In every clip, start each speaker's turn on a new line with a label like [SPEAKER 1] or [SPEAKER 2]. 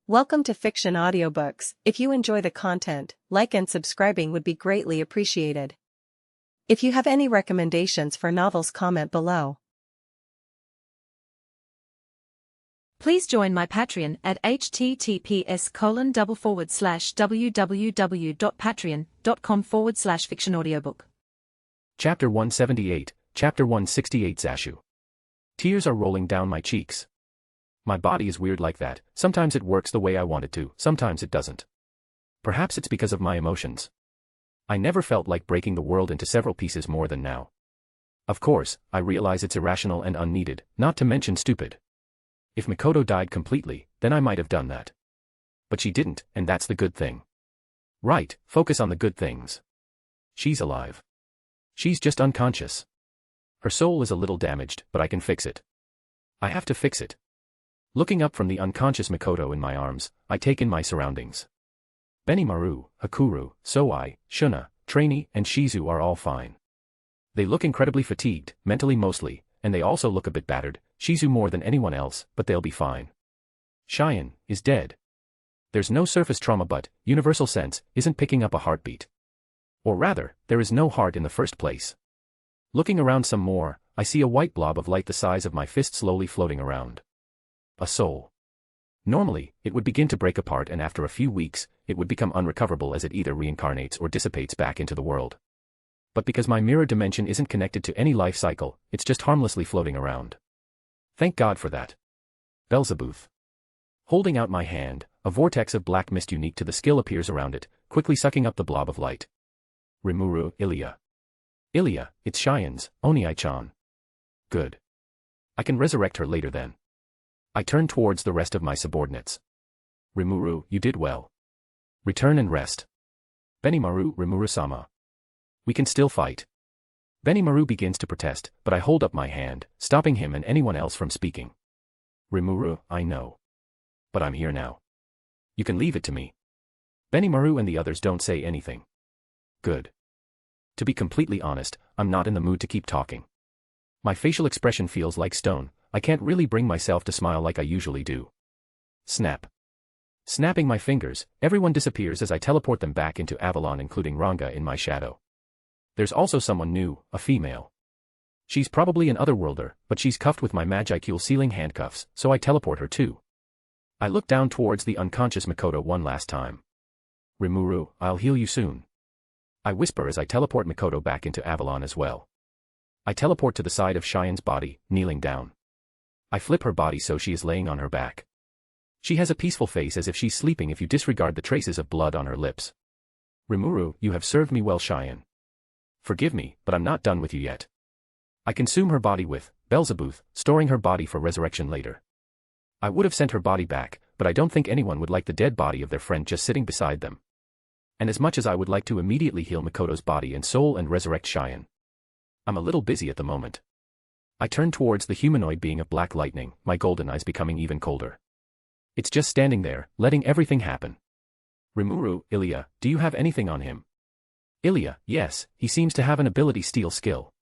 [SPEAKER 1] Welcome to Fiction Audiobooks. If you enjoy the content, like and subscribing would be greatly appreciated. If you have any recommendations for novels, comment below.
[SPEAKER 2] Please join my Patreon at https://www.patreon.com/fictionaudiobook.
[SPEAKER 3] Chapter 178, Chapter 168 Zashu. Tears are rolling down my cheeks. My body is weird like that. Sometimes it works the way I want it to, sometimes it doesn't. Perhaps it's because of my emotions. I never felt like breaking the world into several pieces more than now. Of course, I realize it's irrational and unneeded, not to mention stupid. If Mikoto died completely, then I might have done that. But she didn't, and that's the good thing. Right, focus on the good things. She's alive. She's just unconscious. Her soul is a little damaged, but I can fix it. I have to fix it. Looking up from the unconscious Mikoto in my arms, I take in my surroundings. Benimaru, Hakuru, Soai, Shuna, Trainee, and Shizu are all fine. They look incredibly fatigued, mentally mostly, and they also look a bit battered, Shizu more than anyone else, but they'll be fine. Cheyenne is dead. There's no surface trauma, but universal sense isn't picking up a heartbeat. Or rather, there is no heart in the first place. Looking around some more, I see a white blob of light the size of my fist slowly floating around. A soul. Normally, it would begin to break apart, and after a few weeks, it would become unrecoverable as it either reincarnates or dissipates back into the world. But because my mirror dimension isn't connected to any life cycle, it's just harmlessly floating around. Thank God for that. Belzebuth. Holding out my hand, a vortex of black mist unique to the skill appears around it, quickly sucking up the blob of light. Rimuru, Ilya. Ilya, it's Cheyenne's, Oniai-chan. Good. I can resurrect her later then. I turn towards the rest of my subordinates. Rimuru, you did well. Return and rest. Benimaru, Rimuru-sama. We can still fight. Benimaru begins to protest, but I hold up my hand, stopping him and anyone else from speaking. Rimuru, I know. But I'm here now. You can leave it to me. Benimaru and the others don't say anything. Good. To be completely honest, I'm not in the mood to keep talking. My facial expression feels like stone. I can't really bring myself to smile like I usually do. Snap. Snapping my fingers, everyone disappears as I teleport them back into Avalon, including Ranga in my shadow. There's also someone new, a female. She's probably an otherworlder, but she's cuffed with my Magicule sealing handcuffs, so I teleport her too. I look down towards the unconscious Mikoto one last time. Rimuru, I'll heal you soon. I whisper as I teleport Mikoto back into Avalon as well. I teleport to the side of Cheyenne's body, kneeling down. I flip her body so she is laying on her back. She has a peaceful face as if she's sleeping if you disregard the traces of blood on her lips. Rimuru, you have served me well, Cheyenne. Forgive me, but I'm not done with you yet. I consume her body with Belzebuth, storing her body for resurrection later. I would have sent her body back, but I don't think anyone would like the dead body of their friend just sitting beside them. And as much as I would like to immediately heal Mikoto's body and soul and resurrect Cheyenne, I'm a little busy at the moment. I turn towards the humanoid being of black lightning, my golden eyes becoming even colder. It's just standing there, letting everything happen. Rimuru, Ilya, do you have anything on him? Ilya, yes, he seems to have an ability steal skill.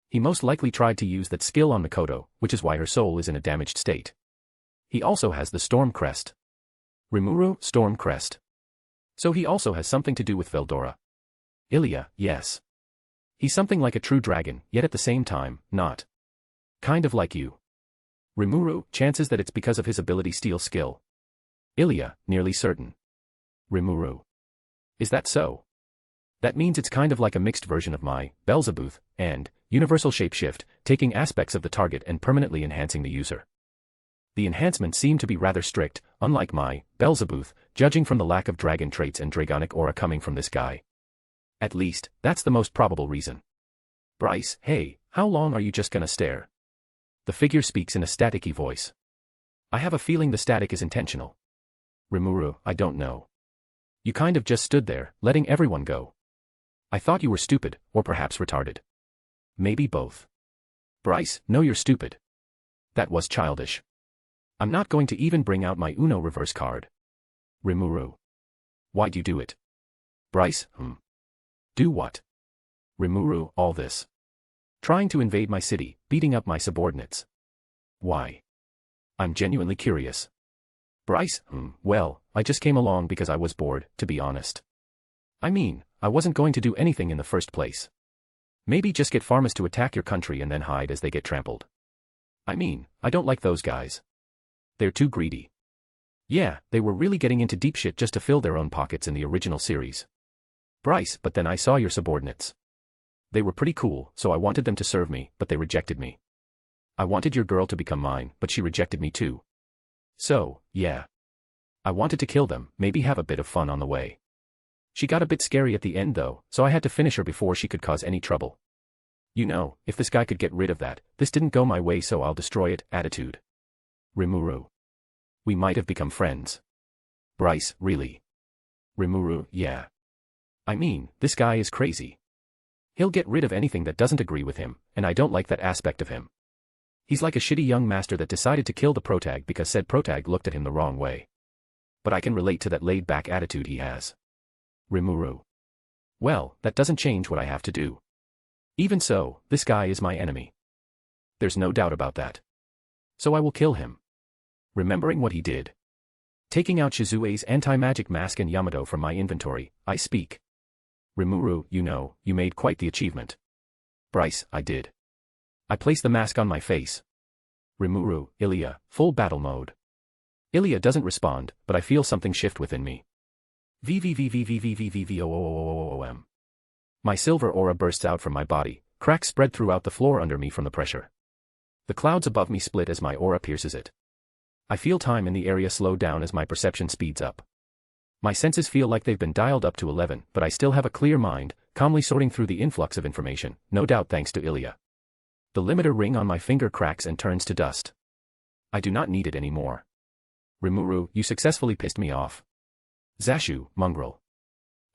[SPEAKER 3] He most likely tried to use that skill on Mikoto, which is why her soul is in a damaged state. He also has the Storm Crest. Rimuru, Storm Crest. So he also has something to do with Veldora. Ilya, yes. He's something like a true dragon, yet at the same time, not. Kind of like you. Rimuru, chances that it's because of his ability steal skill. Ilya, nearly certain. Rimuru. Is that so? That means it's kind of like a mixed version of my Belzebuth and universal shapeshift, taking aspects of the target and permanently enhancing the user. The enhancements seem to be rather strict, unlike my Belzebuth, judging from the lack of dragon traits and dragonic aura coming from this guy. At least, that's the most probable reason. Bryce, hey, how long are you just gonna stare? The figure speaks in a staticky voice. I have a feeling the static is intentional. Rimuru, I don't know. You kind of just stood there, letting everyone go. I thought you were stupid, or perhaps retarded. Maybe both. Bryce, no, you're stupid. That was childish. I'm not going to even bring out my Uno reverse card. Rimuru. Why'd you do it? Bryce, Do what? Rimuru, all this. Trying to invade my city, beating up my subordinates. Why? I'm genuinely curious. Bryce, well, I just came along because I was bored, to be honest. I mean, I wasn't going to do anything in the first place. Maybe just get farmers to attack your country and then hide as they get trampled. I mean, I don't like those guys. They're too greedy. Yeah, they were really getting into deep shit just to fill their own pockets in the original series. Bryce, but then I saw your subordinates. They were pretty cool, so I wanted them to serve me, but they rejected me. I wanted your girl to become mine, but she rejected me too. So, yeah. I wanted to kill them, maybe have a bit of fun on the way. She got a bit scary at the end though, so I had to finish her before she could cause any trouble. You know, if this guy could get rid of that, this didn't go my way so I'll destroy it, attitude. Rimuru. We might have become friends. Bryce, really? Rimuru, yeah. I mean, this guy is crazy. He'll get rid of anything that doesn't agree with him, and I don't like that aspect of him. He's like a shitty young master that decided to kill the protag because said protag looked at him the wrong way. But I can relate to that laid-back attitude he has. Rimuru. Well, that doesn't change what I have to do. Even so, this guy is my enemy. There's no doubt about that. So I will kill him. Remembering what he did. Taking out Shizue's anti-magic mask and Yamato from my inventory, I speak. Rimuru, you know, you made quite the achievement. Bryce, I did. I placed the mask on my face. Rimuru, Ilya, full battle mode. Ilya doesn't respond, but I feel something shift within me. VVVVVVVVVOOOOOOM. My silver aura bursts out from my body, cracks spread throughout the floor under me from the pressure. The clouds above me split as my aura pierces it. I feel time in the area slow down as my perception speeds up. My senses feel like they've been dialed up to 11, but I still have a clear mind, calmly sorting through the influx of information, no doubt thanks to Ilya. The limiter ring on my finger cracks and turns to dust. I do not need it anymore. Rimuru, you successfully pissed me off. Zashu, mongrel.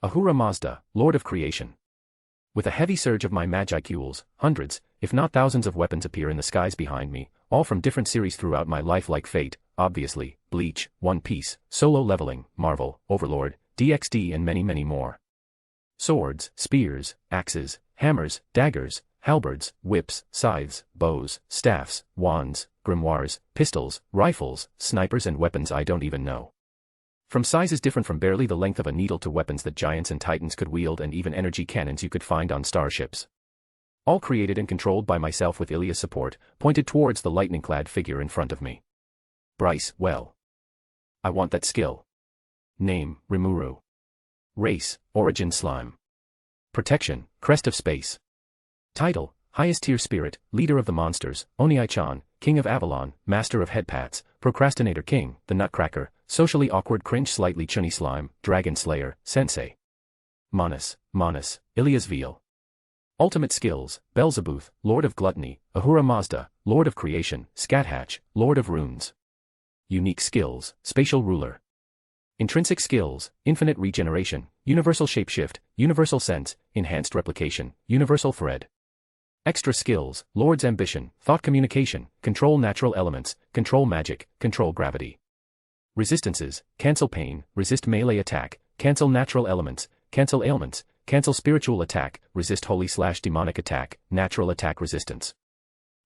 [SPEAKER 3] Ahura Mazda, Lord of Creation. With a heavy surge of my magicules, hundreds, if not thousands of weapons appear in the skies behind me, all from different series throughout my life like Fate, obviously, Bleach, One Piece, Solo Leveling, Marvel, Overlord, DxD and many many more. Swords, spears, axes, hammers, daggers, halberds, whips, scythes, bows, staffs, wands, grimoires, pistols, rifles, snipers and weapons I don't even know. From sizes different from barely the length of a needle to weapons that giants and titans could wield and even energy cannons you could find on starships. All created and controlled by myself with Ilya's support, pointed towards the lightning-clad figure in front of me. Bryce, well. I want that skill. Name, Rimuru. Race, Origin Slime. Protection, Crest of Space. Title, Highest Tier Spirit, Leader of the Monsters, Oniai-chan, King of Avalon, Master of Headpats, Procrastinator King, The Nutcracker, Socially Awkward Cringe Slightly Chunny Slime, Dragon Slayer, Sensei. Manus, Ilya's Veal. Ultimate Skills, Beelzebuth, Lord of Gluttony, Ahura Mazda, Lord of Creation, Scathatch, Lord of Runes. Unique Skills, Spatial Ruler. Intrinsic Skills, Infinite Regeneration, Universal Shapeshift, Universal Sense, Enhanced Replication, Universal Thread. Extra Skills, Lord's Ambition, Thought Communication, Control Natural Elements, Control Magic, Control Gravity. Resistances, Cancel Pain, Resist Melee Attack, Cancel Natural Elements, Cancel Ailments, Cancel Spiritual Attack, Resist Holy/Demonic Attack, Natural Attack Resistance.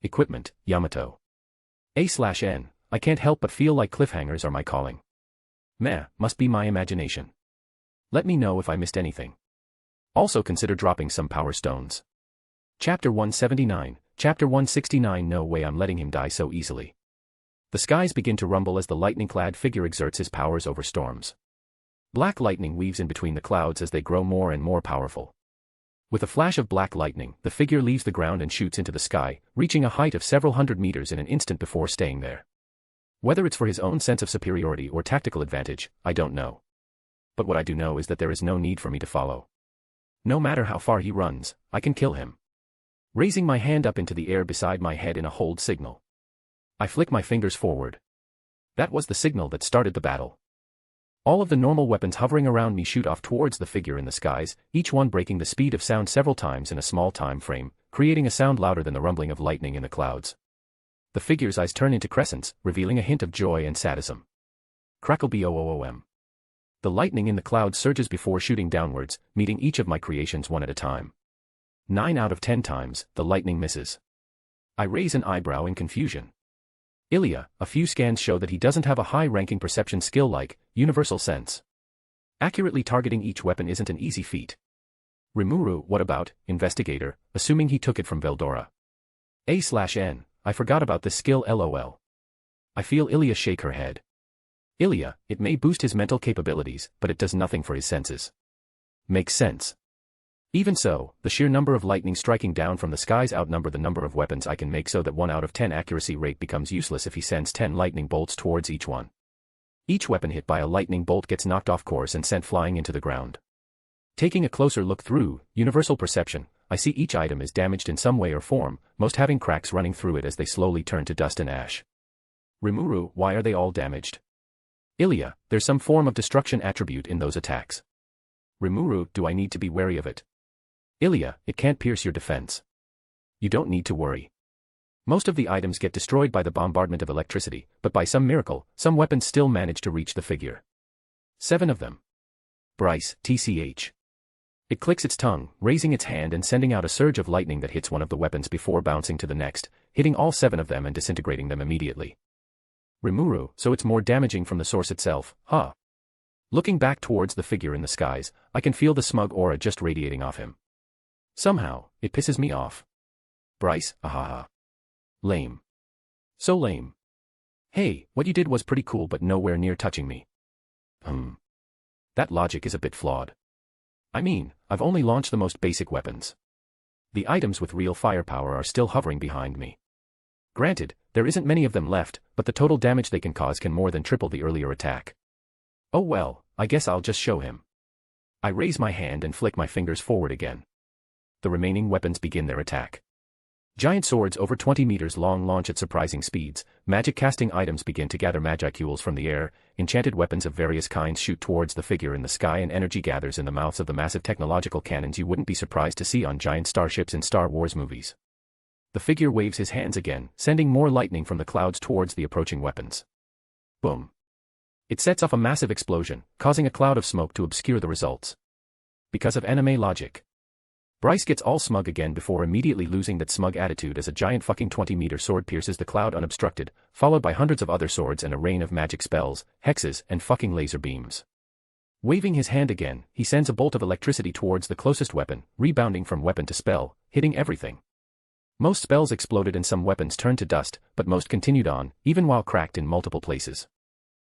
[SPEAKER 3] Equipment, Yamato. A/N, I can't help but feel like cliffhangers are my calling. Meh, must be my imagination. Let me know if I missed anything. Also consider dropping some power stones. Chapter 179, Chapter 169. No way I'm letting him die so easily. The skies begin to rumble as the lightning-clad figure exerts his powers over storms. Black lightning weaves in between the clouds as they grow more and more powerful. With a flash of black lightning, the figure leaves the ground and shoots into the sky, reaching a height of several hundred meters in an instant before staying there. Whether it's for his own sense of superiority or tactical advantage, I don't know. But what I do know is that there is no need for me to follow. No matter how far he runs, I can kill him. Raising my hand up into the air beside my head in a hold signal. I flick my fingers forward. That was the signal that started the battle. All of the normal weapons hovering around me shoot off towards the figure in the skies, each one breaking the speed of sound several times in a small time frame, creating a sound louder than the rumbling of lightning in the clouds. The figure's eyes turn into crescents, revealing a hint of joy and sadism. Crackle boom. The lightning in the clouds surges before shooting downwards, meeting each of my creations one at a time. 9 out of 10 times, the lightning misses. I raise an eyebrow in confusion. Ilya, a few scans show that he doesn't have a high-ranking perception skill like universal sense. Accurately targeting each weapon isn't an easy feat. Rimuru, what about, investigator, assuming he took it from Veldora. A/N, I forgot about this skill lol. I feel Ilya shake her head. Ilya, it may boost his mental capabilities, but it does nothing for his senses. Makes sense. Even so, the sheer number of lightning striking down from the skies outnumber the number of weapons I can make, so that 1 out of 10 accuracy rate becomes useless if he sends 10 lightning bolts towards each one. Each weapon hit by a lightning bolt gets knocked off course and sent flying into the ground. Taking a closer look through universal perception, I see each item is damaged in some way or form, most having cracks running through it as they slowly turn to dust and ash. Rimuru, why are they all damaged? Ilya, there's some form of destruction attribute in those attacks. Rimuru, do I need to be wary of it? Ilya, it can't pierce your defense. You don't need to worry. Most of the items get destroyed by the bombardment of electricity, but by some miracle, some weapons still manage to reach the figure. 7 of them. Bryce, TCH. It clicks its tongue, raising its hand and sending out a surge of lightning that hits one of the weapons before bouncing to the next, hitting all 7 of them and disintegrating them immediately. Rimuru, so it's more damaging from the source itself, huh? Looking back towards the figure in the skies, I can feel the smug aura just radiating off him. Somehow, it pisses me off. Bryce, ahaha. Lame. So lame. Hey, what you did was pretty cool but nowhere near touching me. That logic is a bit flawed. I mean, I've only launched the most basic weapons. The items with real firepower are still hovering behind me. Granted, there isn't many of them left, but the total damage they can cause can more than triple the earlier attack. Oh well, I guess I'll just show him. I raise my hand and flick my fingers forward again. The remaining weapons begin their attack. Giant swords over 20 meters long launch at surprising speeds, magic casting items begin to gather magicules from the air, enchanted weapons of various kinds shoot towards the figure in the sky, and energy gathers in the mouths of the massive technological cannons you wouldn't be surprised to see on giant starships in Star Wars movies. The figure waves his hands again, sending more lightning from the clouds towards the approaching weapons. Boom. It sets off a massive explosion, causing a cloud of smoke to obscure the results. Because of anime logic. Bryce gets all smug again before immediately losing that smug attitude as a giant fucking 20-meter sword pierces the cloud unobstructed, followed by hundreds of other swords and a rain of magic spells, hexes, and fucking laser beams. Waving his hand again, he sends a bolt of electricity towards the closest weapon, rebounding from weapon to spell, hitting everything. Most spells exploded and some weapons turned to dust, but most continued on, even while cracked in multiple places.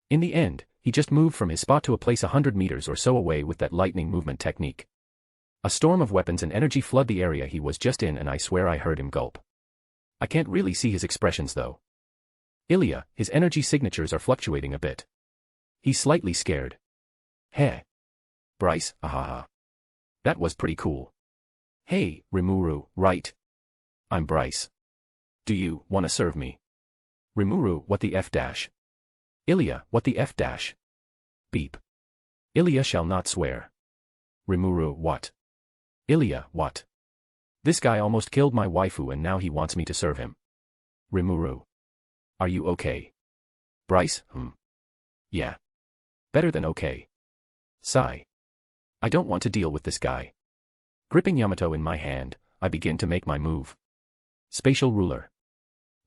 [SPEAKER 3] In the end, he just moved from his spot to a place 100 meters or so away with that lightning movement technique. A storm of weapons and energy flood the area he was just in, and I swear I heard him gulp. I can't really see his expressions though. Ilya, his energy signatures are fluctuating a bit. He's slightly scared. Heh. Bryce, ahaha. That was pretty cool. Hey, Rimuru, right? I'm Bryce. Do you wanna serve me? Rimuru, what the F dash? Ilya, what the F dash? Beep. Ilya shall not swear. Rimuru, what? Ilya, what? This guy almost killed my waifu and now he wants me to serve him. Rimuru. Are you okay? Bryce, Yeah. Better than okay. Sigh. I don't want to deal with this guy. Gripping Yamato in my hand, I begin to make my move. Spatial ruler.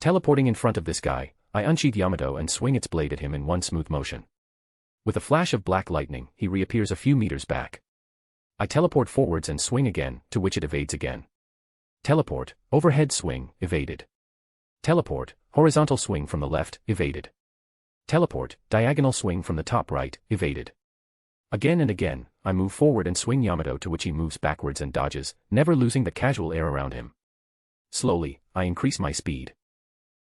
[SPEAKER 3] Teleporting in front of this guy, I unsheath Yamato and swing its blade at him in one smooth motion. With a flash of black lightning, he reappears a few meters back. I teleport forwards and swing again, to which it evades again. Teleport, overhead swing, evaded. Teleport, horizontal swing from the left, evaded. Teleport, diagonal swing from the top right, evaded. Again and again, I move forward and swing Yamato, to which he moves backwards and dodges, never losing the casual air around him. Slowly, I increase my speed.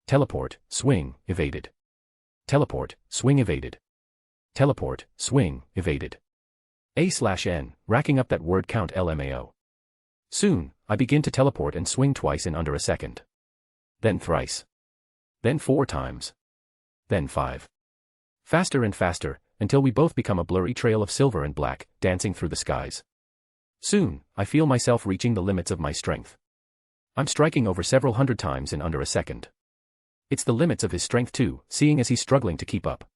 [SPEAKER 3] Teleport, swing, evaded. Teleport, swing evaded. Teleport, swing, evaded. A/N, racking up that word count LMAO. Soon, I begin to teleport and swing twice in under a second. Then thrice. Then 4 times. Then 5. Faster and faster, until we both become a blurry trail of silver and black, dancing through the skies. Soon, I feel myself reaching the limits of my strength. I'm striking over several hundred times in under a second. It's the limits of his strength too, seeing as he's struggling to keep up.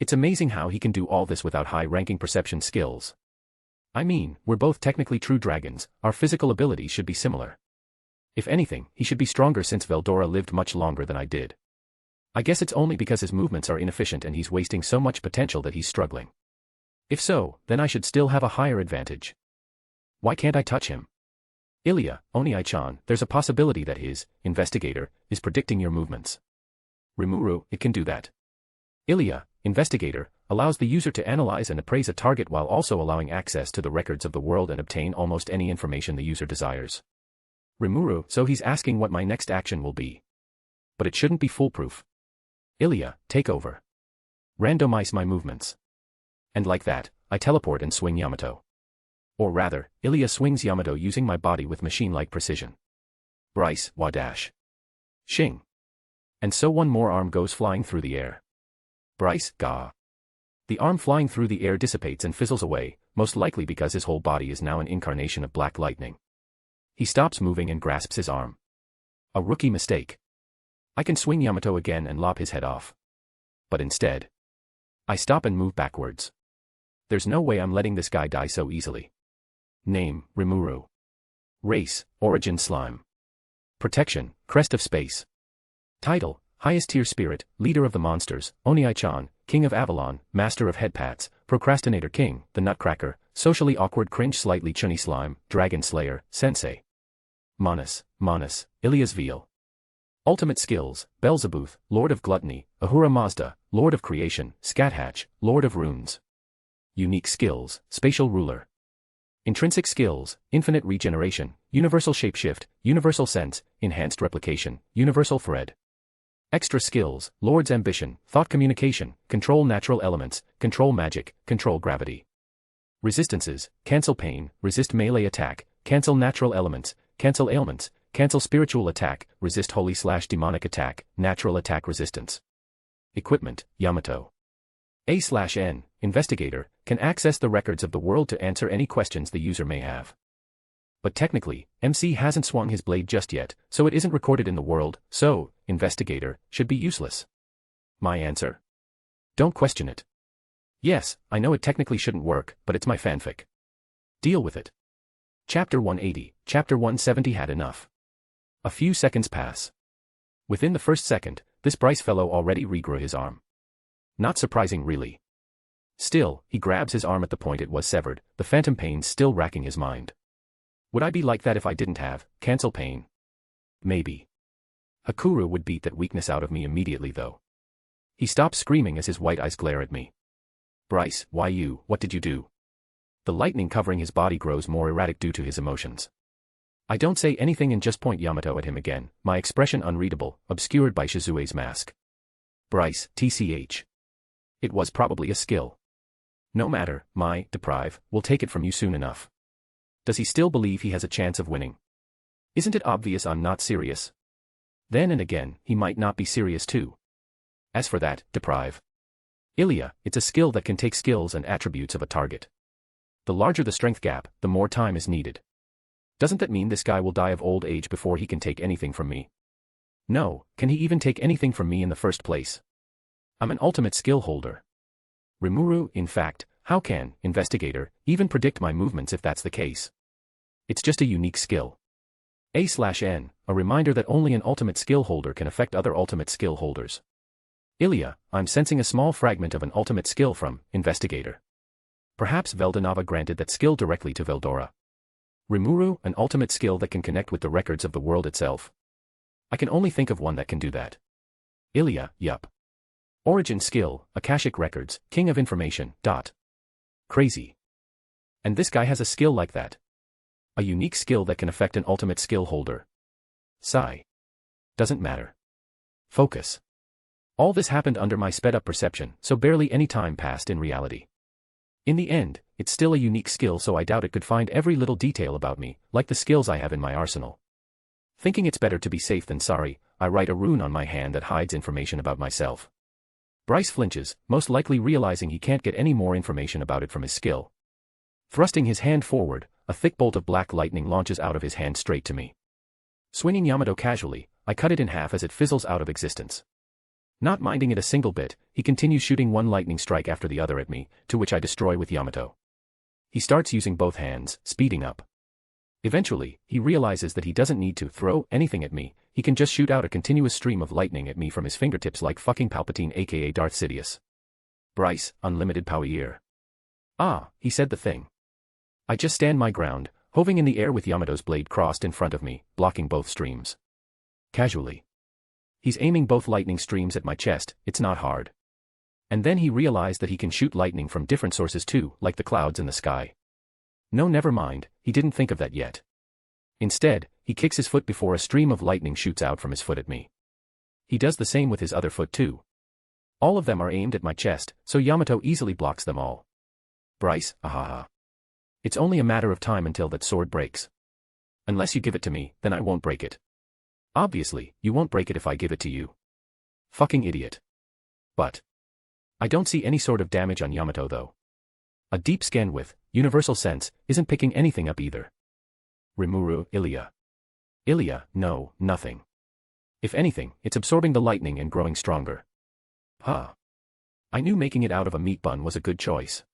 [SPEAKER 3] It's amazing how he can do all this without high-ranking perception skills. I mean, we're both technically true dragons, our physical abilities should be similar. If anything, he should be stronger since Veldora lived much longer than I did. I guess it's only because his movements are inefficient and he's wasting so much potential that he's struggling. If so, then I should still have a higher advantage. Why can't I touch him? Ilya, Oni-chan, there's a possibility that his investigator is predicting your movements. Rimuru, it can do that. Ilya, investigator, allows the user to analyze and appraise a target while also allowing access to the records of the world and obtain almost any information the user desires. Rimuru, so he's asking what my next action will be. But it shouldn't be foolproof. Ilya, take over. Randomize my movements. And like that, I teleport and swing Yamato. Or rather, Ilya swings Yamato using my body with machine-like precision. Bryce, Wadash. Shing. And so one more arm goes flying through the air. Bryce, Gah. The arm flying through the air dissipates and fizzles away, most likely because his whole body is now an incarnation of black lightning. He stops moving and grasps his arm. A rookie mistake. I can swing Yamato again and lop his head off. But instead, I stop and move backwards. There's no way I'm letting this guy die so easily. Name, Rimuru. Race, Origin Slime. Protection, Crest of Space. Title, Highest Tier Spirit, Leader of the Monsters, Oni-chan, King of Avalon, Master of Headpats, Procrastinator King, The Nutcracker, Socially Awkward Cringe Slightly Chunny Slime, Dragon Slayer, Sensei. Manus, Ilya's Veal. Ultimate Skills, Beelzebub, Lord of Gluttony, Ahura Mazda, Lord of Creation, Scathatch, Lord of Runes. Unique Skills, Spatial Ruler. Intrinsic Skills, Infinite Regeneration, Universal Shapeshift, Universal Sense, Enhanced Replication, Universal Thread. Extra Skills, Lord's Ambition, Thought Communication, Control Natural Elements, Control Magic, Control Gravity. Resistances, Cancel Pain, Resist Melee Attack, Cancel Natural Elements, Cancel Ailments, Cancel Spiritual Attack, Resist Holy/Demonic Attack, Natural Attack Resistance. Equipment, Yamato. A/N, Investigator, can access the records of the world to answer any questions the user may have. But technically, MC hasn't swung his blade just yet, so it isn't recorded in the world, so, Investigator, should be useless. My answer? Don't question it. Yes, I know it technically shouldn't work, but it's my fanfic. Deal with it. Chapter 180, Chapter 170 had enough. A few seconds pass. Within the first second, this Bryce fellow already regrew his arm. Not surprising really. Still, he grabs his arm at the point it was severed, the phantom pain still racking his mind. Would I be like that if I didn't have cancel pain? Maybe. Hakuru would beat that weakness out of me immediately though. He stops screaming as his white eyes glare at me. Bryce, why you, what did you do? The lightning covering his body grows more erratic due to his emotions. I don't say anything and just point Yamato at him again, my expression unreadable, obscured by Shizue's mask. Bryce, TCH. It was probably a skill. No matter, my deprive will take it from you soon enough. Does he still believe he has a chance of winning? Isn't it obvious I'm not serious? Then and again, he might not be serious too. As for that, deprive. Ilya, it's a skill that can take skills and attributes of a target. The larger the strength gap, the more time is needed. Doesn't that mean this guy will die of old age before he can take anything from me? No, can he even take anything from me in the first place? I'm an ultimate skill holder. Rimuru, in fact, how can, Investigator, even predict my movements if that's the case? It's just a unique skill. A/N, a reminder that only an ultimate skill holder can affect other ultimate skill holders. Ilya, I'm sensing a small fragment of an ultimate skill from Investigator. Perhaps Veldanava granted that skill directly to Veldora. Rimuru, an ultimate skill that can connect with the records of the world itself. I can only think of one that can do that. Ilya, yup. Origin skill, Akashic Records, King of Information, dot. Crazy. And this guy has a skill like that. A unique skill that can affect an ultimate skill holder. Sigh. Doesn't matter. Focus. All this happened under my sped-up perception, so barely any time passed in reality. In the end, it's still a unique skill so I doubt it could find every little detail about me, like the skills I have in my arsenal. Thinking it's better to be safe than sorry, I write a rune on my hand that hides information about myself. Bryce flinches, most likely realizing he can't get any more information about it from his skill. Thrusting his hand forward, a thick bolt of black lightning launches out of his hand straight to me. Swinging Yamato casually, I cut it in half as it fizzles out of existence. Not minding it a single bit, he continues shooting one lightning strike after the other at me, to which I destroy with Yamato. He starts using both hands, speeding up. Eventually, he realizes that he doesn't need to throw anything at me, he can just shoot out a continuous stream of lightning at me from his fingertips like fucking Palpatine aka Darth Sidious. Bryce, unlimited power. Ah, he said the thing. I just stand my ground, hovering in the air with Yamato's blade crossed in front of me, blocking both streams. Casually. He's aiming both lightning streams at my chest, it's not hard. And then he realized that he can shoot lightning from different sources too, like the clouds in the sky. No, never mind, he didn't think of that yet. Instead, he kicks his foot before a stream of lightning shoots out from his foot at me. He does the same with his other foot too. All of them are aimed at my chest, so Yamato easily blocks them all. Bryce, ahaha. It's only a matter of time until that sword breaks. Unless you give it to me, then I won't break it. Obviously, you won't break it if I give it to you. Fucking idiot. But I don't see any sort of damage on Yamato though. A deep scan with universal sense isn't picking anything up either. Rimuru, Ilya. Ilya, no, nothing. If anything, it's absorbing the lightning and growing stronger. Huh. I knew making it out of a meat bun was a good choice.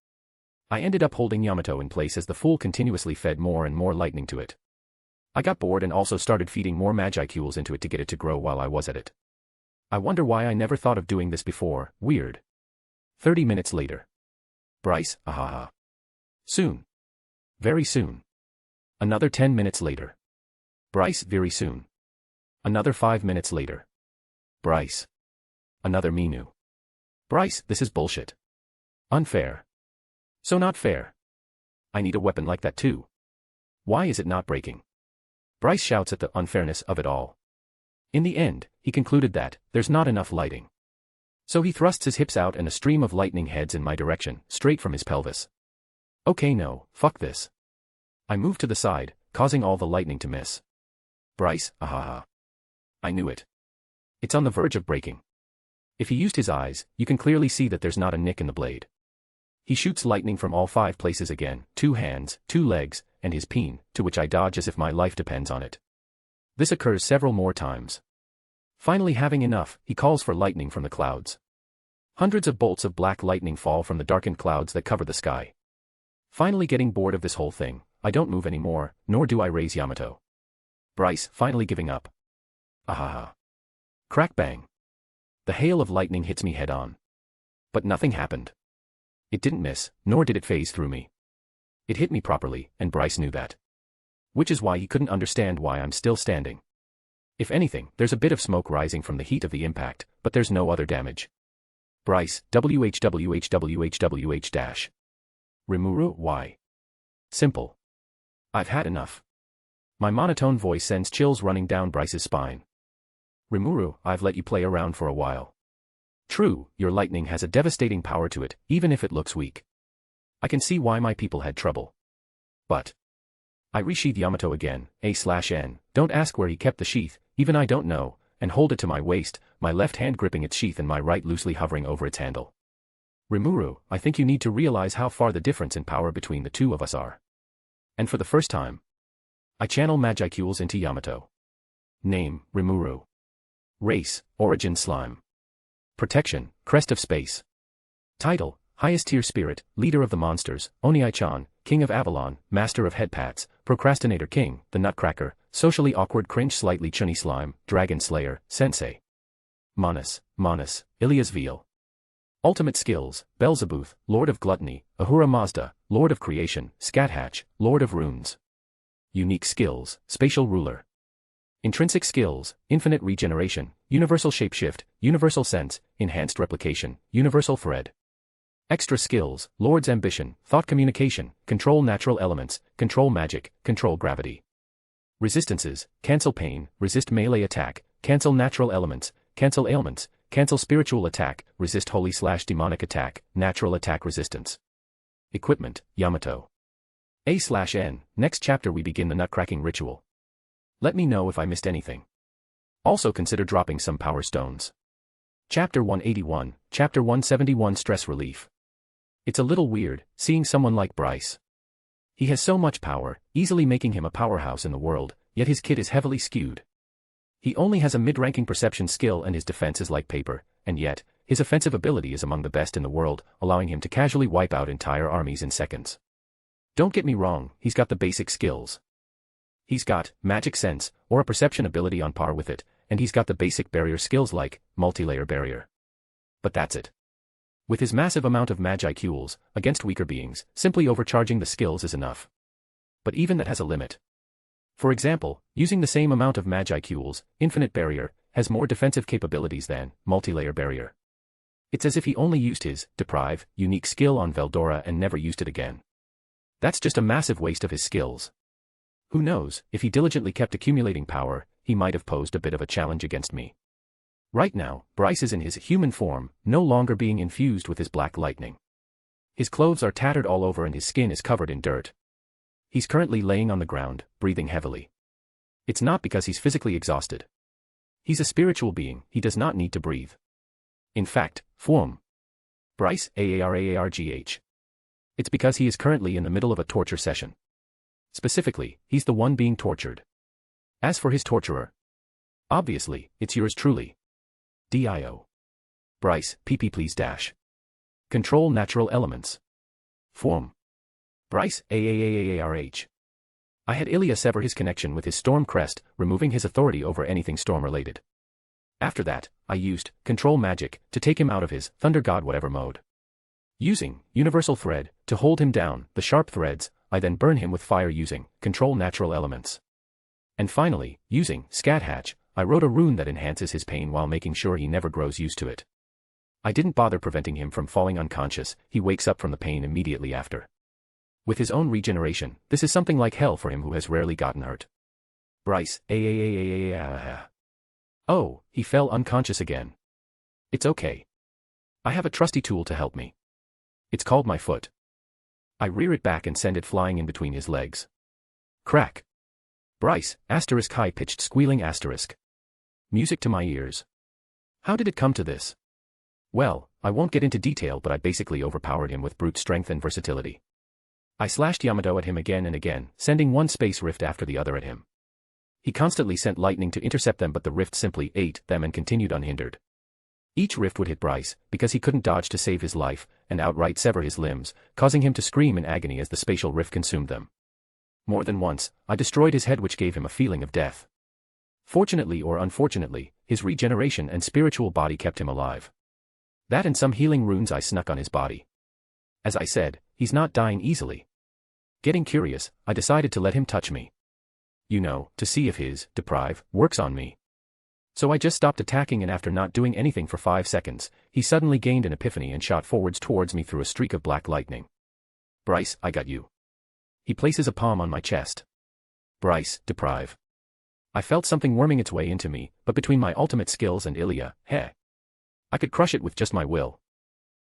[SPEAKER 3] I ended up holding Yamato in place as the fool continuously fed more and more lightning to it. I got bored and also started feeding more Magicules into it to get it to grow while I was at it. I wonder why I never thought of doing this before, weird. 30 minutes later. Bryce, ahaha. Soon. Very soon. Another 10 minutes later. Bryce, very soon. Another 5 minutes later. Bryce. Another Minu. Bryce, this is bullshit. Unfair. So not fair. I need a weapon like that too. Why is it not breaking? Bryce shouts at the unfairness of it all. In the end, he concluded that there's not enough lighting. So he thrusts his hips out and a stream of lightning heads in my direction, straight from his pelvis. Okay, no, fuck this. I move to the side, causing all the lightning to miss. Bryce, ahaha. I knew it. It's on the verge of breaking. If he used his eyes, you can clearly see that there's not a nick in the blade. He shoots lightning from all 5 places again, 2 hands, 2 legs, and his peen, to which I dodge as if my life depends on it. This occurs several more times. Finally having enough, he calls for lightning from the clouds. Hundreds of bolts of black lightning fall from the darkened clouds that cover the sky. Finally getting bored of this whole thing, I don't move anymore, nor do I raise Yamato. Bryce, finally giving up. Ahaha. Crack bang. The hail of lightning hits me head on. But nothing happened. It didn't miss, nor did it phase through me. It hit me properly, and Bryce knew that. Which is why he couldn't understand why I'm still standing. If anything, there's a bit of smoke rising from the heat of the impact, but there's no other damage. Bryce, WHWHWHWH dash. Rimuru, why? Simple. I've had enough. My monotone voice sends chills running down Bryce's spine. Rimuru, I've let you play around for a while. True, your lightning has a devastating power to it, even if it looks weak. I can see why my people had trouble. But I resheath Yamato again, A/N, don't ask where he kept the sheath, even I don't know, and hold it to my waist, my left hand gripping its sheath and my right loosely hovering over its handle. Rimuru, I think you need to realize how far the difference in power between the two of us are. And for the first time, I channel Magicules into Yamato. Name, Rimuru. Race, Origin Slime. Protection, Crest of Space. Title, Highest Tier Spirit, Leader of the Monsters, Oniai-chan, King of Avalon, Master of Headpats, Procrastinator King, the Nutcracker, Socially Awkward Cringe Slightly Chunny Slime, Dragon Slayer, Sensei. Manus, Ilya's Veal. Ultimate Skills, Beelzebub, Lord of Gluttony, Ahura Mazda, Lord of Creation, Scathatch, Lord of Runes. Unique Skills, Spatial Ruler. Intrinsic Skills, Infinite Regeneration, Universal Shapeshift, Universal Sense, Enhanced Replication, Universal Thread. Extra Skills, Lord's Ambition, Thought Communication, Control Natural Elements, Control Magic, Control Gravity. Resistances, Cancel Pain, Resist Melee Attack, Cancel Natural Elements, Cancel Ailments, Cancel Spiritual Attack, Resist Holy/Demonic Attack, Natural Attack Resistance. Equipment, Yamato. A/N, next chapter we begin the nutcracking ritual. Let me know if I missed anything. Also consider dropping some power stones. Chapter 181, Chapter 171 Stress Relief. It's a little weird, seeing someone like Bryce. He has so much power, easily making him a powerhouse in the world, yet his kit is heavily skewed. He only has a mid-ranking perception skill and his defense is like paper, and yet, his offensive ability is among the best in the world, allowing him to casually wipe out entire armies in seconds. Don't get me wrong, he's got the basic skills. He's got magic sense, or a perception ability on par with it, and he's got the basic barrier skills like multi-layer barrier. But that's it. With his massive amount of Magicules, against weaker beings, simply overcharging the skills is enough. But even that has a limit. For example, using the same amount of Magicules, Infinite Barrier has more defensive capabilities than multi-layer barrier. It's as if he only used his deprive unique skill on Veldora and never used it again. That's just a massive waste of his skills. Who knows, if he diligently kept accumulating power, he might have posed a bit of a challenge against me. Right now, Bryce is in his human form, no longer being infused with his black lightning. His clothes are tattered all over and his skin is covered in dirt. He's currently laying on the ground, breathing heavily. It's not because he's physically exhausted. He's a spiritual being, he does not need to breathe. In fact, form. Bryce, AARGH. It's because he is currently in the middle of a torture session. Specifically, he's the one being tortured. As for his torturer, obviously, it's yours truly. DIO. Bryce, PP please dash. Control natural elements. Form. Bryce, AAAARH. I had Ilya sever his connection with his storm crest, removing his authority over anything storm-related. After that, I used control magic to take him out of his thunder god whatever mode. Using universal thread to hold him down, the sharp threads, I then burn him with fire using control natural elements. And finally, using scat hatch, I wrote a rune that enhances his pain while making sure he never grows used to it. I didn't bother preventing him from falling unconscious, he wakes up from the pain immediately after. With his own regeneration, this is something like hell for him who has rarely gotten hurt. Bryce, Oh, he fell unconscious again. It's okay. I have a trusty tool to help me. It's called my foot. I rear it back and send it flying in between his legs. Crack. Bryce, high-pitched squealing asterisk. Music to my ears. How did it come to this? Well, I won't get into detail but I basically overpowered him with brute strength and versatility. I slashed Yamato at him again and again, sending one space rift after the other at him. He constantly sent lightning to intercept them but the rift simply ate them and continued unhindered. Each rift would hit Bryce, because he couldn't dodge to save his life, and outright sever his limbs, causing him to scream in agony as the spatial rift consumed them. More than once, I destroyed his head which gave him a feeling of death. Fortunately or unfortunately, his regeneration and spiritual body kept him alive. That and some healing runes I snuck on his body. As I said, he's not dying easily. Getting curious, I decided to let him touch me. You know, to see if his deprive works on me. So I just stopped attacking and after not doing anything for 5 seconds, he suddenly gained an epiphany and shot forwards towards me through a streak of black lightning. Bryce, I got you. He places a palm on my chest. Bryce, deprive. I felt something worming its way into me, but between my ultimate skills and Ilya, I could crush it with just my will.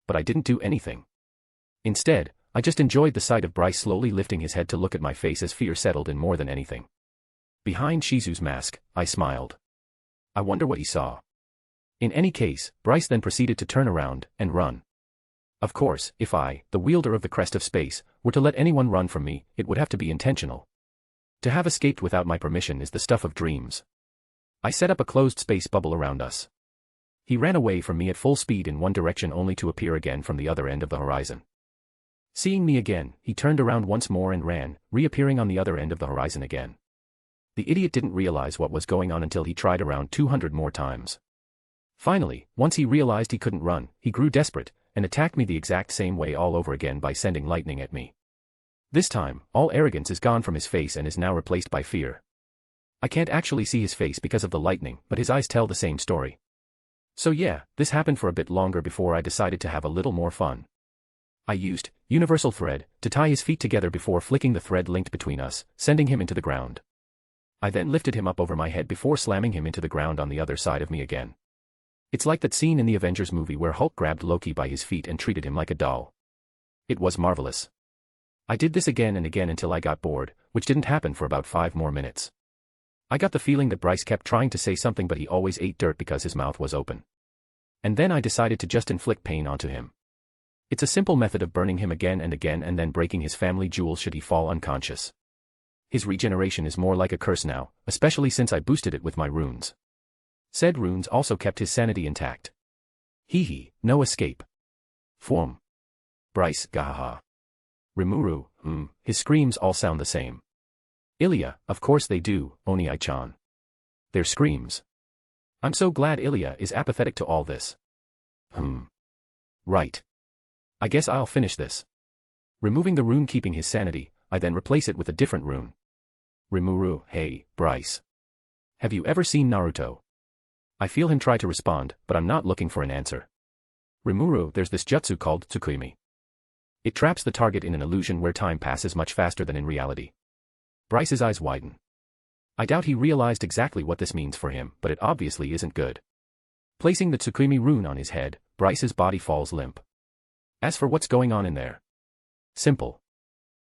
[SPEAKER 3] But I didn't do anything. Instead, I just enjoyed the sight of Bryce slowly lifting his head to look at my face as fear settled in more than anything. Behind Shizu's mask, I smiled. I wonder what he saw. In any case, Bryce then proceeded to turn around and run. Of course, if I, the wielder of the crest of space, were to let anyone run from me, it would have to be intentional. To have escaped without my permission is the stuff of dreams. I set up a closed space bubble around us. He ran away from me at full speed in one direction only to appear again from the other end of the horizon. Seeing me again, he turned around once more and ran, reappearing on the other end of the horizon again. The idiot didn't realize what was going on until he tried around 200 more times. Finally, once he realized he couldn't run, he grew desperate, and attacked me the exact same way all over again by sending lightning at me. This time, all arrogance is gone from his face and is now replaced by fear. I can't actually see his face because of the lightning, but his eyes tell the same story. So yeah, this happened for a bit longer before I decided to have a little more fun. I used universal thread to tie his feet together before flicking the thread linked between us, sending him into the ground. I then lifted him up over my head before slamming him into the ground on the other side of me again. It's like that scene in the Avengers movie where Hulk grabbed Loki by his feet and treated him like a doll. It was marvelous. I did this again and again until I got bored, which didn't happen for about 5 more minutes. I got the feeling that Bryce kept trying to say something but he always ate dirt because his mouth was open. And then I decided to just inflict pain onto him. It's a simple method of burning him again and then breaking his family jewels should he fall unconscious. His regeneration is more like a curse now, especially since I boosted it with my runes. Said runes also kept his sanity intact. Hee, no escape. Form. Bryce, gahaha. Rimuru, his screams all sound the same. Ilya, of course they do, Onii-chan. Their screams. I'm so glad Ilya is apathetic to all this. Right. I guess I'll finish this. Removing the rune keeping his sanity, I then replace it with a different rune. Rimuru, hey, Bryce. Have you ever seen Naruto? I feel him try to respond, but I'm not looking for an answer. Rimuru, there's this jutsu called Tsukuyomi. It traps the target in an illusion where time passes much faster than in reality. Bryce's eyes widen. I doubt he realized exactly what this means for him, but it obviously isn't good. Placing the Tsukuyomi rune on his head, Bryce's body falls limp. As for what's going on in there? Simple.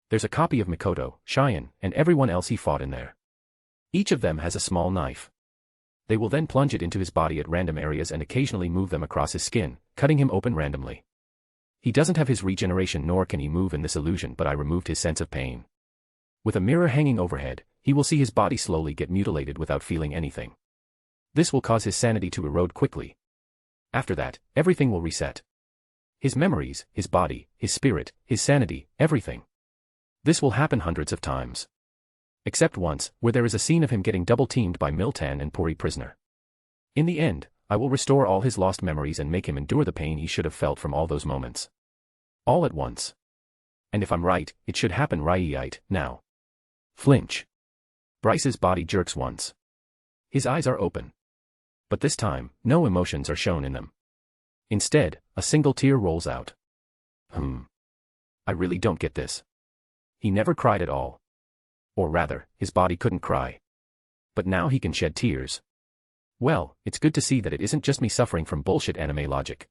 [SPEAKER 3] There's a copy of Mikoto, Cheyenne, and everyone else he fought in there. Each of them has a small knife. They will then plunge it into his body at random areas and occasionally move them across his skin, cutting him open randomly. He doesn't have his regeneration nor can he move in this illusion, but I removed his sense of pain. With a mirror hanging overhead, he will see his body slowly get mutilated without feeling anything. This will cause his sanity to erode quickly. After that, everything will reset. His memories, his body, his spirit, his sanity, everything. This will happen hundreds of times. Except once, where there is a scene of him getting double-teamed by Miltan and Puri prisoner. In the end, I will restore all his lost memories and make him endure the pain he should have felt from all those moments. All at once. And if I'm right, it should happen right now. Flinch. Bryce's body jerks once. His eyes are open. But this time, no emotions are shown in them. Instead, a single tear rolls out. I really don't get this. He never cried at all. Or rather, his body couldn't cry. But now he can shed tears. Well, it's good to see that it isn't just me suffering from bullshit anime logic.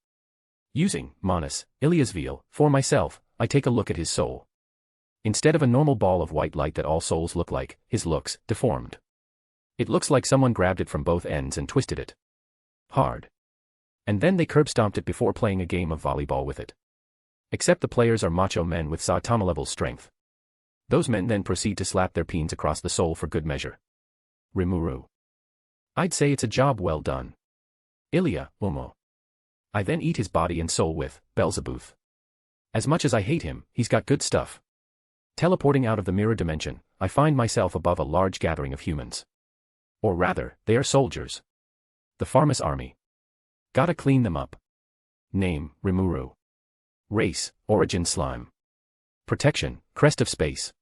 [SPEAKER 3] Using Manus, Ilya's veil, for myself, I take a look at his soul. Instead of a normal ball of white light that all souls look like, his looks deformed. It looks like someone grabbed it from both ends and twisted it hard. And then they curb-stomped it before playing a game of volleyball with it. Except the players are macho men with Saitama-level strength. Those men then proceed to slap their peens across the soul for good measure. Rimuru. I'd say it's a job well done. Ilya, Umo. I then eat his body and soul with Beelzebub. As much as I hate him, he's got good stuff. Teleporting out of the mirror dimension, I find myself above a large gathering of humans. Or rather, they are soldiers. The Pharmas army. Gotta clean them up. Name, Rimuru. Race, Origin Slime. Protection, Crest of Space.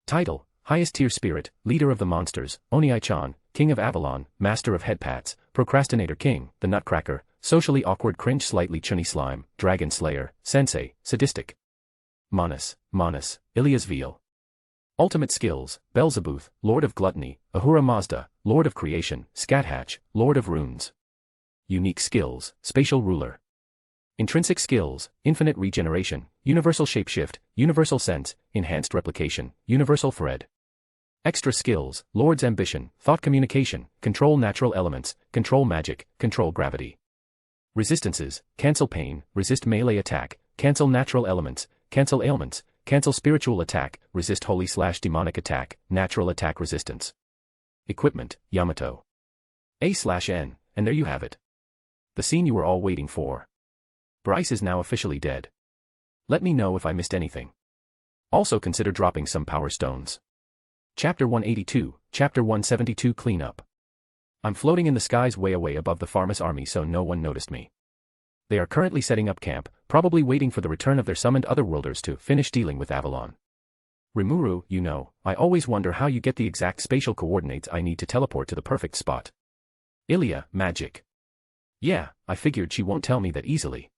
[SPEAKER 3] Title, Highest Tier Spirit, Leader of the Monsters, Onii-chan, King of Avalon, Master of Headpats, Procrastinator King, the Nutcracker, Socially Awkward Cringe Slightly Chunny Slime, Dragon Slayer, Sensei, Sadistic. Manus, Ilya's veil. Ultimate skills, Beelzebub, Lord of Gluttony, Ahura Mazda, Lord of Creation, Scathatch, Lord of Runes. Unique skills, Spatial Ruler. Intrinsic skills, Infinite Regeneration, Universal Shapeshift, Universal Sense, Enhanced Replication, Universal Thread. Extra skills, Lord's Ambition, Thought Communication, Control Natural Elements, Control Magic, Control Gravity. Resistances, Cancel Pain, Resist Melee Attack, Cancel Natural Elements, Cancel Ailments, Cancel Spiritual Attack, Resist Holy/Demonic Attack, Natural Attack Resistance. Equipment, Yamato. A/N, and there you have it. The scene you were all waiting for. Bryce is now officially dead. Let me know if I missed anything. Also consider dropping some power stones. Chapter 182, Chapter 172 Cleanup. I'm floating in the skies way away above the Pharmas army so no one noticed me. They are currently setting up camp, probably waiting for the return of their summoned otherworlders to finish dealing with Avalon. Rimuru, you know, I always wonder how you get the exact spatial coordinates I need to teleport to the perfect spot. Ilya, magic. Yeah, I figured she won't tell me that easily.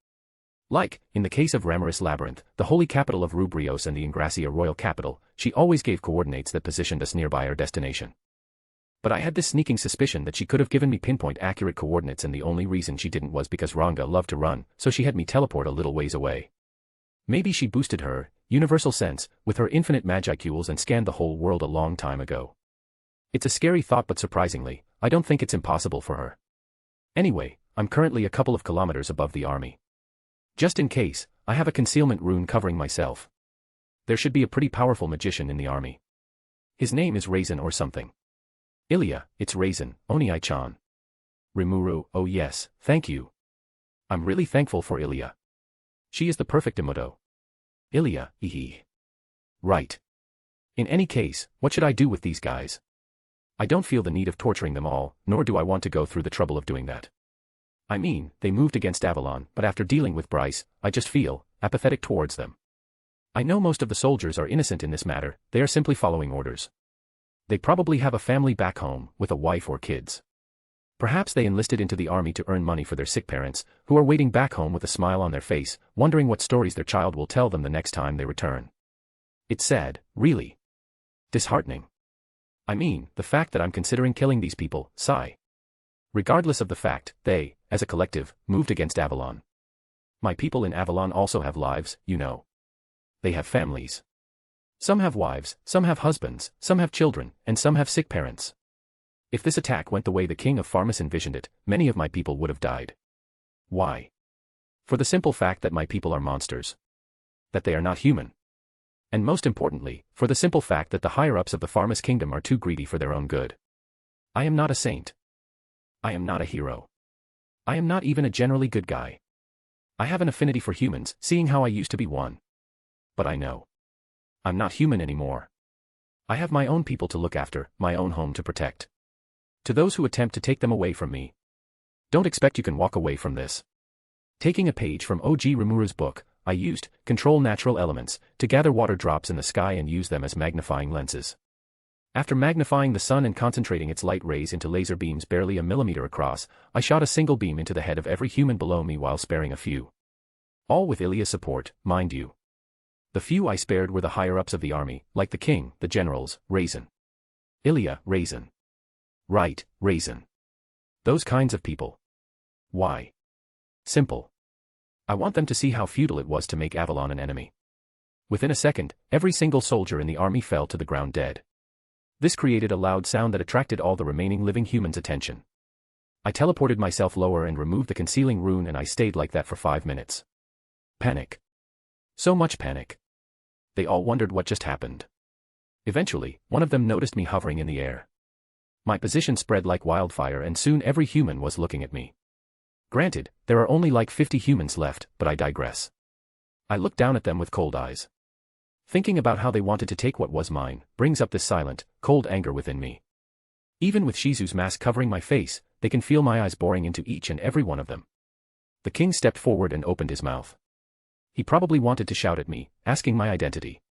[SPEAKER 3] Like, in the case of Ramaris Labyrinth, the holy capital of Rubrios and the Ingracia royal capital, she always gave coordinates that positioned us nearby our destination. But I had this sneaking suspicion that she could have given me pinpoint accurate coordinates and the only reason she didn't was because Ranga loved to run, so she had me teleport a little ways away. Maybe she boosted her universal sense with her infinite magicule and scanned the whole world a long time ago. It's a scary thought but surprisingly, I don't think it's impossible for her. Anyway, I'm currently a couple of kilometers above the army. Just in case, I have a concealment rune covering myself. There should be a pretty powerful magician in the army. His name is Raisin or something. Ilya, it's Raisin, Onii-chan. Rimuru, oh yes, thank you. I'm really thankful for Ilya. She is the perfect Imoto. Ilya, Right. In any case, what should I do with these guys? I don't feel the need of torturing them all, nor do I want to go through the trouble of doing that. I mean, they moved against Avalon, but after dealing with Bryce, I just feel apathetic towards them. I know most of the soldiers are innocent in this matter, they are simply following orders. They probably have a family back home, with a wife or kids. Perhaps they enlisted into the army to earn money for their sick parents, who are waiting back home with a smile on their face, wondering what stories their child will tell them the next time they return. It's sad, really. Disheartening. I mean, the fact that I'm considering killing these people, sigh. Regardless of the fact, they, as a collective, moved against Avalon. My people in Avalon also have lives, you know. They have families. Some have wives, some have husbands, some have children, and some have sick parents. If this attack went the way the king of Pharmus envisioned it, many of my people would have died. Why? For the simple fact that my people are monsters. That they are not human. And most importantly, for the simple fact that the higher-ups of the Pharmus kingdom are too greedy for their own good. I am not a saint. I am not a hero. I am not even a generally good guy. I have an affinity for humans, seeing how I used to be one. But I know. I'm not human anymore. I have my own people to look after, my own home to protect. To those who attempt to take them away from me, don't expect you can walk away from this. Taking a page from O.G. Rimuru's book, I used control natural elements to gather water drops in the sky and use them as magnifying lenses. After magnifying the sun and concentrating its light rays into laser beams barely a millimeter across, I shot a single beam into the head of every human below me while sparing a few. All with Ilya's support, mind you. The few I spared were the higher-ups of the army, like the king, the generals, Raisin. Ilya, Raisin. Right, Raisin. Those kinds of people. Why? Simple. I want them to see how futile it was to make Avalon an enemy. Within a second, every single soldier in the army fell to the ground dead. This created a loud sound that attracted all the remaining living humans' attention. I teleported myself lower and removed the concealing rune, and I stayed like that for 5 minutes. Panic. So much panic. They all wondered what just happened. Eventually, one of them noticed me hovering in the air. My position spread like wildfire, and soon every human was looking at me. Granted, there are only like 50 humans left, but I digress. I looked down at them with cold eyes. Thinking about how they wanted to take what was mine brings up this silent, cold anger within me. Even with Shizu's mask covering my face, they can feel my eyes boring into each and every one of them. The king stepped forward and opened his mouth. He probably wanted to shout at me, asking my identity.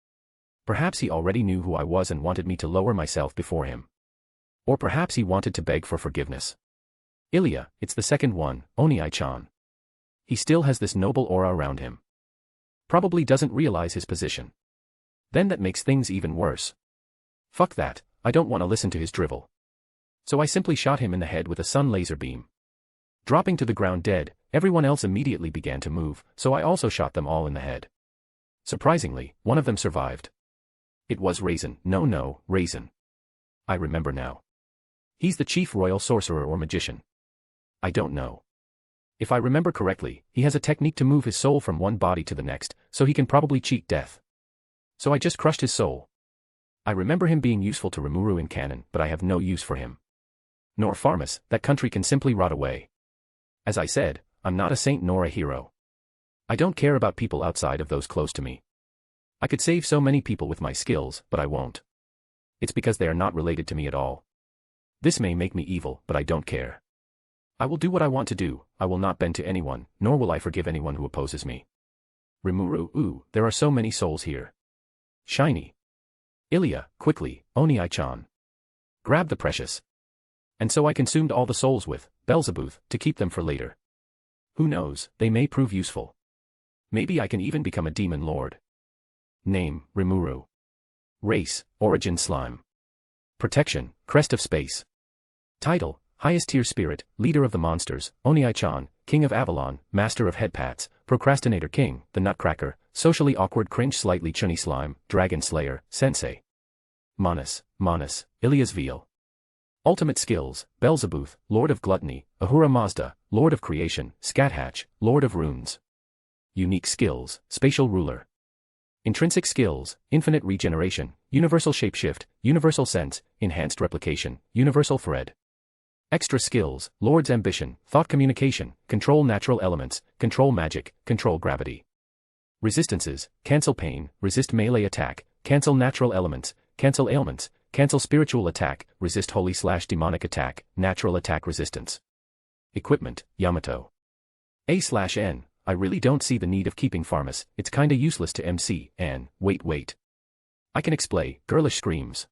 [SPEAKER 3] Perhaps he already knew who I was and wanted me to lower myself before him. Or perhaps he wanted to beg for forgiveness. Ilya, it's the second one, Onii-chan. He still has this noble aura around him. Probably doesn't realize his position. Then that makes things even worse. Fuck that, I don't want to listen to his drivel. So I simply shot him in the head with a sun laser beam. Dropping to the ground dead, everyone else immediately began to move, so I also shot them all in the head. Surprisingly, one of them survived. It was Raisin. No, Raisin. I remember now. He's the chief royal sorcerer or magician. I don't know. If I remember correctly, he has a technique to move his soul from one body to the next, so he can probably cheat death. So I just crushed his soul. I remember him being useful to Rimuru in canon, but I have no use for him. Nor Pharmus, that country can simply rot away. As I said, I'm not a saint nor a hero. I don't care about people outside of those close to me. I could save so many people with my skills, but I won't. It's because they are not related to me at all. This may make me evil, but I don't care. I will do what I want to do, I will not bend to anyone, nor will I forgive anyone who opposes me. Rimuru, ooh, there are so many souls here. Shiny. Ilya, quickly, Onii-chan. Grab the precious. And so I consumed all the souls with Beelzebub to keep them for later. Who knows, they may prove useful. Maybe I can even become a demon lord. Name, Rimuru. Race, Origin Slime. Protection, Crest of Space. Title, Highest Tier Spirit, Leader of the Monsters, Onii-chan, King of Avalon, Master of Headpats, Procrastinator King, the Nutcracker, Socially Awkward Cringe Slightly Chunny Slime, Dragon Slayer, Sensei. Manus, Ilya's Veal. Ultimate Skills, Beelzebub, Lord of Gluttony, Ahura Mazda, Lord of Creation, Scathatch, Lord of Runes. Unique Skills, Spatial Ruler. Intrinsic Skills, Infinite Regeneration, Universal Shapeshift, Universal Sense, Enhanced Replication, Universal Thread. Extra Skills, Lord's Ambition, Thought Communication, Control Natural Elements, Control Magic, Control Gravity. Resistances, Cancel Pain, Resist Melee Attack, Cancel Natural Elements, Cancel Ailments, cancel spiritual attack, resist holy/demonic attack, natural attack resistance. Equipment, Yamato. A/N, I really don't see the need of keeping Pharmas, it's kinda useless to MC, and, wait. I can explain, girlish screams.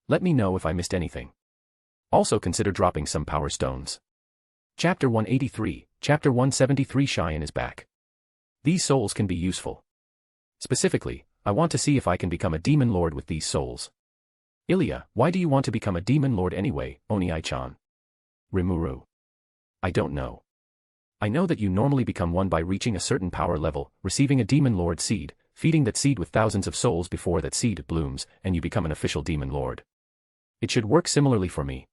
[SPEAKER 3] Let me know if I missed anything. Also consider dropping some power stones. Chapter 183, Chapter 173 Cheyenne is back. These souls can be useful. Specifically, I want to see if I can become a demon lord with these souls. Ilya, why do you want to become a demon lord anyway, Oni-chan? Rimuru. I don't know. I know that you normally become one by reaching a certain power level, receiving a demon lord seed, feeding that seed with thousands of souls before that seed blooms, and you become an official demon lord. It should work similarly for me.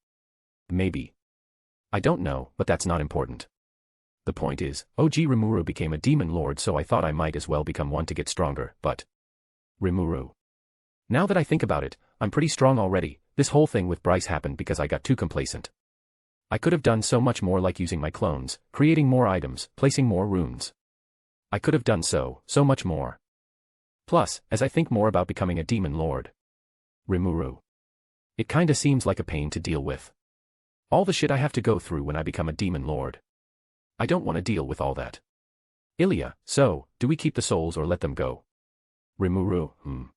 [SPEAKER 3] Maybe. I don't know, but that's not important. The point is, OG Rimuru became a demon lord, so I thought I might as well become one to get stronger, but... Rimuru. Now that I think about it, I'm pretty strong already. This whole thing with Bryce happened because I got too complacent. I could have done so much more, like using my clones, creating more items, placing more runes. I could have done so much more. Plus, as I think more about becoming a demon lord. Rimuru. It kinda seems like a pain to deal with. All the shit I have to go through when I become a demon lord. I don't want to deal with all that. Ilya, so, do we keep the souls or let them go? Rimuru,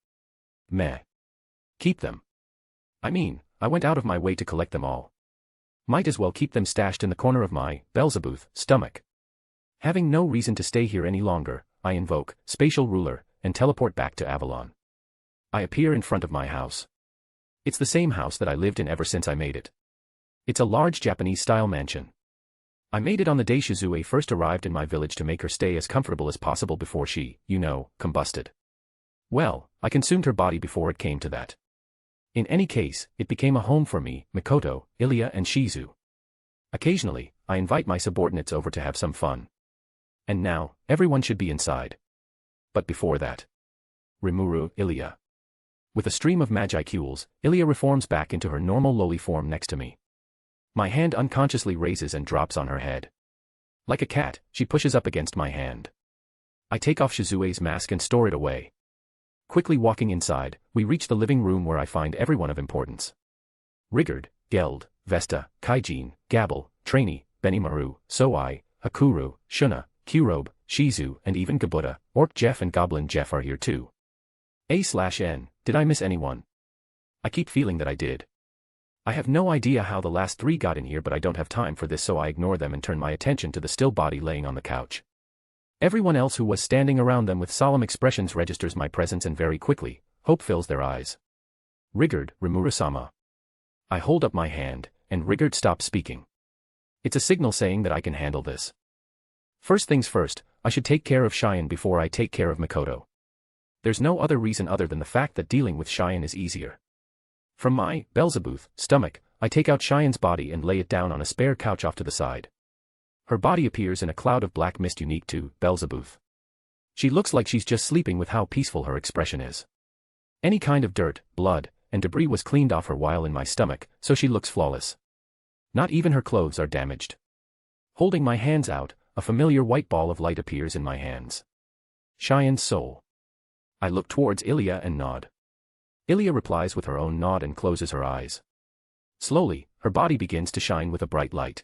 [SPEAKER 3] Meh. Keep them. I mean, I went out of my way to collect them all. Might as well keep them stashed in the corner of my, Beelzebub, stomach. Having no reason to stay here any longer, I invoke, Spatial Ruler, and teleport back to Avalon. I appear in front of my house. It's the same house that I lived in ever since I made it. It's a large Japanese-style mansion. I made it on the day Shizue first arrived in my village to make her stay as comfortable as possible before she, combusted. Well, I consumed her body before it came to that. In any case, it became a home for me, Mikoto, Ilya and Shizu. Occasionally, I invite my subordinates over to have some fun. And now, everyone should be inside. But before that. Rimuru, Ilya. With a stream of magicules, Ilya reforms back into her normal lowly form next to me. My hand unconsciously raises and drops on her head. Like a cat, she pushes up against my hand. I take off Shizue's mask and store it away. Quickly walking inside, we reach the living room where I find everyone of importance. Rigard, Geld, Vesta, Kaijin, Gabble, Trainee, Benimaru, Soai, Hakuru, Shuna, Kurobe, Shizu, and even Gabuta, Orc Jeff and Goblin Jeff are here too. A/N, did I miss anyone? I keep feeling that I did. I have no idea how the last three got in here, but I don't have time for this, so I ignore them and turn my attention to the still body laying on the couch. Everyone else who was standing around them with solemn expressions registers my presence, and very quickly, hope fills their eyes. Rigard, Rimuru-sama. I hold up my hand, and Rigard stops speaking. It's a signal saying that I can handle this. First things first, I should take care of Cheyenne before I take care of Mikoto. There's no other reason other than the fact that dealing with Cheyenne is easier. From my, Beelzebub, stomach, I take out Cheyenne's body and lay it down on a spare couch off to the side. Her body appears in a cloud of black mist unique to Beelzebub. She looks like she's just sleeping with how peaceful her expression is. Any kind of dirt, blood, and debris was cleaned off her while in my stomach, so she looks flawless. Not even her clothes are damaged. Holding my hands out, a familiar white ball of light appears in my hands. Cheyenne's soul. I look towards Ilya and nod. Ilya replies with her own nod and closes her eyes. Slowly, her body begins to shine with a bright light.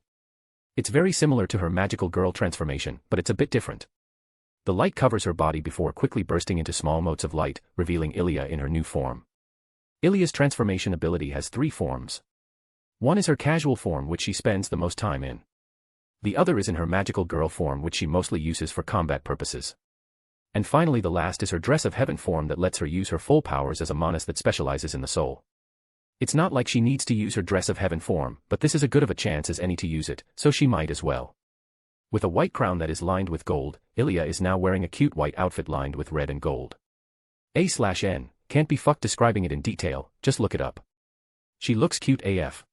[SPEAKER 3] It's very similar to her magical girl transformation, but it's a bit different. The light covers her body before quickly bursting into small motes of light, revealing Ilya in her new form. Ilya's transformation ability has 3 forms. One is her casual form, which she spends the most time in. The other is in her magical girl form, which she mostly uses for combat purposes. And finally, the last is her dress of heaven form that lets her use her full powers as a monist that specializes in the soul. It's not like she needs to use her dress of heaven form, but this is as good of a chance as any to use it, so she might as well. With a white crown that is lined with gold, Ilya is now wearing a cute white outfit lined with red and gold. A/N, can't be fucked describing it in detail, just look it up. She looks cute AF.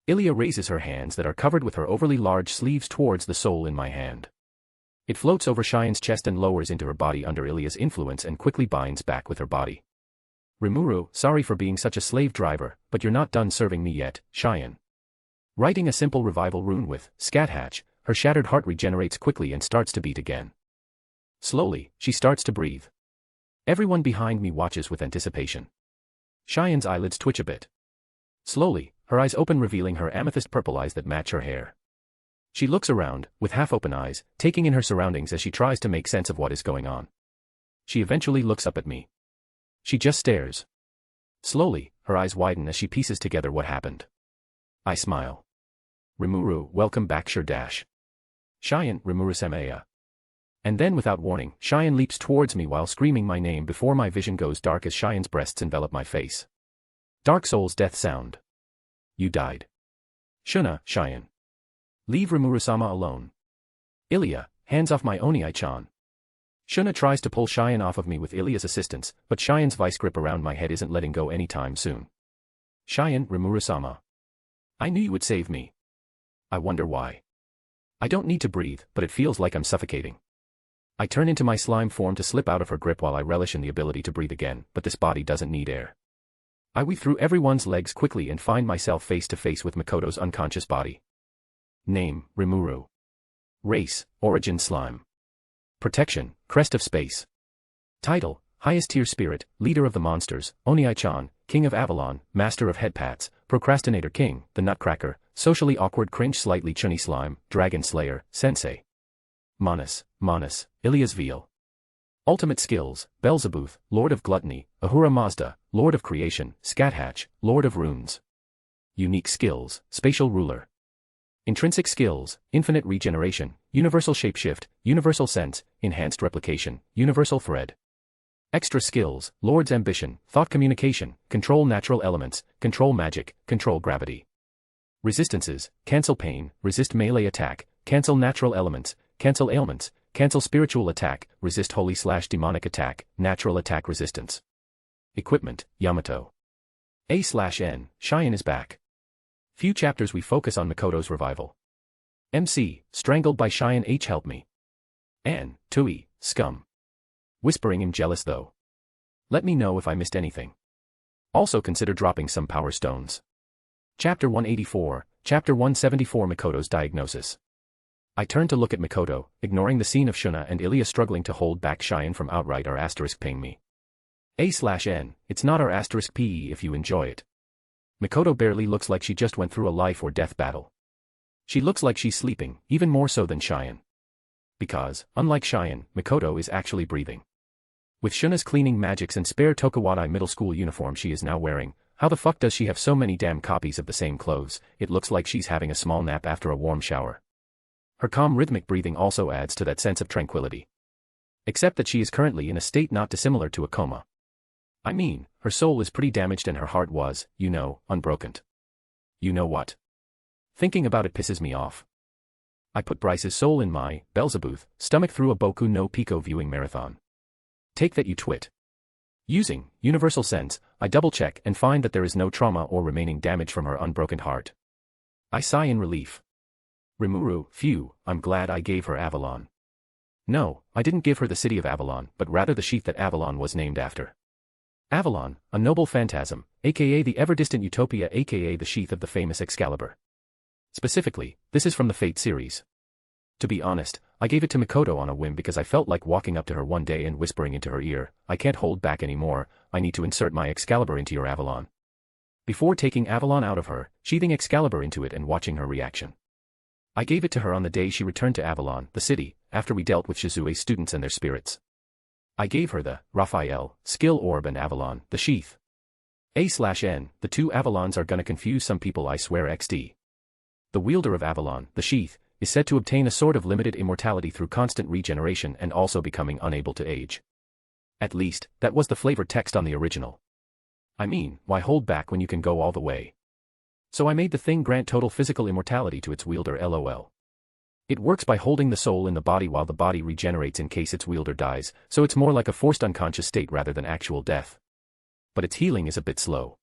[SPEAKER 3] Ilya raises her hands that are covered with her overly large sleeves towards the soul in my hand. It floats over Cheyenne's chest and lowers into her body under Ilya's influence and quickly binds back with her body. Rimuru, sorry for being such a slave driver, but you're not done serving me yet, Cheyenne. Writing a simple revival rune with Scat Hatch, her shattered heart regenerates quickly and starts to beat again. Slowly, she starts to breathe. Everyone behind me watches with anticipation. Cheyenne's eyelids twitch a bit. Slowly, her eyes open, revealing her amethyst purple eyes that match her hair. She looks around, with half-open eyes, taking in her surroundings as she tries to make sense of what is going on. She eventually looks up at me. She just stares. Slowly, her eyes widen as she pieces together what happened. I smile. Rimuru, welcome back Dash. Cheyenne, Rimuru Samaya. And then without warning, Cheyenne leaps towards me while screaming my name before my vision goes dark as Cheyenne's breasts envelop my face. Dark Soul's death sound. You died. Shuna, Cheyenne. Leave Rimuru-sama alone. Ilya, hands off my Oni-chan. Shuna tries to pull Cheyenne off of me with Ilya's assistance, but Cheyenne's vice grip around my head isn't letting go anytime soon. Cheyenne, Rimuru-sama. I knew you would save me. I wonder why. I don't need to breathe, but it feels like I'm suffocating. I turn into my slime form to slip out of her grip while I relish in the ability to breathe again, but this body doesn't need air. I weave through everyone's legs quickly and find myself face to face with Makoto's unconscious body. Name, Rimuru. Race, Origin Slime. Protection, Crest of Space. Title, Highest Tier Spirit, Leader of the Monsters, Oni-chan, King of Avalon, Master of Headpats, Procrastinator King, The Nutcracker, Socially Awkward Cringe Slightly Chunny Slime, Dragon Slayer, Sensei. Manus, Ilya's Veal. Ultimate Skills, Beelzebub, Lord of Gluttony, Ahura Mazda, Lord of Creation, Scathatch, Lord of Runes. Unique Skills, Spatial Ruler. Intrinsic Skills, Infinite Regeneration, Universal Shapeshift, Universal Sense, Enhanced Replication, Universal Thread. Extra Skills, Lord's Ambition, Thought Communication, Control Natural Elements, Control Magic, Control Gravity. Resistances, Cancel Pain, Resist Melee Attack, Cancel Natural Elements, Cancel Ailments, Cancel Spiritual Attack, Resist Holy/Demonic Attack, Natural Attack Resistance. Equipment, Yamato. A/N, Cheyenne is back. Few chapters we focus on Makoto's revival. MC, strangled by Cheyenne H. Help me. Ann, Tui, scum. Whispering I'm jealous though. Let me know if I missed anything. Also consider dropping some power stones. Chapter 184, Chapter 174 Makoto's Diagnosis. I turn to look at Makoto, ignoring the scene of Shuna and Ilya struggling to hold back Cheyenne from outright or *ping me. A/N, it's not our *PE if you enjoy it. Makoto barely looks like she just went through a life or death battle. She looks like she's sleeping, even more so than Cheyenne. Because, unlike Cheyenne, Makoto is actually breathing. With Shuna's cleaning magics and spare Tokuwadai middle school uniform she is now wearing, how the fuck does she have so many damn copies of the same clothes? It looks like she's having a small nap after a warm shower. Her calm rhythmic breathing also adds to that sense of tranquility. Except that she is currently in a state not dissimilar to a coma. I mean, her soul is pretty damaged and her heart was, unbroken. You know what? Thinking about it pisses me off. I put Bryce's soul in my Beelzebub stomach through a Boku no Pico viewing marathon. Take that, you twit. Using Universal Sense, I double-check and find that there is no trauma or remaining damage from her unbroken heart. I sigh in relief. Rimuru, phew, I'm glad I gave her Avalon. No, I didn't give her the city of Avalon, but rather the sheath that Avalon was named after. Avalon, a noble phantasm, aka the ever-distant utopia aka the sheath of the famous Excalibur. Specifically, this is from the Fate series. To be honest, I gave it to Makoto on a whim because I felt like walking up to her one day and whispering into her ear, I can't hold back anymore, I need to insert my Excalibur into your Avalon. Before taking Avalon out of her, sheathing Excalibur into it and watching her reaction. I gave it to her on the day she returned to Avalon, the city, after we dealt with Shizue's students and their spirits. I gave her the Raphael, Skill Orb and Avalon, the sheath. A/N, the two Avalons are gonna confuse some people, I swear XD. The wielder of Avalon, the sheath, is said to obtain a sort of limited immortality through constant regeneration and also becoming unable to age. At least, that was the flavored text on the original. I mean, why hold back when you can go all the way? So I made the thing grant total physical immortality to its wielder LOL. It works by holding the soul in the body while the body regenerates in case its wielder dies, so it's more like a forced unconscious state rather than actual death. But its healing is a bit slow.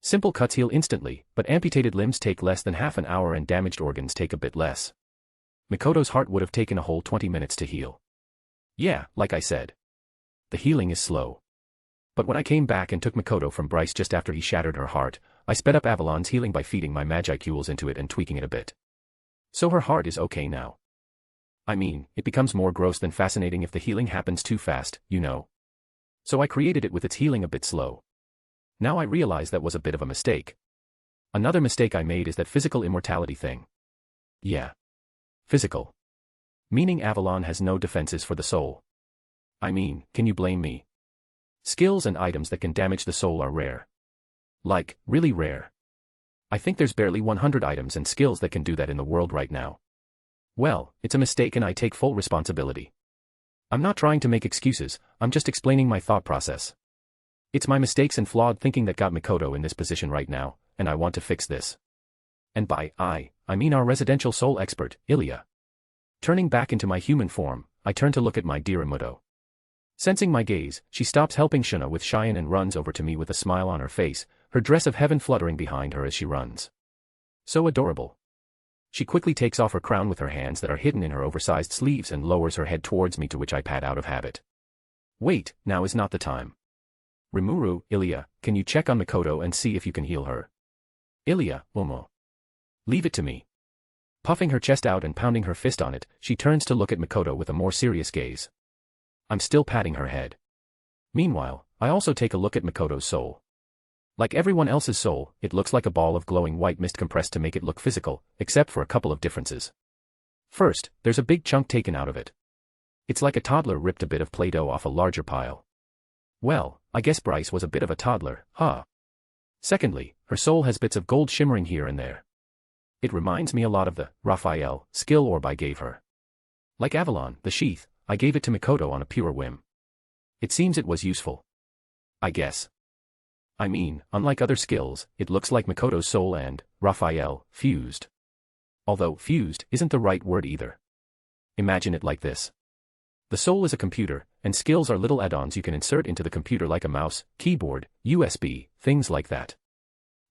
[SPEAKER 3] Simple cuts heal instantly, but amputated limbs take less than half an hour and damaged organs take a bit less. Makoto's heart would have taken a whole 20 minutes to heal. Yeah, like I said. The healing is slow. But when I came back and took Makoto from Bryce just after he shattered her heart, I sped up Avalon's healing by feeding my Magicule into it and tweaking it a bit. So her heart is okay now. I mean, it becomes more gross than fascinating if the healing happens too fast, So I created it with its healing a bit slow. Now I realize that was a bit of a mistake. Another mistake I made is that physical immortality thing. Yeah. Physical. Meaning Avalon has no defenses for the soul. I mean, can you blame me? Skills and items that can damage the soul are rare. Like, really rare. I think there's barely 100 items and skills that can do that in the world right now. Well, it's a mistake and I take full responsibility. I'm not trying to make excuses, I'm just explaining my thought process. It's my mistakes and flawed thinking that got Mikoto in this position right now, and I want to fix this. And by I mean our residential soul expert, Ilya. Turning back into my human form, I turn to look at my dear Imuto. Sensing my gaze, she stops helping Shuna with Cheyenne and runs over to me with a smile on her face, her dress of heaven fluttering behind her as she runs. So adorable. She quickly takes off her crown with her hands that are hidden in her oversized sleeves and lowers her head towards me, to which I pat out of habit. Wait, now is not the time. Rimuru, Ilya, can you check on Mikoto and see if you can heal her? Ilya, Momo. Leave it to me. Puffing her chest out and pounding her fist on it, she turns to look at Mikoto with a more serious gaze. I'm still patting her head. Meanwhile, I also take a look at Mikoto's soul. Like everyone else's soul, it looks like a ball of glowing white mist compressed to make it look physical, except for a couple of differences. First, there's a big chunk taken out of it. It's like a toddler ripped a bit of Play-Doh off a larger pile. Well, I guess Bryce was a bit of a toddler, huh? Secondly, her soul has bits of gold shimmering here and there. It reminds me a lot of the Raphael skill orb I gave her. Like Avalon, the sheath, I gave it to Mikoto on a pure whim. It seems it was useful. I guess. I mean, unlike other skills, it looks like Mikoto's soul and Raphael fused. Although fused isn't the right word either. Imagine it like this. The soul is a computer, and skills are little add-ons you can insert into the computer like a mouse, keyboard, USB, things like that.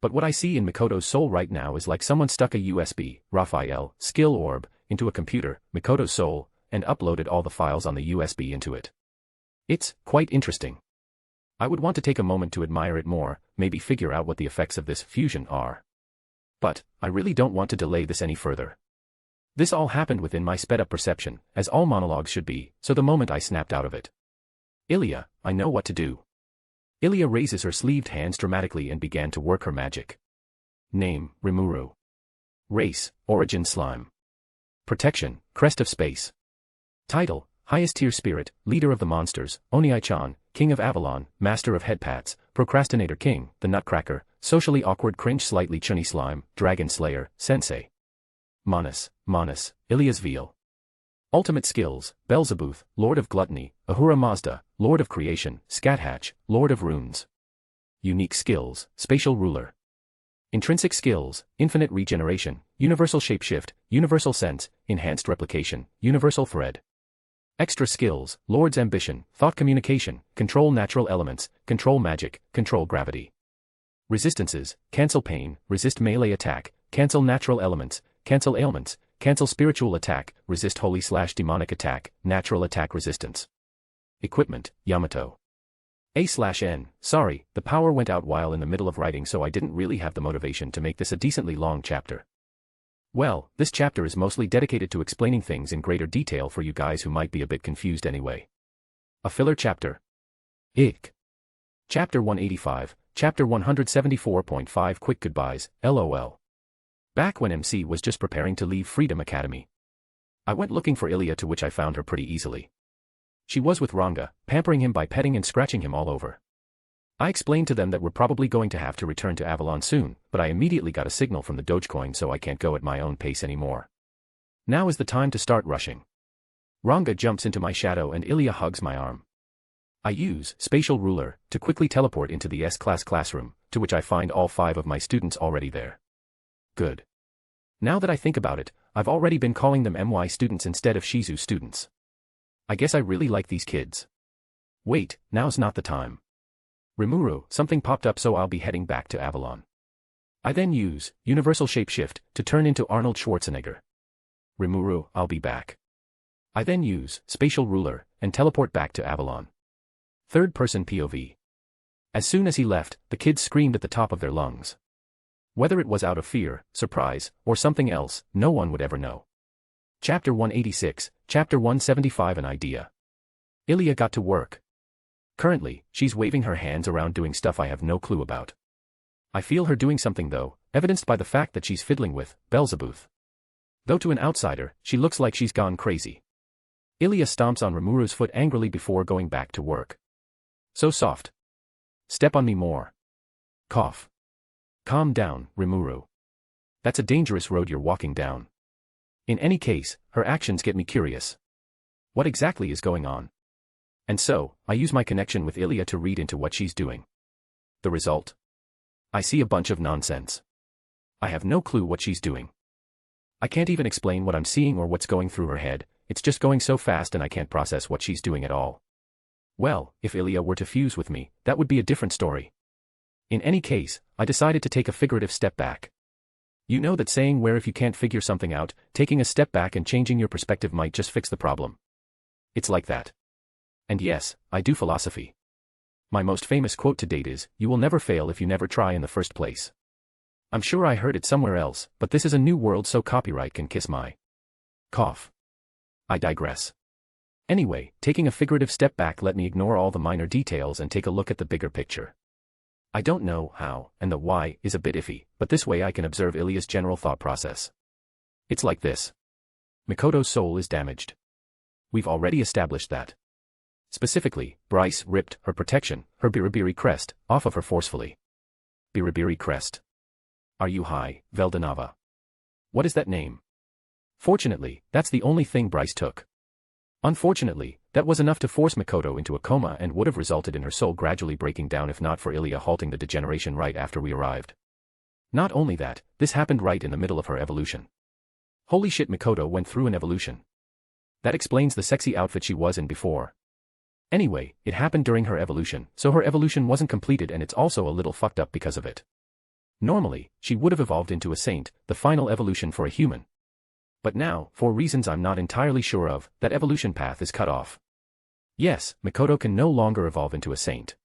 [SPEAKER 3] But what I see in Mikoto's soul right now is like someone stuck a USB, Raphael, skill orb, into a computer, Mikoto's soul, and uploaded all the files on the USB into it. It's quite interesting. I would want to take a moment to admire it more, maybe figure out what the effects of this fusion are. But, I really don't want to delay this any further. This all happened within my sped-up perception, as all monologues should be, so the moment I snapped out of it. Ilya, I know what to do. Ilya raises her sleeved hands dramatically and began to work her magic. Name, Rimuru. Race, Origin Slime. Protection, Crest of Space. Title, Highest Tier Spirit, Leader of the Monsters, Oniai-chan, King of Avalon, Master of Headpats, Procrastinator King, the Nutcracker, Socially Awkward Cringe Slightly Chunny Slime, Dragon Slayer, Sensei. Manus, Ilya's Veal. Ultimate Skills, Belzebuth, Lord of Gluttony, Ahura Mazda, Lord of Creation, Scathatch, Lord of Runes. Unique Skills, Spatial Ruler. Intrinsic Skills, Infinite Regeneration, Universal Shapeshift, Universal Sense, Enhanced Replication, Universal Thread. Extra Skills, Lord's Ambition, Thought Communication, Control Natural Elements, Control Magic, Control Gravity. Resistances, Cancel Pain, Resist Melee Attack, Cancel Natural Elements, Cancel Ailments, Cancel Spiritual Attack, Resist Holy/Demonic Attack, Natural Attack Resistance. Equipment, Yamato. A/N, sorry, the power went out while in the middle of writing, so I didn't really have the motivation to make this a decently long chapter. Well, this chapter is mostly dedicated to explaining things in greater detail for you guys who might be a bit confused anyway. A filler chapter. Ick. Chapter 185, Chapter 174.5 Quick Goodbyes, LOL. Back when MC was just preparing to leave Freedom Academy, I went looking for Ilya, to which I found her pretty easily. She was with Ranga, pampering him by petting and scratching him all over. I explained to them that we're probably going to have to return to Avalon soon, but I immediately got a signal from the Dogecoin, so I can't go at my own pace anymore. Now is the time to start rushing. Ranga jumps into my shadow and Ilya hugs my arm. I use Spatial Ruler to quickly teleport into the S-Class classroom, to which I find all 5 of my students already there. Good. Now that I think about it, I've already been calling them MY students instead of Shizu students. I guess I really like these kids. Wait, now's not the time. Rimuru, something popped up, so I'll be heading back to Avalon. I then use Universal Shapeshift to turn into Arnold Schwarzenegger. Rimuru, I'll be back. I then use Spatial Ruler and teleport back to Avalon. Third-person POV. As soon as he left, the kids screamed at the top of their lungs. Whether it was out of fear, surprise, or something else, no one would ever know. Chapter 186, Chapter 175 An Idea. Ilya got to work. Currently, she's waving her hands around doing stuff I have no clue about. I feel her doing something though, evidenced by the fact that she's fiddling with Beelzebub. Though to an outsider, she looks like she's gone crazy. Ilya stomps on Rimuru's foot angrily before going back to work. So soft. Step on me more. Cough. Calm down, Rimuru. That's a dangerous road you're walking down. In any case, her actions get me curious. What exactly is going on? And so, I use my connection with Ilya to read into what she's doing. The result? I see a bunch of nonsense. I have no clue what she's doing. I can't even explain what I'm seeing or what's going through her head, it's just going so fast and I can't process what she's doing at all. Well, if Ilya were to fuse with me, that would be a different story. In any case, I decided to take a figurative step back. You know that saying where if you can't figure something out, taking a step back and changing your perspective might just fix the problem. It's like that. And yes, I do philosophy. My most famous quote to date is, "You will never fail if you never try in the first place." I'm sure I heard it somewhere else, but this is a new world so copyright can kiss my cough. I digress. Anyway, taking a figurative step back let me ignore all the minor details and take a look at the bigger picture. I don't know how, and the why is a bit iffy, but this way I can observe Ilya's general thought process. It's like this. Mikoto's soul is damaged. We've already established that. Specifically, Bryce ripped her protection, her Biribiri crest, off of her forcefully. Biribiri crest. Are you high, Veldanava? What is that name? Fortunately, that's the only thing Bryce took. Unfortunately, that was enough to force Mikoto into a coma and would have resulted in her soul gradually breaking down if not for Ilya halting the degeneration right after we arrived. Not only that, this happened right in the middle of her evolution. Holy shit, Mikoto went through an evolution. That explains the sexy outfit she was in before. Anyway, it happened during her evolution, so her evolution wasn't completed and it's also a little fucked up because of it. Normally, she would have evolved into a saint, the final evolution for a human. But now, for reasons I'm not entirely sure of, that evolution path is cut off. Yes, Mikoto can no longer evolve into a saint.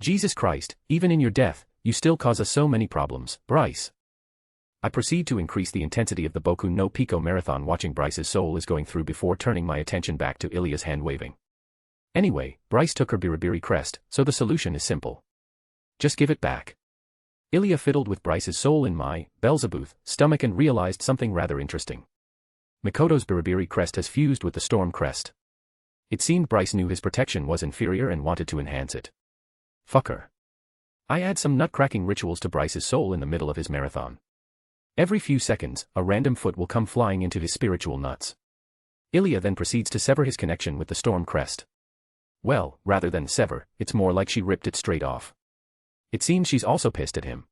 [SPEAKER 3] Jesus Christ, even in your death, you still cause us so many problems, Bryce. I proceed to increase the intensity of the Boku no Pico marathon watching Bryce's soul is going through before turning my attention back to Ilya's hand waving. Anyway, Bryce took her Biribiri crest, so the solution is simple. Just give it back. Ilya fiddled with Bryce's soul in my Beelzebub stomach and realized something rather interesting. Mikoto's Biribiri crest has fused with the storm crest. It seemed Bryce knew his protection was inferior and wanted to enhance it. Fucker. I add some nut-cracking rituals to Bryce's soul in the middle of his marathon. Every few seconds, a random foot will come flying into his spiritual nuts. Ilya then proceeds to sever his connection with the storm crest. Well, rather than sever, it's more like she ripped it straight off. It seems she's also pissed at him.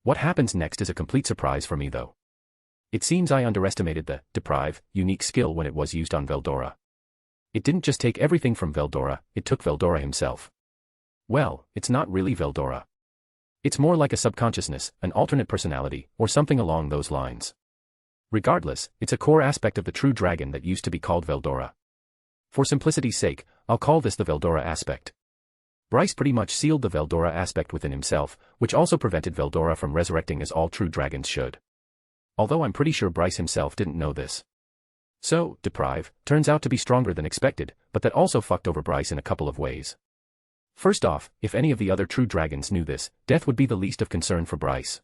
[SPEAKER 3] What happens next is a complete surprise for me though. It seems I underestimated the deprive unique skill when it was used on Veldora. It didn't just take everything from Veldora, it took Veldora himself. Well, it's not really Veldora. It's more like a subconsciousness, an alternate personality, or something along those lines. Regardless, it's a core aspect of the true dragon that used to be called Veldora. For simplicity's sake, I'll call this the Veldora aspect. Bryce pretty much sealed the Veldora aspect within himself, which also prevented Veldora from resurrecting as all true dragons should. Although I'm pretty sure Bryce himself didn't know this. So, deprive turns out to be stronger than expected, but that also fucked over Bryce in a couple of ways. First off, if any of the other true dragons knew this, death would be the least of concern for Bryce.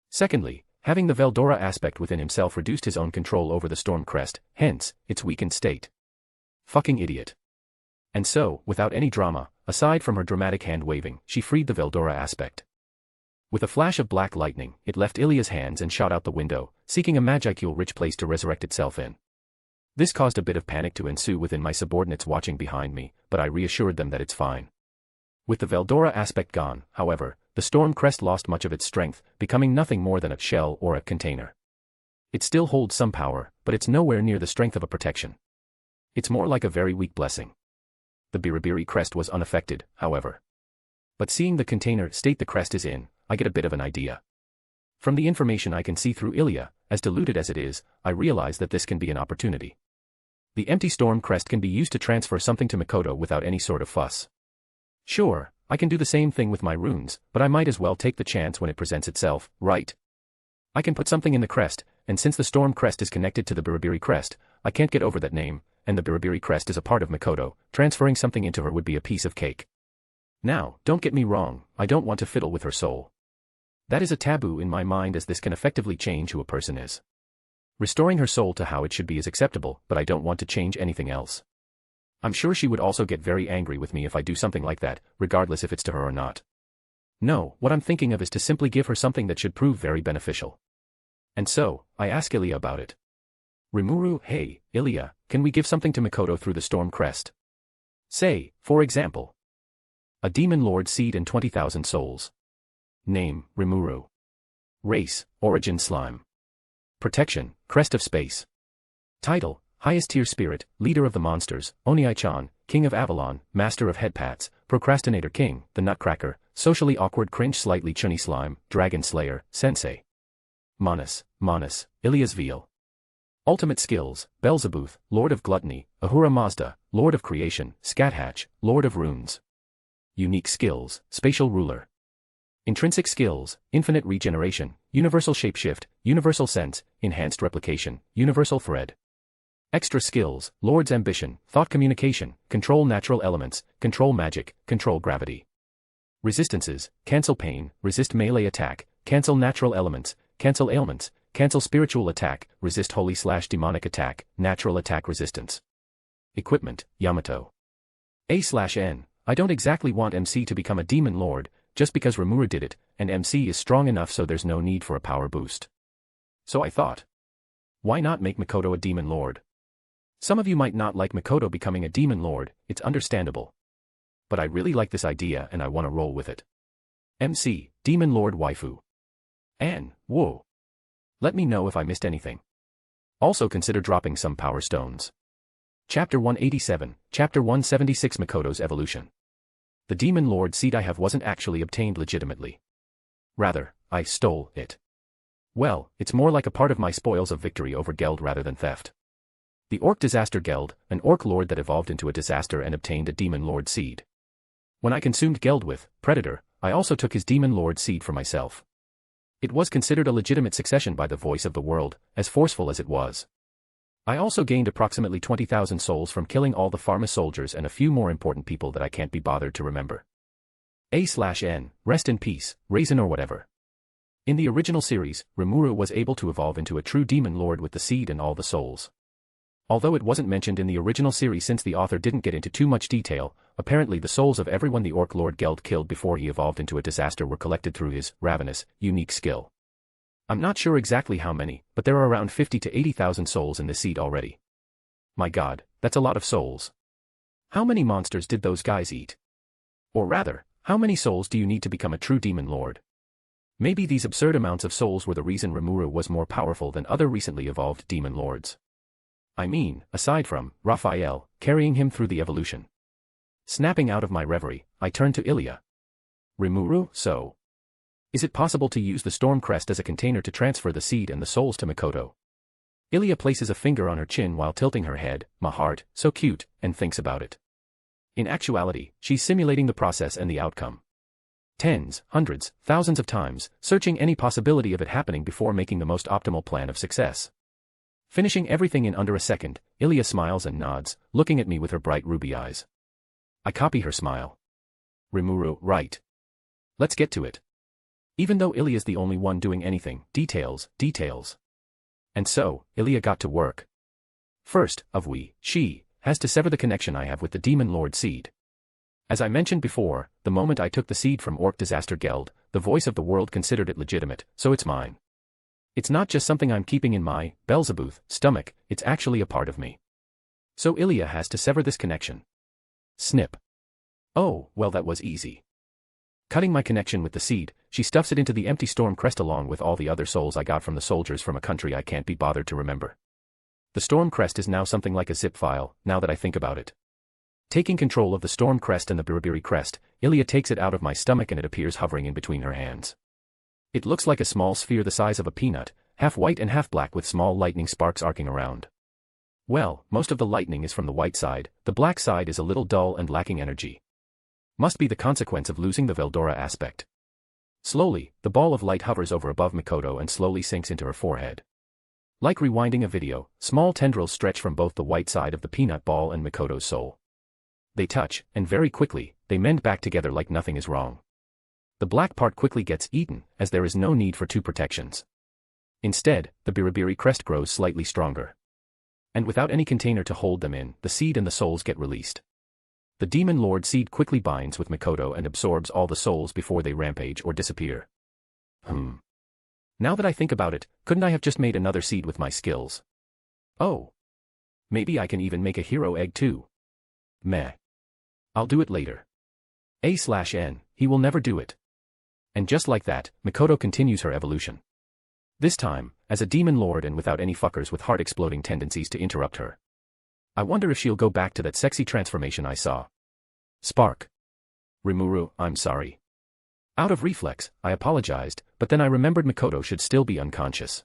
[SPEAKER 3] Secondly, having the Veldora aspect within himself reduced his own control over the storm crest, hence, its weakened state. Fucking idiot. And so, without any drama, aside from her dramatic hand-waving, she freed the Veldora aspect. With a flash of black lightning, it left Ilya's hands and shot out the window, seeking a magicule-rich place to resurrect itself in. This caused a bit of panic to ensue within my subordinates watching behind me, but I reassured them that it's fine. With the Veldora aspect gone, however, the storm crest lost much of its strength, becoming nothing more than a shell or a container. It still holds some power, but it's nowhere near the strength of a protection. It's more like a very weak blessing. The Biribiri crest was unaffected, however. But seeing the container state the crest is in, I get a bit of an idea. From the information I can see through Ilya, as diluted as it is, I realize that this can be an opportunity. The empty storm crest can be used to transfer something to Mikoto without any sort of fuss. Sure, I can do the same thing with my runes, but I might as well take the chance when it presents itself, right? I can put something in the crest, and since the storm crest is connected to the Biribiri crest, I can't get over that name, and the Biribiri crest is a part of Mikoto, transferring something into her would be a piece of cake. Now, don't get me wrong, I don't want to fiddle with her soul. That is a taboo in my mind, as this can effectively change who a person is. Restoring her soul to how it should be is acceptable, but I don't want to change anything else. I'm sure she would also get very angry with me if I do something like that, regardless if it's to her or not. No, what I'm thinking of is to simply give her something that should prove very beneficial. And so, I ask Ilya about it. Rimuru, hey, Ilya, can we give something to Mikoto through the storm crest? Say, for example, a demon lord seed and 20,000 souls. Name, Rimuru. Race, origin slime. Protection, crest of space. Title, highest tier spirit, leader of the monsters, Oniai-chan, king of Avalon, master of headpats, procrastinator king, the nutcracker, socially awkward cringe slightly chunny slime, dragon slayer, sensei. Manus, Ilya's veal. Ultimate skills, Beelzebub, lord of gluttony, Ahura Mazda, lord of creation, Scathatch, lord of runes. Unique skills, spatial ruler. Intrinsic skills, infinite regeneration, universal shapeshift, universal sense, enhanced replication, universal thread. Extra skills, lord's ambition, thought communication, control natural elements, control magic, control gravity. Resistances, cancel pain, resist melee attack, cancel natural elements, cancel ailments, cancel spiritual attack, resist holy/demonic attack, natural attack resistance. Equipment, Yamato. A/N. I don't exactly want MC to become a demon lord, just because Rimuru did it, and MC is strong enough so there's no need for a power boost. So I thought, why not make Mikoto a demon lord? Some of you might not like Mikoto becoming a demon lord, it's understandable. But I really like this idea and I want to roll with it. MC, demon lord waifu. Anne, whoa. Let me know if I missed anything. Also consider dropping some power stones. Chapter 187, Chapter 176 Mikoto's Evolution. The Demon Lord seed I have wasn't actually obtained legitimately. Rather, I stole it. Well, it's more like a part of my spoils of victory over Geld rather than theft. The Orc Disaster Geld, an Orc Lord that evolved into a disaster and obtained a Demon Lord seed. When I consumed Geld with Predator, I also took his Demon Lord seed for myself. It was considered a legitimate succession by the voice of the world, as forceful as it was. I also gained approximately 20,000 souls from killing all the Pharma soldiers and a few more important people that I can't be bothered to remember. A/N, rest in peace, Raisin or whatever. In the original series, Rimuru was able to evolve into a true demon lord with the seed and all the souls. Although it wasn't mentioned in the original series since the author didn't get into too much detail, apparently the souls of everyone the Orc Lord Geld killed before he evolved into a disaster were collected through his ravenous, unique skill. I'm not sure exactly how many, but there are around 50 to 80,000 souls in this seed already. My god, that's a lot of souls. How many monsters did those guys eat? Or rather, how many souls do you need to become a true demon lord? Maybe these absurd amounts of souls were the reason Rimuru was more powerful than other recently evolved demon lords. I mean, aside from Raphael, carrying him through the evolution. Snapping out of my reverie, I turned to Ilya. Rimuru, so is it possible to use the storm crest as a container to transfer the seed and the souls to Mikoto? Ilya places a finger on her chin while tilting her head, my heart, so cute, and thinks about it. In actuality, she's simulating the process and the outcome. Tens, hundreds, thousands of times, searching any possibility of it happening before making the most optimal plan of success. Finishing everything in under a second, Ilya smiles and nods, looking at me with her bright ruby eyes. I copy her smile. Rimuru, right. Let's get to it. Even though Ilya's the only one doing anything, details. And so, Ilya got to work. First, she has to sever the connection I have with the Demon Lord seed. As I mentioned before, the moment I took the seed from Orc Disaster Geld, the voice of the world considered it legitimate, so it's mine. It's not just something I'm keeping in my Beelzebub stomach, it's actually a part of me. So Ilya has to sever this connection. Snip. Oh, well that was easy. Cutting my connection with the seed, she stuffs it into the empty storm crest along with all the other souls I got from the soldiers from a country I can't be bothered to remember. The storm crest is now something like a zip file, now that I think about it. Taking control of the storm crest and the Biribiri crest, Ilya takes it out of my stomach and it appears hovering in between her hands. It looks like a small sphere the size of a peanut, half white and half black with small lightning sparks arcing around. Well, most of the lightning is from the white side, the black side is a little dull and lacking energy. Must be the consequence of losing the Veldora aspect. Slowly, the ball of light hovers over above Mikoto and slowly sinks into her forehead. Like rewinding a video, small tendrils stretch from both the white side of the peanut ball and Mikoto's soul. They touch, and very quickly, they mend back together like nothing is wrong. The black part quickly gets eaten, as there is no need for two protections. Instead, the biribiri crest grows slightly stronger. And without any container to hold them in, the seed and the souls get released. The Demon Lord seed quickly binds with Mikoto and absorbs all the souls before they rampage or disappear. Now that I think about it, couldn't I have just made another seed with my skills? Oh. Maybe I can even make a hero egg too. Meh. I'll do it later. A/N, he will never do it. And just like that, Mikoto continues her evolution. This time, as a demon lord and without any fuckers with heart-exploding tendencies to interrupt her. I wonder if she'll go back to that sexy transformation I saw. Spark. Rimuru, I'm sorry. Out of reflex, I apologized, but then I remembered Mikoto should still be unconscious.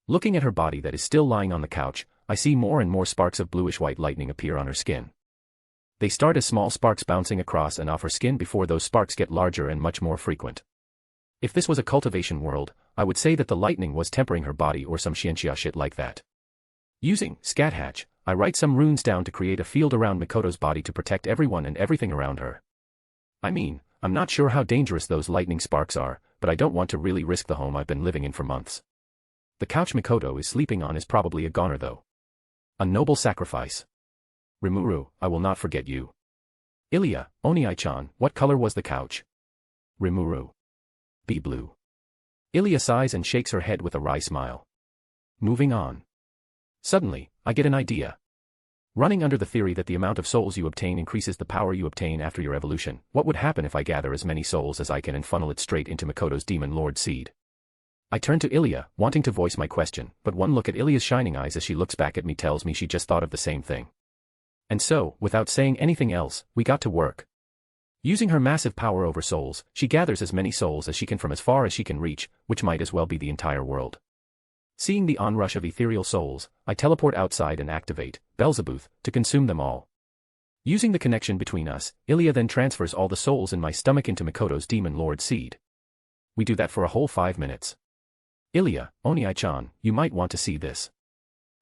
[SPEAKER 3] Looking at her body that is still lying on the couch, I see more and more sparks of bluish-white lightning appear on her skin. They start as small sparks bouncing across and off her skin before those sparks get larger and much more frequent. If this was a cultivation world, I would say that the lightning was tempering her body or some Xianxia shit like that. Using Scat Hatch, I write some runes down to create a field around Mikoto's body to protect everyone and everything around her. I mean, I'm not sure how dangerous those lightning sparks are, but I don't want to really risk the home I've been living in for months. The couch Mikoto is sleeping on is probably a goner though. A noble sacrifice. Rimuru, I will not forget you. Ilya, Oni-chan, what color was the couch? Rimuru. Be blue. Ilya sighs and shakes her head with a wry smile. Moving on. Suddenly, I get an idea. Running under the theory that the amount of souls you obtain increases the power you obtain after your evolution, what would happen if I gather as many souls as I can and funnel it straight into Mikoto's Demon Lord seed? I turn to Ilya, wanting to voice my question, but one look at Ilya's shining eyes as she looks back at me tells me she just thought of the same thing. And so, without saying anything else, we got to work. Using her massive power over souls, she gathers as many souls as she can from as far as she can reach, which might as well be the entire world. Seeing the onrush of ethereal souls, I teleport outside and activate Beelzebub to consume them all. Using the connection between us, Ilya then transfers all the souls in my stomach into Mikoto's Demon Lord seed. We do that for a whole 5 minutes. Ilya, Oni-chan, you might want to see this.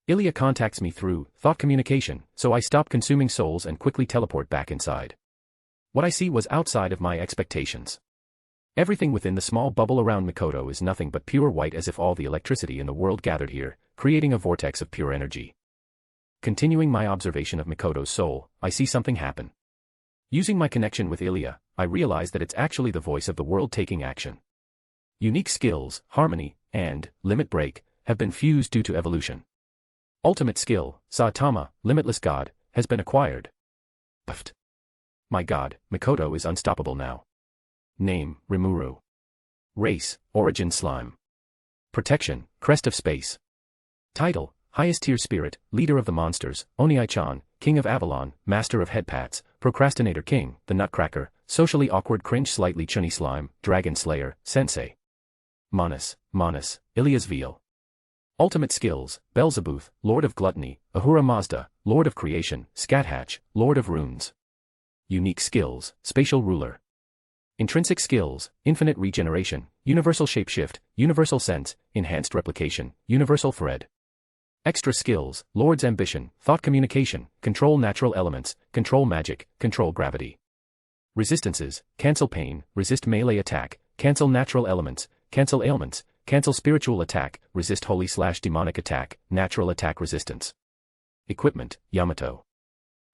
[SPEAKER 3] Ilya contacts me through thought communication, so I stop consuming souls and quickly teleport back inside. What I see was outside of my expectations. Everything within the small bubble around Mikoto is nothing but pure white, as if all the electricity in the world gathered here, creating a vortex of pure energy. Continuing my observation of Mikoto's soul, I see something happen. Using my connection with Ilya, I realize that it's actually the voice of the world taking action. Unique skills, harmony, and limit break have been fused due to evolution. Ultimate skill, Saitama, limitless god, has been acquired. Puffed. My god, Mikoto is unstoppable now. Name, Rimuru. Race, origin slime. Protection, crest of space. Title, highest tier spirit, leader of the monsters, Oni-chan, king of Avalon, master of headpats, procrastinator king, the nutcracker, socially awkward cringe slightly chunny slime, dragon slayer, sensei. Manus, Ilya's veal. Ultimate skills, Beelzebub, lord of gluttony, Ahura Mazda, lord of creation, Scat Hatch, lord of runes. Unique skills, spatial ruler. Intrinsic skills, infinite regeneration, universal shapeshift, universal sense, enhanced replication, universal thread. Extra skills, lord's ambition, thought communication, control natural elements, control magic, control gravity. Resistances, cancel pain, resist melee attack, cancel natural elements, cancel ailments, cancel spiritual attack, resist holy/demonic attack, natural attack resistance. Equipment, Yamato.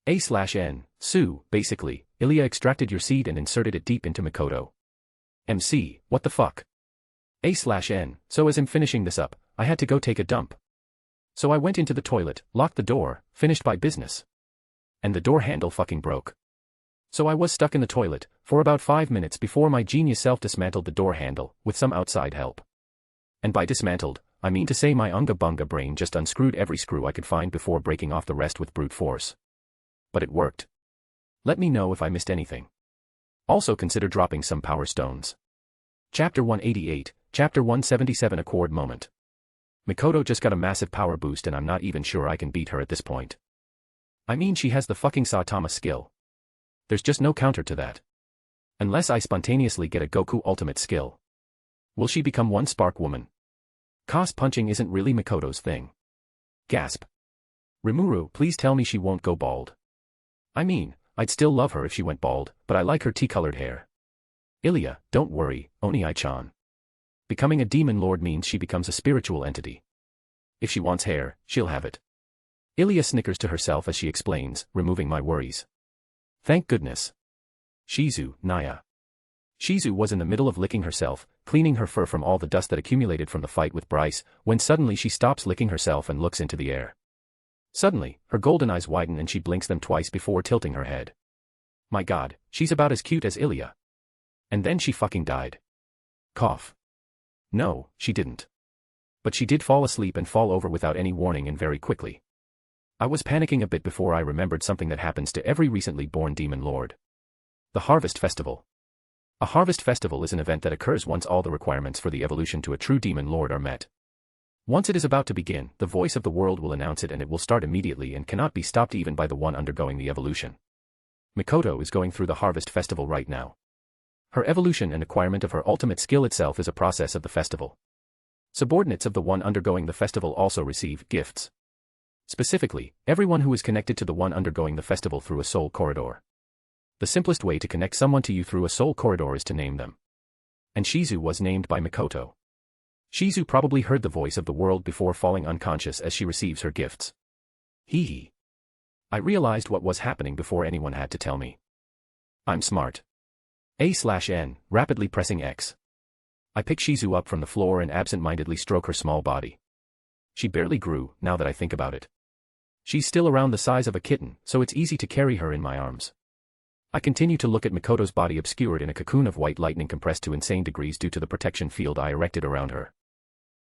[SPEAKER 3] A/N, Sue, basically, Ilya extracted your seed and inserted it deep into Mikoto. MC, what the fuck? A/N, so as I'm finishing this up, I had to go take a dump. So I went into the toilet, locked the door, finished my business. And the door handle fucking broke. So I was stuck in the toilet for about 5 minutes before my genius self dismantled the door handle with some outside help. And by dismantled, I mean to say my unga bunga brain just unscrewed every screw I could find before breaking off the rest with brute force. But it worked. Let me know if I missed anything. Also consider dropping some power stones. Chapter 188, Chapter 177 Accord Moment. Mikoto just got a massive power boost and I'm not even sure I can beat her at this point. I mean, she has the fucking Saitama skill. There's just no counter to that. Unless I spontaneously get a Goku ultimate skill. Will she become one spark woman? Cos punching isn't really Mikoto's thing. Gasp. Rimuru, please tell me she won't go bald. I mean, I'd still love her if she went bald, but I like her tea-colored hair. Ilya, don't worry, Oni-chan. Becoming a demon lord means she becomes a spiritual entity. If she wants hair, she'll have it. Ilya snickers to herself as she explains, removing my worries. Thank goodness. Shizu, Naya. Shizu was in the middle of licking herself, cleaning her fur from all the dust that accumulated from the fight with Bryce, when suddenly she stops licking herself and looks into the air. Suddenly, her golden eyes widen and she blinks them twice before tilting her head. My god, she's about as cute as Ilya. And then she fucking died. Cough. No, she didn't. But she did fall asleep and fall over without any warning and very quickly. I was panicking a bit before I remembered something that happens to every recently born demon lord. The Harvest Festival. A Harvest Festival is an event that occurs once all the requirements for the evolution to a true demon lord are met. Once it is about to begin, the voice of the world will announce it and it will start immediately and cannot be stopped even by the one undergoing the evolution. Mikoto is going through the Harvest Festival right now. Her evolution and acquirement of her ultimate skill itself is a process of the festival. Subordinates of the one undergoing the festival also receive gifts. Specifically, everyone who is connected to the one undergoing the festival through a soul corridor. The simplest way to connect someone to you through a soul corridor is to name them. And Shizu was named by Mikoto. Shizu probably heard the voice of the world before falling unconscious as she receives her gifts. Hee hee. I realized what was happening before anyone had to tell me. I'm smart. A/N, rapidly pressing X. I pick Shizu up from the floor and absent-mindedly stroke her small body. She barely grew, now that I think about it. She's still around the size of a kitten, so it's easy to carry her in my arms. I continue to look at Mikoto's body obscured in a cocoon of white lightning compressed to insane degrees due to the protection field I erected around her.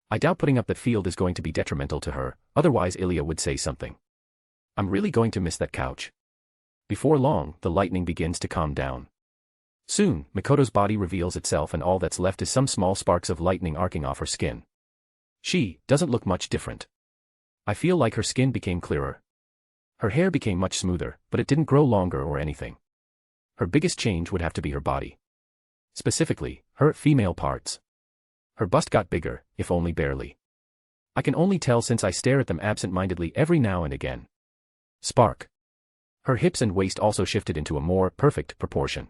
[SPEAKER 3] I doubt putting up that field is going to be detrimental to her, otherwise Ilya would say something. I'm really going to miss that couch. Before long, the lightning begins to calm down. Soon, Mikoto's body reveals itself and all that's left is some small sparks of lightning arcing off her skin. She doesn't look much different. I feel like her skin became clearer. Her hair became much smoother, but it didn't grow longer or anything. Her biggest change would have to be her body. Specifically, her female parts. Her bust got bigger, if only barely. I can only tell since I stare at them absent-mindedly every now and again. Spark. Her hips and waist also shifted into a more perfect proportion.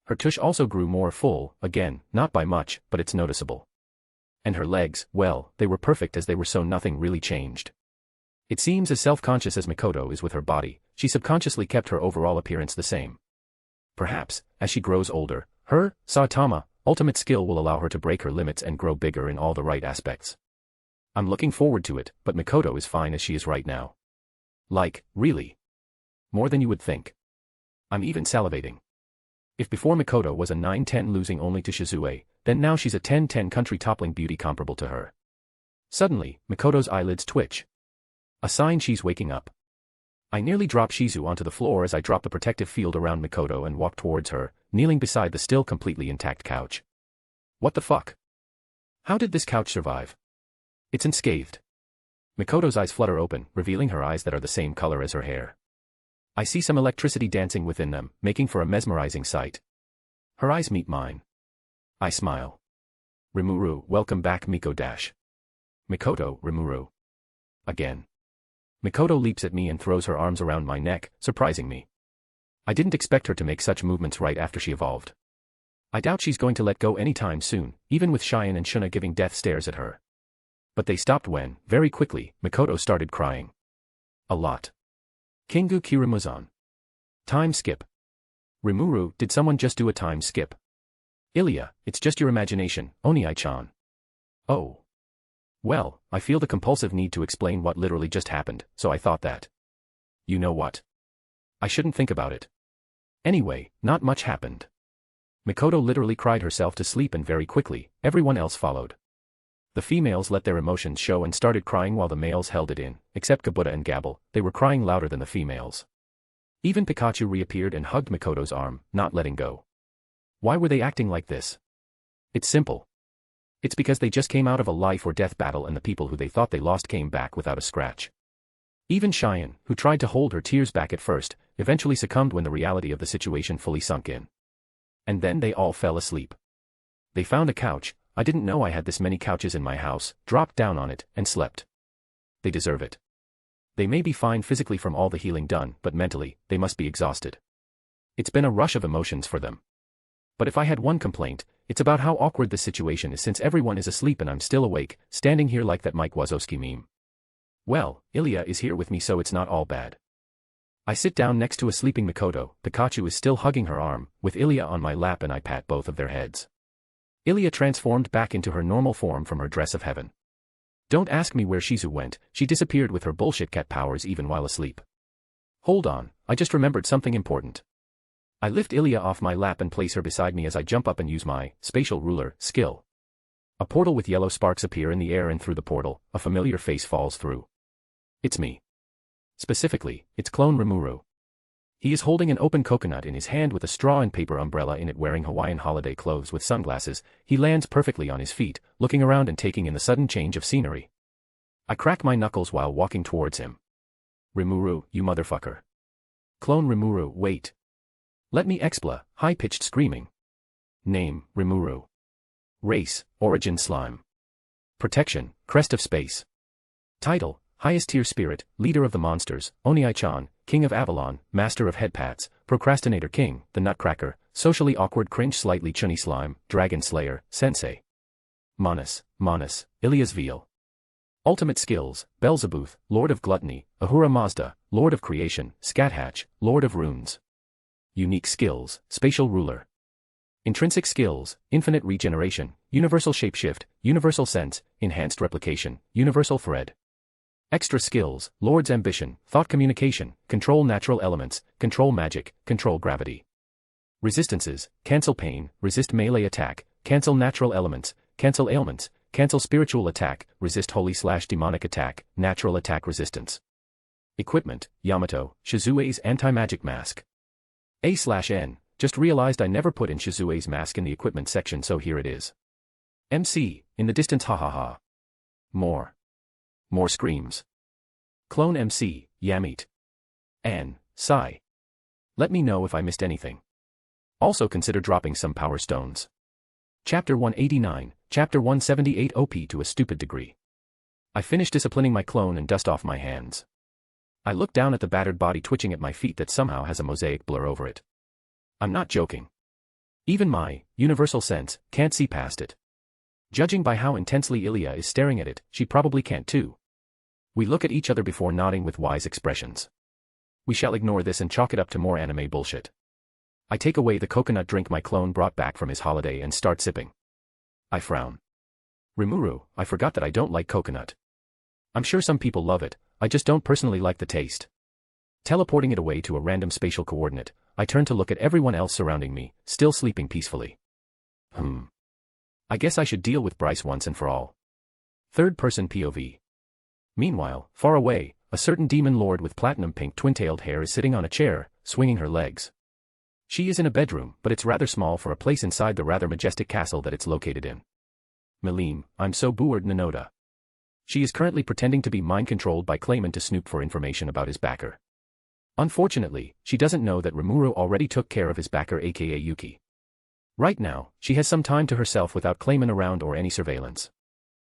[SPEAKER 3] Her tush also grew more full, again, not by much, but it's noticeable. And her legs, well, they were perfect as they were so nothing really changed. It seems as self-conscious as Mikoto is with her body, she subconsciously kept her overall appearance the same. Perhaps, as she grows older, her, Saitama, ultimate skill will allow her to break her limits and grow bigger in all the right aspects. I'm looking forward to it, but Mikoto is fine as she is right now. Like, really. More than you would think. I'm even salivating. If before Mikoto was a 9-10 losing only to Shizue, then now she's a 10-10 country toppling beauty comparable to her. Suddenly, Mikoto's eyelids twitch. A sign she's waking up. I nearly drop Shizu onto the floor as I drop the protective field around Mikoto and walk towards her, kneeling beside the still completely intact couch. What the fuck? How did this couch survive? It's unscathed. Mikoto's eyes flutter open, revealing her eyes that are the same color as her hair. I see some electricity dancing within them, making for a mesmerizing sight. Her eyes meet mine. I smile. Rimuru, welcome back Miko dash. Mikoto, Rimuru. Again. Mikoto leaps at me and throws her arms around my neck, surprising me. I didn't expect her to make such movements right after she evolved. I doubt she's going to let go anytime soon, even with Cheyenne and Shuna giving death stares at her. But they stopped when, very quickly, Mikoto started crying. A lot. Kingu Kirimuzan. Time skip. Rimuru, did someone just do a time skip? Ilya, it's just your imagination, Oni-chan. Oh. Well, I feel the compulsive need to explain what literally just happened, so I thought that. You know what? I shouldn't think about it. Anyway, not much happened. Mikoto literally cried herself to sleep and very quickly, everyone else followed. The females let their emotions show and started crying while the males held it in, except Kabuta and Gabble, they were crying louder than the females. Even Pikachu reappeared and hugged Mikoto's arm, not letting go. Why were they acting like this? It's simple. It's because they just came out of a life or death battle and the people who they thought they lost came back without a scratch. Even Cheyenne, who tried to hold her tears back at first, eventually succumbed when the reality of the situation fully sunk in. And then they all fell asleep. They found a couch, I didn't know I had this many couches in my house, dropped down on it, and slept. They deserve it. They may be fine physically from all the healing done, but mentally, they must be exhausted. It's been a rush of emotions for them. But if I had one complaint, it's about how awkward the situation is since everyone is asleep and I'm still awake, standing here like that Mike Wazowski meme. Well, Ilya is here with me so it's not all bad. I sit down next to a sleeping Mikoto, Pikachu is still hugging her arm, with Ilya on my lap and I pat both of their heads. Ilya transformed back into her normal form from her dress of heaven. Don't ask me where Shizu went, she disappeared with her bullshit cat powers even while asleep. Hold on, I just remembered something important. I lift Ilya off my lap and place her beside me as I jump up and use my spatial ruler skill. A portal with yellow sparks appear in the air and through the portal, a familiar face falls through. It's me. Specifically, it's clone Rimuru. He is holding an open coconut in his hand with a straw and paper umbrella in it, wearing Hawaiian holiday clothes with sunglasses. He lands perfectly on his feet, looking around and taking in the sudden change of scenery. I crack my knuckles while walking towards him. Rimuru, you motherfucker. Clone Rimuru, wait. Let me expla, high-pitched screaming. Name, Rimuru. Race, origin slime. Protection, crest of space. Title, highest tier spirit, leader of the monsters, Oniai-chan, king of Avalon, master of headpats, procrastinator king, the nutcracker, socially awkward cringe slightly chunny slime, dragon slayer, sensei. Manus, Ilya's veal. Ultimate skills, Beelzebub, lord of gluttony, Ahura Mazda, lord of creation, Scathatch, lord of runes. Unique skills, spatial ruler. Intrinsic skills, infinite regeneration, universal shapeshift, universal sense, enhanced replication, universal thread. Extra skills, Lord's ambition, thought communication, control natural elements, control magic, control gravity. Resistances, cancel pain, resist melee attack, cancel natural elements, cancel ailments, cancel spiritual attack, resist holy/demonic attack, natural attack resistance. Equipment, Yamato, Shizue's anti-magic mask. A/N, just realized I never put in Shizue's mask in the equipment section, so here it is. MC, in the distance, ha ha ha. More screams. Clone MC, Yamete. An, sigh. Let me know if I missed anything. Also consider dropping some power stones. Chapter 189, Chapter 178 OP to a stupid degree. I finish disciplining my clone and dust off my hands. I look down at the battered body twitching at my feet that somehow has a mosaic blur over it. I'm not joking. Even my universal sense can't see past it. Judging by how intensely Ilya is staring at it, she probably can't too. We look at each other before nodding with wise expressions. We shall ignore this and chalk it up to more anime bullshit. I take away the coconut drink my clone brought back from his holiday and start sipping. I frown. Rimuru, I forgot that I don't like coconut. I'm sure some people love it, I just don't personally like the taste. Teleporting it away to a random spatial coordinate, I turn to look at everyone else surrounding me, still sleeping peacefully. I guess I should deal with Bryce once and for all. Third-person POV. Meanwhile, far away, a certain demon lord with platinum pink twin-tailed hair is sitting on a chair, swinging her legs. She is in a bedroom, but it's rather small for a place inside the rather majestic castle that it's located in. Milim, I'm so bored Nanoda. She is currently pretending to be mind-controlled by Clayman to snoop for information about his backer. Unfortunately, she doesn't know that Rimuru already took care of his backer aka Yuki. Right now, she has some time to herself without Clayman around or any surveillance.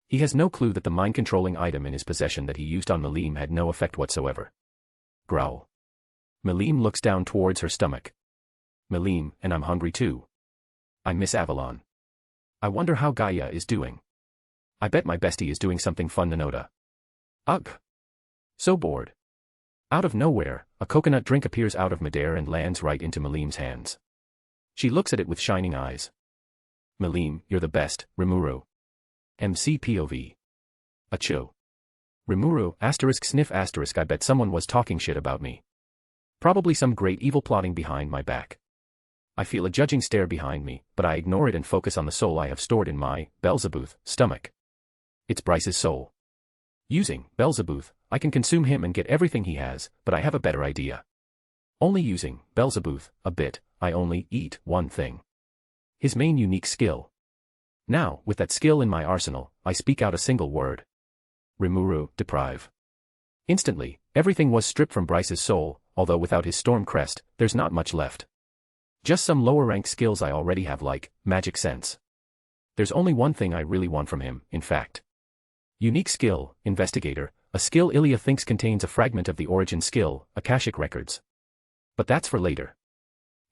[SPEAKER 3] He has no clue that the mind-controlling item in his possession that he used on Milim had no effect whatsoever. Growl. Milim looks down towards her stomach. Milim, and I'm hungry too. I miss Avalon. I wonder how Gaia is doing. I bet my bestie is doing something fun Nanoda. Ugh. So bored. Out of nowhere, a coconut drink appears out of midair and lands right into Milim's hands. She looks at it with shining eyes. Milim, you're the best, Rimuru. MC POV. Achoo. Rimuru, sniff I bet someone was talking shit about me. Probably some great evil plotting behind my back. I feel a judging stare behind me, but I ignore it and focus on the soul I have stored in my Beelzebub stomach. It's Bryce's soul. Using Beelzebub, I can consume him and get everything he has, but I have a better idea. Only using Beelzebub a bit, I only eat one thing. His main unique skill. Now, with that skill in my arsenal, I speak out a single word. Rimuru, deprive. Instantly, everything was stripped from Bryce's soul, although without his storm crest, there's not much left. Just some lower-ranked skills I already have like magic sense. There's only one thing I really want from him, in fact. Unique skill, investigator, a skill Ilya thinks contains a fragment of the origin skill, Akashic records. But that's for later.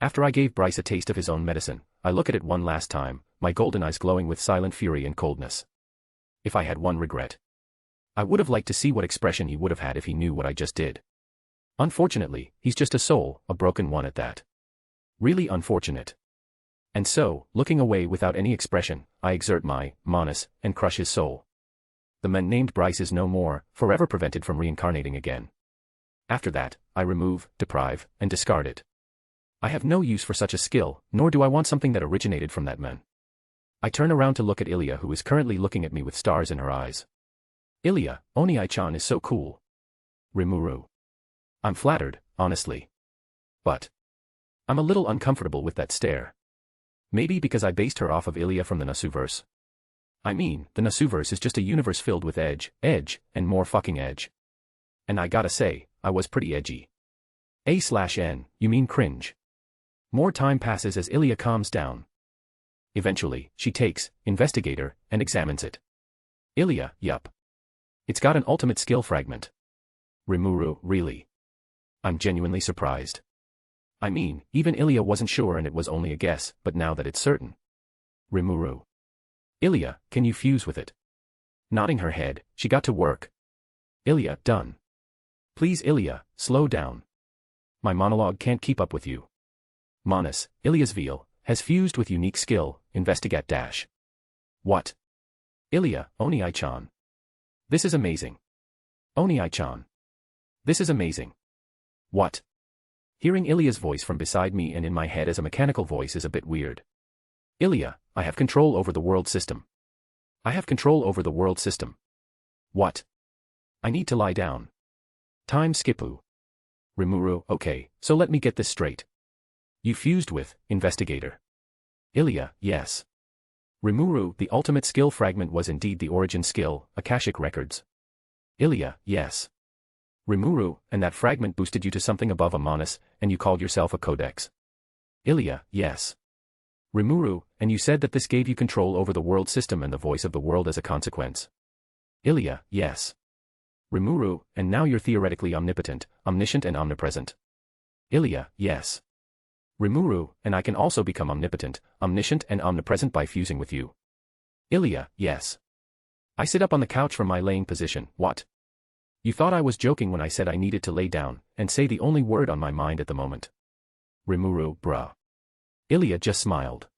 [SPEAKER 3] After I gave Bryce a taste of his own medicine, I look at it one last time, my golden eyes glowing with silent fury and coldness. If I had one regret, I would have liked to see what expression he would have had if he knew what I just did. Unfortunately, he's just a soul, a broken one at that. Really unfortunate. And so, looking away without any expression, I exert my manas and crush his soul. The man named Bryce is no more, forever prevented from reincarnating again. After that, I remove, deprive, and discard it. I have no use for such a skill, nor do I want something that originated from that man. I turn around to look at Ilya, who is currently looking at me with stars in her eyes. Ilya, Oni-chan is so cool. Rimuru. I'm flattered, honestly. But I'm a little uncomfortable with that stare. Maybe because I based her off of Ilya from the Nasuverse. I mean, the Nasuverse is just a universe filled with edge, and more fucking edge. And I gotta say, I was pretty edgy. A/N, you mean cringe. More time passes as Ilya calms down. Eventually, she takes investigator and examines it. Ilya, yup. It's got an ultimate skill fragment. Rimuru, really? I'm genuinely surprised. I mean, even Ilya wasn't sure and it was only a guess, but now that it's certain. Rimuru. Ilya, can you fuse with it? Nodding her head, she got to work. Ilya, done. Please Ilya, slow down. My monologue can't keep up with you. Manas, Ilya's veal, has fused with unique skill, investigate dash. What? Ilya, Oni-chan. This is amazing. Oni-chan. This is amazing. What? Hearing Ilya's voice from beside me and in my head as a mechanical voice is a bit weird. Ilya, I have control over the world system. I have control over the world system. What? I need to lie down. Time skipu. Rimuru, okay, so let me get this straight. You fused with investigator. Ilya, yes. Rimuru, the ultimate skill fragment was indeed the origin skill, Akashic records. Ilya, yes. Rimuru, and that fragment boosted you to something above a manas, and you called yourself a codex. Ilya, yes. Rimuru, and you said that this gave you control over the world system and the voice of the world as a consequence. Ilya, yes. Rimuru, and now you're theoretically omnipotent, omniscient and omnipresent. Ilya, yes. Rimuru, and I can also become omnipotent, omniscient and omnipresent by fusing with you. Ilya, yes. I sit up on the couch from my laying position, what? You thought I was joking when I said I needed to lay down, and say the only word on my mind at the moment. Rimuru, bruh. Ilya just smiled.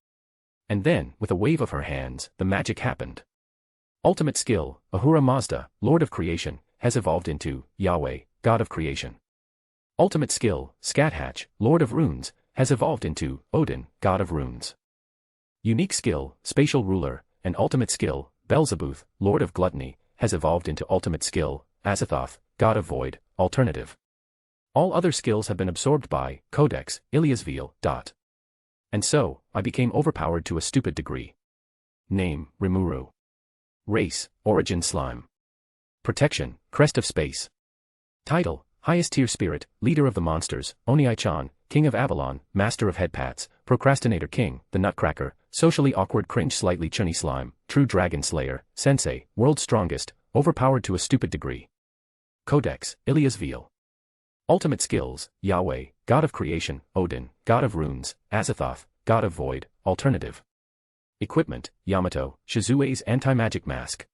[SPEAKER 3] And then, with a wave of her hands, the magic happened. Ultimate skill, Ahura Mazda, Lord of Creation, has evolved into Yahweh, God of Creation. Ultimate skill, Scathatch, Lord of Runes, has evolved into Odin, God of Runes. Unique skill, Spatial Ruler, and ultimate skill, Beelzebuth, Lord of Gluttony, has evolved into ultimate skill, Azathoth, God of Void, alternative. All other skills have been absorbed by Codex, Ilya's veal. And so, I became overpowered to a stupid degree. Name, Rimuru. Race, Origin Slime. Protection, Crest of Space. Title, Highest Tier Spirit, Leader of the Monsters, Oni-chan, King of Avalon, Master of Headpats, Procrastinator King, The Nutcracker, Socially Awkward Cringe Slightly Chunny Slime, True Dragon Slayer, Sensei, World's Strongest, Overpowered to a Stupid Degree. Codex, Ilya's veal. Ultimate skills, Yahweh, God of Creation, Odin, God of Runes, Azathoth, God of Void, alternative. Equipment, Yamato, Shizue's anti-magic mask.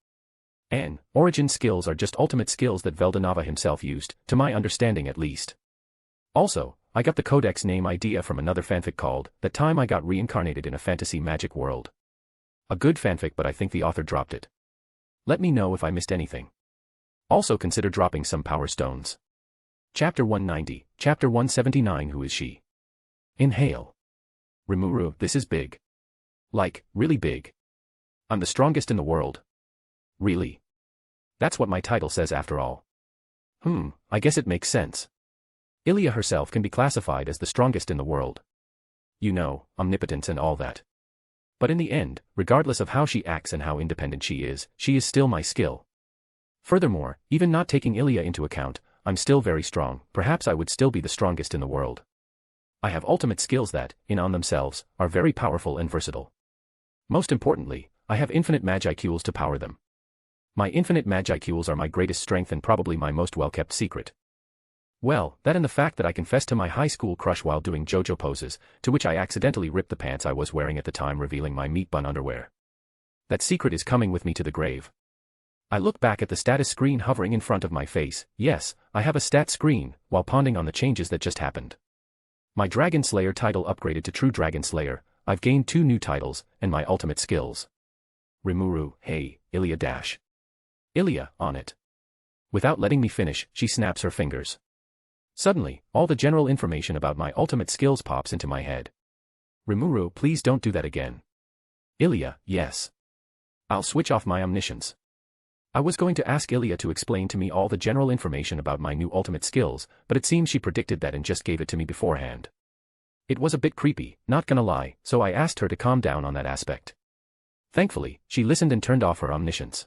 [SPEAKER 3] And origin skills are just ultimate skills that Veldanava himself used, to my understanding at least. Also, I got the Codex name idea from another fanfic called That Time I Got Reincarnated in a Fantasy Magic World. A good fanfic, but I think the author dropped it. Let me know if I missed anything. Also consider dropping some power stones. Chapter 190, Chapter 179. Who is she? Inhale. Rimuru, this is big. Like, really big. I'm the strongest in the world. Really? That's what my title says after all. I guess it makes sense. Ilya herself can be classified as the strongest in the world. You know, omnipotence and all that. But in the end, regardless of how she acts and how independent she is still my skill. Furthermore, even not taking Ilya into account, I'm still very strong, perhaps I would still be the strongest in the world. I have ultimate skills that, in on themselves, are very powerful and versatile. Most importantly, I have infinite magicules to power them. My infinite magicules are my greatest strength and probably my most well-kept secret. Well, that and the fact that I confessed to my high school crush while doing JoJo poses, to which I accidentally ripped the pants I was wearing at the time, revealing my meat bun underwear. That secret is coming with me to the grave. I look back at the status screen hovering in front of my face. Yes, I have a stat screen, while pondering on the changes that just happened. My Dragon Slayer title upgraded to True Dragon Slayer, I've gained 2 new titles, and my ultimate skills. Rimuru, hey, Ilya dash. Ilya, on it. Without letting me finish, she snaps her fingers. Suddenly, all the general information about my ultimate skills pops into my head. Rimuru, please don't do that again. Ilya, yes. I'll switch off my omniscience. I was going to ask Ilya to explain to me all the general information about my new ultimate skills, but it seems she predicted that and just gave it to me beforehand. It was a bit creepy, not gonna lie, so I asked her to calm down on that aspect. Thankfully, she listened and turned off her omniscience.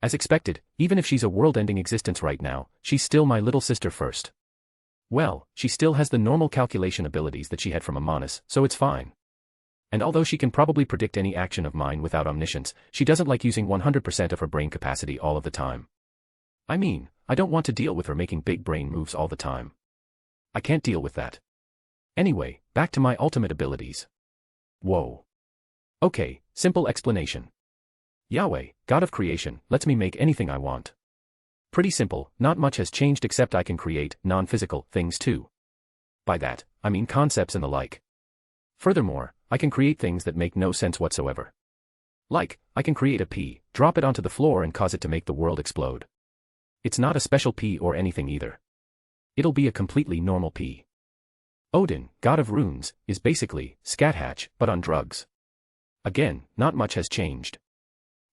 [SPEAKER 3] As expected, even if she's a world-ending existence right now, she's still my little sister first. Well, she still has the normal calculation abilities that she had from Amonis, so it's fine. And although she can probably predict any action of mine without omniscience, she doesn't like using 100% of her brain capacity all of the time. I mean, I don't want to deal with her making big brain moves all the time. I can't deal with that. Anyway, back to my ultimate abilities. Whoa. Okay, simple explanation. Yahweh, God of creation, lets me make anything I want. Pretty simple, not much has changed except I can create non-physical things too. By that, I mean concepts and the like. Furthermore, I can create things that make no sense whatsoever. Like, I can create a pea, drop it onto the floor and cause it to make the world explode. It's not a special pea or anything either. It'll be a completely normal pea. Odin, God of runes, is basically Scathatch, but on drugs. Again, not much has changed.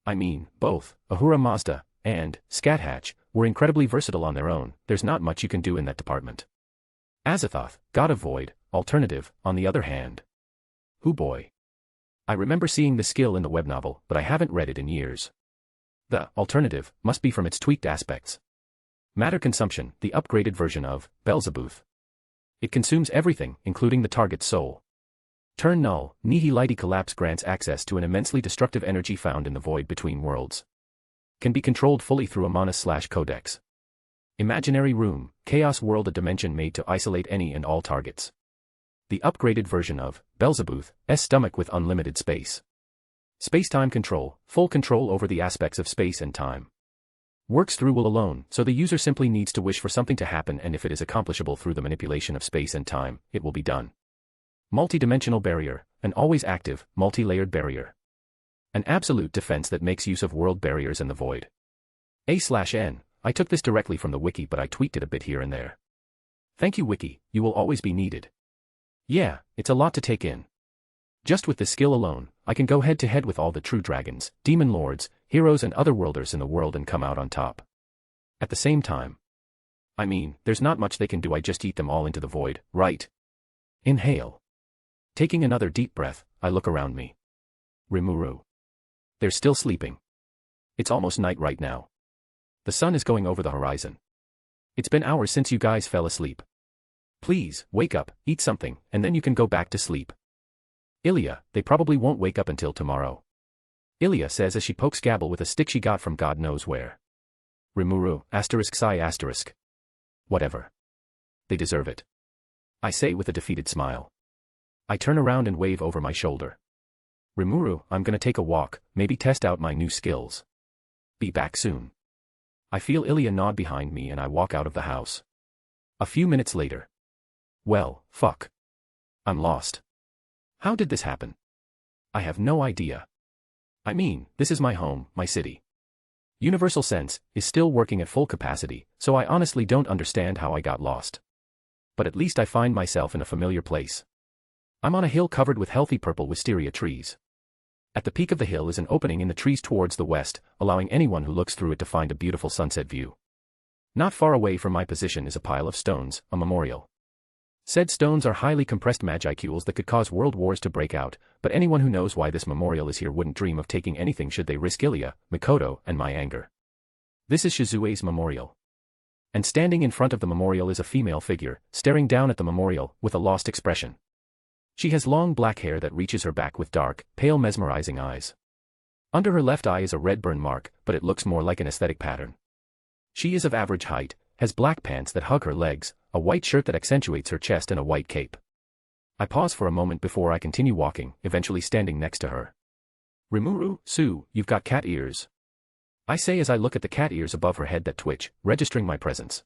[SPEAKER 3] I mean, both Ahura Mazda and Scathatch were incredibly versatile on their own, there's not much you can do in that department. Azathoth, God of Void, Alternative, on the other hand. Hoo boy. I remember seeing the skill in the web novel, but I haven't read it in years. The Alternative must be from its tweaked aspects. Matter consumption, the upgraded version of Beelzebuth. It consumes everything, including the target's soul. Turn null, Nihility Collapse grants access to an immensely destructive energy found in the void between worlds. Can be controlled fully through Amonis/Codex. Imaginary Room, Chaos World, a dimension made to isolate any and all targets. The upgraded version of Beelzebuth's stomach with unlimited space. Space-time control, full control over the aspects of space and time. Works through will alone, so the user simply needs to wish for something to happen, and if it is accomplishable through the manipulation of space and time, it will be done. Multi-dimensional barrier, an always active, multi-layered barrier. An absolute defense that makes use of world barriers and the void. A/N, I took this directly from the wiki but I tweaked it a bit here and there. Thank you wiki, you will always be needed. Yeah, it's a lot to take in. Just with this skill alone, I can go head to head with all the true dragons, demon lords, heroes and other worlders in the world and come out on top. At the same time. I mean, there's not much they can do, I just eat them all into the void, right? Inhale. Taking another deep breath, I look around me. Rimuru. They're still sleeping. It's almost night right now. The sun is going over the horizon. It's been hours since you guys fell asleep. Please, wake up, eat something, and then you can go back to sleep. Ilya, they probably won't wake up until tomorrow. Ilya says as she pokes Gabble with a stick she got from God knows where. Rimuru, ****. Whatever. They deserve it. I say with a defeated smile. I turn around and wave over my shoulder. Rimuru, I'm gonna take a walk, maybe test out my new skills. Be back soon. I feel Ilya nod behind me and I walk out of the house. A few minutes later. Well, fuck. I'm lost. How did this happen? I have no idea. I mean, this is my home, my city. Universal Sense is still working at full capacity, so I honestly don't understand how I got lost. But at least I find myself in a familiar place. I'm on a hill covered with healthy purple wisteria trees. At the peak of the hill is an opening in the trees towards the west, allowing anyone who looks through it to find a beautiful sunset view. Not far away from my position is a pile of stones, a memorial. Said stones are highly compressed magicules that could cause world wars to break out, but anyone who knows why this memorial is here wouldn't dream of taking anything should they risk Ilya, Mikoto, and my anger. This is Shizue's memorial. And standing in front of the memorial is a female figure, staring down at the memorial, with a lost expression. She has long black hair that reaches her back with dark, pale mesmerizing eyes. Under her left eye is a red burn mark, but it looks more like an aesthetic pattern. She is of average height, has black pants that hug her legs, a white shirt that accentuates her chest and a white cape. I pause for a moment before I continue walking, eventually standing next to her. Rimuru, Sue, you've got cat ears. I say as I look at the cat ears above her head that twitch, registering my presence.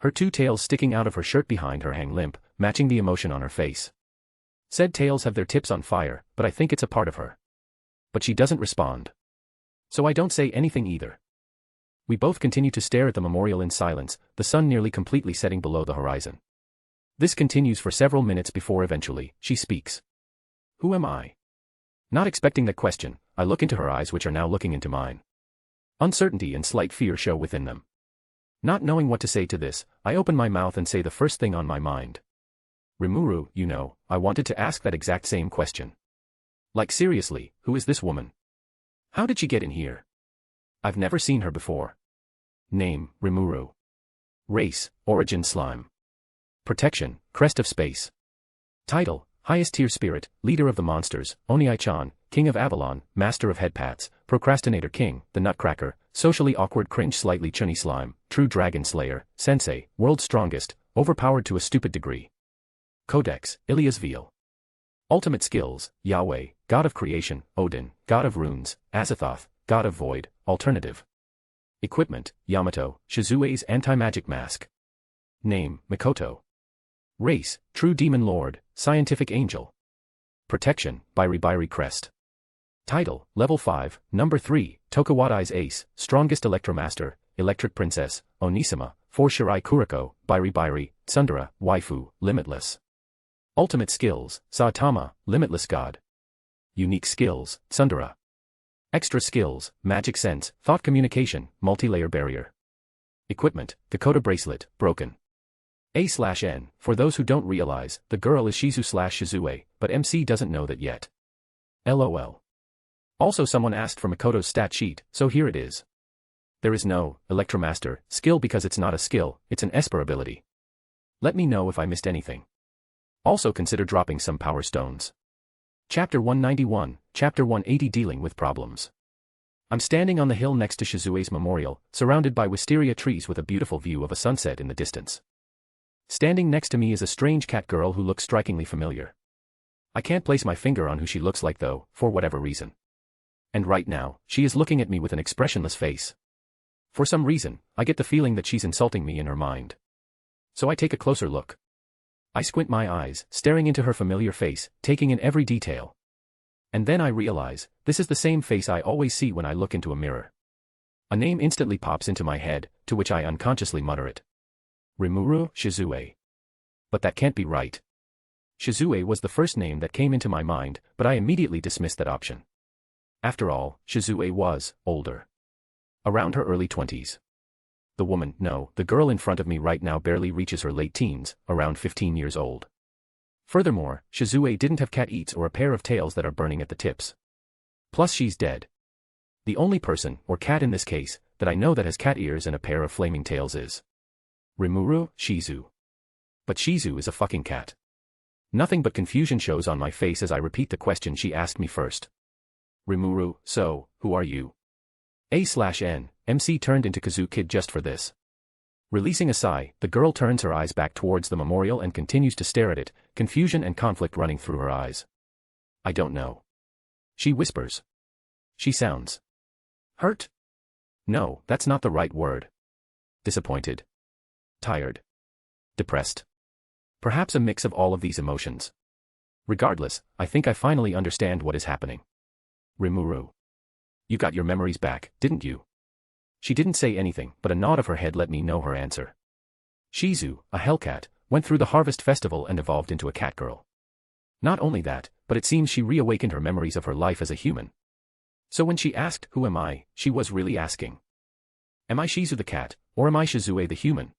[SPEAKER 3] Her two tails sticking out of her shirt behind her hang limp, matching the emotion on her face. Said tails have their tips on fire, but I think it's a part of her. But she doesn't respond. So I don't say anything either. We both continue to stare at the memorial in silence, the sun nearly completely setting below the horizon. This continues for several minutes before eventually, she speaks. Who am I? Not expecting that question, I look into her eyes which are now looking into mine. Uncertainty and slight fear show within them. Not knowing what to say to this, I open my mouth and say the first thing on my mind. Rimuru, you know, I wanted to ask that exact same question. Like seriously, who is this woman? How did she get in here? I've never seen her before. Name, Rimuru. Race, origin slime. Protection, crest of space. Title, highest tier spirit, leader of the monsters, Oniai-chan, king of Avalon, master of headpats, procrastinator king, the nutcracker, socially awkward cringe slightly chunny slime, true dragon slayer, sensei, world's strongest, overpowered to a stupid degree. Codex, Ilias Veal. Ultimate skills, Yahweh, god of creation, Odin, god of runes, Azathoth, god of void, alternative. Equipment, Yamato, Shizue's anti-magic mask. Name, Mikoto. Race, true demon lord, scientific angel. Protection, Bairi crest. Title, level 5, number 3, Tokuwadai's ace, strongest electromaster, electric princess, Onisama, 4 Shirai Kuriko, Bairi, Tsundere, waifu, limitless. Ultimate skills, Saitama, limitless god. Unique skills, Tsundere. Extra skills, magic sense, thought communication, multi-layer barrier. Equipment, Dakota bracelet, broken. A/N, for those who don't realize, the girl is Shizu/Shizue, but MC doesn't know that yet. LOL. Also someone asked for Mikoto's stat sheet, so here it is. There is no Electromaster skill because it's not a skill, it's an Esper ability. Let me know if I missed anything. Also consider dropping some power stones. Chapter 191, Chapter 180 Dealing with Problems. I'm standing on the hill next to Shizue's memorial, surrounded by wisteria trees with a beautiful view of a sunset in the distance. Standing next to me is a strange cat girl who looks strikingly familiar. I can't place my finger on who she looks like though, for whatever reason. And right now, she is looking at me with an expressionless face. For some reason, I get the feeling that she's insulting me in her mind. So I take a closer look. I squint my eyes, staring into her familiar face, taking in every detail. And then I realize, this is the same face I always see when I look into a mirror. A name instantly pops into my head, to which I unconsciously mutter it. Rimuru Shizue. But that can't be right. Shizue was the first name that came into my mind, but I immediately dismissed that option. After all, Shizue was older. Around her early 20s. The woman, no, the girl in front of me right now barely reaches her late teens, around 15 years old. Furthermore, Shizue didn't have cat eats or a pair of tails that are burning at the tips. Plus she's dead. The only person, or cat in this case, that I know that has cat ears and a pair of flaming tails is Rimuru Shizu. But Shizu is a fucking cat. Nothing but confusion shows on my face as I repeat the question she asked me first. Rimuru, so, who are you? A/N, MC turned into Kazoo Kid just for this. Releasing a sigh, the girl turns her eyes back towards the memorial and continues to stare at it, confusion and conflict running through her eyes. I don't know. She whispers. She sounds hurt? No, that's not the right word. Disappointed. Tired. Depressed. Perhaps a mix of all of these emotions. Regardless, I think I finally understand what is happening. Rimuru. You got your memories back, didn't you? She didn't say anything, but a nod of her head let me know her answer. Shizu, a hellcat, went through the harvest festival and evolved into a cat girl. Not only that, but it seems she reawakened her memories of her life as a human. So when she asked, who am I, she was really asking. Am I Shizu the cat, or am I Shizue the human?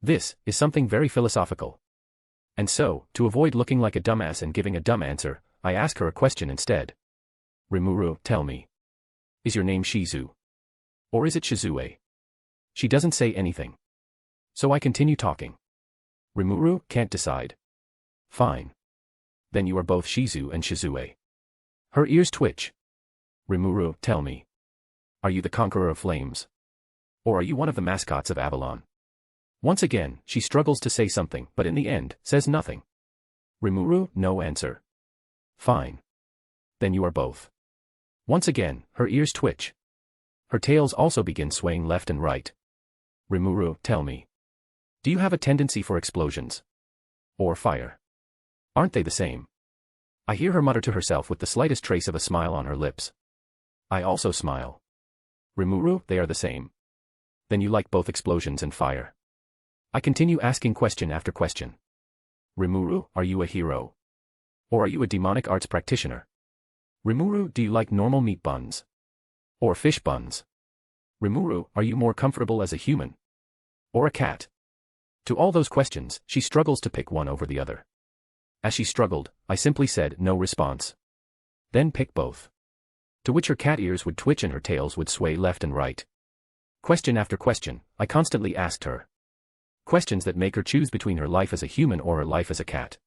[SPEAKER 3] This is something very philosophical. And so, to avoid looking like a dumbass and giving a dumb answer, I ask her a question instead. Rimuru, tell me. Is your name Shizu? Or is it Shizue? She doesn't say anything. So I continue talking. Rimuru, can't decide. Fine. Then you are both Shizu and Shizue. Her ears twitch. Rimuru, tell me. Are you the conqueror of flames? Or are you one of the mascots of Avalon? Once again, she struggles to say something, but in the end, says nothing. Rimuru, no answer. Fine. Then you are both. Once again, her ears twitch. Her tails also begin swaying left and right. Rimuru, tell me. Do you have a tendency for explosions? Or fire? Aren't they the same? I hear her mutter to herself with the slightest trace of a smile on her lips. I also smile. Rimuru, they are the same. Then you like both explosions and fire. I continue asking question after question. Rimuru, are you a hero? Or are you a demonic arts practitioner? Rimuru, do you like normal meat buns? Or fish buns? Rimuru, are you more comfortable as a human? Or a cat? To all those questions, she struggles to pick one over the other. As she struggled, I simply said no response. Then pick both. To which her cat ears would twitch and her tails would sway left and right. Question after question, I constantly asked her. Questions that make her choose between her life as a human or her life as a cat.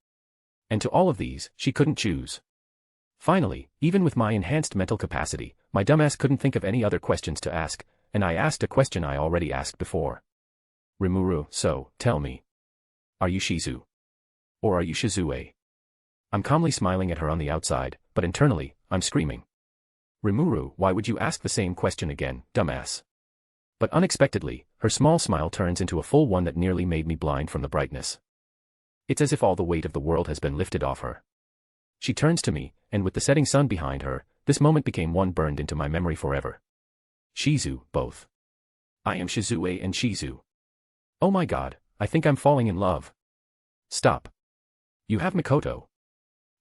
[SPEAKER 3] And to all of these, she couldn't choose. Finally, even with my enhanced mental capacity, my dumbass couldn't think of any other questions to ask, and I asked a question I already asked before. Rimuru, so, tell me. Are you Shizu? Or are you Shizue? I'm calmly smiling at her on the outside, but internally, I'm screaming. Rimuru, why would you ask the same question again, dumbass? But unexpectedly, her small smile turns into a full one that nearly made me blind from the brightness. It's as if all the weight of the world has been lifted off her. She turns to me, and with the setting sun behind her, this moment became one burned into my memory forever. Shizu, both. I am Shizue and Shizu. Oh my god, I think I'm falling in love. Stop. You have Mikoto.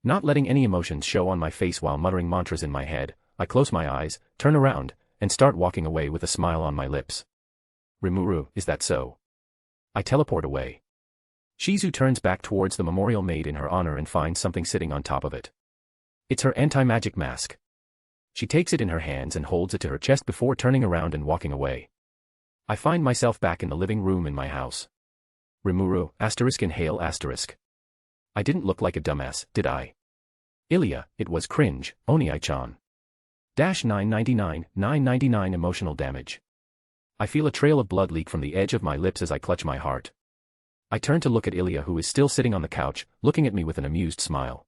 [SPEAKER 3] Not letting any emotions show on my face while muttering mantras in my head, I close my eyes, turn around, and start walking away with a smile on my lips. Rimuru, is that so? I teleport away. Shizu turns back towards the memorial made in her honor and finds something sitting on top of it. It's her anti-magic mask. She takes it in her hands and holds it to her chest before turning around and walking away. I find myself back in the living room in my house. Rimuru, inhale asterisk. I didn't look like a dumbass, did I? Ilya, it was cringe, Onii-chan. -999 emotional damage. I feel a trail of blood leak from the edge of my lips as I clutch my heart. I turn to look at Ilya who is still sitting on the couch, looking at me with an amused smile.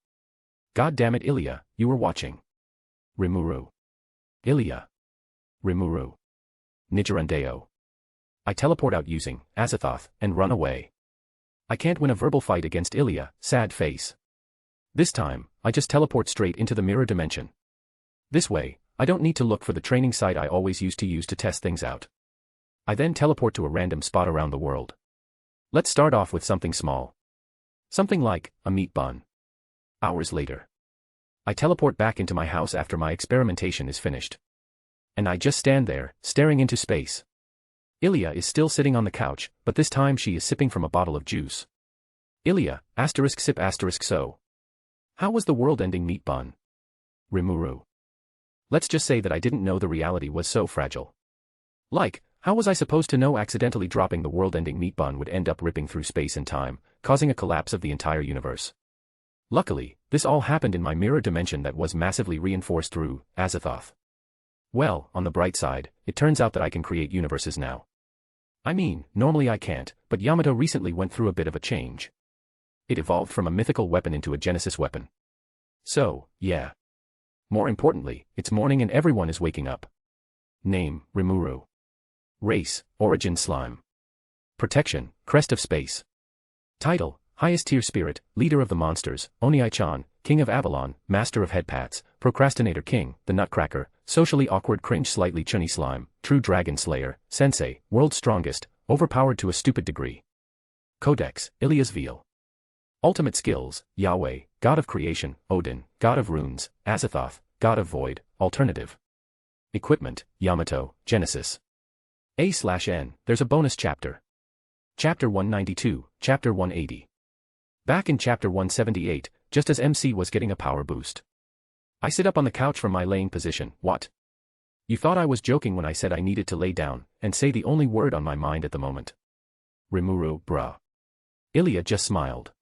[SPEAKER 3] God damn it Ilya, you were watching. Rimuru. Ilya. Rimuru. Nijarandeo. I teleport out using Azathoth and run away. I can't win a verbal fight against Ilya, sad face. This time, I just teleport straight into the mirror dimension. This way, I don't need to look for the training site I always used to use to test things out. I then teleport to a random spot around the world. Let's start off with something small. Something like a meat bun. Hours later. I teleport back into my house after my experimentation is finished. And I just stand there, staring into space. Ilya is still sitting on the couch, but this time she is sipping from a bottle of juice. Ilya, sip so. How was the world-ending meat bun? Rimuru. Let's just say that I didn't know the reality was so fragile. Like, how was I supposed to know accidentally dropping the world-ending meat bun would end up ripping through space and time, causing a collapse of the entire universe? Luckily, this all happened in my mirror dimension that was massively reinforced through Azathoth. Well, on the bright side, it turns out that I can create universes now. I mean, normally I can't, but Yamato recently went through a bit of a change. It evolved from a mythical weapon into a Genesis weapon. So, yeah. More importantly, it's morning and everyone is waking up. Name, Rimuru. Race, Origin Slime. Protection, Crest of Space. Title, Highest Tier Spirit, Leader of the Monsters, Onii-chan, King of Avalon, Master of Headpats, Procrastinator King, the Nutcracker, Socially Awkward Cringe Slightly Chunny Slime, True Dragon Slayer, Sensei, World's Strongest, Overpowered to a Stupid Degree. Codex, Ilya's Veil. Ultimate Skills, Yahweh, God of Creation, Odin, God of Runes, Azathoth, God of Void, Alternative. Equipment, Yamato, Genesis. A/N, there's a bonus chapter. Chapter 192, Chapter 180. Back in Chapter 178, just as MC was getting a power boost. I sit up on the couch from my laying position, what? You thought I was joking when I said I needed to lay down, and say the only word on my mind at the moment. Rimuru, bruh. Ilya just smiled.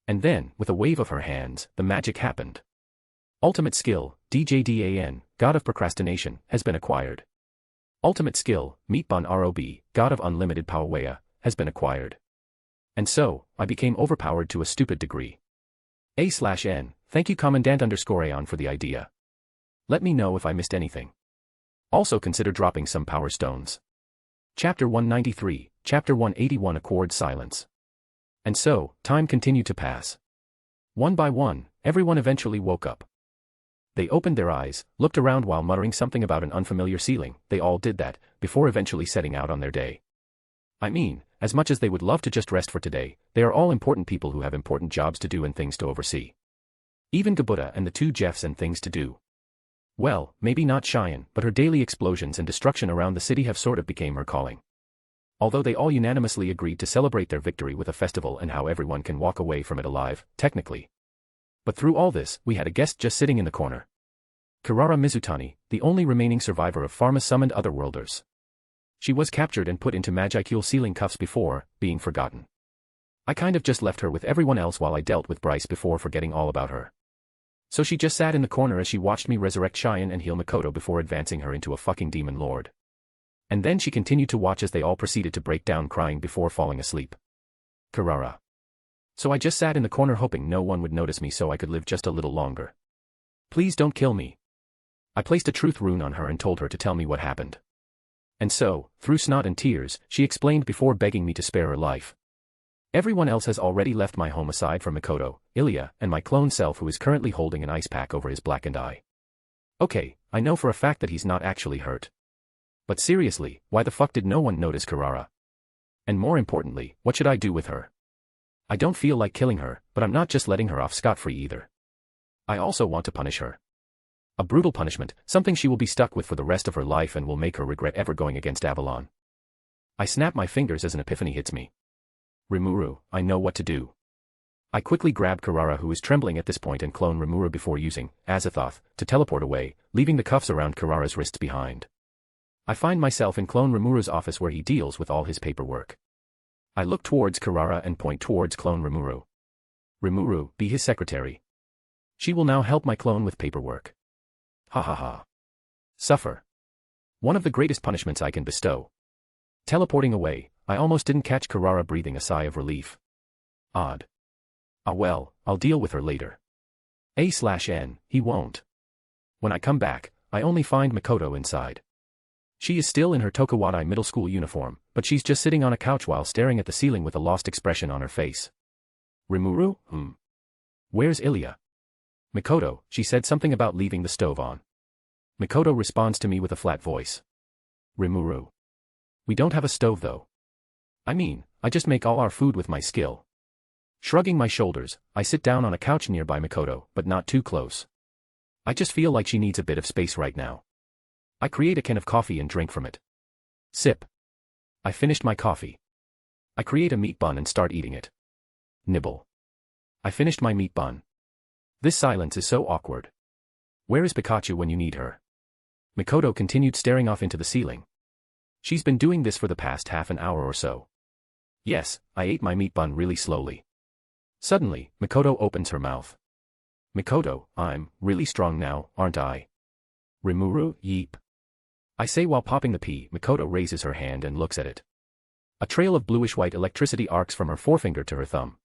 [SPEAKER 3] And then, with a wave of her hands, the magic happened. Ultimate skill, DJDAN, God of Procrastination, has been acquired. Ultimate Skill, Meatbun ROB, God of Unlimited Power, has been acquired. And so, I became overpowered to a stupid degree. A/N, thank you Commandant_Aeon for the idea. Let me know if I missed anything. Also consider dropping some power stones. Chapter 193, Chapter 181 Accord Silence. And so, time continued to pass. One by one, everyone eventually woke up. They opened their eyes, looked around while muttering something about an unfamiliar ceiling. They all did that, before eventually setting out on their day. I mean, as much as they would love to just rest for today, they are all important people who have important jobs to do and things to oversee. Even Gabuta and the two Jeffs and things to do. Well, maybe not Cheyenne, but her daily explosions and destruction around the city have sort of became her calling. Although they all unanimously agreed to celebrate their victory with a festival and how everyone can walk away from it alive, technically. But through all this, we had a guest just sitting in the corner. Kirara Mizutani, the only remaining survivor of Pharma-summoned Otherworlders. She was captured and put into Magicule sealing cuffs before being forgotten. I kind of just left her with everyone else while I dealt with Bryce before forgetting all about her. So she just sat in the corner as she watched me resurrect Cheyenne and heal Mikoto before advancing her into a fucking demon lord. And then she continued to watch as they all proceeded to break down crying before falling asleep. Kirara. So I just sat in the corner hoping no one would notice me so I could live just a little longer. Please don't kill me. I placed a truth rune on her and told her to tell me what happened. And so, through snot and tears, she explained before begging me to spare her life. Everyone else has already left my home aside from Mikoto, Ilya, and my clone self who is currently holding an ice pack over his blackened eye. Okay, I know for a fact that he's not actually hurt. But seriously, why the fuck did no one notice Kirara? And more importantly, what should I do with her? I don't feel like killing her, but I'm not just letting her off scot-free either. I also want to punish her. A brutal punishment, something she will be stuck with for the rest of her life and will make her regret ever going against Avalon. I snap my fingers as an epiphany hits me. Rimuru, I know what to do. I quickly grab Kirara who is trembling at this point and clone Rimuru before using Azathoth to teleport away, leaving the cuffs around Kirara's wrists behind. I find myself in clone Rimuru's office where he deals with all his paperwork. I look towards Kirara and point towards clone Rimuru. Rimuru, be his secretary. She will now help my clone with paperwork. Ha ha ha. Suffer. One of the greatest punishments I can bestow. Teleporting away, I almost didn't catch Kirara breathing a sigh of relief. Odd. Ah well, I'll deal with her later. A/N, he won't. When I come back, I only find Mikoto inside. She is still in her Tokuwadai middle school uniform, but she's just sitting on a couch while staring at the ceiling with a lost expression on her face. Rimuru? Where's Ilya? Mikoto, she said something about leaving the stove on. Mikoto responds to me with a flat voice. Rimuru. We don't have a stove though. I mean, I just make all our food with my skill. Shrugging my shoulders, I sit down on a couch nearby Mikoto, but not too close. I just feel like she needs a bit of space right now. I create a can of coffee and drink from it. Sip. I finished my coffee. I create a meat bun and start eating it. Nibble. I finished my meat bun. This silence is so awkward. Where is Pikachu when you need her? Mikoto continued staring off into the ceiling. She's been doing this for the past half an hour or so. Yes, I ate my meat bun really slowly. Suddenly, Mikoto opens her mouth. Mikoto, I'm really strong now, aren't I? Rimuru, yeep. I say while popping the pea. Mikoto raises her hand and looks at it. A trail of bluish-white electricity arcs from her forefinger to her thumb.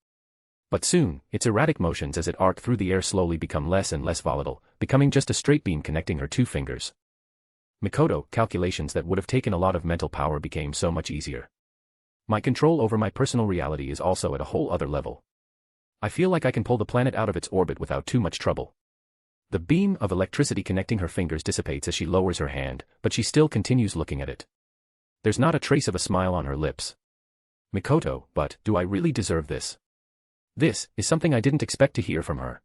[SPEAKER 3] But soon, its erratic motions as it arced through the air slowly become less and less volatile, becoming just a straight beam connecting her two fingers. Mikoto, calculations that would have taken a lot of mental power became so much easier. My control over my personal reality is also at a whole other level. I feel like I can pull the planet out of its orbit without too much trouble. The beam of electricity connecting her fingers dissipates as she lowers her hand, but she still continues looking at it. There's not a trace of a smile on her lips. Mikoto, but do I really deserve this? This is something I didn't expect to hear from her.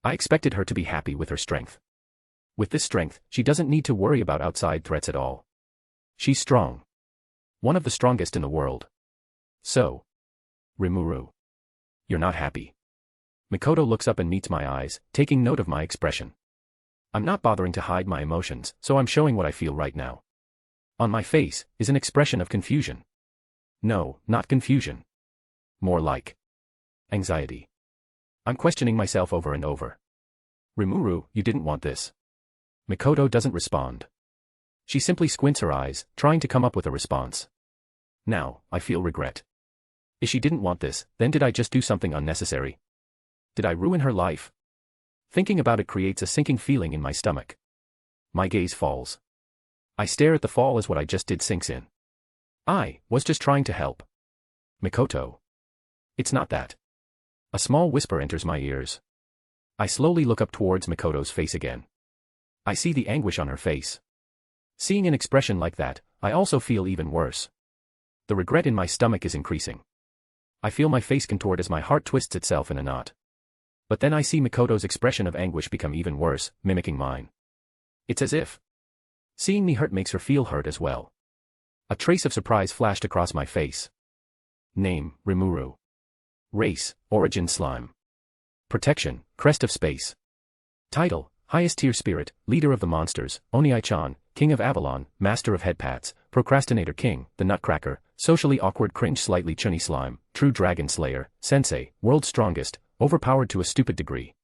[SPEAKER 3] I expected her to be happy with her strength. With this strength, she doesn't need to worry about outside threats at all. She's strong. One of the strongest in the world. So. Rimuru. You're not happy. Mikoto looks up and meets my eyes, taking note of my expression. I'm not bothering to hide my emotions, so I'm showing what I feel right now. On my face is an expression of confusion. No, not confusion. More like anxiety. I'm questioning myself over and over. Rimuru, you didn't want this. Mikoto doesn't respond. She simply squints her eyes, trying to come up with a response. Now, I feel regret. If she didn't want this, then did I just do something unnecessary? Did I ruin her life? Thinking about it creates a sinking feeling in my stomach. My gaze falls. I stare at the fall as what I just did sinks in. I was just trying to help. Mikoto. It's not that. A small whisper enters my ears. I slowly look up towards Mikoto's face again. I see the anguish on her face. Seeing an expression like that, I also feel even worse. The regret in my stomach is increasing. I feel my face contort as my heart twists itself in a knot. But then I see Mikoto's expression of anguish become even worse, mimicking mine. It's as if seeing me hurt makes her feel hurt as well. A trace of surprise flashed across my face. Name, Rimuru. Race, Origin Slime. Protection, Crest of Space. Title, Highest Tier Spirit, Leader of the Monsters, Oniai-chan, King of Avalon, Master of Headpats, Procrastinator King, The Nutcracker, Socially Awkward Cringe Slightly Chunny Slime, True Dragon Slayer, Sensei, World's Strongest, Overpowered to a Stupid Degree.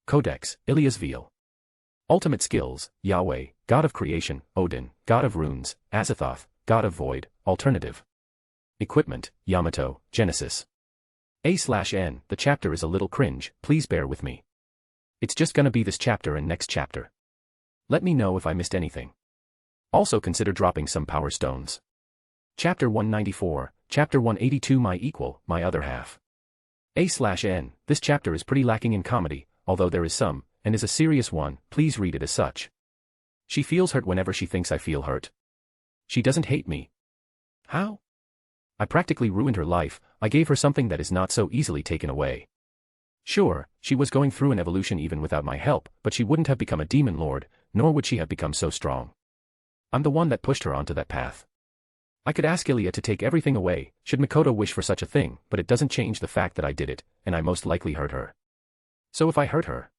[SPEAKER 3] Codex, Ilias Veal. Ultimate Skills, Yahweh, God of Creation, Odin, God of Runes, Azathoth, God of Void, Alternative. Equipment, Yamato, Genesis. A/N, the chapter is a little cringe, please bear with me. It's just gonna be this chapter and next chapter. Let me know if I missed anything. Also consider dropping some power stones. Chapter 194, Chapter 182 my other half. A/N, this chapter is pretty lacking in comedy, although there is some, and is a serious one, please read it as such. She feels hurt whenever she thinks I feel hurt. She doesn't hate me. How? I practically ruined her life, I gave her something that is not so easily taken away. Sure, she was going through an evolution even without my help, but she wouldn't have become a demon lord, nor would she have become so strong. I'm the one that pushed her onto that path. I could ask Ilya to take everything away, should Mikoto wish for such a thing, but it doesn't change the fact that I did it, and I most likely hurt her. So if I hurt her,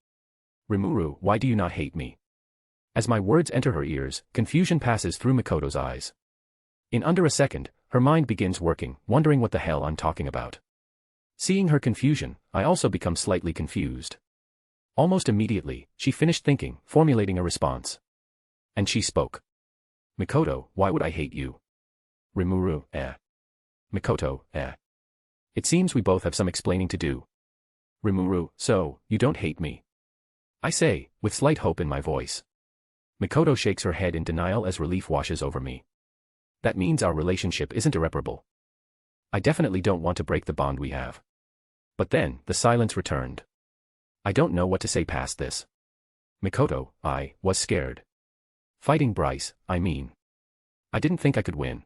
[SPEAKER 3] Rimuru, why do you not hate me? As my words enter her ears, confusion passes through Mikoto's eyes. In under a second, her mind begins working, wondering what the hell I'm talking about. Seeing her confusion, I also become slightly confused. Almost immediately, she finished thinking, formulating a response. And she spoke. Mikoto, why would I hate you? Rimuru, Mikoto, It seems we both have some explaining to do. Rimuru, so, you don't hate me? I say, with slight hope in my voice. Mikoto shakes her head in denial as relief washes over me. That means our relationship isn't irreparable. I definitely don't want to break the bond we have. But then, the silence returned. I don't know what to say past this. Mikoto, I was scared. Fighting Bryce, I mean. I didn't think I could win.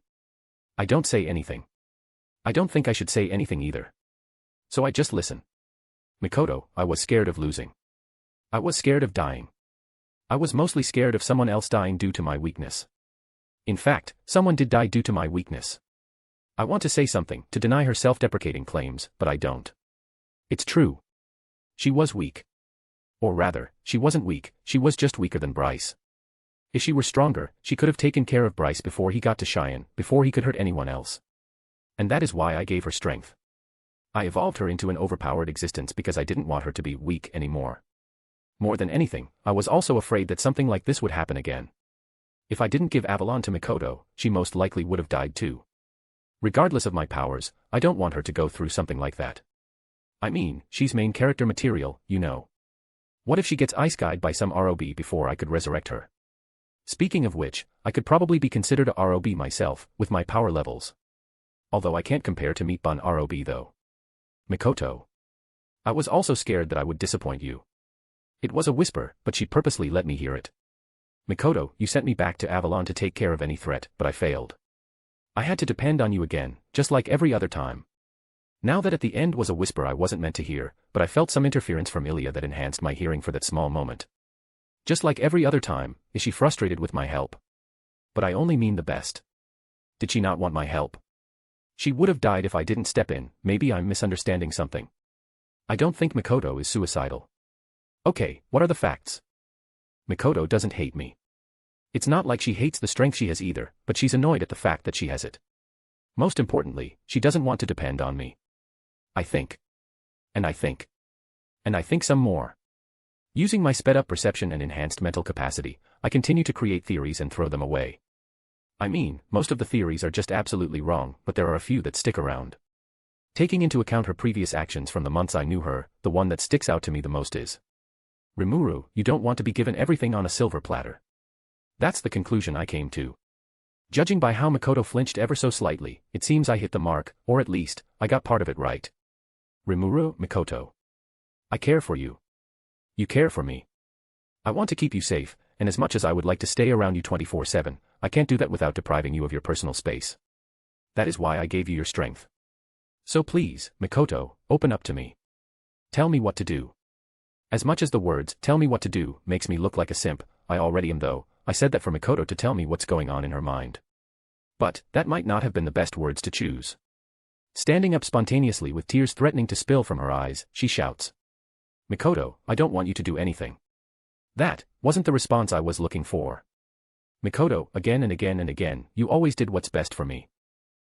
[SPEAKER 3] I don't say anything. I don't think I should say anything either. So I just listen. Mikoto, I was scared of losing. I was scared of dying. I was mostly scared of someone else dying due to my weakness. In fact, someone did die due to my weakness. I want to say something to deny her self-deprecating claims, but I don't. It's true. She was weak. Or rather, she wasn't weak, she was just weaker than Bryce. If she were stronger, she could have taken care of Bryce before he got to Cheyenne, before he could hurt anyone else. And that is why I gave her strength. I evolved her into an overpowered existence because I didn't want her to be weak anymore. More than anything, I was also afraid that something like this would happen again. If I didn't give Avalon to Mikoto, she most likely would have died too. Regardless of my powers, I don't want her to go through something like that. I mean, she's main character material, you know. What if she gets ice-guyed by some ROB before I could resurrect her? Speaking of which, I could probably be considered a ROB myself, with my power levels. Although I can't compare to Meatbun ROB though. Mikoto. I was also scared that I would disappoint you. It was a whisper, but she purposely let me hear it. Mikoto, you sent me back to Avalon to take care of any threat, but I failed. I had to depend on you again, just like every other time. Now that at the end was a whisper I wasn't meant to hear, but I felt some interference from Ilya that enhanced my hearing for that small moment. Just like every other time, is she frustrated with my help? But I only mean the best. Did she not want my help? She would have died if I didn't step in, maybe I'm misunderstanding something. I don't think Mikoto is suicidal. Okay, what are the facts? Mikoto doesn't hate me. It's not like she hates the strength she has either, but she's annoyed at the fact that she has it. Most importantly, she doesn't want to depend on me. I think. And I think. And I think some more. Using my sped-up perception and enhanced mental capacity, I continue to create theories and throw them away. I mean, most of the theories are just absolutely wrong, but there are a few that stick around. Taking into account her previous actions from the months I knew her, the one that sticks out to me the most is, Rimuru, you don't want to be given everything on a silver platter. That's the conclusion I came to. Judging by how Mikoto flinched ever so slightly, it seems I hit the mark, or at least, I got part of it right. Rimuru, Mikoto. I care for you. You care for me. I want to keep you safe, and as much as I would like to stay around you 24/7, I can't do that without depriving you of your personal space. That is why I gave you your strength. So please, Mikoto, open up to me. Tell me what to do. As much as the words, tell me what to do, makes me look like a simp, I already am though, I said that for Mikoto to tell me what's going on in her mind. But, that might not have been the best words to choose. Standing up spontaneously with tears threatening to spill from her eyes, she shouts. Mikoto, I don't want you to do anything. That wasn't the response I was looking for. Mikoto, again and again and again, you always did what's best for me.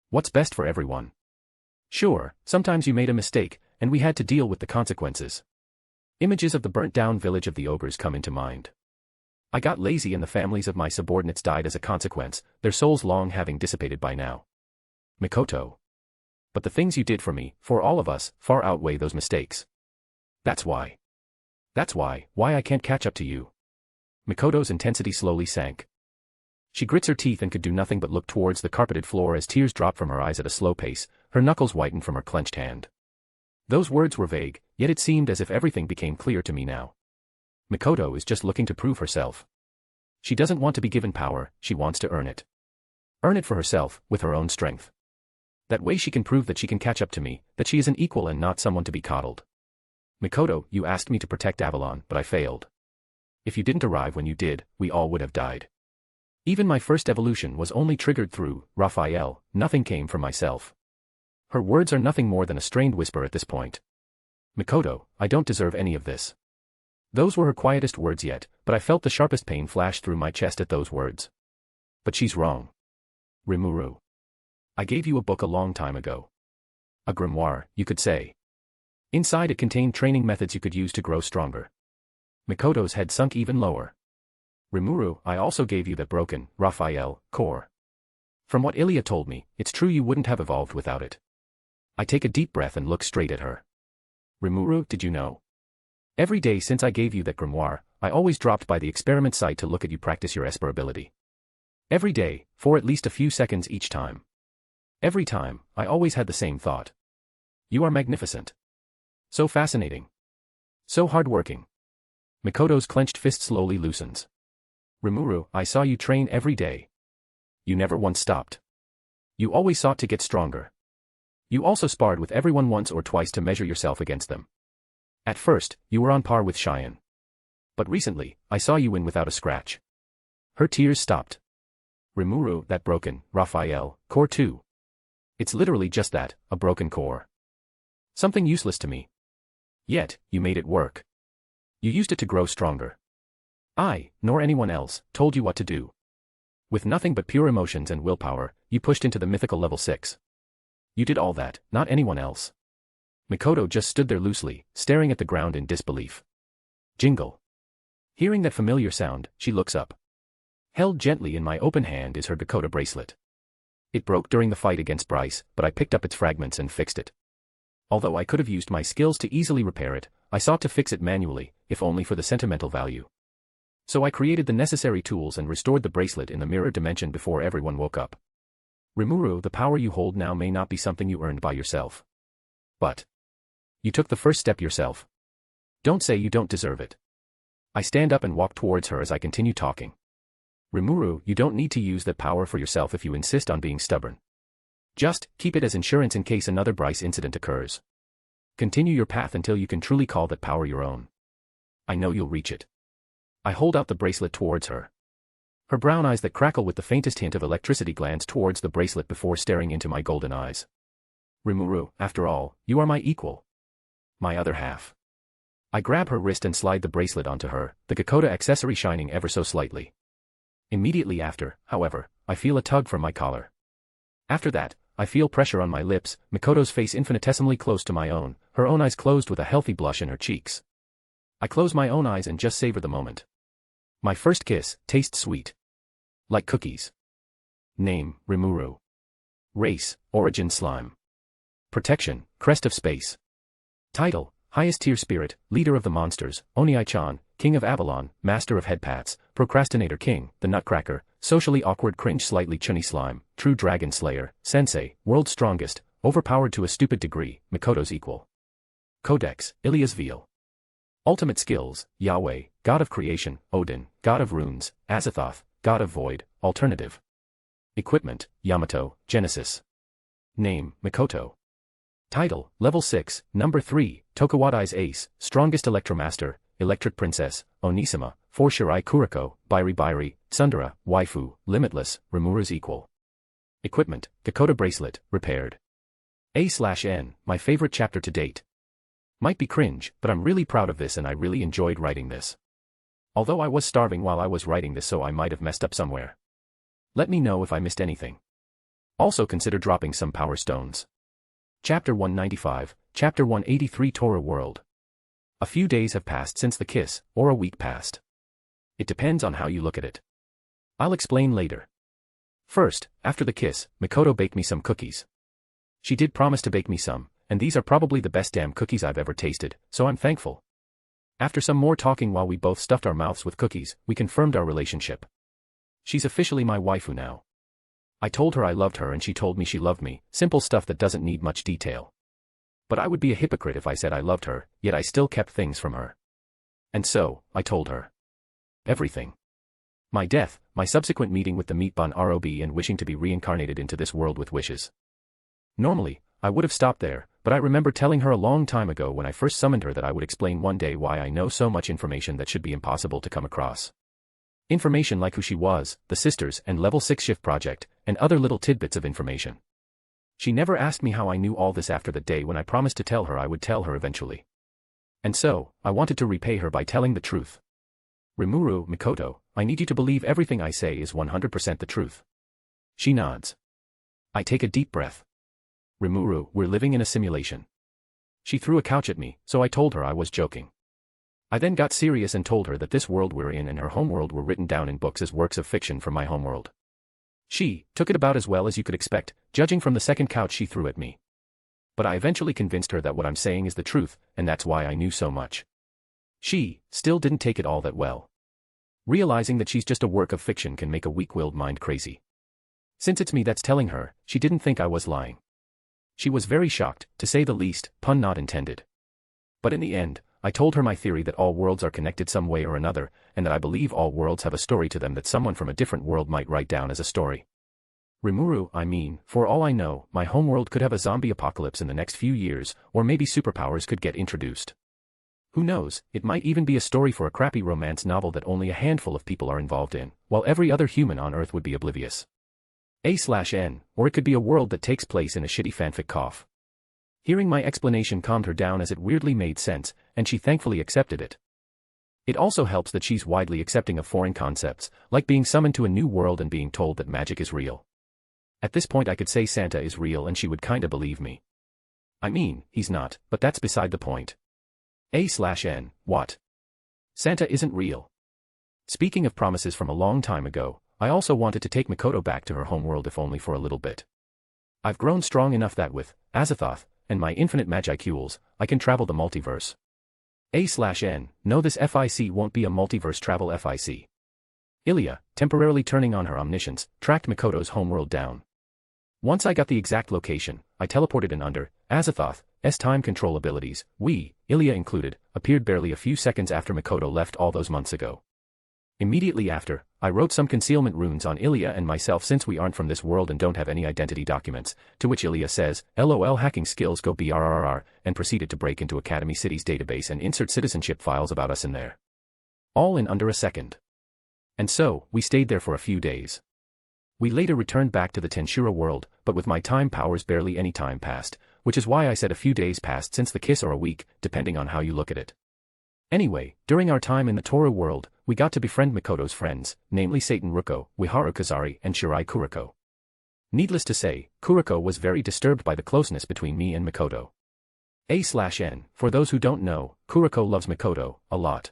[SPEAKER 3] What's best for everyone. Sure, sometimes you made a mistake, and we had to deal with the consequences. Images of the burnt-down village of the ogres come into mind. I got lazy and the families of my subordinates died as a consequence, their souls long having dissipated by now. Mikoto. But the things you did for me, for all of us, far outweigh those mistakes. That's why. That's why I can't catch up to you. Mikoto's intensity slowly sank. She grits her teeth and could do nothing but look towards the carpeted floor as tears dropped from her eyes at a slow pace, her knuckles whitened from her clenched hand. Those words were vague, yet it seemed as if everything became clear to me now. Mikoto is just looking to prove herself. She doesn't want to be given power, she wants to earn it. Earn it for herself, with her own strength. That way she can prove that she can catch up to me, that she is an equal and not someone to be coddled. Mikoto, you asked me to protect Avalon, but I failed. If you didn't arrive when you did, we all would have died. Even my first evolution was only triggered through Raphael, nothing came from myself. Her words are nothing more than a strained whisper at this point. Mikoto, I don't deserve any of this. Those were her quietest words yet, but I felt the sharpest pain flash through my chest at those words. But she's wrong. Rimuru. I gave you a book a long time ago. A grimoire, you could say. Inside it contained training methods you could use to grow stronger. Mikoto's head sunk even lower. Rimuru, I also gave you that broken, Raphael, core. From what Ilya told me, it's true you wouldn't have evolved without it. I take a deep breath and look straight at her. Rimuru, did you know? Every day since I gave you that grimoire, I always dropped by the experiment site to look at you practice your Esper ability. Every day, for at least a few seconds each time. Every time, I always had the same thought. You are magnificent. So fascinating. So hardworking. Mikoto's clenched fist slowly loosens. Rimuru, I saw you train every day. You never once stopped. You always sought to get stronger. You also sparred with everyone once or twice to measure yourself against them. At first, you were on par with Cheyenne. But recently, I saw you win without a scratch. Her tears stopped. Rimuru, that broken, Raphael, core too. It's literally just that, a broken core. Something useless to me. Yet, you made it work. You used it to grow stronger. I, nor anyone else, told you what to do. With nothing but pure emotions and willpower, you pushed into the mythical level 6. You did all that, not anyone else. Mikoto just stood there loosely, staring at the ground in disbelief. Jingle. Hearing that familiar sound, she looks up. Held gently in my open hand is her Dakota bracelet. It broke during the fight against Bryce, but I picked up its fragments and fixed it. Although I could have used my skills to easily repair it, I sought to fix it manually, if only for the sentimental value. So I created the necessary tools and restored the bracelet in the mirror dimension before everyone woke up. Rimuru, the power you hold now may not be something you earned by yourself. But you took the first step yourself. Don't say you don't deserve it. I stand up and walk towards her as I continue talking. Rimuru, you don't need to use that power for yourself if you insist on being stubborn. Just keep it as insurance in case another Bryce incident occurs. Continue your path until you can truly call that power your own. I know you'll reach it. I hold out the bracelet towards her. Her brown eyes that crackle with the faintest hint of electricity glance towards the bracelet before staring into my golden eyes. Rimuru, after all, you are my equal. My other half. I grab her wrist and slide the bracelet onto her, the Gakoda accessory shining ever so slightly. Immediately after, however, I feel a tug from my collar. After that, I feel pressure on my lips, Mikoto's face infinitesimally close to my own, her own eyes closed with a healthy blush in her cheeks. I close my own eyes and just savor the moment. My first kiss tastes sweet. Like cookies. Name, Rimuru. Race, Origin Slime. Protection, Crest of Space. Title, Highest Tier Spirit, Leader of the Monsters, Onii-chan, King of Avalon, Master of Headpats, Procrastinator King, the Nutcracker, Socially Awkward Cringe Slightly Chunny Slime, True Dragon Slayer, Sensei, World's Strongest, Overpowered to a Stupid Degree, Mikoto's Equal. Codex, Ilia's Veil. Ultimate Skills, Yahweh, God of Creation, Odin, God of Runes, Azathoth, God of Void, Alternative. Equipment, Yamato, Genesis. Name, Mikoto. Title, Level 6, Number 3, Tokuwadai's Ace, Strongest Electromaster, Electric Princess, Onisama, 4 Shirai Kuriko, Bairi, Tsundere, Waifu, Limitless, Rimuru's Equal. Equipment, Gakoda Bracelet, Repaired. A/N, my favorite chapter to date. Might be cringe, but I'm really proud of this and I really enjoyed writing this. Although I was starving while I was writing this, so I might have messed up somewhere. Let me know if I missed anything. Also consider dropping some power stones. Chapter 195, Chapter 183 Tora World. A few days have passed since the kiss, or a week passed. It depends on how you look at it. I'll explain later. First, after the kiss, Mikoto baked me some cookies. She did promise to bake me some, and these are probably the best damn cookies I've ever tasted, so I'm thankful. After some more talking while we both stuffed our mouths with cookies, we confirmed our relationship. She's officially my waifu now. I told her I loved her and she told me she loved me, simple stuff that doesn't need much detail. But I would be a hypocrite if I said I loved her, yet I still kept things from her. And so, I told her. Everything. My death, my subsequent meeting with the Meatbun Rob and wishing to be reincarnated into this world with wishes. Normally, I would have stopped there, but I remember telling her a long time ago when I first summoned her that I would explain one day why I know so much information that should be impossible to come across. Information like who she was, the sisters and Level 6 shift project, and other little tidbits of information. She never asked me how I knew all this after the day when I promised to tell her I would tell her eventually. And so, I wanted to repay her by telling the truth. Rimuru, Mikoto, I need you to believe everything I say is 100% the truth. She nods. I take a deep breath. Rimuru, we're living in a simulation. She threw a couch at me, so I told her I was joking. I then got serious and told her that this world we're in and her homeworld were written down in books as works of fiction from my homeworld. She took it about as well as you could expect, judging from the second couch she threw at me. But I eventually convinced her that what I'm saying is the truth, and that's why I knew so much. She still didn't take it all that well. Realizing that she's just a work of fiction can make a weak-willed mind crazy. Since it's me that's telling her, she didn't think I was lying. She was very shocked, to say the least, pun not intended. But in the end, I told her my theory that all worlds are connected some way or another, and that I believe all worlds have a story to them that someone from a different world might write down as a story. Rimuru, I mean, for all I know, my homeworld could have a zombie apocalypse in the next few years, or maybe superpowers could get introduced. Who knows, it might even be a story for a crappy romance novel that only a handful of people are involved in, while every other human on Earth would be oblivious. A/N, or it could be a world that takes place in a shitty fanfic cough. Hearing my explanation calmed her down as it weirdly made sense, and she thankfully accepted it. It also helps that she's widely accepting of foreign concepts, like being summoned to a new world and being told that magic is real. At this point I could say Santa is real and she would kinda believe me. I mean, he's not, but that's beside the point. A/N, what? Santa isn't real. Speaking of promises from a long time ago, I also wanted to take Mikoto back to her homeworld if only for a little bit. I've grown strong enough that with Azathoth and my infinite magicule, I can travel the multiverse. A/N, no, this FIC won't be a multiverse travel FIC. Ilia, temporarily turning on her omniscience, tracked Mikoto's homeworld down. Once I got the exact location, I teleported in under Azathoth's time control abilities. Ilia included, appeared barely a few seconds after Mikoto left all those months ago. Immediately after, I wrote some concealment runes on Ilia and myself since we aren't from this world and don't have any identity documents, to which Ilia says, LOL hacking skills go BRRR, and proceeded to break into Academy City's database and insert citizenship files about us in there. All in under a second. And so, we stayed there for a few days. We later returned back to the Tensura world, but with my time powers barely any time passed, which is why I said a few days passed since the kiss or a week, depending on how you look at it. Anyway, during our time in the Tora world, we got to befriend Mikoto's friends, namely Satan Ruko, Wiharu Kazari and Shirai Kuriko. Needless to say, Kuriko was very disturbed by the closeness between me and Mikoto. A/N, for those who don't know, Kuriko loves Mikoto a lot.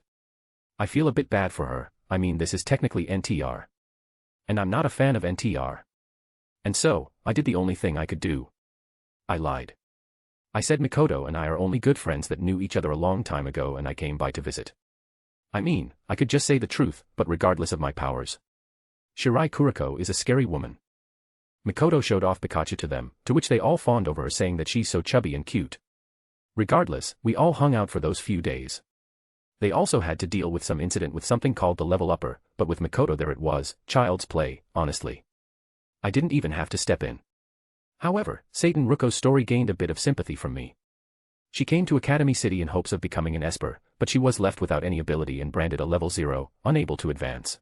[SPEAKER 3] I feel a bit bad for her, I mean this is technically NTR. And I'm not a fan of NTR. And so, I did the only thing I could do. I lied. I said Mikoto and I are only good friends that knew each other a long time ago and I came by to visit. I mean, I could just say the truth, but regardless of my powers. Shirai Kuriko is a scary woman. Mikoto showed off Pikachu to them, to which they all fawned over her saying that she's so chubby and cute. Regardless, we all hung out for those few days. They also had to deal with some incident with something called the level upper, but with Mikoto there it was, child's play, honestly. I didn't even have to step in. However, Satan Ruko's story gained a bit of sympathy from me. She came to Academy City in hopes of becoming an Esper, but she was left without any ability and branded a level 0, unable to advance.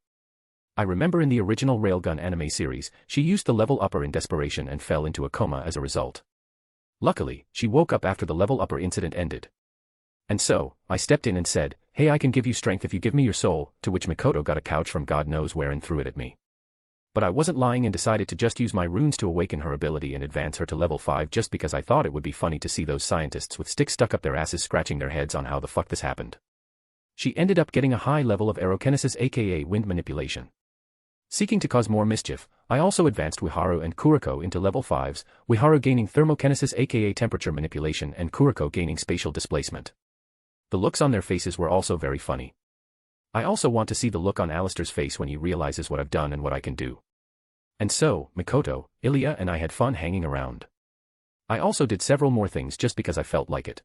[SPEAKER 3] I remember in the original Railgun anime series, she used the level upper in desperation and fell into a coma as a result. Luckily, she woke up after the level upper incident ended. And so, I stepped in and said, "Hey, I can give you strength if you give me your soul," to which Mikoto got a couch from God knows where and threw it at me. But I wasn't lying and decided to just use my runes to awaken her ability and advance her to level 5 just because I thought it would be funny to see those scientists with sticks stuck up their asses scratching their heads on how the fuck this happened. She ended up getting a high level of aerokinesis aka wind manipulation. Seeking to cause more mischief, I also advanced Wiharu and Kuriko into level 5s, Wiharu gaining thermokinesis aka temperature manipulation and Kuriko gaining spatial displacement. The looks on their faces were also very funny. I also want to see the look on Alistair's face when he realizes what I've done and what I can do. And so, Mikoto, Ilya and I had fun hanging around. I also did several more things just because I felt like it.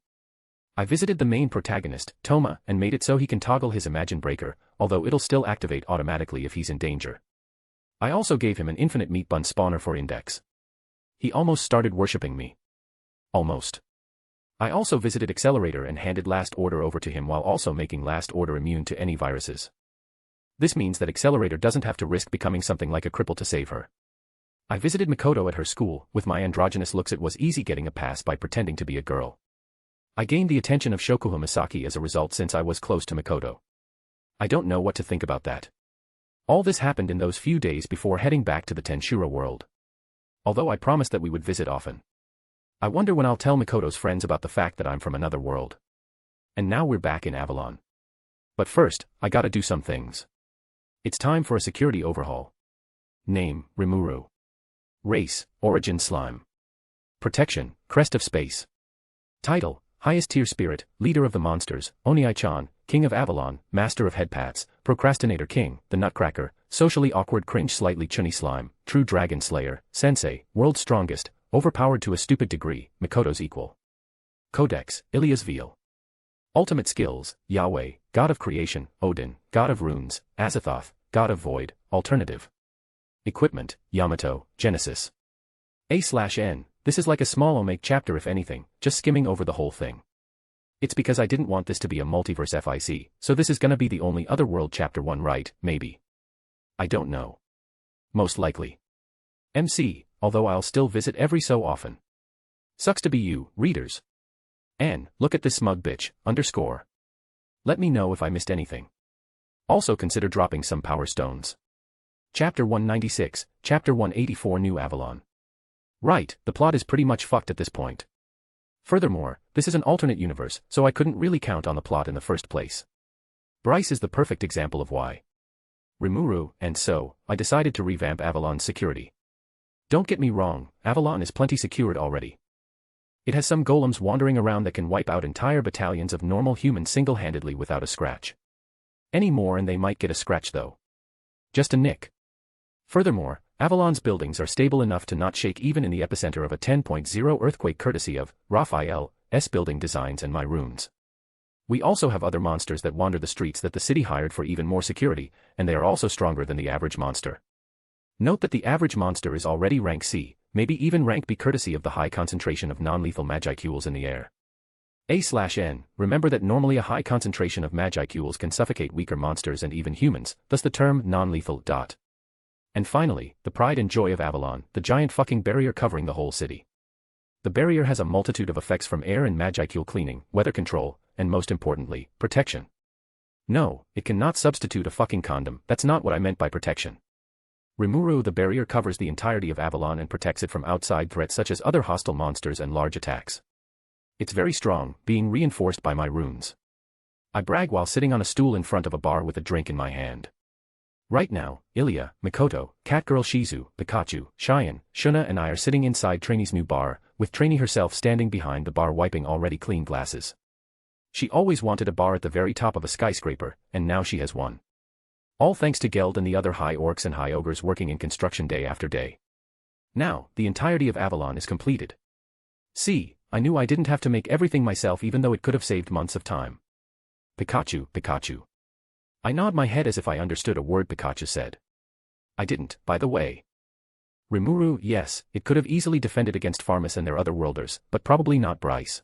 [SPEAKER 3] I visited the main protagonist, Toma, and made it so he can toggle his Imagine Breaker, although it'll still activate automatically if he's in danger. I also gave him an infinite meat bun spawner for Index. He almost started worshipping me. Almost. I also visited Accelerator and handed Last Order over to him while also making Last Order immune to any viruses. This means that Accelerator doesn't have to risk becoming something like a cripple to save her. I visited Mikoto at her school. With my androgynous looks it was easy getting a pass by pretending to be a girl. I gained the attention of Shokuha Misaki as a result since I was close to Mikoto. I don't know what to think about that. All this happened in those few days before heading back to the Tensura world. Although I promised that we would visit often. I wonder when I'll tell Mikoto's friends about the fact that I'm from another world. And now we're back in Avalon. But first, I gotta do some things. It's time for a security overhaul. Name, Rimuru. Race, Origin Slime. Protection, Crest of Space. Title, Highest Tier Spirit, Leader of the Monsters, Oniai-chan, King of Avalon, Master of Headpats, Procrastinator King, The Nutcracker, Socially Awkward Cringe Slightly Chunny Slime, True Dragon Slayer, Sensei, World's Strongest, Overpowered to a Stupid Degree, Mikoto's Equal. Codex, Ilya's Veil. Ultimate Skills, Yahweh, God of Creation, Odin, God of Runes, Azathoth, God of Void, Alternative. Equipment, Yamato, Genesis. A/N, this is like a small Omega chapter if anything, just skimming over the whole thing. It's because I didn't want this to be a multiverse FIC, so this is gonna be the only Otherworld chapter 1 right, maybe. I don't know. Most likely. MC, although I'll still visit every so often. Sucks to be you, readers. And, look at this smug bitch, _. Let me know if I missed anything. Also consider dropping some power stones. Chapter 196, Chapter 184 New Avalon. Right, the plot is pretty much fucked at this point. Furthermore, this is an alternate universe, so I couldn't really count on the plot in the first place. Bryce is the perfect example of why. Rimuru, and so, I decided to revamp Avalon's security. Don't get me wrong, Avalon is plenty secured already. It has some golems wandering around that can wipe out entire battalions of normal humans single-handedly without a scratch. Any more and they might get a scratch though. Just a nick. Furthermore, Avalon's buildings are stable enough to not shake even in the epicenter of a 10.0 earthquake courtesy of Raphael's building designs and my runes. We also have other monsters that wander the streets that the city hired for even more security, and they are also stronger than the average monster. Note that the average monster is already rank C, maybe even rank B courtesy of the high concentration of non-lethal magicules in the air. A/N, remember that normally a high concentration of magicules can suffocate weaker monsters and even humans, thus the term non-lethal. And finally, the pride and joy of Avalon, the giant fucking barrier covering the whole city. The barrier has a multitude of effects from air and magicule cleaning, weather control, and most importantly, protection. No, it cannot substitute a fucking condom, that's not what I meant by protection. Rimuru, the barrier covers the entirety of Avalon and protects it from outside threats such as other hostile monsters and large attacks. It's very strong, being reinforced by my runes. I brag while sitting on a stool in front of a bar with a drink in my hand. Right now, Ilya, Mikoto, Catgirl Shizu, Pikachu, Cheyenne, Shuna and I are sitting inside Trainy's new bar, with Trainee herself standing behind the bar wiping already clean glasses. She always wanted a bar at the very top of a skyscraper, and now she has one. All thanks to Geld and the other high orcs and high ogres working in construction day after day. Now, the entirety of Avalon is completed. See, I knew I didn't have to make everything myself even though it could have saved months of time. Pikachu, Pikachu. I nod my head as if I understood a word Pikachu said. I didn't, by the way. Rimuru, yes, it could have easily defended against Farmus and their other worlders, but probably not Bryce.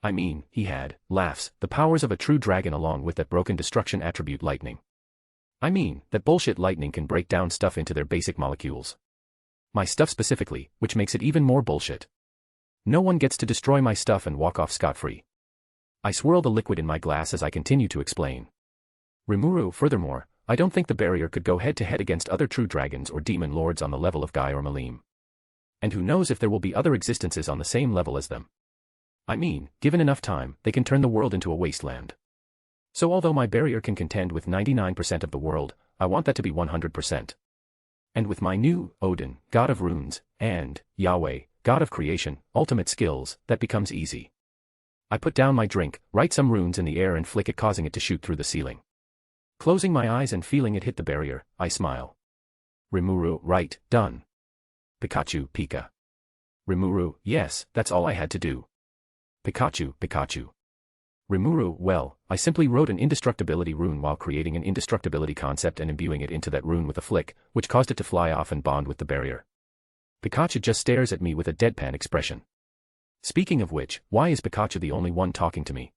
[SPEAKER 3] I mean, he had, laughs, the powers of a true dragon along with that broken destruction attribute lightning. I mean, that bullshit lightning can break down stuff into their basic molecules. My stuff specifically, which makes it even more bullshit. No one gets to destroy my stuff and walk off scot-free. I swirl the liquid in my glass as I continue to explain. Rimuru, furthermore, I don't think the barrier could go head-to-head against other true dragons or demon lords on the level of Guy or Malim. And who knows if there will be other existences on the same level as them. I mean, given enough time, they can turn the world into a wasteland. So although my barrier can contend with 99% of the world, I want that to be 100%. And with my new, Odin, God of Runes, and, Yahweh, God of Creation, ultimate skills, that becomes easy. I put down my drink, write some runes in the air and flick it causing it to shoot through the ceiling. Closing my eyes and feeling it hit the barrier, I smile. Rimuru, right, done. Pikachu, Pika. Rimuru, yes, that's all I had to do. Pikachu, Pikachu. Rimuru, well, I simply wrote an indestructibility rune while creating an indestructibility concept and imbuing it into that rune with a flick, which caused it to fly off and bond with the barrier. Pikachu just stares at me with a deadpan expression. Speaking of which, why is Pikachu the only one talking to me?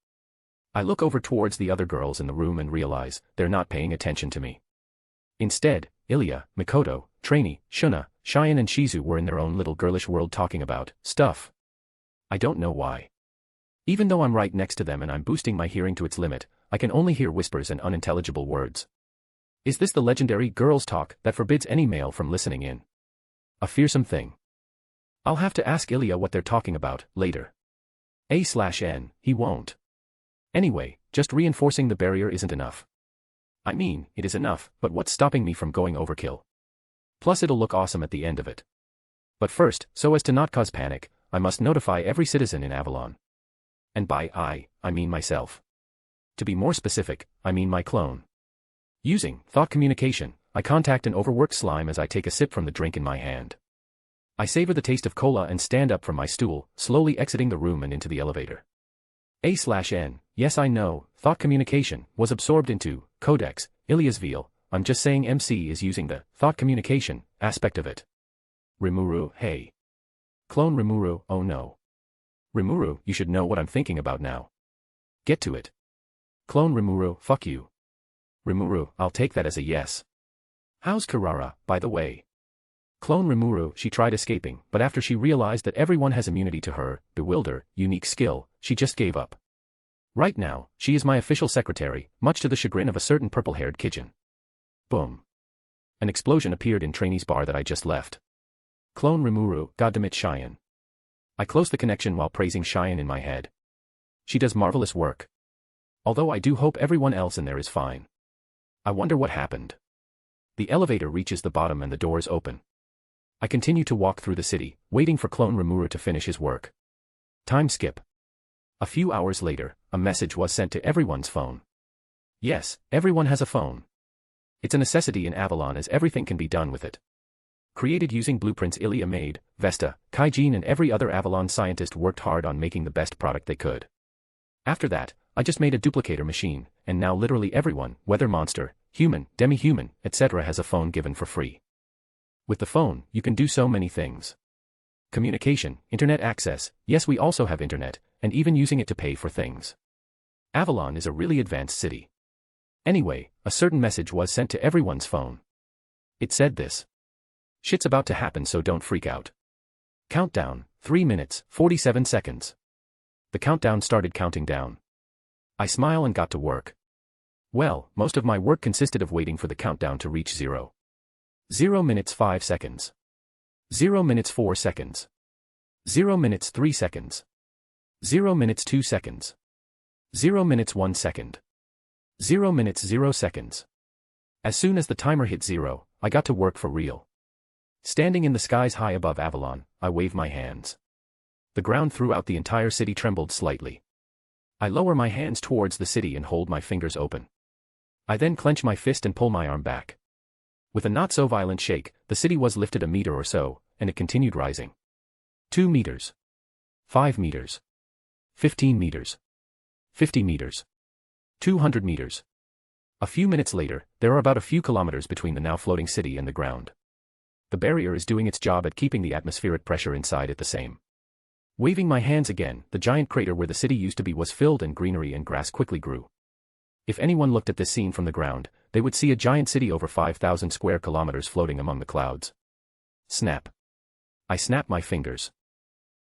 [SPEAKER 3] I look over towards the other girls in the room and realize they're not paying attention to me. Instead, Ilya, Mikoto, Trainee, Shuna, Cheyenne and Shizu were in their own little girlish world talking about stuff. I don't know why. Even though I'm right next to them and I'm boosting my hearing to its limit, I can only hear whispers and unintelligible words. Is this the legendary girls' talk that forbids any male from listening in? A fearsome thing. I'll have to ask Ilya what they're talking about later. A/N, he won't. Anyway, just reinforcing the barrier isn't enough. I mean, it is enough, but what's stopping me from going overkill? Plus it'll look awesome at the end of it. But first, so as to not cause panic, I must notify every citizen in Avalon. And by I mean myself. To be more specific, I mean my clone. Using thought communication, I contact an overworked slime as I take a sip from the drink in my hand. I savor the taste of cola and stand up from my stool, slowly exiting the room and into the elevator. A/N, yes I know, thought communication, was absorbed into Codex, Ilya's veal, I'm just saying MC is using the thought communication aspect of it. Rimuru, hey. Clone Rimuru, oh no. Rimuru, you should know what I'm thinking about now. Get to it. Clone Rimuru, fuck you. Rimuru, I'll take that as a yes. How's Kirara, by the way? Clone Rimuru, she tried escaping, but after she realized that everyone has immunity to her, bewilder, unique skill, she just gave up. Right now, she is my official secretary, much to the chagrin of a certain purple-haired Kijin. Boom. An explosion appeared in Trainee's bar that I just left. Clone Rimuru, goddamit Cheyenne. I close the connection while praising Cheyenne in my head. She does marvelous work. Although I do hope everyone else in there is fine. I wonder what happened. The elevator reaches the bottom and the doors open. I continue to walk through the city, waiting for Clone Rimuru to finish his work. Time skip. A few hours later, a message was sent to everyone's phone. Yes, everyone has a phone. It's a necessity in Avalon as everything can be done with it. Created using blueprints Ilya made, Vesta, Kaijin and every other Avalon scientist worked hard on making the best product they could. After that, I just made a duplicator machine, and now literally everyone, whether monster, human, demi-human, etc. has a phone given for free. With the phone, you can do so many things. Communication, internet access, yes we also have internet, and even using it to pay for things. Avalon is a really advanced city. Anyway, a certain message was sent to everyone's phone. It said this. Shit's about to happen so don't freak out. Countdown, 3 minutes, 47 seconds. The countdown started counting down. I smile and got to work. Well, most of my work consisted of waiting for the countdown to reach 0. 0 minutes 5 seconds. 0 minutes 4 seconds. 0 minutes 3 seconds. 0 minutes 2 seconds. 0 minutes 1 second. 0 minutes 0 seconds. As soon as the timer hit 0, I got to work for real. Standing in the skies high above Avalon, I wave my hands. The ground throughout the entire city trembled slightly. I lower my hands towards the city and hold my fingers open. I then clench my fist and pull my arm back. With a not-so-violent shake, the city was lifted a meter or so, and it continued rising. 2 meters. 5 meters. 15 meters. 50 meters. 200 meters. A few minutes later, there are about a few kilometers between the now floating city and the ground. The barrier is doing its job at keeping the atmospheric pressure inside it the same. Waving my hands again, the giant crater where the city used to be was filled and greenery and grass quickly grew. If anyone looked at this scene from the ground, they would see a giant city over 5,000 square kilometers floating among the clouds. Snap. I snap my fingers.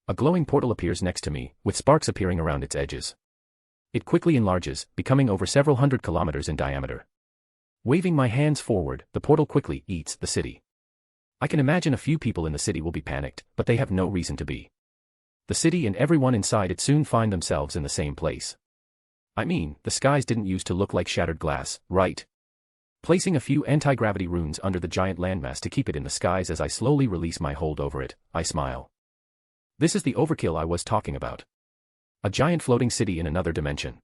[SPEAKER 3] A glowing portal appears next to me, with sparks appearing around its edges. It quickly enlarges, becoming over several hundred kilometers in diameter. Waving my hands forward, the portal quickly eats the city. I can imagine a few people in the city will be panicked, but they have no reason to be. The city and everyone inside it soon find themselves in the same place. I mean, the skies didn't used to look like shattered glass, right? Placing a few anti-gravity runes under the giant landmass to keep it in the skies as I slowly release my hold over it, I smile. This is the overkill I was talking about. A giant floating city in another dimension.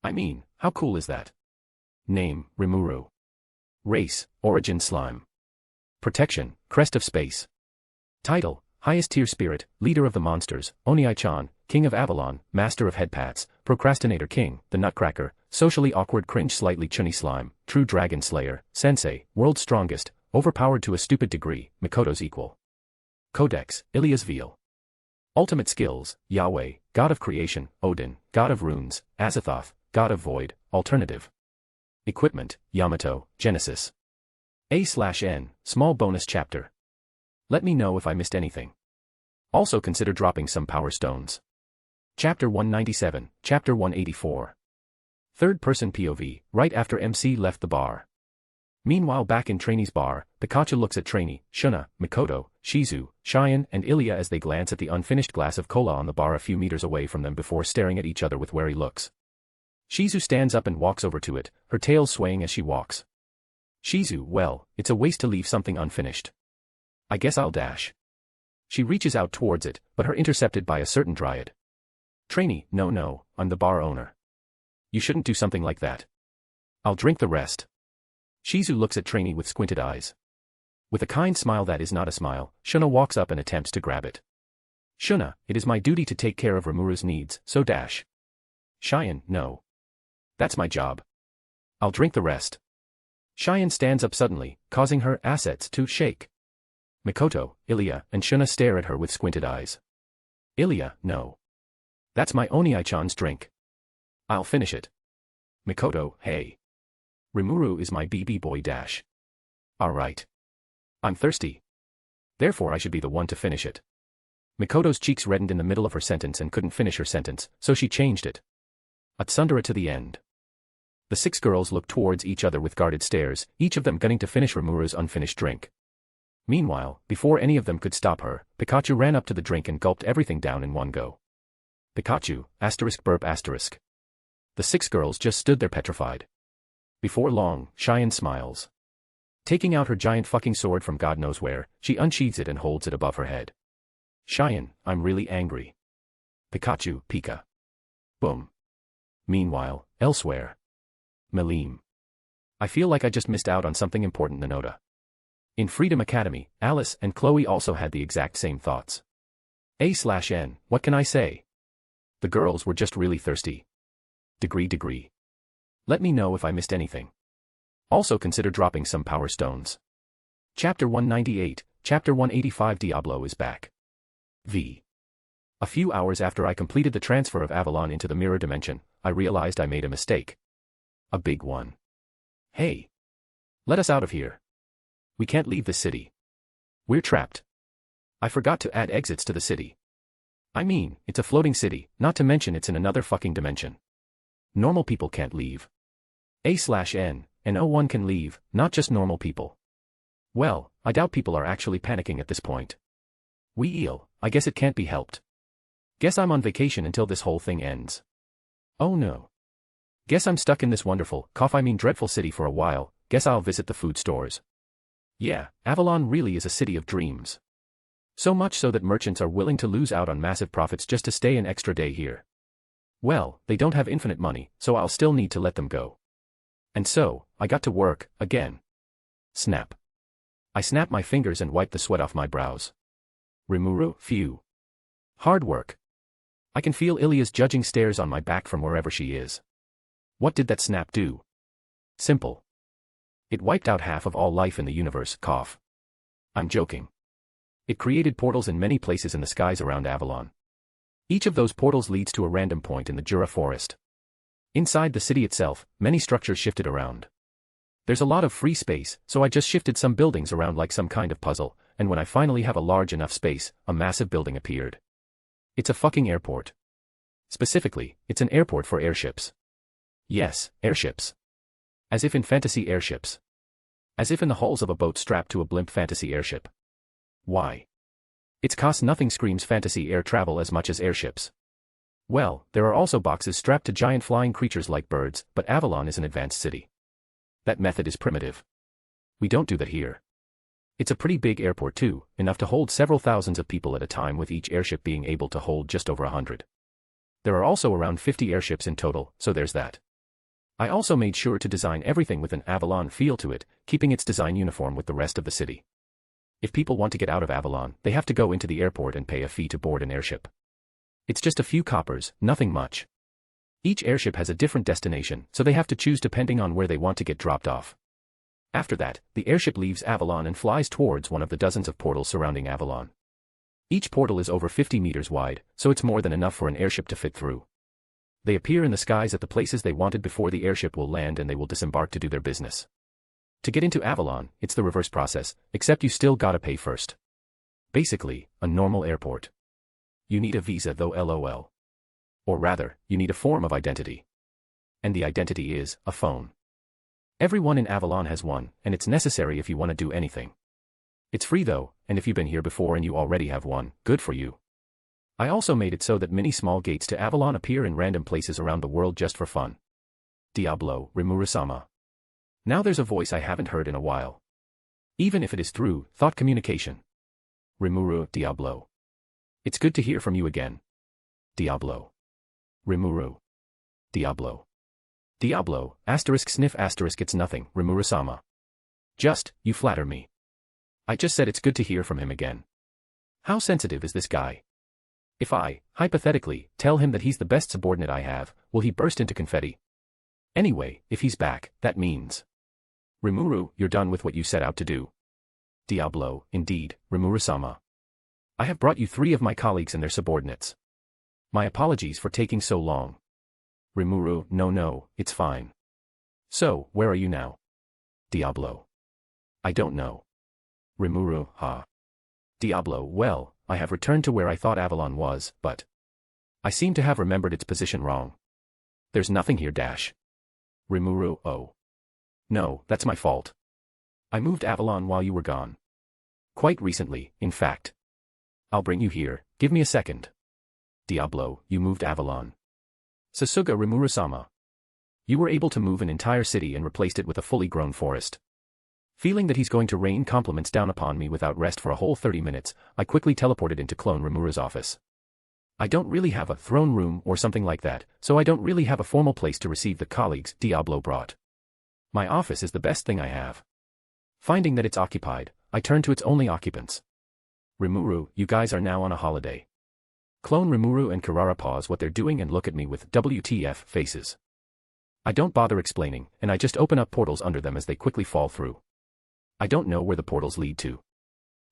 [SPEAKER 3] I mean, how cool is that? Name, Rimuru. Race, Origin Slime. Protection, Crest of Space. Title, Highest Tier Spirit, Leader of the Monsters, Onii-chan, King of Avalon, Master of Headpats, Procrastinator King, the Nutcracker, Socially Awkward Cringe Slightly Chunny Slime, True Dragon Slayer, Sensei, World's Strongest, Overpowered to a Stupid Degree, Mikoto's Equal. Codex, Ilia's Veil. Ultimate Skills, Yahweh, God of Creation, Odin, God of Runes, Azathoth, God of Void, Alternative. Equipment, Yamato, Genesis. A/N, Small Bonus Chapter. Let me know if I missed anything. Also consider dropping some power stones. Chapter 197, Chapter 184. Third-person POV, right after MC left the bar. Meanwhile back in Trainee's bar, Pikachu looks at Trainee, Shuna, Mikoto, Shizu, Cheyenne and Ilya as they glance at the unfinished glass of cola on the bar a few meters away from them before staring at each other with wary looks. Shizu stands up and walks over to it, her tail swaying as she walks. Shizu, well, it's a waste to leave something unfinished. I guess I'll dash. She reaches out towards it, but her intercepted by a certain dryad. Trainee, no, I'm the bar owner. You shouldn't do something like that. I'll drink the rest. Shizu looks at Trainee with squinted eyes. With a kind smile that is not a smile, Shuna walks up and attempts to grab it. Shuna, it is my duty to take care of Rimuru's needs, so dash. Cheyenne, no. That's my job. I'll drink the rest. Cheyenne stands up suddenly, causing her assets to shake. Mikoto, Ilya, and Shuna stare at her with squinted eyes. Ilya, no. That's my Onii-chan's drink. I'll finish it. Mikoto, hey. Rimuru is my BB boy dash. Alright. I'm thirsty. Therefore I should be the one to finish it. Mikoto's cheeks reddened in the middle of her sentence and couldn't finish her sentence, so she changed it. A tsundere to the end. The 6 girls looked towards each other with guarded stares, each of them gunning to finish Rimuru's unfinished drink. Meanwhile, before any of them could stop her, Pikachu ran up to the drink and gulped everything down in one go. Pikachu, *burp**. The 6 girls just stood there petrified. Before long, Cheyenne smiles. Taking out her giant fucking sword from God knows where, she unsheathes it and holds it above her head. Cheyenne, I'm really angry. Pikachu, Pika. Boom. Meanwhile, elsewhere. Melim. I feel like I just missed out on something important, Nanota. In Freedom Academy, Alice and Chloe also had the exact same thoughts. A/N, what can I say? The girls were just really thirsty. Degree. Let me know if I missed anything. Also consider dropping some power stones. Chapter 198, Chapter 185 Diablo is back. V. A few hours after I completed the transfer of Avalon into the mirror dimension, I realized I made a mistake. A big one. Hey. Let us out of here. We can't leave the city. We're trapped. I forgot to add exits to the city. I mean, it's a floating city, not to mention it's in another fucking dimension. Normal people can't leave. A/N, and no one can leave, not just normal people. Well, I doubt people are actually panicking at this point. I guess it can't be helped. Guess I'm on vacation until this whole thing ends. Oh no. Guess I'm stuck in this wonderful, dreadful city for a while, guess I'll visit the food stores. Yeah, Avalon really is a city of dreams. So much so that merchants are willing to lose out on massive profits just to stay an extra day here. Well, they don't have infinite money, so I'll still need to let them go. And so, I got to work, again. Snap. I snap my fingers and wipe the sweat off my brows. Rimuru, phew. Hard work. I can feel Ilia's judging stares on my back from wherever she is. What did that snap do? Simple. It wiped out half of all life in the universe, cough. I'm joking. It created portals in many places in the skies around Avalon. Each of those portals leads to a random point in the Jura forest. Inside the city itself, many structures shifted around. There's a lot of free space, so I just shifted some buildings around like some kind of puzzle, and when I finally have a large enough space, a massive building appeared. It's a fucking airport. Specifically, it's an airport for airships. Yes, airships. As if in fantasy airships. As if in the hulls of a boat strapped to a blimp fantasy airship. Why? It's cost nothing screams fantasy air travel as much as airships. Well, there are also boxes strapped to giant flying creatures like birds, but Avalon is an advanced city. That method is primitive. We don't do that here. It's a pretty big airport too, enough to hold several thousands of people at a time with each airship being able to hold just over 100. There are also around 50 airships in total, so there's that. I also made sure to design everything with an Avalon feel to it, keeping its design uniform with the rest of the city. If people want to get out of Avalon, they have to go into the airport and pay a fee to board an airship. It's just a few coppers, nothing much. Each airship has a different destination, so they have to choose depending on where they want to get dropped off. After that, the airship leaves Avalon and flies towards one of the dozens of portals surrounding Avalon. Each portal is over 50 meters wide, so it's more than enough for an airship to fit through. They appear in the skies at the places they wanted before the airship will land and they will disembark to do their business. To get into Avalon, it's the reverse process, except you still gotta pay first. Basically, a normal airport. You need a visa though, lol. Or rather, you need a form of identity. And the identity is a phone. Everyone in Avalon has one, and it's necessary if you want to do anything. It's free though, and if you've been here before and you already have one, good for you. I also made it so that many small gates to Avalon appear in random places around the world just for fun. Diablo, Rimuru-sama. Now there's a voice I haven't heard in a while. Even if it is through thought communication. Rimuru, Diablo. It's good to hear from you again. Diablo. Rimuru. Diablo. Diablo, asterisk sniff asterisk it's nothing, Rimuru-sama. Just, you flatter me. I just said it's good to hear from him again. How sensitive is this guy? If I, hypothetically, tell him that he's the best subordinate I have, will he burst into confetti? Anyway, if he's back, that means. Rimuru, you're done with what you set out to do. Diablo, indeed, Rimuru-sama. I have brought you 3 of my colleagues and their subordinates. My apologies for taking so long. Rimuru, no, it's fine. So, where are you now? Diablo. I don't know. Rimuru, ha. Diablo, well, I have returned to where I thought Avalon was, but I seem to have remembered its position wrong. There's nothing here dash. Rimuru, oh. No, that's my fault. I moved Avalon while you were gone. Quite recently, in fact. I'll bring you here, give me a second. Diablo, you moved Avalon. Sasuga Rimuru-sama. You were able to move an entire city and replaced it with a fully grown forest. Feeling that he's going to rain compliments down upon me without rest for a whole 30 minutes, I quickly teleported into Clone Rimuru's office. I don't really have a throne room or something like that, so I don't really have a formal place to receive the colleagues Diablo brought. My office is the best thing I have. Finding that it's occupied, I turn to its only occupants. Rimuru, you guys are now on a holiday. Clone Rimuru and Kirara pause what they're doing and look at me with WTF faces. I don't bother explaining, and I just open up portals under them as they quickly fall through. I don't know where the portals lead to.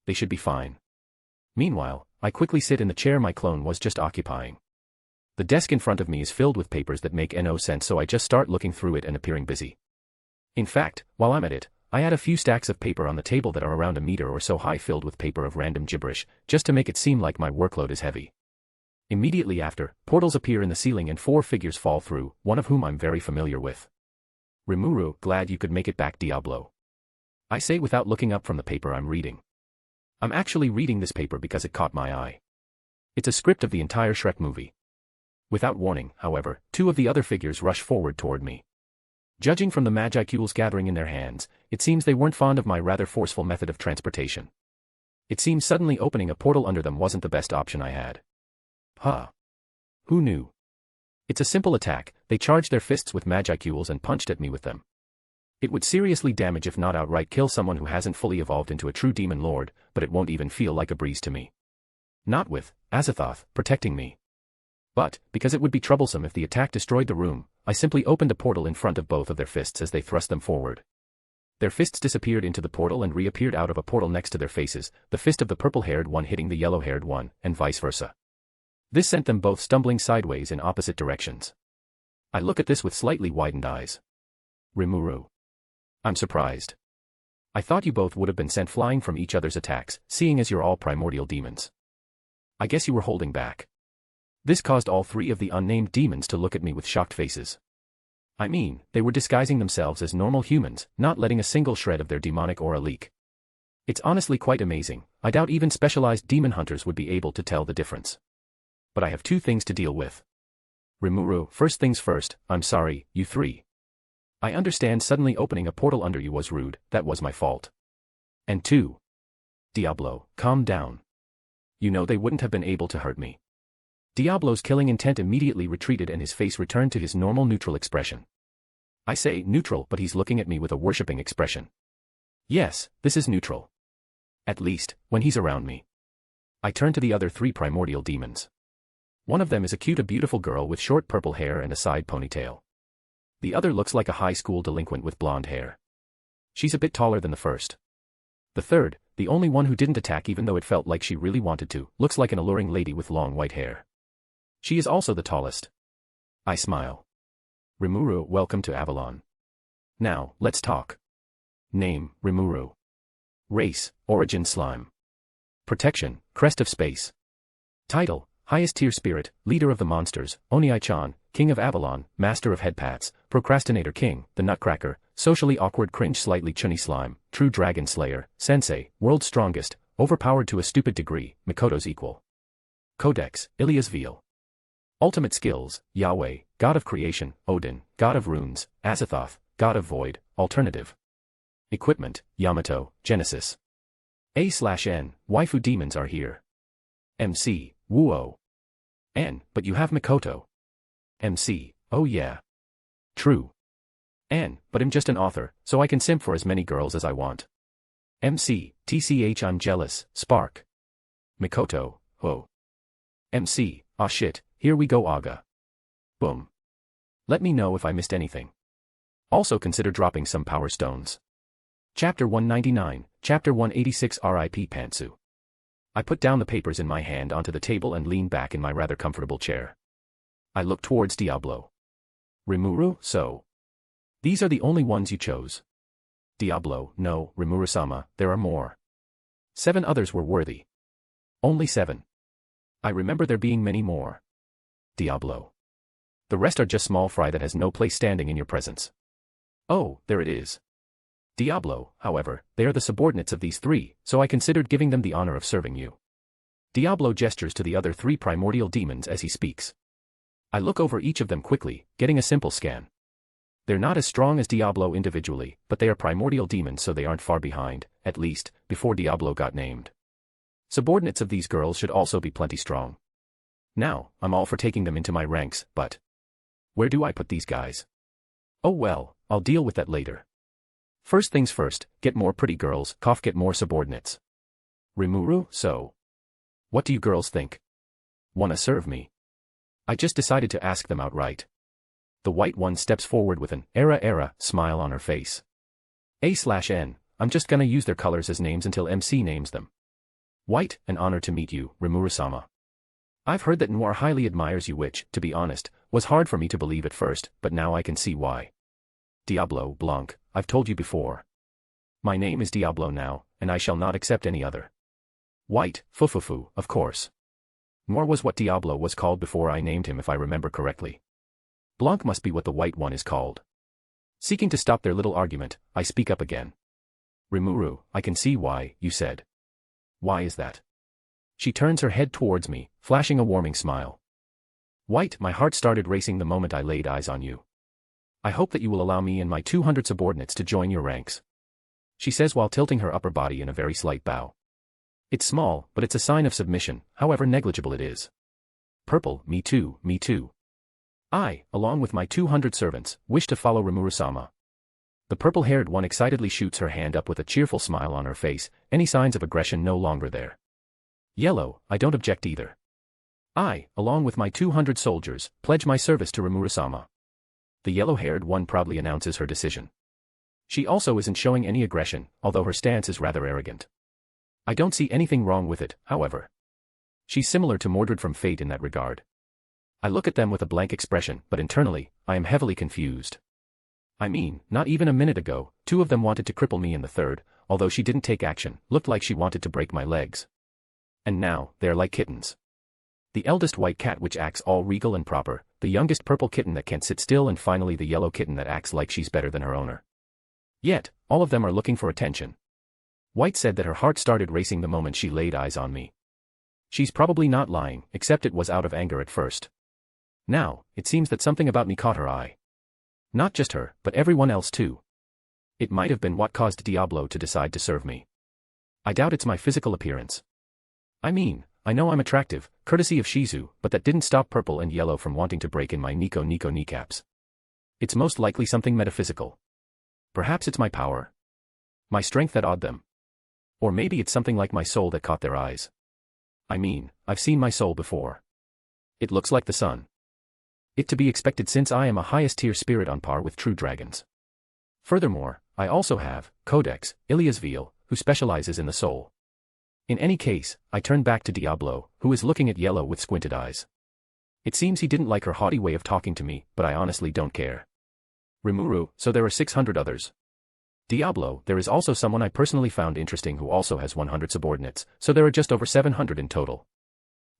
[SPEAKER 3] They should be fine. Meanwhile, I quickly sit in the chair my clone was just occupying. The desk in front of me is filled with papers that make no sense, so I just start looking through it and appearing busy. In fact, while I'm at it, I add a few stacks of paper on the table that are around a meter or so high filled with paper of random gibberish, just to make it seem like my workload is heavy. Immediately after, portals appear in the ceiling and 4 figures fall through, one of whom I'm very familiar with. Rimuru, glad you could make it back, Diablo. I say without looking up from the paper I'm reading. I'm actually reading this paper because it caught my eye. It's a script of the entire Shrek movie. Without warning, however, 2 of the other figures rush forward toward me. Judging from the magicules gathering in their hands, it seems they weren't fond of my rather forceful method of transportation. It seems suddenly opening a portal under them wasn't the best option I had. Huh. Who knew? It's a simple attack. They charged their fists with magicules and punched at me with them. It would seriously damage if not outright kill someone who hasn't fully evolved into a true demon lord, but it won't even feel like a breeze to me. Not with Azathoth protecting me. But, because it would be troublesome if the attack destroyed the room, I simply opened a portal in front of both of their fists as they thrust them forward. Their fists disappeared into the portal and reappeared out of a portal next to their faces, the fist of the purple-haired one hitting the yellow-haired one, and vice versa. This sent them both stumbling sideways in opposite directions. I look at this with slightly widened eyes. Rimuru. I'm surprised. I thought you both would have been sent flying from each other's attacks, seeing as you're all primordial demons. I guess you were holding back. This caused all three of the unnamed demons to look at me with shocked faces. I mean, they were disguising themselves as normal humans, not letting a single shred of their demonic aura leak. It's honestly quite amazing. I doubt even specialized demon hunters would be able to tell the difference. But I have two things to deal with. Rimuru, first things first, I'm sorry, you three. I understand suddenly opening a portal under you was rude, that was my fault. And two. Diablo, calm down. You know they wouldn't have been able to hurt me. Diablo's killing intent immediately retreated and his face returned to his normal neutral expression. I say neutral, but he's looking at me with a worshipping expression. Yes, this is neutral. At least, when he's around me. I turn to the other three primordial demons. One of them is a beautiful girl with short purple hair and a side ponytail. The other looks like a high school delinquent with blonde hair. She's a bit taller than the first. The third, the only one who didn't attack even though it felt like she really wanted to, looks like an alluring lady with long white hair. She is also the tallest. I smile. Rimuru, welcome to Avalon. Now, let's talk. Name, Rimuru. Race, origin slime. Protection, crest of space. Title, highest tier spirit, leader of the monsters, Onii-chan, king of Avalon, master of headpats, procrastinator king, the nutcracker, socially awkward cringe slightly chunny slime, true dragon slayer, sensei, world's strongest, overpowered to a stupid degree, Mikoto's equal. Codex, Ilia's veil. Ultimate skills, Yahweh, god of creation, Odin, god of runes, Azathoth, god of void, alternative. Equipment, Yamato, Genesis. A/N, waifu demons are here. MC, Wuo. N, but you have Mikoto. MC, oh yeah. True. N, but I'm just an author, so I can simp for as many girls as I want. MC, TCH I'm jealous, Spark. Mikoto, oh. MC, ah shit, here we go Aga. Boom. Let me know if I missed anything. Also consider dropping some power stones. Chapter 199, Chapter 186 RIP Pantsu. I put down the papers in my hand onto the table and leaned back in my rather comfortable chair. I looked towards Diablo. Rimuru, so. These are the only ones you chose. Diablo, no, Rimuru-sama, there are more. 7 others were worthy. Only 7. I remember there being many more. Diablo. The rest are just small fry that has no place standing in your presence. Oh, there it is. Diablo, however, they are the subordinates of these 3, so I considered giving them the honor of serving you. Diablo gestures to the other 3 primordial demons as he speaks. I look over each of them quickly, getting a simple scan. They're not as strong as Diablo individually, but they are primordial demons so they aren't far behind, at least, before Diablo got named. Subordinates of these girls should also be plenty strong. Now, I'm all for taking them into my ranks, but where do I put these guys? Oh well, I'll deal with that later. First things first, get more pretty girls, get more subordinates. Rimuru, so. What do you girls think? Wanna serve me? I just decided to ask them outright. The white one steps forward with an era smile on her face. A/N, I'm just gonna use their colors as names until MC names them. White, an honor to meet you, Rimuru-sama. I've heard that Noir highly admires you which, to be honest, was hard for me to believe at first, but now I can see why. Diablo, Blanc, I've told you before. My name is Diablo now, and I shall not accept any other. White, Fufufu, of course. Noir was what Diablo was called before I named him if I remember correctly. Blanc must be what the white one is called. Seeking to stop their little argument, I speak up again. Rimuru, I can see why, you said. Why is that? She turns her head towards me, flashing a warming smile. White, my heart started racing the moment I laid eyes on you. I hope that you will allow me and my 200 subordinates to join your ranks. She says while tilting her upper body in a very slight bow. It's small, but it's a sign of submission, however negligible it is. Purple, me too, me too. I, along with my 200 servants, wish to follow Rimuru-sama. The purple-haired one excitedly shoots her hand up with a cheerful smile on her face, any signs of aggression no longer there. Yellow, I don't object either. I, along with my 200 soldiers, pledge my service to Rimuru-sama. The yellow-haired one proudly announces her decision. She also isn't showing any aggression, although her stance is rather arrogant. I don't see anything wrong with it, however. She's similar to Mordred from Fate in that regard. I look at them with a blank expression, but internally, I am heavily confused. I mean, not even a minute ago, 2 of them wanted to cripple me and the third, although she didn't take action, looked like she wanted to break my legs. And now, they're like kittens. The eldest white cat which acts all regal and proper, the youngest purple kitten that can't sit still and finally the yellow kitten that acts like she's better than her owner. Yet, all of them are looking for attention. White said that her heart started racing the moment she laid eyes on me. She's probably not lying, except it was out of anger at first. Now, it seems that something about me caught her eye. Not just her, but everyone else too. It might have been what caused Diablo to decide to serve me. I doubt it's my physical appearance. I mean, I know I'm attractive, courtesy of Shizu, but that didn't stop purple and yellow from wanting to break in my Nico kneecaps. It's most likely something metaphysical. Perhaps it's my power. My strength that awed them. Or maybe it's something like my soul that caught their eyes. I mean, I've seen my soul before. It looks like the sun. It to be expected since I am a highest tier spirit on par with true dragons. Furthermore, I also have Codex Iliasville, who specializes in the soul. In any case, I turn back to Diablo, who is looking at yellow with squinted eyes. It seems he didn't like her haughty way of talking to me, but I honestly don't care. Rimuru, so there are 600 others. Diablo, there is also someone I personally found interesting who also has 100 subordinates, so there are just over 700 in total.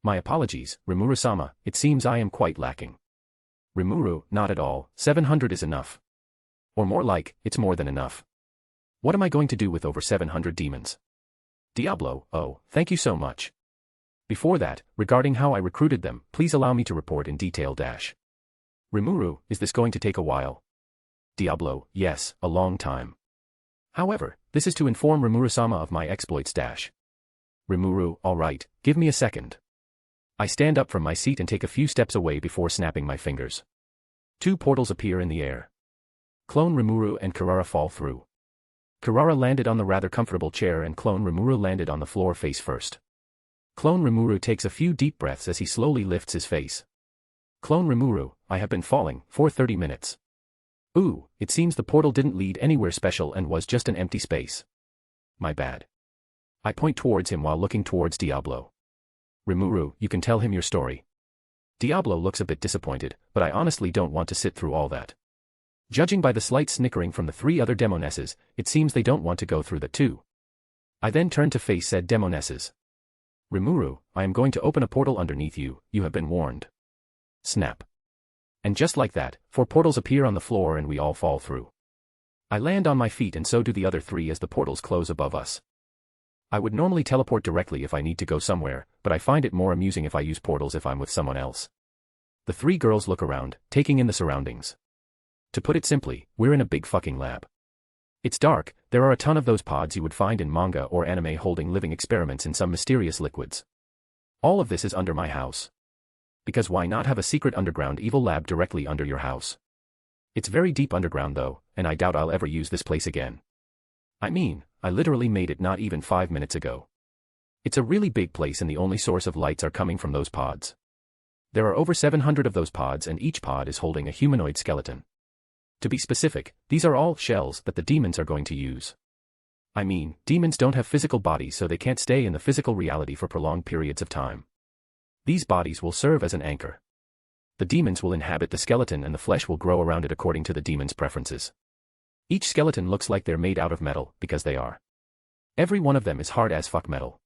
[SPEAKER 3] My apologies, Rimuru-sama, it seems I am quite lacking. Rimuru, not at all, 700 is enough. Or more like, it's more than enough. What am I going to do with over 700 demons? Diablo, oh, thank you so much. Before that, regarding how I recruited them, please allow me to report in detail. Rimuru, is this going to take a while? Diablo, yes, a long time. However, this is to inform Rimuru-sama of my exploits. Rimuru, alright, give me a second. I stand up from my seat and take a few steps away before snapping my fingers. 2 portals appear in the air. Clone Rimuru and Kirara fall through. Kirara landed on the rather comfortable chair and Clone Rimuru landed on the floor face first. Clone Rimuru takes a few deep breaths as he slowly lifts his face. Clone Rimuru, I have been falling for 30 minutes. Ooh, it seems the portal didn't lead anywhere special and was just an empty space. My bad. I point towards him while looking towards Diablo. Rimuru, you can tell him your story. Diablo looks a bit disappointed, but I honestly don't want to sit through all that. Judging by the slight snickering from the 3 other demonesses, it seems they don't want to go through that too. I then turn to face said demonesses. Rimuru, I am going to open a portal underneath you, you have been warned. Snap. And just like that, 4 portals appear on the floor and we all fall through. I land on my feet and so do the other 3 as the portals close above us. I would normally teleport directly if I need to go somewhere, but I find it more amusing if I use portals if I'm with someone else. The 3 girls look around, taking in the surroundings. To put it simply, we're in a big fucking lab. It's dark, there are a ton of those pods you would find in manga or anime holding living experiments in some mysterious liquids. All of this is under my house. Because why not have a secret underground evil lab directly under your house? It's very deep underground though, and I doubt I'll ever use this place again. I mean, I literally made it not even 5 minutes ago. It's a really big place and the only source of lights are coming from those pods. There are over 700 of those pods and each pod is holding a humanoid skeleton. To be specific, these are all shells that the demons are going to use. I mean, demons don't have physical bodies so they can't stay in the physical reality for prolonged periods of time. These bodies will serve as an anchor. The demons will inhabit the skeleton and the flesh will grow around it according to the demon's preferences. Each skeleton looks like they're made out of metal, because they are. Every one of them is hard as fuck metal.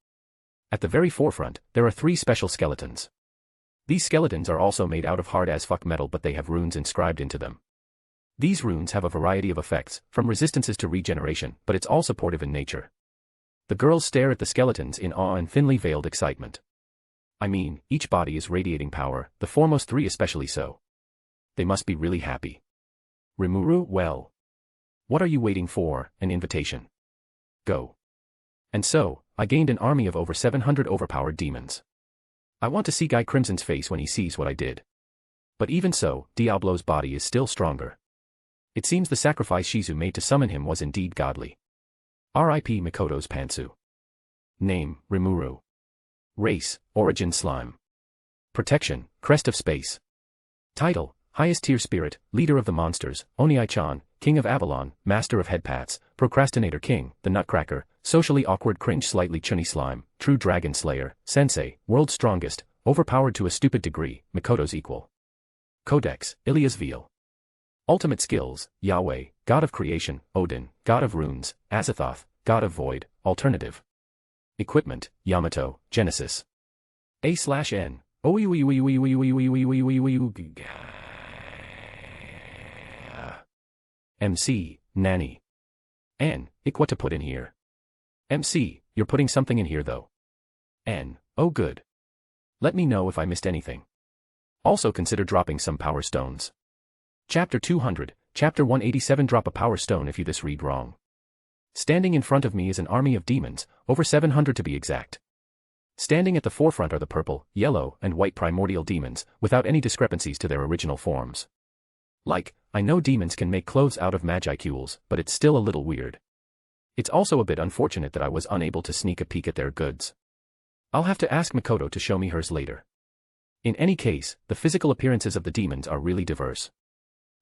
[SPEAKER 3] At the very forefront, there are 3 special skeletons. These skeletons are also made out of hard as fuck metal but they have runes inscribed into them. These runes have a variety of effects, from resistances to regeneration, but it's all supportive in nature. The girls stare at the skeletons in awe and thinly veiled excitement. I mean, each body is radiating power, the foremost 3 especially so. They must be really happy. Rimuru, well. What are you waiting for, an invitation? Go. And so, I gained an army of over 700 overpowered demons. I want to see Guy Crimson's face when he sees what I did. But even so, Diablo's body is still stronger. It seems the sacrifice Shizu made to summon him was indeed godly. R.I.P. Mikoto's Pantsu. Name, Rimuru. Race, Origin Slime. Protection, Crest of Space. Title, Highest Tier Spirit, Leader of the Monsters, Oniai-chan, King of Avalon, Master of Headpats, Procrastinator King, the Nutcracker, Socially Awkward Cringe Slightly Chunny Slime, True Dragon Slayer, Sensei, World's Strongest, Overpowered to a Stupid Degree, Mikoto's Equal. Codex, Ilias Veal. Ultimate Skills, Yahweh, God of Creation, Odin, God of Runes, Azathoth, God of Void, Alternative. Equipment, Yamato, Genesis. A/N. MC, Nanny. N, what to put in here? MC, you're putting something in here though. N, oh good. Let me know if I missed anything. Also consider dropping some power stones. Chapter 200, Chapter 187. Drop a power stone if you this read wrong. Standing in front of me is an army of demons, over 700 to be exact. Standing at the forefront are the purple, yellow, and white primordial demons, without any discrepancies to their original forms. Like, I know demons can make clothes out of magicules, but it's still a little weird. It's also a bit unfortunate that I was unable to sneak a peek at their goods. I'll have to ask Mikoto to show me hers later. In any case, the physical appearances of the demons are really diverse.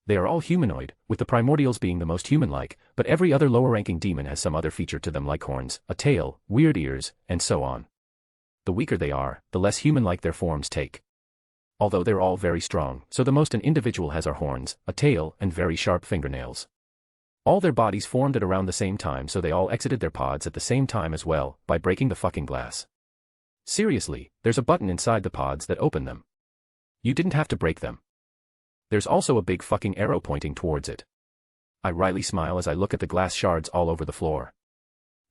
[SPEAKER 3] They are all humanoid, with the primordials being the most human-like, but every other lower-ranking demon has some other feature to them like horns, a tail, weird ears, and so on. The weaker they are, the less human-like their forms take. Although they're all very strong, so the most an individual has are horns, a tail, and very sharp fingernails. All their bodies formed at around the same time, so they all exited their pods at the same time as well, by breaking the fucking glass. Seriously, there's a button inside the pods that open them. You didn't have to break them. There's also a big fucking arrow pointing towards it. I wryly smile as I look at the glass shards all over the floor.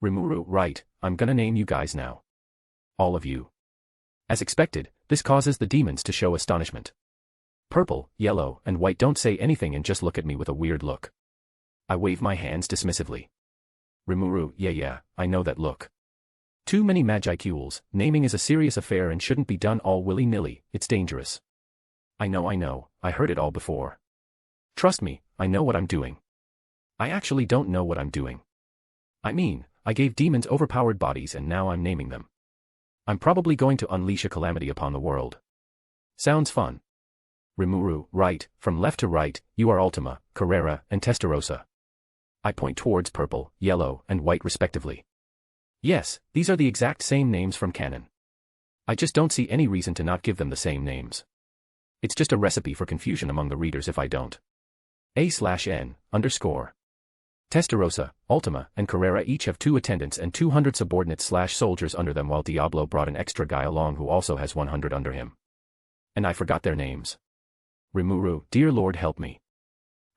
[SPEAKER 3] Rimuru, right, I'm gonna name you guys now. All of you. As expected, this causes the demons to show astonishment. Purple, yellow, and white don't say anything and just look at me with a weird look. I wave my hands dismissively. Rimuru, yeah, I know that look. Too many magicules, naming is a serious affair and shouldn't be done all willy-nilly, it's dangerous. I know, I heard it all before. Trust me, I know what I'm doing. I actually don't know what I'm doing. I mean, I gave demons overpowered bodies and now I'm naming them. I'm probably going to unleash a calamity upon the world. Sounds fun. Rimuru, right, from left to right, you are Ultima, Carrera, and Testarossa. I point towards purple, yellow, and white respectively. Yes, these are the exact same names from canon. I just don't see any reason to not give them the same names. It's just a recipe for confusion among the readers if I don't. A/N_. Testarossa, Ultima, and Carrera each have 2 attendants and 200 subordinates/soldiers under them, while Diablo brought an extra guy along who also has 100 under him. And I forgot their names. Rimuru, dear Lord help me.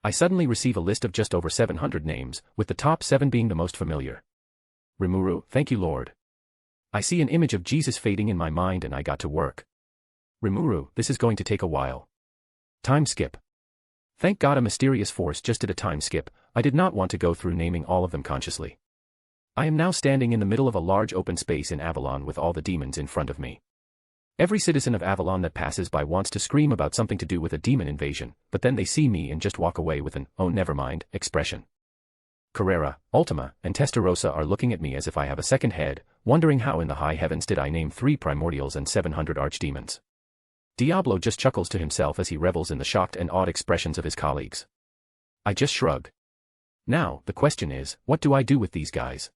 [SPEAKER 3] I suddenly receive a list of just over 700 names, with the top 7 being the most familiar. Rimuru, thank you Lord. I see an image of Jesus fading in my mind and I got to work. Rimuru, this is going to take a while. Time skip. Thank God a mysterious force just did a time skip. I did not want to go through naming all of them consciously. I am now standing in the middle of a large open space in Avalon with all the demons in front of me. Every citizen of Avalon that passes by wants to scream about something to do with a demon invasion, but then they see me and just walk away with an, oh never mind, expression. Carrera, Ultima, and Testarossa are looking at me as if I have a second head, wondering how in the high heavens did I name 3 primordials and 700 archdemons. Diablo just chuckles to himself as he revels in the shocked and awed expressions of his colleagues. I just shrug. Now, the question is, what do I do with these guys?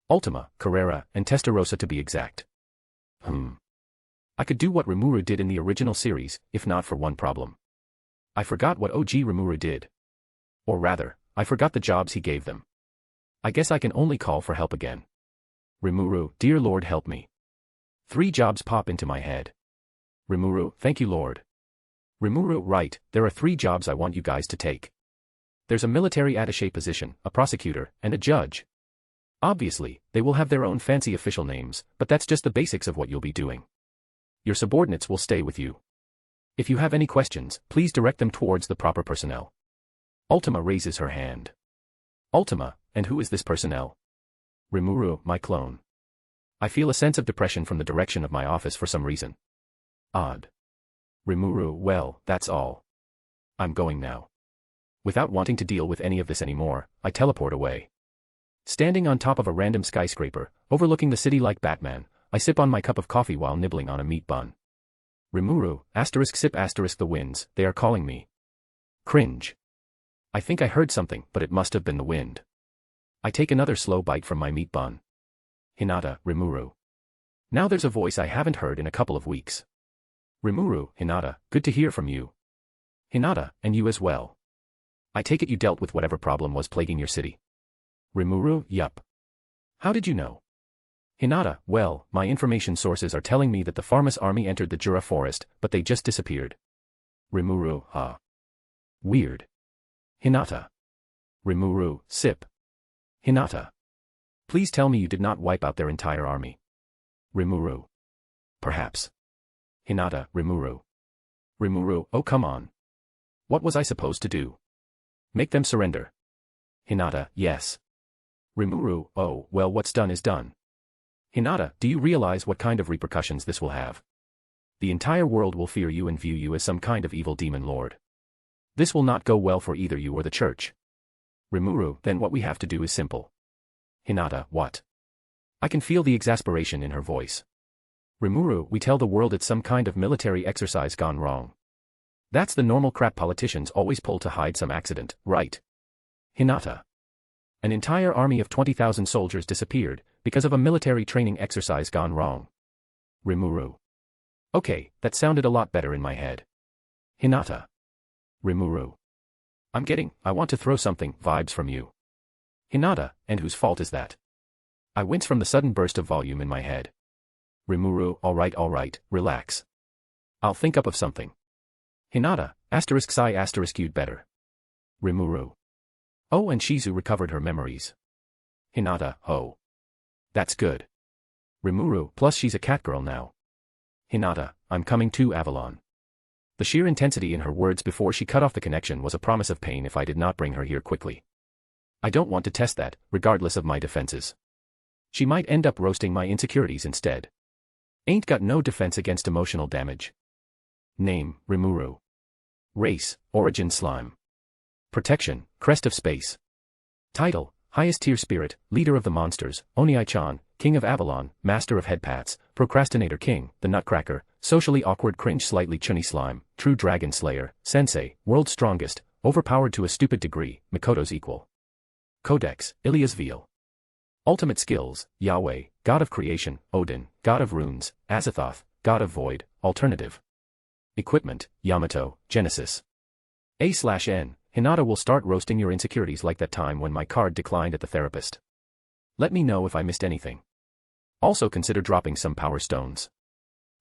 [SPEAKER 3] Ultima, Carrera, and Testarossa to be exact. I could do what Rimuru did in the original series, if not for one problem. I forgot what OG Rimuru did. Or rather, I forgot the jobs he gave them. I guess I can only call for help again. Rimuru, dear Lord help me. 3 jobs pop into my head. Rimuru, thank you Lord. Rimuru, right, there are 3 jobs I want you guys to take. There's a military attaché position, a prosecutor, and a judge. Obviously, they will have their own fancy official names, but that's just the basics of what you'll be doing. Your subordinates will stay with you. If you have any questions, please direct them towards the proper personnel. Ultima raises her hand. Ultima, and who is this personnel? Rimuru, my clone. I feel a sense of depression from the direction of my office for some reason. Odd. Rimuru, well, that's all. I'm going now. Without wanting to deal with any of this anymore, I teleport away. Standing on top of a random skyscraper, overlooking the city like Batman, I sip on my cup of coffee while nibbling on a meat bun. Rimuru, sip the winds, they are calling me. Cringe. I think I heard something, but it must have been the wind. I take another slow bite from my meat bun. Hinata, Rimuru. Now there's a voice I haven't heard in a couple of weeks. Rimuru, Hinata, good to hear from you. Hinata, and you as well. I take it you dealt with whatever problem was plaguing your city. Rimuru, yup. How did you know? Hinata, well, my information sources are telling me that the Pharmas army entered the Jura forest, but they just disappeared. Rimuru, huh. Weird. Hinata. Rimuru, sip. Hinata. Please tell me you did not wipe out their entire army. Rimuru. Perhaps. Hinata, Rimuru. Rimuru, oh come on. What was I supposed to do? Make them surrender. Hinata, yes. Rimuru, oh, well what's done is done. Hinata, do you realize what kind of repercussions this will have? The entire world will fear you and view you as some kind of evil demon lord. This will not go well for either you or the church. Rimuru, then what we have to do is simple. Hinata, what? I can feel the exasperation in her voice. Rimuru, we tell the world it's some kind of military exercise gone wrong. That's the normal crap politicians always pull to hide some accident, right? Hinata. An entire army of 20,000 soldiers disappeared, because of a military training exercise gone wrong. Rimuru. Okay, that sounded a lot better in my head. Hinata. Rimuru. I want to throw something, vibes from you. Hinata, and whose fault is that? I wince from the sudden burst of volume in my head. Rimuru, alright, relax. I'll think up of something. Hinata, you'd better. Rimuru. Oh, and Shizu recovered her memories. Hinata, oh. That's good. Rimuru, plus she's a catgirl now. Hinata, I'm coming to Avalon. The sheer intensity in her words before she cut off the connection was a promise of pain if I did not bring her here quickly. I don't want to test that, regardless of my defenses. She might end up roasting my insecurities instead. Ain't got no defense against emotional damage. Name, Rimuru. Race, origin slime. Protection, crest of space. Title, highest tier spirit, leader of the monsters, Oniai-chan, king of Avalon, master of headpats, procrastinator king, the nutcracker, socially awkward cringe slightly chunny slime, true dragon slayer, sensei, world's strongest, overpowered to a stupid degree, Mikoto's equal. Codex, Ilia's veal. Ultimate skills, Yahweh, god of creation, Odin, god of runes, Azathoth, god of void, alternative. Equipment, Yamato, Genesis. A/N, Hinata will start roasting your insecurities like that time when my card declined at the therapist. Let me know if I missed anything. Also consider dropping some power stones.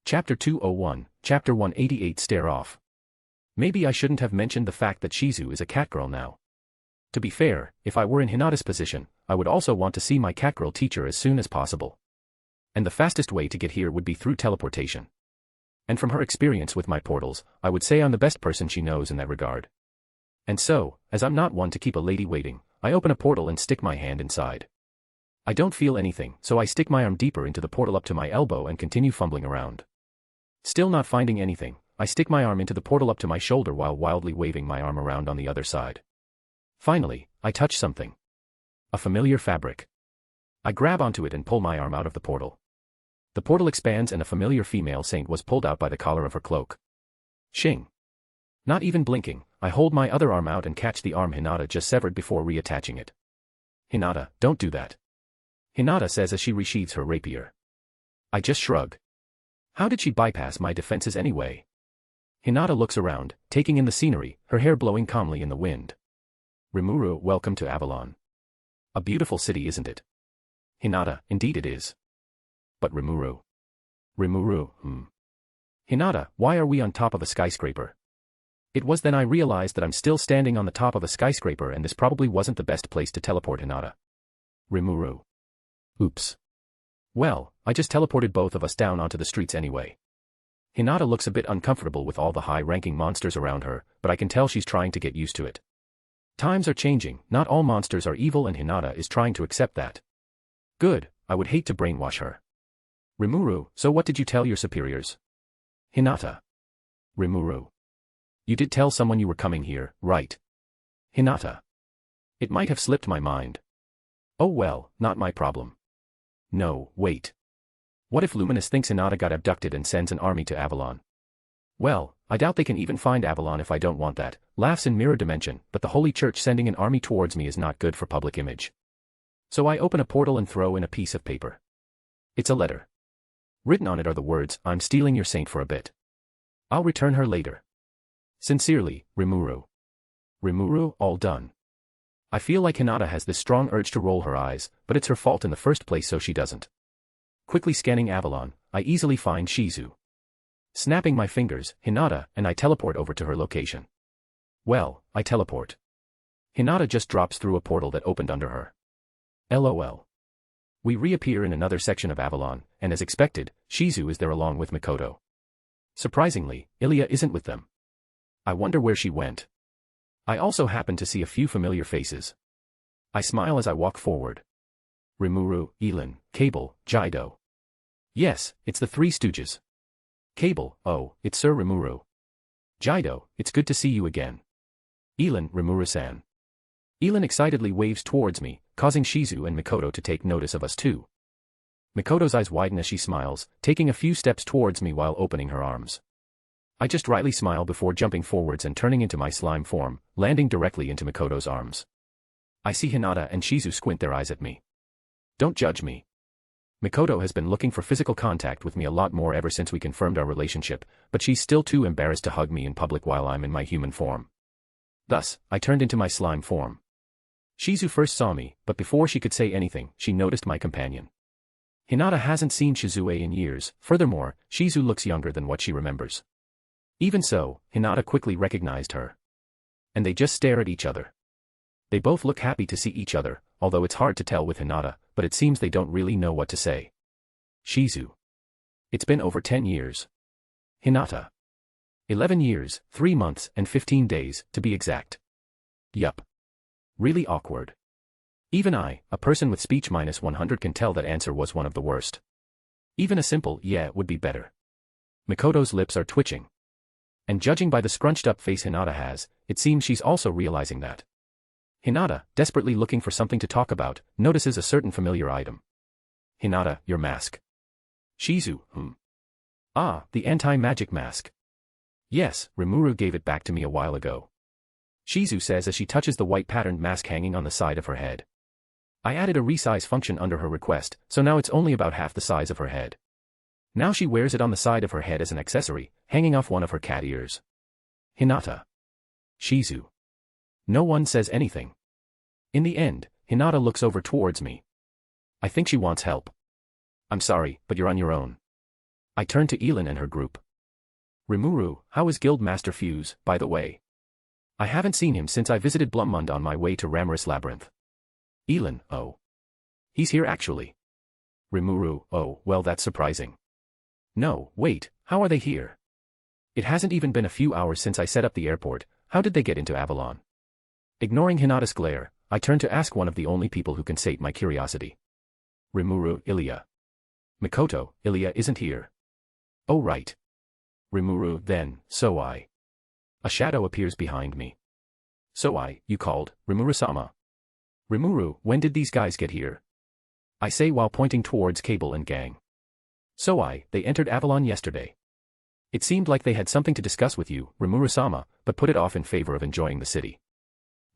[SPEAKER 3] Chapter 201, Chapter 188 Stare Off. Maybe I shouldn't have mentioned the fact that Shizu is a catgirl now. To be fair, if I were in Hinata's position, I would also want to see my catgirl teacher as soon as possible. And the fastest way to get here would be through teleportation. And from her experience with my portals, I would say I'm the best person she knows in that regard. And so, as I'm not one to keep a lady waiting, I open a portal and stick my hand inside. I don't feel anything, so I stick my arm deeper into the portal up to my elbow and continue fumbling around. Still not finding anything, I stick my arm into the portal up to my shoulder while wildly waving my arm around on the other side. Finally, I touch something. A familiar fabric. I grab onto it and pull my arm out of the portal. The portal expands and a familiar female saint was pulled out by the collar of her cloak. Shing. Not even blinking, I hold my other arm out and catch the arm Hinata just severed before reattaching it. Hinata, don't do that. Hinata says as she resheathes her rapier. I just shrug. How did she bypass my defenses anyway? Hinata looks around, taking in the scenery, her hair blowing calmly in the wind. Rimuru, welcome to Avalon. A beautiful city, isn't it? Hinata, indeed it is. But Rimuru. Hinata, why are we on top of a skyscraper? It was then I realized that I'm still standing on the top of a skyscraper and this probably wasn't the best place to teleport Hinata. Rimuru. Oops. Well, I just teleported both of us down onto the streets anyway. Hinata looks a bit uncomfortable with all the high-ranking monsters around her, but I can tell she's trying to get used to it. Times are changing, not all monsters are evil and Hinata is trying to accept that. Good, I would hate to brainwash her. Rimuru, so what did you tell your superiors? Hinata. Rimuru. You did tell someone you were coming here, right? Hinata. It might have slipped my mind. Oh well, not my problem. No, wait. What if Luminous thinks Hinata got abducted and sends an army to Avalon? Well, I doubt they can even find Avalon if I don't want that. Laughs in mirror dimension, but the Holy Church sending an army towards me is not good for public image. So I open a portal and throw in a piece of paper. It's a letter. Written on it are the words, I'm stealing your saint for a bit. I'll return her later. Sincerely, Rimuru. Rimuru, all done. I feel like Hinata has this strong urge to roll her eyes, but it's her fault in the first place so she doesn't. Quickly scanning Avalon, I easily find Shizu. Snapping my fingers, Hinata, and I teleport over to her location. Well, I teleport. Hinata just drops through a portal that opened under her. LOL. We reappear in another section of Avalon, and as expected, Shizu is there along with Mikoto. Surprisingly, Ilya isn't with them. I wonder where she went. I also happen to see a few familiar faces. I smile as I walk forward. Rimuru, Elin, Cable, Jaido. Yes, it's the Three Stooges. Cable, oh, it's Sir Rimuru. Jaido, it's good to see you again. Elin, Rimuru-san. Elin excitedly waves towards me, causing Shizu and Mikoto to take notice of us too. Mikoto's eyes widen as she smiles, taking a few steps towards me while opening her arms. I just wryly smile before jumping forwards and turning into my slime form, landing directly into Mikoto's arms. I see Hinata and Shizu squint their eyes at me. Don't judge me. Mikoto has been looking for physical contact with me a lot more ever since we confirmed our relationship, but she's still too embarrassed to hug me in public while I'm in my human form. Thus, I turned into my slime form. Shizu first saw me, but before she could say anything, she noticed my companion. Hinata hasn't seen Shizue in years, furthermore, Shizu looks younger than what she remembers. Even so, Hinata quickly recognized her. And they just stare at each other. They both look happy to see each other, although it's hard to tell with Hinata, but it seems they don't really know what to say. Shizu. It's been over 10 years. Hinata. 11 years, 3 months, and 15 days, to be exact. Yup. Really awkward. Even I, a person with speech -100 can tell that answer was one of the worst. Even a simple yeah would be better. Mikoto's lips are twitching. And judging by the scrunched up face Hinata has, it seems she's also realizing that. Hinata, desperately looking for something to talk about, notices a certain familiar item. Hinata, your mask. Shizu, Ah, the anti-magic mask. Yes, Rimuru gave it back to me a while ago. Shizu says as she touches the white patterned mask hanging on the side of her head. I added a resize function under her request, so now it's only about half the size of her head. Now she wears it on the side of her head as an accessory, hanging off one of her cat ears. Hinata. Shizu. No one says anything. In the end, Hinata looks over towards me. I think she wants help. I'm sorry, but you're on your own. I turn to Elin and her group. Rimuru, how is Guildmaster Fuse, by the way? I haven't seen him since I visited Blummund on my way to Ramorous Labyrinth. Elin, oh. He's here actually. Rimuru, oh, well that's surprising. No, wait, how are they here? It hasn't even been a few hours since I set up the airport, how did they get into Avalon? Ignoring Hinata's glare, I turn to ask one of the only people who can sate my curiosity. Rimuru, Ilya. Mikoto, Ilya isn't here. Oh right. Rimuru, then, so I. A shadow appears behind me. So you called, Rimuru-sama. Rimuru, when did these guys get here? I say while pointing towards Cable and gang. So they entered Avalon yesterday. It seemed like they had something to discuss with you, Rimuru-sama, but put it off in favor of enjoying the city.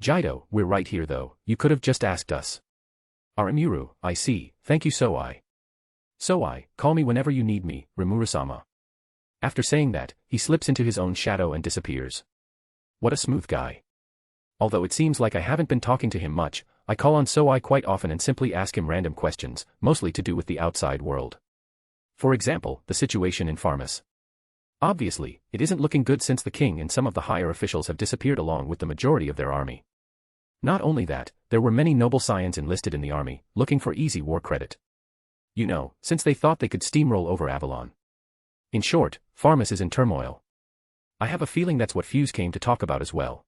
[SPEAKER 3] Jaido, we're right here though, you could have just asked us. Arimuru, I see, thank you So call me whenever you need me, Rimuru-sama. After saying that, he slips into his own shadow and disappears. What a smooth guy. Although it seems like I haven't been talking to him much, I call on So quite often and simply ask him random questions, mostly to do with the outside world. For example, the situation in Farmus. Obviously, it isn't looking good since the king and some of the higher officials have disappeared along with the majority of their army. Not only that, there were many noble scions enlisted in the army, looking for easy war credit. You know, since they thought they could steamroll over Avalon. In short, Farmus is in turmoil. I have a feeling that's what Fuse came to talk about as well.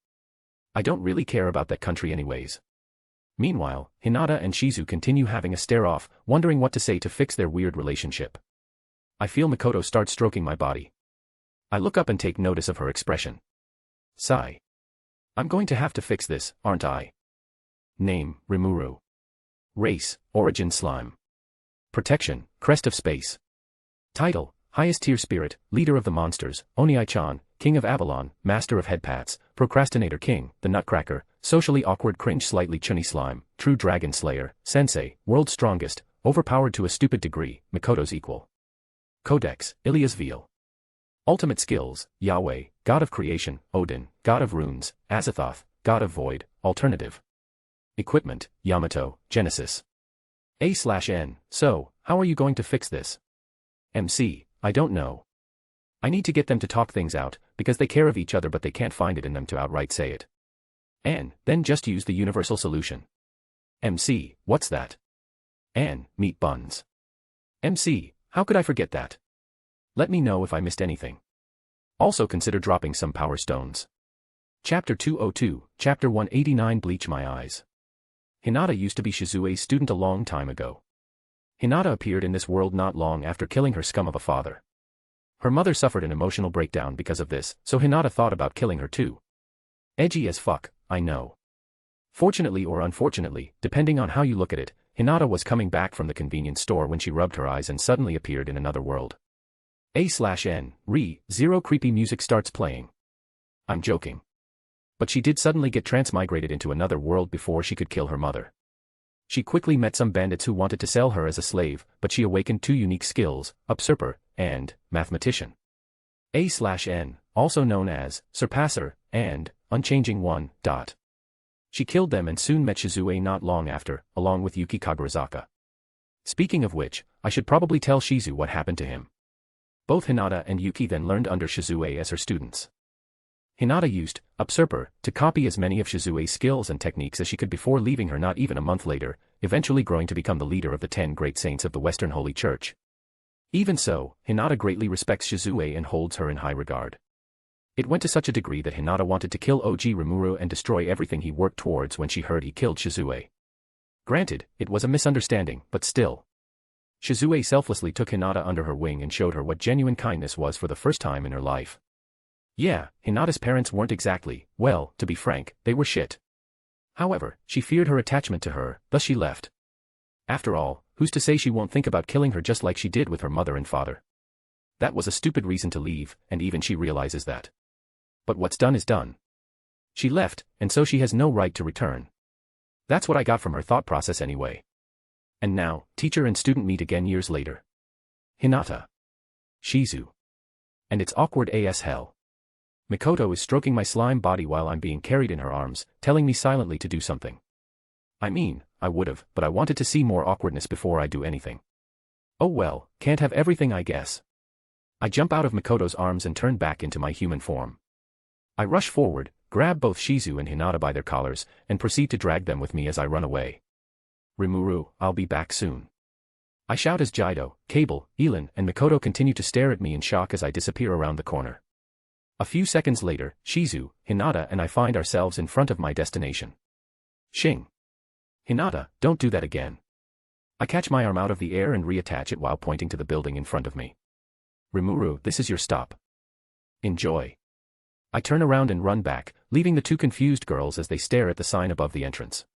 [SPEAKER 3] I don't really care about that country anyways. Meanwhile, Hinata and Shizu continue having a stare-off, wondering what to say to fix their weird relationship. I feel Mikoto start stroking my body. I look up and take notice of her expression. Sigh. I'm going to have to fix this, aren't I? Name, Rimuru. Race, Origin Slime. Protection, Crest of Space. Title, Highest Tier Spirit, Leader of the Monsters, Oniai-chan, King of Avalon, Master of Headpats, Procrastinator King, the Nutcracker, Socially Awkward Cringe Slightly Chunny Slime, True Dragon Slayer, Sensei, World's Strongest, Overpowered to a Stupid Degree, Mikoto's Equal. Codex, Ilia's Veil. Ultimate Skills, Yahweh, God of Creation, Odin, God of Runes, Azathoth, God of Void, Alternative. Equipment, Yamato, Genesis. A/N, so, how are you going to fix this? MC, I don't know. I need to get them to talk things out, because they care of each other but they can't find it in them to outright say it. N, then just use the universal solution. MC, what's that? N, meat buns. MC, how could I forget that? Let me know if I missed anything. Also consider dropping some power stones. Chapter 202, Chapter 189 Bleach My Eyes. Hinata used to be Shizue's student a long time ago. Hinata appeared in this world not long after killing her scum of a father. Her mother suffered an emotional breakdown because of this, so Hinata thought about killing her too. Edgy as fuck, I know. Fortunately or unfortunately, depending on how you look at it, Hinata was coming back from the convenience store when she rubbed her eyes and suddenly appeared in another world. A/N, zero creepy music starts playing. I'm joking. But she did suddenly get transmigrated into another world before she could kill her mother. She quickly met some bandits who wanted to sell her as a slave, but she awakened two unique skills, Usurper, and Mathematician. A/N, also known as Surpasser, and Unchanging One. She killed them and soon met Shizue not long after, along with Yuki Kagurazaka. Speaking of which, I should probably tell Shizu what happened to him. Both Hinata and Yuki then learned under Shizue as her students. Hinata used Usurper to copy as many of Shizue's skills and techniques as she could before leaving her not even a month later, eventually growing to become the leader of the 10 great saints of the Western Holy Church. Even so, Hinata greatly respects Shizue and holds her in high regard. It went to such a degree that Hinata wanted to kill OG Rimuru and destroy everything he worked towards when she heard he killed Shizue. Granted, it was a misunderstanding, but still. Shizue selflessly took Hinata under her wing and showed her what genuine kindness was for the first time in her life. Yeah, Hinata's parents weren't exactly, well, to be frank, they were shit. However, she feared her attachment to her, thus she left. After all, who's to say she won't think about killing her just like she did with her mother and father? That was a stupid reason to leave, and even she realizes that. But what's done is done. She left, and so she has no right to return. That's what I got from her thought process anyway. And now, teacher and student meet again years later. Hinata. Shizu. And it's awkward as hell. Mikoto is stroking my slime body while I'm being carried in her arms, telling me silently to do something. I mean, I would've, but I wanted to see more awkwardness before I do anything. Oh well, can't have everything I guess. I jump out of Mikoto's arms and turn back into my human form. I rush forward, grab both Shizu and Hinata by their collars, and proceed to drag them with me as I run away. Rimuru, I'll be back soon. I shout as Jaido, Cable, Elin, and Mikoto continue to stare at me in shock as I disappear around the corner. A few seconds later, Shizu, Hinata and I find ourselves in front of my destination. Shing. Hinata, don't do that again. I catch my arm out of the air and reattach it while pointing to the building in front of me. Rimuru, this is your stop. Enjoy. I turn around and run back, leaving the two confused girls as they stare at the sign above the entrance.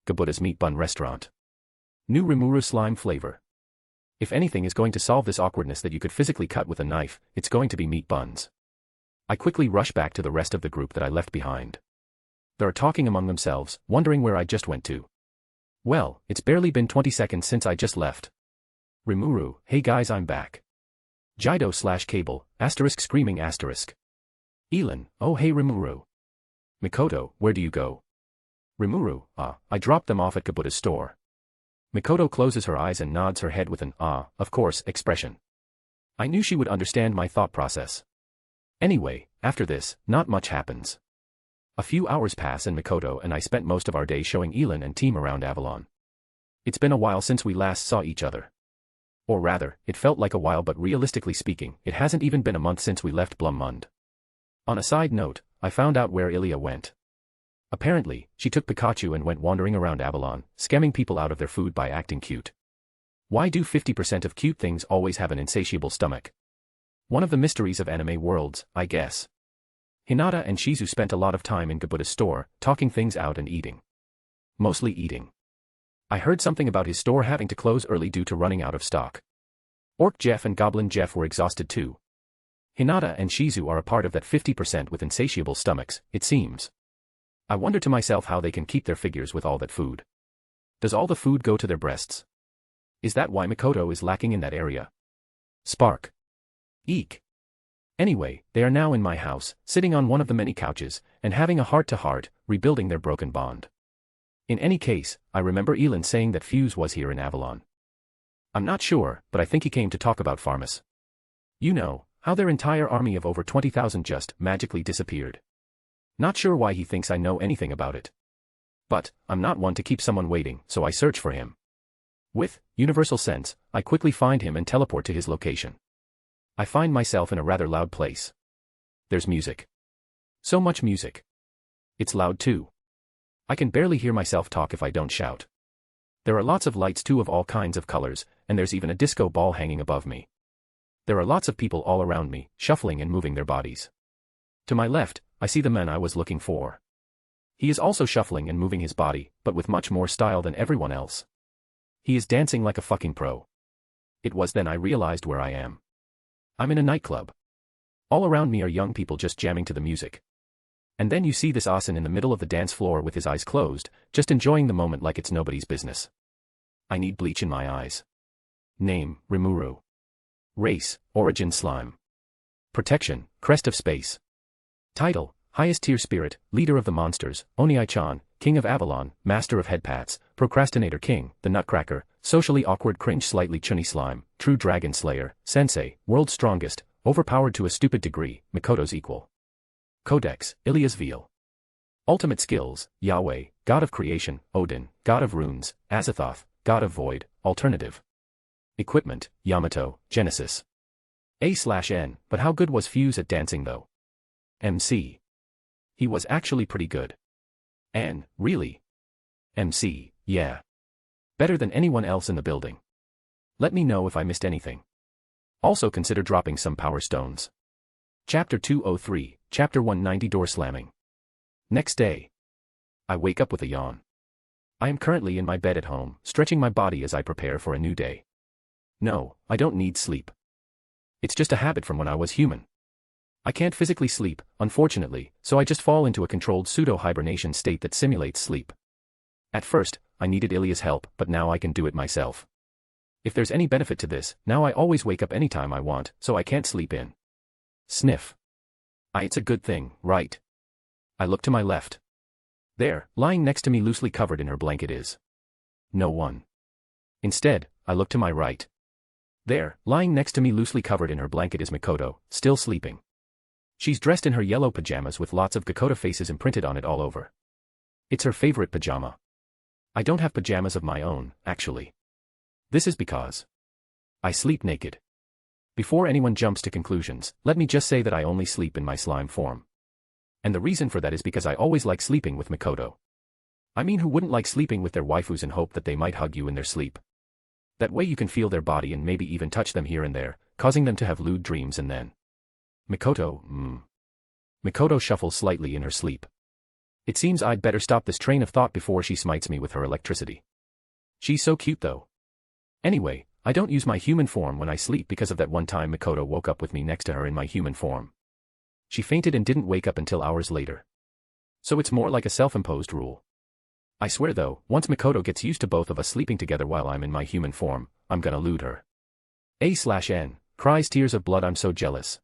[SPEAKER 3] Gabutta's Meat Bun Restaurant. New Rimuru slime flavor. If anything is going to solve this awkwardness that you could physically cut with a knife, it's going to be meat buns. I quickly rush back to the rest of the group that I left behind. They're talking among themselves, wondering where I just went to. Well, it's barely been 20 seconds since I just left. Rimuru, hey guys, I'm back. Jaido/Cable, screaming asterisk. Elin, oh hey Rimuru. Mikoto, where do you go? Rimuru, I dropped them off at Kabutta's store. Mikoto closes her eyes and nods her head with an of course expression. I knew she would understand my thought process. Anyway, after this, not much happens. A few hours pass and Mikoto and I spent most of our day showing Elin and team around Avalon. It's been a while since we last saw each other. Or rather, it felt like a while but realistically speaking, it hasn't even been a month since we left Blum Mund. On a side note, I found out where Ilia went. Apparently, she took Pikachu and went wandering around Avalon, scamming people out of their food by acting cute. Why do 50% of cute things always have an insatiable stomach? One of the mysteries of anime worlds, I guess. Hinata and Shizu spent a lot of time in Gabuta's store, talking things out and eating. Mostly eating. I heard something about his store having to close early due to running out of stock. Orc Jeff and Goblin Jeff were exhausted too. Hinata and Shizu are a part of that 50% with insatiable stomachs, it seems. I wonder to myself how they can keep their figures with all that food. Does all the food go to their breasts? Is that why Mikoto is lacking in that area? Spark. Eek. Anyway, they are now in my house, sitting on one of the many couches, and having a heart-to-heart, rebuilding their broken bond. In any case, I remember Elin saying that Fuse was here in Avalon. I'm not sure, but I think he came to talk about Pharmus. You know, how their entire army of over 20,000 just magically disappeared. Not sure why he thinks I know anything about it. But, I'm not one to keep someone waiting, so I search for him. With universal sense, I quickly find him and teleport to his location. I find myself in a rather loud place. There's music. So much music. It's loud too. I can barely hear myself talk if I don't shout. There are lots of lights too of all kinds of colors, and there's even a disco ball hanging above me. There are lots of people all around me, shuffling and moving their bodies. To my left, I see the man I was looking for. He is also shuffling and moving his body, but with much more style than everyone else. He is dancing like a fucking pro. It was then I realized where I am. I'm in a nightclub. All around me are young people just jamming to the music. And then you see this Asen in the middle of the dance floor with his eyes closed, just enjoying the moment like it's nobody's business. I need bleach in my eyes. Name, Rimuru. Race, Origin Slime. Protection, Crest of Space. Title, Highest Tier Spirit, Leader of the Monsters, Oniai-chan, King of Avalon, Master of Headpats, Procrastinator King, the Nutcracker, Socially Awkward Cringe Slightly Chunny Slime, True Dragon Slayer, Sensei, World's Strongest, Overpowered to a Stupid Degree, Mikoto's Equal. Codex, Ilias Veal. Ultimate Skills, Yahweh, God of Creation, Odin, God of Runes, Azathoth, God of Void, Alternative. Equipment, Yamato, Genesis. A/N, but how good was Fuse at dancing though? MC. He was actually pretty good. N, really? MC, yeah. Better than anyone else in the building. Let me know if I missed anything. Also consider dropping some power stones. Chapter 203, Chapter 190 Door Slamming. Next day. I wake up with a yawn. I am currently in my bed at home, stretching my body as I prepare for a new day. No, I don't need sleep. It's just a habit from when I was human. I can't physically sleep, unfortunately, so I just fall into a controlled pseudo-hibernation state that simulates sleep. At first, I needed Ilya's help, but now I can do it myself. If there's any benefit to this, now I always wake up anytime I want, so I can't sleep in. Sniff. It's a good thing, right? I look to my left. There, lying next to me loosely covered in her blanket is no one. Instead, I look to my right. There, lying next to me loosely covered in her blanket is Mikoto, still sleeping. She's dressed in her yellow pajamas with lots of Gakota faces imprinted on it all over. It's her favorite pajama. I don't have pajamas of my own, actually. This is because I sleep naked. Before anyone jumps to conclusions, let me just say that I only sleep in my slime form. And the reason for that is because I always like sleeping with Mikoto. I mean, who wouldn't like sleeping with their waifus and hope that they might hug you in their sleep? That way you can feel their body and maybe even touch them here and there, causing them to have lewd dreams and then. Mikoto shuffles slightly in her sleep. It seems I'd better stop this train of thought before she smites me with her electricity. She's so cute though. Anyway, I don't use my human form when I sleep because of that one time Mikoto woke up with me next to her in my human form. She fainted and didn't wake up until hours later. So it's more like a self-imposed rule. I swear though, once Mikoto gets used to both of us sleeping together while I'm in my human form, I'm gonna lewd her. A/N, cries tears of blood, I'm so jealous.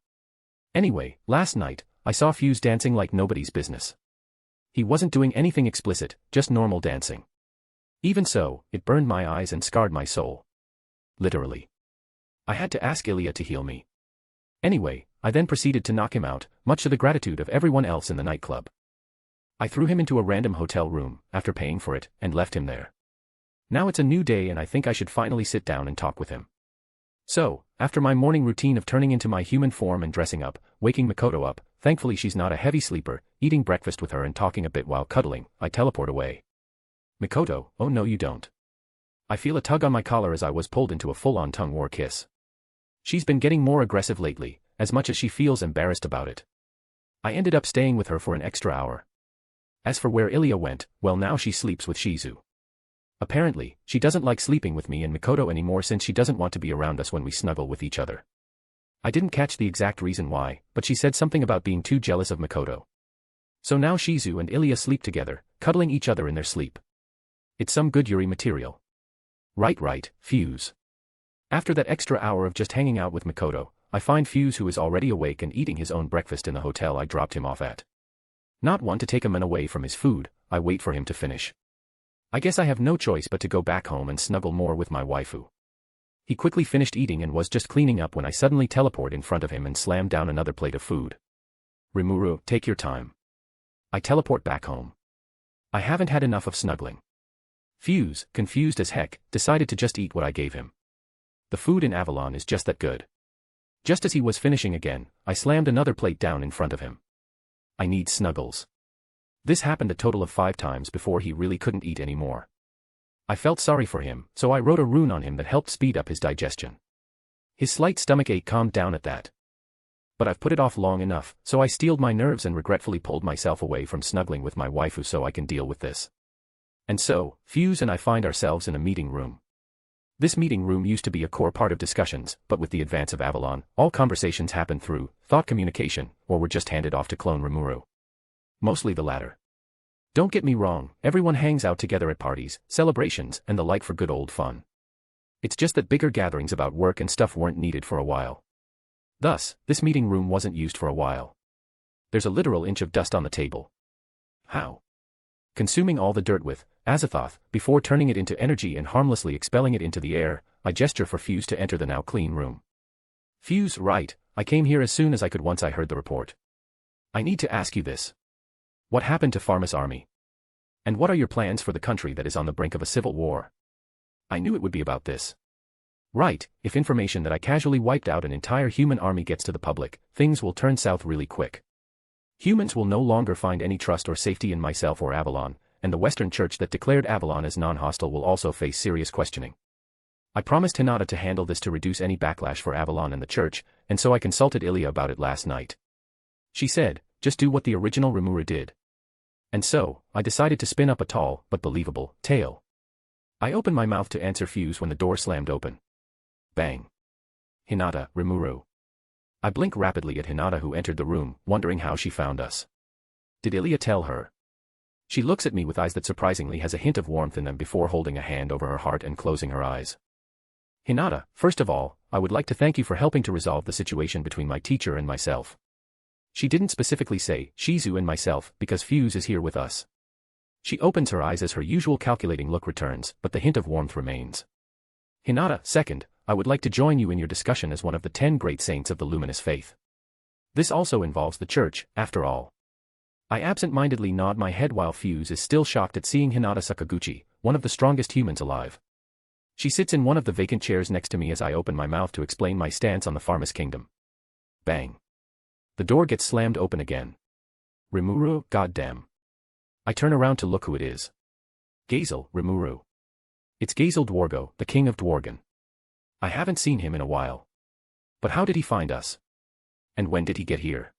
[SPEAKER 3] Anyway, last night, I saw Fuse dancing like nobody's business. He wasn't doing anything explicit, just normal dancing. Even so, it burned my eyes and scarred my soul. Literally. I had to ask Ilya to heal me. Anyway, I then proceeded to knock him out, much to the gratitude of everyone else in the nightclub. I threw him into a random hotel room, after paying for it, and left him there. Now it's a new day and I think I should finally sit down and talk with him. So, After my morning routine of turning into my human form and dressing up, waking Mikoto up, thankfully she's not a heavy sleeper, eating breakfast with her and talking a bit while cuddling, I teleport away. Mikoto, oh no you don't. I feel a tug on my collar as I was pulled into a full-on tongue war kiss. She's been getting more aggressive lately, as much as she feels embarrassed about it. I ended up staying with her for an extra hour. As for where Ilya went, well now she sleeps with Shizu. Apparently, she doesn't like sleeping with me and Mikoto anymore since she doesn't want to be around us when we snuggle with each other. I didn't catch the exact reason why, but she said something about being too jealous of Mikoto. So now Shizu and Ilya sleep together, cuddling each other in their sleep. It's some good Yuri material. Right, Fuse. After that extra hour of just hanging out with Mikoto, I find Fuse who is already awake and eating his own breakfast in the hotel I dropped him off at. Not one to take a man away from his food, I wait for him to finish. I guess I have no choice but to go back home and snuggle more with my waifu. He quickly finished eating and was just cleaning up when I suddenly teleport in front of him and slam down another plate of food. Rimuru, take your time. I teleport back home. I haven't had enough of snuggling. Fuse, confused as heck, decided to just eat what I gave him. The food in Avalon is just that good. Just as he was finishing again, I slammed another plate down in front of him. I need snuggles. This happened a total of 5 times before he really couldn't eat anymore. I felt sorry for him, so I wrote a rune on him that helped speed up his digestion. His slight stomachache calmed down at that. But I've put it off long enough, so I steeled my nerves and regretfully pulled myself away from snuggling with my waifu so I can deal with this. And so, Fuse and I find ourselves in a meeting room. This meeting room used to be a core part of discussions, but with the advance of Avalon, all conversations happen through thought communication, or were just handed off to clone Rimuru. Mostly the latter. Don't get me wrong, everyone hangs out together at parties, celebrations, and the like for good old fun. It's just that bigger gatherings about work and stuff weren't needed for a while. Thus, this meeting room wasn't used for a while. There's a literal inch of dust on the table. How? Consuming all the dirt with Azathoth, before turning it into energy and harmlessly expelling it into the air, I gesture for Fuse to enter the now clean room. Fuse, right, I came here as soon as I could once I heard the report. I need to ask you this. What happened to Pharma's army? And what are your plans for the country that is on the brink of a civil war? I knew it would be about this. Right, if information that I casually wiped out an entire human army gets to the public, things will turn south really quick. Humans will no longer find any trust or safety in myself or Avalon, and the Western Church that declared Avalon as non-hostile will also face serious questioning. I promised Hinata to handle this to reduce any backlash for Avalon and the Church, and so I consulted Ilya about it last night. She said, just do what the original Rimuru did. And so, I decided to spin up a tall, but believable, tale. I opened my mouth to answer Fuse when the door slammed open. Bang. Hinata, Rimuru. I blink rapidly at Hinata who entered the room, wondering how she found us. Did Ilya tell her? She looks at me with eyes that surprisingly has a hint of warmth in them before holding a hand over her heart and closing her eyes. Hinata, first of all, I would like to thank you for helping to resolve the situation between my teacher and myself. She didn't specifically say, Shizu and myself, because Fuse is here with us. She opens her eyes as her usual calculating look returns, but the hint of warmth remains. Hinata, second, I would like to join you in your discussion as one of the 10 great saints of the luminous faith. This also involves the Church, after all. I absent-mindedly nod my head while Fuse is still shocked at seeing Hinata Sakaguchi, one of the strongest humans alive. She sits in one of the vacant chairs next to me as I open my mouth to explain my stance on the Pharma's kingdom. Bang. The door gets slammed open again. Rimuru, goddamn. I turn around to look who it is. Gazel, Rimuru. It's Gazel Dwargo, the king of Dwargon. I haven't seen him in a while. But how did he find us? And when did he get here?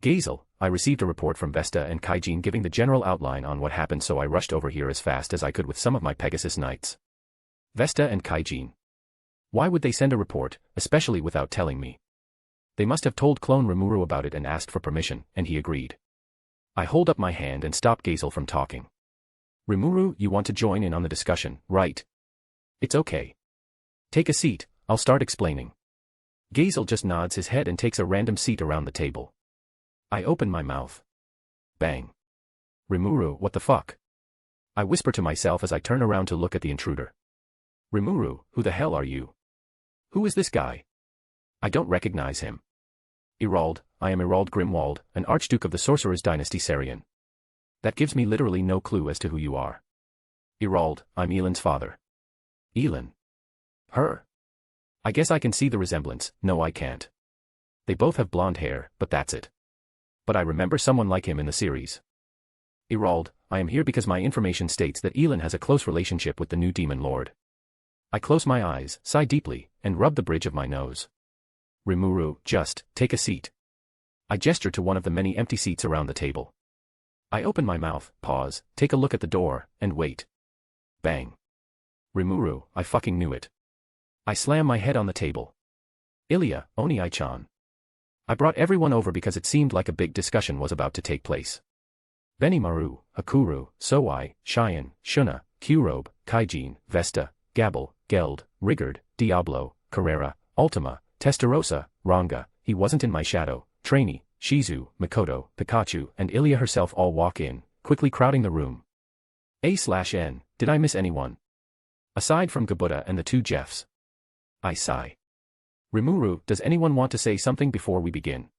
[SPEAKER 3] Gazel, I received a report from Vesta and Kaijin giving the general outline on what happened, so I rushed over here as fast as I could with some of my Pegasus Knights. Vesta and Kaijin. Why would they send a report, especially without telling me? They must have told Clone Rimuru about it and asked for permission, and he agreed. I hold up my hand and stop Gazel from talking. Rimuru, you want to join in on the discussion, right? It's okay. Take a seat, I'll start explaining. Gazel just nods his head and takes a random seat around the table. I open my mouth. Bang. Rimuru, what the fuck? I whisper to myself as I turn around to look at the intruder. Rimuru, who the hell are you? Who is this guy? I don't recognize him. Irald, I am Irald Grimwald, an Archduke of the Sorcerer's Dynasty Sarian. That gives me literally no clue as to who you are. Irald, I'm Elan's father. Elan. Her. I guess I can see the resemblance. No, I can't. They both have blonde hair, but that's it. But I remember someone like him in the series. Erald, I am here because my information states that Elin has a close relationship with the new demon lord. I close my eyes, sigh deeply, and rub the bridge of my nose. Rimuru, just, take a seat. I gesture to one of the many empty seats around the table. I open my mouth, pause, take a look at the door, and wait. Bang. Rimuru, I fucking knew it. I slam my head on the table. Ilya, Oni-chan. I brought everyone over because it seemed like a big discussion was about to take place. Benimaru, Hakuru, Sowai, Cheyenne, Shuna, Kurobe, Kaijin, Vesta, Gabble, Geld, Rigard, Diablo, Carrera, Ultima, Testarossa, Ranga, he wasn't in my shadow, Trainee, Shizu, Mikoto, Pikachu, and Ilya herself all walk in, quickly crowding the room. A/N, did I miss anyone? Aside from Gabuta and the two Jeffs. I sigh. Rimuru, does anyone want to say something before we begin?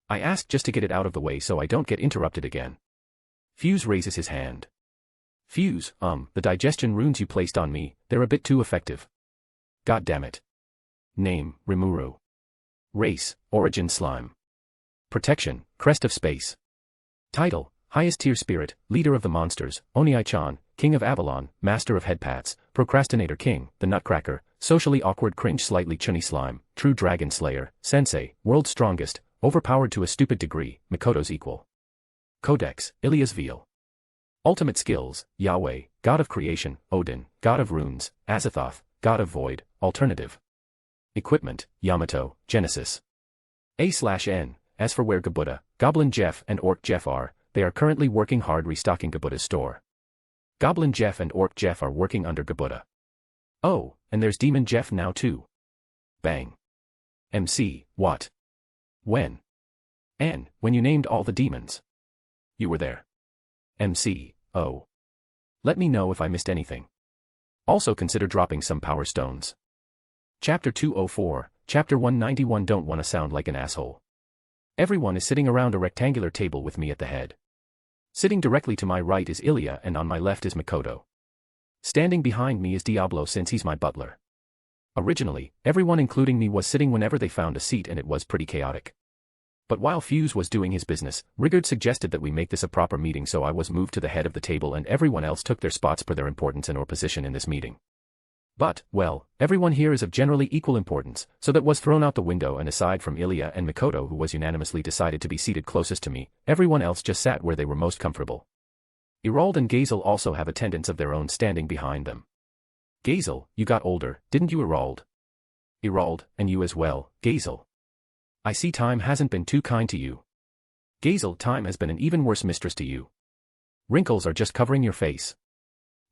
[SPEAKER 3] I ask just to get it out of the way so I don't get interrupted again. Fuse raises his hand. Fuse, the digestion runes you placed on me, they're a bit too effective. God damn it. Name, Rimuru. Race, Origin Slime. Protection, Crest of Space. Title, Highest Tier Spirit, Leader of the Monsters, Oni-chan, King of Avalon, Master of Headpats, Procrastinator King, the Nutcracker, Socially Awkward Cringe Slightly Chunny Slime, True Dragon Slayer, Sensei, World's Strongest, Overpowered to a Stupid Degree, Mikoto's Equal. Codex, Ilya's Veal. Ultimate Skills, Yahweh, God of Creation, Odin, God of Runes, Azathoth, God of Void, Alternative. Equipment, Yamato, Genesis. A/N, as for where Gabuta, Goblin Jeff and Orc Jeff are, they are currently working hard restocking Gabuta's store. Goblin Jeff and Orc Jeff are working under Gabuta. Oh, and there's Demon Jeff now too. Bang. MC, what? When? And, when you named all the demons. You were there. MC, oh. Let me know if I missed anything. Also consider dropping some power stones. Chapter 204, Chapter 191. Don't wanna sound like an asshole. Everyone is sitting around a rectangular table with me at the head. Sitting directly to my right is Ilya and on my left is Mikoto. Standing behind me is Diablo since he's my butler. Originally, everyone including me was sitting whenever they found a seat and it was pretty chaotic. But while Fuse was doing his business, Rigard suggested that we make this a proper meeting, so I was moved to the head of the table and everyone else took their spots per their importance and or position in this meeting. But, well, everyone here is of generally equal importance, so that was thrown out the window, and aside from Ilya and Mikoto, who was unanimously decided to be seated closest to me, everyone else just sat where they were most comfortable. Erald and Gazel also have attendants of their own standing behind them. Gazel, you got older, didn't you, Erald? Erald, and you as well, Gazel. I see time hasn't been too kind to you. Gazel, time has been an even worse mistress to you. Wrinkles are just covering your face.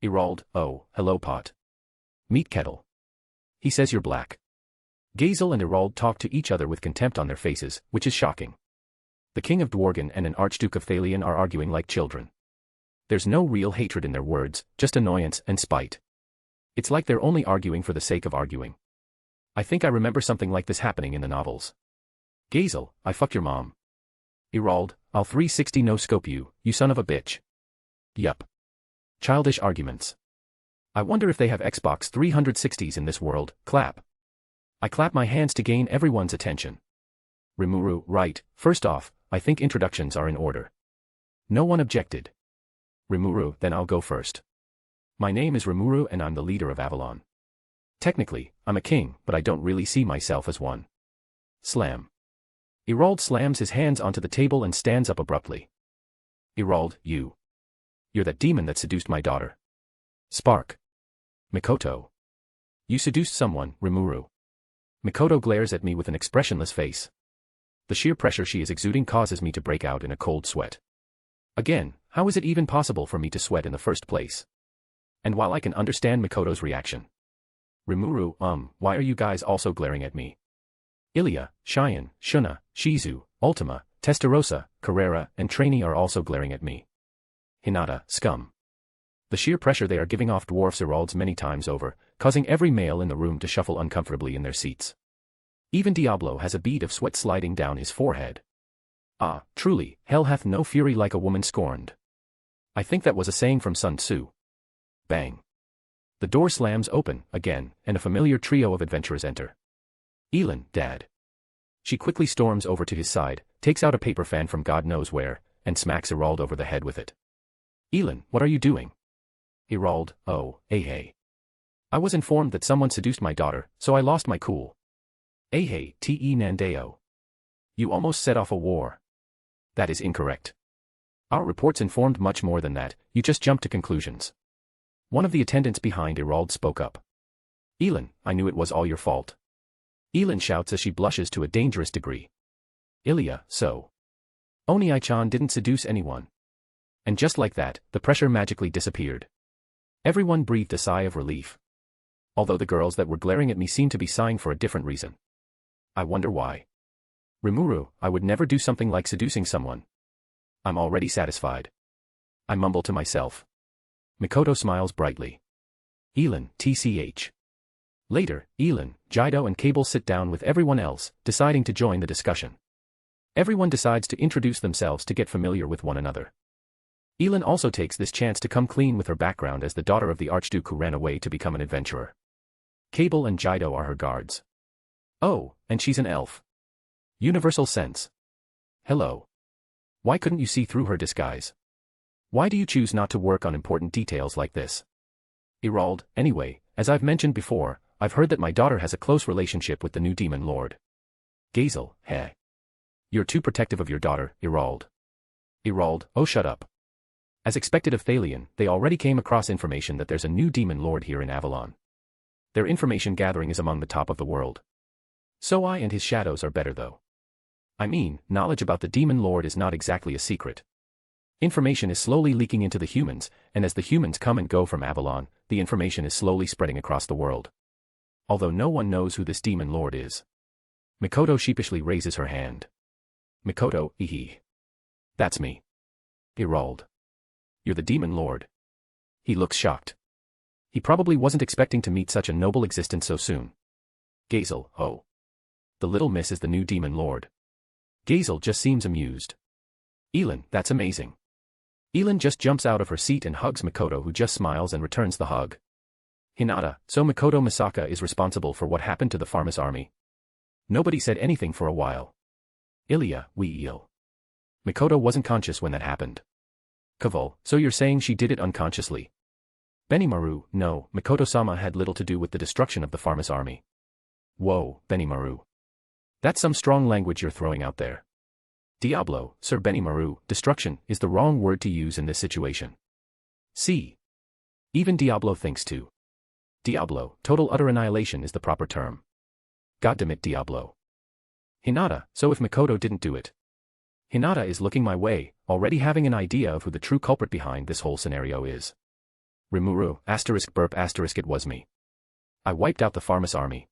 [SPEAKER 3] Erald, oh, hello pot. Meat kettle. He says you're black. Gazel and Erald talk to each other with contempt on their faces, which is shocking. The King of Dworgen and an Archduke of Thalion are arguing like children. There's no real hatred in their words, just annoyance and spite. It's like they're only arguing for the sake of arguing. I think I remember something like this happening in the novels. Gazel, I fucked your mom. Erald, I'll 360 no scope you, you son of a bitch. Yup. Childish arguments. I wonder if they have Xbox 360s in this world. Clap. I clap my hands to gain everyone's attention. Rimuru, right, first off, I think introductions are in order. No one objected. Rimuru, then I'll go first. My name is Rimuru and I'm the leader of Avalon. Technically, I'm a king, but I don't really see myself as one. Slam. Erald slams his hands onto the table and stands up abruptly. Erald, you're that demon that seduced my daughter. Spark. Mikoto. You seduced someone, Rimuru. Mikoto glares at me with an expressionless face. The sheer pressure she is exuding causes me to break out in a cold sweat. Again, how is it even possible for me to sweat in the first place? And while I can understand Mikoto's reaction. Rimuru, why are you guys also glaring at me? Ilya, Cheyenne, Shuna, Shizu, Ultima, Testarossa, Carrera, and Trainee are also glaring at me. Hinata, scum. The sheer pressure they are giving off dwarfs Erald's many times over, causing every male in the room to shuffle uncomfortably in their seats. Even Diablo has a bead of sweat sliding down his forehead. Ah, truly, hell hath no fury like a woman scorned. I think that was a saying from Sun Tzu. Bang. The door slams open, again, and a familiar trio of adventurers enter. Elin, Dad. She quickly storms over to his side, takes out a paper fan from God knows where, and smacks Irald over the head with it. Elin, what are you doing? Irald, oh, hey. I was informed that someone seduced my daughter, so I lost my cool. Hey, te nandeo. You almost set off a war. That is incorrect. Our reports informed much more than that, you just jumped to conclusions. One of the attendants behind Irald spoke up. Elin, I knew it was all your fault. Elin shouts as she blushes to a dangerous degree. Ilya, so. Oni-chan didn't seduce anyone. And just like that, the pressure magically disappeared. Everyone breathed a sigh of relief. Although the girls that were glaring at me seemed to be sighing for a different reason. I wonder why. Rimuru, I would never do something like seducing someone. I'm already satisfied. I mumble to myself. Mikoto smiles brightly. Elin, tch. Later, Elin, Jido and Cable sit down with everyone else, deciding to join the discussion. Everyone decides to introduce themselves to get familiar with one another. Elin also takes this chance to come clean with her background as the daughter of the Archduke who ran away to become an adventurer. Cable and Jido are her guards. Oh, and she's an elf. Universal sense. Hello. Why couldn't you see through her disguise? Why do you choose not to work on important details like this? Irald, anyway, as I've mentioned before, I've heard that my daughter has a close relationship with the new demon lord. Gazel, heh. You're too protective of your daughter, Irald. Irald, oh shut up. As expected of Thalion, they already came across information that there's a new demon lord here in Avalon. Their information gathering is among the top of the world. So I and his shadows are better though. I mean, knowledge about the demon lord is not exactly a secret. Information is slowly leaking into the humans, and as the humans come and go from Avalon, the information is slowly spreading across the world. Although no one knows who this demon lord is. Mikoto sheepishly raises her hand. Mikoto, That's me. Irald. You're the demon lord. He looks shocked. He probably wasn't expecting to meet such a noble existence so soon. Gazel, oh. The little miss is the new demon lord. Gazel just seems amused. Elin, that's amazing. Elin just jumps out of her seat and hugs Mikoto, who just smiles and returns the hug. Hinata, so Mikoto Misaka is responsible for what happened to the Pharmas army. Nobody said anything for a while. Ilya, Mikoto wasn't conscious when that happened. Kavol, so you're saying she did it unconsciously? Benimaru, no, Mikoto-sama had little to do with the destruction of the Pharmas army. Whoa, Benimaru. That's some strong language you're throwing out there. Diablo, Sir Benimaru, destruction is the wrong word to use in this situation. See. Even Diablo thinks too. Diablo, total utter annihilation is the proper term. Goddamit Diablo. Hinata, so if Mikoto didn't do it. Hinata is looking my way, already having an idea of who the true culprit behind this whole scenario is. Rimuru, *burp*, it was me. I wiped out the Pharmas army.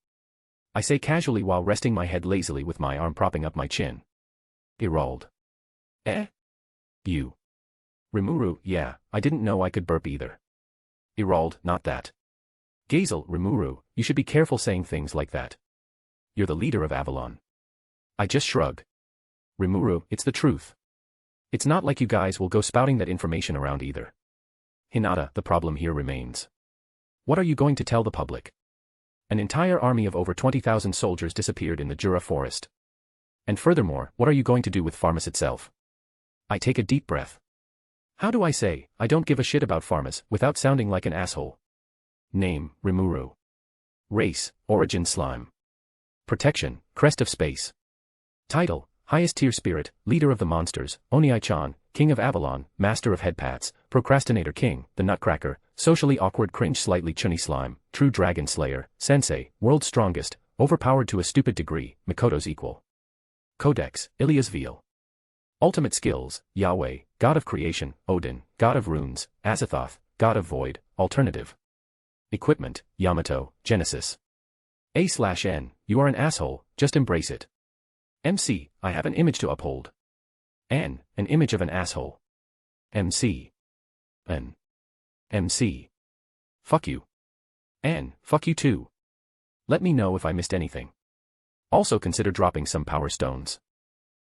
[SPEAKER 3] I say casually while resting my head lazily with my arm propping up my chin. Irald. You. Rimuru, yeah, I didn't know I could burp either. Irald, not that. Gazel, Rimuru, you should be careful saying things like that. You're the leader of Avalon. I just shrug. Rimuru, it's the truth. It's not like you guys will go spouting that information around either. Hinata, the problem here remains. What are you going to tell the public? An entire army of over 20,000 soldiers disappeared in the Jura forest. And furthermore, what are you going to do with Pharmas itself? I take a deep breath. How do I say, I don't give a shit about Pharmas, without sounding like an asshole? Name, Rimuru. Race, Origin Slime. Protection, Crest of Space. Title, Highest Tier Spirit, Leader of the Monsters, Oni-chan, King of Avalon, Master of Headpats, Procrastinator King, The Nutcracker, Socially Awkward Cringe Slightly Chunny Slime, True Dragon Slayer, Sensei, World's Strongest, Overpowered to a Stupid Degree, Mikoto's Equal. Codex, Ilya's Veil. Ultimate Skills, Yahweh, God of Creation, Odin, God of Runes, Azathoth, God of Void, Alternative. Equipment, Yamato, Genesis. A/N, you are an asshole, just embrace it. MC, I have an image to uphold. An image of an asshole. MC. An. MC. Fuck you. Fuck you too. Let me know if I missed anything. Also consider dropping some power stones.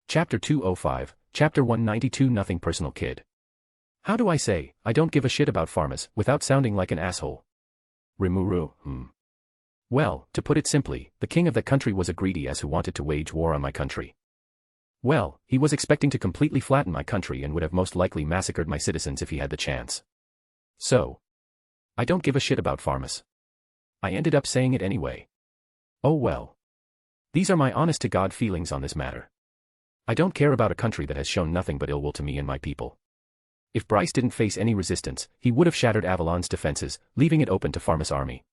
[SPEAKER 3] Chapter 205, Chapter 192 Nothing Personal Kid. How do I say, I don't give a shit about Pharmas, without sounding like an asshole? Rimuru, Well, to put it simply, the king of that country was a greedy ass who wanted to wage war on my country. Well, he was expecting to completely flatten my country and would have most likely massacred my citizens if he had the chance. So, I don't give a shit about Farmus. I ended up saying it anyway. Oh well. These are my honest-to-God feelings on this matter. I don't care about a country that has shown nothing but ill will to me and my people. If Bryce didn't face any resistance, he would have shattered Avalon's defenses, leaving it open to Farmus' army.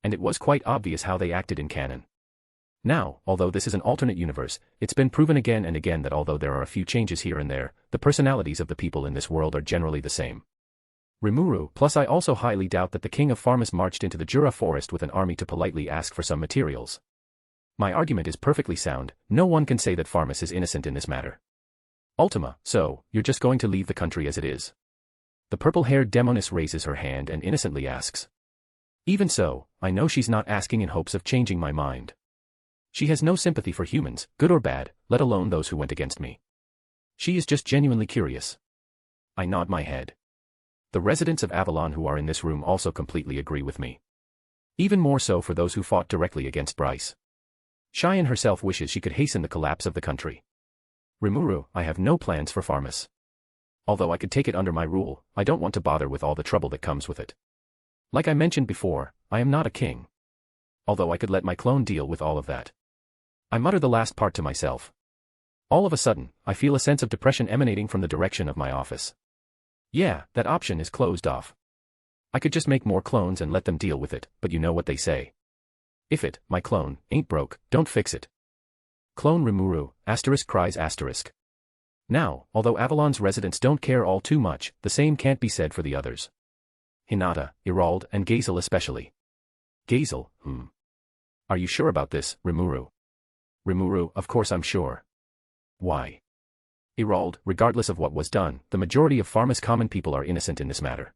[SPEAKER 3] And it was quite obvious how they acted in canon. Now, although this is an alternate universe, it's been proven again and again that although there are a few changes here and there, the personalities of the people in this world are generally the same. Rimuru, plus I also highly doubt that the king of Farmus marched into the Jura forest with an army to politely ask for some materials. My argument is perfectly sound, no one can say that Farmus is innocent in this matter. Ultima, so, you're just going to leave the country as it is? The purple-haired demoness raises her hand and innocently asks. Even so, I know she's not asking in hopes of changing my mind. She has no sympathy for humans, good or bad, let alone those who went against me. She is just genuinely curious. I nod my head. The residents of Avalon who are in this room also completely agree with me. Even more so for those who fought directly against Bryce. Cheyenne herself wishes she could hasten the collapse of the country. Rimuru, I have no plans for Farmus. Although I could take it under my rule, I don't want to bother with all the trouble that comes with it. Like I mentioned before, I am not a king. Although I could let my clone deal with all of that. I mutter the last part to myself. All of a sudden, I feel a sense of depression emanating from the direction of my office. Yeah, that option is closed off. I could just make more clones and let them deal with it, but you know what they say. If it, my clone, ain't broke, don't fix it. Clone Rimuru, cries asterisk. Now, although Avalon's residents don't care all too much, the same can't be said for the others. Hinata, Irald, and Gazel especially. Gazel, Are you sure about this, Rimuru? Rimuru, of course I'm sure. Why? Irald, regardless of what was done, the majority of Farmus common people are innocent in this matter.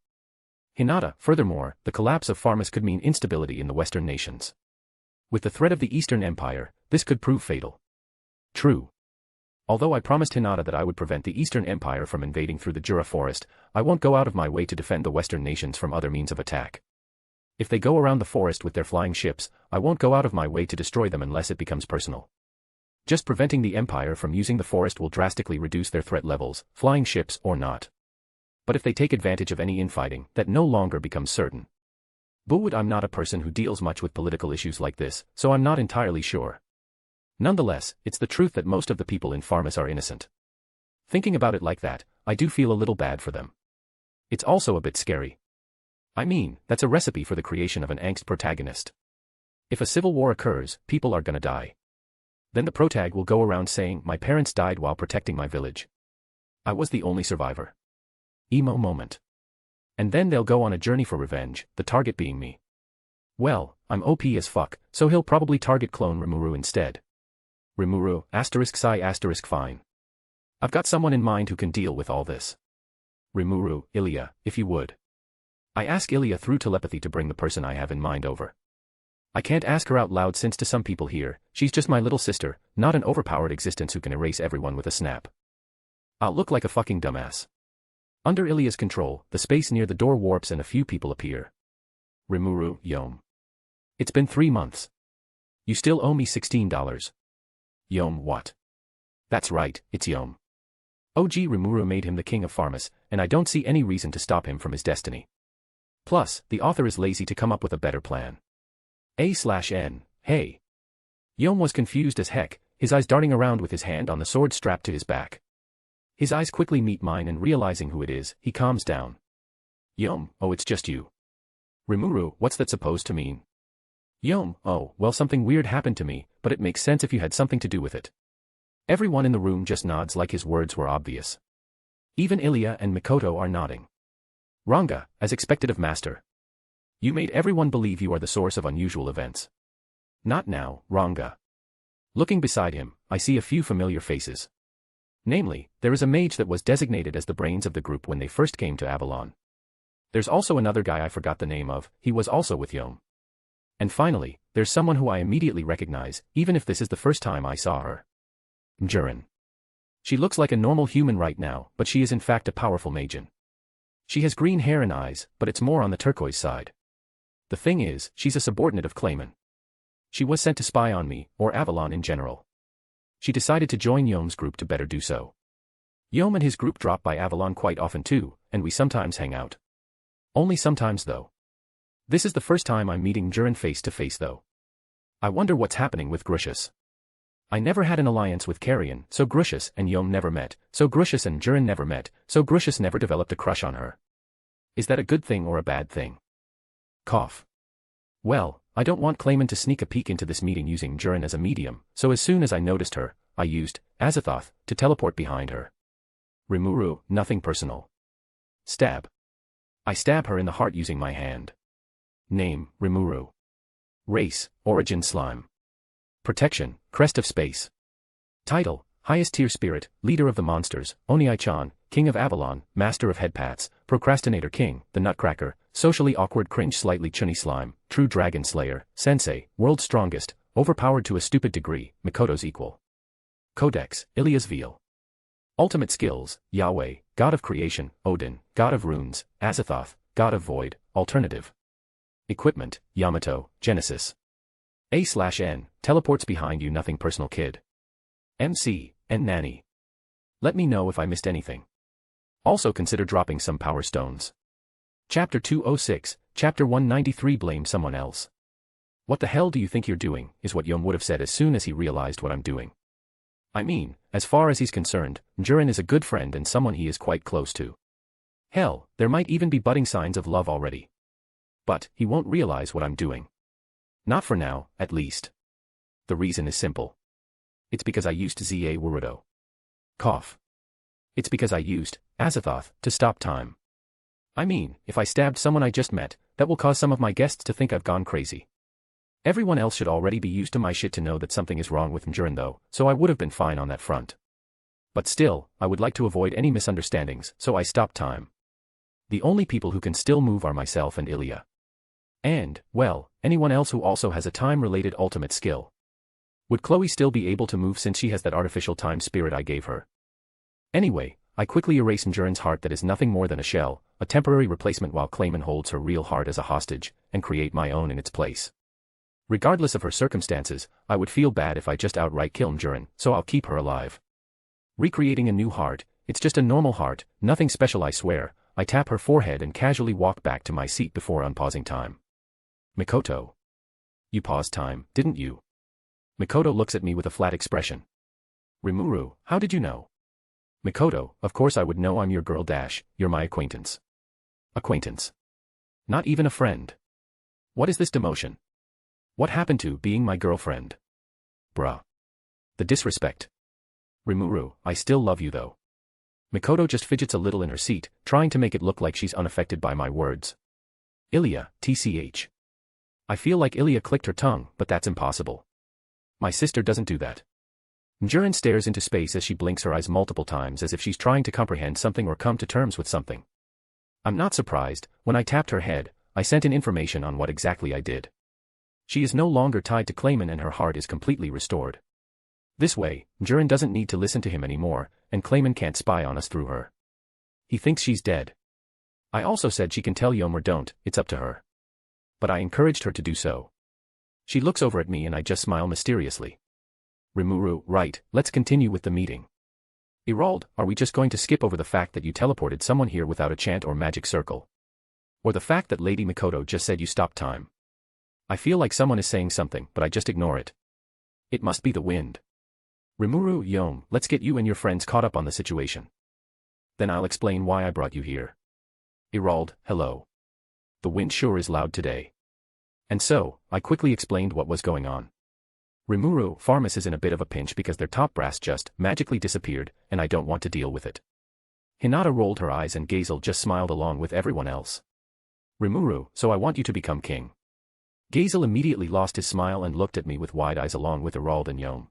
[SPEAKER 3] Hinata, furthermore, the collapse of Farmus could mean instability in the Western nations. With the threat of the Eastern Empire, this could prove fatal. True. Although I promised Hinata that I would prevent the Eastern Empire from invading through the Jura forest, I won't go out of my way to defend the Western nations from other means of attack. If they go around the forest with their flying ships, I won't go out of my way to destroy them unless it becomes personal. Just preventing the Empire from using the forest will drastically reduce their threat levels, flying ships or not. But if they take advantage of any infighting, that no longer becomes certain. But I'm not a person who deals much with political issues like this, so I'm not entirely sure. Nonetheless, it's the truth that most of the people in Farmus are innocent. Thinking about it like that, I do feel a little bad for them. It's also a bit scary. I mean, that's a recipe for the creation of an angst protagonist. If a civil war occurs, people are gonna die. Then the protag will go around saying, my parents died while protecting my village. I was the only survivor. Emo moment. And then they'll go on a journey for revenge, the target being me. Well, I'm OP as fuck, so he'll probably target clone Rimuru instead. Rimuru, fine. I've got someone in mind who can deal with all this. Rimuru, Ilya, if you would. I ask Ilya through telepathy to bring the person I have in mind over. I can't ask her out loud since to some people here, she's just my little sister, not an overpowered existence who can erase everyone with a snap. I'll look like a fucking dumbass. Under Ilya's control, the space near the door warps and a few people appear. Rimuru, Yom. It's been 3 months. You still owe me $16. Yom what? That's right, it's Yom. OG Rimuru made him the king of Farmus, and I don't see any reason to stop him from his destiny. Plus, the author is lazy to come up with a better plan. A/N, hey. Yom was confused as heck, his eyes darting around with his hand on the sword strapped to his back. His eyes quickly meet mine and realizing who it is, he calms down. Yom, oh it's just you. Rimuru, what's that supposed to mean? Yom, oh, well something weird happened to me, but it makes sense if you had something to do with it. Everyone in the room just nods like his words were obvious. Even Ilya and Mikoto are nodding. Ranga, as expected of Master. You made everyone believe you are the source of unusual events. Not now, Ranga. Looking beside him, I see a few familiar faces. Namely, there is a mage that was designated as the brains of the group when they first came to Avalon. There's also another guy I forgot the name of, he was also with Yom. And finally, there's someone who I immediately recognize, even if this is the first time I saw her. Mjurin. She looks like a normal human right now, but she is in fact a powerful magen. She has green hair and eyes, but it's more on the turquoise side. The thing is, she's a subordinate of Clayman. She was sent to spy on me, or Avalon in general. She decided to join Yom's group to better do so. Yom and his group drop by Avalon quite often too, and we sometimes hang out. Only sometimes though. This is the first time I'm meeting Jurin face to face though. I wonder what's happening with Grucius. I never had an alliance with Carrion, so Grucius and Yom never met, so Grucius and Jurin never met, so Grucius never developed a crush on her. Is that a good thing or a bad thing? Cough. Well, I don't want Clayman to sneak a peek into this meeting using Jurin as a medium, so as soon as I noticed her, I used Azathoth to teleport behind her. Rimuru, nothing personal. Stab. I stab her in the heart using my hand. Name, Rimuru. Race, Origin Slime. Protection, Crest of Space. Title, Highest Tier Spirit, Leader of the Monsters, Oniai-chan, King of Avalon, Master of Headpats, Procrastinator King, the Nutcracker, Socially Awkward Cringe Slightly Chunny Slime, True Dragon Slayer, Sensei, World's Strongest, Overpowered to a Stupid Degree, Mikoto's Equal. Codex, Ilia's Veil. Ultimate Skills, Yahweh, God of Creation, Odin, God of Runes, Azathoth, God of Void, Alternative. Equipment, Yamato, Genesis. A/N, teleports behind you nothing personal kid. MC, and Nanny. Let me know if I missed anything. Also consider dropping some power stones. Chapter 206, Chapter 193 Blame someone else. What the hell do you think you're doing, is what Yom would have said as soon as he realized what I'm doing. I mean, as far as he's concerned, Jurin is a good friend and someone he is quite close to. Hell, there might even be budding signs of love already. But, he won't realize what I'm doing. Not for now, at least. The reason is simple. It's because I used Za Warudo. Cough. It's because I used Azathoth to stop time. I mean, if I stabbed someone I just met, that will cause some of my guests to think I've gone crazy. Everyone else should already be used to my shit to know that something is wrong with Jurin though, so I would have been fine on that front. But still, I would like to avoid any misunderstandings, so I stopped time. The only people who can still move are myself and Ilia. And, well, anyone else who also has a time-related ultimate skill. Would Chloe still be able to move since she has that artificial time spirit I gave her? Anyway, I quickly erase Jurin's heart that is nothing more than a shell, a temporary replacement while Clayman holds her real heart as a hostage, and create my own in its place. Regardless of her circumstances, I would feel bad if I just outright kill Jurin, so I'll keep her alive. Recreating a new heart, it's just a normal heart, nothing special I swear. I tap her forehead and casually walk back to my seat before unpausing time. Mikoto. You paused time, didn't you? Mikoto looks at me with a flat expression. Rimuru, how did you know? Mikoto, of course I would know I'm your girl you're my acquaintance. Acquaintance. Not even a friend. What is this demotion? What happened to being my girlfriend? Bruh. The disrespect. Rimuru, I still love you though. Mikoto just fidgets a little in her seat, trying to make it look like she's unaffected by my words. Ilia, TCH. I feel like Ilia clicked her tongue, but that's impossible. My sister doesn't do that. Jurin stares into space as she blinks her eyes multiple times as if she's trying to comprehend something or come to terms with something. I'm not surprised. When I tapped her head, I sent in information on what exactly I did. She is no longer tied to Clayman and her heart is completely restored. This way, Jurin doesn't need to listen to him anymore, and Clayman can't spy on us through her. He thinks she's dead. I also said she can tell Yom or don't, it's up to her. But I encouraged her to do so. She looks over at me and I just smile mysteriously. Rimuru, right, let's continue with the meeting. Irald, are we just going to skip over the fact that you teleported someone here without a chant or magic circle? Or the fact that Lady Mikoto just said you stopped time? I feel like someone is saying something, but I just ignore it. It must be the wind. Rimuru, Yom, let's get you and your friends caught up on the situation. Then I'll explain why I brought you here. Irald, hello. The wind sure is loud today. And so, I quickly explained what was going on. Rimuru, Pharmas is in a bit of a pinch because their top brass just magically disappeared, and I don't want to deal with it. Hinata rolled her eyes and Gazel just smiled along with everyone else. Rimuru, so I want you to become king. Gazel immediately lost his smile and looked at me with wide eyes along with Irald and Yom.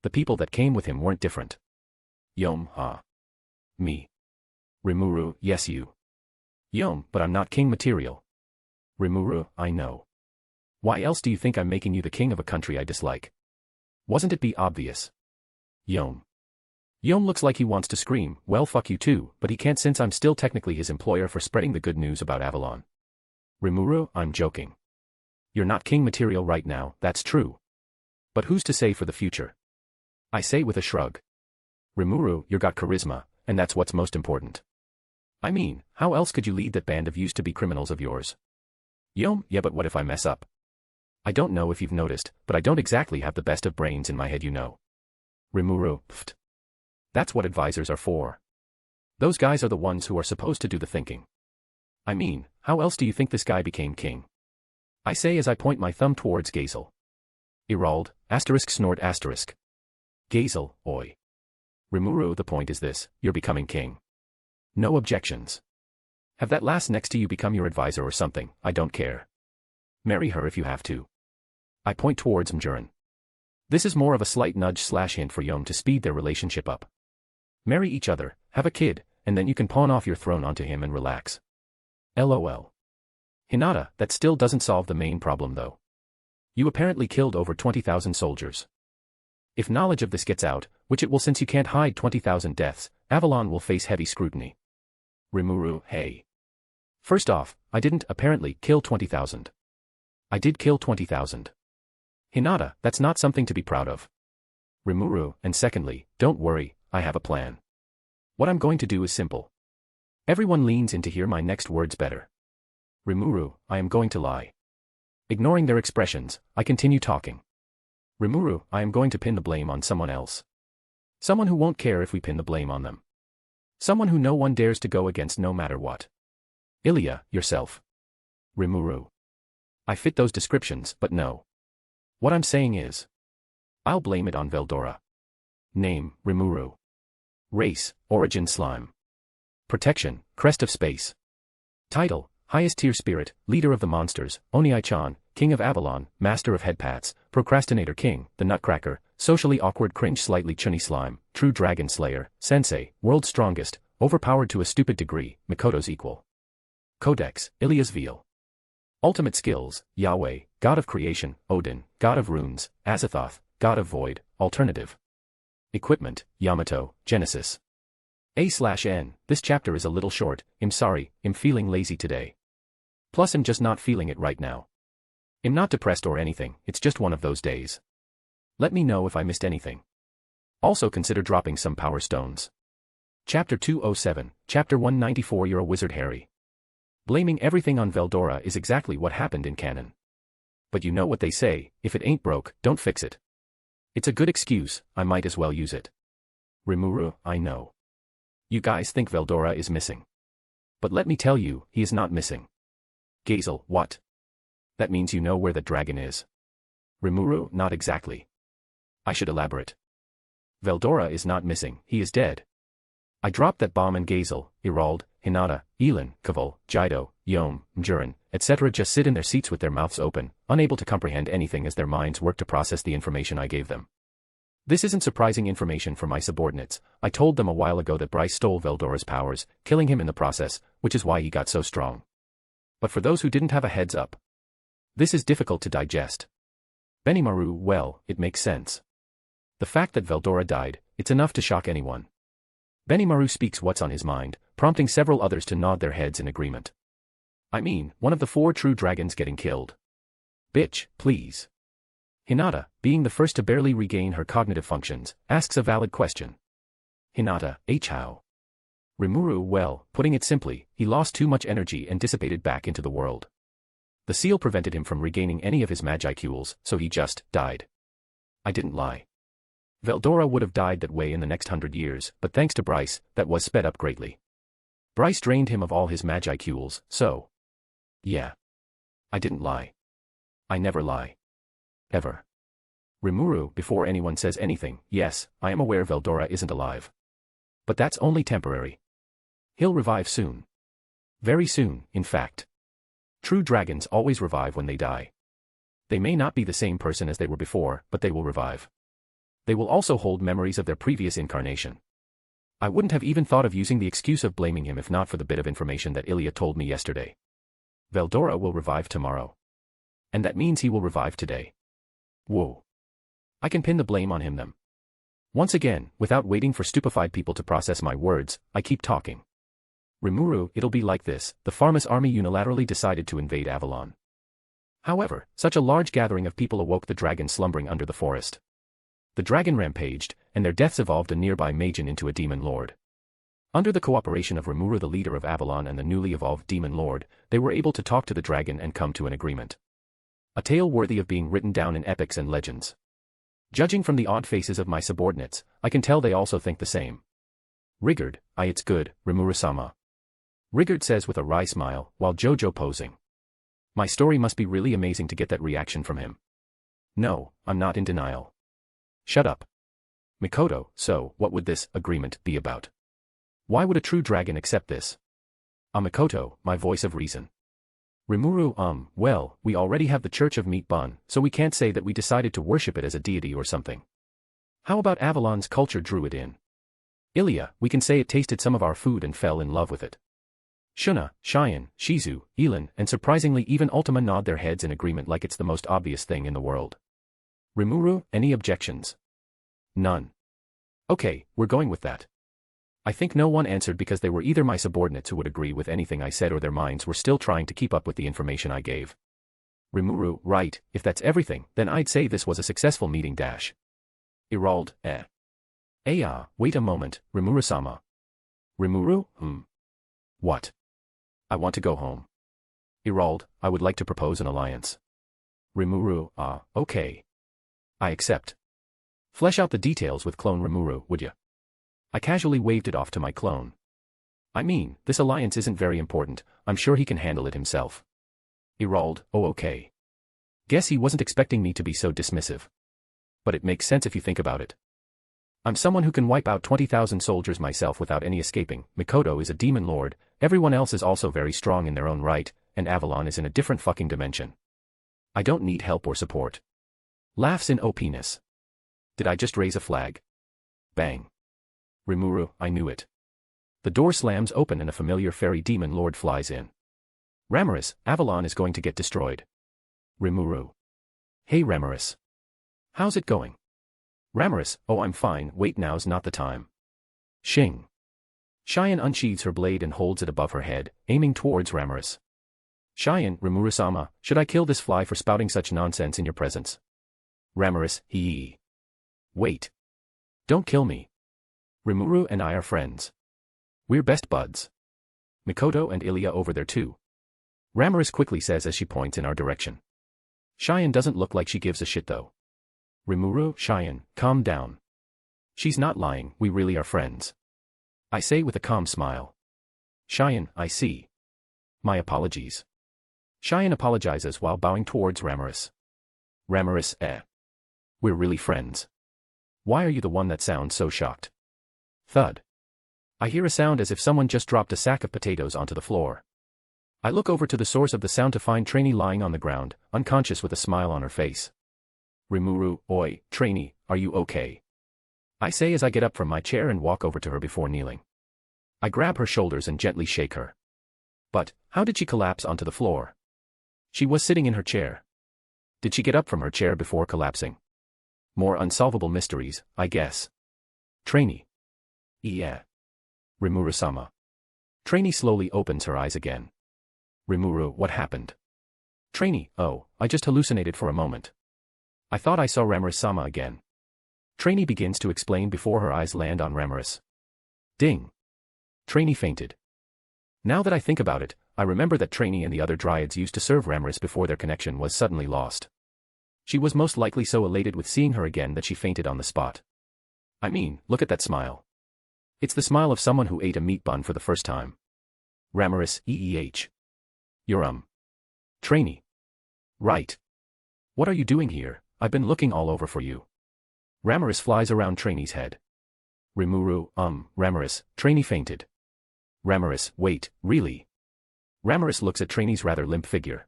[SPEAKER 3] The people that came with him weren't different. Yom, me. Rimuru, yes you. Yom, but I'm not king material. Rimuru, I know. Why else do you think I'm making you the king of a country I dislike? Wasn't it be obvious? Yom. Yom looks like he wants to scream, well fuck you too, but he can't since I'm still technically his employer for spreading the good news about Avalon. Rimuru, I'm joking. You're not king material right now, that's true. But who's to say for the future? I say with a shrug. Rimuru, you got charisma, and that's what's most important. I mean, how else could you lead that band of used-to-be criminals of yours? Yom, yeah, but what if I mess up? I don't know if you've noticed, but I don't exactly have the best of brains in my head, you know. Rimuru, pfft. That's what advisors are for. Those guys are the ones who are supposed to do the thinking. I mean, how else do you think this guy became king? I say as I point my thumb towards Gazel. Irald, snort asterisk. Gazel, oi. Rimuru, the point is this, you're becoming king. No objections. Have that lass next to you become your advisor or something, I don't care. Marry her if you have to. I point towards Mjurin. This is more of a slight nudge/hint for Yom to speed their relationship up. Marry each other, have a kid, and then you can pawn off your throne onto him and relax. LOL. Hinata, that still doesn't solve the main problem though. You apparently killed over 20,000 soldiers. If knowledge of this gets out, which it will since you can't hide 20,000 deaths, Avalon will face heavy scrutiny. Rimuru, hey. First off, I didn't, apparently, kill 20,000. I did kill 20,000. Hinata, that's not something to be proud of. Rimuru, and secondly, don't worry, I have a plan. What I'm going to do is simple. Everyone leans in to hear my next words better. Rimuru, I am going to lie. Ignoring their expressions, I continue talking. Rimuru, I am going to pin the blame on someone else. Someone who won't care if we pin the blame on them. Someone who no one dares to go against no matter what. Ilya, yourself. Rimuru. I fit those descriptions, but no. What I'm saying is, I'll blame it on Veldora. Name, Rimuru. Race, origin slime. Protection, crest of space. Title, highest tier spirit, leader of the monsters, Oniai-chan, king of Avalon, master of headpats, procrastinator king, the nutcracker, socially awkward cringe slightly chunny slime, true dragon slayer, sensei, world's strongest, overpowered to a stupid degree, Mikoto's equal. Codex, Ilya's veal. Ultimate skills, Yahweh, god of creation, Odin, god of runes, Azathoth, god of void, alternative. Equipment, Yamato, Genesis. A/N, this chapter is a little short, I'm sorry, I'm feeling lazy today. Plus I'm just not feeling it right now. I'm not depressed or anything, it's just one of those days. Let me know if I missed anything. Also consider dropping some power stones. Chapter 207, Chapter 194 You're a wizard, Harry. Blaming everything on Veldora is exactly what happened in canon. But you know what they say, if it ain't broke, don't fix it. It's a good excuse, I might as well use it. Rimuru, I know. You guys think Veldora is missing. But let me tell you, he is not missing. Gazel, what? That means you know where the dragon is. Rimuru, not exactly. I should elaborate. Veldora is not missing, he is dead. I dropped that bomb and Gazel, Irald, Hinata, Elin, Kaval, Jido, Yom, Mjurin, etc. just sit in their seats with their mouths open, unable to comprehend anything as their minds work to process the information I gave them. This isn't surprising information for my subordinates. I told them a while ago that Bryce stole Veldora's powers, killing him in the process, which is why he got so strong. But for those who didn't have a heads up, this is difficult to digest. Benimaru, well, it makes sense. The fact that Veldora died, it's enough to shock anyone. Benimaru speaks what's on his mind, prompting several others to nod their heads in agreement. I mean, one of the 4 true dragons getting killed. Bitch, please. Hinata, being the first to barely regain her cognitive functions, asks a valid question. Hinata, how? Rimuru, well, putting it simply, he lost too much energy and dissipated back into the world. The seal prevented him from regaining any of his magicule, so he just died. I didn't lie. Veldora would have died that way in the next 100 years, but thanks to Bryce, that was sped up greatly. Bryce drained him of all his magicules, so. Yeah. I didn't lie. I never lie. Ever. Rimuru, before anyone says anything, yes, I am aware Veldora isn't alive. But that's only temporary. He'll revive soon. Very soon, in fact. True dragons always revive when they die. They may not be the same person as they were before, but they will revive. They will also hold memories of their previous incarnation. I wouldn't have even thought of using the excuse of blaming him if not for the bit of information that Ilya told me yesterday. Veldora will revive tomorrow. And that means he will revive today. Whoa. I can pin the blame on him then. Once again, without waiting for stupefied people to process my words, I keep talking. Rimuru, it'll be like this, the Pharmas army unilaterally decided to invade Avalon. However, such a large gathering of people awoke the dragon slumbering under the forest. The dragon rampaged, and their deaths evolved a nearby Majin into a demon lord. Under the cooperation of Rimuru, the leader of Avalon, and the newly evolved demon lord, they were able to talk to the dragon and come to an agreement. A tale worthy of being written down in epics and legends. Judging from the odd faces of my subordinates, I can tell they also think the same. Rigard, it's good, Rimuru-sama. Rigard says with a wry smile, while Jojo posing. My story must be really amazing to get that reaction from him. No, I'm not in denial. Shut up. Mikoto, so, what would this agreement be about? Why would a true dragon accept this? Mikoto, my voice of reason. Rimuru, well, we already have the Church of Meat Bun, so we can't say that we decided to worship it as a deity or something. How about Avalon's culture drew it in? Ilya, we can say it tasted some of our food and fell in love with it. Shuna, Cheyenne, Shizu, Elin, and surprisingly even Ultima nod their heads in agreement like it's the most obvious thing in the world. Rimuru, any objections? None. Okay, we're going with that. I think no one answered because they were either my subordinates who would agree with anything I said or their minds were still trying to keep up with the information I gave. Rimuru, right, if that's everything, then I'd say this was a successful meeting dash. Irald, wait a moment, Rimuru-sama. Rimuru, What? I want to go home. Irald, I would like to propose an alliance. Rimuru, okay. I accept. Flesh out the details with clone Rimuru, would ya? I casually waved it off to my clone. I mean, this alliance isn't very important, I'm sure he can handle it himself. Irald, okay. Guess he wasn't expecting me to be so dismissive. But it makes sense if you think about it. I'm someone who can wipe out 20,000 soldiers myself without any escaping, Mikoto is a demon lord, everyone else is also very strong in their own right, and Avalon is in a different fucking dimension. I don't need help or support. Laughs in OP-ness. Did I just raise a flag? Bang. Rimuru, I knew it. The door slams open and a familiar fairy demon lord flies in. Ramaris, Avalon is going to get destroyed. Rimuru. Hey Ramaris. How's it going? Ramaris, I'm fine, wait now's not the time. Shing. Cheyenne unsheathes her blade and holds it above her head, aiming towards Ramaris. Cheyenne, Rimuru-sama, should I kill this fly for spouting such nonsense in your presence? Ramaris, hee. Wait. Don't kill me. Rimuru and I are friends. We're best buds. Mikoto and Ilya over there too. Ramaris quickly says as she points in our direction. Cheyenne doesn't look like she gives a shit though. Rimuru, Cheyenne, calm down. She's not lying, we really are friends. I say with a calm smile. Cheyenne, I see. My apologies. Cheyenne apologizes while bowing towards Ramaris. Ramaris, We're really friends. Why are you the one that sounds so shocked? Thud. I hear a sound as if someone just dropped a sack of potatoes onto the floor. I look over to the source of the sound to find Trainee lying on the ground, unconscious with a smile on her face. Rimuru, oi, Trainee, are you okay? I say as I get up from my chair and walk over to her before kneeling. I grab her shoulders and gently shake her. But, how did she collapse onto the floor? She was sitting in her chair. Did she get up from her chair before collapsing? More unsolvable mysteries, I guess. Trainee. Yeah. Rimuru-sama. Trainee slowly opens her eyes again. Rimuru, what happened? Trainee, I just hallucinated for a moment. I thought I saw Ramaris-sama again. Trainee begins to explain before her eyes land on Ramaris. Ding. Trainee fainted. Now that I think about it, I remember that Trainee and the other dryads used to serve Ramaris before their connection was suddenly lost. She was most likely so elated with seeing her again that she fainted on the spot. I mean, look at that smile. It's the smile of someone who ate a meat bun for the first time. Ramaris, You're Trainee. Right. What are you doing here? I've been looking all over for you. Ramaris flies around Trainee's head. Rimuru, Ramaris, Trainee fainted. Ramaris, wait, really? Ramaris looks at Trainee's rather limp figure.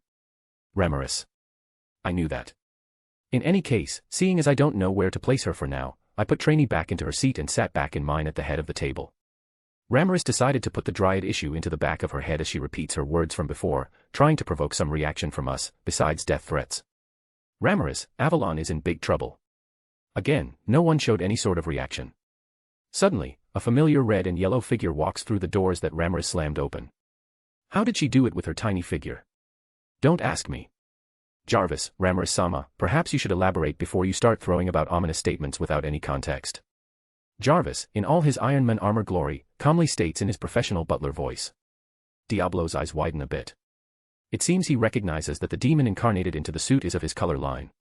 [SPEAKER 3] Ramaris. I knew that. In any case, seeing as I don't know where to place her for now, I put Trainee back into her seat and sat back in mine at the head of the table. Ramaris decided to put the dryad issue into the back of her head as she repeats her words from before, trying to provoke some reaction from us, besides death threats. Ramaris, Avalon is in big trouble. Again, no one showed any sort of reaction. Suddenly, a familiar red and yellow figure walks through the doors that Ramaris slammed open. How did she do it with her tiny figure? Don't ask me. Jarvis, Ramirez-sama, perhaps you should elaborate before you start throwing about ominous statements without any context. Jarvis, in all his Iron Man armor glory, calmly states in his professional butler voice. Diablo's eyes widen a bit. It seems he recognizes that the demon incarnated into the suit is of his color line.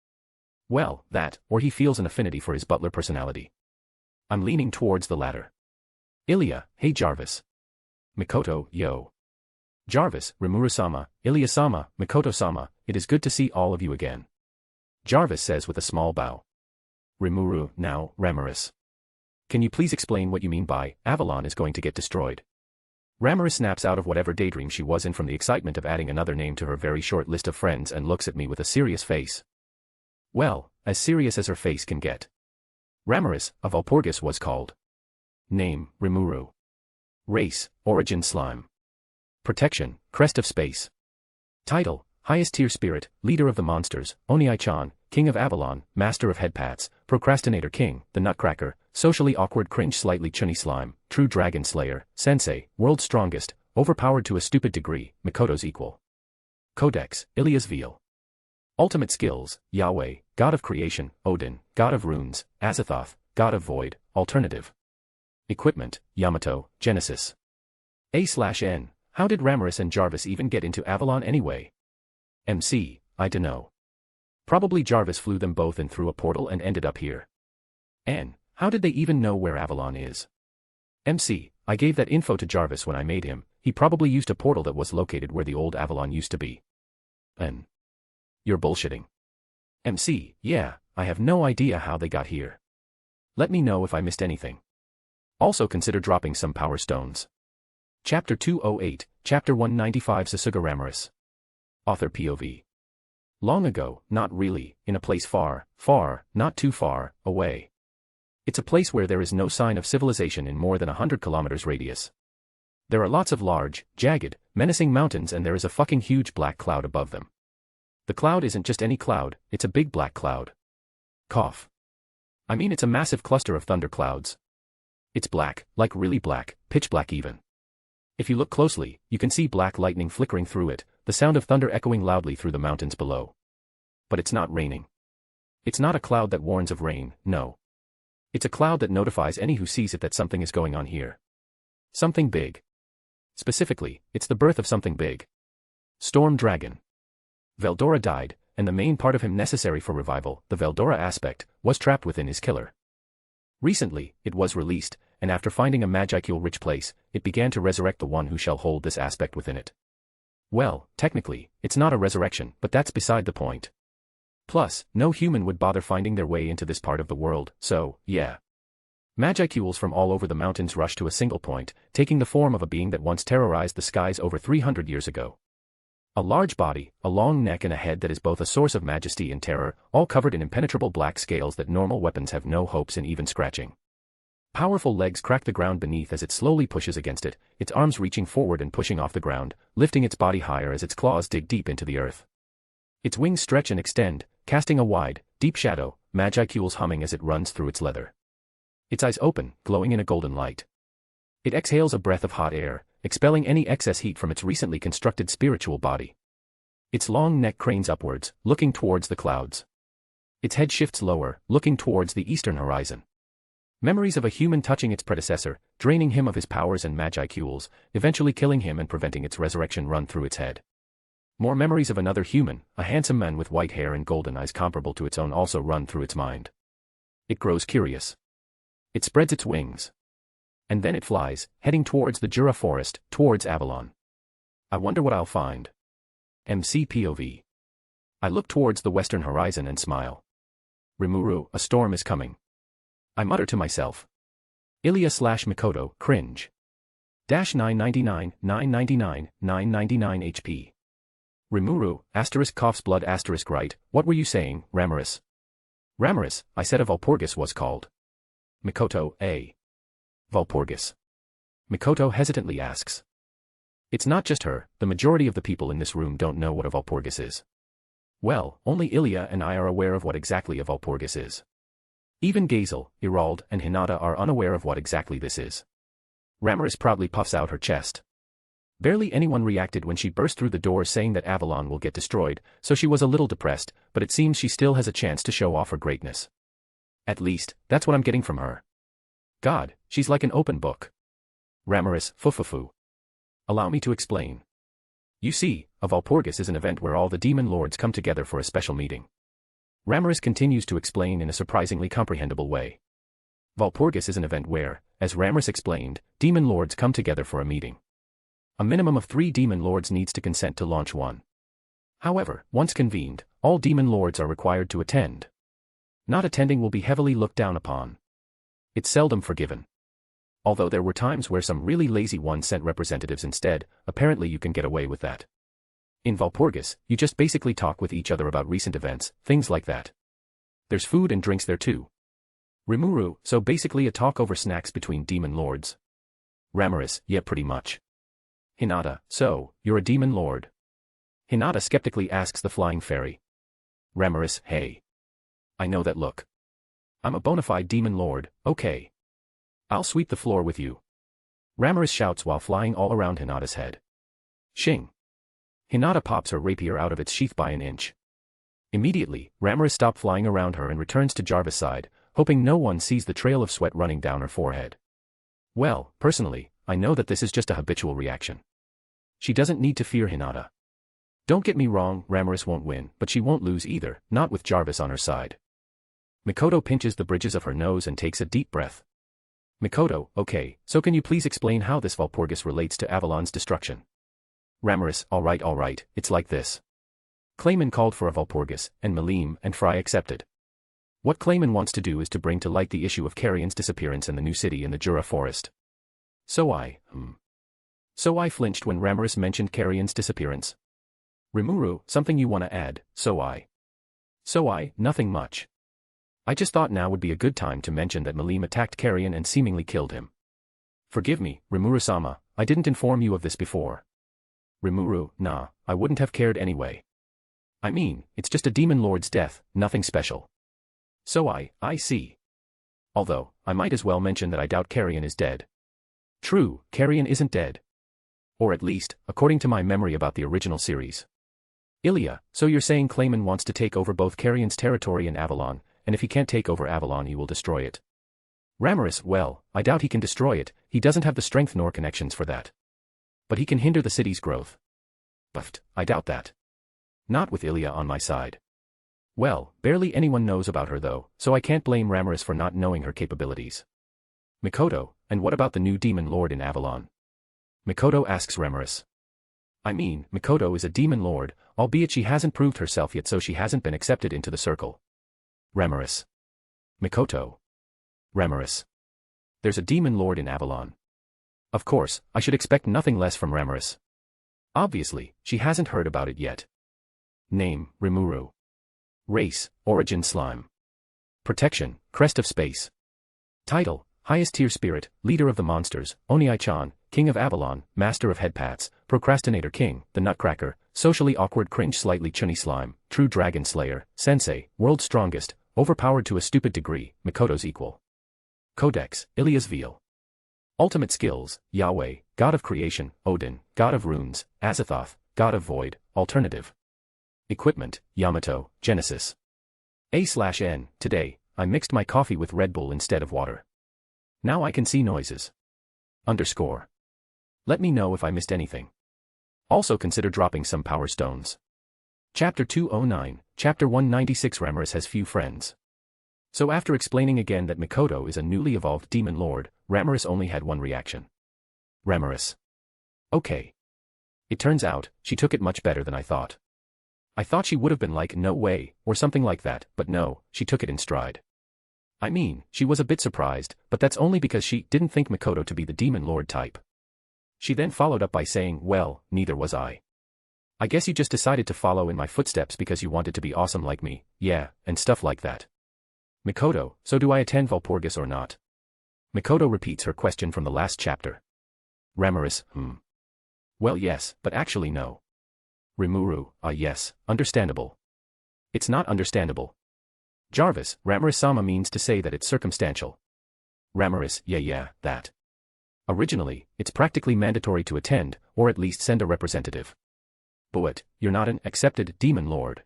[SPEAKER 3] Well, that, or he feels an affinity for his butler personality. I'm leaning towards the latter. Ilya, hey Jarvis. Mikoto, yo. Jarvis, Rimuru-sama, Ilya-sama, Mikoto-sama, it is good to see all of you again. Jarvis says with a small bow. Rimuru, now, Ramirez. Can you please explain what you mean by, Avalon is going to get destroyed? Ramirez snaps out of whatever daydream she was in from the excitement of adding another name to her very short list of friends and looks at me with a serious face. Well, as serious as her face can get. Ramirez, of Walpurgis was called. Name, Rimuru. Race, origin slime. Protection, crest of space. Title, highest tier spirit, leader of the monsters, Oniai-chan, king of Avalon, master of headpats, procrastinator king, the nutcracker, socially awkward cringe slightly chunny slime, true dragon slayer, sensei, world's strongest, overpowered to a stupid degree, Mikoto's equal. Codex, Ilya's veal. Ultimate skills, Yahweh, god of creation, Odin, god of runes, Azathoth, god of void, alternative. Equipment, Yamato, Genesis. A/N, how did Ramirez and Jarvis even get into Avalon anyway? MC, I dunno. Probably Jarvis flew them both in through a portal and ended up here. N, how did they even know where Avalon is? MC, I gave that info to Jarvis when I made him, he probably used a portal that was located where the old Avalon used to be. N. You're bullshitting. MC, yeah, I have no idea how they got here. Let me know if I missed anything. Also consider dropping some power stones. Chapter 208, Chapter 195 Sasuga Ramirez. Author POV. Long ago, not really, in a place far, far, not too far, away. It's a place where there is no sign of civilization in more than 100 kilometers radius. There are lots of large, jagged, menacing mountains and there is a fucking huge black cloud above them. The cloud isn't just any cloud, it's a big black cloud. Cough. I mean it's a massive cluster of thunder clouds. It's black, like really black, pitch black even. If you look closely, you can see black lightning flickering through it, the sound of thunder echoing loudly through the mountains below. But it's not raining. It's not a cloud that warns of rain, no. It's a cloud that notifies any who sees it that something is going on here. Something big. Specifically, it's the birth of something big. Storm Dragon. Veldora died, and the main part of him necessary for revival, the Veldora aspect, was trapped within his killer. Recently, it was released, and after finding a Magicule-rich place, it began to resurrect the one who shall hold this aspect within it. Well, technically, it's not a resurrection, but that's beside the point. Plus, no human would bother finding their way into this part of the world, so, yeah. Magicules from all over the mountains rush to a single point, taking the form of a being that once terrorized the skies over 300 years ago. A large body, a long neck and a head that is both a source of majesty and terror, all covered in impenetrable black scales that normal weapons have no hopes in even scratching. Powerful legs crack the ground beneath as it slowly pushes against it, its arms reaching forward and pushing off the ground, lifting its body higher as its claws dig deep into the earth. Its wings stretch and extend, casting a wide, deep shadow, Magicules humming as it runs through its leather. Its eyes open, glowing in a golden light. It exhales a breath of hot air, expelling any excess heat from its recently constructed spiritual body. Its long neck cranes upwards, looking towards the clouds. Its head shifts lower, looking towards the eastern horizon. Memories of a human touching its predecessor, draining him of his powers and Magicules, eventually killing him and preventing its resurrection run through its head. More memories of another human, a handsome man with white hair and golden eyes comparable to its own also run through its mind. It grows curious. It spreads its wings. And then it flies, heading towards the Jura forest, towards Avalon. I wonder what I'll find. MC POV. I look towards the western horizon and smile. Rimuru, a storm is coming. I mutter to myself. Ilya/Mikoto, cringe. Dash 999, 999, 999 HP. Rimuru, asterisk coughs blood asterisk right, what were you saying, Ramirez? Ramirez, I said of Walpurgis was called. Mikoto, A. Walpurgis. Mikoto hesitantly asks. It's not just her, the majority of the people in this room don't know what a Walpurgis is. Well, only Ilya and I are aware of what exactly a Walpurgis is. Even Gazel, Irald, and Hinata are unaware of what exactly this is. Ramirez proudly puffs out her chest. Barely anyone reacted when she burst through the door saying that Avalon will get destroyed, so she was a little depressed, but it seems she still has a chance to show off her greatness. At least, that's what I'm getting from her. God, she's like an open book. Ramiris, fufufu. Allow me to explain. You see, a Walpurgis is an event where all the demon lords come together for a special meeting. Ramiris continues to explain in a surprisingly comprehensible way. Walpurgis is an event where, as Ramiris explained, demon lords come together for a meeting. A minimum of 3 demon lords needs to consent to launch one. However, once convened, all demon lords are required to attend. Not attending will be heavily looked down upon. It's seldom forgiven. Although there were times where some really lazy ones sent representatives instead, apparently you can get away with that. In Walpurgis, you just basically talk with each other about recent events, things like that. There's food and drinks there too. Rimuru, so basically a talk over snacks between demon lords. Ramiris, yeah, pretty much. Hinata, so, you're a demon lord? Hinata skeptically asks the flying fairy. Ramiris, hey. I know that look. I'm a bona fide demon lord, okay. I'll sweep the floor with you. Ramiris shouts while flying all around Hinata's head. Shing. Hinata pops her rapier out of its sheath by an inch. Immediately, Ramiris stops flying around her and returns to Jarvis' side, hoping no one sees the trail of sweat running down her forehead. Well, personally, I know that this is just a habitual reaction. She doesn't need to fear Hinata. Don't get me wrong, Ramiris won't win, but she won't lose either, not with Jarvis on her side. Mikoto pinches the bridges of her nose and takes a deep breath. Mikoto, okay, so can you please explain how this Walpurgis relates to Avalon's destruction? Ramiris, alright, it's like this. Clayman called for a Walpurgis, and Malim and Fry accepted. What Clayman wants to do is to bring to light the issue of Carrion's disappearance in the new city in the Jura forest. So I flinched when Ramiris mentioned Carrion's disappearance. Rimuru, something you want to add? So I, nothing much. I just thought now would be a good time to mention that Malim attacked Carrion and seemingly killed him. Forgive me, Rimuru-sama, I didn't inform you of this before. Rimuru, nah, I wouldn't have cared anyway. I mean, it's just a demon lord's death, nothing special. So I see. Although, I might as well mention that I doubt Carrion is dead. True, Carrion isn't dead. Or at least, according to my memory about the original series. Ilya, so you're saying Clayman wants to take over both Carrion's territory and Avalon, and if he can't take over Avalon he will destroy it. Ramiris, well, I doubt he can destroy it, he doesn't have the strength nor connections for that. But he can hinder the city's growth. But, I doubt that. Not with Ilya on my side. Well, barely anyone knows about her though, so I can't blame Ramiris for not knowing her capabilities. Mikoto, and what about the new demon lord in Avalon? Mikoto asks Ramiris. I mean, Mikoto is a demon lord, albeit she hasn't proved herself yet so she hasn't been accepted into the circle. Ramiris. Mikoto. Ramiris. There's a demon lord in Avalon. Of course, I should expect nothing less from Ramiris. Obviously, she hasn't heard about it yet. Name, Rimuru. Race, Origin Slime. Protection, Crest of Space. Title, Highest Tier Spirit, Leader of the Monsters, Oniai-chan, King of Avalon, Master of Headpats, Procrastinator King, the Nutcracker, Socially Awkward Cringe Slightly Chunny Slime, True Dragon Slayer, Sensei, World's Strongest, Overpowered to a Stupid Degree, Mikoto's Equal. Codex, Ilya's Veil. Ultimate Skills, Yahweh, God of Creation, Odin, God of Runes, Azathoth, God of Void, Alternative. Equipment, Yamato, Genesis. A/N, today, I mixed my coffee with Red Bull instead of water. Now I can see noises. _ Let me know if I missed anything. Also consider dropping some power stones. Chapter 209, Chapter 196. Ramiris has few friends. So after explaining again that Mikoto is a newly evolved demon lord, Ramiris only had one reaction. Ramiris. Okay. It turns out, she took it much better than I thought. I thought she would have been like, no way, or something like that, but no, she took it in stride. I mean, she was a bit surprised, but that's only because she didn't think Mikoto to be the demon lord type. She then followed up by saying, well, neither was I. I guess you just decided to follow in my footsteps because you wanted to be awesome like me, yeah, and stuff like that. Mikoto, so do I attend Walpurgis or not? Mikoto repeats her question from the last chapter. Ramiris, Well yes, but actually no. Rimuru, yes, understandable. It's not understandable. Jarvis, Ramiris-sama means to say that it's circumstantial. Ramiris, yeah, that. Originally, it's practically mandatory to attend, or at least send a representative. But you're not an accepted demon lord.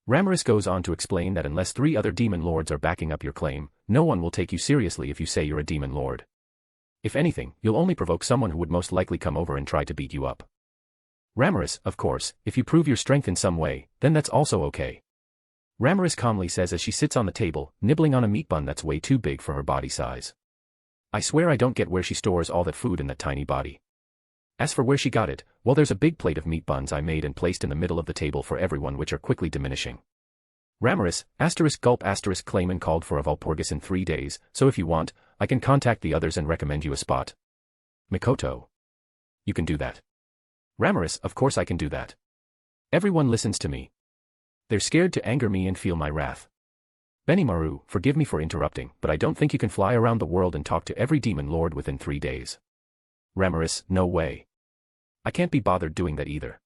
[SPEAKER 3] Ramaris goes on to explain that unless 3 other demon lords are backing up your claim, no one will take you seriously if you say you're a demon lord. If anything, you'll only provoke someone who would most likely come over and try to beat you up. Ramaris, of course, if you prove your strength in some way, then that's also okay. Ramaris calmly says as she sits on the table, nibbling on a meat bun that's way too big for her body size. I swear I don't get where she stores all that food in that tiny body. As for where she got it, well, there's a big plate of meat buns I made and placed in the middle of the table for everyone, which are quickly diminishing. Ramaris, gulp Clayman called for a Walpurgis in 3 days, so if you want, I can contact the others and recommend you a spot. Mikoto. You can do that. Ramaris, of course I can do that. Everyone listens to me. They're scared to anger me and feel my wrath. Benimaru, forgive me for interrupting, but I don't think you can fly around the world and talk to every demon lord within 3 days. Ramaris, no way. I can't be bothered doing that either.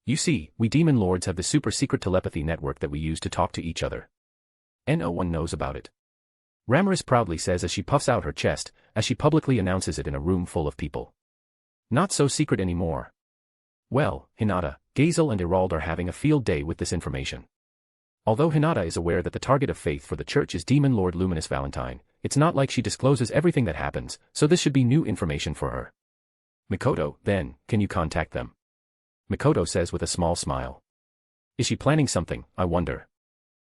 [SPEAKER 3] You see, we demon lords have the super secret telepathy network that we use to talk to each other. No one knows about it. Ramaris proudly says as she puffs out her chest, as she publicly announces it in a room full of people. Not so secret anymore. Well, Hinata, Gazel and Irald are having a field day with this information. Although Hinata is aware that the target of faith for the church is Demon Lord Luminous Valentine, it's not like she discloses everything that happens, so this should be new information for her. Mikoto, then, can you contact them? Mikoto says with a small smile. Is she planning something, I wonder?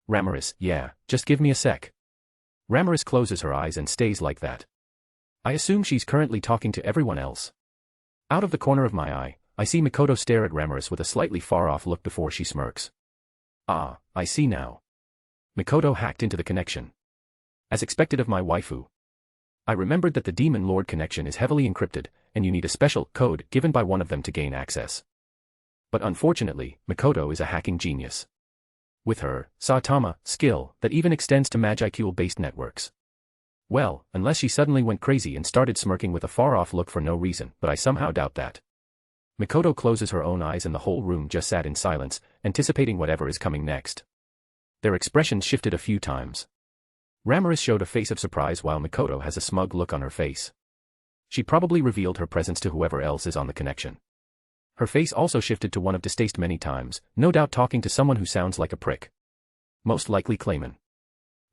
[SPEAKER 3] Ramaris, yeah, just give me a sec. Ramaris closes her eyes and stays like that. I assume she's currently talking to everyone else. Out of the corner of my eye, I see Mikoto stare at Ramaris with a slightly far-off look before she smirks. Ah, I see now. Mikoto hacked into the connection. As expected of my waifu. I remembered that the Demon Lord connection is heavily encrypted, and you need a special code given by one of them to gain access. But unfortunately, Mikoto is a hacking genius. With her Saitama skill that even extends to Magicule-based networks. Well, unless she suddenly went crazy and started smirking with a far-off look for no reason, but I somehow doubt that. Mikoto closes her own eyes and the whole room just sat in silence, anticipating whatever is coming next. Their expressions shifted a few times. Ramaris showed a face of surprise while Mikoto has a smug look on her face. She probably revealed her presence to whoever else is on the connection. Her face also shifted to one of distaste many times, no doubt talking to someone who sounds like a prick. Most likely Clayman.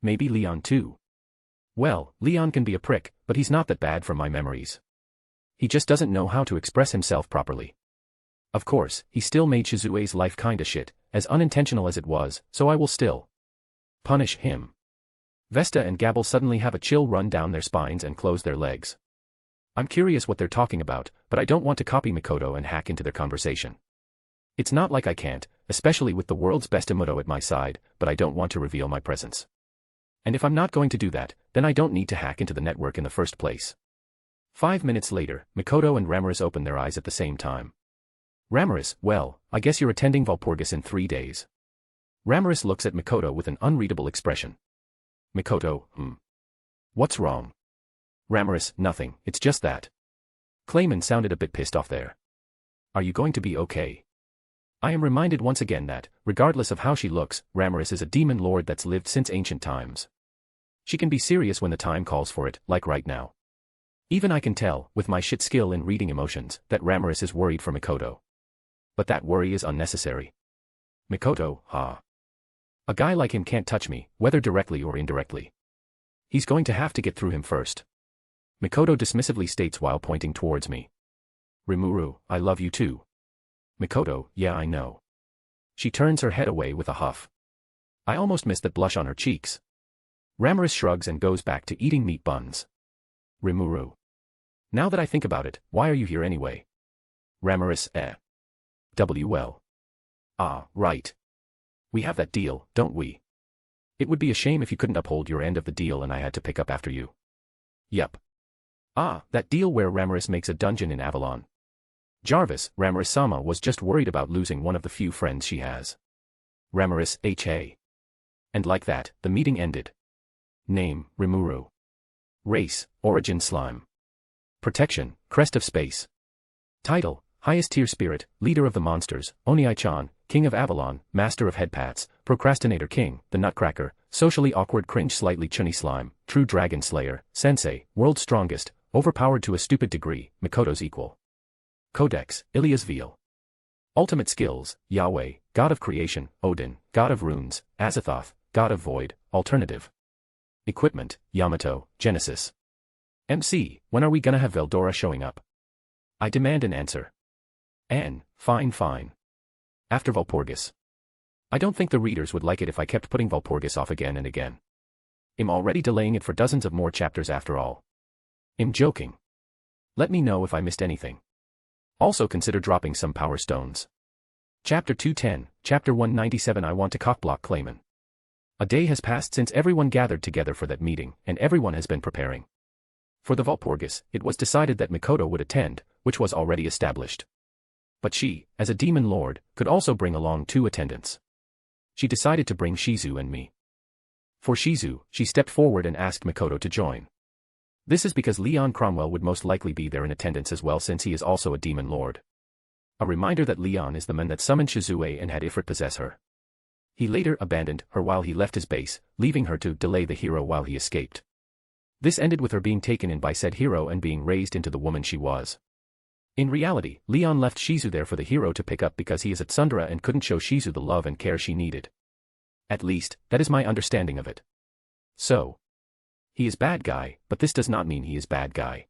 [SPEAKER 3] Maybe Leon too. Well, Leon can be a prick, but he's not that bad from my memories. He just doesn't know how to express himself properly. Of course, he still made Shizue's life kinda shit, as unintentional as it was, so I will still punish him. Vesta and Gabble suddenly have a chill run down their spines and close their legs. I'm curious what they're talking about, but I don't want to copy Mikoto and hack into their conversation. It's not like I can't, especially with the world's best Emoto at my side, but I don't want to reveal my presence. And if I'm not going to do that, then I don't need to hack into the network in the first place. 5 minutes later, Mikoto and Ramaris open their eyes at the same time. Ramaris, well, I guess you're attending Walpurgis in 3 days. Ramaris looks at Mikoto with an unreadable expression. Mikoto, What's wrong? Ramaris, nothing, it's just that. Clayman sounded a bit pissed off there. Are you going to be okay? I am reminded once again that, regardless of how she looks, Ramaris is a demon lord that's lived since ancient times. She can be serious when the time calls for it, like right now. Even I can tell, with my shit skill in reading emotions, that Ramaris is worried for Mikoto. But that worry is unnecessary. Mikoto, A guy like him can't touch me, whether directly or indirectly. He's going to have to get through him first. Mikoto dismissively states while pointing towards me. Rimuru, I love you too. Mikoto, yeah I know. She turns her head away with a huff. I almost missed that blush on her cheeks. Ramaris shrugs and goes back to eating meat buns. Rimuru. Now that I think about it, why are you here anyway? Ramaris, well. Ah, right. We have that deal, don't we? It would be a shame if you couldn't uphold your end of the deal and I had to pick up after you. Yup. Ah, that deal where Ramaris makes a dungeon in Avalon. Jarvis, Ramaris-sama was just worried about losing one of the few friends she has. Ramaris, H.A. And like that, the meeting ended. Name, Rimuru. Race, Origin Slime. Protection, Crest of Space. Title, Highest Tier Spirit, Leader of the Monsters, Oniai-chan, King of Avalon, Master of Headpats, Procrastinator King, The Nutcracker, Socially Awkward Cringe Slightly Chunny Slime, True Dragon Slayer, Sensei, World's Strongest, Overpowered to a stupid degree, Mikoto's equal. Codex, Ilia's veal. Ultimate skills, Yahweh, God of creation, Odin, God of runes, Azathoth, God of void, alternative. Equipment, Yamato, Genesis. MC, when are we gonna have Veldora showing up? I demand an answer. Anne, fine. After Valpurgis. I don't think the readers would like it if I kept putting Valpurgis off again and again. I'm already delaying it for dozens of more chapters after all. I'm joking. Let me know if I missed anything. Also consider dropping some power stones. Chapter 210, Chapter 197. I want to cockblock Clayman. A day has passed since everyone gathered together for that meeting, and everyone has been preparing. For the Valpurgis, it was decided that Mikoto would attend, which was already established. But she, as a demon lord, could also bring along 2 attendants. She decided to bring Shizu and me. For Shizu, she stepped forward and asked Mikoto to join. This is because Leon Cromwell would most likely be there in attendance as well, since he is also a demon lord. A reminder that Leon is the man that summoned Shizue and had Ifrit possess her. He later abandoned her while he left his base, leaving her to delay the hero while he escaped. This ended with her being taken in by said hero and being raised into the woman she was. In reality, Leon left Shizu there for the hero to pick up because he is at Tsundere and couldn't show Shizu the love and care she needed. At least, that is my understanding of it. So, he is bad guy, but this does not mean he is bad guy.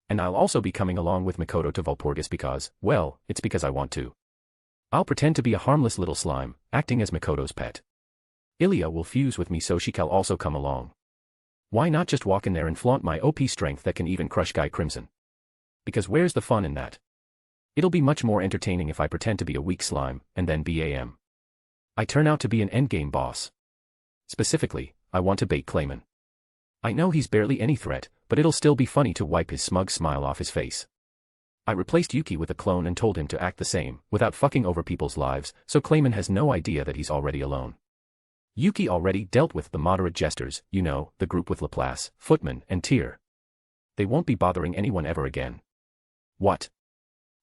[SPEAKER 3] And I'll also be coming along with Mikoto to Valpurgis because, well, it's because I want to. I'll pretend to be a harmless little slime, acting as Mikoto's pet. Ilia will fuse with me so she can also come along. Why not just walk in there and flaunt my OP strength that can even crush Guy Crimson? Because where's the fun in that? It'll be much more entertaining if I pretend to be a weak slime, and then BAM. I turn out to be an endgame boss. Specifically, I want to bait Clayman. I know he's barely any threat, but it'll still be funny to wipe his smug smile off his face. I replaced Yuki with a clone and told him to act the same, without fucking over people's lives, so Clayman has no idea that he's already alone. Yuki already dealt with the moderate jesters, you know, the group with Laplace, Footman, and Tyr. They won't be bothering anyone ever again. What?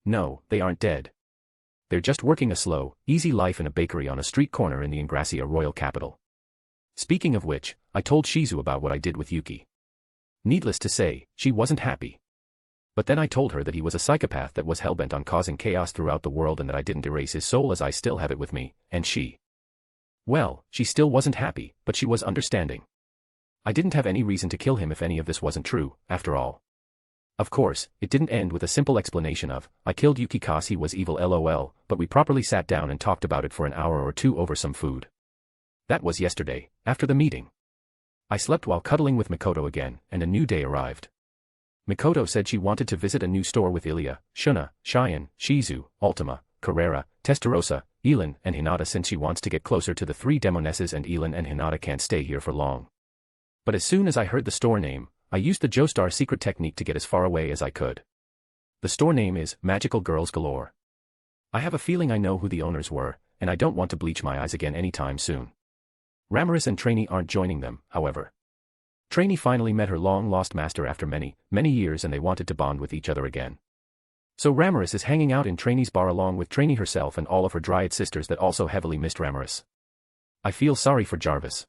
[SPEAKER 3] No, they aren't dead. They're just working a slow, easy life in a bakery on a street corner in the Ingrassia royal capital. Speaking of which, I told Shizu about what I did with Yuki. Needless to say, she wasn't happy. But then I told her that he was a psychopath that was hellbent on causing chaos throughout the world and that I didn't erase his soul as I still have it with me, and she... Well, she still wasn't happy, but she was understanding. I didn't have any reason to kill him if any of this wasn't true, after all. Of course, it didn't end with a simple explanation of, I killed Yuki cause he was evil lol, but we properly sat down and talked about it for an hour or two over some food. That was yesterday, after the meeting. I slept while cuddling with Mikoto again, and a new day arrived. Mikoto said she wanted to visit a new store with Ilia, Shuna, Cheyenne, Shizu, Ultima, Carrera, Testarossa, Elin, and Hinata since she wants to get closer to the 3 Demonesses and Elin and Hinata can't stay here for long. But as soon as I heard the store name, I used the Joestar secret technique to get as far away as I could. The store name is Magical Girls Galore. I have a feeling I know who the owners were, and I don't want to bleach my eyes again anytime soon. Ramaris and Trainee aren't joining them, however. Trainee finally met her long-lost master after many, many years and they wanted to bond with each other again. So Ramaris is hanging out in Trainee's bar along with Trainee herself and all of her Dryad sisters that also heavily missed Ramaris. I feel sorry for Jarvis.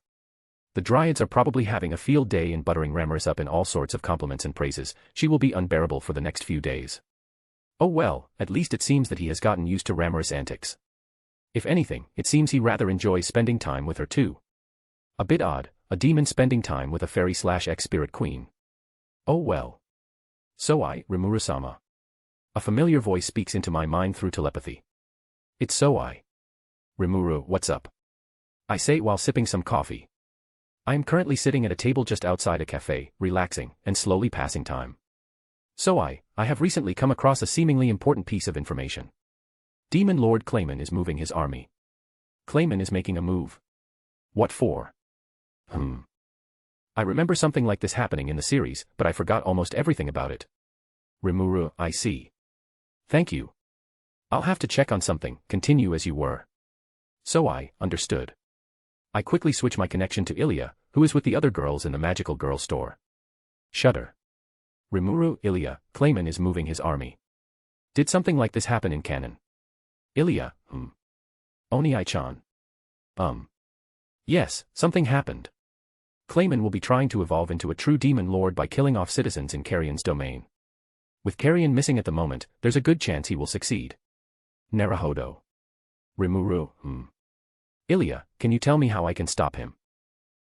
[SPEAKER 3] The Dryads are probably having a field day in buttering Ramaris up in all sorts of compliments and praises. She will be unbearable for the next few days. Oh well, at least it seems that he has gotten used to Ramaris' antics. If anything, it seems he rather enjoys spending time with her too. A bit odd, a demon spending time with a fairy/ex-spirit queen. Oh well. So Rimuru-sama. A familiar voice speaks into my mind through telepathy. It's So Rimuru, what's up? I say while sipping some coffee. I am currently sitting at a table just outside a cafe, relaxing, and slowly passing time. So I have recently come across a seemingly important piece of information. Demon Lord Clayman is moving his army. Clayman is making a move. What for? I remember something like this happening in the series, but I forgot almost everything about it. Rimuru, I see. Thank you. I'll have to check on something, continue as you were. So understood. I quickly switch my connection to Ilia, who is with the other girls in the Magical Girl store. Shudder. Rimuru, Ilia, Clayman is moving his army. Did something like this happen in canon? Ilia, Oni-chan. Yes, something happened. Clayman will be trying to evolve into a true demon lord by killing off citizens in Carrion's domain. With Carrion missing at the moment, there's a good chance he will succeed. Naruhodo. Rimuru, Ilya, can you tell me how I can stop him?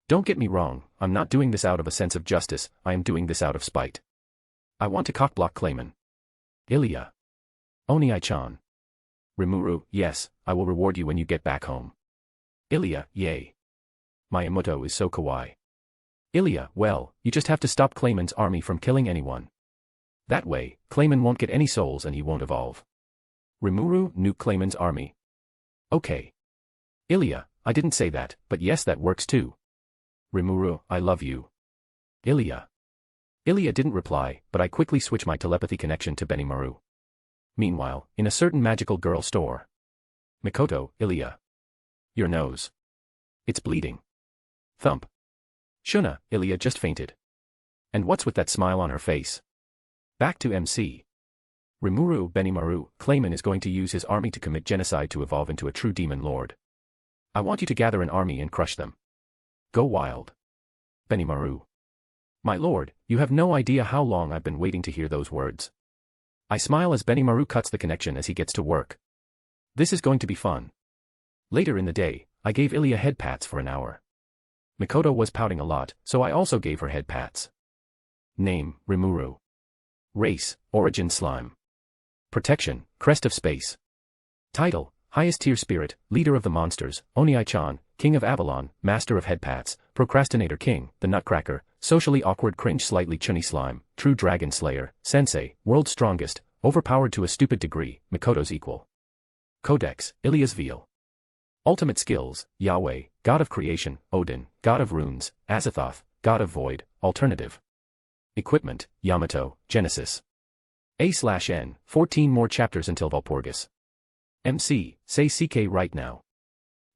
[SPEAKER 3] Don't get me wrong, I'm not doing this out of a sense of justice, I am doing this out of spite. I want to cockblock Clayman. Ilya. Oni-chan. Rimuru, yes, I will reward you when you get back home. Ilya, yay. Miyamoto is so kawaii. Ilya, well, you just have to stop Clayman's army from killing anyone. That way, Clayman won't get any souls and he won't evolve. Rimuru, nuke Clayman's army. Okay. Ilya, I didn't say that, but yes, that works too. Rimuru, I love you. Ilya. Ilya didn't reply, but I quickly switched my telepathy connection to Benimaru. Meanwhile, in a certain magical girl store. Mikoto, Ilya. Your nose. It's bleeding. Thump. Shuna, Ilya just fainted. And what's with that smile on her face? Back to MC. Rimuru, Benimaru, Clayman is going to use his army to commit genocide to evolve into a true demon lord. I want you to gather an army and crush them. Go wild. Benimaru. My lord, you have no idea how long I've been waiting to hear those words. I smile as Benimaru cuts the connection as he gets to work. This is going to be fun. Later in the day, I gave Ilya head pats for an hour. Mikoto was pouting a lot, so I also gave her head pats. Name, Rimuru. Race, Origin Slime. Protection, Crest of Space. Title, Highest Tier Spirit, Leader of the Monsters, Oni-chan, King of Avalon, Master of Headpats, Procrastinator King, the Nutcracker, Socially Awkward Cringe Slightly Chunny Slime, True Dragon Slayer, Sensei, World's Strongest, Overpowered to a Stupid Degree, Mikoto's Equal. Codex, Ilya's Veal. Ultimate Skills, Yahweh, God of Creation, Odin, God of Runes, Azathoth, God of Void, Alternative. Equipment, Yamato, Genesis. A/N, 14 more chapters until Valpurgis. MC, say CK right now.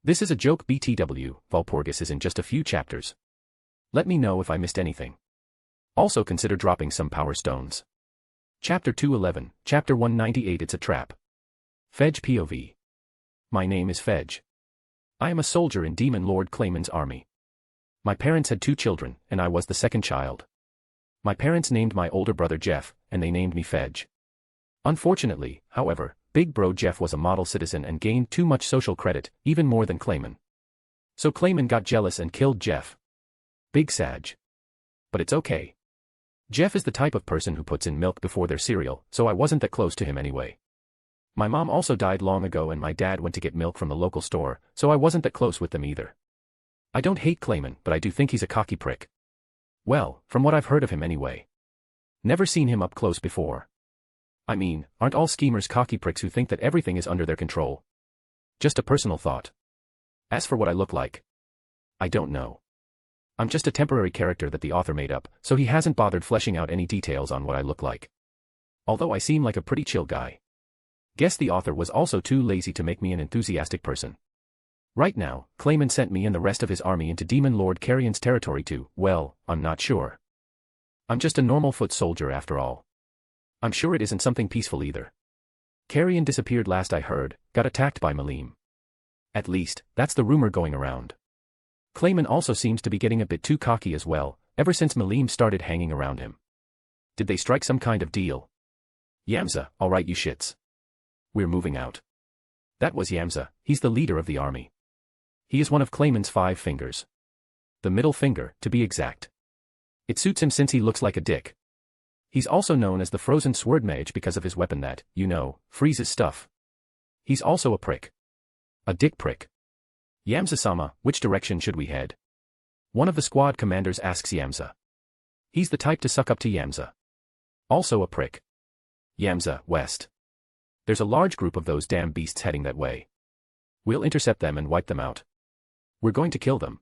[SPEAKER 3] This is a joke BTW, Valpurgis is in just a few chapters. Let me know if I missed anything. Also consider dropping some power stones. Chapter 211, Chapter 198 It's a Trap. Fedge POV. My name is Fedge. I am a soldier in Demon Lord Clayman's army. My parents had 2 children, and I was the second child. My parents named my older brother Jeff, and they named me Fedge. Unfortunately, however, Big Bro Jeff was a model citizen and gained too much social credit, even more than Clayman. So Clayman got jealous and killed Jeff. Big Sag. But it's okay. Jeff is the type of person who puts in milk before their cereal, so I wasn't that close to him anyway. My mom also died long ago and my dad went to get milk from the local store, so I wasn't that close with them either. I don't hate Clayman, but I do think he's a cocky prick. Well, from what I've heard of him anyway. Never seen him up close before. I mean, aren't all schemers cocky pricks who think that everything is under their control? Just a personal thought. As for what I look like, I don't know. I'm just a temporary character that the author made up, so he hasn't bothered fleshing out any details on what I look like. Although I seem like a pretty chill guy. Guess the author was also too lazy to make me an enthusiastic person. Right now, Clayman sent me and the rest of his army into Demon Lord Carrion's territory to, well, I'm not sure. I'm just a normal foot soldier after all. I'm sure it isn't something peaceful either. Carrion disappeared last I heard, got attacked by Malim. At least, that's the rumor going around. Clayman also seems to be getting a bit too cocky as well, ever since Malim started hanging around him. Did they strike some kind of deal? Yamza, alright you shits. We're moving out. That was Yamza, he's the leader of the army. He is one of Clayman's 5 fingers. The middle finger, to be exact. It suits him since he looks like a dick. He's also known as the Frozen Sword Mage because of his weapon that, you know, freezes stuff. He's also a prick. A dick prick. Yamza-sama, which direction should we head? One of the squad commanders asks Yamza. He's the type to suck up to Yamza. Also a prick. Yamza, west. There's a large group of those damn beasts heading that way. We'll intercept them and wipe them out. We're going to kill them.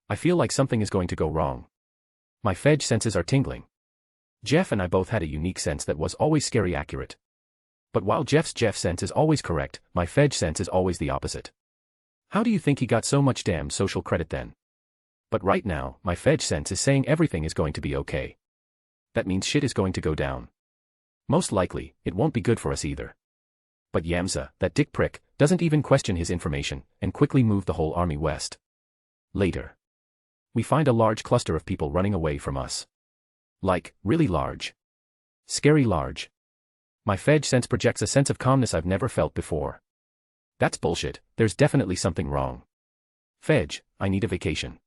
[SPEAKER 3] I feel like something is going to go wrong. My Fedge senses are tingling. Jeff and I both had a unique sense that was always scary accurate. But while Jeff's Jeff sense is always correct, my Fedge sense is always the opposite. How do you think he got so much damn social credit then? But right now, my Fedge sense is saying everything is going to be okay. That means shit is going to go down. Most likely, it won't be good for us either. But Yamza, that dick prick, doesn't even question his information, and quickly moved the whole army west. Later. We find a large cluster of people running away from us. Like, really large. Scary large. My Fedge sense projects a sense of calmness I've never felt before. That's bullshit, there's definitely something wrong. Fedge, I need a vacation.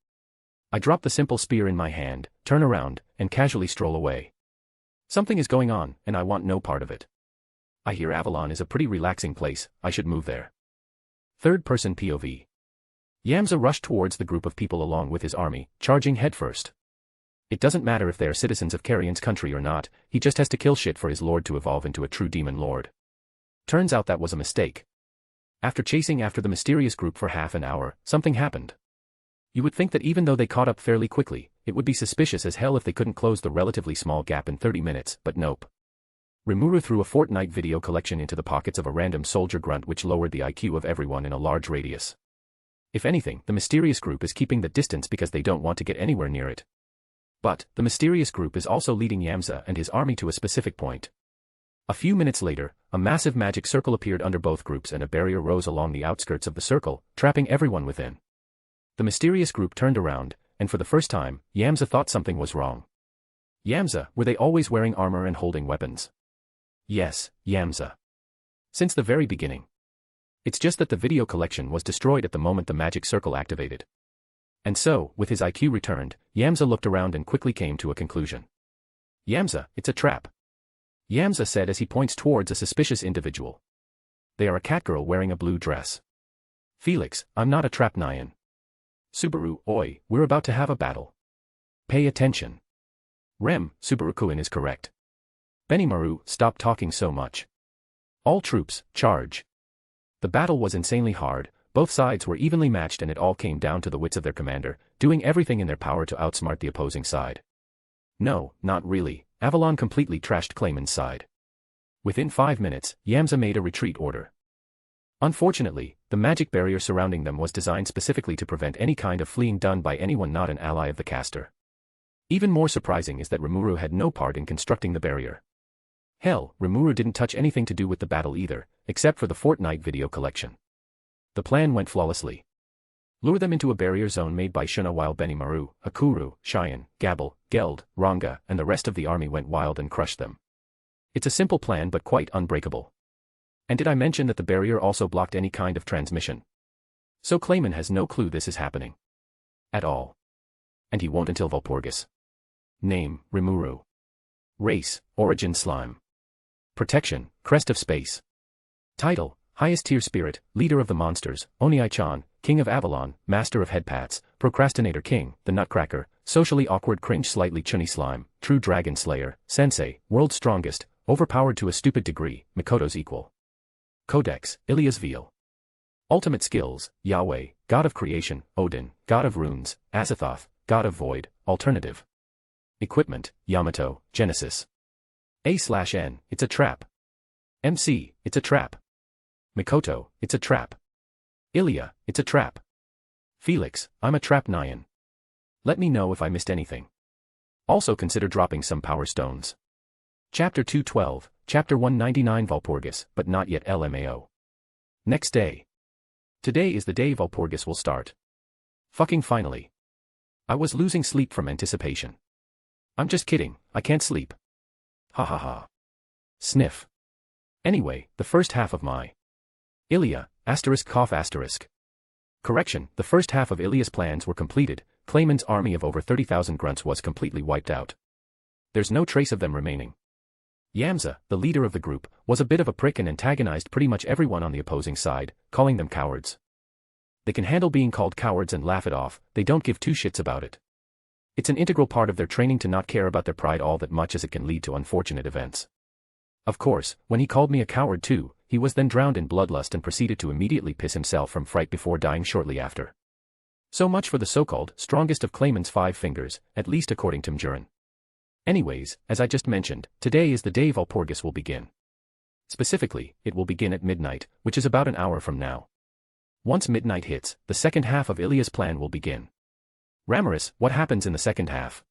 [SPEAKER 3] I drop the simple spear in my hand, turn around, and casually stroll away. Something is going on, and I want no part of it. I hear Avalon is a pretty relaxing place, I should move there. Third-person POV. Yamza rushed towards the group of people along with his army, charging headfirst. It doesn't matter if they are citizens of Carrion's country or not, he just has to kill shit for his lord to evolve into a true demon lord. Turns out that was a mistake. After chasing after the mysterious group for half an hour, something happened. You would think that even though they caught up fairly quickly, it would be suspicious as hell if they couldn't close the relatively small gap in 30 minutes, but nope. Rimuru threw a Fortnite video collection into the pockets of a random soldier grunt which lowered the IQ of everyone in a large radius. If anything, the mysterious group is keeping the distance because they don't want to get anywhere near it. But, the mysterious group is also leading Yamza and his army to a specific point. A few minutes later, a massive magic circle appeared under both groups and a barrier rose along the outskirts of the circle, trapping everyone within. The mysterious group turned around, and for the first time, Yamza thought something was wrong. Yamza, were they always wearing armor and holding weapons? Yes, Yamza. Since the very beginning. It's just that the video collection was destroyed at the moment the magic circle activated. And so, with his IQ returned, Yamza looked around and quickly came to a conclusion. Yamza, it's a trap. Yamza said as he points towards a suspicious individual. They are a catgirl wearing a blue dress. Felix, I'm not a trap Nyan. Subaru, oi, we're about to have a battle. Pay attention. Rem, Subaru-kun is correct. Benimaru, stop talking so much. All troops, charge. The battle was insanely hard, both sides were evenly matched and it all came down to the wits of their commander, doing everything in their power to outsmart the opposing side. No, not really, Avalon completely trashed Clayman's side. Within 5 minutes, Yamza made a retreat order. Unfortunately, the magic barrier surrounding them was designed specifically to prevent any kind of fleeing done by anyone not an ally of the caster. Even more surprising is that Rimuru had no part in constructing the barrier. Hell, Rimuru didn't touch anything to do with the battle either, except for the Fortnite video collection. The plan went flawlessly. Lure them into a barrier zone made by Shuna while Benimaru, Akuru, Cheyenne, Gabel, Geld, Ranga, and the rest of the army went wild and crushed them. It's a simple plan but quite unbreakable. And did I mention that the barrier also blocked any kind of transmission? So Clayman has no clue this is happening. At all. And he won't until Valpurgis. Name, Rimuru. Race, Origin Slime. Protection, Crest of Space. Title, Highest Tier Spirit, Leader of the Monsters, Oniai-chan, King of Avalon, Master of Headpats, Procrastinator King, the Nutcracker, Socially Awkward Cringe Slightly Chunny Slime, True Dragon Slayer, Sensei, World's Strongest, Overpowered to a Stupid Degree, Mikoto's Equal. Codex, Ilia's Veil. Ultimate Skills, Yahweh, God of Creation, Odin, God of Runes, Azathoth, God of Void, Alternative. Equipment, Yamato, Genesis. A/N, it's a trap. MC, it's a trap. Mikoto, it's a trap. Ilia, it's a trap. Felix, I'm a trap Nyan. Let me know if I missed anything. Also consider dropping some power stones. Chapter 212, Chapter 199 Valpurgis, but not yet LMAO. Next day. Today is the day Valpurgis will start. Fucking finally. I was losing sleep from anticipation. I'm just kidding, I can't sleep. Ha ha ha. Sniff. Anyway, the first half of my Ilia, ***. Correction, the first half of Ilia's plans were completed, Clayman's army of over 30,000 grunts was completely wiped out. There's no trace of them remaining. Yamza, the leader of the group, was a bit of a prick and antagonized pretty much everyone on the opposing side, calling them cowards. They can handle being called cowards and laugh it off, they don't give two shits about it. It's an integral part of their training to not care about their pride all that much as it can lead to unfortunate events. Of course, when he called me a coward too, he was then drowned in bloodlust and proceeded to immediately piss himself from fright before dying shortly after. So much for the so-called strongest of Clayman's 5 fingers, at least according to Mjurin. Anyways, as I just mentioned, today is the day Valpurgis will begin. Specifically, it will begin at midnight, which is about an hour from now. Once midnight hits, the second half of Ilia's plan will begin. Ramaris, what happens in the second half?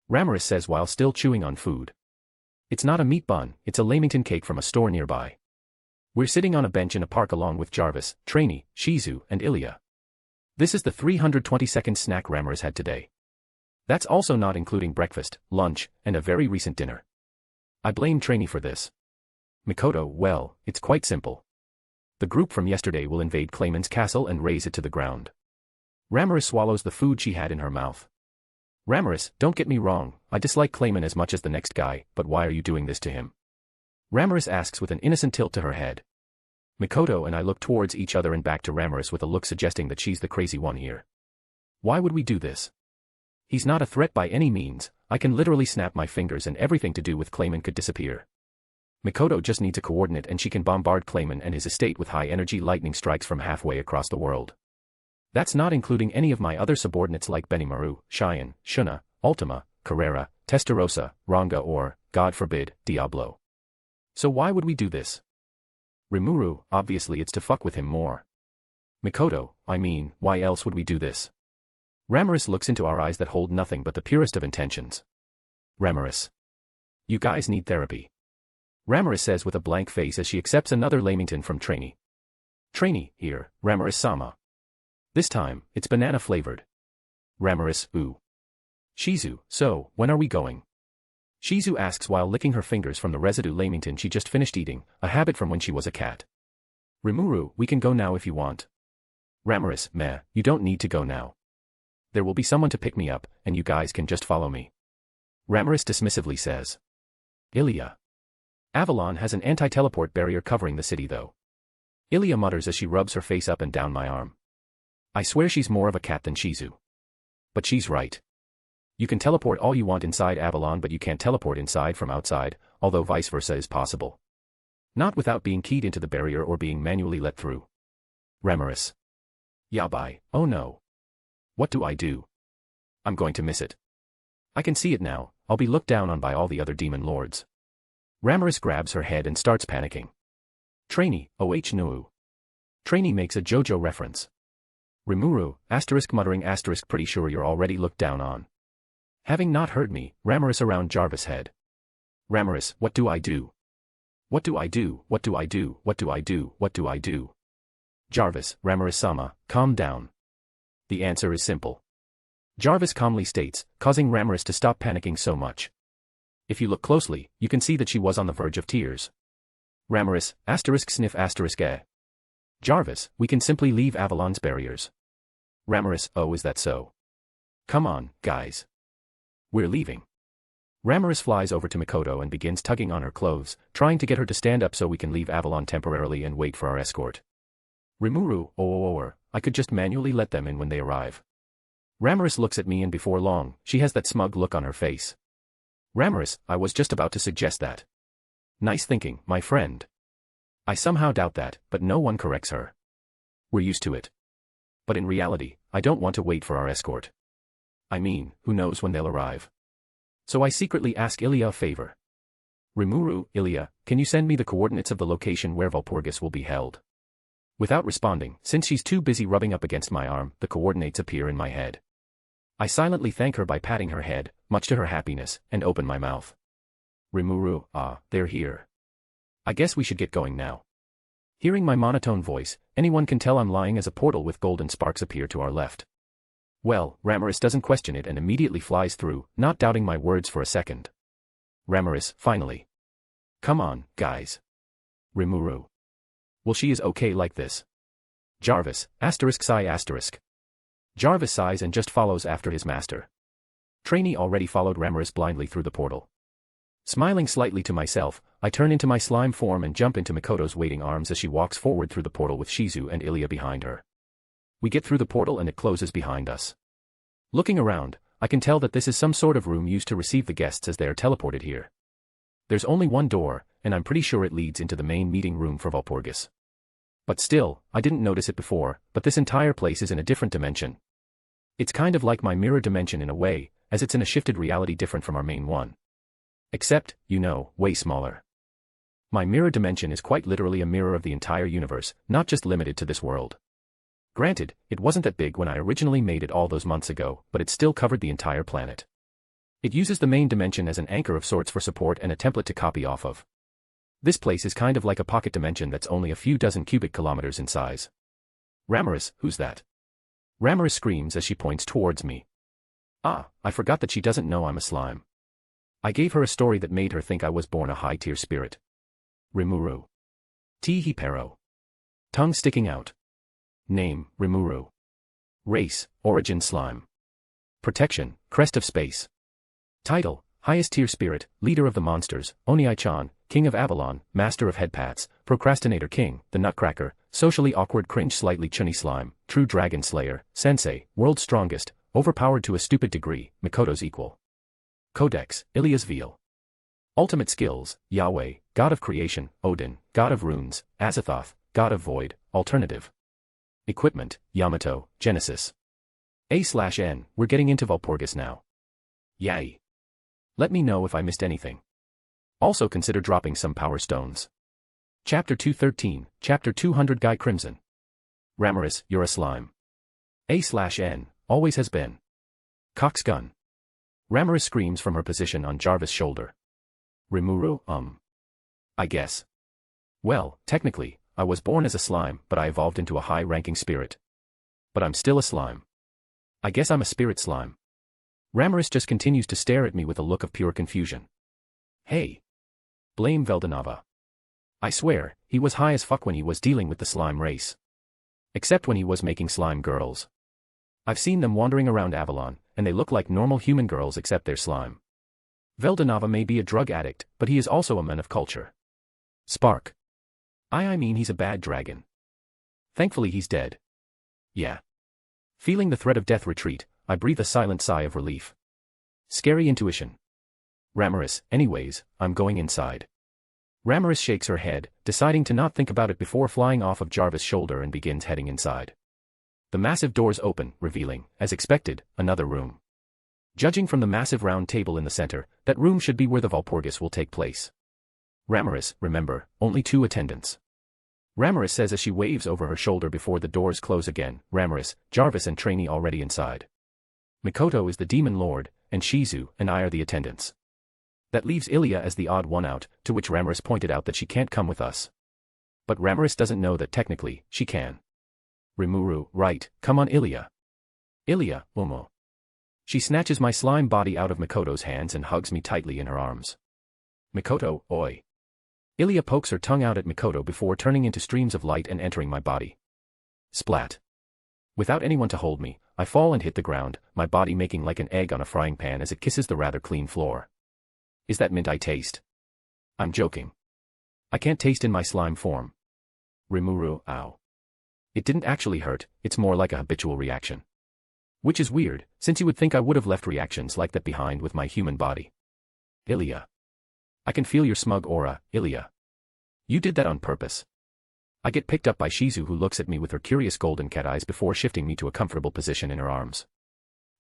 [SPEAKER 3] Ramaris says while still chewing on food. It's not a meat bun, it's a lamington cake from a store nearby. We're sitting on a bench in a park along with Jarvis, Trainee, Shizu, and Ilia. This is the 322nd snack Ramiris had today. That's also not including breakfast, lunch, and a very recent dinner. I blame Trainee for this. Mikoto, well, it's quite simple. The group from yesterday will invade Clayman's castle and raze it to the ground. Ramiris swallows the food she had in her mouth. Ramiris, don't get me wrong, I dislike Clayman as much as the next guy, but why are you doing this to him? Ramiris asks with an innocent tilt to her head. Mikoto and I look towards each other and back to Ramiris with a look suggesting that she's the crazy one here. Why would we do this? He's not a threat by any means, I can literally snap my fingers and everything to do with Clayman could disappear. Mikoto just needs a coordinate and she can bombard Clayman and his estate with high-energy lightning strikes from halfway across the world. That's not including any of my other subordinates like Benimaru, Cheyenne, Shuna, Ultima, Carrera, Testarossa, Ranga or, God forbid, Diablo. So why would we do this? Rimuru, obviously it's to fuck with him more. Mikoto, I mean, why else would we do this? Ramiris looks into our eyes that hold nothing but the purest of intentions. Ramiris. You guys need therapy. Ramiris says with a blank face as she accepts another lamington from Trainee. Trainee, here, Ramiris-sama. This time, it's banana-flavored. Ramiris, ooh. Shizu, so, when are we going? Shizu asks while licking her fingers from the residue lamington she just finished eating, a habit from when she was a cat. Rimuru, we can go now if you want. Ramiris, meh, you don't need to go now. There will be someone to pick me up, and you guys can just follow me. Ramiris dismissively says. Ilya. Avalon has an anti-teleport barrier covering the city though. Ilya mutters as she rubs her face up and down my arm. I swear she's more of a cat than Shizu. But she's right. You can teleport all you want inside Avalon but you can't teleport inside from outside, although vice versa is possible. Not without being keyed into the barrier or being manually let through. Ramiris. Yabai, oh no. What do I do? I'm going to miss it. I can see it now, I'll be looked down on by all the other demon lords. Ramiris grabs her head and starts panicking. Trainee, oh no. Trainee makes a JoJo reference. Rimuru, muttering pretty sure you're already looked down on. Having not heard me, Ramiris around Jarvis' head. Ramiris, what do I do? What do I do? What do I do? What do I do? What do I do? Jarvis, Ramiris-sama, calm down. The answer is simple. Jarvis calmly states, causing Ramiris to stop panicking so much. If you look closely, you can see that she was on the verge of tears. Ramiris, sniff eh. Jarvis, we can simply leave Avalon's barriers. Ramiris, oh is that so? Come on, guys. We're leaving. Ramiris flies over to Mikoto and begins tugging on her clothes, trying to get her to stand up so we can leave Avalon temporarily and wait for our escort. Rimuru, I could just manually let them in when they arrive. Ramiris looks at me and before long, she has that smug look on her face. Ramiris, I was just about to suggest that. Nice thinking, my friend. I somehow doubt that, but no one corrects her. We're used to it. But in reality, I don't want to wait for our escort. I mean, who knows when they'll arrive. So I secretly ask Ilya a favor. Rimuru, Ilya, can you send me the coordinates of the location where Walpurgis will be held? Without responding, since she's too busy rubbing up against my arm, the coordinates appear in my head. I silently thank her by patting her head, much to her happiness, and open my mouth. Rimuru, they're here. I guess we should get going now. Hearing my monotone voice, anyone can tell I'm lying as a portal with golden sparks appear to our left. Well, Ramiris doesn't question it and immediately flies through, not doubting my words for a second. Ramiris, finally. Come on, guys. Rimuru. Well, she is okay like this. Jarvis, sigh. Jarvis sighs and just follows after his master. Trainee already followed Ramiris blindly through the portal. Smiling slightly to myself, I turn into my slime form and jump into Mikoto's waiting arms as she walks forward through the portal with Shizu and Ilya behind her. We get through the portal and it closes behind us. Looking around, I can tell that this is some sort of room used to receive the guests as they are teleported here. There's only one door, and I'm pretty sure it leads into the main meeting room for Walpurgis. But still, I didn't notice it before, but this entire place is in a different dimension. It's kind of like my mirror dimension in a way, as it's in a shifted reality different from our main one. Except, way smaller. My mirror dimension is quite literally a mirror of the entire universe, not just limited to this world. Granted, it wasn't that big when I originally made it all those months ago, but it still covered the entire planet. It uses the main dimension as an anchor of sorts for support and a template to copy off of. This place is kind of like a pocket dimension that's only a few dozen cubic kilometers in size. Ramiris, who's that? Ramaris screams as she points towards me. Ah, I forgot that she doesn't know I'm a slime. I gave her a story that made her think I was born a high-tier spirit. Rimuru. Pero. Tongue sticking out. Name, Rimuru. Race, origin slime. Protection, crest of space. Title, highest tier spirit, leader of the monsters, Oniai-chan, king of Avalon, master of headpats, procrastinator king, the nutcracker, socially awkward cringe slightly chunny slime, true dragon slayer, sensei, world's strongest, overpowered to a stupid degree, Mikoto's equal. Codex, Ilia's veal. Ultimate skills, Yahweh, god of creation, Odin, god of runes, Azathoth, god of void, alternative. Equipment, Yamato, Genesis. A/N, we're getting into Valpurgis now. Yay. Let me know if I missed anything. Also consider dropping some power stones. Chapter 213, Chapter 200 Guy Crimson. Ramaris, you're a slime. A/N, always has been. Cock's gun. Ramaris screams from her position on Jarvis' shoulder. Rimuru, I guess. Well, technically, I was born as a slime, but I evolved into a high-ranking spirit. But I'm still a slime. I guess I'm a spirit slime. Ramaris just continues to stare at me with a look of pure confusion. Hey. Blame Veldanava. I swear, he was high as fuck when he was dealing with the slime race. Except when he was making slime girls. I've seen them wandering around Avalon, and they look like normal human girls except they're slime. Veldanava may be a drug addict, but he is also a man of culture. Spark. I mean he's a bad dragon. Thankfully he's dead. Yeah. Feeling the threat of death retreat, I breathe a silent sigh of relief. Scary intuition. Ramaris, anyways, I'm going inside. Ramaris shakes her head, deciding to not think about it before flying off of Jarvis' shoulder and begins heading inside. The massive doors open, revealing, as expected, another room. Judging from the massive round table in the center, that room should be where the Valpurgis will take place. Ramaris, remember, only 2 attendants. Ramaris says as she waves over her shoulder before the doors close again. Ramaris, Jarvis and Trainee already inside. Mikoto is the demon lord, and Shizu and I are the attendants. That leaves Ilia as the odd one out, to which Ramaris pointed out that she can't come with us. But Ramaris doesn't know that technically, she can. Rimuru, right, come on Ilia. Ilia, Umo. She snatches my slime body out of Mikoto's hands and hugs me tightly in her arms. Mikoto, oi. Ilia pokes her tongue out at Mikoto before turning into streams of light and entering my body. Splat. Without anyone to hold me, I fall and hit the ground, my body making like an egg on a frying pan as it kisses the rather clean floor. Is that mint I taste? I'm joking. I can't taste in my slime form. Rimuru, ow. It didn't actually hurt, it's more like a habitual reaction. Which is weird, since you would think I would have left reactions like that behind with my human body. Ilia. I can feel your smug aura, Ilia. You did that on purpose. I get picked up by Shizu who looks at me with her curious golden cat eyes before shifting me to a comfortable position in her arms.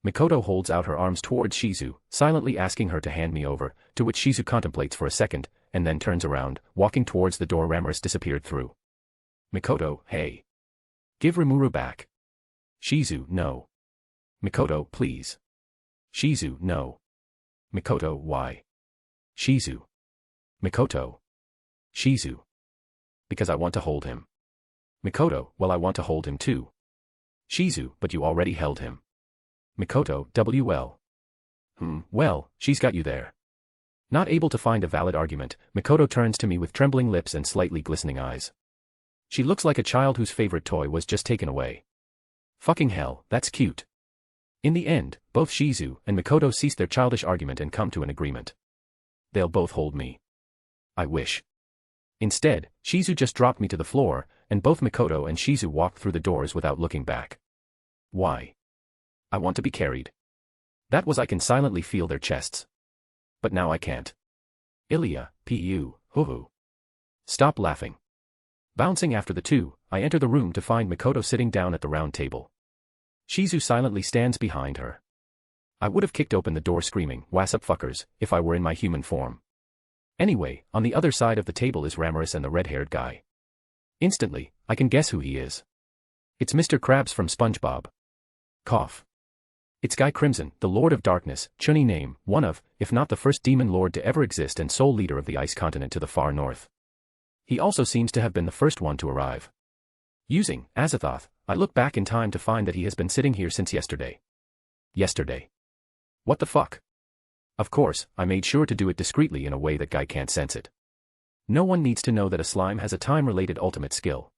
[SPEAKER 3] Mikoto holds out her arms towards Shizu, silently asking her to hand me over, to which Shizu contemplates for a second, and then turns around, walking towards the door Ramaris disappeared through. Mikoto, hey. Give Rimuru back. Shizu, no. Mikoto, please. Shizu, no. Mikoto, why? Shizu. Mikoto. Shizu. Because I want to hold him. Mikoto, well I want to hold him too. Shizu, but you already held him. Mikoto, WL. Well, she's got you there. Not able to find a valid argument, Mikoto turns to me with trembling lips and slightly glistening eyes. She looks like a child whose favorite toy was just taken away. Fucking hell, that's cute. In the end, both Shizu and Mikoto cease their childish argument and come to an agreement. They'll both hold me. I wish. Instead, Shizu just dropped me to the floor, and both Mikoto and Shizu walked through the doors without looking back. Why? I want to be carried. That was I can silently feel their chests. But now I can't. Ilia, Pu, hoo-hoo. Stop laughing. Bouncing after the two, I enter the room to find Mikoto sitting down at the round table. Shizu silently stands behind her. I would have kicked open the door screaming, "What's up fuckers," if I were in my human form. Anyway, on the other side of the table is Ramaris and the red-haired guy. Instantly, I can guess who he is. It's Mr. Krabs from SpongeBob. Cough. It's Guy Crimson, the Lord of Darkness, Chunny name, one of, if not the first demon lord to ever exist and sole leader of the ice continent to the far north. He also seems to have been the first one to arrive. Using Azathoth, I look back in time to find that he has been sitting here since yesterday. Yesterday. What the fuck? Of course, I made sure to do it discreetly in a way that Guy can't sense it. No one needs to know that a slime has a time-related ultimate skill.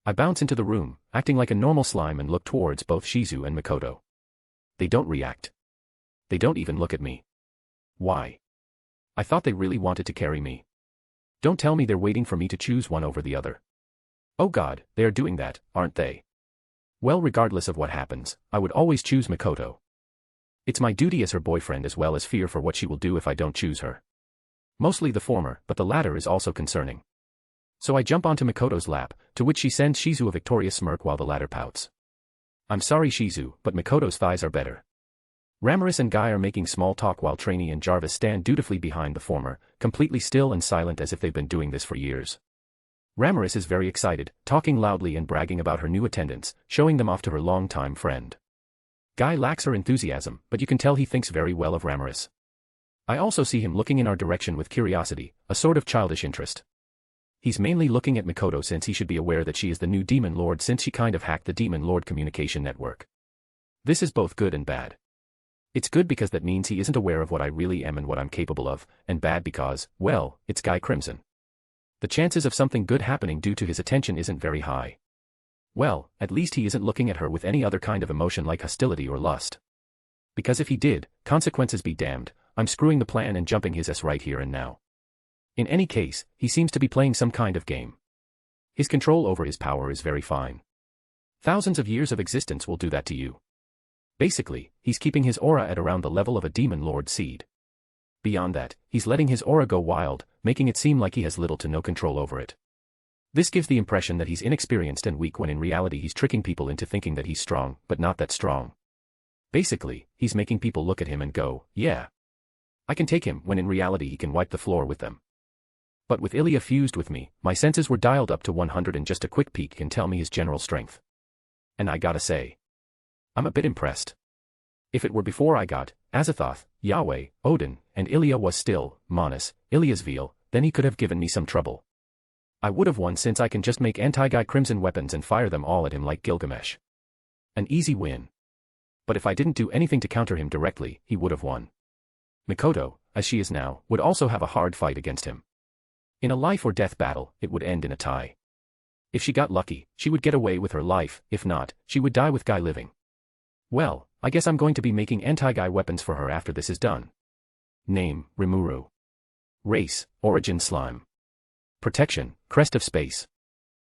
[SPEAKER 3] I bounce into the room, acting like a normal slime, and look towards both Shizu and Mikoto. They don't react. They don't even look at me. Why? I thought they really wanted to carry me. Don't tell me they're waiting for me to choose one over the other. Oh God, they are doing that, aren't they? Well, regardless of what happens, I would always choose Mikoto. It's my duty as her boyfriend as well as fear for what she will do if I don't choose her. Mostly the former, but the latter is also concerning. So I jump onto Mikoto's lap, to which she sends Shizu a victorious smirk while the latter pouts. I'm sorry Shizu, but Mikoto's thighs are better. Ramirez and Guy are making small talk while Trainee and Jarvis stand dutifully behind the former, completely still and silent as if they've been doing this for years. Ramirez is very excited, talking loudly and bragging about her new attendants, showing them off to her longtime friend. Guy lacks her enthusiasm, but you can tell he thinks very well of Ramirez. I also see him looking in our direction with curiosity, a sort of childish interest. He's mainly looking at Mikoto since he should be aware that she is the new Demon Lord since she kind of hacked the Demon Lord communication network. This is both good and bad. It's good because that means he isn't aware of what I really am and what I'm capable of, and bad because, well, it's Guy Crimson. The chances of something good happening due to his attention isn't very high. Well, at least he isn't looking at her with any other kind of emotion like hostility or lust. Because if he did, consequences be damned, I'm screwing the plan and jumping his ass right here and now. In any case, he seems to be playing some kind of game. His control over his power is very fine. Thousands of years of existence will do that to you. Basically, he's keeping his aura at around the level of a Demon Lord seed. Beyond that, he's letting his aura go wild, making it seem like he has little to no control over it. This gives the impression that he's inexperienced and weak when in reality he's tricking people into thinking that he's strong, but not that strong. Basically, he's making people look at him and go, yeah, I can take him, when in reality he can wipe the floor with them. But with Ilya fused with me, my senses were dialed up to 100 and just a quick peek can tell me his general strength. And I gotta say, I'm a bit impressed. If it were before I got Azathoth, Yahweh, Odin, and Ilya was still, Manus, Ilya's veal, then he could have given me some trouble. I would have won since I can just make anti-Guy Crimson weapons and fire them all at him like Gilgamesh. An easy win. But if I didn't do anything to counter him directly, he would have won. Mikoto, as she is now, would also have a hard fight against him. In a life or death battle, it would end in a tie. If she got lucky, she would get away with her life, if not, she would die with Guy living. Well, I guess I'm going to be making anti-Guy weapons for her after this is done. Name, Rimuru. Race, Origin Slime. Protection, Crest of Space.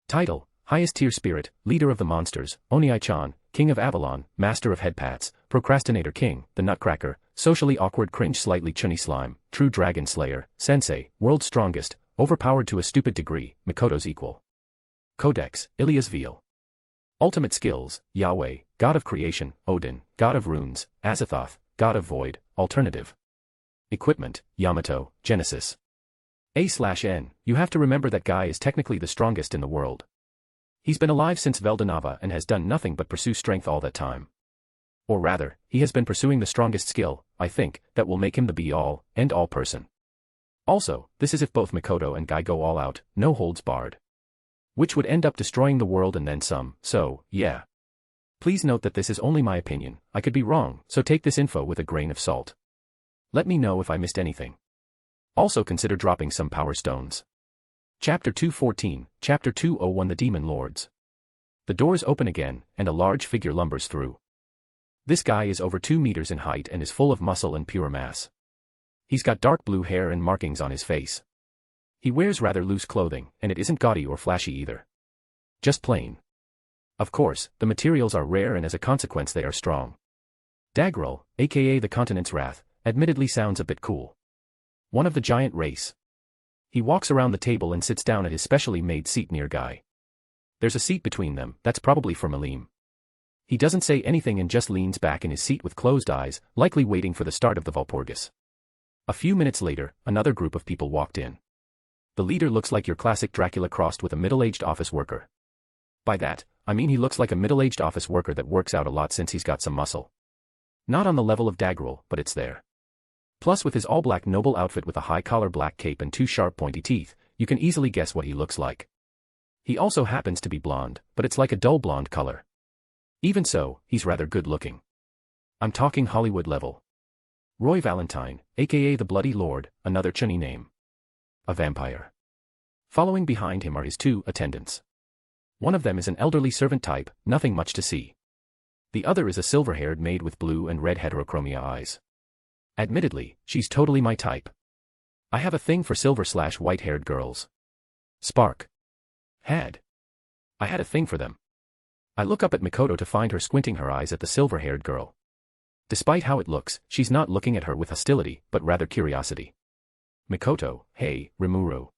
[SPEAKER 3] Title, Highest Tier Spirit, Leader of the Monsters, Oniai-chan, King of Avalon, Master of Headpats, Procrastinator King, The Nutcracker, Socially Awkward Cringe Slightly Chunny Slime, True Dragon Slayer, Sensei, World's Strongest, Overpowered to a Stupid Degree, Mikoto's Equal. Codex, Ilya's Veal. Ultimate Skills, Yahweh, God of Creation, Odin, God of Runes, Azathoth, God of Void, Alternative. Equipment, Yamato, Genesis. A/N, you have to remember that Guy is technically the strongest in the world. He's been alive since Veldanava and has done nothing but pursue strength all that time. Or rather, he has been pursuing the strongest skill, I think, that will make him the be-all, end-all person. Also, this is if both Mikoto and Guy go all out, no holds barred. Which would end up destroying the world and then some, so, yeah. Please note that this is only my opinion, I could be wrong, so take this info with a grain of salt. Let me know if I missed anything. Also consider dropping some power stones. Chapter 214, Chapter 201 The Demon Lords. The doors open again, and a large figure lumbers through. This guy is over 2 meters in height and is full of muscle and pure mass. He's got dark blue hair and markings on his face. He wears rather loose clothing, and it isn't gaudy or flashy either. Just plain. Of course, the materials are rare and as a consequence they are strong. Dagrel, aka the Continent's Wrath, admittedly sounds a bit cool. One of the giant race. He walks around the table and sits down at his specially made seat near Guy. There's a seat between them, that's probably for Malim. He doesn't say anything and just leans back in his seat with closed eyes, likely waiting for the start of the Valpurgis. A few minutes later, another group of people walked in. The leader looks like your classic Dracula crossed with a middle-aged office worker. By that, I mean he looks like a middle-aged office worker that works out a lot since he's got some muscle. Not on the level of Dagrel, but it's there. Plus with his all-black noble outfit with a high-collar black cape and 2 sharp pointy teeth, you can easily guess what he looks like. He also happens to be blonde, but it's like a dull blonde color. Even so, he's rather good looking. I'm talking Hollywood level. Roy Valentine, aka the Bloody Lord, another chunny name. A vampire. Following behind him are his two attendants. One of them is an elderly servant type, nothing much to see. The other is a silver-haired maid with blue and red heterochromia eyes. Admittedly, she's totally my type. I have a thing for silver/white-haired girls. Spark. I had a thing for them. I look up at Mikoto to find her squinting her eyes at the silver-haired girl. Despite how it looks, she's not looking at her with hostility, but rather curiosity. Mikoto, hey, Rimuru.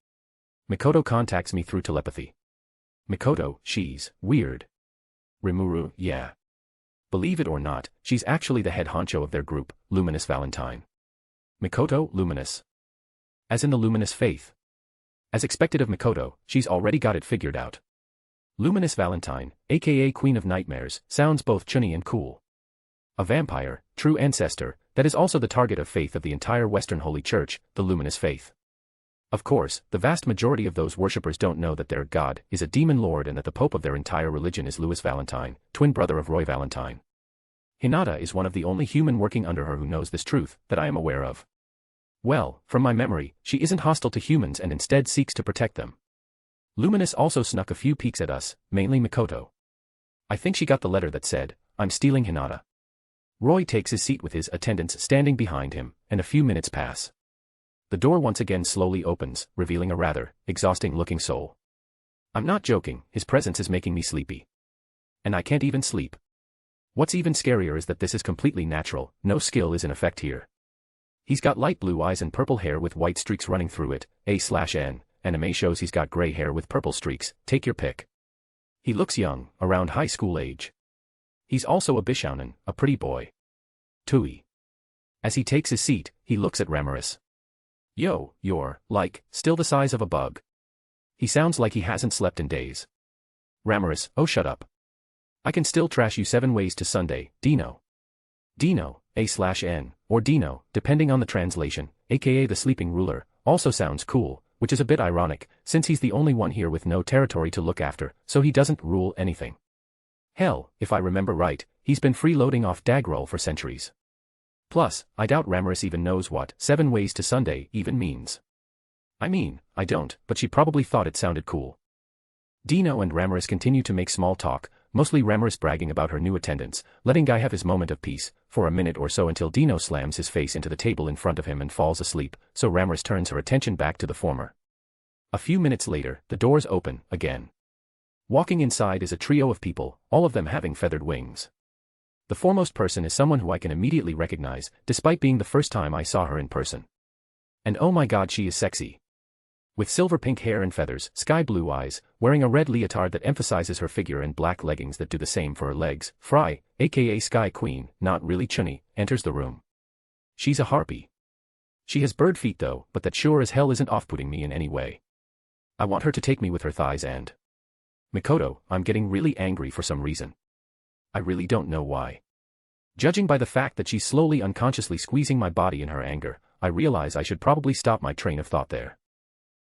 [SPEAKER 3] Mikoto contacts me through telepathy. Mikoto, she's weird. Rimuru, yeah. Believe it or not, she's actually the head honcho of their group, Luminous Valentine. Mikoto, luminous. As in the luminous faith. As expected of Mikoto, she's already got it figured out. Luminous Valentine, aka Queen of Nightmares, sounds both chunny and cool. A vampire, true ancestor, that is also the target of faith of the entire Western Holy Church, the Luminous Faith. Of course, the vast majority of those worshippers don't know that their god is a demon lord and that the pope of their entire religion is Louis Valentine, twin brother of Roy Valentine. Hinata is one of the only human working under her who knows this truth, that I am aware of. Well, from my memory, she isn't hostile to humans and instead seeks to protect them. Luminous also snuck a few peeks at us, mainly Mikoto. I think she got the letter that said, "I'm stealing Hinata." Roy takes his seat with his attendants standing behind him, and a few minutes pass. The door once again slowly opens, revealing a rather exhausting-looking soul. I'm not joking, his presence is making me sleepy. And I can't even sleep. What's even scarier is that this is completely natural, no skill is in effect here. He's got light blue eyes and purple hair with white streaks running through it, A/N, anime shows he's got gray hair with purple streaks, take your pick. He looks young, around high school age. He's also a Bishounen, a pretty boy. Tui. As he takes his seat, he looks at Ramirez. Yo, you're, like, still the size of a bug. He sounds like he hasn't slept in days. Ramirez, oh shut up. I can still trash you 7 ways to Sunday, Dino. Dino, A/N, or Dino, depending on the translation, aka the sleeping ruler, also sounds cool, which is a bit ironic, since he's the only one here with no territory to look after, so he doesn't rule anything. Hell, if I remember right, he's been freeloading off Dagroll for centuries. Plus, I doubt Ramirez even knows what 7 ways to Sunday even means. I mean, I don't, but she probably thought it sounded cool. Dino and Ramirez continue to make small talk, mostly Ramirez bragging about her new attendants, letting Guy have his moment of peace, for a minute or so until Dino slams his face into the table in front of him and falls asleep, so Ramirez turns her attention back to the former. A few minutes later, the doors open, again. Walking inside is a trio of people, all of them having feathered wings. The foremost person is someone who I can immediately recognize, despite being the first time I saw her in person. And oh my god, she is sexy. With silver pink hair and feathers, sky blue eyes, wearing a red leotard that emphasizes her figure and black leggings that do the same for her legs, Fry, aka Sky Queen, not really chunny, enters the room. She's a harpy. She has bird feet though, but that sure as hell isn't off-putting me in any way. I want her to take me with her thighs and... Mikoto, I'm getting really angry for some reason. I really don't know why. Judging by the fact that she's slowly unconsciously squeezing my body in her anger, I realize I should probably stop my train of thought there.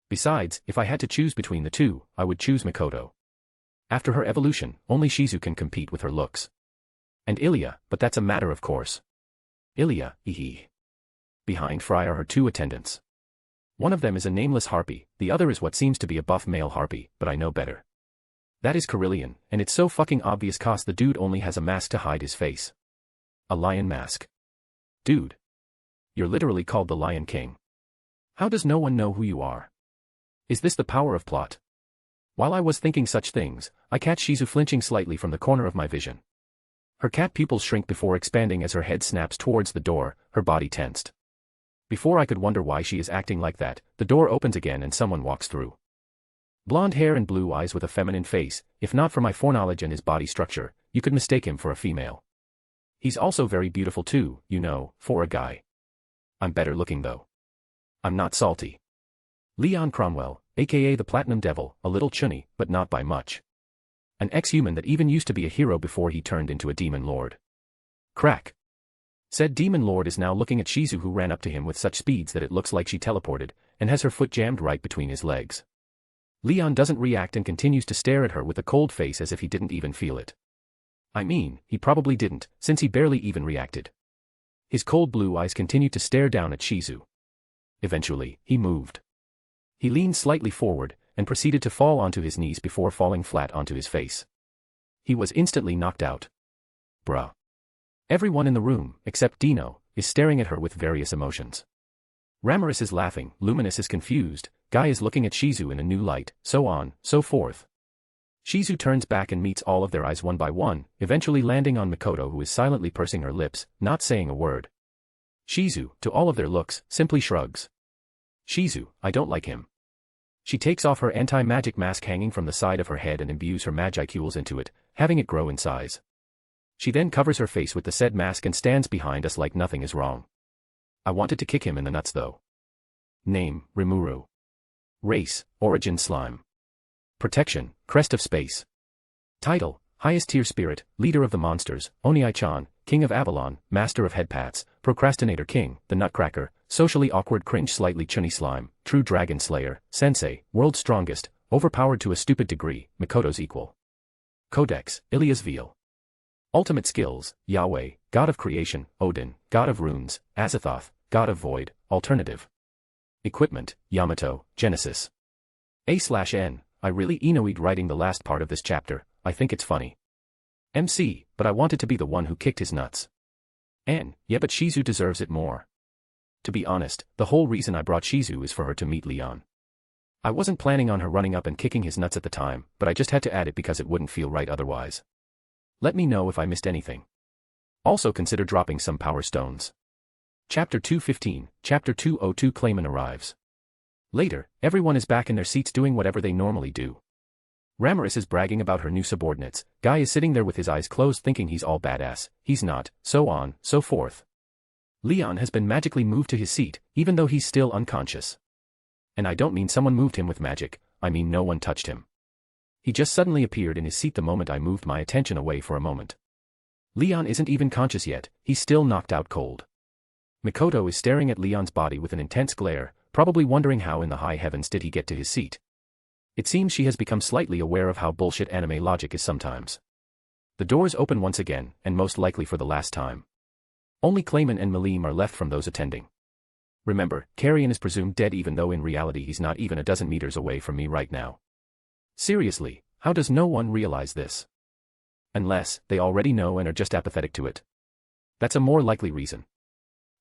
[SPEAKER 3] Besides, if I had to choose between the two, I would choose Mikoto. After her evolution, only Shizu can compete with her looks. And Ilya, but that's a matter of course. Ilya, Behind Fry are her 2 attendants. One of them is a nameless harpy, the other is what seems to be a buff male harpy, but I know better. That is Carillion, and it's so fucking obvious cause the dude only has a mask to hide his face. A lion mask. Dude. You're literally called the Lion King. How does no one know who you are? Is this the power of plot? While I was thinking such things, I catch Shizu flinching slightly from the corner of my vision. Her cat pupils shrink before expanding as her head snaps towards the door, her body tensed. Before I could wonder why she is acting like that, the door opens again and someone walks through. Blonde hair and blue eyes with a feminine face, if not for my foreknowledge and his body structure, you could mistake him for a female. He's also very beautiful too, you know, for a guy. I'm better looking though. I'm not salty. Leon Cromwell, aka the Platinum Devil, a little chunny, but not by much. An ex-human that even used to be a hero before he turned into a demon lord. Crack. Said demon lord is now looking at Shizu, who ran up to him with such speeds that it looks like she teleported, and has her foot jammed right between his legs. Leon doesn't react and continues to stare at her with a cold face as if he didn't even feel it. I mean, he probably didn't, since he barely even reacted. His cold blue eyes continued to stare down at Shizu. Eventually, he moved. He leaned slightly forward, and proceeded to fall onto his knees before falling flat onto his face. He was instantly knocked out. Bruh. Everyone in the room, except Dino, is staring at her with various emotions. Ramirez is laughing, Luminous is confused, Guy is looking at Shizu in a new light, so on, so forth. Shizu turns back and meets all of their eyes one by one, eventually landing on Mikoto, who is silently pursing her lips, not saying a word. Shizu, to all of their looks, simply shrugs. Shizu, I don't like him. She takes off her anti-magic mask hanging from the side of her head and imbues her magiceules into it, having it grow in size. She then covers her face with the said mask and stands behind us like nothing is wrong. I wanted to kick him in the nuts though. Name, Rimuru. Race, Origin Slime. Protection, Crest of Space. Title, Highest Tier Spirit, Leader of the Monsters, Oniai-chan, King of Avalon, Master of Headpats, Procrastinator King, The Nutcracker, Socially Awkward Cringe Slightly Chunny Slime, True Dragon Slayer, Sensei, World's Strongest, Overpowered to a Stupid Degree, Mikoto's Equal. Codex, Ilia's Veil. Ultimate Skills, Yahweh, God of Creation, Odin, God of Runes, Azathoth, God of Void, Alternative. Equipment, Yamato, Genesis. A/N, I really enjoyed writing the last part of this chapter, I think it's funny. MC, but I wanted to be the one who kicked his nuts. N, yeah but Shizu deserves it more. To be honest, the whole reason I brought Shizu is for her to meet Leon. I wasn't planning on her running up and kicking his nuts at the time, but I just had to add it because it wouldn't feel right otherwise. Let me know if I missed anything. Also consider dropping some power stones. Chapter 215, Chapter 202 Clayman arrives. Later, everyone is back in their seats doing whatever they normally do. Ramirez is bragging about her new subordinates, Guy is sitting there with his eyes closed thinking he's all badass, he's not, so on, so forth. Leon has been magically moved to his seat, even though he's still unconscious. And I don't mean someone moved him with magic, I mean no one touched him. He just suddenly appeared in his seat the moment I moved my attention away for a moment. Leon isn't even conscious yet, he's still knocked out cold. Mikoto is staring at Leon's body with an intense glare, probably wondering how in the high heavens did he get to his seat. It seems she has become slightly aware of how bullshit anime logic is sometimes. The doors open once again, and most likely for the last time. Only Clayman and Malim are left from those attending. Remember, Carrion is presumed dead even though in reality he's not even a dozen meters away from me right now. Seriously, how does no one realize this? Unless, they already know and are just apathetic to it. That's a more likely reason.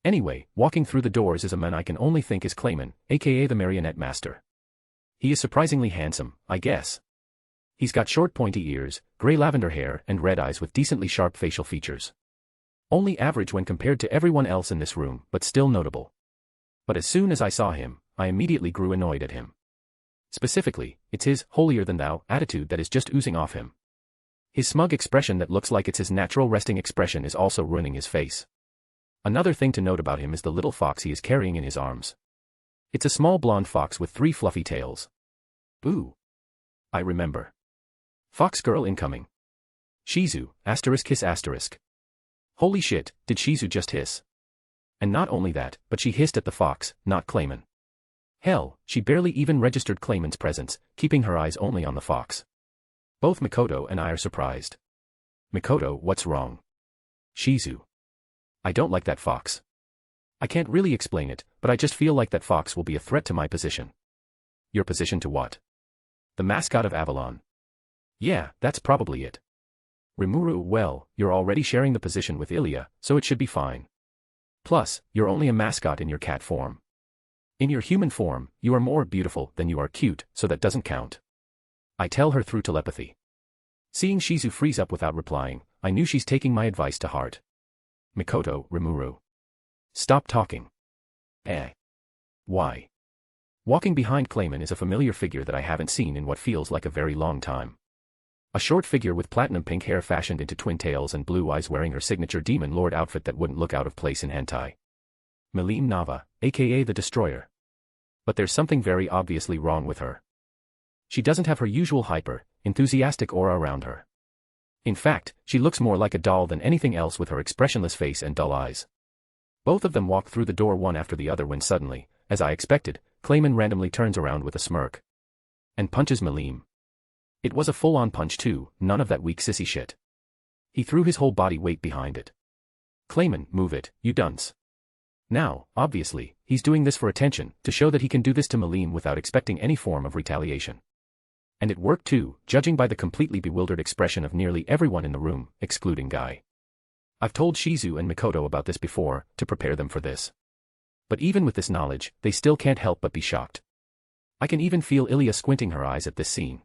[SPEAKER 3] Anyway, walking through the doors is a man I can only think is Clayman, aka the Marionette Master. He is surprisingly handsome, I guess. He's got short pointy ears, gray lavender hair and red eyes with decently sharp facial features. Only average when compared to everyone else in this room, but still notable. But as soon as I saw him, I immediately grew annoyed at him. Specifically, it's his holier-than-thou attitude that is just oozing off him. His smug expression that looks like it's his natural resting expression is also ruining his face. Another thing to note about him is the little fox he is carrying in his arms. It's a small blonde fox with 3 fluffy tails. Ooh. I remember. Fox girl incoming. Shizu, hiss asterisk. Holy shit, did Shizu just hiss? And not only that, but she hissed at the fox, not Clayman. Hell, she barely even registered Clayman's presence, keeping her eyes only on the fox. Both Mikoto and I are surprised. Mikoto, what's wrong? Shizu. I don't like that fox. I can't really explain it, but I just feel like that fox will be a threat to my position. Your position to what? The mascot of Avalon. Yeah, that's probably it. Rimuru, well, you're already sharing the position with Ilia, so it should be fine. Plus, you're only a mascot in your cat form. In your human form, you are more beautiful than you are cute, so that doesn't count. I tell her through telepathy. Seeing Shizu freeze up without replying, I knew she's taking my advice to heart. Mikoto, Rimuru. Stop talking. Why? Walking behind Clayman is a familiar figure that I haven't seen in what feels like a very long time. A short figure with platinum pink hair fashioned into twin tails and blue eyes wearing her signature Demon Lord outfit that wouldn't look out of place in hentai. Malim Nava, aka the Destroyer. But there's something very obviously wrong with her. She doesn't have her usual hyper, enthusiastic aura around her. In fact, she looks more like a doll than anything else with her expressionless face and dull eyes. Both of them walk through the door one after the other when suddenly, as I expected, Clayman randomly turns around with a smirk. and punches Malim. It was a full-on punch too, none of that weak sissy shit. He threw his whole body weight behind it. Clayman, move it, you dunce. Now, obviously, he's doing this for attention, to show that he can do this to Malim without expecting any form of retaliation. And it worked too, judging by the completely bewildered expression of nearly everyone in the room, excluding Guy. I've told Shizu and Mikoto about this before, to prepare them for this. But even with this knowledge, they still can't help but be shocked. I can even feel Ilya squinting her eyes at this scene.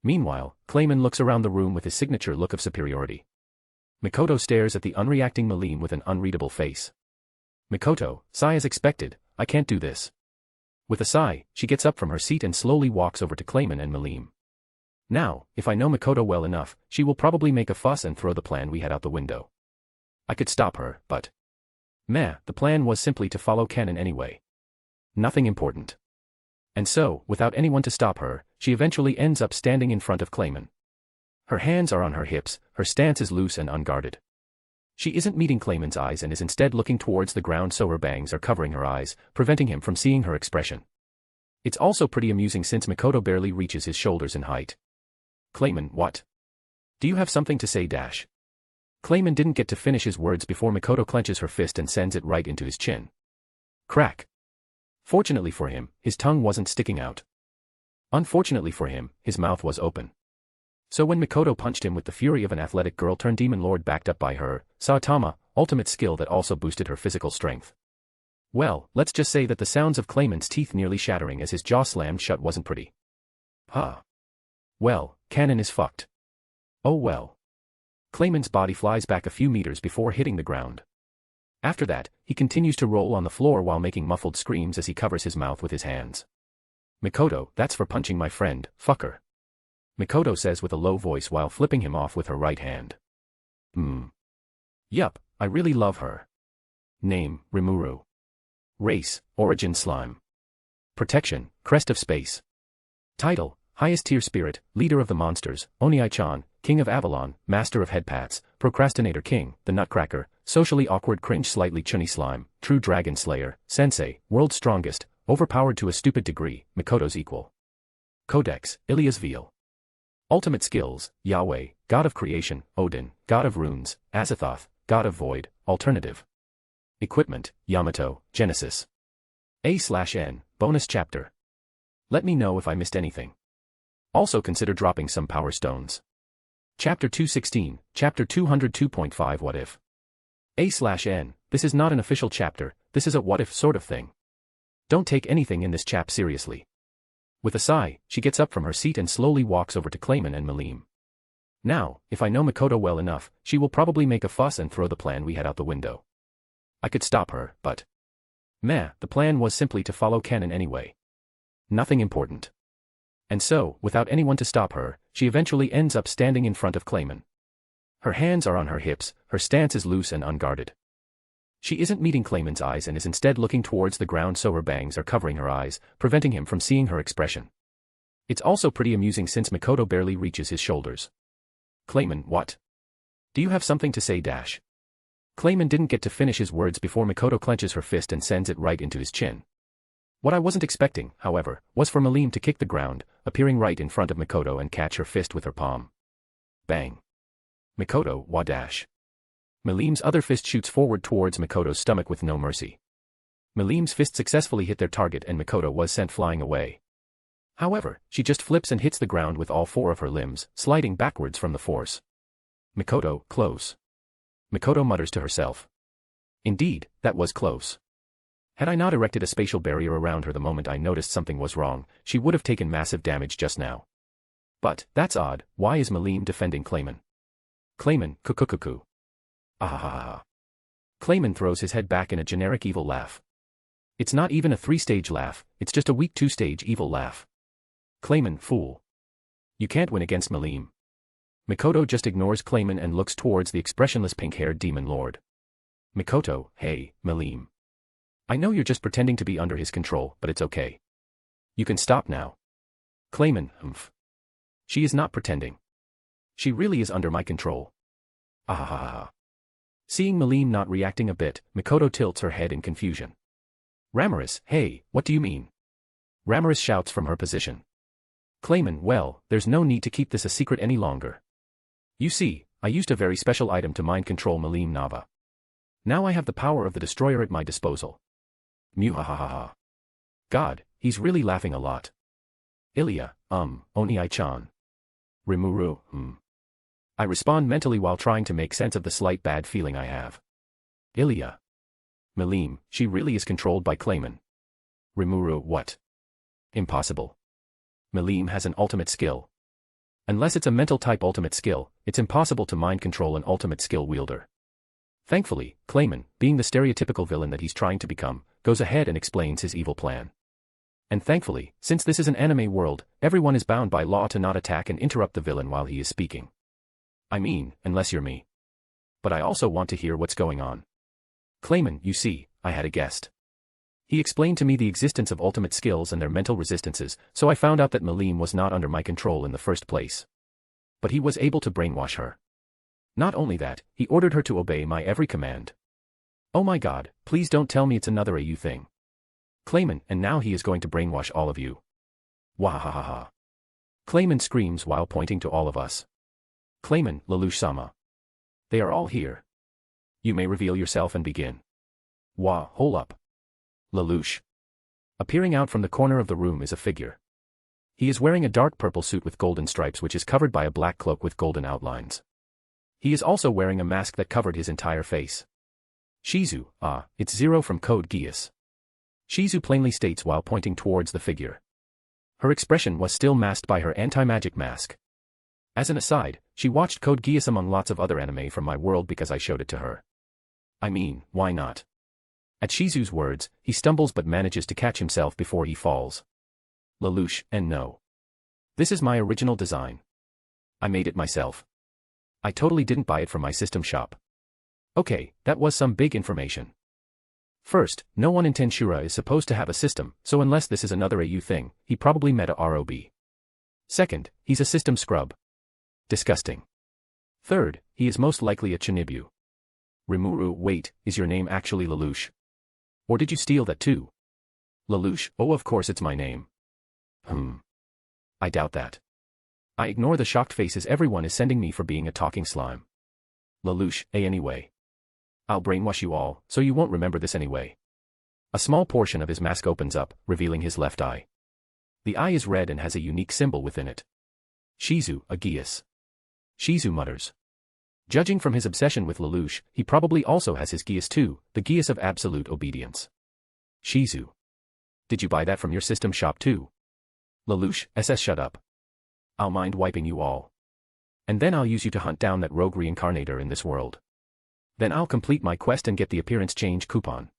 [SPEAKER 3] Meanwhile, Clayman looks around the room with his signature look of superiority. Mikoto stares at the unreacting Malim with an unreadable face. Mikoto, sigh as expected, I can't do this. With a sigh, she gets up from her seat and slowly walks over to Clayman and Malim. Now, if I know Mikoto well enough, she will probably make a fuss and throw the plan we had out the window. I could stop her, but... Meh, the plan was simply to follow canon anyway. Nothing important. And so, without anyone to stop her, she eventually ends up standing in front of Clayman. Her hands are on her hips, her stance is loose and unguarded. She isn't meeting Clayman's eyes and is instead looking towards the ground, so her bangs are covering her eyes, preventing him from seeing her expression. It's also pretty amusing since Mikoto barely reaches his shoulders in height. Clayman, what? Do you have something to say? Clayman didn't get to finish his words before Mikoto clenches her fist and sends it right into his chin. Crack. Fortunately for him, his tongue wasn't sticking out. Unfortunately for him, his mouth was open. So when Mikoto punched him with the fury of an athletic girl-turned-demon lord backed up by her, Saitama, ultimate skill that also boosted her physical strength. Well, let's just say that the sounds of Clayman's teeth nearly shattering as his jaw slammed shut wasn't pretty. Well, canon is fucked. Oh well. Clayman's body flies back a few meters before hitting the ground. After that, he continues to roll on the floor while making muffled screams as he covers his mouth with his hands. Mikoto, that's for punching my friend, fucker. Mikoto says with a low voice while flipping him off with her right hand. Yup, I really love her. Name, Rimuru. Race, Origin Slime. Protection, Crest of Space. Title, Highest Tier Spirit, Leader of the Monsters, Oniai-chan, King of Avalon, Master of Headpats, Procrastinator King, the Nutcracker, Socially Awkward Cringe Slightly Chunny Slime, True Dragon Slayer, Sensei, World's Strongest, Overpowered to a Stupid Degree, Mikoto's Equal. Codex, Ilya's Veil. Ultimate Skills, Yahweh, God of Creation, Odin, God of Runes, Azathoth, God of Void, Alternative. Equipment, Yamato, Genesis. A/N, Bonus Chapter. Let me know if I missed anything. Also consider dropping some power stones. Chapter 216, Chapter 202.5 What If? A/N, this is not an official chapter, this is a what if sort of thing. Don't take anything in this chap seriously. With a sigh, she gets up from her seat and slowly walks over to Clayman and Malim. Now, if I know Mikoto well enough, she will probably make a fuss and throw the plan we had out the window. I could stop her, but... Meh, the plan was simply to follow canon anyway. Nothing important. And so, without anyone to stop her, she eventually ends up standing in front of Clayman. Her hands are on her hips, her stance is loose and unguarded. She isn't meeting Clayman's eyes and is instead looking towards the ground, so her bangs are covering her eyes, preventing him from seeing her expression. It's also pretty amusing since Mikoto barely reaches his shoulders. Clayman, what? Do you have something to say? Clayman didn't get to finish his words before Mikoto clenches her fist and sends it right into his chin. What I wasn't expecting, however, was for Malim to kick the ground, appearing right in front of Mikoto and catch her fist with her palm. Bang. Mikoto, wa dash. Malim's other fist shoots forward towards Mikoto's stomach with no mercy. Malim's fist successfully hit their target and Mikoto was sent flying away. However, she just flips and hits the ground with all four of her limbs, sliding backwards from the force. Mikoto, close. Mikoto mutters to herself. Indeed, that was close. Had I not erected a spatial barrier around her the moment I noticed something was wrong, she would have taken massive damage just now. But, that's odd, why is Malim defending Clayman? Clayman, kukukuku. Ahahaha. Clayman throws his head back in a generic evil laugh. It's not even a 3-stage laugh, it's just a weak 2-stage evil laugh. Clayman, fool. You can't win against Malim. Mikoto just ignores Clayman and looks towards the expressionless pink-haired demon lord. Mikoto, hey, Malim. I know you're just pretending to be under his control, but it's okay. You can stop now. Clayman, She is not pretending. She really is under my control. Ahahaha. Seeing Malim not reacting a bit, Mikoto tilts her head in confusion. Ramaris, hey, what do you mean? Ramaris shouts from her position. Clayman, well, there's no need to keep this a secret any longer. You see, I used a very special item to mind control Malim Nava. Now I have the power of the destroyer at my disposal. Muhahaha. God, he's really laughing a lot. Ilya, Oni-chan. Rimuru, I respond mentally while trying to make sense of the slight bad feeling I have. Ilya. Malim, she really is controlled by Clayman. Rimuru, what? Impossible. Malim has an ultimate skill. Unless it's a mental type ultimate skill, it's impossible to mind control an ultimate skill wielder. Thankfully, Clayman, being the stereotypical villain that he's trying to become, goes ahead and explains his evil plan. And thankfully, since this is an anime world, everyone is bound by law to not attack and interrupt the villain while he is speaking. I mean, unless you're me. But I also want to hear what's going on. Clayman, you see, I had a guest. He explained to me the existence of ultimate skills and their mental resistances, so I found out that Malim was not under my control in the first place. But he was able to brainwash her. Not only that, he ordered her to obey my every command. Oh my god, please don't tell me it's another AU thing. Clayman, and now he is going to brainwash all of you. Wahahaha. Clayman screams while pointing to all of us. Clayman, Lelouch-sama. They are all here. You may reveal yourself and begin. Wah, hold up. Lelouch. Appearing out from the corner of the room is a figure. He is wearing a dark purple suit with golden stripes which is covered by a black cloak with golden outlines. He is also wearing a mask that covered his entire face. Shizu, it's Zero from Code Geass. Shizu plainly states while pointing towards the figure. Her expression was still masked by her anti-magic mask. As an aside, she watched Code Geass among lots of other anime from my world because I showed it to her. I mean, why not? At Shizu's words, he stumbles but manages to catch himself before he falls. Lelouch, and no. This is my original design. I made it myself. I totally didn't buy it from my system shop. Okay, that was some big information. First, no one in Tensura is supposed to have a system, so unless this is another AU thing, he probably met a ROB. Second, he's a system scrub. Disgusting. Third, he is most likely a Chinibu. Rimuru, wait, is your name actually Lelouch? Or did you steal that too? Lelouch, oh of course it's my name. I doubt that. I ignore the shocked faces everyone is sending me for being a talking slime. Lelouch, anyway. I'll brainwash you all, so you won't remember this anyway. A small portion of his mask opens up, revealing his left eye. The eye is red and has a unique symbol within it. Shizu, a Geass. Shizu mutters. Judging from his obsession with Lelouch, he probably also has his Geass too, the Geass of absolute obedience. Shizu. Did you buy that from your system shop too? Lelouch, shut up. I'll mind wiping you all. And then I'll use you to hunt down that rogue reincarnator in this world. Then I'll complete my quest and get the appearance change coupon.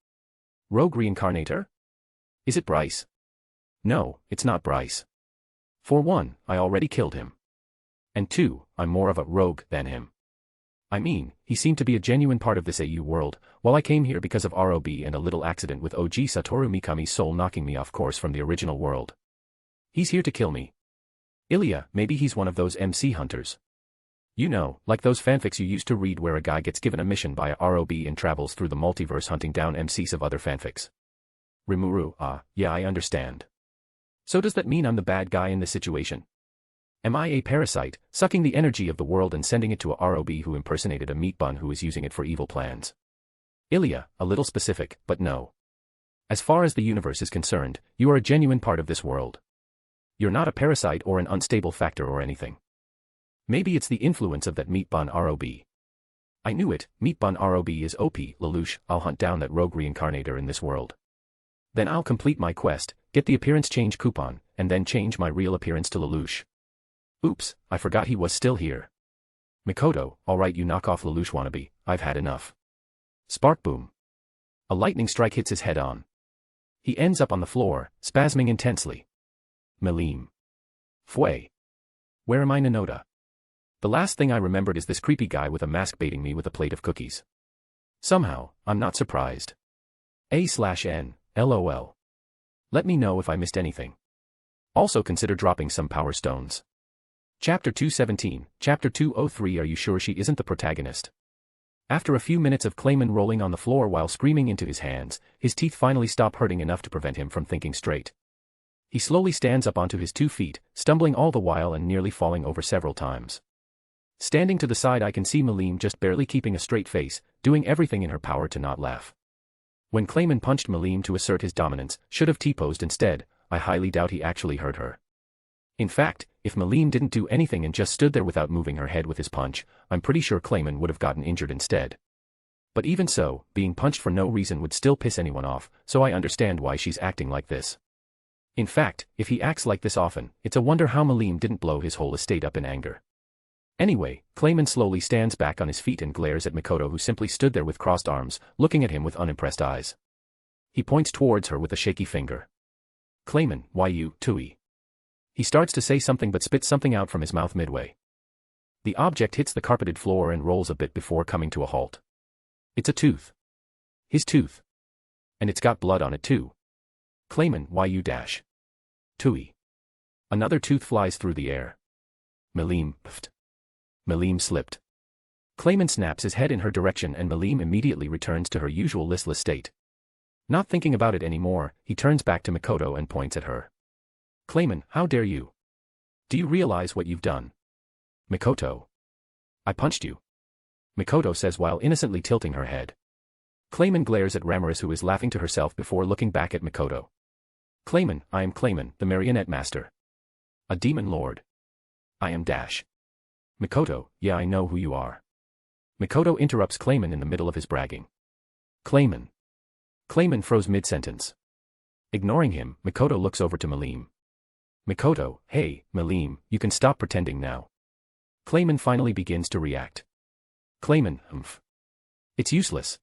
[SPEAKER 3] Rogue reincarnator? Is it Bryce? No, it's not Bryce. For one, I already killed him. And two, I'm more of a rogue than him. I mean, he seemed to be a genuine part of this AU world, while I came here because of ROB and a little accident with OG Satoru Mikami's soul knocking me off course from the original world. He's here to kill me. Ilya, maybe he's one of those MC hunters. You know, like those fanfics you used to read where a guy gets given a mission by a ROB and travels through the multiverse hunting down MCs of other fanfics. Rimuru, yeah I understand. So does that mean I'm the bad guy in this situation? Am I a parasite, sucking the energy of the world and sending it to a ROB who impersonated a meat bun who is using it for evil plans? Ilya, a little specific, but no. As far as the universe is concerned, you are a genuine part of this world. You're not a parasite or an unstable factor or anything. Maybe it's the influence of that meat bun ROB. I knew it, meat bun ROB is OP, Lelouch, I'll hunt down that rogue reincarnator in this world. Then I'll complete my quest, get the appearance change coupon, and then change my real appearance to Lelouch. Oops, I forgot he was still here. Mikoto, alright you knock off Lelouch wannabe, I've had enough. Spark boom. A lightning strike hits his head on. He ends up on the floor, spasming intensely. Malim. Fue. Where am I, Nanoda? The last thing I remembered is this creepy guy with a mask baiting me with a plate of cookies. Somehow, I'm not surprised. A/N, LOL. Let me know if I missed anything. Also consider dropping some power stones. Chapter 217, Chapter 203. Are you sure she isn't the protagonist? After a few minutes of Clayman rolling on the floor while screaming into his hands, his teeth finally stop hurting enough to prevent him from thinking straight. He slowly stands up onto his 2 feet, stumbling all the while and nearly falling over several times. Standing to the side I can see Malim just barely keeping a straight face, doing everything in her power to not laugh. When Clayman punched Malim to assert his dominance, should have T-posed instead, I highly doubt he actually hurt her. In fact, if Malim didn't do anything and just stood there without moving her head with his punch, I'm pretty sure Clayman would have gotten injured instead. But even so, being punched for no reason would still piss anyone off, so I understand why she's acting like this. In fact, if he acts like this often, it's a wonder how Malim didn't blow his whole estate up in anger. Anyway, Clayman slowly stands back on his feet and glares at Mikoto, who simply stood there with crossed arms, looking at him with unimpressed eyes. He points towards her with a shaky finger. Clayman, why you, Tui? He starts to say something but spits something out from his mouth midway. The object hits the carpeted floor and rolls a bit before coming to a halt. It's a tooth. His tooth. And it's got blood on it too. Clayman, why you dash? Tui. Another tooth flies through the air. Malim, pfft. Malim slipped. Clayman snaps his head in her direction and Malim immediately returns to her usual listless state. Not thinking about it anymore, he turns back to Mikoto and points at her. Clayman, how dare you? Do you realize what you've done? Mikoto. I punched you. Mikoto says while innocently tilting her head. Clayman glares at Ramirez, who is laughing to herself before looking back at Mikoto. Clayman, I am Clayman, the marionette master. A demon lord. I am Dash. Mikoto, yeah, I know who you are. Mikoto interrupts Clayman in the middle of his bragging. Clayman. Clayman froze mid-sentence. Ignoring him, Mikoto looks over to Malim. Mikoto, hey, Malim, you can stop pretending now. Clayman finally begins to react. Clayman, It's useless.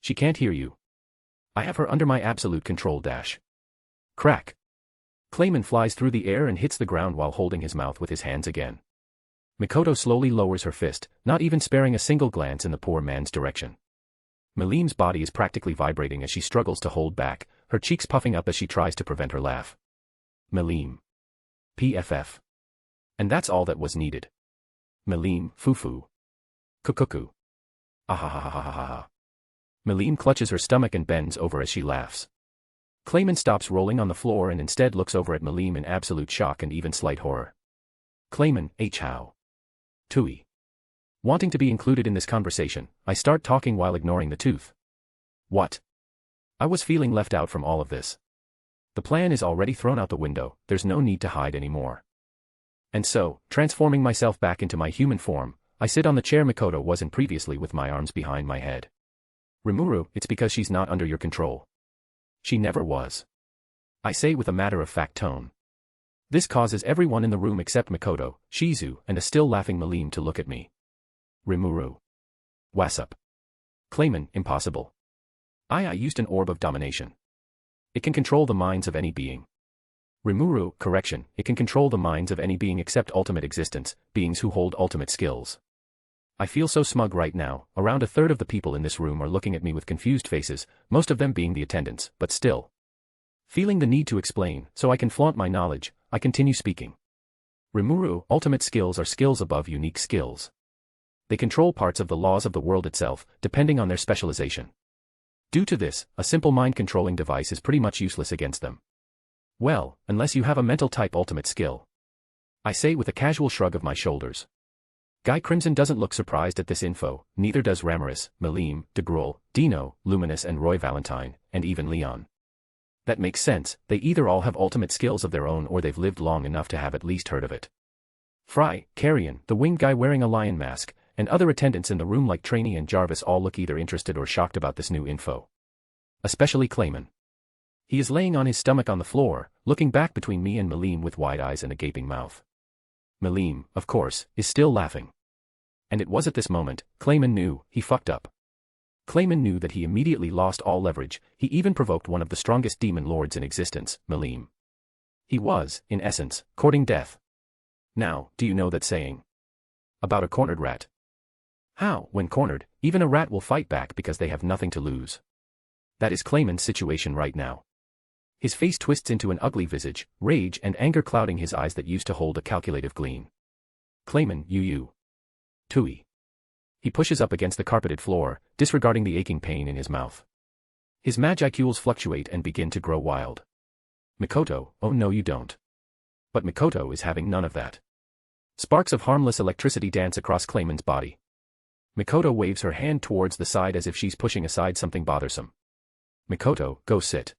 [SPEAKER 3] She can't hear you. I have her under my absolute control. Dash. Crack. Clayman flies through the air and hits the ground while holding his mouth with his hands again. Mikoto slowly lowers her fist, not even sparing a single glance in the poor man's direction. Malim's body is practically vibrating as she struggles to hold back, her cheeks puffing up as she tries to prevent her laugh. Malim. PFF. And that's all that was needed. Malim, foo-foo. Kukuku. Ahahahahaha. Malim clutches her stomach and bends over as she laughs. Clayman stops rolling on the floor and instead looks over at Malim in absolute shock and even slight horror. Clayman, how? Tui. Wanting to be included in this conversation, I start talking while ignoring the tooth. What? I was feeling left out from all of this. The plan is already thrown out the window, there's no need to hide anymore. And so, transforming myself back into my human form, I sit on the chair Mikoto was in previously with my arms behind my head. Rimuru, it's because she's not under your control. She never was. I say with a matter-of-fact tone. This causes everyone in the room except Mikoto, Shizu, and a still laughing Malim to look at me. Rimuru. Wasup. Clayman, impossible. I used an orb of domination. It can control the minds of any being. Rimuru, correction, it can control the minds of any being except ultimate existence, beings who hold ultimate skills. I feel so smug right now, around a third of the people in this room are looking at me with confused faces, most of them being the attendants, but still. Feeling the need to explain, so I can flaunt my knowledge, I continue speaking. Rimuru, ultimate skills are skills above unique skills. They control parts of the laws of the world itself, depending on their specialization. Due to this, a simple mind-controlling device is pretty much useless against them. Well, unless you have a mental type ultimate skill. I say with a casual shrug of my shoulders. Guy Crimson doesn't look surprised at this info, neither does Ramirez, Malim, DeGrul, Dino, Luminous and Roy Valentine, and even Leon. That makes sense, they either all have ultimate skills of their own or they've lived long enough to have at least heard of it. Fry, Carrion, the winged guy wearing a lion mask, and other attendants in the room like Trainee and Jarvis all look either interested or shocked about this new info. Especially Clayman. He is laying on his stomach on the floor, looking back between me and Malim with wide eyes and a gaping mouth. Malim, of course, is still laughing. And it was at this moment, Clayman knew, he fucked up. Clayman knew that he immediately lost all leverage, he even provoked one of the strongest demon lords in existence, Malim. He was, in essence, courting death. Now, do you know that saying? About a cornered rat. How, when cornered, even a rat will fight back because they have nothing to lose. That is Clayman's situation right now. His face twists into an ugly visage, rage and anger clouding his eyes that used to hold a calculative gleam. Clayman, you. Tui. He pushes up against the carpeted floor, disregarding the aching pain in his mouth. His magicules fluctuate and begin to grow wild. Mikoto, oh no you don't. But Mikoto is having none of that. Sparks of harmless electricity dance across Clayman's body. Mikoto waves her hand towards the side as if she's pushing aside something bothersome. Mikoto, go sit.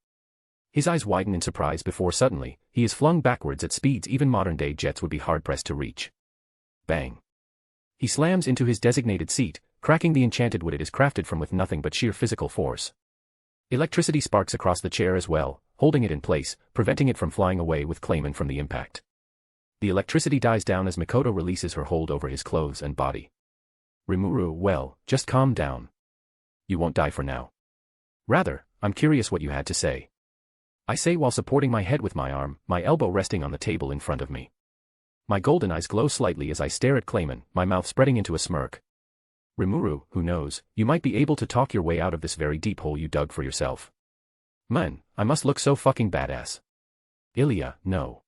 [SPEAKER 3] His eyes widen in surprise before suddenly, he is flung backwards at speeds even modern-day jets would be hard-pressed to reach. Bang. He slams into his designated seat, cracking the enchanted wood it is crafted from with nothing but sheer physical force. Electricity sparks across the chair as well, holding it in place, preventing it from flying away with Clayman from the impact. The electricity dies down as Mikoto releases her hold over his clothes and body. Rimuru, well, just calm down. You won't die for now. Rather, I'm curious what you had to say. I say while supporting my head with my arm, my elbow resting on the table in front of me. My golden eyes glow slightly as I stare at Clayman, my mouth spreading into a smirk. Rimuru, who knows, you might be able to talk your way out of this very deep hole you dug for yourself. Man, I must look so fucking badass. Ilya, no.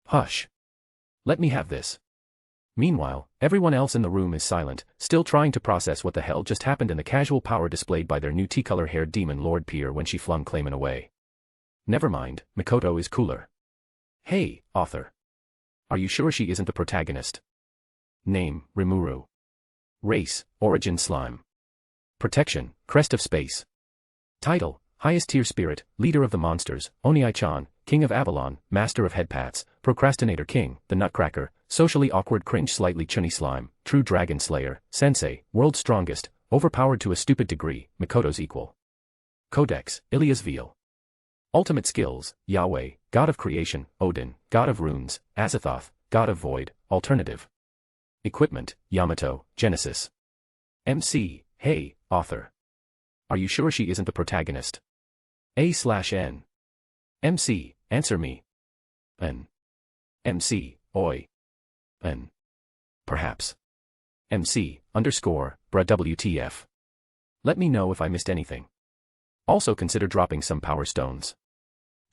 [SPEAKER 3] Hush. Let me have this. Meanwhile, everyone else in the room is silent, still trying to process what the hell just happened and the casual power displayed by their new tea-color-haired demon Lord Pier when she flung Clayman away. Never mind, Mikoto is cooler. Hey, author. Are you sure she isn't the protagonist? Name, Rimuru. Race, Origin Slime. Protection, Crest of Space. Title, Highest Tier Spirit, Leader of the Monsters, Oniai-chan, King of Avalon, Master of Headpats, Procrastinator King, The Nutcracker, Socially Awkward Cringe Slightly Chunny Slime, True Dragon Slayer, Sensei, World's Strongest, Overpowered to a Stupid Degree, Mikoto's Equal. Codex, Ilya's Veal. Ultimate Skills, Yahweh, God of Creation, Odin, God of Runes, Azathoth, God of Void, Alternative. Equipment, Yamato, Genesis. MC, hey, author. Are you sure she isn't the protagonist? A/N. MC, answer me. N. MC, oi. N. Perhaps. MC, _, bruh WTF. Let me know if I missed anything. Also consider dropping some power stones.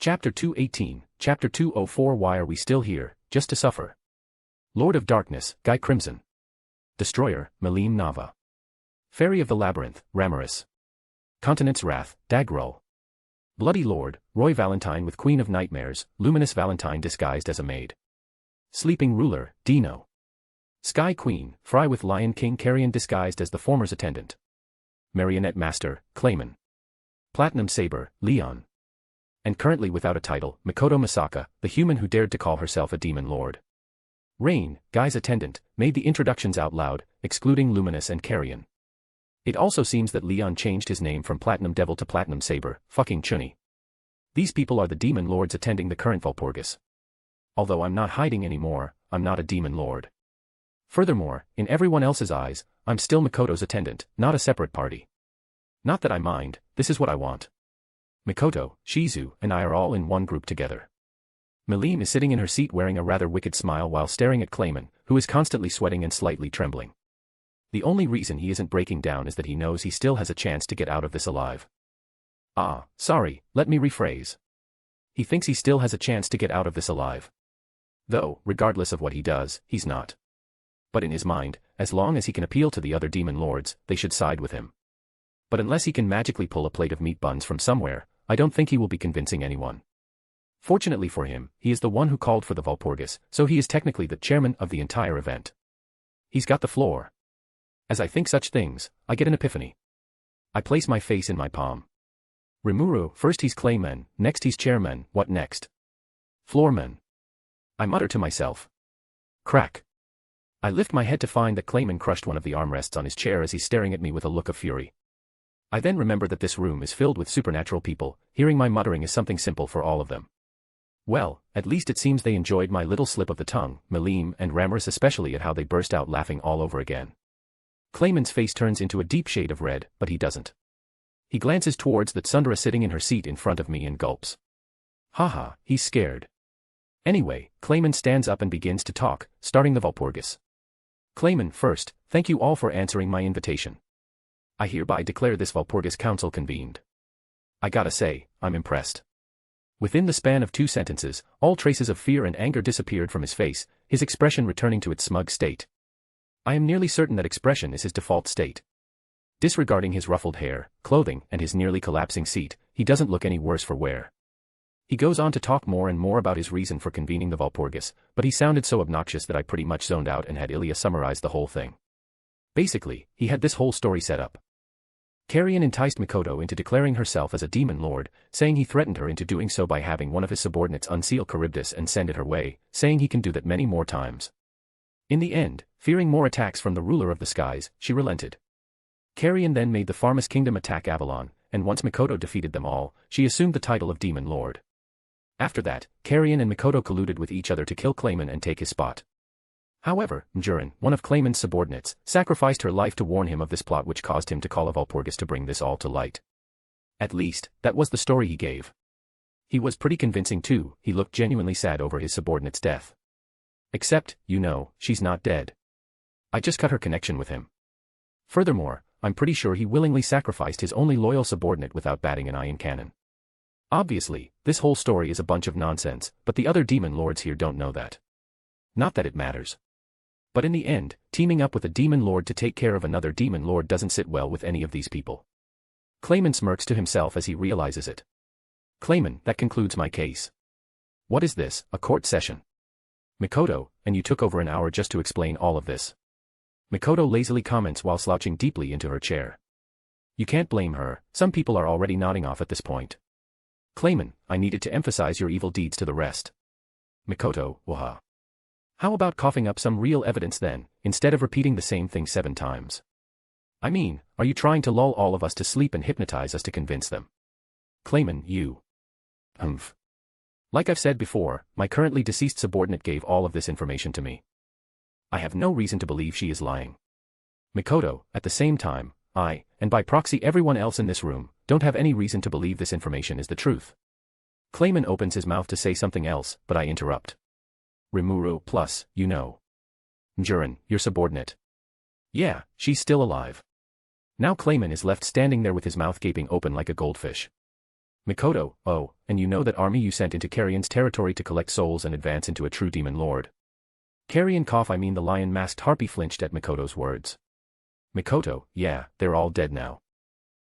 [SPEAKER 3] Chapter 218, Chapter 204 Why are we still here, just to suffer? Lord of Darkness, Guy Crimson. Destroyer, Malim Nava. Fairy of the Labyrinth, Ramaris. Continent's Wrath, Dagrul. Bloody Lord, Roy Valentine with Queen of Nightmares, Luminous Valentine disguised as a maid. Sleeping Ruler, Dino. Sky Queen, Fry with Lion King Carrion disguised as the former's attendant. Marionette Master, Clayman. Platinum Saber, Leon. And currently without a title, Mikoto Masaka, the human who dared to call herself a demon lord. Rain, Guy's attendant, made the introductions out loud, excluding Luminous and Carrion. It also seems that Leon changed his name from Platinum Devil to Platinum Saber, fucking chunny. These people are the demon lords attending the current Valpurgis. Although I'm not hiding anymore, I'm not a demon lord. Furthermore, in everyone else's eyes, I'm still Mikoto's attendant, not a separate party. Not that I mind, this is what I want. Mikoto, Shizu, and I are all in one group together. Malim is sitting in her seat wearing a rather wicked smile while staring at Clayman, who is constantly sweating and slightly trembling. The only reason he isn't breaking down is that he knows he still has a chance to get out of this alive. Sorry, let me rephrase. He thinks he still has a chance to get out of this alive. Though, regardless of what he does, he's not. But in his mind, as long as he can appeal to the other demon lords, they should side with him. But unless he can magically pull a plate of meat buns from somewhere, I don't think he will be convincing anyone. Fortunately for him, he is the one who called for the Valpurgis, so he is technically the chairman of the entire event. He's got the floor. As I think such things, I get an epiphany. I place my face in my palm. Rimuru, first he's Clayman, next he's chairman, what next? Floorman. I mutter to myself. Crack. I lift my head to find that Clayman crushed one of the armrests on his chair as he's staring at me with a look of fury. I then remember that this room is filled with supernatural people, hearing my muttering is something simple for all of them. Well, at least it seems they enjoyed my little slip of the tongue, Malim and Ramaris especially at how they burst out laughing all over again. Clayman's face turns into a deep shade of red, but he doesn't. He glances towards that Sundara sitting in her seat in front of me and gulps. Haha, he's scared. Anyway, Clayman stands up and begins to talk, starting the Valpurgis. Clayman first, thank you all for answering my invitation. I hereby declare this Valpurgis Council convened. I gotta say, I'm impressed. Within the span of 2 sentences, all traces of fear and anger disappeared from his face, his expression returning to its smug state. I am nearly certain that expression is his default state. Disregarding his ruffled hair, clothing, and his nearly collapsing seat, he doesn't look any worse for wear. He goes on to talk more and more about his reason for convening the Walpurgis, but he sounded so obnoxious that I pretty much zoned out and had Ilya summarize the whole thing. Basically, he had this whole story set up. Carrion enticed Mikoto into declaring herself as a demon lord, saying he threatened her into doing so by having one of his subordinates unseal Charybdis and send it her way, saying he can do that many more times. In the end, fearing more attacks from the ruler of the skies, she relented. Carrion then made the Pharmus Kingdom attack Avalon, and once Mikoto defeated them all, she assumed the title of Demon Lord. After that, Carrion and Mikoto colluded with each other to kill Clayman and take his spot. However, Mjurin, one of Clayman's subordinates, sacrificed her life to warn him of this plot, which caused him to call a Walpurgis to bring this all to light. At least, that was the story he gave. He was pretty convincing too. He looked genuinely sad over his subordinate's death. Except, she's not dead. I just cut her connection with him. Furthermore, I'm pretty sure he willingly sacrificed his only loyal subordinate without batting an eye in canon. Obviously, this whole story is a bunch of nonsense, but the other demon lords here don't know that. Not that it matters. But in the end, teaming up with a demon lord to take care of another demon lord doesn't sit well with any of these people. Clayman smirks to himself as he realizes it. Clayman, that concludes my case. What is this, a court session? Mikoto, and you took over an hour just to explain all of this. Mikoto lazily comments while slouching deeply into her chair. You can't blame her, some people are already nodding off at this point. Clayman, I needed to emphasize your evil deeds to the rest. Mikoto, waha. How about coughing up some real evidence then, instead of repeating the same thing 7 times? I mean, are you trying to lull all of us to sleep and hypnotize us to convince them? Clayman, you. Like I've said before, my currently deceased subordinate gave all of this information to me. I have no reason to believe she is lying. Mikoto, at the same time, I, and by proxy everyone else in this room, don't have any reason to believe this information is the truth. Clayman opens his mouth to say something else, but I interrupt. Rimuru, plus, Mjurin, your subordinate. Yeah, she's still alive. Now Clayman is left standing there with his mouth gaping open like a goldfish. Mikoto, oh, and you know that army you sent into Carrion's territory to collect souls and advance into a true demon lord. Carrion the lion-masked harpy flinched at Mikoto's words. Mikoto, yeah, they're all dead now.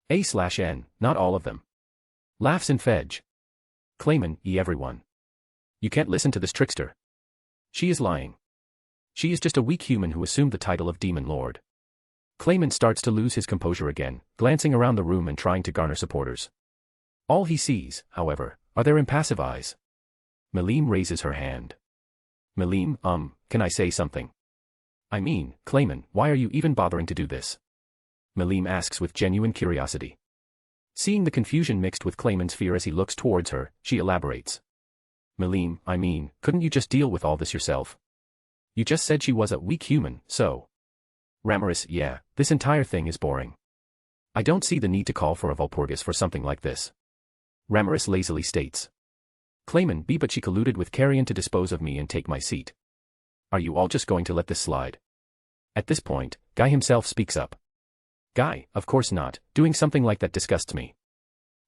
[SPEAKER 3] A/N, not all of them. Laughs in Fedge. Clayman, everyone. You can't listen to this trickster. She is lying. She is just a weak human who assumed the title of Demon Lord. Clayman starts to lose his composure again, glancing around the room and trying to garner supporters. All he sees, however, are their impassive eyes. Melim raises her hand. Melim, can I say something? I mean, Clayman, why are you even bothering to do this? Melim asks with genuine curiosity. Seeing the confusion mixed with Clayman's fear as he looks towards her, she elaborates. Melim, I mean, couldn't you just deal with all this yourself? You just said she was a weak human, so. Ramaris, yeah, this entire thing is boring. I don't see the need to call for a Walpurgis for something like this. Ramaris lazily states. Clayman, but she colluded with Carrion to dispose of me and take my seat. Are you all just going to let this slide? At this point, Guy himself speaks up. Guy, of course not, doing something like that disgusts me.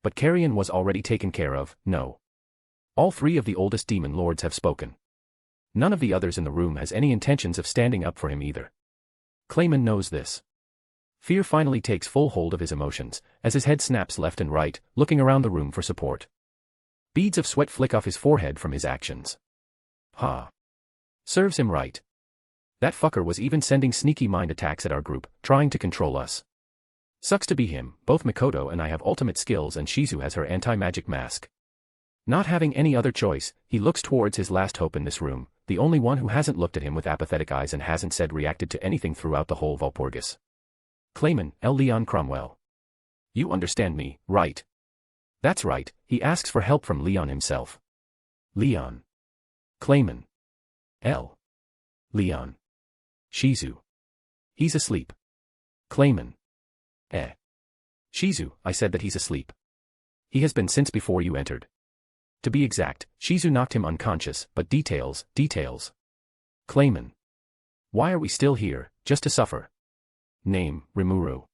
[SPEAKER 3] But Carrion was already taken care of, no. All 3 of the oldest demon lords have spoken. None of the others in the room has any intentions of standing up for him either. Clayman knows this. Fear finally takes full hold of his emotions, as his head snaps left and right, looking around the room for support. Beads of sweat flick off his forehead from his actions. Serves him right. That fucker was even sending sneaky mind attacks at our group, trying to control us. Sucks to be him, both Mikoto and I have ultimate skills and Shizu has her anti-magic mask. Not having any other choice, he looks towards his last hope in this room, the only one who hasn't looked at him with apathetic eyes and hasn't reacted to anything throughout the whole Walpurgis. Clayman, Leon Cromwell. You understand me, right? That's right, he asks for help from Leon himself. Leon. Clayman. Leon. Shizu. He's asleep. Clayman. Shizu, I said that he's asleep. He has been since before you entered. To be exact, Shizu knocked him unconscious, but details. Clayman. Why are we still here, just to suffer? Name, Rimuru.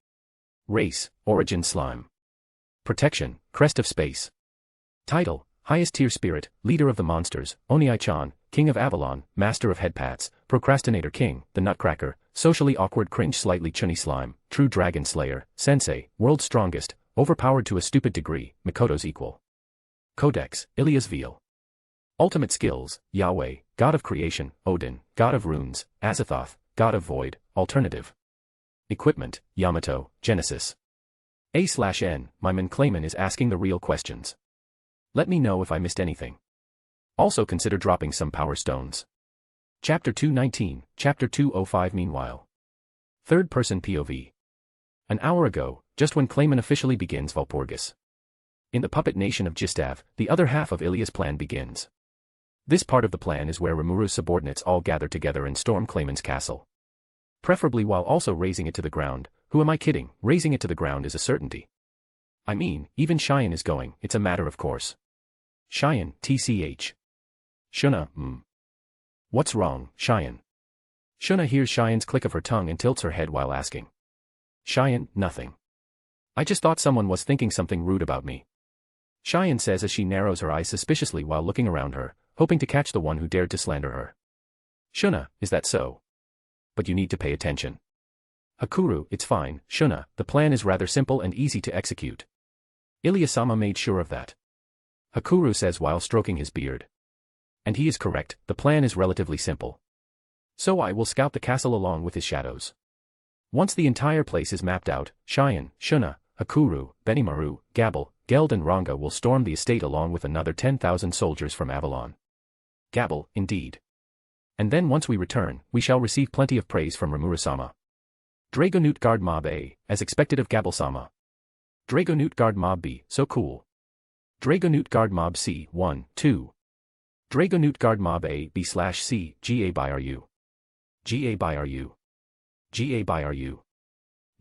[SPEAKER 3] Race, Origin Slime. Protection, Crest of Space. Title, Highest Tier Spirit, Leader of the Monsters, Oniai-chan, King of Avalon, Master of Headpats, Procrastinator King, The Nutcracker, Socially Awkward Cringe Slightly Chunny Slime, True Dragon Slayer, Sensei, World's Strongest, Overpowered to a Stupid Degree, Mikoto's Equal. Codex, Ilias Veal. Ultimate skills, Yahweh, God of Creation, Odin, God of Runes, Azathoth, God of Void, Alternative. Equipment, Yamato, Genesis. A/N, my man Clayman is asking the real questions. Let me know if I missed anything. Also consider dropping some power stones. Chapter 219, Chapter 205 Meanwhile. Third-person POV. An hour ago, just when Clayman officially begins Valpurgis. In the puppet nation of Gistav, the other half of Ilias' plan begins. This part of the plan is where Rimuru's subordinates all gather together and storm Clayman's castle. Preferably while also razing it to the ground. Who am I kidding? Razing it to the ground is a certainty. I mean, even Cheyenne is going, it's a matter of course. Cheyenne, TCH. Shuna, What's wrong, Cheyenne? Shuna hears Cheyenne's click of her tongue and tilts her head while asking. Cheyenne, nothing. I just thought someone was thinking something rude about me. Cheyenne says as she narrows her eyes suspiciously while looking around her, hoping to catch the one who dared to slander her. Shuna, is that so? But you need to pay attention. Hakuru, it's fine, Shuna, the plan is rather simple and easy to execute. Ilias-sama made sure of that. Hakuru says while stroking his beard. And he is correct, the plan is relatively simple. So I will scout the castle along with his shadows. Once the entire place is mapped out, Cheyenne, Shuna, Hakuru, Benimaru, Gabble, Geld and Ranga will storm the estate along with another 10,000 soldiers from Avalon. Gabble, indeed. And then once we return, we shall receive plenty of praise from Rimuru-sama. Dragonute Guard Mob A, as expected of Gabble-sama. Dragonute Guard Mob B, so cool. Dragonute Guard Mob C, 1, 2. Dragonute Guard Mob A, B/C, GA by RU. GA by RU. GA by RU.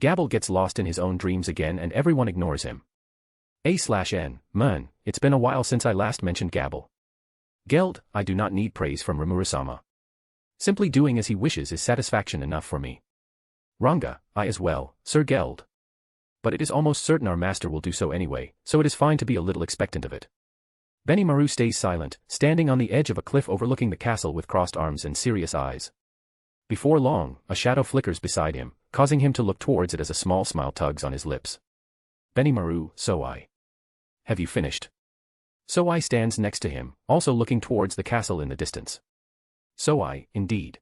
[SPEAKER 3] Gabble gets lost in his own dreams again and everyone ignores him. A/N, man, it's been a while since I last mentioned Gabble. Geld, I do not need praise from Rimuru-sama. Simply doing as he wishes is satisfaction enough for me. Ranga, I as well, Sir Geld. But it is almost certain our master will do so anyway, so it is fine to be a little expectant of it. Benimaru stays silent, standing on the edge of a cliff overlooking the castle with crossed arms and serious eyes. Before long, a shadow flickers beside him, causing him to look towards it as a small smile tugs on his lips. Benimaru, Soai. Have you finished? Soai stands next to him, also looking towards the castle in the distance. Soai, indeed.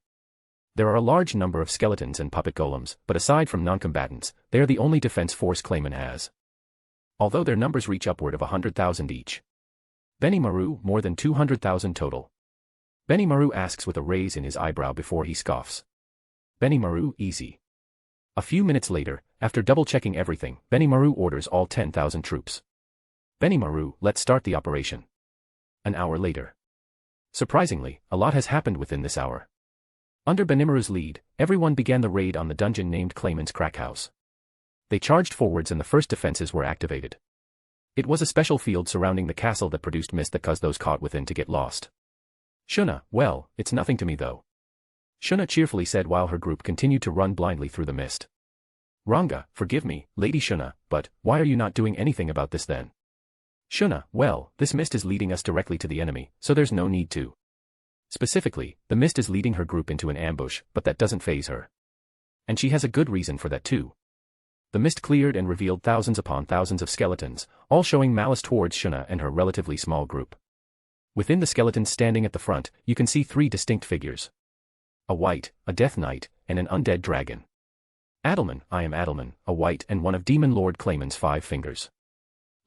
[SPEAKER 3] There are a large number of skeletons and puppet golems, but aside from non-combatants, they are the only defense force Clayman has. Although their numbers reach upward of 100,000 each. Benimaru, more than 200,000 total. Benimaru asks with a raise in his eyebrow before he scoffs. Benimaru, easy. A few minutes later, after double-checking everything, Benimaru orders all 10,000 troops. Benimaru, let's start the operation. An hour later. Surprisingly, a lot has happened within this hour. Under Benimaru's lead, everyone began the raid on the dungeon named Clayman's Crack House. They charged forwards and the first defenses were activated. It was a special field surrounding the castle that produced mist that caused those caught within to get lost. Shuna, well, it's nothing to me though. Shuna cheerfully said while her group continued to run blindly through the mist. Ranga, forgive me, Lady Shuna, but why are you not doing anything about this then? Shuna, well, this mist is leading us directly to the enemy, so there's no need to. Specifically, the mist is leading her group into an ambush, but that doesn't faze her. And she has a good reason for that too. The mist cleared and revealed thousands upon thousands of skeletons, all showing malice towards Shuna and her relatively small group. Within the skeletons standing at the front, you can see three distinct figures. A white, a death knight, and an undead dragon. Adelman, I am Adelman, a white and one of Demon Lord Clayman's 5 fingers.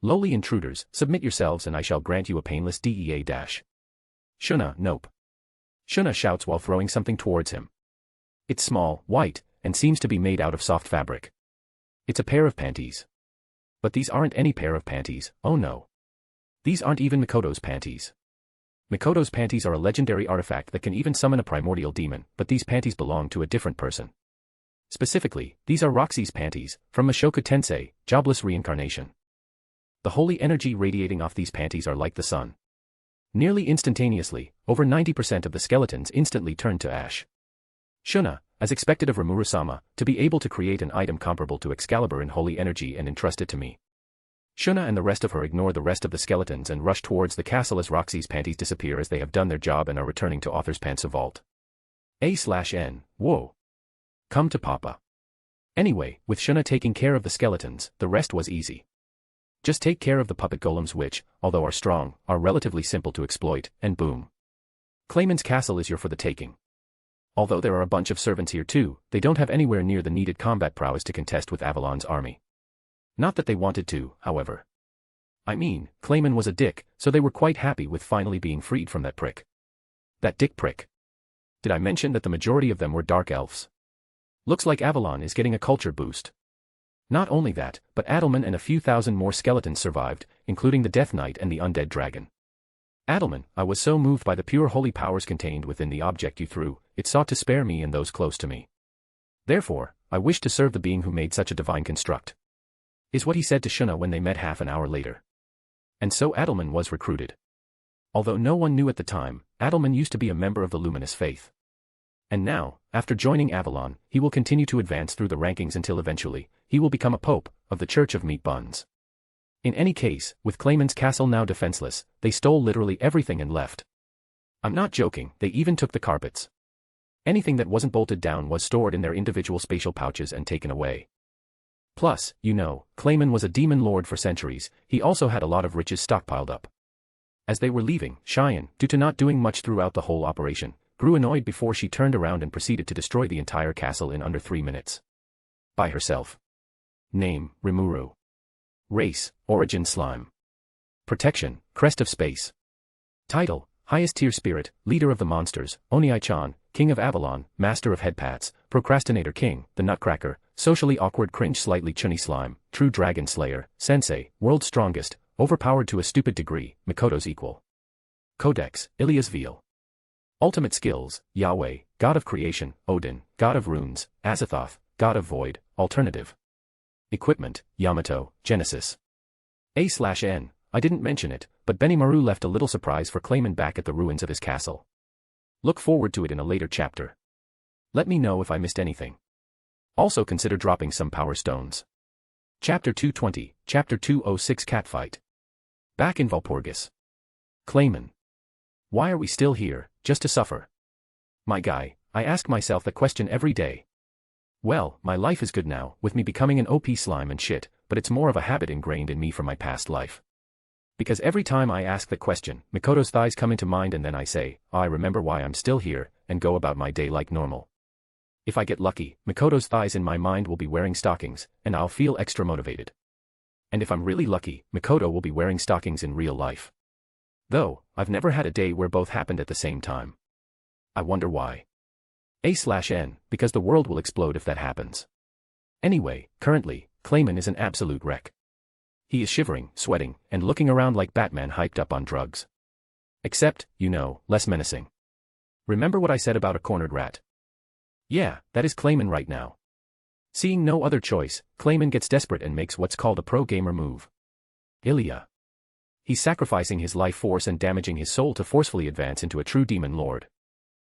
[SPEAKER 3] Lowly intruders, submit yourselves and I shall grant you a painless DEA dash. Shuna, nope. Shuna shouts while throwing something towards him. It's small, white, and seems to be made out of soft fabric. It's a pair of panties. But these aren't any pair of panties, oh no. These aren't even Mikoto's panties. Mikoto's panties are a legendary artifact that can even summon a primordial demon, but these panties belong to a different person. Specifically, these are Roxy's panties, from Mushoku Tensei, Jobless Reincarnation. The holy energy radiating off these panties are like the sun. Nearly instantaneously, over 90% of the skeletons instantly turned to ash. Shuna, as expected of Rimuru-sama, to be able to create an item comparable to Excalibur in holy energy and entrust it to me. Shuna and the rest of her ignore the rest of the skeletons and rush towards the castle as Roxy's panties disappear as they have done their job and are returning to Author's Pantsa vault. A/N, whoa. Come to Papa. Anyway, with Shuna taking care of the skeletons, the rest was easy. Just take care of the puppet golems which, although are strong, are relatively simple to exploit, and boom. Clayman's castle is yours for the taking. Although there are a bunch of servants here too, they don't have anywhere near the needed combat prowess to contest with Avalon's army. Not that they wanted to, however. I mean, Clayman was a dick, so they were quite happy with finally being freed from that prick. That dick prick. Did I mention that the majority of them were dark elves? Looks like Avalon is getting a culture boost. Not only that, but Adelman and a few thousand more skeletons survived, including the Death Knight and the Undead Dragon. Adelman, I was so moved by the pure holy powers contained within the object you threw, it sought to spare me and those close to me. Therefore, I wish to serve the being who made such a divine construct. Is what he said to Shuna when they met half an hour later. And so Adelman was recruited. Although no one knew at the time, Adelman used to be a member of the Luminous Faith. And now, after joining Avalon, he will continue to advance through the rankings until eventually, he will become a pope of the Church of Meat Buns. In any case, with Clayman's castle now defenseless, they stole literally everything and left. I'm not joking, they even took the carpets. Anything that wasn't bolted down was stored in their individual spatial pouches and taken away. Plus, you know, Clayman was a demon lord for centuries, he also had a lot of riches stockpiled up. As they were leaving, Cheyenne, due to not doing much throughout the whole operation, grew annoyed before she turned around and proceeded to destroy the entire castle in under 3 minutes. By herself. Name, Rimuru. Race, Origin Slime. Protection, Crest of Space. Title, Highest Tier Spirit, Leader of the Monsters, Onii-chan, King of Avalon, Master of Headpats, Procrastinator King, the Nutcracker, Socially Awkward Cringe Slightly Chunny Slime, True Dragon Slayer, Sensei, World's Strongest, Overpowered to a Stupid Degree, Mikoto's Equal. Codex, Ilias Veal. Ultimate Skills, Yahweh, God of Creation, Odin, God of Runes, Azathoth, God of Void, Alternative. Equipment, Yamato, Genesis. A/N, I didn't mention it, but Benimaru left a little surprise for Clayman back at the ruins of his castle. Look forward to it in a later chapter. Let me know if I missed anything. Also consider dropping some power stones. Chapter 220, Chapter 206 Catfight. Back in Valpurgis. Clayman. Why are we still here, just to suffer? My guy, I ask myself that question every day. Well, my life is good now, with me becoming an OP slime and shit, but it's more of a habit ingrained in me from my past life. Because every time I ask the question, Mikoto's thighs come into mind and then I say, I remember why I'm still here, and go about my day like normal. If I get lucky, Mikoto's thighs in my mind will be wearing stockings, and I'll feel extra motivated. And if I'm really lucky, Mikoto will be wearing stockings in real life. Though, I've never had a day where both happened at the same time. I wonder why. A/N, because the world will explode if that happens. Anyway, currently, Clayman is an absolute wreck. He is shivering, sweating, and looking around like Batman hyped up on drugs. Except, you know, less menacing. Remember what I said about a cornered rat? Yeah, that is Clayman right now. Seeing no other choice, Clayman gets desperate and makes what's called a pro-gamer move. Ilya. He's sacrificing his life force and damaging his soul to forcefully advance into a true demon lord.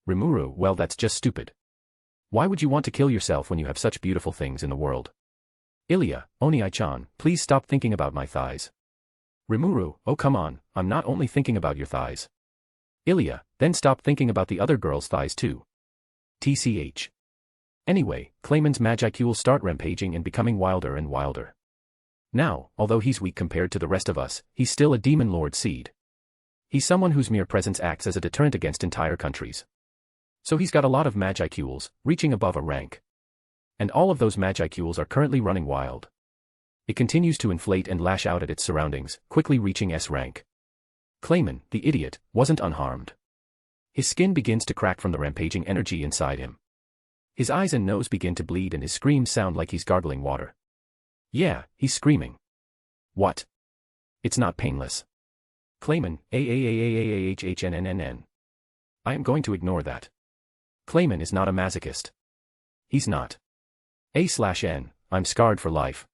[SPEAKER 3] Rimuru, well that's just stupid. Why would you want to kill yourself when you have such beautiful things in the world? Ilya, Onii-chan, please stop thinking about my thighs. Rimuru, oh come on, I'm not only thinking about your thighs. Ilya, then stop thinking about the other girl's thighs too. TCH. Anyway, Clayman's Magicules start rampaging and becoming wilder and wilder. Now, although he's weak compared to the rest of us, he's still a demon lord seed. He's someone whose mere presence acts as a deterrent against entire countries. So he's got a lot of Magicules, reaching above a rank. And all of those Magicules are currently running wild. It continues to inflate and lash out at its surroundings, quickly reaching S rank. Clayman, the idiot, wasn't unharmed. His skin begins to crack from the rampaging energy inside him. His eyes and nose begin to bleed and his screams sound like he's gargling water. Yeah, he's screaming. What? It's not painless. Clayman, AAAAAHHNNNN. I am going to ignore that. Clayman is not a masochist. He's not. A/N, I'm scarred for life.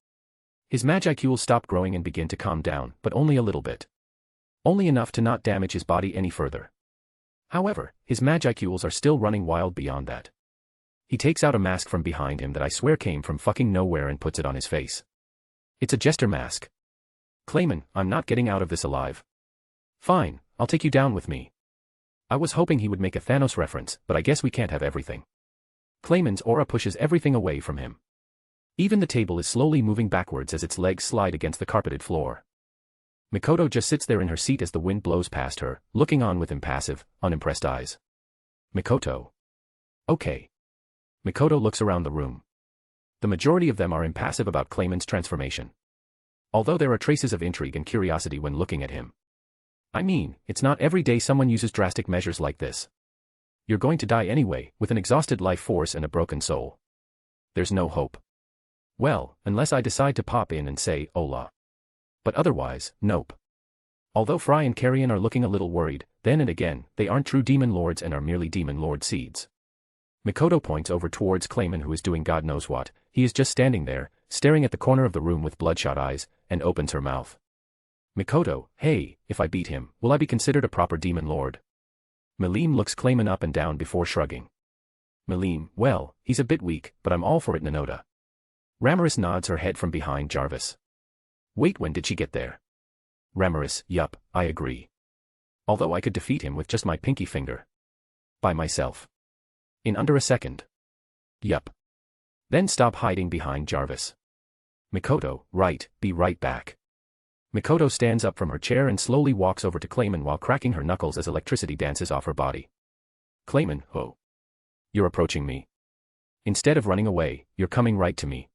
[SPEAKER 3] His Magicules stop growing and begin to calm down, but only a little bit. Only enough to not damage his body any further. However, his Magicules are still running wild beyond that. He takes out a mask from behind him that I swear came from fucking nowhere and puts it on his face. It's a jester mask. Clayman, I'm not getting out of this alive. Fine, I'll take you down with me. I was hoping he would make a Thanos reference, but I guess we can't have everything. Clayman's aura pushes everything away from him. Even the table is slowly moving backwards as its legs slide against the carpeted floor. Mikoto just sits there in her seat as the wind blows past her, looking on with impassive, unimpressed eyes. Mikoto. Okay. Mikoto looks around the room. The majority of them are impassive about Clayman's transformation. Although there are traces of intrigue and curiosity when looking at him. I mean, it's not every day someone uses drastic measures like this. You're going to die anyway, with an exhausted life force and a broken soul. There's no hope. Well, unless I decide to pop in and say, hola. But otherwise, nope. Although Fry and Carrion are looking a little worried, then and again, they aren't true demon lords and are merely demon lord seeds. Mikoto points over towards Clayman, who is doing God knows what. He is just standing there, staring at the corner of the room with bloodshot eyes, and opens her mouth. Mikoto, hey, if I beat him, will I be considered a proper demon lord? Milim looks Clayman up and down before shrugging. Milim, well, he's a bit weak, but I'm all for it, Nanoda. Ramaris nods her head from behind Jarvis. Wait, when did she get there? Ramaris, yup, I agree. Although I could defeat him with just my pinky finger. By myself. In under a second. Yup. Then stop hiding behind Jarvis. Mikoto, right, be right back. Mikoto stands up from her chair and slowly walks over to Clayman while cracking her knuckles as electricity dances off her body. Clayman, oh. You're approaching me. Instead of running away, you're coming right to me.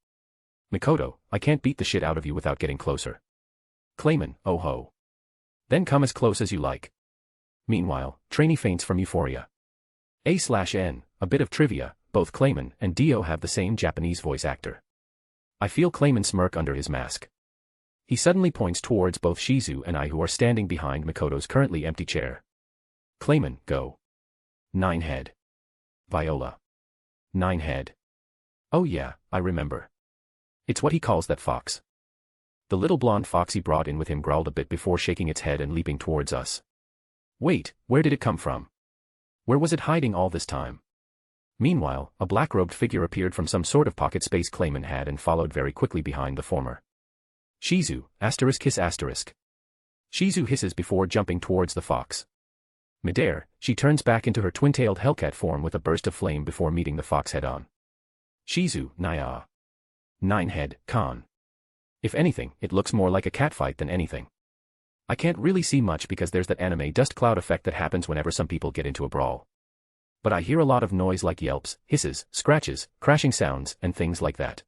[SPEAKER 3] Mikoto, I can't beat the shit out of you without getting closer. Clayman, oh ho. Then come as close as you like. Meanwhile, Trainee faints from euphoria. A/N, a bit of trivia, both Clayman and Dio have the same Japanese voice actor. I feel Clayman smirk under his mask. He suddenly points towards both Shizu and I, who are standing behind Mikoto's currently empty chair. Clayman, go. Ninehead. Viola. Ninehead. Oh yeah, I remember. It's what he calls that fox. The little blonde fox he brought in with him growled a bit before shaking its head and leaping towards us. Wait, where did it come from? Where was it hiding all this time? Meanwhile, a black-robed figure appeared from some sort of pocket space Clayman had and followed very quickly behind the former. Shizu, *hiss*. Shizu hisses before jumping towards the fox. Midair, she turns back into her twin-tailed Hellcat form with a burst of flame before meeting the fox head-on. Shizu, Naya. Ninehead, Khan. If anything, it looks more like a catfight than anything. I can't really see much because there's that anime dust cloud effect that happens whenever some people get into a brawl. But I hear a lot of noise like yelps, hisses, scratches, crashing sounds, and things like that.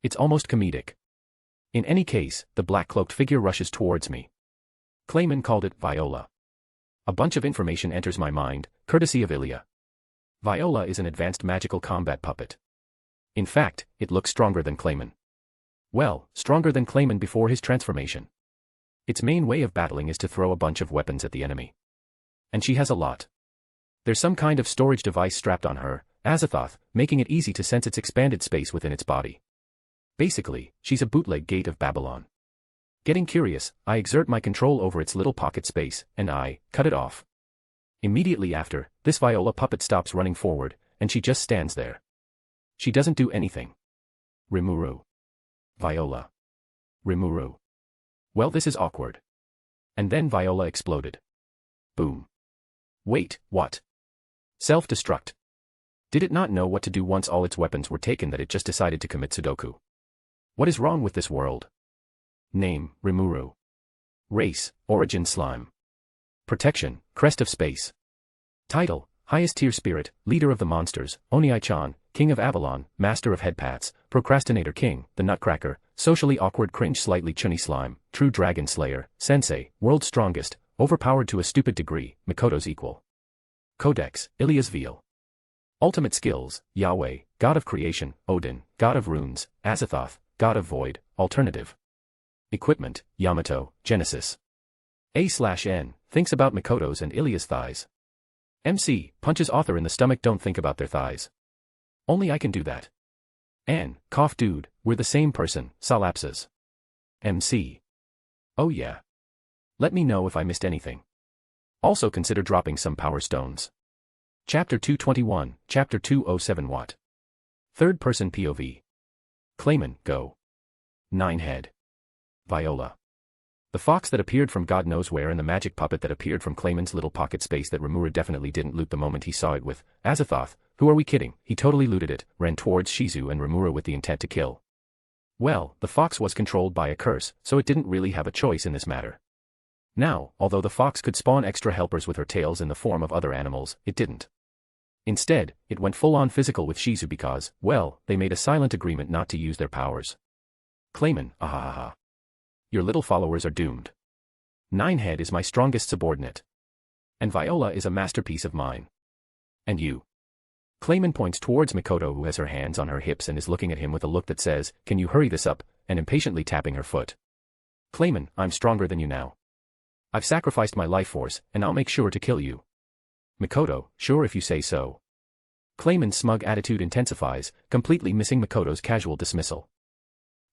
[SPEAKER 3] It's almost comedic. In any case, the black-cloaked figure rushes towards me. Clayman called it Viola. A bunch of information enters my mind, courtesy of Ilya. Viola is an advanced magical combat puppet. In fact, it looks stronger than Clayman. Well, stronger than Clayman before his transformation. Its main way of battling is to throw a bunch of weapons at the enemy. And she has a lot. There's some kind of storage device strapped on her, Azathoth, making it easy to sense its expanded space within its body. Basically, she's a bootleg Gate of Babylon. Getting curious, I exert my control over its little pocket space, and I cut it off. Immediately after, this Viola puppet stops running forward, and she just stands there. She doesn't do anything. Rimuru. Viola. Rimuru. Well, this is awkward. And then Viola exploded. Boom. Wait, what? Self-destruct. Did it not know what to do once all its weapons were taken that it just decided to commit Sudoku? What is wrong with this world? Name, Rimuru. Race, Origin Slime. Protection, Crest of Space. Title, Highest Tier Spirit, Leader of the Monsters, Oniai-chan, King of Avalon, Master of Headpats, Procrastinator King, the Nutcracker, Socially Awkward Cringe Slightly Chunny Slime, True Dragon Slayer, Sensei, World's Strongest, Overpowered to a Stupid Degree, Mikoto's Equal. Codex, Ilya's Veil. Ultimate Skills, Yahweh, God of Creation, Odin, God of Runes, Azathoth, God of Void, Alternative. Equipment, Yamato, Genesis. A/N, thinks about Mikoto's and Ilya's thighs. MC, punches author in the stomach. Don't think about their thighs. Only I can do that. N, cough dude, we're the same person, Solapses. MC. Oh yeah. Let me know if I missed anything. Also consider dropping some power stones. Chapter 221, Chapter 207 Watt. Third person POV. Clayman, go. Ninehead. Viola. The fox that appeared from God knows where and the magic puppet that appeared from Clayman's little pocket space that Rimuru definitely didn't loot the moment he saw it with Azathoth. Who are we kidding? He totally looted it, ran towards Shizu and Rimuru with the intent to kill. Well, the fox was controlled by a curse, so it didn't really have a choice in this matter. Now, although the fox could spawn extra helpers with her tails in the form of other animals, it didn't. Instead, it went full-on physical with Shizu because, well, they made a silent agreement not to use their powers. Clayman, ahahaha. Your little followers are doomed. Ninehead is my strongest subordinate. And Viola is a masterpiece of mine. And you. Clayman points towards Mikoto, who has her hands on her hips and is looking at him with a look that says, "Can you hurry this up?" and impatiently tapping her foot. Clayman, I'm stronger than you now. I've sacrificed my life force, and I'll make sure to kill you. Mikoto, sure if you say so. Clayman's smug attitude intensifies, completely missing Mikoto's casual dismissal.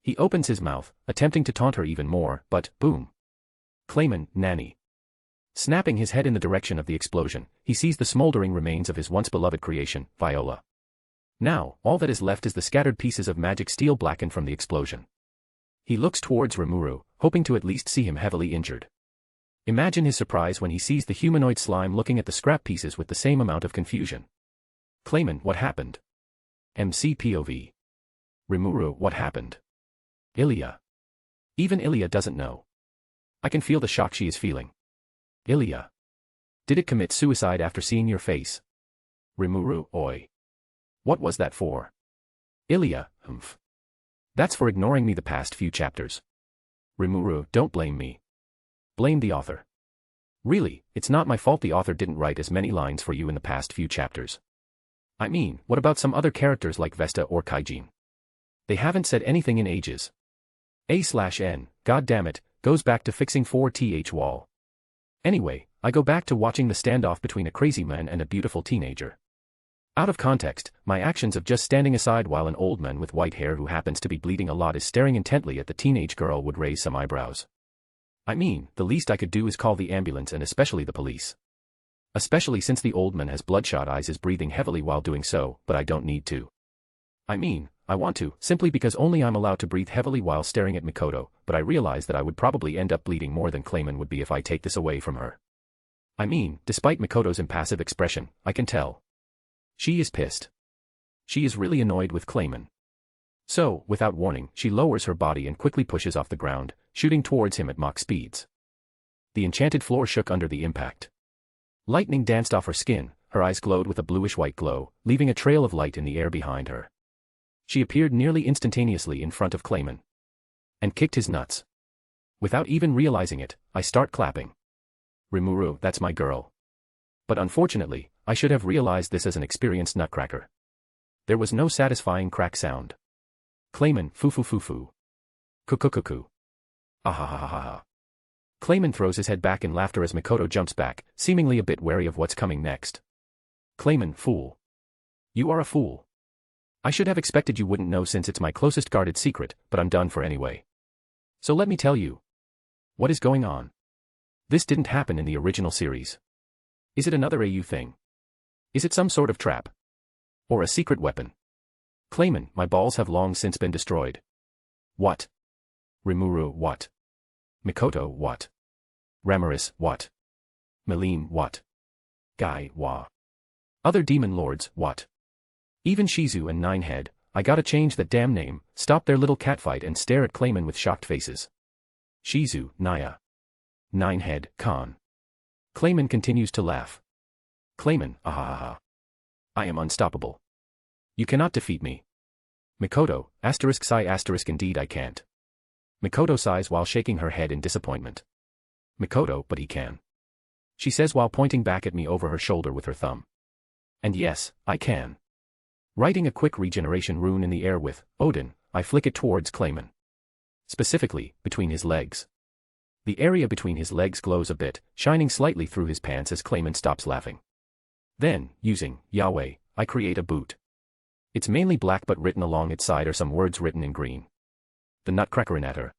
[SPEAKER 3] He opens his mouth, attempting to taunt her even more, but, boom. Clayman, nanny. Snapping his head in the direction of the explosion, he sees the smoldering remains of his once-beloved creation, Viola. Now, all that is left is the scattered pieces of magic steel blackened from the explosion. He looks towards Rimuru, hoping to at least see him heavily injured. Imagine his surprise when he sees the humanoid slime looking at the scrap pieces with the same amount of confusion. Clayman, what happened? MC POV. Rimuru, what happened? Ilya. Even Ilya doesn't know. I can feel the shock she is feeling. Ilya. Did it commit suicide after seeing your face? Rimuru, oi. What was that for? Ilya, humph. That's for ignoring me the past few chapters. Rimuru, don't blame me. Blame the author. Really, it's not my fault the author didn't write as many lines for you in the past few chapters. I mean, what about some other characters like Vesta or Kaijin? They haven't said anything in ages. A/N, god damn it, goes back to fixing 4th wall. Anyway, I go back to watching the standoff between a crazy man and a beautiful teenager. Out of context, my actions of just standing aside while an old man with white hair who happens to be bleeding a lot is staring intently at the teenage girl would raise some eyebrows. I mean, the least I could do is call the ambulance and especially the police. Especially since the old man has bloodshot eyes, is breathing heavily while doing so, but I don't need to. I mean, I want to, simply because only I'm allowed to breathe heavily while staring at Mikoto, but I realize that I would probably end up bleeding more than Clayman would be if I take this away from her. I mean, despite Mikoto's impassive expression, I can tell. She is pissed. She is really annoyed with Clayman. So, without warning, she lowers her body and quickly pushes off the ground, shooting towards him at Mach speeds. The enchanted floor shook under the impact. Lightning danced off her skin, her eyes glowed with a bluish-white glow, leaving a trail of light in the air behind her. She appeared nearly instantaneously in front of Clayman. And kicked his nuts. Without even realizing it, I start clapping. Rimuru, that's my girl. But unfortunately, I should have realized this as an experienced nutcracker. There was no satisfying crack sound. Clayman, foo-foo-foo-foo. Cuckoo-cuckoo. Ah-ha-ha-ha-ha. Clayman throws his head back in laughter as Mikoto jumps back, seemingly a bit wary of what's coming next. Clayman, fool. You are a fool. I should have expected you wouldn't know since it's my closest guarded secret, but I'm done for anyway. So let me tell you. What is going on? This didn't happen in the original series. Is it another AU thing? Is it some sort of trap? Or a secret weapon? Clayman, my balls have long since been destroyed. What? Rimuru, what? Mikoto, what? Ramaris, what? Melim, what? Guy, wah. Other demon lords, what? Even Shizu and Ninehead, I gotta change that damn name, stop their little catfight and stare at Clayman with shocked faces. Shizu, Naya. Ninehead, Khan. Clayman continues to laugh. Clayman, ahahaha. I am unstoppable. You cannot defeat me. Mikoto, sigh indeed I can't. Mikoto sighs while shaking her head in disappointment. Mikoto, but he can. She says while pointing back at me over her shoulder with her thumb. And yes, I can. Writing a quick regeneration rune in the air with Odin, I flick it towards Clayman. Specifically, between his legs. The area between his legs glows a bit, shining slightly through his pants as Clayman stops laughing. Then, using Yahweh, I create a boot. It's mainly black but written along its side are some words written in green. The Nutcrackerator.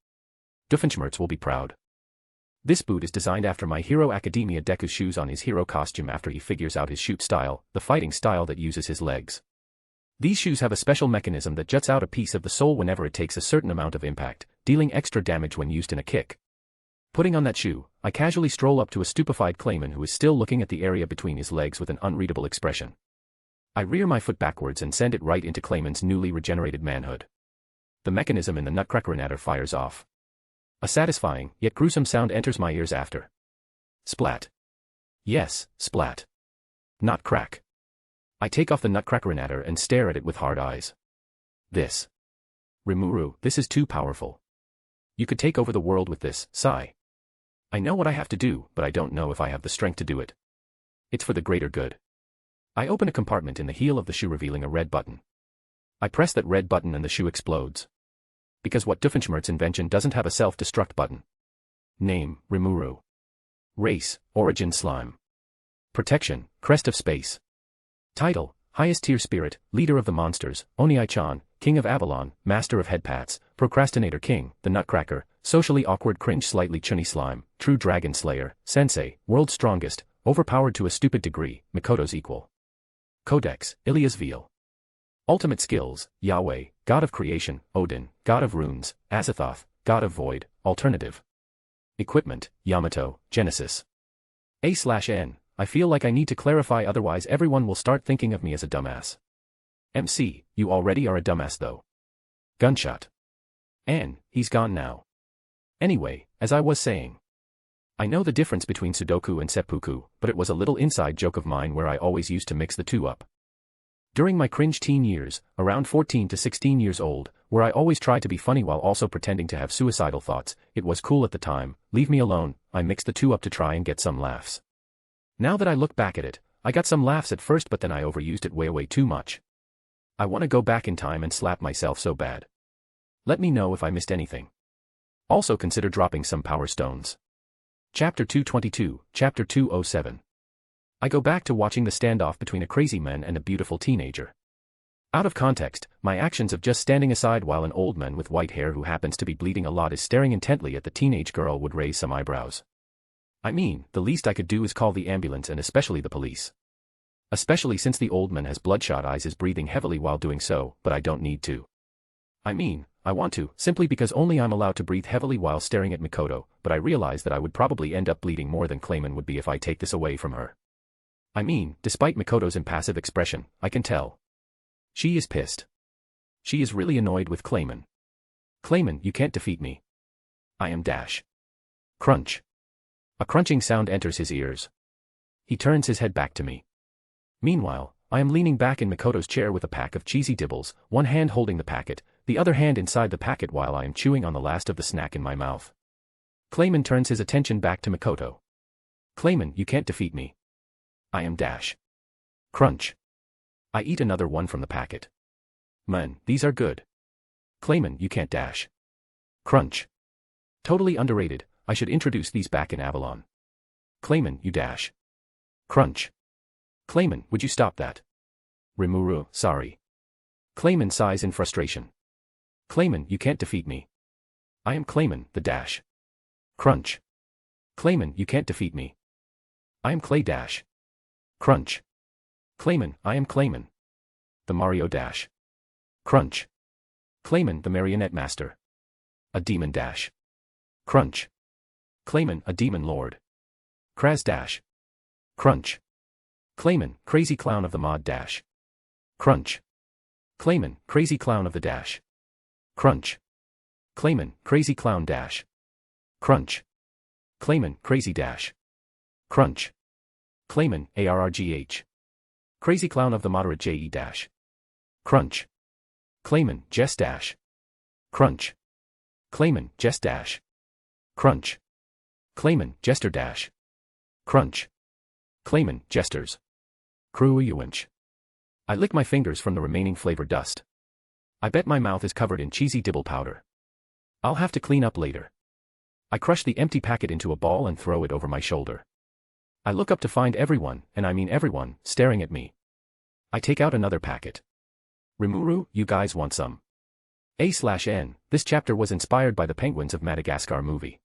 [SPEAKER 3] Doofenshmirtz will be proud. This boot is designed after My Hero Academia Deku's shoes on his hero costume after he figures out his shoot style, the fighting style that uses his legs. These shoes have a special mechanism that juts out a piece of the sole whenever it takes a certain amount of impact, dealing extra damage when used in a kick. Putting on that shoe, I casually stroll up to a stupefied Clayman who is still looking at the area between his legs with an unreadable expression. I rear my foot backwards and send it right into Clayman's newly regenerated manhood. The mechanism in the Nutcracker fires off. A satisfying, yet gruesome sound enters my ears after. Splat. Yes, splat. Not crack. I take off the Nutcracker and stare at it with hard eyes. This. Rimuru, this is too powerful. You could take over the world with this, sigh. I know what I have to do, but I don't know if I have the strength to do it. It's for the greater good. I open a compartment in the heel of the shoe revealing a red button. I press that red button and the shoe explodes. Because what Doofenshmirtz invention doesn't have a self-destruct button? Name, Rimuru. Race, Origin Slime. Protection, Crest of Space. Title, Highest Tier Spirit, Leader of the Monsters, Oniai-chan, King of Avalon, Master of Headpats, Procrastinator King, the Nutcracker, Socially Awkward Cringe Slightly Chunny Slime, True Dragon Slayer, Sensei, World's Strongest, Overpowered to a Stupid Degree, Mikoto's Equal. Codex, Ilia's Veil. Ultimate Skills, Yahweh, God of Creation, Odin, God of Runes, Azathoth, God of Void, Alternative. Equipment, Yamato, Genesis. A/N, I feel like I need to clarify otherwise everyone will start thinking of me as a dumbass. MC, you already are a dumbass though. Gunshot. N, he's gone now. Anyway, as I was saying. I know the difference between Sudoku and Seppuku, but it was a little inside joke of mine where I always used to mix the two up. During my cringe teen years, around 14 to 16 years old, where I always tried to be funny while also pretending to have suicidal thoughts, it was cool at the time, leave me alone, I mixed the two up to try and get some laughs. Now that I look back at it, I got some laughs at first but then I overused it way too much. I want to go back in time and slap myself so bad. Let me know if I missed anything. Also consider dropping some power stones. Chapter 222, Chapter 207. I go back to watching the standoff between a crazy man and a beautiful teenager. Out of context, my actions of just standing aside while an old man with white hair who happens to be bleeding a lot is staring intently at the teenage girl would raise some eyebrows. I mean, the least I could do is call the ambulance and especially the police. Especially since the old man has bloodshot eyes is breathing heavily while doing so, but I don't need to. I mean, I want to, simply because only I'm allowed to breathe heavily while staring at Mikoto, but I realize that I would probably end up bleeding more than Clayman would be if I take this away from her. I mean, despite Mikoto's impassive expression, I can tell. She is pissed. She is really annoyed with Clayman. Clayman, you can't defeat me. I am dash. Crunch. A crunching sound enters his ears. He turns his head back to me. Meanwhile, I am leaning back in Mikoto's chair with a pack of cheesy dibbles, one hand holding the packet, the other hand inside the packet while I am chewing on the last of the snack in my mouth. Clayman turns his attention back to Mikoto. Clayman, you can't defeat me. I am dash. Crunch. I eat another one from the packet. Man, these are good. Clayman, you can't dash. Crunch. Totally underrated, I should introduce these back in Avalon. Clayman, you dash. Crunch. Clayman, would you stop that? Rimuru, sorry. Clayman sighs in frustration. Clayman, you can't defeat me. I am Clayman, the dash. Crunch. Clayman, you can't defeat me. I am Clay dash. Crunch. Clayman, I am Clayman. The Mario dash. Crunch. Clayman, the Marionette Master. A demon dash. Crunch. Clayman, a demon lord. Kraz dash. Crunch. Clayman, crazy clown of the mod dash. Crunch. Clayman, crazy clown of the dash. Crunch. Clayman, crazy clown dash. Crunch. Clayman, crazy dash. Crunch. Clayman, ARRGH. Crazy clown of the moderate JE dash. Crunch. Clayman, Jess dash. Crunch. Clayman, Jess dash. Crunch. Clayman, Jester dash. Crunch. Clayman, Jesters. Cruyuinch. I lick my fingers from the remaining flavor dust. I bet my mouth is covered in cheesy dibble powder. I'll have to clean up later. I crush the empty packet into a ball and throw it over my shoulder. I look up to find everyone, and I mean everyone, staring at me. I take out another packet. Rimuru, you guys want some? A/N, this chapter was inspired by the Penguins of Madagascar movie.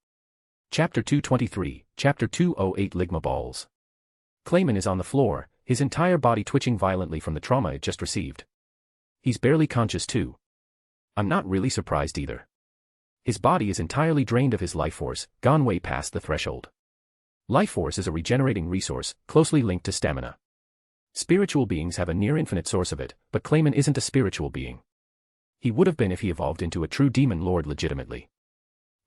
[SPEAKER 3] Chapter 223, Chapter 208 Ligma Balls. Clayman is on the floor, his entire body twitching violently from the trauma it just received. He's barely conscious too. I'm not really surprised either. His body is entirely drained of his life force, gone way past the threshold. Life force is a regenerating resource, closely linked to stamina. Spiritual beings have a near-infinite source of it, but Clayman isn't a spiritual being. He would have been if he evolved into a true demon lord legitimately.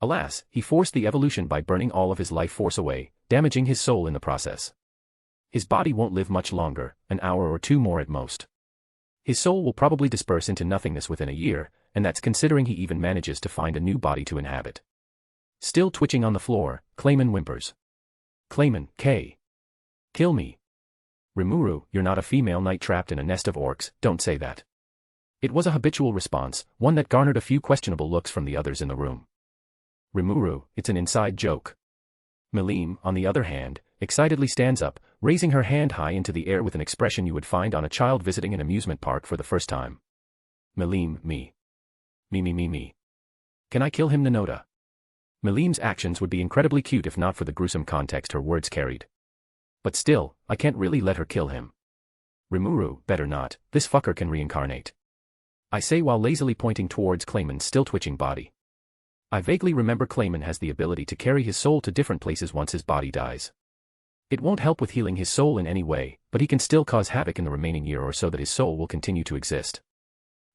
[SPEAKER 3] Alas, he forced the evolution by burning all of his life force away, damaging his soul in the process. His body won't live much longer, an hour or two more at most. His soul will probably disperse into nothingness within a year, and that's considering he even manages to find a new body to inhabit. Still twitching on the floor, Clayman whimpers. Clayman, K. Kill me. Rimuru, you're not a female knight trapped in a nest of orcs, don't say that. It was a habitual response, one that garnered a few questionable looks from the others in the room. Rimuru, it's an inside joke. Melim, on the other hand, excitedly stands up, raising her hand high into the air with an expression you would find on a child visiting an amusement park for the first time. Melim, me. Me. Can I kill him, Nanoda? Melim's actions would be incredibly cute if not for the gruesome context her words carried. But still, I can't really let her kill him. Rimuru, better not, this fucker can reincarnate. I say while lazily pointing towards Clayman's still twitching body. I vaguely remember Clayman has the ability to carry his soul to different places once his body dies. It won't help with healing his soul in any way, but he can still cause havoc in the remaining year or so that his soul will continue to exist.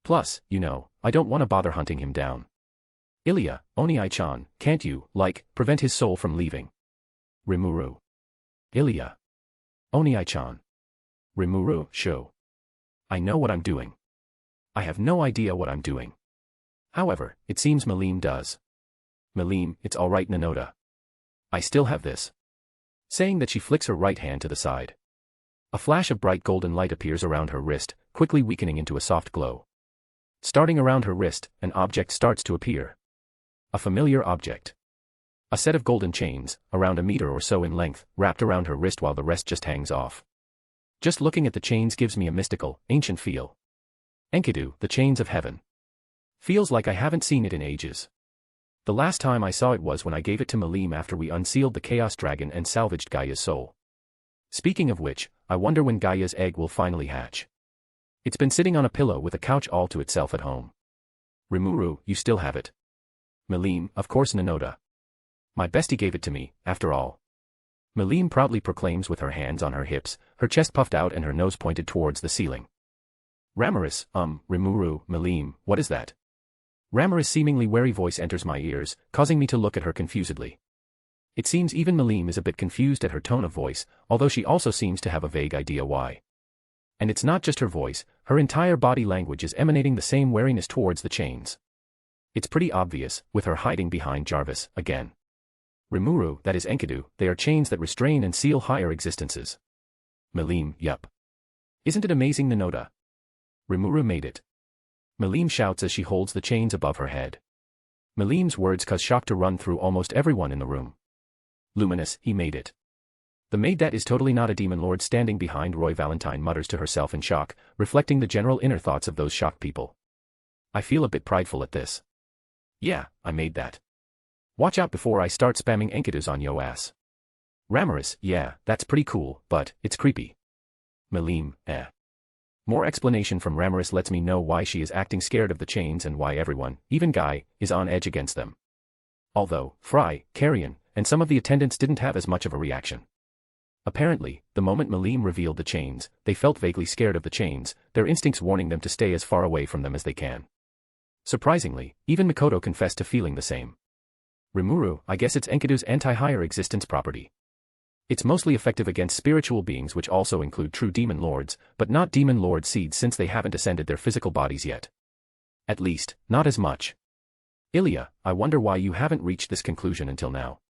[SPEAKER 3] Plus, you know, I don't want to bother hunting him down. Ilya, Oni-chan, can't you, prevent his soul from leaving? Rimuru. Ilya. Oni-chan. Rimuru, show. I know what I'm doing. I have no idea what I'm doing. However, it seems Melim does. Melim, it's alright, Nanoda. I still have this. Saying that she flicks her right hand to the side. A flash of bright golden light appears around her wrist, quickly weakening into a soft glow. Starting around her wrist, an object starts to appear. A familiar object. A set of golden chains, around a meter or so in length, wrapped around her wrist while the rest just hangs off. Just looking at the chains gives me a mystical, ancient feel. Enkidu, the chains of heaven. Feels like I haven't seen it in ages. The last time I saw it was when I gave it to Melim after we unsealed the Chaos Dragon and salvaged Gaia's soul. Speaking of which, I wonder when Gaia's egg will finally hatch. It's been sitting on a pillow with a couch all to itself at home. Rimuru, you still have it. Melim, of course, Nanoda. My bestie gave it to me, after all. Melim proudly proclaims with her hands on her hips, her chest puffed out and her nose pointed towards the ceiling. Ramaris, Rimuru, Melim, what is that? Ramaris' seemingly wary voice enters my ears, causing me to look at her confusedly. It seems even Melim is a bit confused at her tone of voice, although she also seems to have a vague idea why. And it's not just her voice, her entire body language is emanating the same wariness towards the chains. It's pretty obvious, with her hiding behind Jarvis, again. Rimuru, that is Enkidu, they are chains that restrain and seal higher existences. Melim, yup. Isn't it amazing, Nanoda? Rimuru made it. Melim shouts as she holds the chains above her head. Melim's words cause shock to run through almost everyone in the room. Luminous, he made it. The maid that is totally not a demon lord standing behind Roy Valentine mutters to herself in shock, reflecting the general inner thoughts of those shocked people. I feel a bit prideful at this. Yeah, I made that. Watch out before I start spamming Enkidus on yo ass. Ramaris, yeah, that's pretty cool, but it's creepy. Melim, eh. More explanation from Ramaris lets me know why she is acting scared of the chains and why everyone, even Guy, is on edge against them. Although, Fry, Carrion, and some of the attendants didn't have as much of a reaction. Apparently, the moment Melim revealed the chains, they felt vaguely scared of the chains, their instincts warning them to stay as far away from them as they can. Surprisingly, even Mikoto confessed to feeling the same. Rimuru, I guess it's Enkidu's anti-higher existence property. It's mostly effective against spiritual beings which also include true demon lords, but not demon lord seeds since they haven't ascended their physical bodies yet. At least, not as much. Ilya, I wonder why you haven't reached this conclusion until now.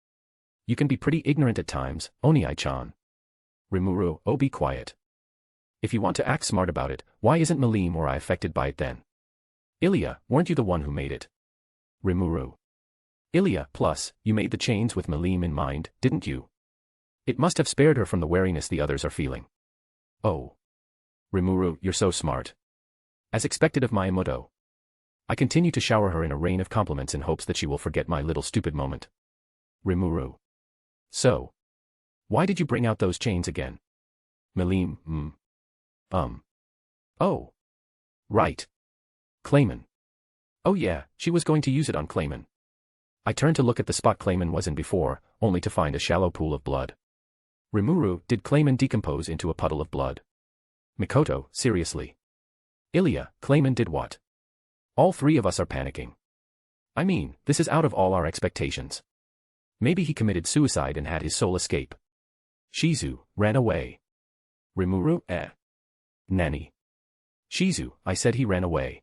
[SPEAKER 3] You can be pretty ignorant at times, Oni-chan. Rimuru, oh be quiet. If you want to act smart about it, why isn't Melim or I affected by it then? Ilya, weren't you the one who made it? Rimuru. Ilya, plus, you made the chains with Melim in mind, didn't you? It must have spared her from the wariness the others are feeling. Oh. Rimuru, you're so smart. As expected of Miyamoto. I continue to shower her in a rain of compliments in hopes that she will forget my little stupid moment. Rimuru. So. Why did you bring out those chains again? Melim, Oh. Right. Clayman. Oh yeah, she was going to use it on Clayman. I turned to look at the spot Clayman was in before, only to find a shallow pool of blood. Rimuru, did Clayman decompose into a puddle of blood? Mikoto, seriously. Ilya, Clayman did what? All three of us are panicking. I mean, this is out of all our expectations. Maybe he committed suicide and had his soul escape. Shizu ran away. Rimuru, Nani. Shizu, I said he ran away.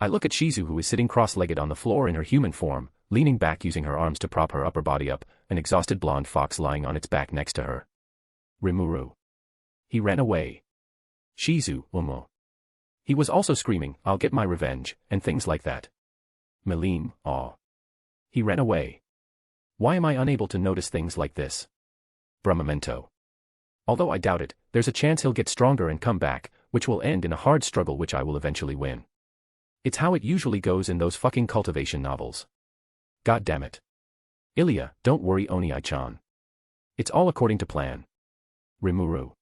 [SPEAKER 3] I look at Shizu, who is sitting cross-legged on the floor in her human form, leaning back using her arms to prop her upper body up, an exhausted blonde fox lying on its back next to her. Rimuru. He ran away. Shizu, He was also screaming, "I'll get my revenge," and things like that. Melim, aw. He ran away. Why am I unable to notice things like this? Brahmamento. Although I doubt it, there's a chance he'll get stronger and come back, which will end in a hard struggle which I will eventually win. It's how it usually goes in those fucking cultivation novels. God damn it. Ilya, don't worry, Oni-chan. It's all according to plan. Rimuru.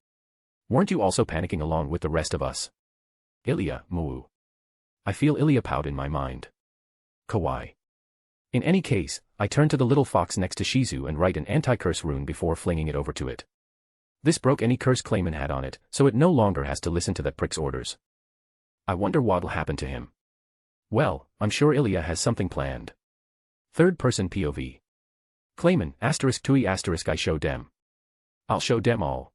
[SPEAKER 3] Weren't you also panicking along with the rest of us? Ilya, moo. I feel Ilya pout in my mind. Kawaii. In any case, I turn to the little fox next to Shizu and write an anti-curse rune before flinging it over to it. This broke any curse Clayman had on it, so it no longer has to listen to that prick's orders. I wonder what'll happen to him. Well, I'm sure Ilya has something planned. Third-person POV. Clayman, *tui*, I show dem. I'll show dem all.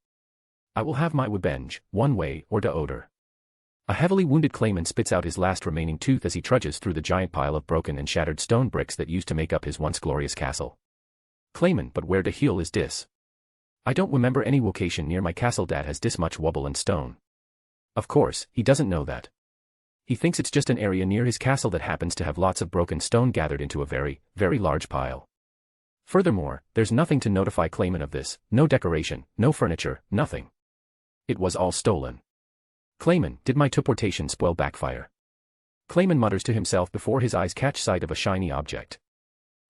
[SPEAKER 3] I will have my revenge, one way or the other. A heavily wounded Clayman spits out his last remaining tooth as he trudges through the giant pile of broken and shattered stone bricks that used to make up his once glorious castle. Clayman, but where the hell is this? I don't remember any location near my castle that has this much wobble and stone. Of course, he doesn't know that. He thinks it's just an area near his castle that happens to have lots of broken stone gathered into a very, very large pile. Furthermore, there's nothing to notify Clayman of this, no decoration, no furniture, nothing. It was all stolen. Clayman, did my teleportation spell backfire? Clayman mutters to himself before his eyes catch sight of a shiny object.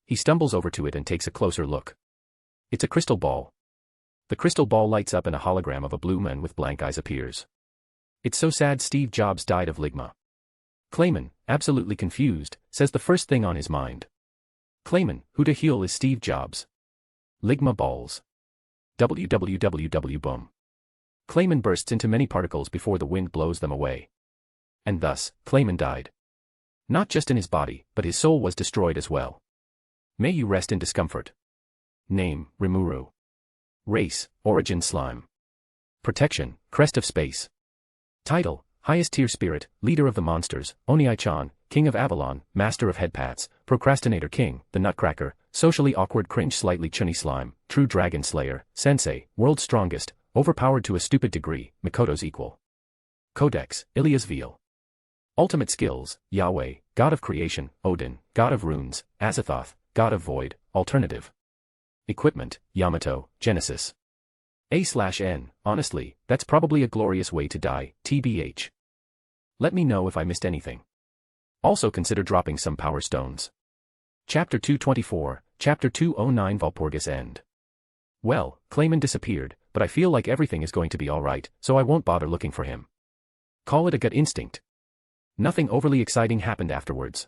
[SPEAKER 3] He stumbles over to it and takes a closer look. It's a crystal ball. The crystal ball lights up and a hologram of a blue man with blank eyes appears. It's so sad Steve Jobs died of ligma. Clayman, absolutely confused, says the first thing on his mind. Clayman, who the hell is Steve Jobs? Ligma balls. Boom. Clayman bursts into many particles before the wind blows them away. And thus, Clayman died. Not just in his body, but his soul was destroyed as well. May you rest in discomfort. Name, Rimuru. Race, Origin Slime. Protection, Crest of Space. Title, Highest Tier Spirit, Leader of the Monsters, Oni-chan, King of Avalon, Master of Headpats, Procrastinator King, the Nutcracker, Socially Awkward Cringe Slightly Chunny Slime, True Dragon Slayer, Sensei, World's Strongest, Overpowered to a Stupid Degree, Mikoto's Equal. Codex, Ilya's Veil. Ultimate Skills, Yahweh, God of Creation, Odin, God of Runes, Azathoth, God of Void, Alternative. Equipment, Yamato, Genesis. A/N, honestly, that's probably a glorious way to die, TBH. Let me know if I missed anything. Also consider dropping some power stones. Chapter 224, Chapter 209 Valpurgis End. Well, Clayman disappeared, but I feel like everything is going to be alright, so I won't bother looking for him. Call it a gut instinct. Nothing overly exciting happened afterwards.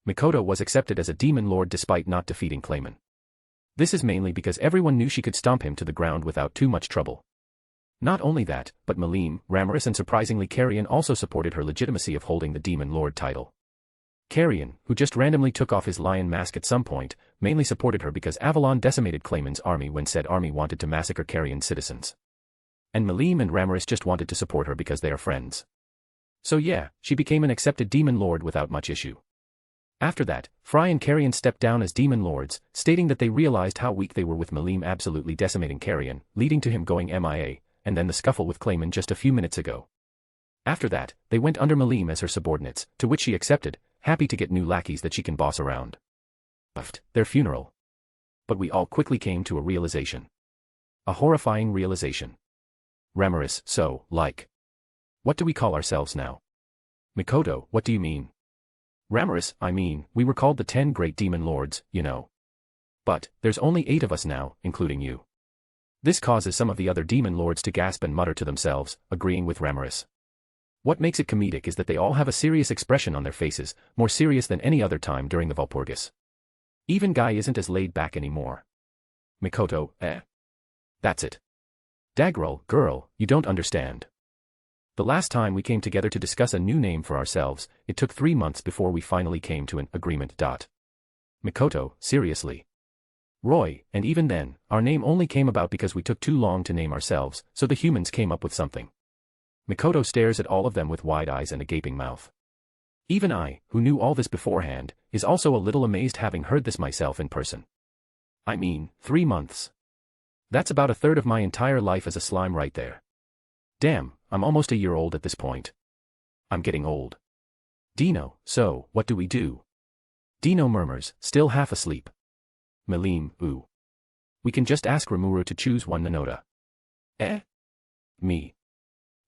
[SPEAKER 3] Mikoto was accepted as a demon lord despite not defeating Clayman. This is mainly because everyone knew she could stomp him to the ground without too much trouble. Not only that, but Melim, Ramaris and surprisingly Carrion also supported her legitimacy of holding the Demon Lord title. Carrion, who just randomly took off his lion mask at some point, mainly supported her because Avalon decimated Clayman's army when said army wanted to massacre Carrion's citizens. And Melim and Ramaris just wanted to support her because they are friends. So yeah, she became an accepted Demon Lord without much issue. After that, Fry and Carrion stepped down as Demon Lords, stating that they realized how weak they were with Melim absolutely decimating Carrion, leading to him going MIA, and then the scuffle with Clayman just a few minutes ago. After that, they went under Melim as her subordinates, to which she accepted, happy to get new lackeys that she can boss around. Buffed, their funeral. But we all quickly came to a realization. A horrifying realization. Ramaris, so, like. What do we call ourselves now? Mikoto, what do you mean? Ramaris, I mean, we were called the 10 Great Demon Lords, you know. But, there's only 8 of us now, including you. This causes some of the other Demon Lords to gasp and mutter to themselves, agreeing with Ramaris. What makes it comedic is that they all have a serious expression on their faces, more serious than any other time during the Valpurgis. Even Guy isn't as laid back anymore. Mikoto, That's it. Daggerel, girl, you don't understand. The last time we came together to discuss a new name for ourselves, it took 3 months before we finally came to an agreement. Mikoto, seriously. Roy, and even then, our name only came about because we took too long to name ourselves, so the humans came up with something. Mikoto stares at all of them with wide eyes and a gaping mouth. Even I, who knew all this beforehand, is also a little amazed having heard this myself in person. I mean, 3 months. That's about a third of my entire life as a slime right there. Damn, I'm almost a year old at this point. I'm getting old. Dino, so, what do we do? Dino murmurs, still half asleep. Melim, ooh. We can just ask Rimuru to choose one Nanota. Eh? Me.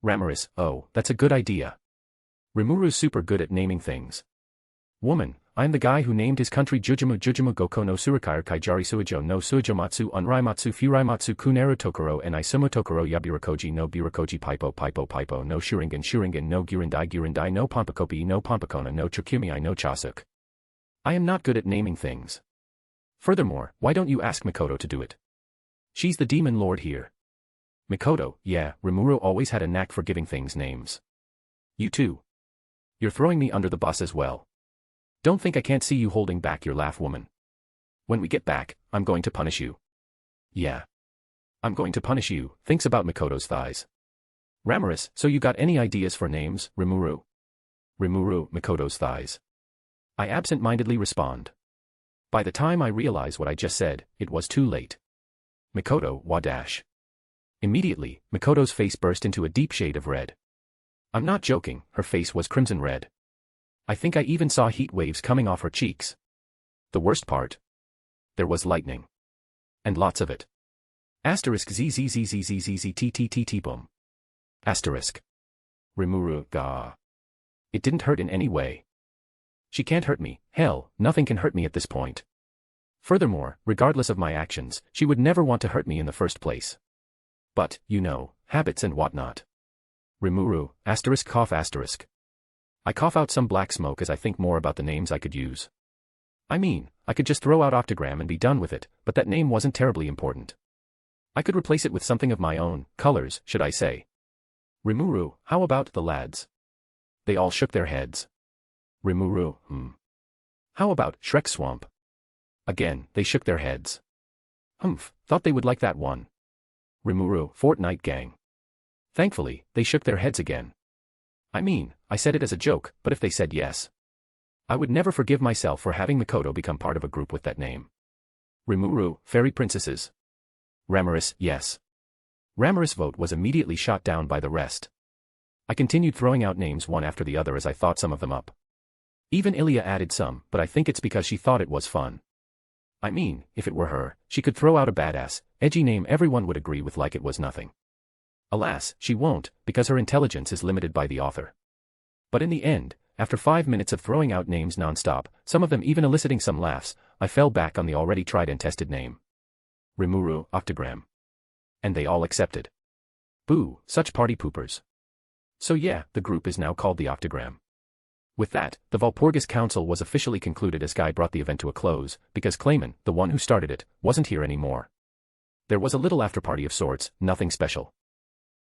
[SPEAKER 3] Ramaris, oh, that's a good idea. Rimuru's super good at naming things. Woman, I'm the guy who named his country Jujumu Goko no Surikair Kaijari Suijo no Suijomatsu Unraimatsu Furaimatsu Kuneru Tokoro and Isumu Tokoro Yabirakoji no Birakoji Pipo no Shuringen no Gurindai no Pompakopi no Pompakona no Chukumi no Chasuk. I am not good at naming things. Furthermore, why don't you ask Mikoto to do it? She's the demon lord here. Mikoto, yeah, Rimuru always had a knack for giving things names. You too. You're throwing me under the bus as well. Don't think I can't see you holding back your laugh, woman. When we get back, I'm going to punish you. Yeah. I'm going to punish you, thinks about Mikoto's thighs. Ramaris, so you got any ideas for names, Rimuru? Rimuru, Mikoto's thighs. I absent-mindedly respond. By the time I realize what I just said, it was too late. Mikoto, wadash. Immediately, Mikoto's face burst into a deep shade of red. I'm not joking, her face was crimson red. I think I even saw heat waves coming off her cheeks. The worst part? There was lightning. And lots of it. Asterisk zzzzzzzzzztt boom. Asterisk. Rimuru, gah. It didn't hurt in any way. She can't hurt me, hell, nothing can hurt me at this point. Furthermore, regardless of my actions, she would never want to hurt me in the first place. But, you know, habits and whatnot. Rimuru, asterisk cough asterisk. I cough out some black smoke as I think more about the names I could use. I mean, I could just throw out Octogram and be done with it, but that name wasn't terribly important. I could replace it with something of my own, colors, should I say. Rimuru, how about the lads? They all shook their heads. Rimuru, How about Shrek Swamp? Again, they shook their heads. Humph, thought they would like that one. Rimuru, Fortnite Gang. Thankfully, they shook their heads again. I mean, I said it as a joke, but if they said yes, I would never forgive myself for having Mikoto become part of a group with that name. Rimuru, Fairy Princesses. Ramaris, yes. Ramaris' vote was immediately shot down by the rest. I continued throwing out names one after the other as I thought some of them up. Even Ilya added some, but I think it's because she thought it was fun. I mean, if it were her, she could throw out a badass, edgy name everyone would agree with like it was nothing. Alas, she won't, because her intelligence is limited by the author. But in the end, after 5 minutes of throwing out names non-stop, some of them even eliciting some laughs, I fell back on the already tried and tested name. Rimuru, Octogram. And they all accepted. Boo, such party poopers. So yeah, the group is now called the Octogram. With that, the Valpurgis Council was officially concluded as Guy brought the event to a close, because Clayman, the one who started it, wasn't here anymore. There was a little after-party of sorts, nothing special.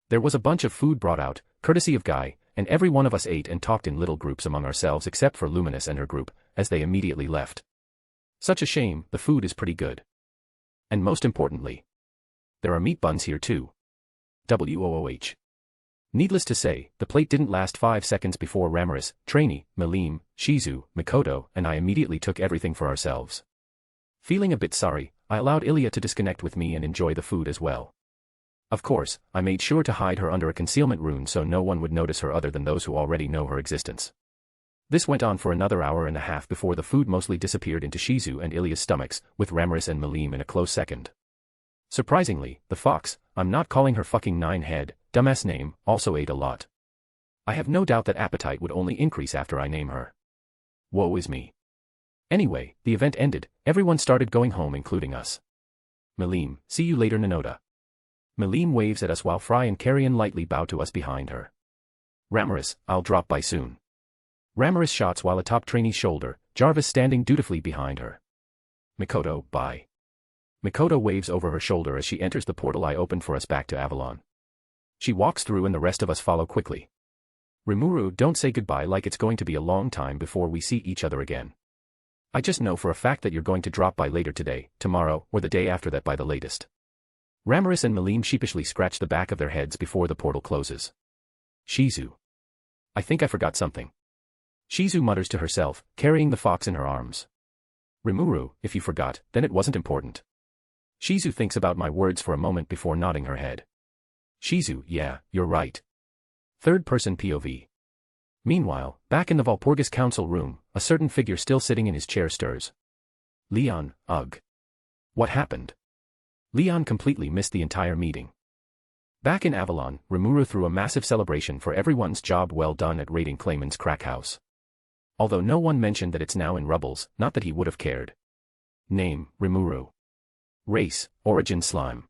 [SPEAKER 3] There was a bunch of food brought out, courtesy of Guy, and every one of us ate and talked in little groups among ourselves except for Luminous and her group, as they immediately left. Such a shame, the food is pretty good. And most importantly, there are meat buns here too. WOOH. Needless to say, the plate didn't last 5 seconds before Ramaris, Trainee, Melim, Shizu, Mikoto, and I immediately took everything for ourselves. Feeling a bit sorry, I allowed Ilya to disconnect with me and enjoy the food as well. Of course, I made sure to hide her under a concealment rune so no one would notice her other than those who already know her existence. This went on for another hour and a half before the food mostly disappeared into Shizu and Ilya's stomachs, with Ramaris and Melim in a close second. Surprisingly, the fox, I'm not calling her fucking nine-head, dumbass name, also ate a lot. I have no doubt that appetite would only increase after I name her. Woe is me. Anyway, the event ended, everyone started going home including us. Melim, see you later Nanota. Melim waves at us while Fry and Carrion lightly bow to us behind her. Ramaris, I'll drop by soon. Ramaris shots while atop Trainee's shoulder, Jarvis standing dutifully behind her. Mikoto, bye. Mikoto waves over her shoulder as she enters the portal I opened for us back to Avalon. She walks through and the rest of us follow quickly. Rimuru, don't say goodbye like it's going to be a long time before we see each other again. I just know for a fact that you're going to drop by later today, tomorrow, or the day after that by the latest. Ramaris and Malim sheepishly scratch the back of their heads before the portal closes. Shizu. I think I forgot something. Shizu mutters to herself, carrying the fox in her arms. Rimuru, if you forgot, then it wasn't important. Shizu thinks about my words for a moment before nodding her head. Shizu, yeah, you're right. Third-person POV. Meanwhile, back in the Valpurgis council room, a certain figure still sitting in his chair stirs. Leon, ugh. What happened? Leon completely missed the entire meeting. Back in Avalon, Rimuru threw a massive celebration for everyone's job well done at raiding Clayman's crack house. Although no one mentioned that it's now in rubbles, not that he would have cared. Name, Rimuru. Race, Origin Slime.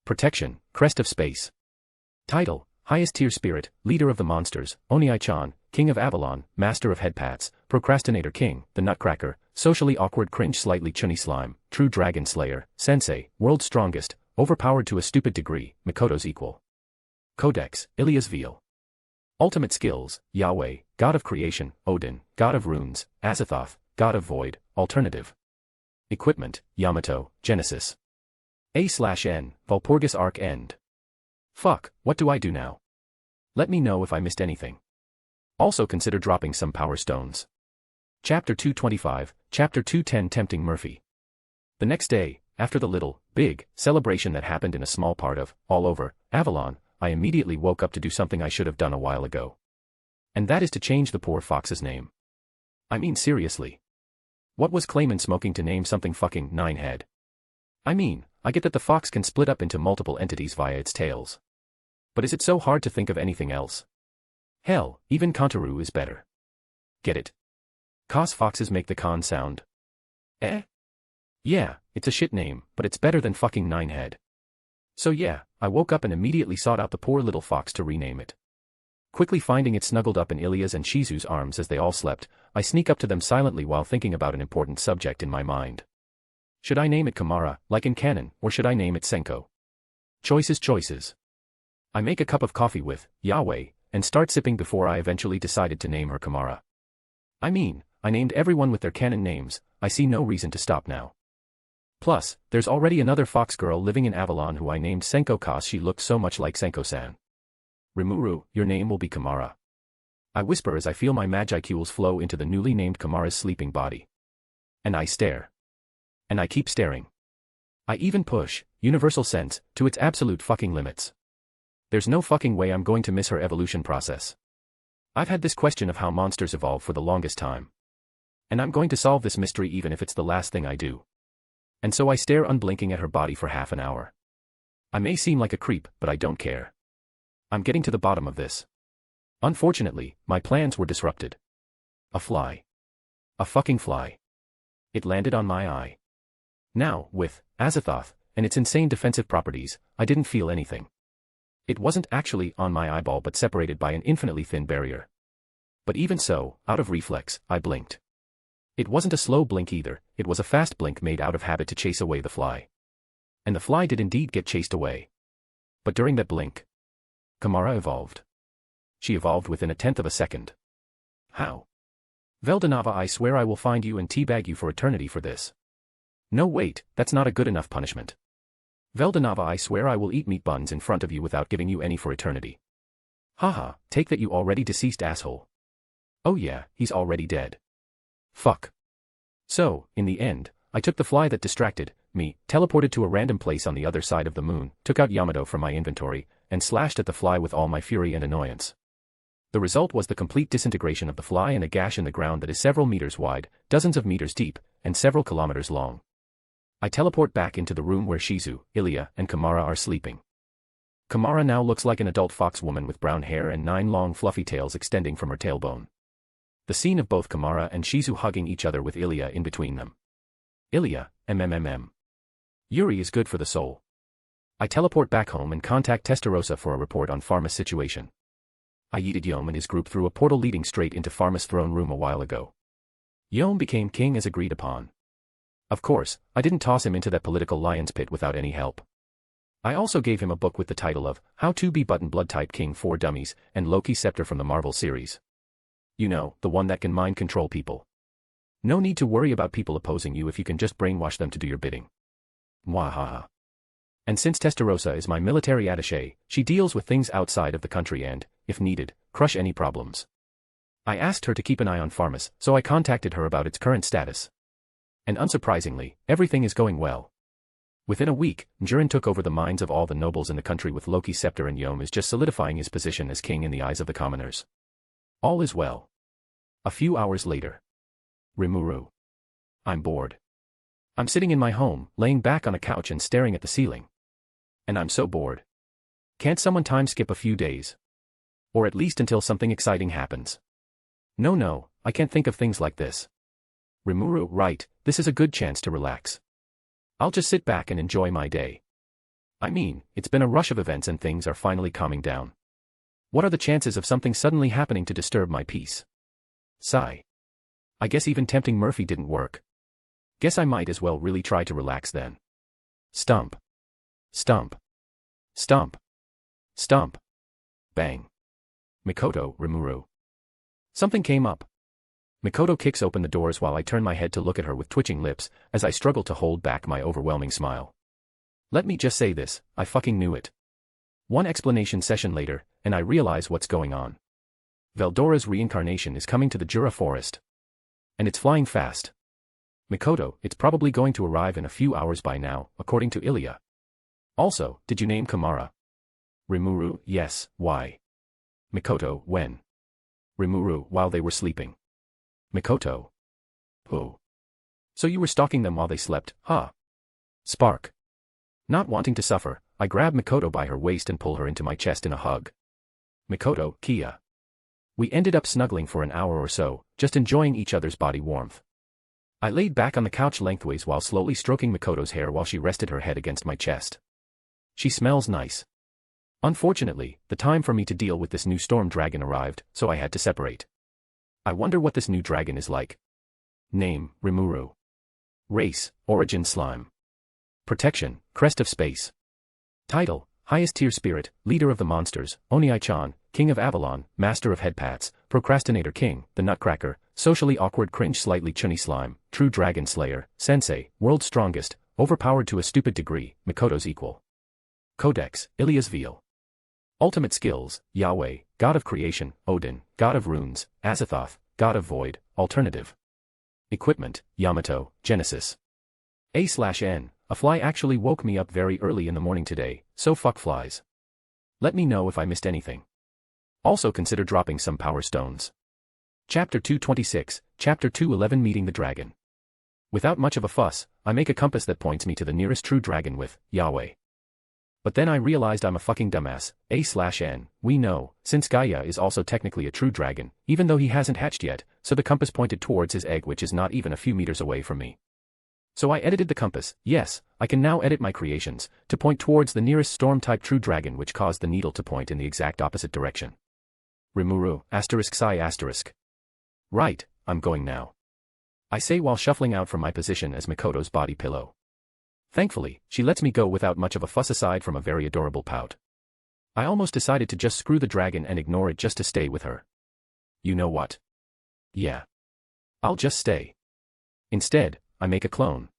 [SPEAKER 3] Protection, Crest of Space. Title, Highest Tier Spirit, Leader of the Monsters, Oniai-chan, King of Avalon, Master of Headpats, Procrastinator King, the Nutcracker, Socially Awkward Cringe Slightly Chunny Slime, True Dragon Slayer, Sensei, World's Strongest, Overpowered to a Stupid Degree, Mikoto's Equal. Codex, Ilia's Veil. Ultimate Skills, Yahweh, God of Creation, Odin, God of Runes, Azathoth, God of Void, Alternative. Equipment, Yamato, Genesis. A/N, Valpurgis Arc End. Fuck, what do I do now? Let me know if I missed anything. Also consider dropping some power stones. Chapter 225, Chapter 210 Tempting Murphy. The next day, after the little, big, celebration that happened in a small part of, all over, Avalon, I immediately woke up to do something I should have done a while ago. And that is to change the poor fox's name. I mean seriously. What was Clayman smoking to name something fucking Ninehead? I mean, I get that the fox can split up into multiple entities via its tails. But is it so hard to think of anything else? Hell, even Kantaru is better. Get it? 'Cause foxes make the con sound. Eh? Yeah, it's a shit name, but it's better than fucking Ninehead. So yeah, I woke up and immediately sought out the poor little fox to rename it. Quickly finding it snuggled up in Ilia's and Shizu's arms as they all slept, I sneak up to them silently while thinking about an important subject in my mind. Should I name it Kamara, like in canon, or should I name it Senko? Choices. I make a cup of coffee with Yahweh, and start sipping before I eventually decided to name her Kamara. I mean, I named everyone with their canon names, I see no reason to stop now. Plus, there's already another fox girl living in Avalon who I named Senko 'cause she looked so much like Senko-san. Rimuru, your name will be Kamara. I whisper as I feel my magicools flow into the newly named Kamara's sleeping body. And I stare. And I keep staring. I even push, universal sense, to its absolute fucking limits. There's no fucking way I'm going to miss her evolution process. I've had this question of how monsters evolve for the longest time. And I'm going to solve this mystery even if it's the last thing I do. And so I stare unblinking at her body for half an hour. I may seem like a creep, but I don't care. I'm getting to the bottom of this. Unfortunately, my plans were disrupted. A fly. A fucking fly. It landed on my eye. Now, with Azathoth and its insane defensive properties, I didn't feel anything. It wasn't actually on my eyeball but separated by an infinitely thin barrier. But even so, out of reflex, I blinked. It wasn't a slow blink either, it was a fast blink made out of habit to chase away the fly. And the fly did indeed get chased away. But during that blink, Kamara evolved. She evolved within 1/10 of a second. How? Veldanava, I swear I will find you and teabag you for eternity for this. No wait, that's not a good enough punishment. Veldanava, I swear I will eat meat buns in front of you without giving you any for eternity. Haha, take that you already deceased asshole. Oh yeah, he's already dead. Fuck. So, in the end, I took the fly that distracted me, teleported to a random place on the other side of the moon, took out Yamato from my inventory, and slashed at the fly with all my fury and annoyance. The result was the complete disintegration of the fly and a gash in the ground that is several meters wide, dozens of meters deep, and several kilometers long. I teleport back into the room where Shizu, Ilia, and Kamara are sleeping. Kamara now looks like an adult fox woman with brown hair and 9 long fluffy tails extending from her tailbone. The scene of both Kamara and Shizu hugging each other with Ilia in between them. Ilia, MMMM. Yuri is good for the soul. I teleport back home and contact Testarossa for a report on Pharma's situation. I yeeted Yom and his group through a portal leading straight into Pharma's throne room a while ago. Yom became king as agreed upon. Of course, I didn't toss him into that political lion's pit without any help. I also gave him a book with the title of How to Be Button Blood Type King for Dummies and Loki Scepter from the Marvel series. You know, the one that can mind control people. No need to worry about people opposing you if you can just brainwash them to do your bidding. Mwahaha. And since Testarossa is my military attaché, she deals with things outside of the country and, if needed, crush any problems. I asked her to keep an eye on Pharmas, so I contacted her about its current status. And unsurprisingly, everything is going well. Within a week, Njurin took over the minds of all the nobles in the country with Loki's scepter, and Yom is just solidifying his position as king in the eyes of the commoners. All is well. A few hours later. Rimuru. I'm bored. I'm sitting in my home, laying back on a couch and staring at the ceiling. And I'm so bored. Can't someone time skip a few days? Or at least until something exciting happens. No, I can't think of things like this. Rimuru, right, this is a good chance to relax. I'll just sit back and enjoy my day. I mean, it's been a rush of events and things are finally calming down. What are the chances of something suddenly happening to disturb my peace? Sigh. I guess even tempting Murphy didn't work. Guess I might as well really try to relax then. Stump. Stump. Stump. Stump. Bang. Mikoto, Rimuru. Something came up. Mikoto kicks open the doors while I turn my head to look at her with twitching lips, as I struggle to hold back my overwhelming smile. Let me just say this, I fucking knew it. One explanation session later, and I realize what's going on. Veldora's reincarnation is coming to the Jura forest. And it's flying fast. Mikoto, it's probably going to arrive in a few hours by now, according to Ilya. Also, did you name Kamara? Rimuru, yes, why? Mikoto, when? Rimuru, while they were sleeping. Mikoto. Oh. So you were stalking them while they slept, huh? Spark. Not wanting to suffer, I grab Mikoto by her waist and pull her into my chest in a hug. Mikoto, Kia. We ended up snuggling for an hour or so, just enjoying each other's body warmth. I laid back on the couch lengthways while slowly stroking Mikoto's hair while she rested her head against my chest. She smells nice. Unfortunately, the time for me to deal with this new storm dragon arrived, so I had to separate. I wonder what this new dragon is like. Name, Rimuru. Race, Origin Slime. Protection, Crest of Space. Title, Highest Tier Spirit, Leader of the Monsters, Oniai-chan, King of Avalon, Master of Headpats, Procrastinator King, The Nutcracker, Socially Awkward Cringe Slightly Chunny Slime, True Dragon Slayer, Sensei, World's Strongest, Overpowered to a Stupid Degree, Mikoto's Equal. Codex, Ilya's Veil. Ultimate Skills, Yahweh, God of Creation, Odin, God of Runes, Azathoth, God of Void, Alternative. Equipment, Yamato, Genesis. A/N, a fly actually woke me up very early in the morning today, so fuck flies. Let me know if I missed anything. Also consider dropping some power stones. Chapter 226, Chapter 211 Meeting the Dragon. Without much of a fuss, I make a compass that points me to the nearest true dragon with, Yahweh. But then I realized I'm a fucking dumbass, A/N, we know, since Gaia is also technically a true dragon, even though he hasn't hatched yet, so the compass pointed towards his egg which is not even a few meters away from me. So I edited the compass, yes, I can now edit my creations, to point towards the nearest storm-type true dragon which caused the needle to point in the exact opposite direction. Rimuru, ****. Right, I'm going now. I say while shuffling out from my position as Mikoto's body pillow. Thankfully, she lets me go without much of a fuss aside from a very adorable pout. I almost decided to just screw the dragon and ignore it just to stay with her. You know what? Yeah. I'll just stay. Instead, I make a clone.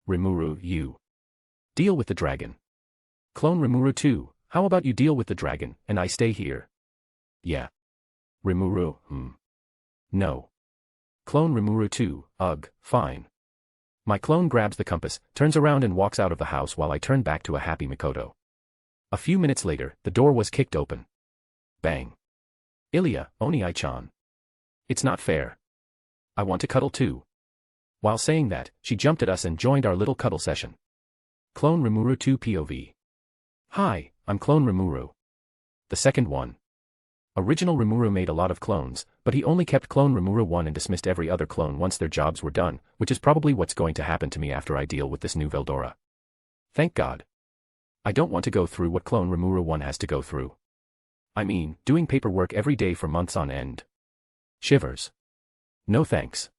[SPEAKER 3] Rimuru, you. Deal with the dragon. Clone Rimuru too, how about you deal with the dragon, and I stay here? Yeah. Rimuru, No. Clone Rimuru too, ugh, fine. My clone grabs the compass, turns around and walks out of the house while I turn back to a happy Mikoto. A few minutes later, the door was kicked open. Bang. Ilya, Oniai-chan. It's not fair. I want to cuddle too. While saying that, she jumped at us and joined our little cuddle session. Clone Rimuru 2 POV. Hi, I'm Clone Rimuru. The second one. Original Rimuru made a lot of clones, but he only kept Clone Rimuru 1 and dismissed every other clone once their jobs were done, which is probably what's going to happen to me after I deal with this new Veldora. Thank God. I don't want to go through what Clone Rimuru 1 has to go through. I mean, doing paperwork every day for months on end. Shivers. No thanks.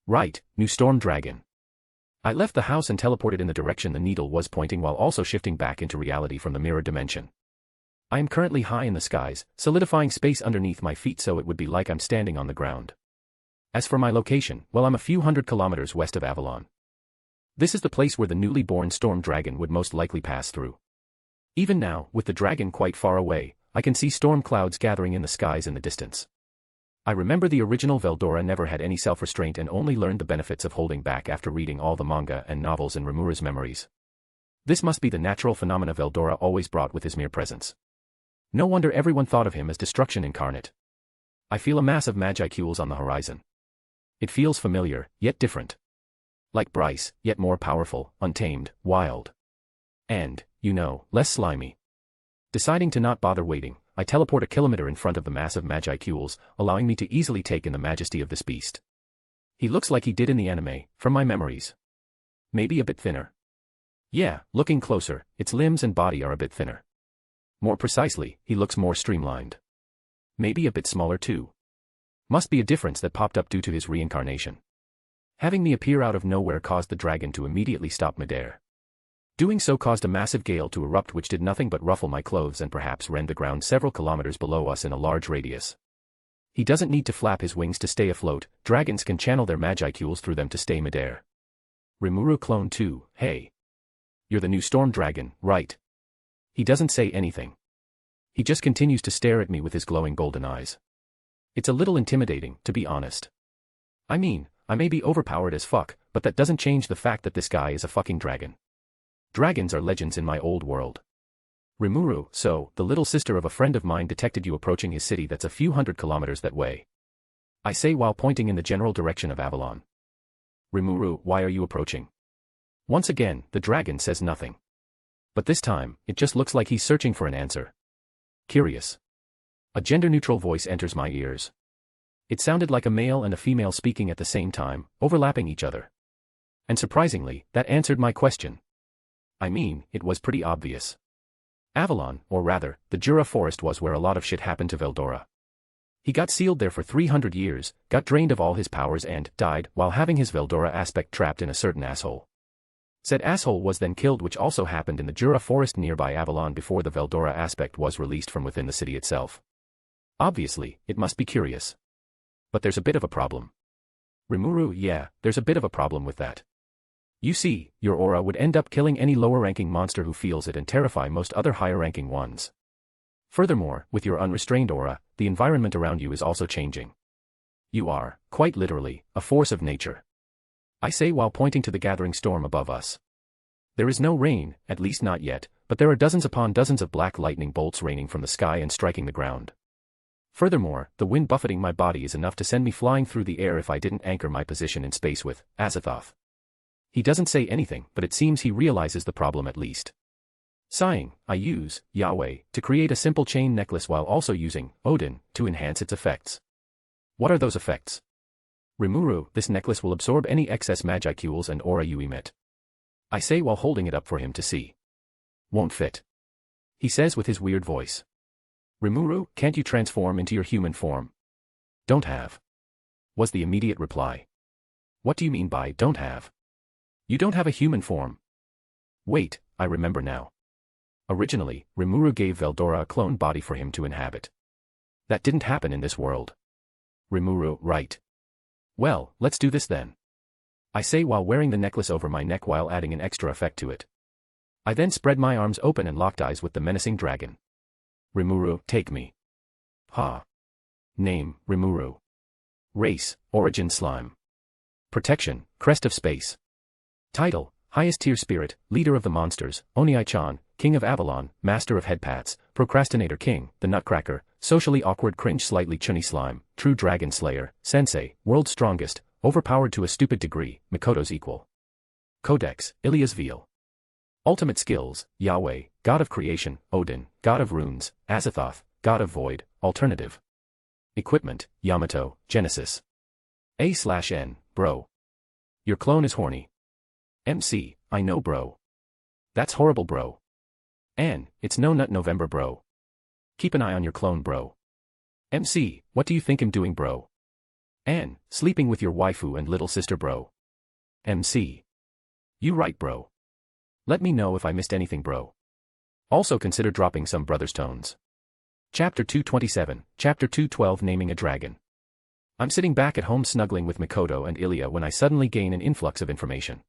[SPEAKER 3] Right, new Storm Dragon. I left the house and teleported in the direction the needle was pointing while also shifting back into reality from the mirror dimension. I am currently high in the skies, solidifying space underneath my feet so it would be like I'm standing on the ground. As for my location, well, I'm a few hundred kilometers west of Avalon. This is the place where the newly born storm dragon would most likely pass through. Even now, with the dragon quite far away, I can see storm clouds gathering in the skies in the distance. I remember the original Veldora never had any self-restraint and only learned the benefits of holding back after reading all the manga and novels in Rimura's memories. This must be the natural phenomena Veldora always brought with his mere presence. No wonder everyone thought of him as destruction incarnate. I feel a mass of Magicules on the horizon. It feels familiar, yet different. Like Bryce, yet more powerful, untamed, wild. And, less slimy. Deciding to not bother waiting, I teleport a kilometer in front of the massive Magicules, allowing me to easily take in the majesty of this beast. He looks like he did in the anime, from my memories. Maybe a bit thinner. Yeah, looking closer, its limbs and body are a bit thinner. More precisely, he looks more streamlined. Maybe a bit smaller too. Must be a difference that popped up due to his reincarnation. Having me appear out of nowhere caused the dragon to immediately stop midair. Doing so caused a massive gale to erupt which did nothing but ruffle my clothes and perhaps rend the ground several kilometers below us in a large radius. He doesn't need to flap his wings to stay afloat, dragons can channel their Magicules through them to stay midair. Rimuru Clone 2, hey. You're the new storm dragon, right? He doesn't say anything. He just continues to stare at me with his glowing golden eyes. It's a little intimidating, to be honest. I mean, I may be overpowered as fuck, but that doesn't change the fact that this guy is a fucking dragon. Dragons are legends in my old world. Rimuru, so, the little sister of a friend of mine detected you approaching his city that's a few hundred kilometers that way. I say while pointing in the general direction of Avalon. Rimuru, why are you approaching? Once again, the dragon says nothing. But this time, it just looks like he's searching for an answer. Curious. A gender-neutral voice enters my ears. It sounded like a male and a female speaking at the same time, overlapping each other. And surprisingly, that answered my question. I mean, it was pretty obvious. Avalon, or rather, the Jura forest was where a lot of shit happened to Veldora. He got sealed there for 300 years, got drained of all his powers and died while having his Veldora aspect trapped in a certain asshole. Said asshole was then killed, which also happened in the Jura forest nearby Avalon before the Veldora aspect was released from within the city itself. Obviously, it must be curious. But there's a bit of a problem. Rimuru, yeah, there's a bit of a problem with that. You see, your aura would end up killing any lower-ranking monster who feels it and terrify most other higher-ranking ones. Furthermore, with your unrestrained aura, the environment around you is also changing. You are, quite literally, a force of nature. I say while pointing to the gathering storm above us. There is no rain, at least not yet, but there are dozens upon dozens of black lightning bolts raining from the sky and striking the ground. Furthermore, the wind buffeting my body is enough to send me flying through the air if I didn't anchor my position in space with Azathoth. He doesn't say anything, but it seems he realizes the problem at least. Sighing, I use Yahweh to create a simple chain necklace while also using Odin to enhance its effects. What are those effects? Rimuru, this necklace will absorb any excess Magicules and aura you emit. I say while holding it up for him to see. Won't fit. He says with his weird voice. Rimuru, can't you transform into your human form? Don't have. Was the immediate reply. What do you mean by don't have? You don't have a human form. Wait, I remember now. Originally, Rimuru gave Veldora a clone body for him to inhabit. That didn't happen in this world. Rimuru, right. Well, let's do this then. I say while wearing the necklace over my neck while adding an extra effect to it. I then spread my arms open and locked eyes with the menacing dragon. Rimuru, take me. Ha. Name, Rimuru. Race, Origin Slime. Protection, Crest of Space. Title, Highest Tier Spirit, Leader of the Monsters, Oniai-chan, King of Avalon, Master of Headpats, Procrastinator King, the Nutcracker, Socially Awkward Cringe Slightly Chunny Slime, True Dragon Slayer, Sensei, World's Strongest, Overpowered to a Stupid Degree, Mikoto's Equal. Codex, Ilia's Veil. Ultimate Skills, Yahweh, God of Creation, Odin, God of Runes, Azathoth, God of Void, Alternative. Equipment, Yamato, Genesis. A/N, bro. Your clone is horny. MC, I know bro. That's horrible bro. N, it's no nut November bro. Keep an eye on your clone bro. MC, what do you think I'm doing bro? N, sleeping with your waifu and little sister bro. MC. You right, bro. Let me know if I missed anything, bro. Also consider dropping some brothers tones. Chapter 227, Chapter 212 Naming a Dragon. I'm sitting back at home snuggling with Mikoto and Ilya when I suddenly gain an influx of information.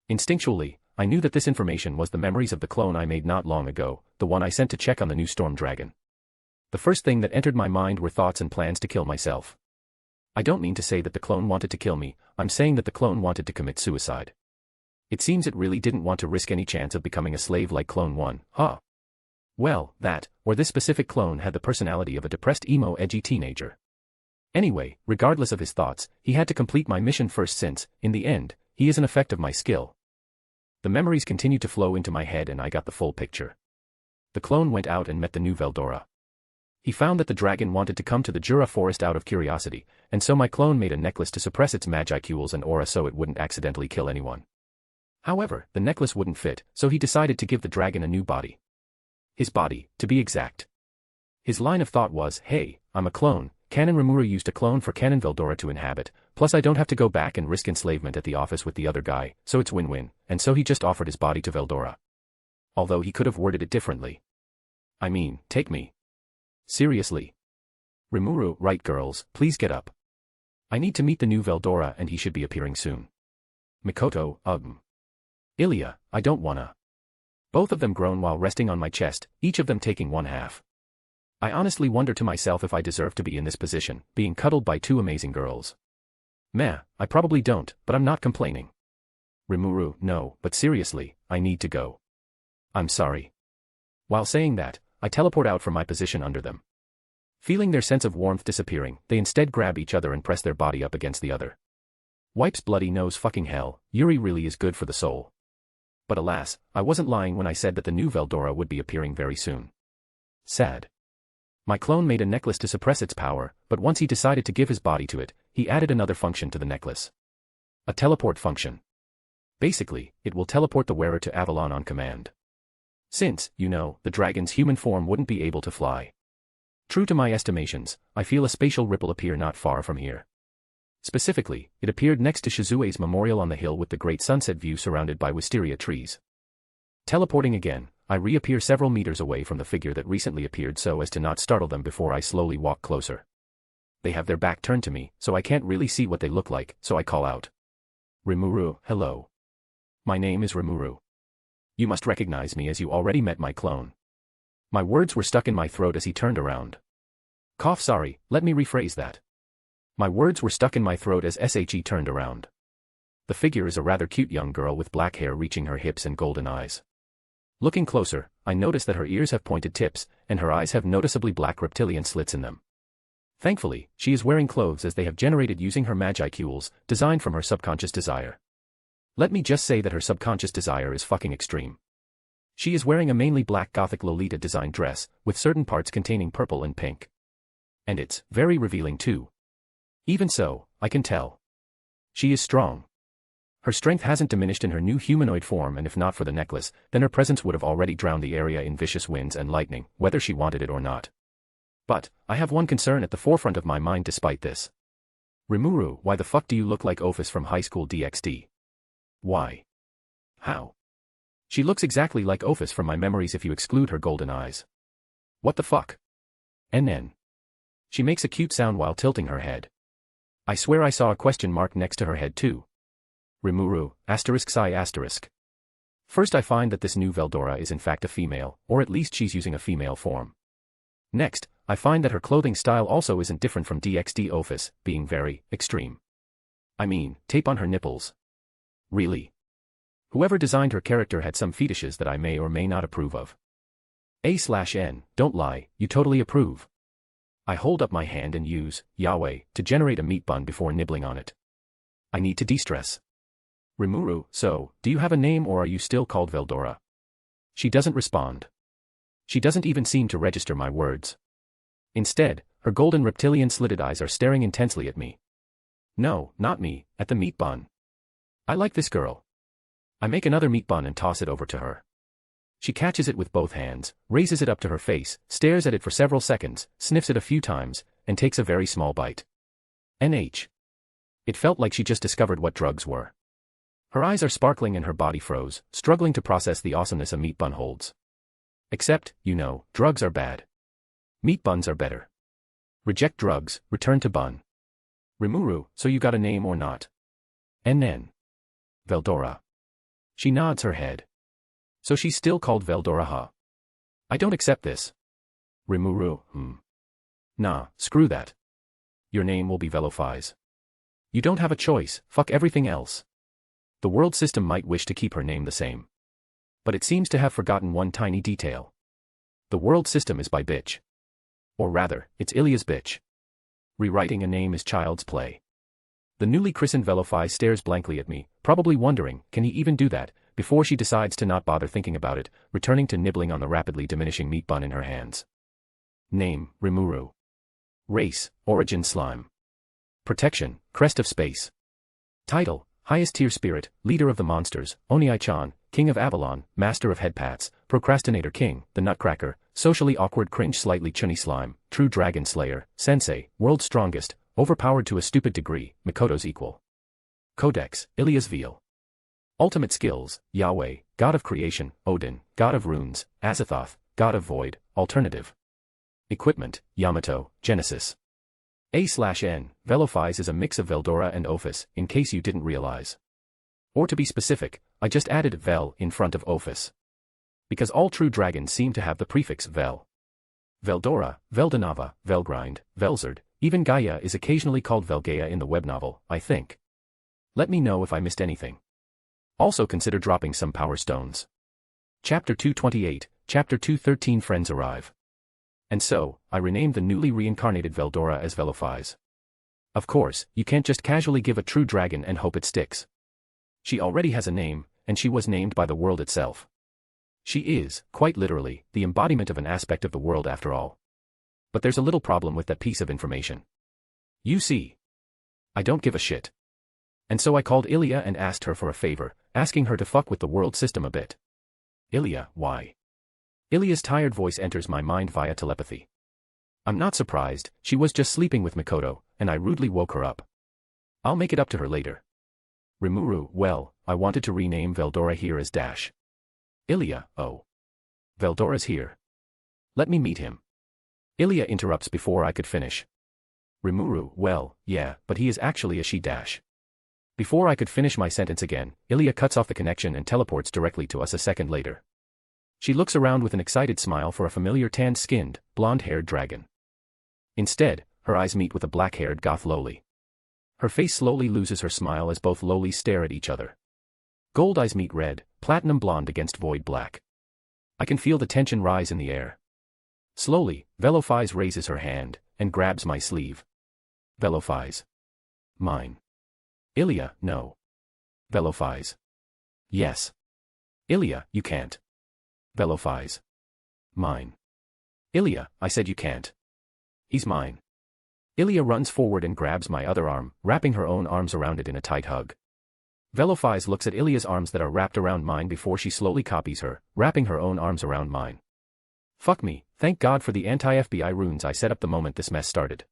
[SPEAKER 3] Instinctually, I knew that this information was the memories of the clone I made not long ago, the one I sent to check on the new storm dragon. The first thing that entered my mind were thoughts and plans to kill myself. I don't mean to say that the clone wanted to kill me, I'm saying that the clone wanted to commit suicide. It seems it really didn't want to risk any chance of becoming a slave like Clone 1, huh? Well, that, or this specific clone had the personality of a depressed emo edgy teenager. Anyway, regardless of his thoughts, he had to complete my mission first since, in the end, he is an effect of my skill. The memories continued to flow into my head and I got the full picture. The clone went out and met the new Veldora. He found that the dragon wanted to come to the Jura forest out of curiosity, and so my clone made a necklace to suppress its magicals and aura so it wouldn't accidentally kill anyone. However, the necklace wouldn't fit, so he decided to give the dragon a new body. His body, to be exact. His line of thought was, hey, I'm a clone, Canon Rimuru used a clone for Canon Veldora to inhabit, plus I don't have to go back and risk enslavement at the office with the other guy, so it's win-win, and so he just offered his body to Veldora. Although he could have worded it differently. I mean, take me. Seriously. Rimuru, right girls, please get up. I need to meet the new Veldora and he should be appearing soon. Mikoto, Ilya, I don't wanna. Both of them groan while resting on my chest, each of them taking one half. I honestly wonder to myself if I deserve to be in this position, being cuddled by two amazing girls. Meh, I probably don't, but I'm not complaining. Rimuru, no, but seriously, I need to go. I'm sorry. While saying that, I teleport out from my position under them. Feeling their sense of warmth disappearing, they instead grab each other and press their body up against the other. Wipes bloody nose fucking hell, Yuri really is good for the soul. But alas, I wasn't lying when I said that the new Veldora would be appearing very soon. Sad. My clone made a necklace to suppress its power, but once he decided to give his body to it, he added another function to the necklace. A teleport function. Basically, it will teleport the wearer to Avalon on command. Since, you know, the dragon's human form wouldn't be able to fly. True to my estimations, I feel a spatial ripple appear not far from here. Specifically, it appeared next to Shizue's memorial on the hill with the great sunset view surrounded by wisteria trees. Teleporting again, I reappear several meters away from the figure that recently appeared so as to not startle them before I slowly walk closer. They have their back turned to me, so I can't really see what they look like, so I call out. Rimuru, hello. My name is Rimuru. You must recognize me as you already met my clone. My words were stuck in my throat as he turned around. Cough sorry, let me rephrase that. My words were stuck in my throat as SHE turned around. The figure is a rather cute young girl with black hair reaching her hips and golden eyes. Looking closer, I notice that her ears have pointed tips, and her eyes have noticeably black reptilian slits in them. Thankfully, she is wearing clothes as they have generated using her magicals, designed from her subconscious desire. Let me just say that her subconscious desire is fucking extreme. She is wearing a mainly black gothic Lolita designed dress, with certain parts containing purple and pink. And it's very revealing too. Even so, I can tell. She is strong. Her strength hasn't diminished in her new humanoid form, and if not for the necklace, then her presence would have already drowned the area in vicious winds and lightning, whether she wanted it or not. But, I have one concern at the forefront of my mind despite this. Rimuru, why the fuck do you look like Ophis from High School DxD? Why? How? She looks exactly like Ophis from my memories if you exclude her golden eyes. What the fuck? NN. She makes a cute sound while tilting her head. I swear I saw a question mark next to her head too. Rimuru, psi asterisk. First I find that this new Veldora is in fact a female, or at least she's using a female form. Next, I find that her clothing style also isn't different from DxD Ophis, being very extreme. I mean, tape on her nipples. Really? Whoever designed her character had some fetishes that I may or may not approve of. A/N, don't lie, you totally approve. I hold up my hand and use Yahweh to generate a meat bun before nibbling on it. I need to de-stress. Rimuru, so, do you have a name or are you still called Veldora? She doesn't respond. She doesn't even seem to register my words. Instead, her golden reptilian slitted eyes are staring intensely at me. No, not me, at the meat bun. I like this girl. I make another meat bun and toss it over to her. She catches it with both hands, raises it up to her face, stares at it for several seconds, sniffs it a few times, and takes a very small bite. NH. It felt like she just discovered what drugs were. Her eyes are sparkling and her body froze, struggling to process the awesomeness a meat bun holds. Except, drugs are bad. Meat buns are better. Reject drugs, return to bun. Rimuru, so you got a name or not? NN. Veldora. She nods her head. So she's still called Veldora, huh? I don't accept this. Rimuru, Nah, screw that. Your name will be Velofize. You don't have a choice, fuck everything else. The world system might wish to keep her name the same. But it seems to have forgotten one tiny detail. The world system is by bitch. Or rather, it's Ilia's bitch. Rewriting a name is child's play. The newly christened Velofize stares blankly at me, probably wondering, can he even do that, before she decides to not bother thinking about it, returning to nibbling on the rapidly diminishing meat bun in her hands. Name, Rimuru. Race, Origin Slime. Protection, Crest of Space. Title, Highest Tier Spirit, Leader of the Monsters, Oniai-chan, King of Avalon, Master of Headpats, Procrastinator King, the Nutcracker, Socially Awkward Cringe Slightly Chunny Slime, True Dragon Slayer, Sensei, World's Strongest, Overpowered to a Stupid Degree, Mikoto's Equal. Codex, Ilia's Veal. Ultimate Skills, Yahweh, God of Creation, Odin, God of Runes, Azathoth, God of Void, Alternative. Equipment, Yamato, Genesis. A/N, Velofize is a mix of Veldora and Ophis, in case you didn't realize. Or to be specific, I just added Vel in front of Ophis. Because all true dragons seem to have the prefix Vel. Veldora, Veldanava, Velgrind, Velzard, even Gaia is occasionally called Velgaia in the web novel, I think. Let me know if I missed anything. Also consider dropping some power stones. Chapter 228, Chapter 213 Friends Arrive. And so, I renamed the newly reincarnated Veldora as Velofize. Of course, you can't just casually give a true dragon and hope it sticks. She already has a name, and she was named by the world itself. She is, quite literally, the embodiment of an aspect of the world after all. But there's a little problem with that piece of information. You see, I don't give a shit. And so I called Ilia and asked her for a favor, asking her to fuck with the world system a bit. Ilia, why? Ilia's tired voice enters my mind via telepathy. I'm not surprised, she was just sleeping with Mikoto, and I rudely woke her up. I'll make it up to her later. Rimuru, well, I wanted to rename Veldora here as Dash. Ilia, oh. Veldora's here. Let me meet him. Ilia interrupts before I could finish. Rimuru, well, yeah, but he is actually a she Dash. Before I could finish my sentence again, Ilia cuts off the connection and teleports directly to us a second later. She looks around with an excited smile for a familiar tan-skinned, blonde-haired dragon. Instead, her eyes meet with a black-haired goth Loli. Her face slowly loses her smile as both Lolis stare at each other. Gold eyes meet red, platinum blonde against void black. I can feel the tension rise in the air. Slowly, Velofize raises her hand, and grabs my sleeve. Velofize. Mine. Ilia, no. Velofize. Yes. Ilia, you can't. Velofize. Mine. Ilia, I said you can't. He's mine. Ilia runs forward and grabs my other arm, wrapping her own arms around it in a tight hug. Velofize looks at Ilia's arms that are wrapped around mine before she slowly copies her, wrapping her own arms around mine. Fuck me, thank God for the anti-FBI runes I set up the moment this mess started.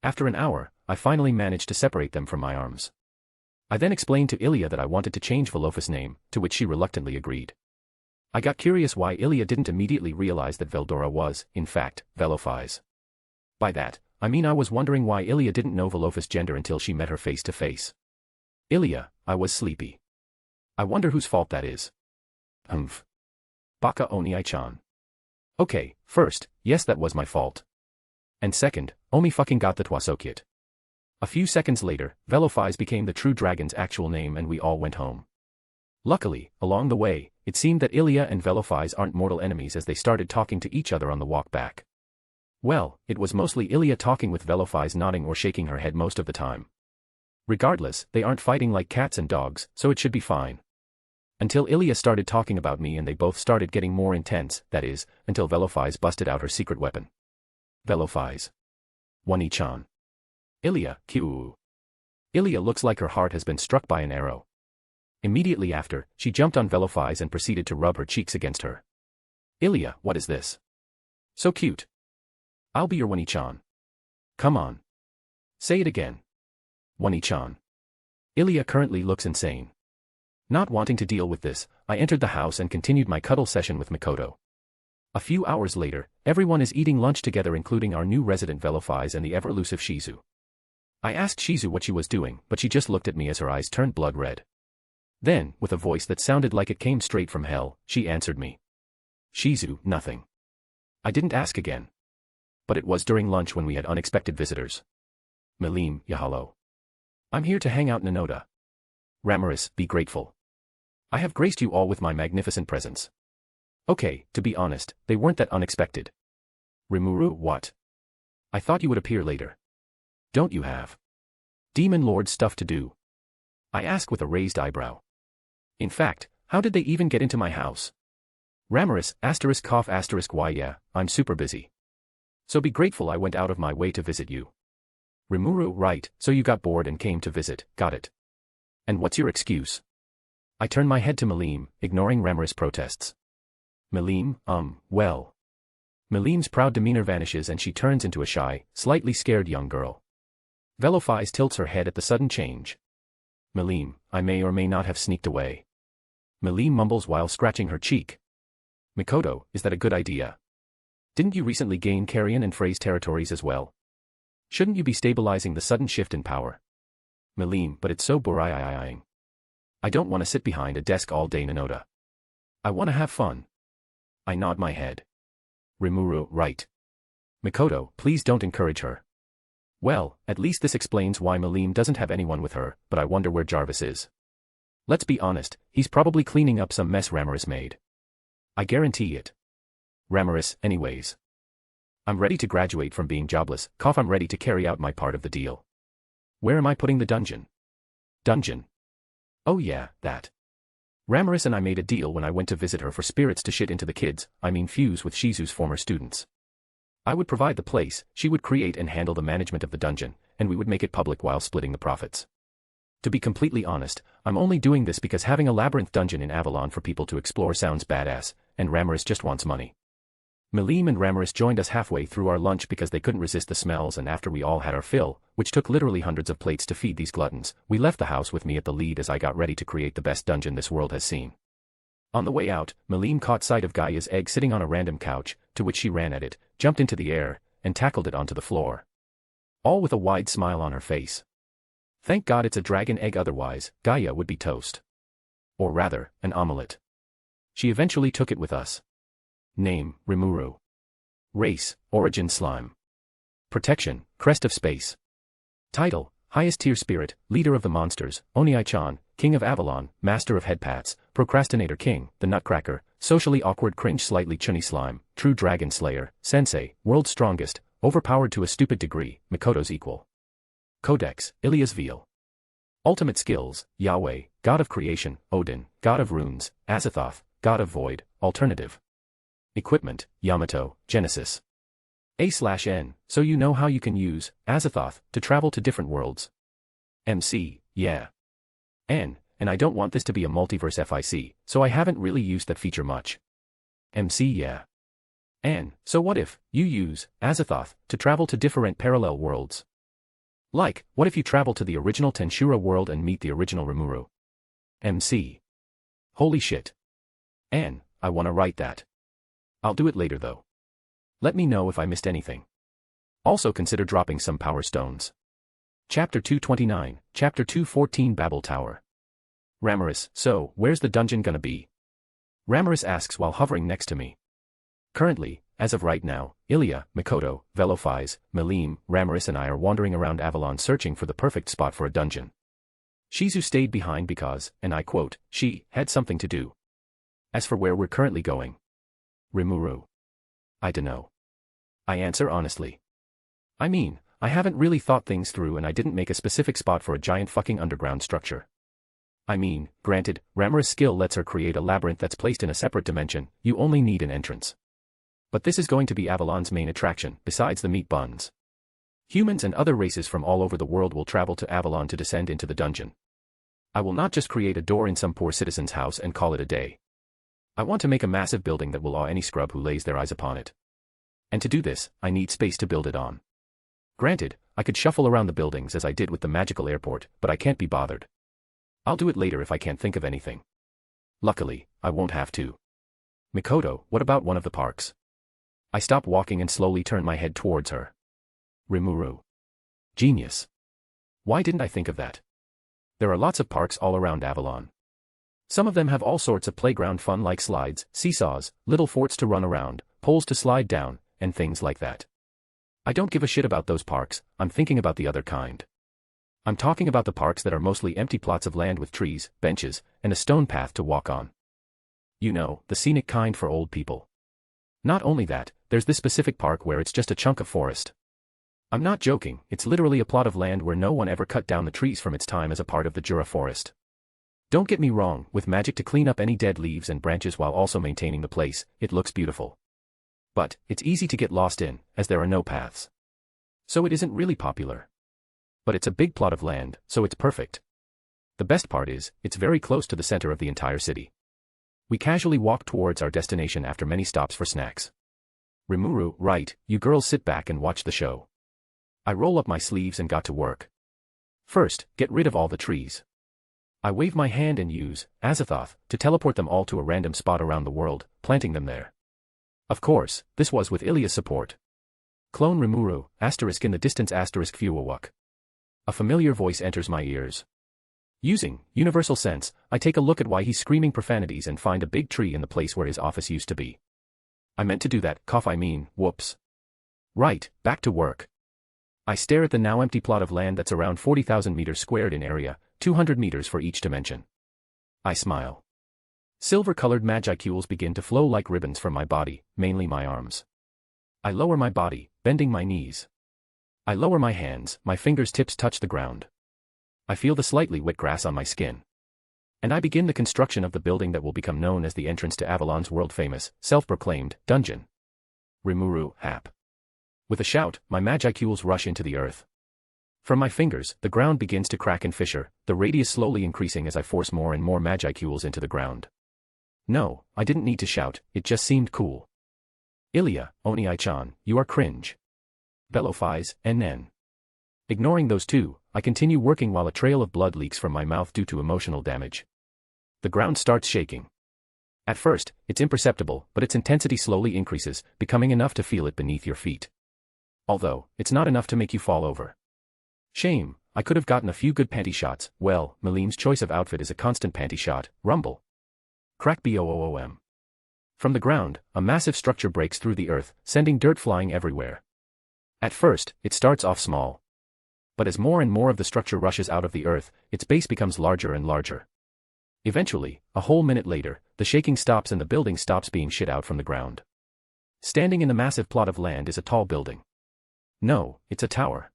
[SPEAKER 3] After an hour, I finally managed to separate them from my arms. I then explained to Ilia that I wanted to change Velofi's name, to which she reluctantly agreed. I got curious why Ilia didn't immediately realize that Veldora was, in fact, Velofize. By that, I mean I was wondering why Ilia didn't know Velofi's gender until she met her face to face. Ilia, I was sleepy. I wonder whose fault that is. Baka Oniai-chan. Okay, first, yes that was my fault. And second, Omi fucking got that was so cute. A few seconds later, Velofize became the true dragon's actual name and we all went home. Luckily, along the way, it seemed that Ilia and Velofize aren't mortal enemies as they started talking to each other on the walk back. Well, it was mostly Ilia talking with Velofize nodding or shaking her head most of the time. Regardless, they aren't fighting like cats and dogs, so it should be fine. Until Ilia started talking about me and they both started getting more intense, that is, until Velofize busted out her secret weapon. Velofize. Wani-chan. Ilia, Kiu. Ilia looks like her heart has been struck by an arrow. Immediately after, she jumped on Velofize and proceeded to rub her cheeks against her. Ilia, what is this? So cute. I'll be your Wani-chan. Come on. Say it again. Wani-chan. Ilia currently looks insane. Not wanting to deal with this, I entered the house and continued my cuddle session with Mikoto. A few hours later, everyone is eating lunch together including our new resident Velofize and the ever-elusive Shizu. I asked Shizu what she was doing, but she just looked at me as her eyes turned blood red. Then, with a voice that sounded like it came straight from hell, she answered me. Shizu, nothing. I didn't ask again. But it was during lunch when we had unexpected visitors. Milim, Yahalo. I'm here to hang out Nanoda. Ramaris, be grateful. I have graced you all with my magnificent presence. Okay, to be honest, they weren't that unexpected. Rimuru, what? I thought you would appear later. Don't you have Demon Lord stuff to do? I ask with a raised eyebrow. In fact, how did they even get into my house? Ramaris, cough why yeah, I'm super busy. So be grateful I went out of my way to visit you. Rimuru, right, so you got bored and came to visit, got it. And what's your excuse? I turn my head to Milim, ignoring Ramaris' protests. Milim, well. Milim's proud demeanor vanishes and she turns into a shy, slightly scared young girl. Velofize tilts her head at the sudden change. Milim, I may or may not have sneaked away. Milim mumbles while scratching her cheek. Mikoto, is that a good idea? Didn't you recently gain Carrion and Phrase territories as well? Shouldn't you be stabilizing the sudden shift in power? Milim, but it's so boring. I don't want to sit behind a desk all day Nanoda. I want to have fun. I nod my head. Rimuru, right. Mikoto, please don't encourage her. Well, at least this explains why Milim doesn't have anyone with her, but I wonder where Jarvis is. Let's be honest, he's probably cleaning up some mess Ramaris made. I guarantee it. Ramaris, anyways. I'm ready to graduate from being jobless, I'm ready to carry out my part of the deal. Where am I putting the dungeon? Dungeon. Oh yeah, that. Ramaris and I made a deal when I went to visit her for spirits to shit into the kids, fuse with Shizu's former students. I would provide the place, she would create and handle the management of the dungeon, and we would make it public while splitting the profits. To be completely honest, I'm only doing this because having a labyrinth dungeon in Avalon for people to explore sounds badass, and Ramaris just wants money. Milim and Ramaris joined us halfway through our lunch because they couldn't resist the smells, and after we all had our fill, which took literally hundreds of plates to feed these gluttons, we left the house with me at the lead as I got ready to create the best dungeon this world has seen. On the way out, Milim caught sight of Gaia's egg sitting on a random couch, to which she ran at it, jumped into the air, and tackled it onto the floor. All with a wide smile on her face. Thank God it's a dragon egg, otherwise, Gaia would be toast. Or rather, an omelette. She eventually took it with us. Name, Rimuru. Race, Origin Slime. Protection, Crest of Space. Title, Highest Tier Spirit, Leader of the Monsters, Oniai-chan, King of Avalon, Master of Headpats, Procrastinator King, the Nutcracker, Socially Awkward Cringe Slightly Chunny Slime, True Dragon Slayer, Sensei, World's Strongest, Overpowered to a Stupid Degree, Mikoto's Equal. Codex, Ilias Veal. Ultimate Skills, Yahweh, God of Creation, Odin, God of Runes, Azathoth, God of Void, Alternative. Equipment, Yamato, Genesis. A/N, so you know how you can use Azathoth to travel to different worlds. MC, yeah. N, and I don't want this to be a multiverse FIC, so I haven't really used that feature much. MC, yeah. N, so what if you use Azathoth to travel to different parallel worlds? Like, what if you travel to the original Tensura world and meet the original Rimuru? MC. Holy shit. N, I wanna write that. I'll do it later though. Let me know if I missed anything. Also consider dropping some power stones. Chapter 229, Chapter 214 Babel Tower. Ramaris, so, where's the dungeon gonna be? Ramaris asks while hovering next to me. Currently, as of right now, Ilya, Mikoto, Velofize, Milim, Ramaris and I are wandering around Avalon searching for the perfect spot for a dungeon. Shizu stayed behind because, and I quote, she had something to do. As for where we're currently going. Rimuru. I dunno. I answer honestly. I haven't really thought things through and I didn't make a specific spot for a giant fucking underground structure. Granted, Ramaris' skill lets her create a labyrinth that's placed in a separate dimension, you only need an entrance. But this is going to be Avalon's main attraction, besides the meat buns. Humans and other races from all over the world will travel to Avalon to descend into the dungeon. I will not just create a door in some poor citizen's house and call it a day. I want to make a massive building that will awe any scrub who lays their eyes upon it. And to do this, I need space to build it on. Granted, I could shuffle around the buildings as I did with the magical airport, but I can't be bothered. I'll do it later if I can't think of anything. Luckily, I won't have to. Mikoto, what about one of the parks? I stop walking and slowly turn my head towards her. Rimuru. Genius. Why didn't I think of that? There are lots of parks all around Avalon. Some of them have all sorts of playground fun like slides, seesaws, little forts to run around, poles to slide down, and things like that. I don't give a shit about those parks, I'm thinking about the other kind. I'm talking about the parks that are mostly empty plots of land with trees, benches, and a stone path to walk on. You know, the scenic kind for old people. Not only that, there's this specific park where it's just a chunk of forest. I'm not joking, it's literally a plot of land where no one ever cut down the trees from its time as a part of the Jura forest. Don't get me wrong, with magic to clean up any dead leaves and branches while also maintaining the place, it looks beautiful. But, it's easy to get lost in, as there are no paths. So it isn't really popular. But it's a big plot of land, so it's perfect. The best part is, it's very close to the center of the entire city. We casually walk towards our destination after many stops for snacks. Rimuru, right, you girls sit back and watch the show. I roll up my sleeves and got to work. First, get rid of all the trees. I wave my hand and use Azathoth to teleport them all to a random spot around the world, planting them there. Of course, this was with Ilia's support. Clone Rimuru, asterisk in the distance asterisk Fuwawuk. A familiar voice enters my ears. Using universal sense, I take a look at why he's screaming profanities and find a big tree in the place where his office used to be. I meant to do that, whoops. Right, back to work. I stare at the now empty plot of land that's around 40,000 meters squared in area, 200 meters for each dimension. I smile. Silver-colored magicules begin to flow like ribbons from my body, mainly my arms. I lower my body, bending my knees. I lower my hands, my fingers' tips touch the ground. I feel the slightly wet grass on my skin. And I begin the construction of the building that will become known as the entrance to Avalon's world-famous, self-proclaimed, dungeon. Rimuru, hap. With a shout, my magicules rush into the earth. From my fingers, the ground begins to crack and fissure, the radius slowly increasing as I force more and more magicules into the ground. No, I didn't need to shout, it just seemed cool. Ilia, Oni-chan, you are cringe. Bellofies, NN. Ignoring those two, I continue working while a trail of blood leaks from my mouth due to emotional damage. The ground starts shaking. At first, it's imperceptible, but its intensity slowly increases, becoming enough to feel it beneath your feet. Although, it's not enough to make you fall over. Shame, I could have gotten a few good panty shots. Well, Malim's choice of outfit is a constant panty shot, rumble. Crack boom. From the ground, a massive structure breaks through the earth, sending dirt flying everywhere. At first, it starts off small. But as more and more of the structure rushes out of the earth, its base becomes larger and larger. Eventually, a whole minute later, the shaking stops and the building stops being shit out from the ground. Standing in the massive plot of land is a tall building. No, it's a tower.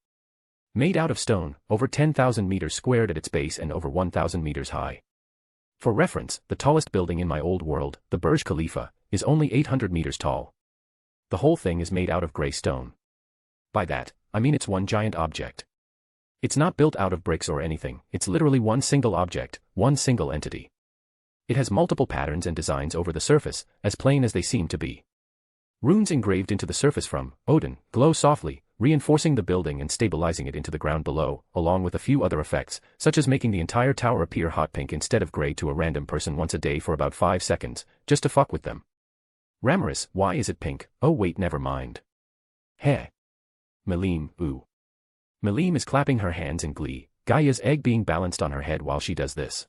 [SPEAKER 3] Made out of stone, over 10,000 meters squared at its base and over 1,000 meters high. For reference, the tallest building in my old world, the Burj Khalifa, is only 800 meters tall. The whole thing is made out of gray stone. By that, I mean it's one giant object. It's not built out of bricks or anything, it's literally one single object, one single entity. It has multiple patterns and designs over the surface, as plain as they seem to be. Runes engraved into the surface from Odin glow softly, reinforcing the building and stabilizing it into the ground below, along with a few other effects, such as making the entire tower appear hot pink instead of gray to a random person once a day for about 5 seconds, just to fuck with them. Ramaris, why is it pink? Oh wait, never mind. Heh. Malim, ooh. Malim is clapping her hands in glee, Gaia's egg being balanced on her head while she does this.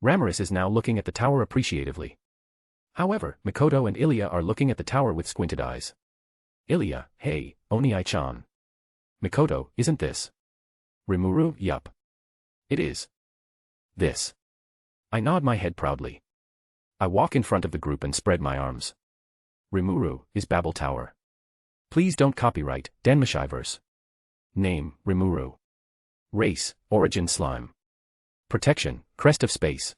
[SPEAKER 3] Ramaris is now looking at the tower appreciatively. However, Mikoto and Ilia are looking at the tower with squinted eyes. Ilia, hey, Oni-chan. Mikoto, isn't this? Rimuru, yup. It is. This. I nod my head proudly. I walk in front of the group and spread my arms. Rimuru, is Babel Tower. Please don't copyright, Denmashiverse. Name, Rimuru. Race, Origin Slime. Protection, Crest of Space.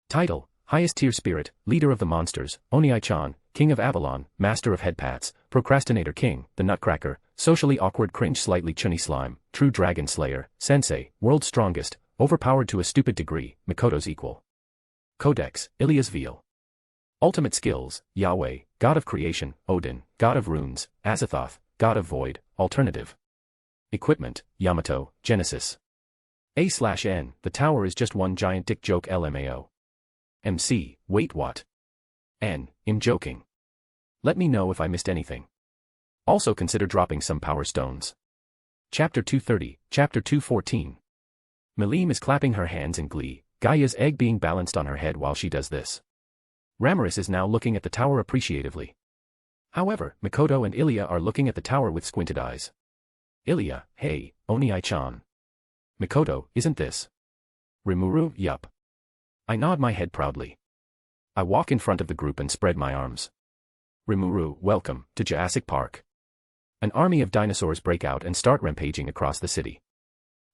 [SPEAKER 3] Title, Highest Tier Spirit, Leader of the Monsters, Oni-chan, King of Avalon, Master of Headpats, Procrastinator King, the Nutcracker, Socially Awkward Cringe Slightly Chunny Slime, True Dragon Slayer, Sensei, World's Strongest, Overpowered to a Stupid Degree, Mikoto's Equal. Codex, Ilia's Veal. Ultimate Skills, Yahweh, God of Creation, Odin, God of Runes, Azathoth, God of Void, Alternative. Equipment, Yamato, Genesis. A/N, the tower is just one giant dick joke LMAO. MC, wait what? N, I'm joking. Let me know if I missed anything. Also consider dropping some power stones. Chapter 230, Chapter 214. Melim is clapping her hands in glee, Gaia's egg being balanced on her head while she does this. Ramiris is now looking at the tower appreciatively. However, Mikoto and Ilya are looking at the tower with squinted eyes. Ilya, hey, Oni-chan. Mikoto, isn't this? Rimuru, yup. I nod my head proudly. I walk in front of the group and spread my arms. Rimuru, welcome to Jurassic Park. An army of dinosaurs break out and start rampaging across the city.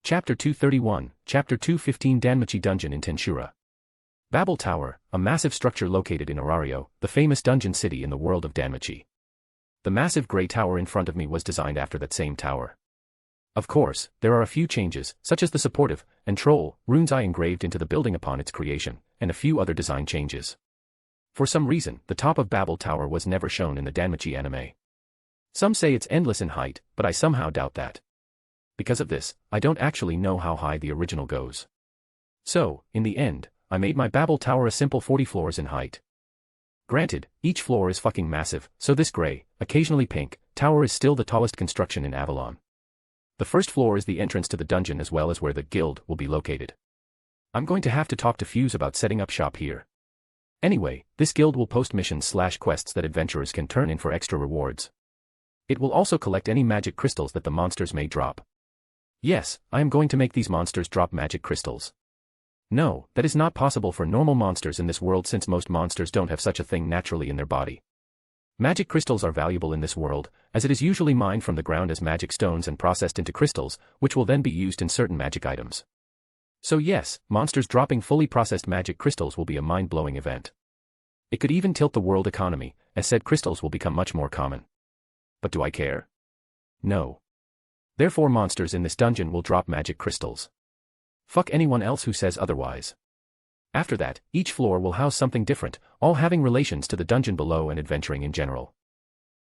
[SPEAKER 3] Chapter 231, Chapter 215 Danmachi Dungeon in Tensura. Babel Tower, a massive structure located in Arario, the famous dungeon city in the world of Danmachi. The massive grey tower in front of me was designed after that same tower. Of course, there are a few changes, such as the supportive and troll runes I engraved into the building upon its creation, and a few other design changes. For some reason, the top of Babel Tower was never shown in the Danmachi anime. Some say it's endless in height, but I somehow doubt that. Because of this, I don't actually know how high the original goes. So, in the end, I made my Babel Tower a simple 40 floors in height. Granted, each floor is fucking massive, so this grey, occasionally pink, tower is still the tallest construction in Avalon. The first floor is the entrance to the dungeon as well as where the guild will be located. I'm going to have to talk to Fuse about setting up shop here. Anyway, this guild will post missions/quests that adventurers can turn in for extra rewards. It will also collect any magic crystals that the monsters may drop. Yes, I am going to make these monsters drop magic crystals. No, that is not possible for normal monsters in this world since most monsters don't have such a thing naturally in their body. Magic crystals are valuable in this world, as it is usually mined from the ground as magic stones and processed into crystals, which will then be used in certain magic items. So yes, monsters dropping fully processed magic crystals will be a mind-blowing event. It could even tilt the world economy, as said crystals will become much more common. But do I care? No. Therefore monsters in this dungeon will drop magic crystals. Fuck anyone else who says otherwise. After that, each floor will house something different, all having relations to the dungeon below and adventuring in general.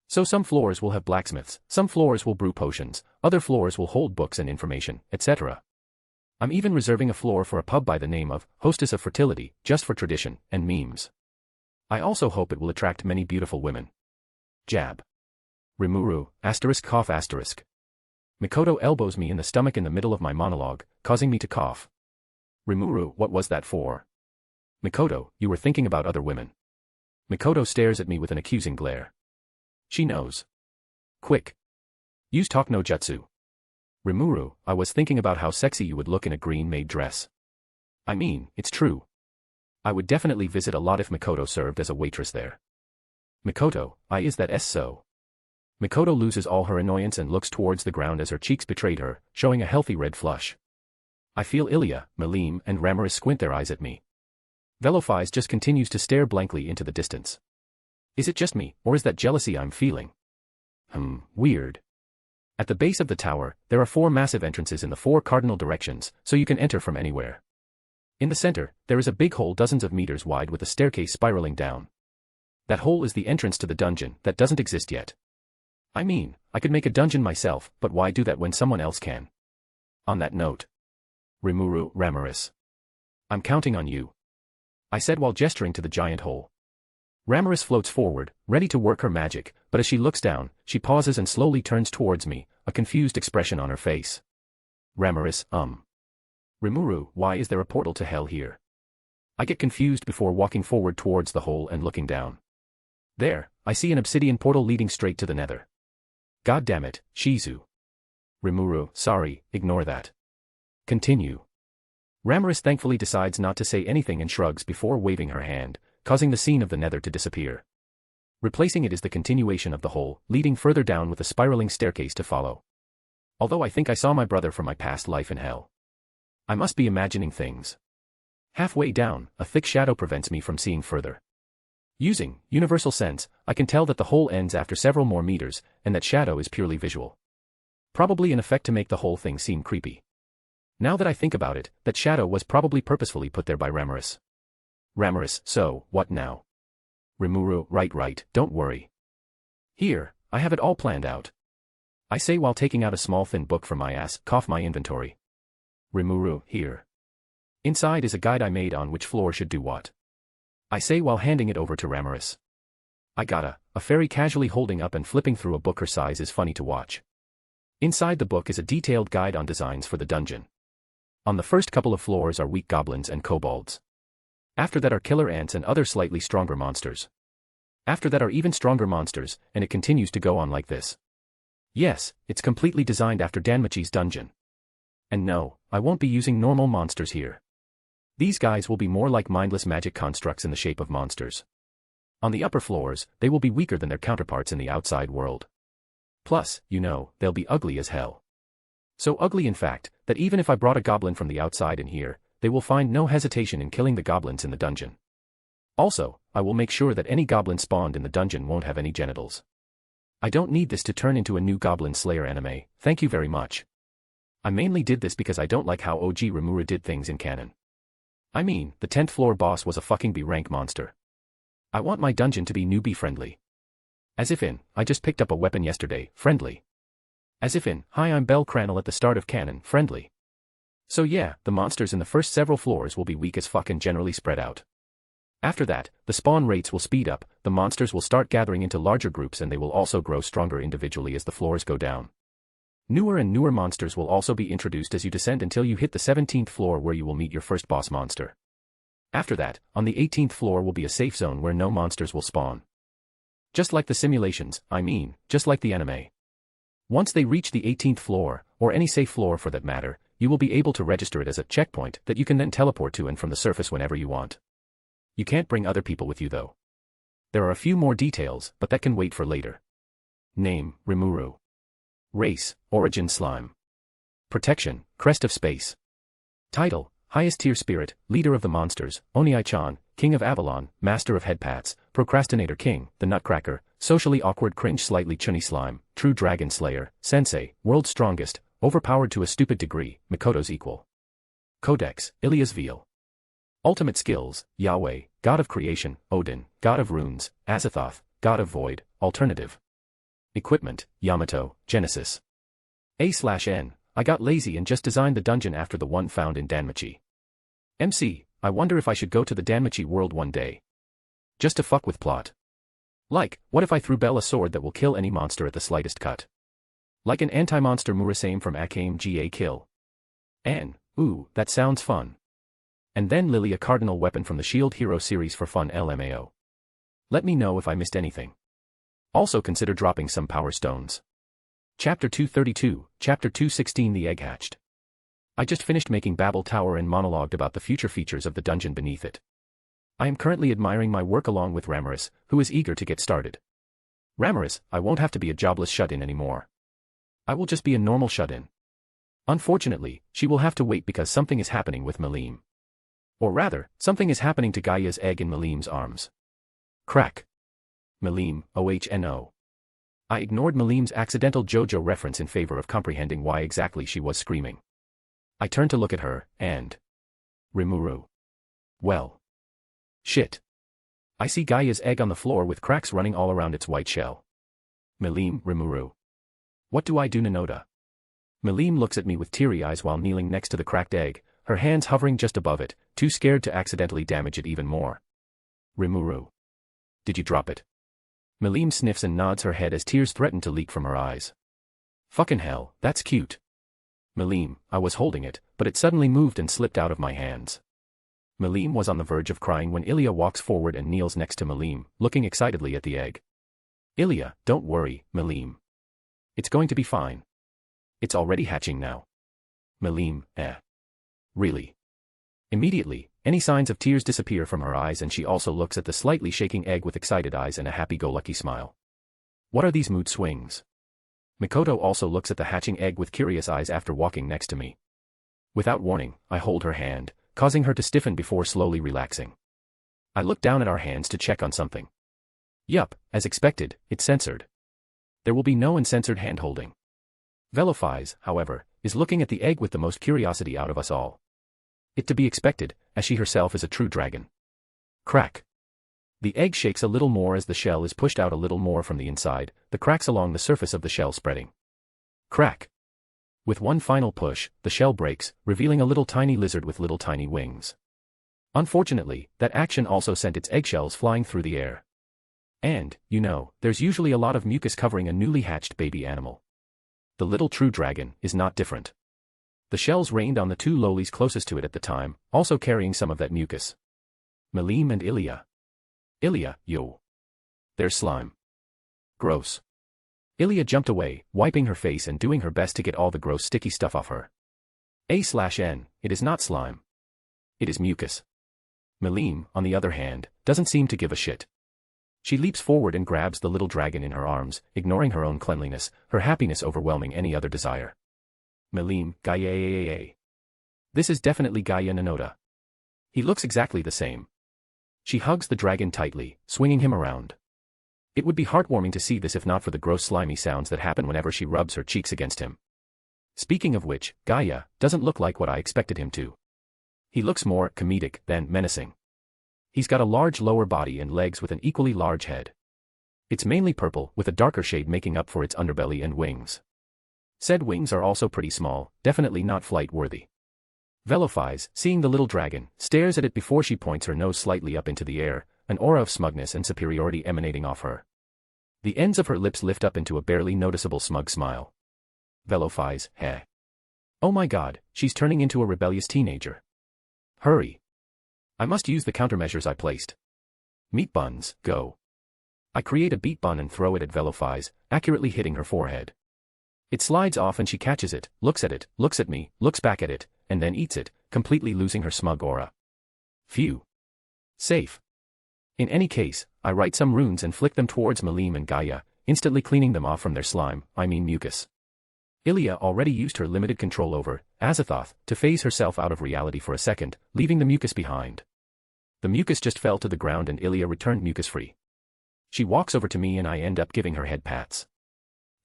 [SPEAKER 3] So some floors will have blacksmiths, some floors will brew potions, other floors will hold books and information, etc. I'm even reserving a floor for a pub by the name of Hostess of Fertility, just for tradition and memes. I also hope it will attract many beautiful women. Jab. Rimuru, cough. Mikoto elbows me in the stomach in the middle of my monologue, causing me to cough. Rimuru, what was that for? Mikoto, you were thinking about other women. Mikoto stares at me with an accusing glare. She knows. Quick. Use talk no jutsu. Rimuru, I was thinking about how sexy you would look in a green maid dress. I mean, it's true. I would definitely visit a lot if Mikoto served as a waitress there. Mikoto, is that so? Mikoto loses all her annoyance and looks towards the ground as her cheeks betrayed her, showing a healthy red flush. I feel Ilya, Melim, and Ramiris squint their eyes at me. Velophize just continues to stare blankly into the distance. Is it just me, or is that jealousy I'm feeling? Weird. At the base of the tower, there are 4 massive entrances in the 4 cardinal directions, so you can enter from anywhere. In the center, there is a big hole dozens of meters wide with a staircase spiraling down. That hole is the entrance to the dungeon that doesn't exist yet. I mean, I could make a dungeon myself, but why do that when someone else can? On that note. Rimuru, Ramiris. I'm counting on you. I said while gesturing to the giant hole. Ramiris floats forward, ready to work her magic, but as she looks down, she pauses and slowly turns towards me, a confused expression on her face. Ramiris, Rimuru, why is there a portal to hell here? I get confused before walking forward towards the hole and looking down. There, I see an obsidian portal leading straight to the nether. God damn it, Shizu. Rimuru, sorry, ignore that. Continue. Ramiris thankfully decides not to say anything and shrugs before waving her hand, causing the scene of the nether to disappear. Replacing it is the continuation of the hole, leading further down with a spiraling staircase to follow. Although I think I saw my brother from my past life in hell. I must be imagining things. Halfway down, a thick shadow prevents me from seeing further. Using universal sense, I can tell that the hole ends after several more meters, and that shadow is purely visual. Probably an effect to make the whole thing seem creepy. Now that I think about it, that shadow was probably purposefully put there by Ramiris. Ramiris, so, what now? Rimuru, right, don't worry. Here, I have it all planned out. I say while taking out a small thin book from my ass, cough my inventory. Rimuru, here. Inside is a guide I made on which floor should do what. I say while handing it over to Ramaris. I gotta, a fairy casually holding up and flipping through a book her size is funny to watch. Inside the book is a detailed guide on designs for the dungeon. On the first couple of floors are weak goblins and kobolds. After that are killer ants and other slightly stronger monsters. After that are even stronger monsters, and it continues to go on like this. Yes, it's completely designed after Danmachi's dungeon. And no, I won't be using normal monsters here. These guys will be more like mindless magic constructs in the shape of monsters. On the upper floors, they will be weaker than their counterparts in the outside world. Plus, you know, they'll be ugly as hell. So ugly in fact, that even if I brought a goblin from the outside in here, they will find no hesitation in killing the goblins in the dungeon. Also, I will make sure that any goblin spawned in the dungeon won't have any genitals. I don't need this to turn into a new Goblin Slayer anime, thank you very much. I mainly did this because I don't like how OG Rimuru did things in canon. I mean, the 10th floor boss was a fucking B-rank monster. I want my dungeon to be newbie friendly. As if in, I just picked up a weapon yesterday, friendly. As if in, hi I'm Bell Crannel at the start of canon, friendly. So yeah, the monsters in the first several floors will be weak as fuck and generally spread out. After that, the spawn rates will speed up, the monsters will start gathering into larger groups and they will also grow stronger individually as the floors go down. Newer and newer monsters will also be introduced as you descend until you hit the 17th floor where you will meet your first boss monster. After that, on the 18th floor will be a safe zone where no monsters will spawn. Just like the simulations, I mean, just like the anime. Once they reach the 18th floor, or any safe floor for that matter, you will be able to register it as a checkpoint that you can then teleport to and from the surface whenever you want. You can't bring other people with you though. There are a few more details, but that can wait for later. Name, Rimuru. Race, Origin Slime. Protection, Crest of Space. Title, Highest Tier Spirit, Leader of the Monsters, Oniai-chan, King of Avalon, Master of Headpats, Procrastinator King, The Nutcracker, Socially Awkward Cringe Slightly Chunny Slime, True Dragon Slayer, Sensei, World's Strongest, Overpowered to a Stupid Degree, Mikoto's Equal. Codex, Ilia's Veil. Ultimate Skills, Yahweh, God of Creation, Odin, God of Runes, Azathoth, God of Void, Alternative. Equipment, Yamato, Genesis. A/N, I got lazy and just designed the dungeon after the one found in Danmachi. MC, I wonder if I should go to the Danmachi world one day. Just to fuck with plot. Like, what if I threw Bell a sword that will kill any monster at the slightest cut? Like an anti-monster Murasame from Akame ga Kill. And, ooh, that sounds fun. And then Lily a cardinal weapon from the Shield Hero series for fun LMAO. Let me know if I missed anything. Also consider dropping some power stones. Chapter 232, Chapter 216 The Egg Hatched. I just finished making Babel Tower and monologued about the future features of the dungeon beneath it. I am currently admiring my work along with Ramaris, who is eager to get started. Ramaris, I won't have to be a jobless shut-in anymore. I will just be a normal shut-in. Unfortunately, she will have to wait because something is happening with Malim. Or rather, something is happening to Gaia's egg in Malim's arms. Crack. Malim, OHNO. I ignored Malim's accidental JoJo reference in favor of comprehending why exactly she was screaming. I turned to look at her, and... Rimuru. Well. Shit. I see Gaia's egg on the floor with cracks running all around its white shell. Malim, Rimuru. What do I do, Nanoda? Malim looks at me with teary eyes while kneeling next to the cracked egg, her hands hovering just above it, too scared to accidentally damage it even more. Rimuru. Did you drop it? Malim sniffs and nods her head as tears threaten to leak from her eyes. Fucking hell, that's cute. Malim, I was holding it, but it suddenly moved and slipped out of my hands. Malim was on the verge of crying when Ilia walks forward and kneels next to Malim, looking excitedly at the egg. Ilia, don't worry, Malim. It's going to be fine. It's already hatching now. Malim, Really? Immediately, any signs of tears disappear from her eyes and she also looks at the slightly shaking egg with excited eyes and a happy-go-lucky smile. What are these mood swings? Mikoto also looks at the hatching egg with curious eyes after walking next to me. Without warning, I hold her hand, causing her to stiffen before slowly relaxing. I look down at our hands to check on something. Yup, as expected, it's censored. There will be no uncensored hand-holding. Velofize, however, is looking at the egg with the most curiosity out of us all. It to be expected, as she herself is a true dragon. Crack. The egg shakes a little more as the shell is pushed out a little more from the inside, the cracks along the surface of the shell spreading. Crack. With one final push, the shell breaks, revealing a little tiny lizard with little tiny wings. Unfortunately, that action also sent its eggshells flying through the air. And, you know, there's usually a lot of mucus covering a newly hatched baby animal. The little true dragon is not different. The shells rained on the two lowlies closest to it at the time, also carrying some of that mucus. Melim and Ilya. Ilya, yo. There's slime. Gross. Ilya jumped away, wiping her face and doing her best to get all the gross sticky stuff off her. A/N, it is not slime. It is mucus. Melim, on the other hand, doesn't seem to give a shit. She leaps forward and grabs the little dragon in her arms, ignoring her own cleanliness, her happiness overwhelming any other desire. Melim, Gaia. This is definitely Gaia Nanota. He looks exactly the same. She hugs the dragon tightly, swinging him around. It would be heartwarming to see this if not for the gross slimy sounds that happen whenever she rubs her cheeks against him. Speaking of which, Gaia doesn't look like what I expected him to. He looks more comedic than menacing. He's got a large lower body and legs with an equally large head. It's mainly purple, with a darker shade making up for its underbelly and wings. Said wings are also pretty small, definitely not flight-worthy. Velophise, seeing the little dragon, stares at it before she points her nose slightly up into the air, an aura of smugness and superiority emanating off her. The ends of her lips lift up into a barely noticeable smug smile. Velophise, heh. Oh my god, she's turning into a rebellious teenager. Hurry. I must use the countermeasures I placed. Meat buns, go. I create a beet bun and throw it at Velophise, accurately hitting her forehead. It slides off and she catches it, looks at me, looks back at it, and then eats it, completely losing her smug aura. Phew. Safe. In any case, I write some runes and flick them towards Melim and Gaia, instantly cleaning them off from their slime, mucus. Ilya already used her limited control over Azathoth to phase herself out of reality for a second, leaving the mucus behind. The mucus just fell to the ground and Ilya returned mucus-free. She walks over to me and I end up giving her head pats.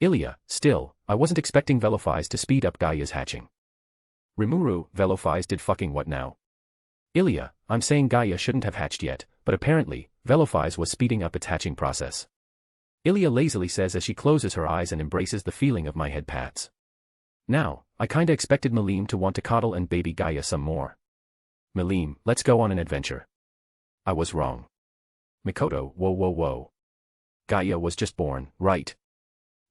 [SPEAKER 3] Ilya, still, I wasn't expecting Velophise to speed up Gaia's hatching. Rimuru, Velophise did fucking what now? Ilya, I'm saying Gaia shouldn't have hatched yet, but apparently, Velophise was speeding up its hatching process. Ilya lazily says as she closes her eyes and embraces the feeling of my head pats. Now, I kinda expected Melim to want to coddle and baby Gaia some more. Melim, let's go on an adventure. I was wrong. Mikoto, whoa. Gaia was just born, right?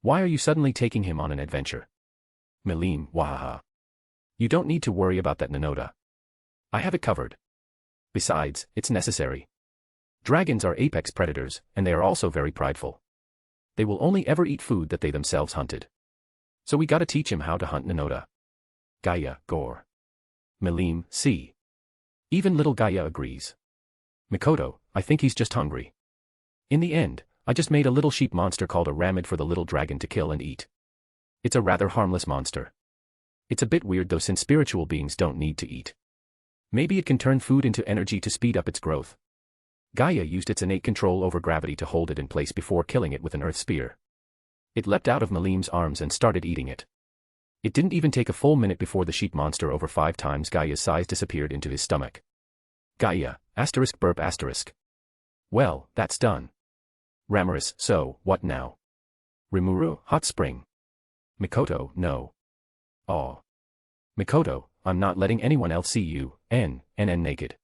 [SPEAKER 3] Why are you suddenly taking him on an adventure? Melim, wahaha. You don't need to worry about that Nanota. I have it covered. Besides, it's necessary. Dragons are apex predators, and they are also very prideful. They will only ever eat food that they themselves hunted. So we gotta teach him how to hunt Nanota. Gaia, gore. Melim, see. Even little Gaia agrees. Mikoto, I think he's just hungry. In the end, I just made a little sheep monster called a ramid for the little dragon to kill and eat. It's a rather harmless monster. It's a bit weird though since spiritual beings don't need to eat. Maybe it can turn food into energy to speed up its growth. Gaia used its innate control over gravity to hold it in place before killing it with an earth spear. It leapt out of Melim's arms and started eating it. It didn't even take a full minute before the sheep monster over 5 times Gaia's size disappeared into his stomach. Gaia, burp. Well, that's done. Ramaris, so, what now? Rimuru, hot spring. Mikoto, no. Aw. Mikoto, I'm not letting anyone else see you, naked.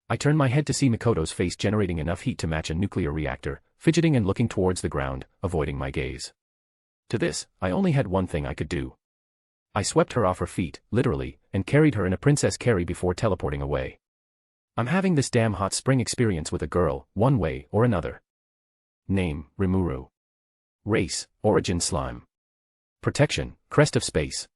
[SPEAKER 3] I turn my head to see Mikoto's face generating enough heat to match a nuclear reactor, fidgeting and looking towards the ground, avoiding my gaze. To this, I only had one thing I could do. I swept her off her feet, literally, and carried her in a princess carry before teleporting away. I'm having this damn hot spring experience with a girl, one way or another. Name, Rimuru. Race, Origin Slime. Protection, Crest of Space.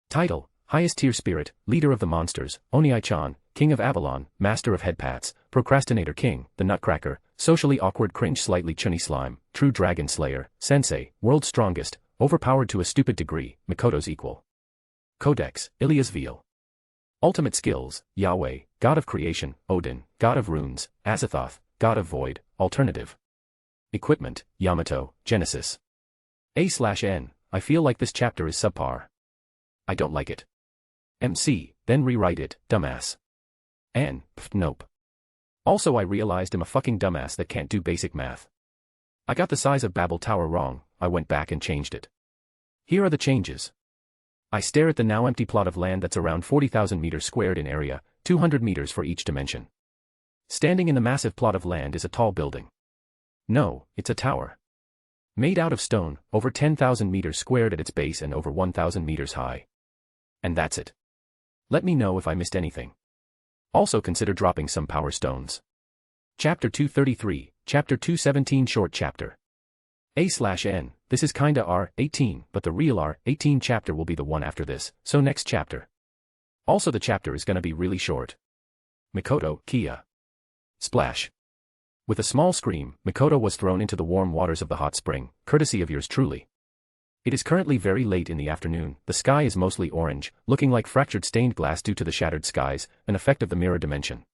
[SPEAKER 3] Title, Highest Tier Spirit, Leader of the Monsters, Oniai-chan, King of Avalon, Master of Headpats, Procrastinator King, the Nutcracker, Socially Awkward Cringe Slightly Chunny Slime, True Dragon Slayer, Sensei, World's Strongest, Overpowered to a Stupid Degree, Mikoto's Equal. Codex, Ilya's Veal. Ultimate Skills, Yahweh, God of Creation, Odin, God of Runes, Azathoth, God of Void, Alternative. Equipment, Yamato, Genesis. A/N, I feel like this chapter is subpar. I don't like it. MC, then rewrite it, dumbass. Nope. Also I realized I'm a fucking dumbass that can't do basic math. I got the size of Babel Tower wrong, I went back and changed it. Here are the changes. I stare at the now empty plot of land that's around 40,000 meters squared in area, 200 meters for each dimension. Standing in the massive plot of land is a tall building. No, it's a tower. Made out of stone, over 10,000 meters squared at its base and over 1,000 meters high. And that's it. Let me know if I missed anything. Also consider dropping some power stones. Chapter 233, Chapter 217 Short Chapter. A/N, this is kinda R18, but the real R18 chapter will be the one after this, so next chapter. Also the chapter is gonna be really short. Mikoto, Kia. Splash. With a small scream, Mikoto was thrown into the warm waters of the hot spring, courtesy of yours truly. It is currently very late in the afternoon, the sky is mostly orange, looking like fractured stained glass due to the shattered skies, an effect of the mirror dimension.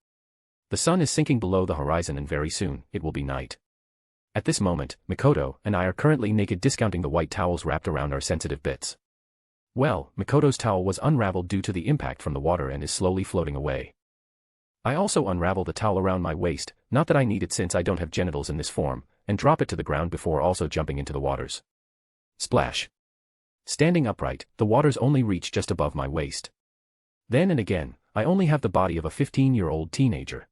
[SPEAKER 3] The sun is sinking below the horizon and very soon, it will be night. At this moment, Mikoto and I are currently naked, discounting the white towels wrapped around our sensitive bits. Well, Mikoto's towel was unraveled due to the impact from the water and is slowly floating away. I also unravel the towel around my waist, not that I need it since I don't have genitals in this form, and drop it to the ground before also jumping into the waters. Splash. Standing upright, the waters only reach just above my waist. Then and again, I only have the body of a 15-year-old teenager.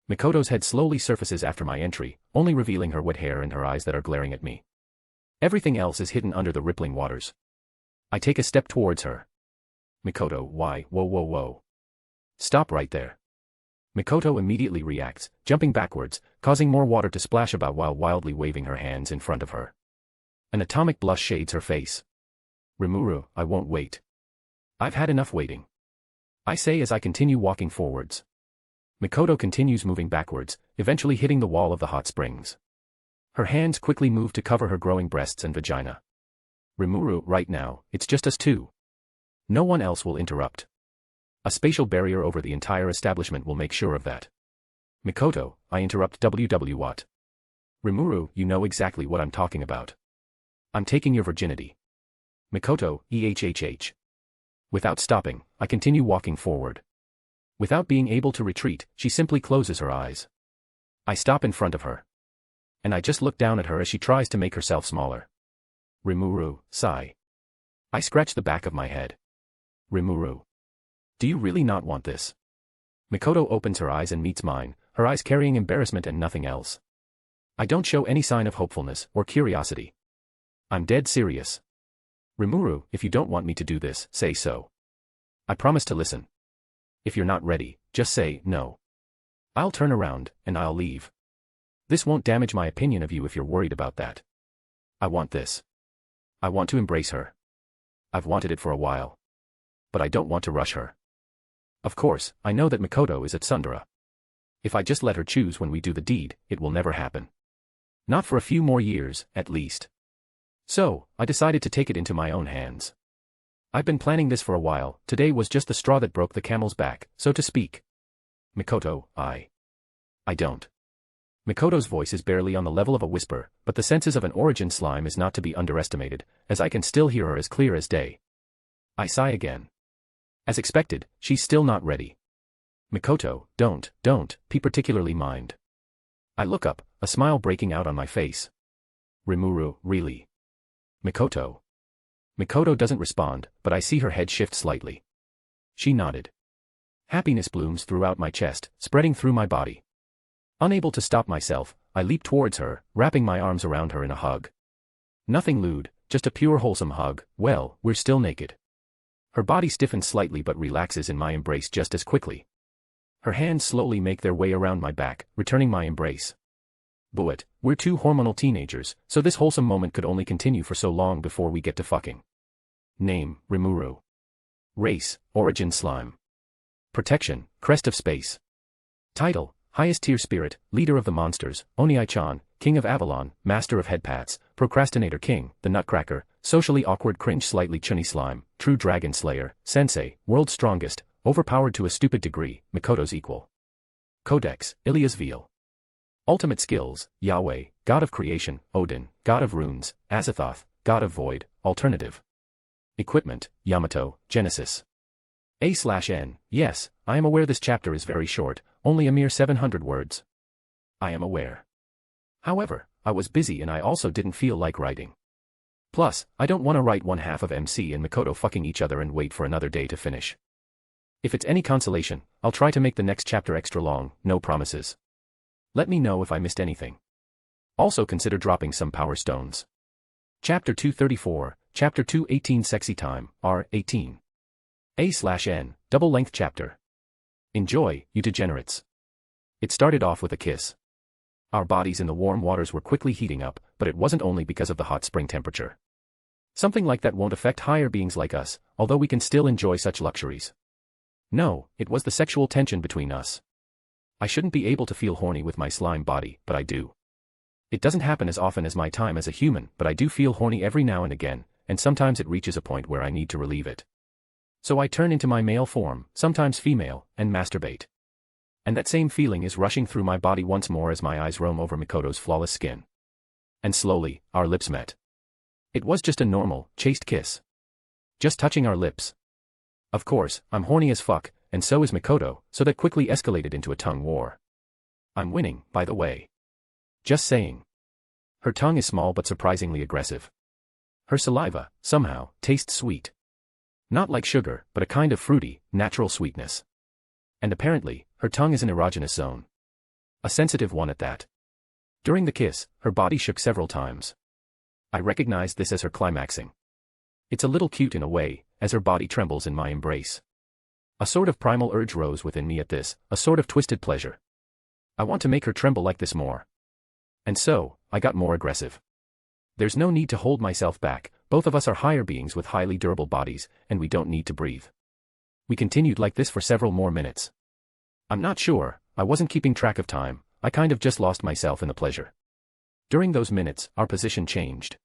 [SPEAKER 3] Mikoto's head slowly surfaces after my entry, only revealing her wet hair and her eyes that are glaring at me. Everything else is hidden under the rippling waters. I take a step towards her. Mikoto, why, whoa. Stop right there. Mikoto immediately reacts, jumping backwards, causing more water to splash about while wildly waving her hands in front of her. An atomic blush shades her face. Rimuru, I won't wait. I've had enough waiting. I say as I continue walking forwards. Mikoto continues moving backwards, eventually hitting the wall of the hot springs. Her hands quickly move to cover her growing breasts and vagina. Rimuru, right now, it's just us two. No one else will interrupt. A spatial barrier over the entire establishment will make sure of that. Mikoto, I interrupt WW what? Rimuru, you know exactly what I'm talking about. I'm taking your virginity. Mikoto, EHHH. Without stopping, I continue walking forward. Without being able to retreat, she simply closes her eyes. I stop in front of her. And I just look down at her as she tries to make herself smaller. Rimuru, sigh. I scratch the back of my head. Rimuru. Do you really not want this? Mikoto opens her eyes and meets mine, her eyes carrying embarrassment and nothing else. I don't show any sign of hopefulness or curiosity. I'm dead serious. Rimuru, if you don't want me to do this, say so. I promise to listen. If you're not ready, just say no. I'll turn around, and I'll leave. This won't damage my opinion of you if you're worried about that. I want this. I want to embrace her. I've wanted it for a while. But I don't want to rush her. Of course, I know that Mikoto is at Tsundere. If I just let her choose when we do the deed, it will never happen. Not for a few more years, at least. So, I decided to take it into my own hands. I've been planning this for a while, today was just the straw that broke the camel's back, so to speak. Mikoto, I don't. Mikoto's voice is barely on the level of a whisper, but the senses of an origin slime is not to be underestimated, as I can still hear her as clear as day. I sigh again. As expected, she's still not ready. Mikoto, don't, be particularly mind. I look up, a smile breaking out on my face. Rimuru, really? Mikoto. Mikoto doesn't respond, but I see her head shift slightly. She nodded. Happiness blooms throughout my chest, spreading through my body. Unable to stop myself, I leap towards her, wrapping my arms around her in a hug. Nothing lewd, just a pure wholesome hug. Well, we're still naked. Her body stiffens slightly but relaxes in my embrace just as quickly. Her hands slowly make their way around my back, returning my embrace. But we're two hormonal teenagers, so this wholesome moment could only continue for so long before we get to fucking. Name, Rimuru. Race, Origin Slime. Protection, Crest of Space. Title, Highest Tier Spirit, Leader of the Monsters, Oniai-chan, King of Avalon, Master of Headpats, Procrastinator King, The Nutcracker, Socially Awkward Cringe Slightly Chunny Slime, True Dragon Slayer, Sensei, World's Strongest, Overpowered to a Stupid Degree, Mikoto's Equal. Codex, Ilia's Veil. Ultimate Skills, Yahweh, God of Creation, Odin, God of Runes, Azathoth, God of Void, Alternative. Equipment, Yamato, Genesis. A/N, yes, I am aware this chapter is very short, only a mere 700 words. I am aware. However, I was busy and I also didn't feel like writing. Plus, I don't want to write one half of MC and Mikoto fucking each other and wait for another day to finish. If it's any consolation, I'll try to make the next chapter extra long, no promises. Let me know if I missed anything. Also consider dropping some power stones. Chapter 234, Chapter 218 Sexy Time, R18. A/N, double-length chapter. Enjoy, you degenerates. It started off with a kiss. Our bodies in the warm waters were quickly heating up, but it wasn't only because of the hot spring temperature. Something like that won't affect higher beings like us, although we can still enjoy such luxuries. No, it was the sexual tension between us. I shouldn't be able to feel horny with my slime body, but I do. It doesn't happen as often as my time as a human, but I do feel horny every now and again, and sometimes it reaches a point where I need to relieve it. So I turn into my male form, sometimes female, and masturbate. And that same feeling is rushing through my body once more as my eyes roam over Mikoto's flawless skin. And slowly, our lips met. It was just a normal, chaste kiss. Just touching our lips. Of course, I'm horny as fuck, and so is Mikoto, so that quickly escalated into a tongue war. I'm winning, by the way. Just saying. Her tongue is small but surprisingly aggressive. Her saliva, somehow, tastes sweet. Not like sugar, but a kind of fruity, natural sweetness. And apparently, her tongue is an erogenous zone. A sensitive one at that. During the kiss, her body shook several times. I recognized this as her climaxing. It's a little cute in a way, as her body trembles in my embrace. A sort of primal urge rose within me at this, a sort of twisted pleasure. I want to make her tremble like this more. And so, I got more aggressive. There's no need to hold myself back, both of us are higher beings with highly durable bodies, and we don't need to breathe. We continued like this for several more minutes. I'm not sure, I wasn't keeping track of time, I kind of just lost myself in the pleasure. During those minutes, our position changed.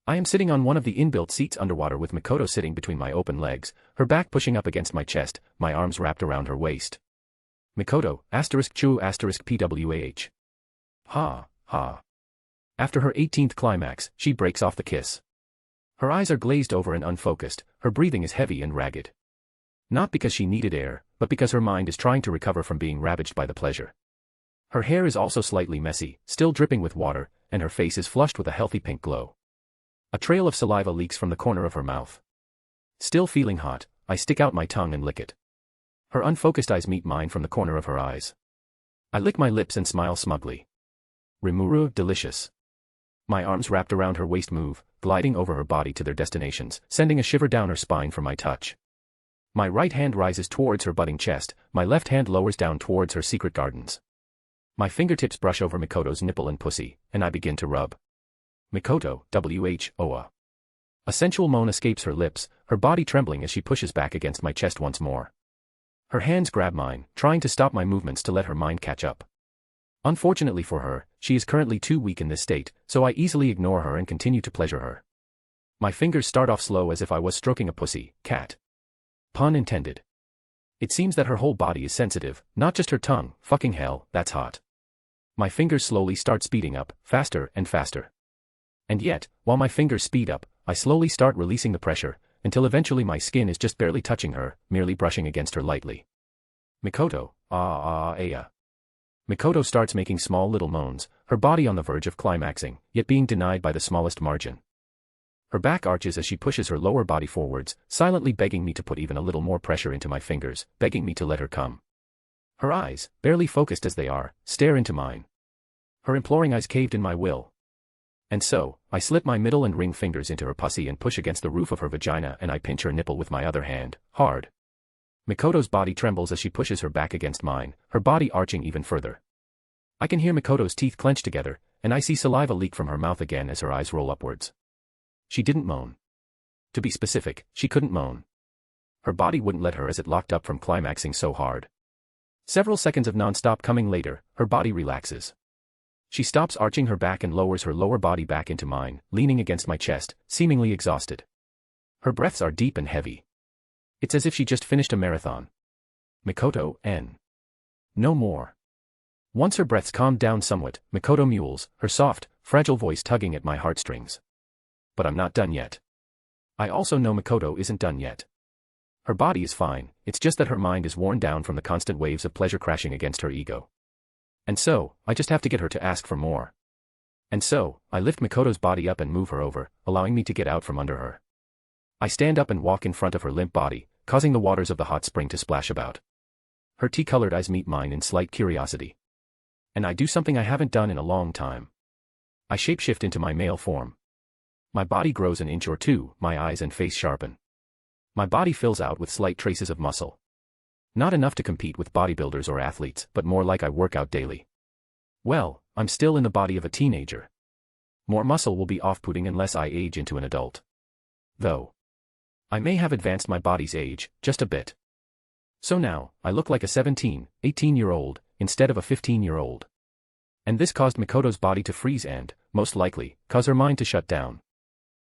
[SPEAKER 3] I am sitting on one of the inbuilt seats underwater with Mikoto sitting between my open legs, her back pushing up against my chest, my arms wrapped around her waist. Mikoto, *chu *pwah. Ha, ha. After her 18th climax, she breaks off the kiss. Her eyes are glazed over and unfocused, her breathing is heavy and ragged. Not because she needed air, but because her mind is trying to recover from being ravaged by the pleasure. Her hair is also slightly messy, still dripping with water, and her face is flushed with a healthy pink glow. A trail of saliva leaks from the corner of her mouth. Still feeling hot, I stick out my tongue and lick it. Her unfocused eyes meet mine from the corner of her eyes. I lick my lips and smile smugly. Rimuru, delicious. My arms wrapped around her waist move, gliding over her body to their destinations, sending a shiver down her spine for my touch. My right hand rises towards her budding chest, my left hand lowers down towards her secret gardens. My fingertips brush over Mikoto's nipple and pussy, and I begin to rub. Mikoto, whoa. A sensual moan escapes her lips, her body trembling as she pushes back against my chest once more. Her hands grab mine, trying to stop my movements to let her mind catch up. Unfortunately for her, she is currently too weak in this state, so I easily ignore her and continue to pleasure her. My fingers start off slow as if I was stroking a pussy, cat. Pun intended. It seems that her whole body is sensitive, not just her tongue, fucking hell, that's hot. My fingers slowly start speeding up, faster and faster. And yet, while my fingers speed up, I slowly start releasing the pressure, until eventually my skin is just barely touching her, merely brushing against her lightly. Mikoto, yeah. Mikoto starts making small little moans, her body on the verge of climaxing, yet being denied by the smallest margin. Her back arches as she pushes her lower body forwards, silently begging me to put even a little more pressure into my fingers, begging me to let her come. Her eyes, barely focused as they are, stare into mine. Her imploring eyes caved in my will. And so, I slip my middle and ring fingers into her pussy and push against the roof of her vagina and I pinch her nipple with my other hand, hard. Mikoto's body trembles as she pushes her back against mine, her body arching even further. I can hear Mikoto's teeth clench together, and I see saliva leak from her mouth again as her eyes roll upwards. She didn't moan. To be specific, she couldn't moan. Her body wouldn't let her as it locked up from climaxing so hard. Several seconds of non-stop coming later, her body relaxes. She stops arching her back and lowers her lower body back into mine, leaning against my chest, seemingly exhausted. Her breaths are deep and heavy. It's as if she just finished a marathon. Mikoto, N. No more. Once her breaths calmed down somewhat, Mikoto mewls, her soft, fragile voice tugging at my heartstrings. But I'm not done yet. I also know Mikoto isn't done yet. Her body is fine, it's just that her mind is worn down from the constant waves of pleasure crashing against her ego. And so, I just have to get her to ask for more. And so, I lift Makoto's body up and move her over, allowing me to get out from under her. I stand up and walk in front of her limp body, causing the waters of the hot spring to splash about. Her tea-colored eyes meet mine in slight curiosity. And I do something I haven't done in a long time. I shapeshift into my male form. My body grows an inch or two, my eyes and face sharpen. My body fills out with slight traces of muscle. Not enough to compete with bodybuilders or athletes, but more like I work out daily. Well, I'm still in the body of a teenager. More muscle will be off-putting unless I age into an adult. Though I may have advanced my body's age, just a bit. So now, I look like a 17, 18-year-old, instead of a 15-year-old. And this caused Makoto's body to freeze and, most likely, cause her mind to shut down.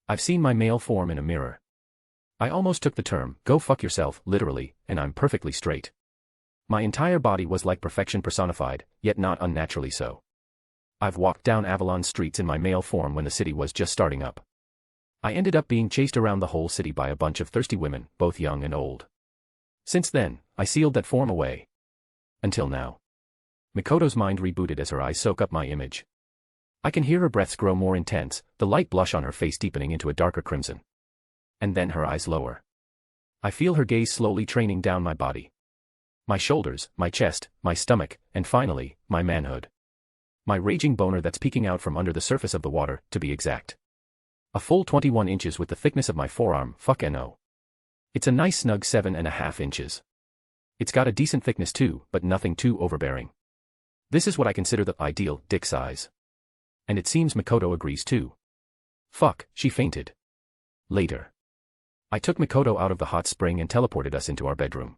[SPEAKER 3] I've seen my male form in a mirror. I almost took the term, go fuck yourself, literally, and I'm perfectly straight. My entire body was like perfection personified, yet not unnaturally so. I've walked down Avalon streets in my male form when the city was just starting up. I ended up being chased around the whole city by a bunch of thirsty women, both young and old. Since then, I sealed that form away. Until now. Makoto's mind rebooted as her eyes soak up my image. I can hear her breaths grow more intense, the light blush on her face deepening into a darker crimson. And then her eyes lower. I feel her gaze slowly training down my body. My shoulders, my chest, my stomach, and finally, my manhood. My raging boner that's peeking out from under the surface of the water, to be exact. A full 21 inches with the thickness of my forearm, fuck no. It's a nice snug 7.5 inches. It's got a decent thickness too, but nothing too overbearing. This is what I consider the ideal dick size. And it seems Makoto agrees too. Fuck, she fainted. Later. I took Makoto out of the hot spring and teleported us into our bedroom.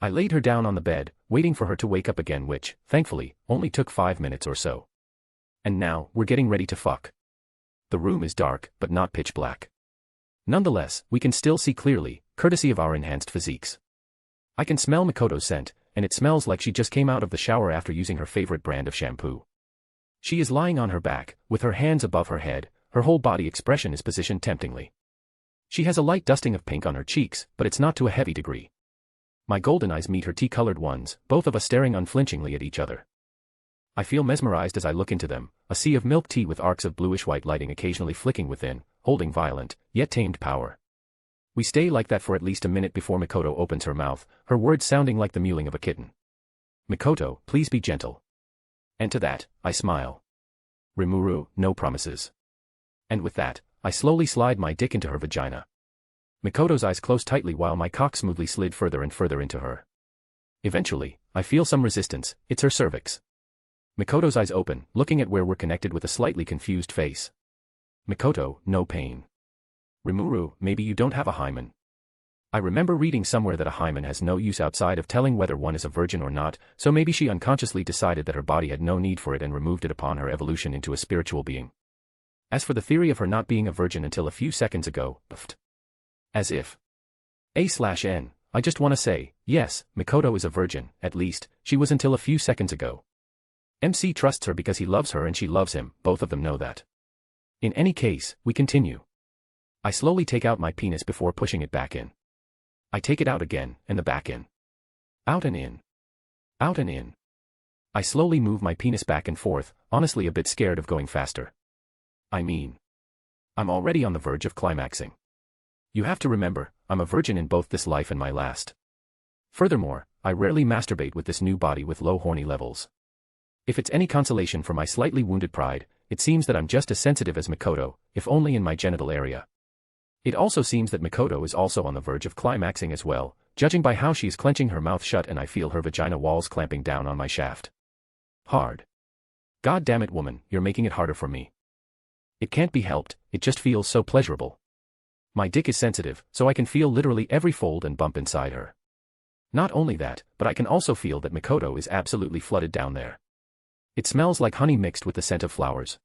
[SPEAKER 3] I laid her down on the bed, waiting for her to wake up again which, thankfully, only took 5 minutes or so. And now, we're getting ready to fuck. The room is dark, but not pitch black. Nonetheless, we can still see clearly, courtesy of our enhanced physiques. I can smell Makoto's scent, and it smells like she just came out of the shower after using her favorite brand of shampoo. She is lying on her back, with her hands above her head, her whole body expression is positioned temptingly. She has a light dusting of pink on her cheeks, but it's not to a heavy degree. My golden eyes meet her tea-colored ones, both of us staring unflinchingly at each other. I feel mesmerized as I look into them, a sea of milk tea with arcs of bluish-white lighting occasionally flicking within, holding violent, yet tamed power. We stay like that for at least a minute before Makoto opens her mouth, her words sounding like the mewling of a kitten. Makoto, please be gentle. And to that, I smile. Rimuru, no promises. And with that, I slowly slide my dick into her vagina. Makoto's eyes closed tightly while my cock smoothly slid further and further into her. Eventually, I feel some resistance, it's her cervix. Makoto's eyes open, looking at where we're connected with a slightly confused face. Makoto, no pain. Rimuru, maybe you don't have a hymen. I remember reading somewhere that a hymen has no use outside of telling whether one is a virgin or not, so maybe she unconsciously decided that her body had no need for it and removed it upon her evolution into a spiritual being. As for the theory of her not being a virgin until a few seconds ago, as if. A/N, I just want to say, yes, Makoto is a virgin, at least, she was until a few seconds ago. MC trusts her because he loves her and she loves him, both of them know that. In any case, we continue. I slowly take out my penis before pushing it back in. I take it out again, and the back in. Out and in. Out and in. I slowly move my penis back and forth, honestly a bit scared of going faster. I mean, I'm already on the verge of climaxing. You have to remember, I'm a virgin in both this life and my last. Furthermore, I rarely masturbate with this new body with low horny levels. If it's any consolation for my slightly wounded pride, it seems that I'm just as sensitive as Makoto, if only in my genital area. It also seems that Makoto is also on the verge of climaxing as well, judging by how she is clenching her mouth shut and I feel her vagina walls clamping down on my shaft. Hard. God damn it, woman, you're making it harder for me. It can't be helped, it just feels so pleasurable. My dick is sensitive, so I can feel literally every fold and bump inside her. Not only that, but I can also feel that Makoto is absolutely flooded down there. It smells like honey mixed with the scent of flowers.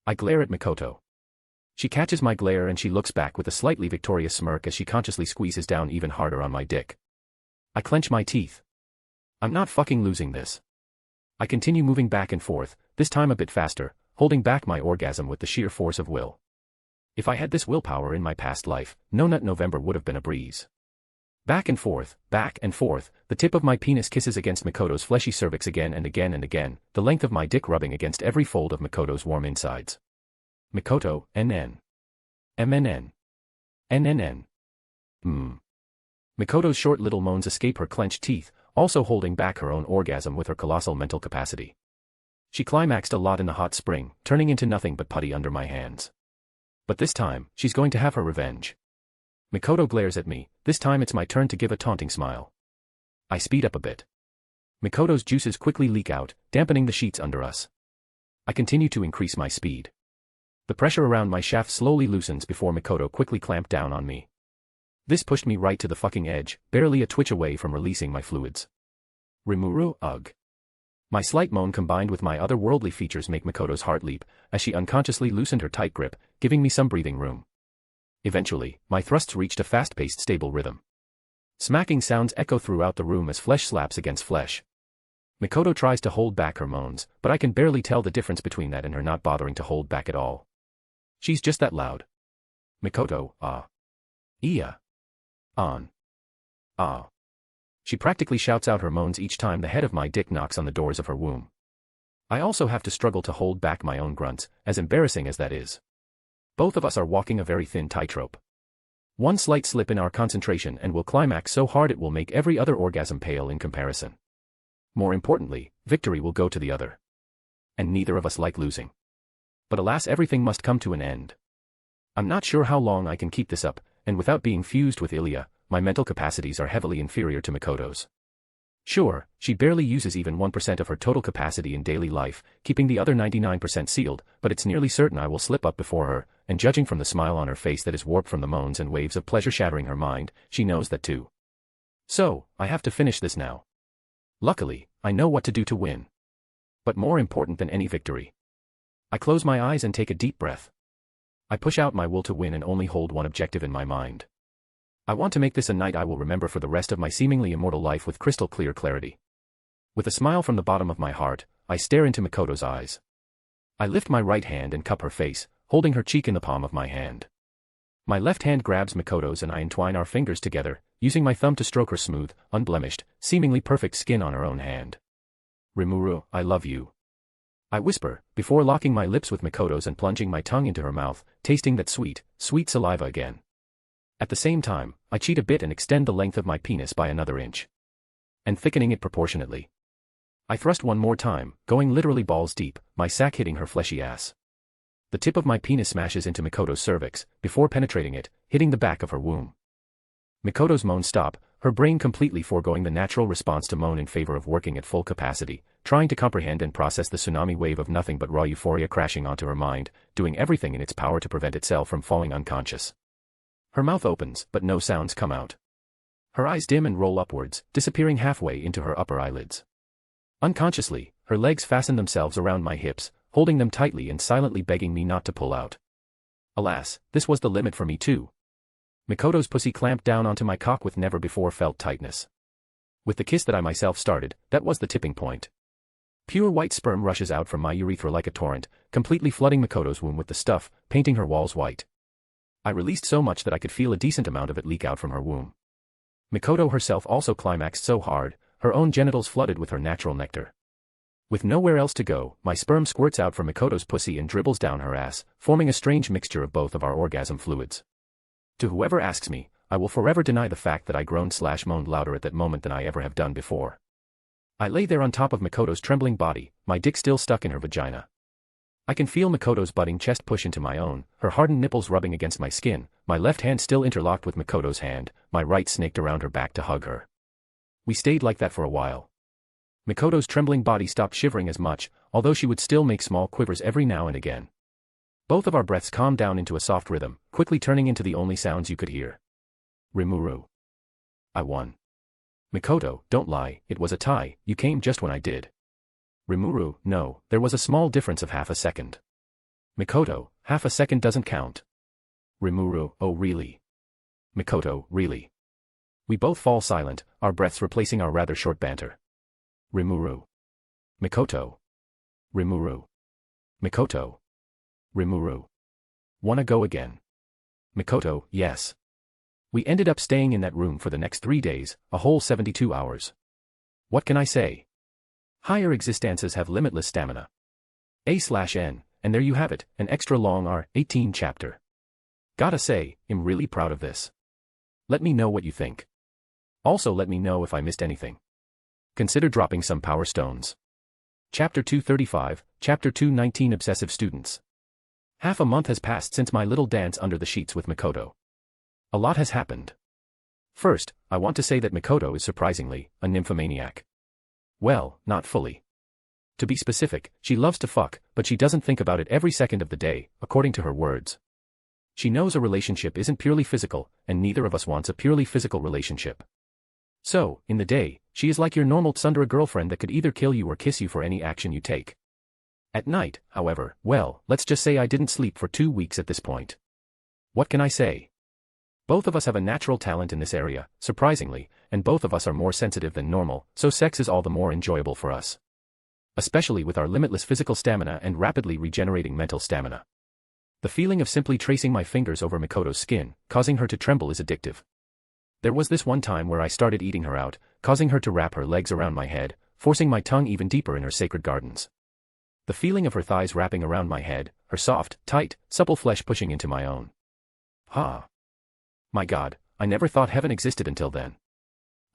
[SPEAKER 3] I glare at Makoto. She catches my glare and she looks back with a slightly victorious smirk as she consciously squeezes down even harder on my dick. I clench my teeth. I'm not fucking losing this. I continue moving back and forth, this time a bit faster, holding back my orgasm with the sheer force of will. If I had this willpower in my past life, No Nut November would have been a breeze. Back and forth, the tip of my penis kisses against Mikoto's fleshy cervix again and again and again, the length of my dick rubbing against every fold of Mikoto's warm insides. Mikoto, NN. MNN. NNN. Mikoto's short little moans escape her clenched teeth, also holding back her own orgasm with her colossal mental capacity. She climaxed a lot in the hot spring, turning into nothing but putty under my hands. But this time, she's going to have her revenge. Mikoto glares at me, this time it's my turn to give a taunting smile. I speed up a bit. Mikoto's juices quickly leak out, dampening the sheets under us. I continue to increase my speed. The pressure around my shaft slowly loosens before Mikoto quickly clamped down on me. This pushed me right to the fucking edge, barely a twitch away from releasing my fluids. Rimuru, ugh. My slight moan combined with my otherworldly features make Mikoto's heart leap, as she unconsciously loosened her tight grip, giving me some breathing room. Eventually, my thrusts reached a fast-paced stable rhythm. Smacking sounds echo throughout the room as flesh slaps against flesh. Mikoto tries to hold back her moans, but I can barely tell the difference between that and her not bothering to hold back at all. She's just that loud. Mikoto, ah. Iya. On. Ah. She practically shouts out her moans each time the head of my dick knocks on the doors of her womb. I also have to struggle to hold back my own grunts, as embarrassing as that is. Both of us are walking a very thin tightrope. One slight slip in our concentration and we'll climax so hard it will make every other orgasm pale in comparison. More importantly, victory will go to the other. And neither of us like losing. But alas, everything must come to an end. I'm not sure how long I can keep this up, and without being fused with Ilya, my mental capacities are heavily inferior to Mikoto's. Sure, she barely uses even 1% of her total capacity in daily life, keeping the other 99% sealed, but it's nearly certain I will slip up before her, and judging from the smile on her face that is warped from the moans and waves of pleasure shattering her mind, she knows that too. So, I have to finish this now. Luckily, I know what to do to win. But more important than any victory. I close my eyes and take a deep breath. I push out my will to win and only hold one objective in my mind. I want to make this a night I will remember for the rest of my seemingly immortal life with crystal clear clarity. With a smile from the bottom of my heart, I stare into Mikoto's eyes. I lift my right hand and cup her face, holding her cheek in the palm of my hand. My left hand grabs Mikoto's and I entwine our fingers together, using my thumb to stroke her smooth, unblemished, seemingly perfect skin on her own hand. Rimuru, I love you. I whisper, before locking my lips with Mikoto's and plunging my tongue into her mouth, tasting that sweet, sweet saliva again. At the same time, I cheat a bit and extend the length of my penis by another inch. And thickening it proportionately. I thrust one more time, going literally balls deep, my sack hitting her fleshy ass. The tip of my penis smashes into Mikoto's cervix, before penetrating it, hitting the back of her womb. Mikoto's moans stop, her brain completely foregoing the natural response to moan in favor of working at full capacity, trying to comprehend and process the tsunami wave of nothing but raw euphoria crashing onto her mind, doing everything in its power to prevent itself from falling unconscious. Her mouth opens, but no sounds come out. Her eyes dim and roll upwards, disappearing halfway into her upper eyelids. Unconsciously, her legs fasten themselves around my hips, holding them tightly and silently begging me not to pull out. Alas, this was the limit for me too. Mikoto's pussy clamped down onto my cock with never-before-felt tightness. With the kiss that I myself started, that was the tipping point. Pure white sperm rushes out from my urethra like a torrent, completely flooding Mikoto's womb with the stuff, painting her walls white. I released so much that I could feel a decent amount of it leak out from her womb. Mikoto herself also climaxed so hard, her own genitals flooded with her natural nectar. With nowhere else to go, my sperm squirts out from Mikoto's pussy and dribbles down her ass, forming a strange mixture of both of our orgasm fluids. To whoever asks me, I will forever deny the fact that I groaned/moaned louder at that moment than I ever have done before. I lay there on top of Mikoto's trembling body, my dick still stuck in her vagina. I can feel Mikoto's budding chest push into my own, her hardened nipples rubbing against my skin, my left hand still interlocked with Mikoto's hand, my right snaked around her back to hug her. We stayed like that for a while. Mikoto's trembling body stopped shivering as much, although she would still make small quivers every now and again. Both of our breaths calmed down into a soft rhythm, quickly turning into the only sounds you could hear. Rimuru. I won. Mikoto, don't lie, it was a tie, you came just when I did. Rimuru, no, there was a small difference of half a second. Mikoto, half a second doesn't count. Rimuru, oh really? Mikoto, really? We both fall silent, our breaths replacing our rather short banter. Rimuru. Mikoto. Rimuru. Mikoto. Rimuru. Wanna go again? Mikoto, yes. We ended up staying in that room for the next 3 days, a whole 72 hours. What can I say? Higher existences have limitless stamina. A/N, and there you have it, an extra long R18 chapter. Gotta say, I'm really proud of this. Let me know what you think. Also let me know if I missed anything. Consider dropping some power stones. Chapter 235, Chapter 219 Obsessive Students. Half a month has passed since my little dance under the sheets with Mikoto. A lot has happened. First, I want to say that Mikoto is surprisingly a nymphomaniac. Well, not fully. To be specific, she loves to fuck, but she doesn't think about it every second of the day, according to her words. She knows a relationship isn't purely physical, and neither of us wants a purely physical relationship. So, in the day, she is like your normal tsundere girlfriend that could either kill you or kiss you for any action you take. At night, however, well, let's just say I didn't sleep for 2 weeks at this point. What can I say? Both of us have a natural talent in this area, surprisingly, and both of us are more sensitive than normal, so sex is all the more enjoyable for us. Especially with our limitless physical stamina and rapidly regenerating mental stamina. The feeling of simply tracing my fingers over Mikoto's skin, causing her to tremble is addictive. There was this one time where I started eating her out, causing her to wrap her legs around my head, forcing my tongue even deeper in her sacred gardens. The feeling of her thighs wrapping around my head, her soft, tight, supple flesh pushing into my own. My God, I never thought heaven existed until then.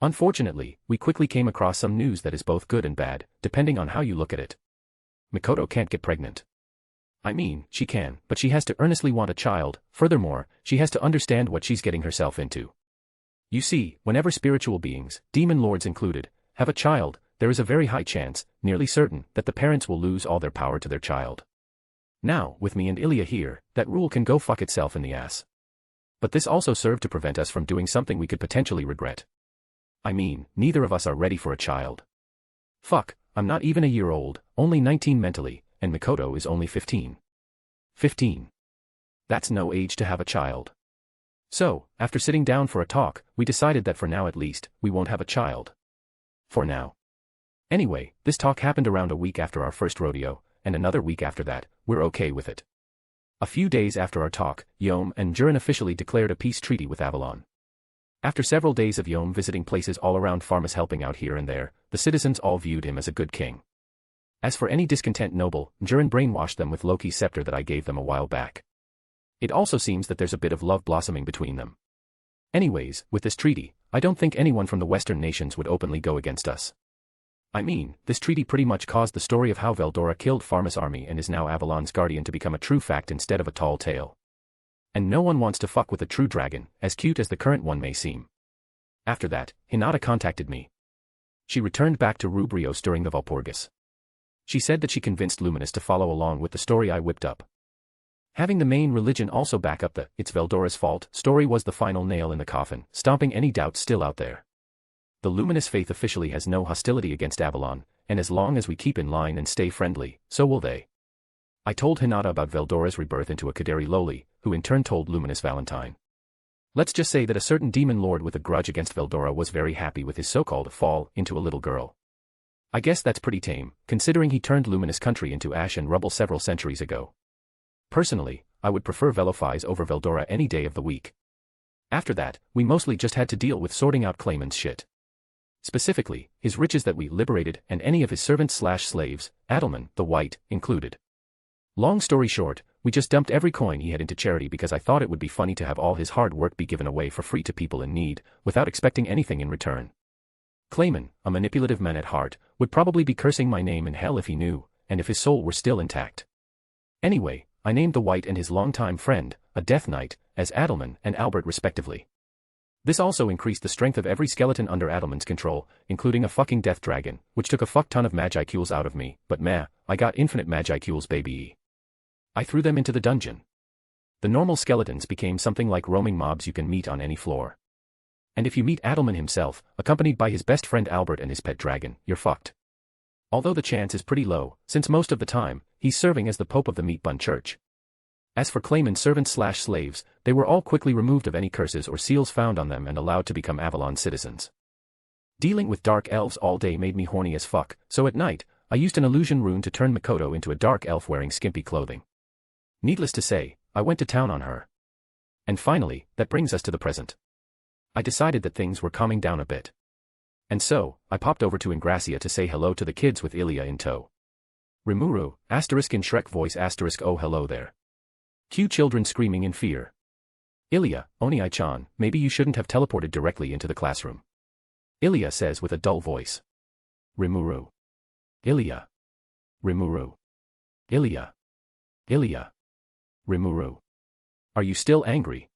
[SPEAKER 3] Unfortunately, we quickly came across some news that is both good and bad, depending on how you look at it. Mikoto can't get pregnant. I mean, she can, but she has to earnestly want a child. Furthermore, she has to understand what she's getting herself into. You see, whenever spiritual beings, demon lords included, have a child, there is a very high chance, nearly certain, that the parents will lose all their power to their child. Now, with me and Ilya here, that rule can go fuck itself in the ass. But this also served to prevent us from doing something we could potentially regret. I mean, neither of us are ready for a child. Fuck, I'm not even a year old, only 19 mentally, and Mikoto is only 15. 15. That's no age to have a child. So, after sitting down for a talk, we decided that for now at least, we won't have a child. For now. Anyway, this talk happened around a week after our first rodeo, and another week after that, we're okay with it. A few days after our talk, Yom and Jurin officially declared a peace treaty with Avalon. After several days of Yom visiting places all around Farmas helping out here and there, the citizens all viewed him as a good king. As for any discontent noble, Jurin brainwashed them with Loki's scepter that I gave them a while back. It also seems that there's a bit of love blossoming between them. Anyways, with this treaty, I don't think anyone from the Western nations would openly go against us. I mean, this treaty pretty much caused the story of how Veldora killed Farmas' army and is now Avalon's guardian to become a true fact instead of a tall tale. And no one wants to fuck with a true dragon, as cute as the current one may seem. After that, Hinata contacted me. She returned back to Rubrios during the Valpurgis. She said that she convinced Luminous to follow along with the story I whipped up. Having the main religion also back up the "it's Veldora's fault" story was the final nail in the coffin, stomping any doubts still out there. The Luminous faith officially has no hostility against Avalon, and as long as we keep in line and stay friendly, so will they. I told Hinata about Veldora's rebirth into a Kaderi Loli, who in turn told Luminous Valentine. Let's just say that a certain demon lord with a grudge against Veldora was very happy with his so-called fall into a little girl. I guess that's pretty tame, considering he turned Luminous country into ash and rubble several centuries ago. Personally, I would prefer Velophize over Veldora any day of the week. After that, we mostly just had to deal with sorting out Clayman's shit. Specifically, his riches that we liberated and any of his servants/slaves, Adelman, the White, included. Long story short, we just dumped every coin he had into charity because I thought it would be funny to have all his hard work be given away for free to people in need, without expecting anything in return. Clayman, a manipulative man at heart, would probably be cursing my name in hell if he knew, and if his soul were still intact. Anyway, I named the White and his longtime friend, a Death Knight, as Adelman and Albert respectively. This also increased the strength of every skeleton under Adelman's control, including a fucking death dragon, which took a fuck ton of Magicules out of me, but meh, I got infinite Magicules baby. I threw them into the dungeon. The normal skeletons became something like roaming mobs you can meet on any floor. And if you meet Adelman himself, accompanied by his best friend Albert and his pet dragon, you're fucked. Although the chance is pretty low, since most of the time, he's serving as the Pope of the Meat Bun Church. As for Clayman's servants/slaves, they were all quickly removed of any curses or seals found on them and allowed to become Avalon citizens. Dealing with dark elves all day made me horny as fuck, so at night, I used an illusion rune to turn Mikoto into a dark elf wearing skimpy clothing. Needless to say, I went to town on her. And finally, that brings us to the present. I decided that things were calming down a bit. And so, I popped over to Ingracia to say hello to the kids with Ilya in tow. Rimuru, asterisk in Shrek voice asterisk oh hello there. Cue children screaming in fear. Ilya, Oni-chan, maybe you shouldn't have teleported directly into the classroom. Ilya says with a dull voice. Rimuru. Ilya. Rimuru. Ilya. Ilya. Rimuru. Are you still angry?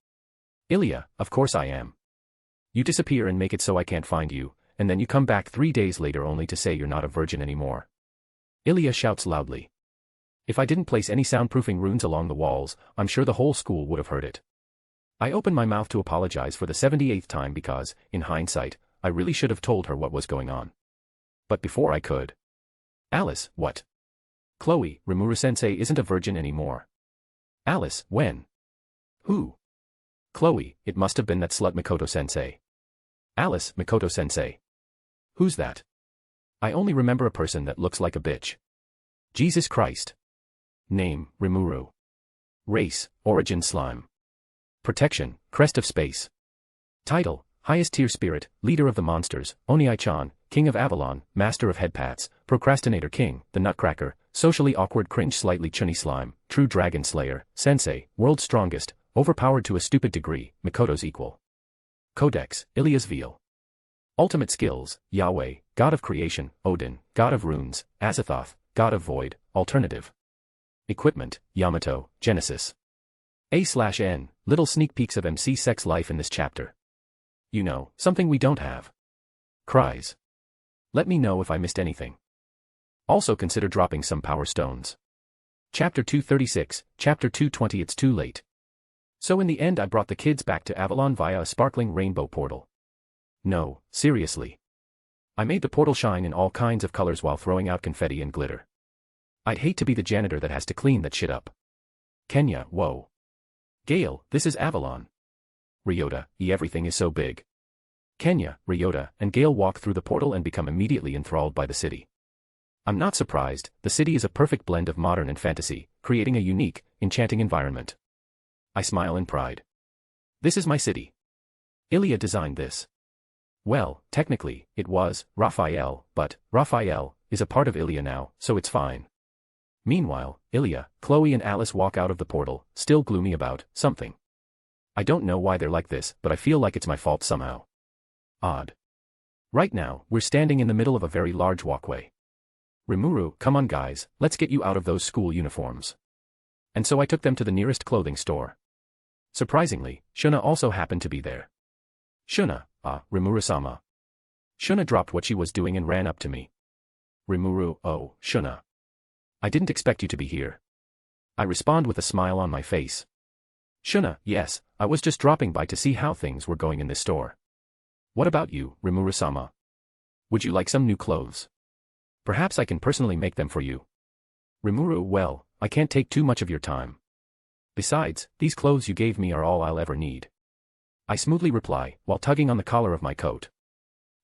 [SPEAKER 3] Ilya, of course I am. You disappear and make it so I can't find you, and then you come back 3 days later only to say you're not a virgin anymore. Ilya shouts loudly. If I didn't place any soundproofing runes along the walls, I'm sure the whole school would have heard it. I open my mouth to apologize for the 78th time because, in hindsight, I really should have told her what was going on. But before I could. Alice, what? Chloe, Rimuru-sensei isn't a virgin anymore. Alice, when? Who? Chloe, it must have been that slut Mikoto-sensei. Alice, Mikoto-sensei. Who's that? I only remember a person that looks like a bitch. Jesus Christ. Name, Rimuru. Race, origin slime. Protection, crest of space. Title, highest tier spirit, leader of the monsters, Oni-chan, king of Avalon, master of headpats, procrastinator king, the nutcracker, socially awkward cringe slightly chunny slime, true dragon slayer, sensei, world's strongest, overpowered to a stupid degree, Mikoto's equal. Codex, Ilya's veal. Ultimate skills, Yahweh, god of creation, Odin, god of runes, Azathoth, god of void, alternative. Equipment, Yamato, Genesis. A/N, little sneak peeks of MC sex life in this chapter. You know, something we don't have. Cries. Let me know if I missed anything. Also consider dropping some power stones. Chapter 236, Chapter 220 It's too late. So in the end I brought the kids back to Avalon via a sparkling rainbow portal. No, seriously. I made the portal shine in all kinds of colors while throwing out confetti and glitter. I'd hate to be the janitor that has to clean that shit up. Kenya, whoa. Gale, this is Avalon. Ryota, everything is so big. Kenya, Ryota, and Gale walk through the portal and become immediately enthralled by the city. I'm not surprised, the city is a perfect blend of modern and fantasy, creating a unique, enchanting environment. I smile in pride. This is my city. Ilya designed this. Well, technically, it was Raphael, but Raphael is a part of Ilya now, so it's fine. Meanwhile, Ilya, Chloe and Alice walk out of the portal, still gloomy about something. I don't know why they're like this, but I feel like it's my fault somehow. Odd. Right now, we're standing in the middle of a very large walkway. Rimuru, come on guys, let's get you out of those school uniforms. And so I took them to the nearest clothing store. Surprisingly, Shuna also happened to be there. Shuna, Rimuru-sama. Shuna dropped what she was doing and ran up to me. Rimuru, oh, Shuna. I didn't expect you to be here. I respond with a smile on my face. Shuna, yes, I was just dropping by to see how things were going in this store. What about you, Rimuru-sama? Would you like some new clothes? Perhaps I can personally make them for you. Rimuru, well, I can't take too much of your time. Besides, these clothes you gave me are all I'll ever need. I smoothly reply, while tugging on the collar of my coat.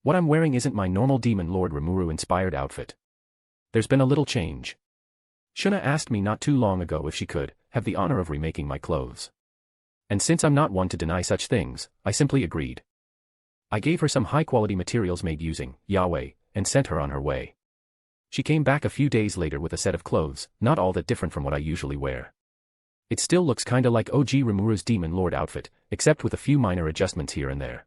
[SPEAKER 3] What I'm wearing isn't my normal Demon Lord Rimuru-inspired outfit. There's been a little change. Shuna asked me not too long ago if she could have the honor of remaking my clothes. And since I'm not one to deny such things, I simply agreed. I gave her some high-quality materials made using Yahweh, and sent her on her way. She came back a few days later with a set of clothes, not all that different from what I usually wear. It still looks kinda like OG Rimuru's Demon Lord outfit, except with a few minor adjustments here and there.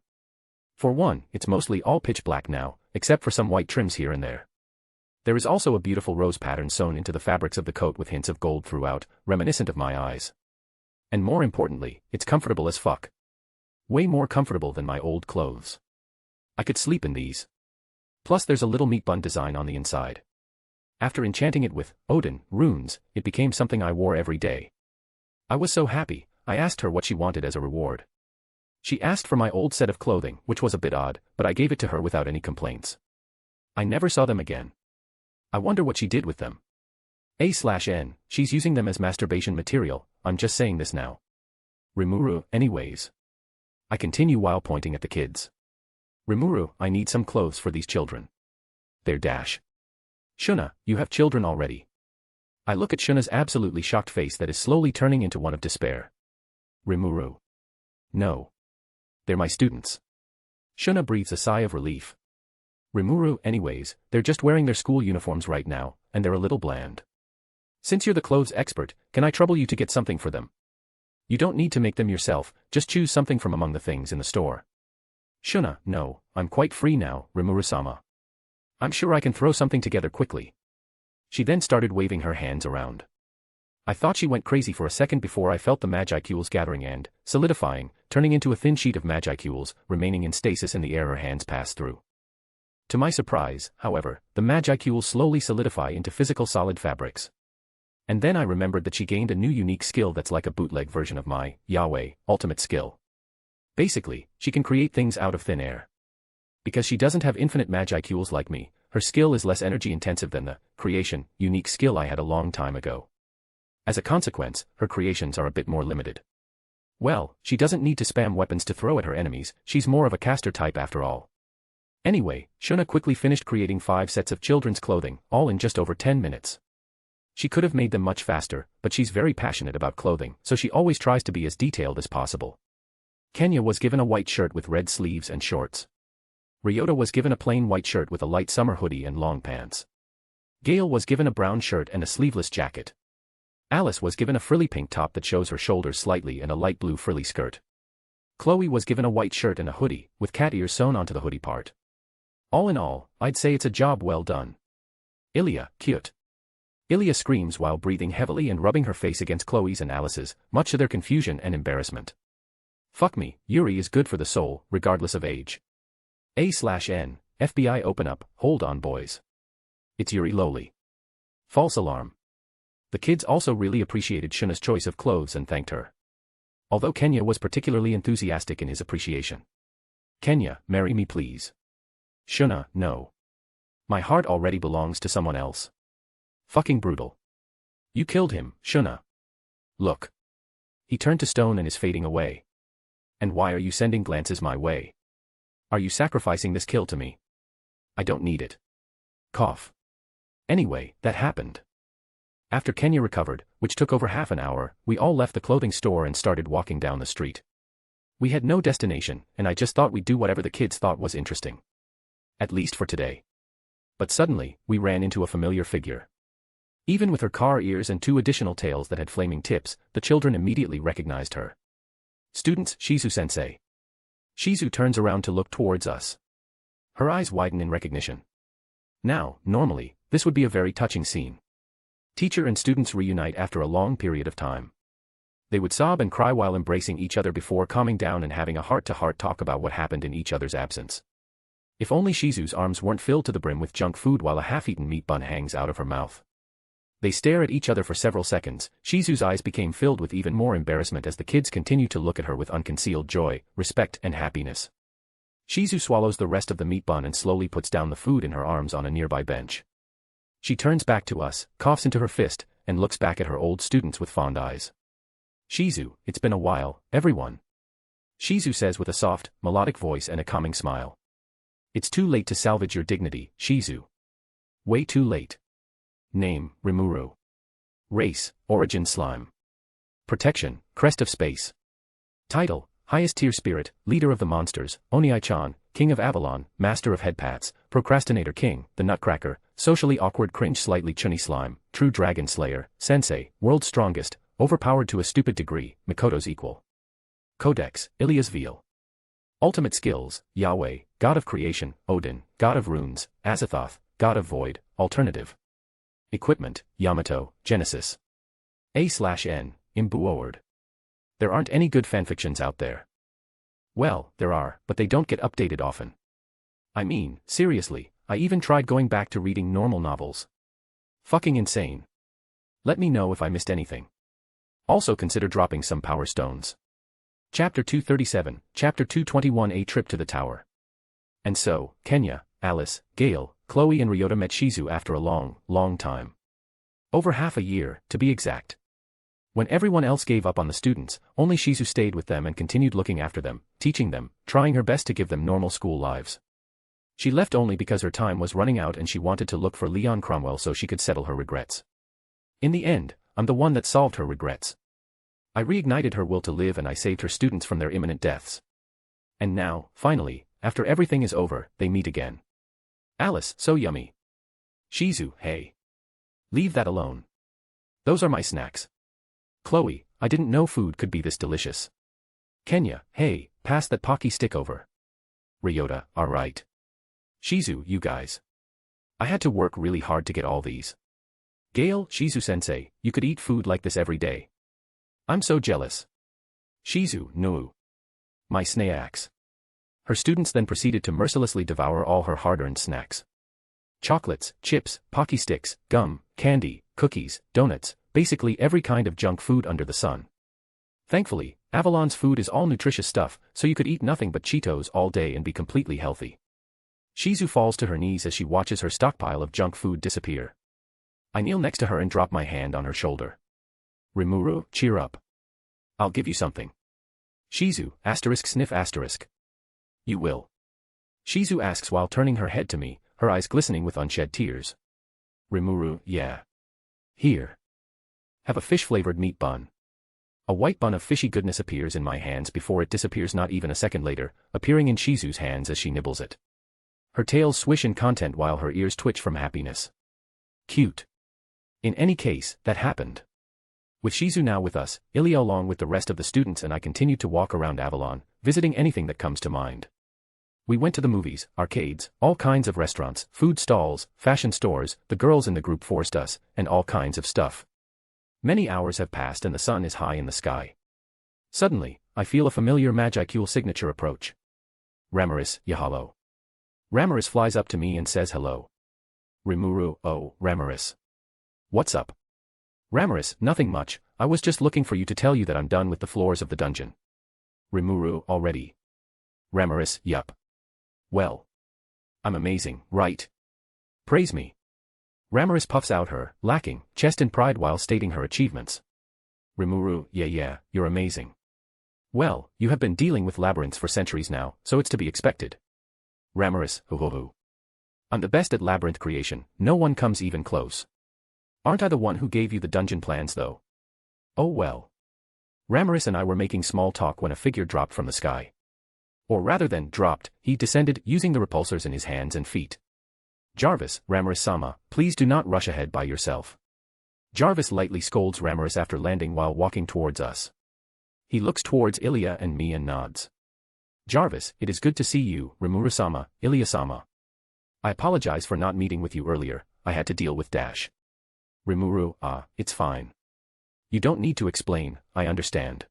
[SPEAKER 3] For one, it's mostly all pitch black now, except for some white trims here and there. There is also a beautiful rose pattern sewn into the fabrics of the coat with hints of gold throughout, reminiscent of my eyes. And more importantly, it's comfortable as fuck. Way more comfortable than my old clothes. I could sleep in these. Plus there's a little meat bun design on the inside. After enchanting it with Odin runes, it became something I wore every day. I was so happy, I asked her what she wanted as a reward. She asked for my old set of clothing, which was a bit odd, but I gave it to her without any complaints. I never saw them again. I wonder what she did with them. A/N, she's using them as masturbation material, I'm just saying this now. Rimuru, anyways. I continue while pointing at the kids. Rimuru, I need some clothes for these children. They're dash. Shuna, you have children already. I look at Shuna's absolutely shocked face that is slowly turning into one of despair. Rimuru. No. They're my students. Shuna breathes a sigh of relief. Rimuru, anyways, they're just wearing their school uniforms right now, and they're a little bland. Since you're the clothes expert, can I trouble you to get something for them? You don't need to make them yourself, just choose something from among the things in the store. Shuna, no, I'm quite free now, Rimuru-sama. I'm sure I can throw something together quickly. She then started waving her hands around. I thought she went crazy for a second before I felt the magicules gathering and, solidifying, turning into a thin sheet of magicules, remaining in stasis in the air her hands passed through. To my surprise, however, the magicules slowly solidify into physical solid fabrics. And then I remembered that she gained a new unique skill that's like a bootleg version of my, Yahweh, ultimate skill. Basically, she can create things out of thin air. Because she doesn't have infinite magicules like me, her skill is less energy intensive than the creation, unique skill I had a long time ago. As a consequence, her creations are a bit more limited. Well, she doesn't need to spam weapons to throw at her enemies, she's more of a caster type after all. Anyway, Shuna quickly finished creating 5 sets of children's clothing, all in just over 10 minutes. She could have made them much faster, but she's very passionate about clothing, so she always tries to be as detailed as possible. Kenya was given a white shirt with red sleeves and shorts. Ryota was given a plain white shirt with a light summer hoodie and long pants. Gale was given a brown shirt and a sleeveless jacket. Alice was given a frilly pink top that shows her shoulders slightly and a light blue frilly skirt. Chloe was given a white shirt and a hoodie, with cat ears sewn onto the hoodie part. All in all, I'd say it's a job well done. Ilya, cute. Ilya screams while breathing heavily and rubbing her face against Chloe's and Alice's, much to their confusion and embarrassment. Fuck me, Yuri is good for the soul, regardless of age. A/N, FBI open up, hold on boys. It's Yuri Lowly. False alarm. The kids also really appreciated Shuna's choice of clothes and thanked her. Although Kenya was particularly enthusiastic in his appreciation. Kenya, marry me please. Shuna, no. My heart already belongs to someone else. Fucking brutal. You killed him, Shuna. Look. He turned to stone and is fading away. And why are you sending glances my way? Are you sacrificing this kill to me? I don't need it. Cough. Anyway, that happened. After Kenya recovered, which took over half an hour, we all left the clothing store and started walking down the street. We had no destination, and I just thought we'd do whatever the kids thought was interesting. At least for today. But suddenly, we ran into a familiar figure. Even with her car ears and 2 additional tails that had flaming tips, the children immediately recognized her. Students, Shizu-sensei. Shizu turns around to look towards us. Her eyes widen in recognition. Now, normally, this would be a very touching scene. Teacher and students reunite after a long period of time. They would sob and cry while embracing each other before calming down and having a heart-to-heart talk about what happened in each other's absence. If only Shizu's arms weren't filled to the brim with junk food while a half-eaten meat bun hangs out of her mouth. They stare at each other for several seconds. Shizu's eyes became filled with even more embarrassment as the kids continued to look at her with unconcealed joy, respect and happiness. Shizu swallows the rest of the meat bun and slowly puts down the food in her arms on a nearby bench. She turns back to us, coughs into her fist, and looks back at her old students with fond eyes. Shizu, it's been a while, everyone. Shizu says with a soft, melodic voice and a calming smile. It's too late to salvage your dignity, Shizu. Way too late. Name, Rimuru. Race, Origin Slime. Protection, Crest of Space. Title, Highest Tier Spirit, Leader of the Monsters, Oniai-chan, King of Avalon, Master of Headpats, Procrastinator King, the Nutcracker, Socially Awkward Cringe Slightly Chunny Slime, True Dragon Slayer, Sensei, World's Strongest, Overpowered to a Stupid Degree, Mikoto's Equal. Codex, Ilya's Veil. Ultimate Skills, Yahweh, God of Creation, Odin, God of Runes, Azathoth, God of Void, Alternative. Equipment, Yamato, Genesis. A/N, Imbuoard. There aren't any good fanfictions out there. Well, there are, but they don't get updated often. I mean, seriously, I even tried going back to reading normal novels. Fucking insane. Let me know if I missed anything. Also consider dropping some power stones. Chapter 237, Chapter 221 A Trip to the Tower. And so, Kenya, Alice, Gale, Chloe and Ryota met Shizu after a long, long time. Over half a year, to be exact. When everyone else gave up on the students, only Shizu stayed with them and continued looking after them, teaching them, trying her best to give them normal school lives. She left only because her time was running out and she wanted to look for Leon Cromwell so she could settle her regrets. In the end, I'm the one that solved her regrets. I reignited her will to live and I saved her students from their imminent deaths. And now, finally, after everything is over, they meet again. Alice, so yummy. Shizu, hey. Leave that alone. Those are my snacks. Chloe, I didn't know food could be this delicious. Kenya, hey, pass that Pocky stick over. Ryota, alright. Shizu, you guys. I had to work really hard to get all these. Gale, Shizu-sensei, you could eat food like this every day. I'm so jealous. Shizu, no. My snacks. Her students then proceeded to mercilessly devour all her hard-earned snacks. Chocolates, chips, Pocky sticks, gum, candy, cookies, donuts, basically every kind of junk food under the sun. Thankfully, Avalon's food is all nutritious stuff, so you could eat nothing but Cheetos all day and be completely healthy. Shizu falls to her knees as she watches her stockpile of junk food disappear. I kneel next to her and drop my hand on her shoulder. Rimuru, cheer up. I'll give you something. Shizu, sniff asterisk. You will. Shizu asks while turning her head to me, her eyes glistening with unshed tears. Rimuru, yeah. Here. Have a fish-flavored meat bun. A white bun of fishy goodness appears in my hands before it disappears not even a second later, appearing in Shizu's hands as she nibbles it. Her tails swish in content while her ears twitch from happiness. Cute. In any case, that happened. With Shizu now with us, Ilya along with the rest of the students and I continued to walk around Avalon, visiting anything that comes to mind. We went to the movies, arcades, all kinds of restaurants, food stalls, fashion stores, the girls in the group forced us, and all kinds of stuff. Many hours have passed and the sun is high in the sky. Suddenly, I feel a familiar Magicule signature approach. Ramaris, Yahalo. Ramaris flies up to me and says hello. Rimuru, oh, Ramaris. What's up? Ramaris, nothing much, I was just looking for you to tell you that I'm done with the floors of the dungeon. Rimuru, already. Ramaris, yup. Well. I'm amazing, right? Praise me. Ramaris puffs out her, lacking, chest and pride while stating her achievements. Rimuru, yeah, you're amazing. Well, you have been dealing with labyrinths for centuries now, so it's to be expected. Ramaris, hoo. I'm the best at labyrinth creation, no one comes even close. Aren't I the one who gave you the dungeon plans though? Oh well. Ramaris and I were making small talk when a figure dropped from the sky. Or rather than dropped, he descended using the repulsors in his hands and feet. Jarvis, Ramaris-sama, please do not rush ahead by yourself. Jarvis lightly scolds Ramaris after landing while walking towards us. He looks towards Ilya and me and nods. Jarvis, it is good to see you, Rimuru-sama, Ilya-sama. I apologize for not meeting with you earlier, I had to deal with Dash. Rimuru, it's fine. You don't need to explain, I understand.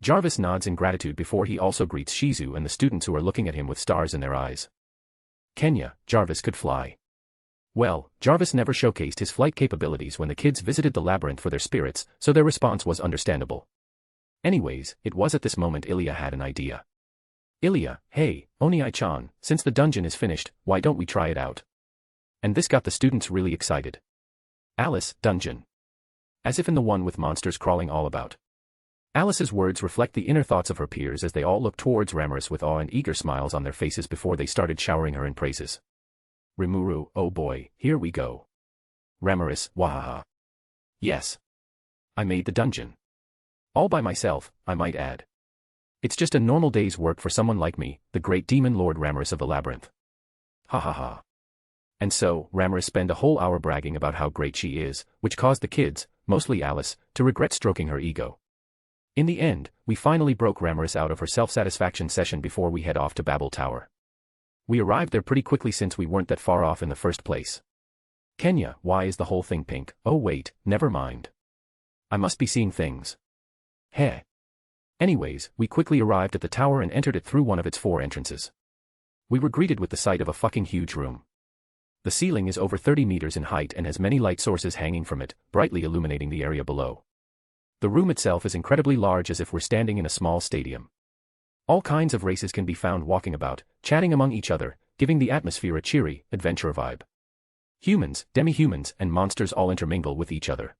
[SPEAKER 3] Jarvis nods in gratitude before he also greets Shizu and the students who are looking at him with stars in their eyes. Kenya, Jarvis could fly. Well, Jarvis never showcased his flight capabilities when the kids visited the labyrinth for their spirits, so their response was understandable. Anyways, it was at this moment Ilya had an idea. Ilya, hey, Onii-chan, since the dungeon is finished, why don't we try it out? And this got the students really excited. Alice, dungeon. As if in the one with monsters crawling all about. Alice's words reflect the inner thoughts of her peers as they all look towards Ramaris with awe and eager smiles on their faces before they started showering her in praises. Rimuru, oh boy, here we go. Ramaris, wahaha. Yes. I made the dungeon. All by myself, I might add. It's just a normal day's work for someone like me, the great demon lord Ramaris of the labyrinth. Ha ha ha. And so, Ramaris spent a whole hour bragging about how great she is, which caused the kids, mostly Alice, to regret stroking her ego. In the end, we finally broke Ramaris out of her self-satisfaction session before we head off to Babel Tower. We arrived there pretty quickly since we weren't that far off in the first place. Kenya, why is the whole thing pink? Oh wait, never mind. I must be seeing things. Heh. Anyways, we quickly arrived at the tower and entered it through one of its 4 entrances. We were greeted with the sight of a fucking huge room. The ceiling is over 30 meters in height and has many light sources hanging from it, brightly illuminating the area below. The room itself is incredibly large as if we're standing in a small stadium. All kinds of races can be found walking about, chatting among each other, giving the atmosphere a cheery, adventure vibe. Humans, demi-humans, and monsters all intermingle with each other.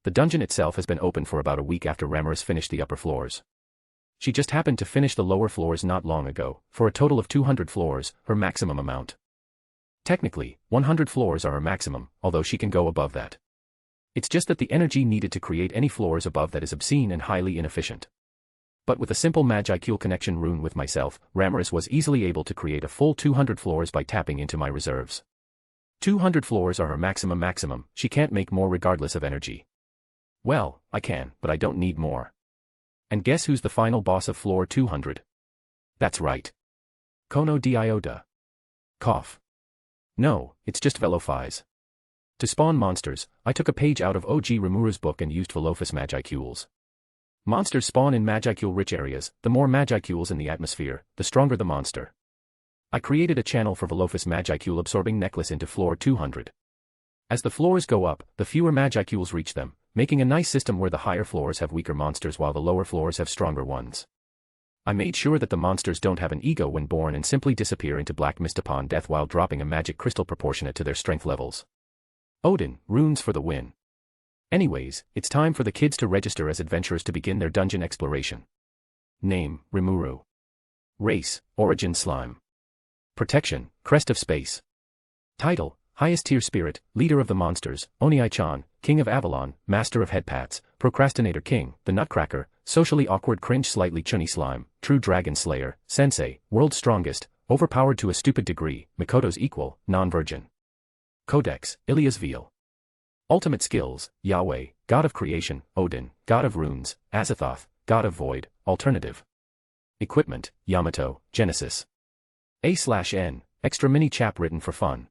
[SPEAKER 3] The dungeon itself has been open for about a week after Ramaris finished the upper floors. She just happened to finish the lower floors not long ago, for a total of 200 floors, her maximum amount. Technically, 100 floors are her maximum, although she can go above that. It's just that the energy needed to create any floors above that is obscene and highly inefficient. But with a simple Magicule connection rune with myself, Ramaris was easily able to create a full 200 floors by tapping into my reserves. 200 floors are her maximum, she can't make more regardless of energy. Well, I can, but I don't need more. And guess who's the final boss of floor 200? That's right. Kono Dioda. Cough. No, it's just Velophise. To spawn monsters, I took a page out of OG Rimuru's book and used Velophis Magicules. Monsters spawn in Magicule-rich areas, the more Magicules in the atmosphere, the stronger the monster. I created a channel for Velophis Magicule absorbing necklace into floor 200. As the floors go up, the fewer Magicules reach them, making a nice system where the higher floors have weaker monsters while the lower floors have stronger ones. I made sure that the monsters don't have an ego when born and simply disappear into black mist upon death while dropping a magic crystal proportionate to their strength levels. Odin, runes for the win. Anyways, it's time for the kids to register as adventurers to begin their dungeon exploration. Name, Rimuru. Race, Origin Slime. Protection, Crest of Space. Title, Highest Tier Spirit, Leader of the Monsters, Oniai-chan, King of Avalon, Master of Headpats, Procrastinator King, the Nutcracker, Socially Awkward Cringe Slightly Chunny Slime, True Dragon Slayer, Sensei, World's Strongest, Overpowered to a Stupid Degree, Mikoto's Equal, Non-Virgin. Codex, Ilia's Veil. Ultimate Skills, Yahweh, God of Creation, Odin, God of Runes, Azathoth, God of Void, Alternative. Equipment, Yamato, Genesis. A/N, extra mini chap written for fun.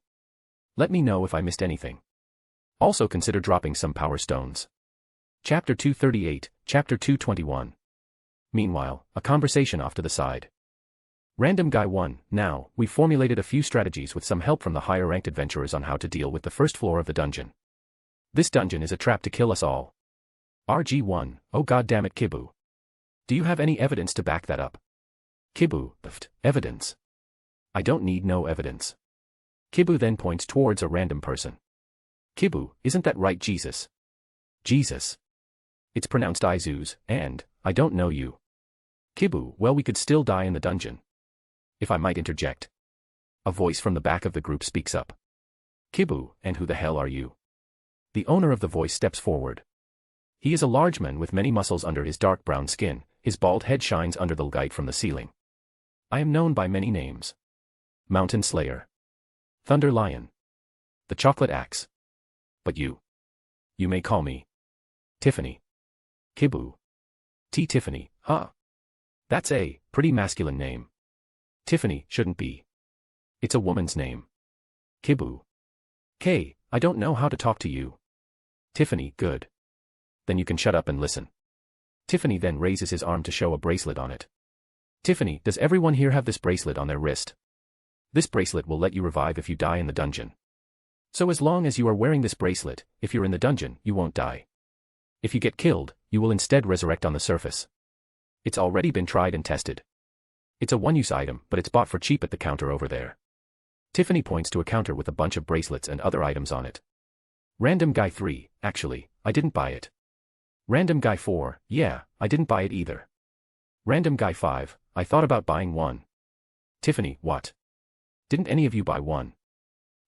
[SPEAKER 3] Let me know if I missed anything. Also consider dropping some power stones. Chapter 238, Chapter 221. Meanwhile, a conversation off to the side. Random Guy 1, now, we've formulated a few strategies with some help from the higher-ranked adventurers on how to deal with the first floor of the dungeon. This dungeon is a trap to kill us all. RG1, oh goddammit Kibu. Do you have any evidence to back that up? Kibu, evidence. I don't need no evidence. Kibu then points towards a random person. Kibu, isn't that right Jesus? Jesus. It's pronounced Izuz, and, I don't know you. Kibu, well we could still die in the dungeon. If I might interject. A voice from the back of the group speaks up. Kibu, and who the hell are you? The owner of the voice steps forward. He is a large man with many muscles under his dark brown skin, his bald head shines under the light from the ceiling. I am known by many names. Mountain Slayer. Thunder Lion. The Chocolate Axe. But you. You may call me Tiffany. Kibu. T. Tiffany, huh? That's a pretty masculine name. Tiffany shouldn't be. It's a woman's name. Kibu. K. I don't know how to talk to you. Tiffany, good. Then you can shut up and listen. Tiffany then raises his arm to show a bracelet on it. Tiffany, does everyone here have this bracelet on their wrist? This bracelet will let you revive if you die in the dungeon. So as long as you are wearing this bracelet, if you're in the dungeon, you won't die. If you get killed, you will instead resurrect on the surface. It's already been tried and tested. It's a one-use item, but it's bought for cheap at the counter over there. Tiffany points to a counter with a bunch of bracelets and other items on it. Random Guy 3, actually, I didn't buy it. Random Guy 4, yeah, I didn't buy it either. Random Guy 5, I thought about buying one. Tiffany, what? Didn't any of you buy one?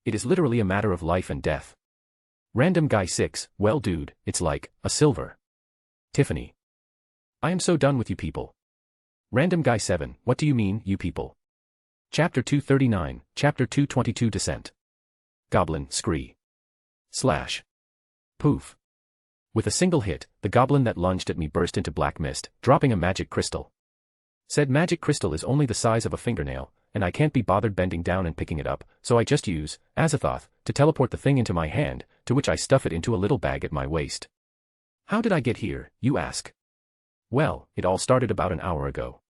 [SPEAKER 3] It is literally a matter of life and death. Random Guy 6, well dude, it's like, a silver. Tiffany. I am so done with you people. Random Guy 7, what do you mean, you people? Chapter 239, Chapter 222 Descent. Goblin, Scree. Slash. Poof. With a single hit, the goblin that lunged at me burst into black mist, dropping a magic crystal. Said magic crystal is only the size of a fingernail, and I can't be bothered bending down and picking it up, so I just use Azathoth to teleport the thing into my hand, to which I stuff it into a little bag at my waist. How did I get here, you ask? Well, it all started about an hour ago.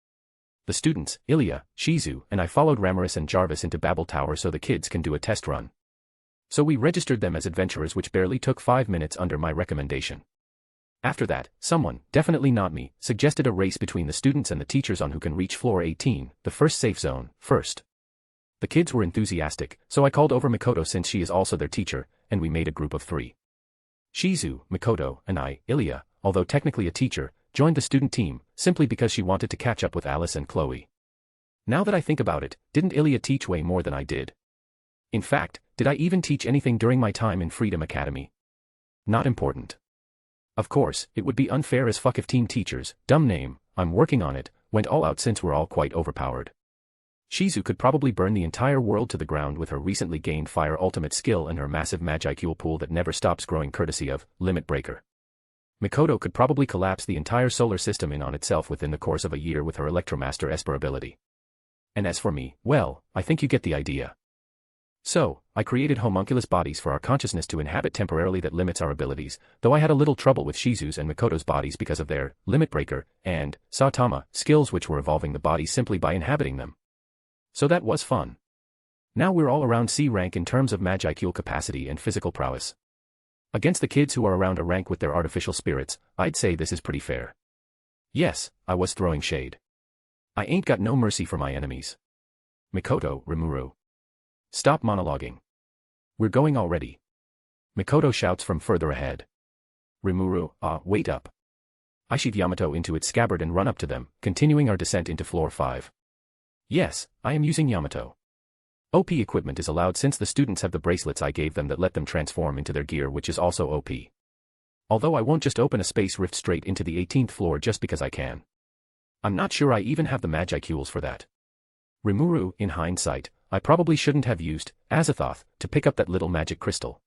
[SPEAKER 3] The students, Ilya, Shizu, and I followed Ramaris and Jarvis into Babel Tower so the kids can do a test run. So we registered them as adventurers, which barely took 5 minutes under my recommendation. After that, someone, definitely not me, suggested a race between the students and the teachers on who can reach floor 18, the first safe zone, first. The kids were enthusiastic, so I called over Mikoto since she is also their teacher, and we made a group of 3. Shizu, Mikoto, and I, Ilya, although technically a teacher, joined the student team, simply because she wanted to catch up with Alice and Chloe. Now that I think about it, didn't Ilya teach way more than I did? In fact, did I even teach anything during my time in Freedom Academy? Not important. Of course, it would be unfair as fuck if team teachers, dumb name, I'm working on it, went all out since we're all quite overpowered. Shizu could probably burn the entire world to the ground with her recently gained fire ultimate skill and her massive Magicule pool that never stops growing courtesy of Limit Breaker. Mikoto could probably collapse the entire solar system in on itself within the course of a year with her Electromaster Esper ability. And as for me, well, I think you get the idea. So, I created homunculus bodies for our consciousness to inhabit temporarily that limits our abilities, though I had a little trouble with Shizu's and Mikoto's bodies because of their Limit Breaker and Saitama skills which were evolving the bodies simply by inhabiting them. So that was fun. Now we're all around C rank in terms of Magicule capacity and physical prowess. Against the kids who are around a rank with their artificial spirits, I'd say this is pretty fair. Yes, I was throwing shade. I ain't got no mercy for my enemies. Mikoto, Rimuru. Stop monologuing. We're going already. Mikoto shouts from further ahead. Rimuru, wait up. I sheath Yamato into its scabbard and run up to them, continuing our descent into floor 5. Yes, I am using Yamato. OP equipment is allowed since the students have the bracelets I gave them that let them transform into their gear, which is also OP. Although I won't just open a space rift straight into the 18th floor just because I can. I'm not sure I even have the Magicules for that. Rimuru, in hindsight, I probably shouldn't have used Azathoth to pick up that little magic crystal.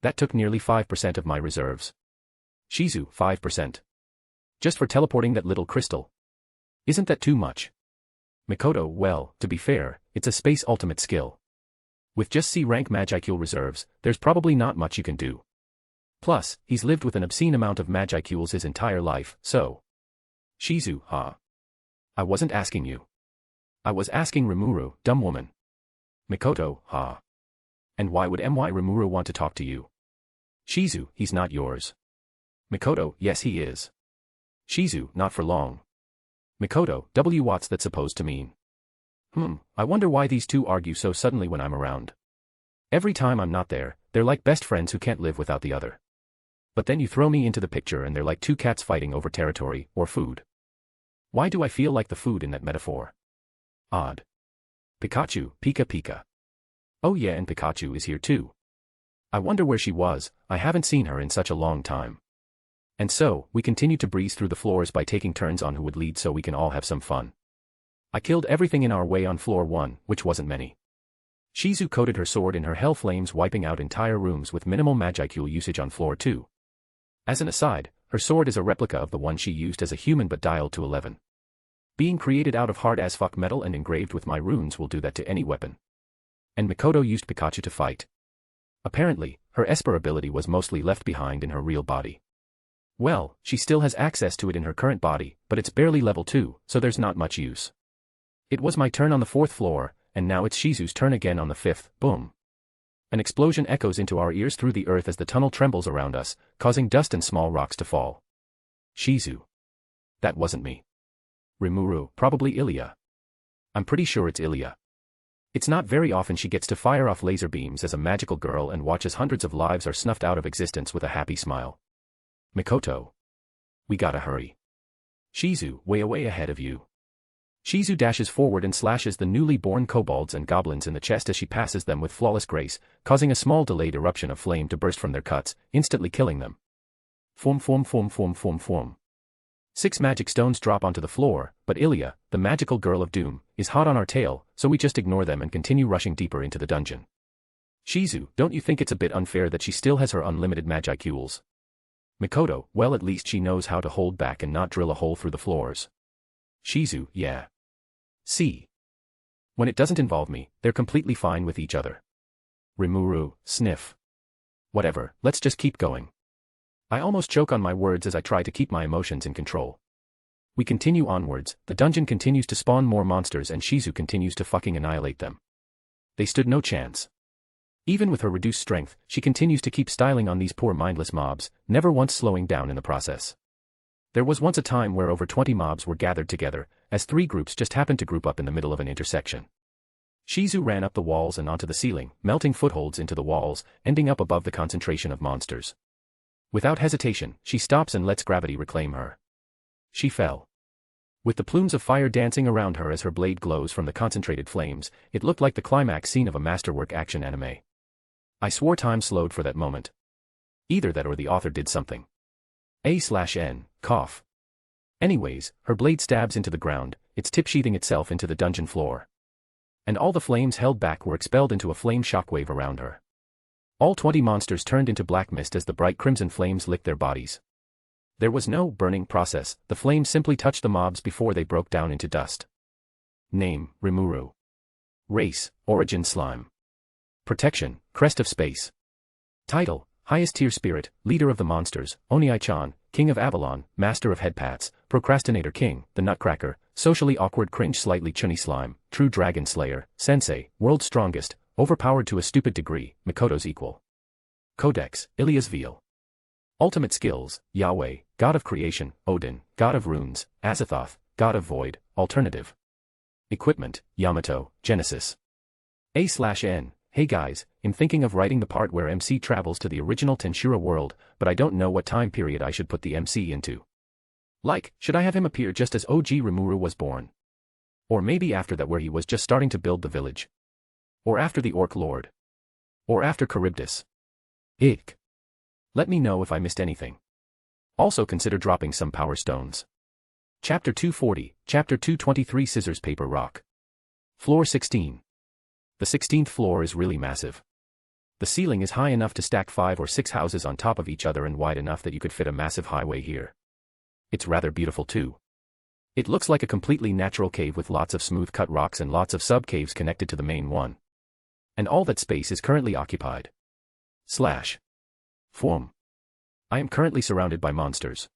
[SPEAKER 3] That took nearly 5% of my reserves. Shizu, 5%. Just for teleporting that little crystal. Isn't that too much? Mikoto, well, to be fair, it's a space ultimate skill. With just C-rank Magicule reserves, there's probably not much you can do. Plus, he's lived with an obscene amount of Magicules his entire life, so. Shizu, I wasn't asking you. I was asking Rimuru, dumb woman. Mikoto, And why would Rimuru want to talk to you? Shizu, he's not yours. Mikoto, yes he is. Shizu, not for long. Mikoto, what's that supposed to mean? I wonder why these two argue so suddenly when I'm around. Every time I'm not there, they're like best friends who can't live without the other. But then you throw me into the picture and they're like two cats fighting over territory, or food. Why do I feel like the food in that metaphor? Odd. Pikachu, Pika Pika. Oh yeah, and Pikachu is here too. I wonder where she was, I haven't seen her in such a long time. And so, we continue to breeze through the floors by taking turns on who would lead so we can all have some fun. I killed everything in our way on floor 1, which wasn't many. Shizu coated her sword in her hell flames, wiping out entire rooms with minimal Magicule usage on floor 2. As an aside, her sword is a replica of the one she used as a human but dialed to 11. Being created out of hard-as-fuck metal and engraved with my runes will do that to any weapon. And Mikoto used Pikachu to fight. Apparently, her Esper ability was mostly left behind in her real body. Well, she still has access to it in her current body, but it's barely level 2, so there's not much use. It was my turn on the 4th floor, and now it's Shizu's turn again on the 5th, boom. An explosion echoes into our ears through the earth as the tunnel trembles around us, causing dust and small rocks to fall. Shizu. That wasn't me. Rimuru, probably Ilya. I'm pretty sure it's Ilya. It's not very often she gets to fire off laser beams as a magical girl and watches hundreds of lives are snuffed out of existence with a happy smile. Mikoto. We gotta hurry. Shizu, way ahead of you. Shizu dashes forward and slashes the newly born kobolds and goblins in the chest as she passes them with flawless grace, causing a small delayed eruption of flame to burst from their cuts, instantly killing them. Form. 6 magic stones drop onto the floor, but Ilya, the magical girl of doom, is hot on our tail, so we just ignore them and continue rushing deeper into the dungeon. Shizu, don't you think it's a bit unfair that she still has her unlimited Magicules? Mikoto, well at least she knows how to hold back and not drill a hole through the floors. Shizu, yeah. See. When it doesn't involve me, they're completely fine with each other. Rimuru, sniff. Whatever, let's just keep going. I almost choke on my words as I try to keep my emotions in control. We continue onwards, the dungeon continues to spawn more monsters and Shizu continues to fucking annihilate them. They stood no chance. Even with her reduced strength, she continues to keep styling on these poor mindless mobs, never once slowing down in the process. There was once a time where over 20 mobs were gathered together, as 3 groups just happened to group up in the middle of an intersection. Shizu ran up the walls and onto the ceiling, melting footholds into the walls, ending up above the concentration of monsters. Without hesitation, she stops and lets gravity reclaim her. She fell. With the plumes of fire dancing around her as her blade glows from the concentrated flames, it looked like the climax scene of a masterwork action anime. I swore time slowed for that moment. Either that or the author did something. A/N, cough. Anyways, her blade stabs into the ground, its tip sheathing itself into the dungeon floor. And all the flames held back were expelled into a flame shockwave around her. All 20 monsters turned into black mist as the bright crimson flames licked their bodies. There was no burning process, the flames simply touched the mobs before they broke down into dust. Name, Rimuru. Race, Origin Slime. Protection, Crest of Space. Title, Highest Tier Spirit, Leader of the Monsters, Oniai-chan, King of Avalon, Master of Headpats, Procrastinator King, the Nutcracker, Socially Awkward Cringe Slightly Chunny Slime, True Dragon Slayer, Sensei, World's Strongest, Overpowered to a Stupid Degree, Mikoto's Equal. Codex, Ilia's Veil. Ultimate Skills, Yahweh, God of Creation, Odin, God of Runes, Azathoth, God of Void, Alternative. Equipment, Yamato, Genesis. A/N, hey guys, I'm thinking of writing the part where MC travels to the original Tensura world, but I don't know what time period I should put the MC into. Like, should I have him appear just as OG Rimuru was born? Or maybe after that where he was just starting to build the village? Or after the Orc Lord? Or after Charybdis? Ick. Let me know if I missed anything. Also consider dropping some power stones. Chapter 240, Chapter 223 Scissors Paper Rock. Floor 16. The 16th floor is really massive. The ceiling is high enough to stack 5 or 6 houses on top of each other and wide enough that you could fit a massive highway here. It's rather beautiful too. It looks like a completely natural cave with lots of smooth-cut rocks and lots of sub-caves connected to the main one. And all that space is currently occupied. Form. I am currently surrounded by monsters.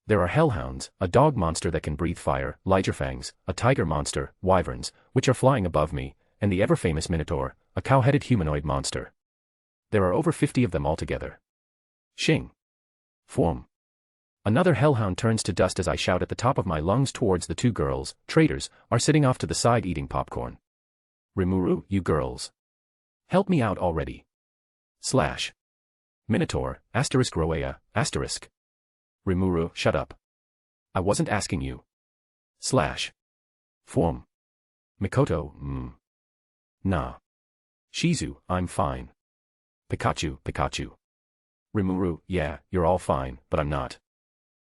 [SPEAKER 3] There are hellhounds, a dog monster that can breathe fire, Ligerfangs, a tiger monster, wyverns, which are flying above me, and the ever-famous Minotaur, a cow-headed humanoid monster. There are over 50 of them altogether. Shing. Form. Another hellhound turns to dust as I shout at the top of my lungs towards the 2 girls, traitors, are sitting off to the side eating popcorn. Rimuru, you girls. Help me out already. Minotaur, Roea, Rimuru, shut up. I wasn't asking you. Form. Mikoto, Nah. Shizu, I'm fine. Pikachu. Rimuru, yeah, you're all fine, but I'm not.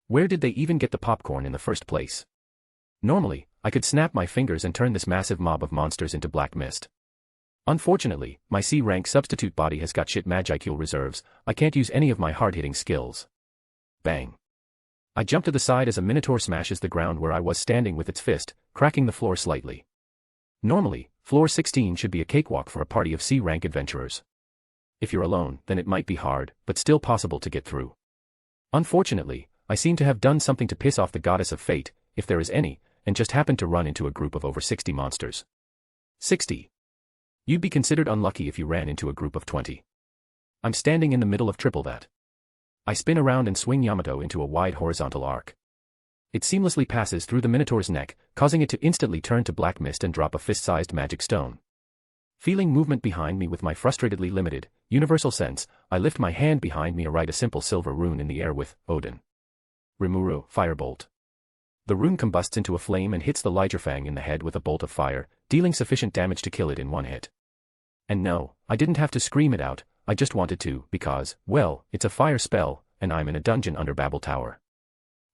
[SPEAKER 3] Where did they even get the popcorn in the first place? Normally, I could snap my fingers and turn this massive mob of monsters into black mist. Unfortunately, my C-rank substitute body has got shit Magicule reserves, I can't use any of my hard-hitting skills. Bang. I jump to the side as a Minotaur smashes the ground where I was standing with its fist, cracking the floor slightly. Normally, floor 16 should be a cakewalk for a party of C-rank adventurers. If you're alone, then it might be hard, but still possible to get through. Unfortunately, I seem to have done something to piss off the goddess of fate, if there is any, and just happened to run into a group of over 60 monsters. 60. You'd be considered unlucky if you ran into a group of 20. I'm standing in the middle of triple that. I spin around and swing Yamato into a wide horizontal arc. It seamlessly passes through the Minotaur's neck, causing it to instantly turn to black mist and drop a fist-sized magic stone. Feeling movement behind me with my frustratedly limited, universal sense, I lift my hand behind me and write a simple silver rune in the air with, Odin. Rimuru, Firebolt. The rune combusts into a flame and hits the Ligerfang in the head with a bolt of fire, dealing sufficient damage to kill it in one hit. And no, I didn't have to scream it out, I just wanted to, because, well, it's a fire spell, and I'm in a dungeon under Babel Tower.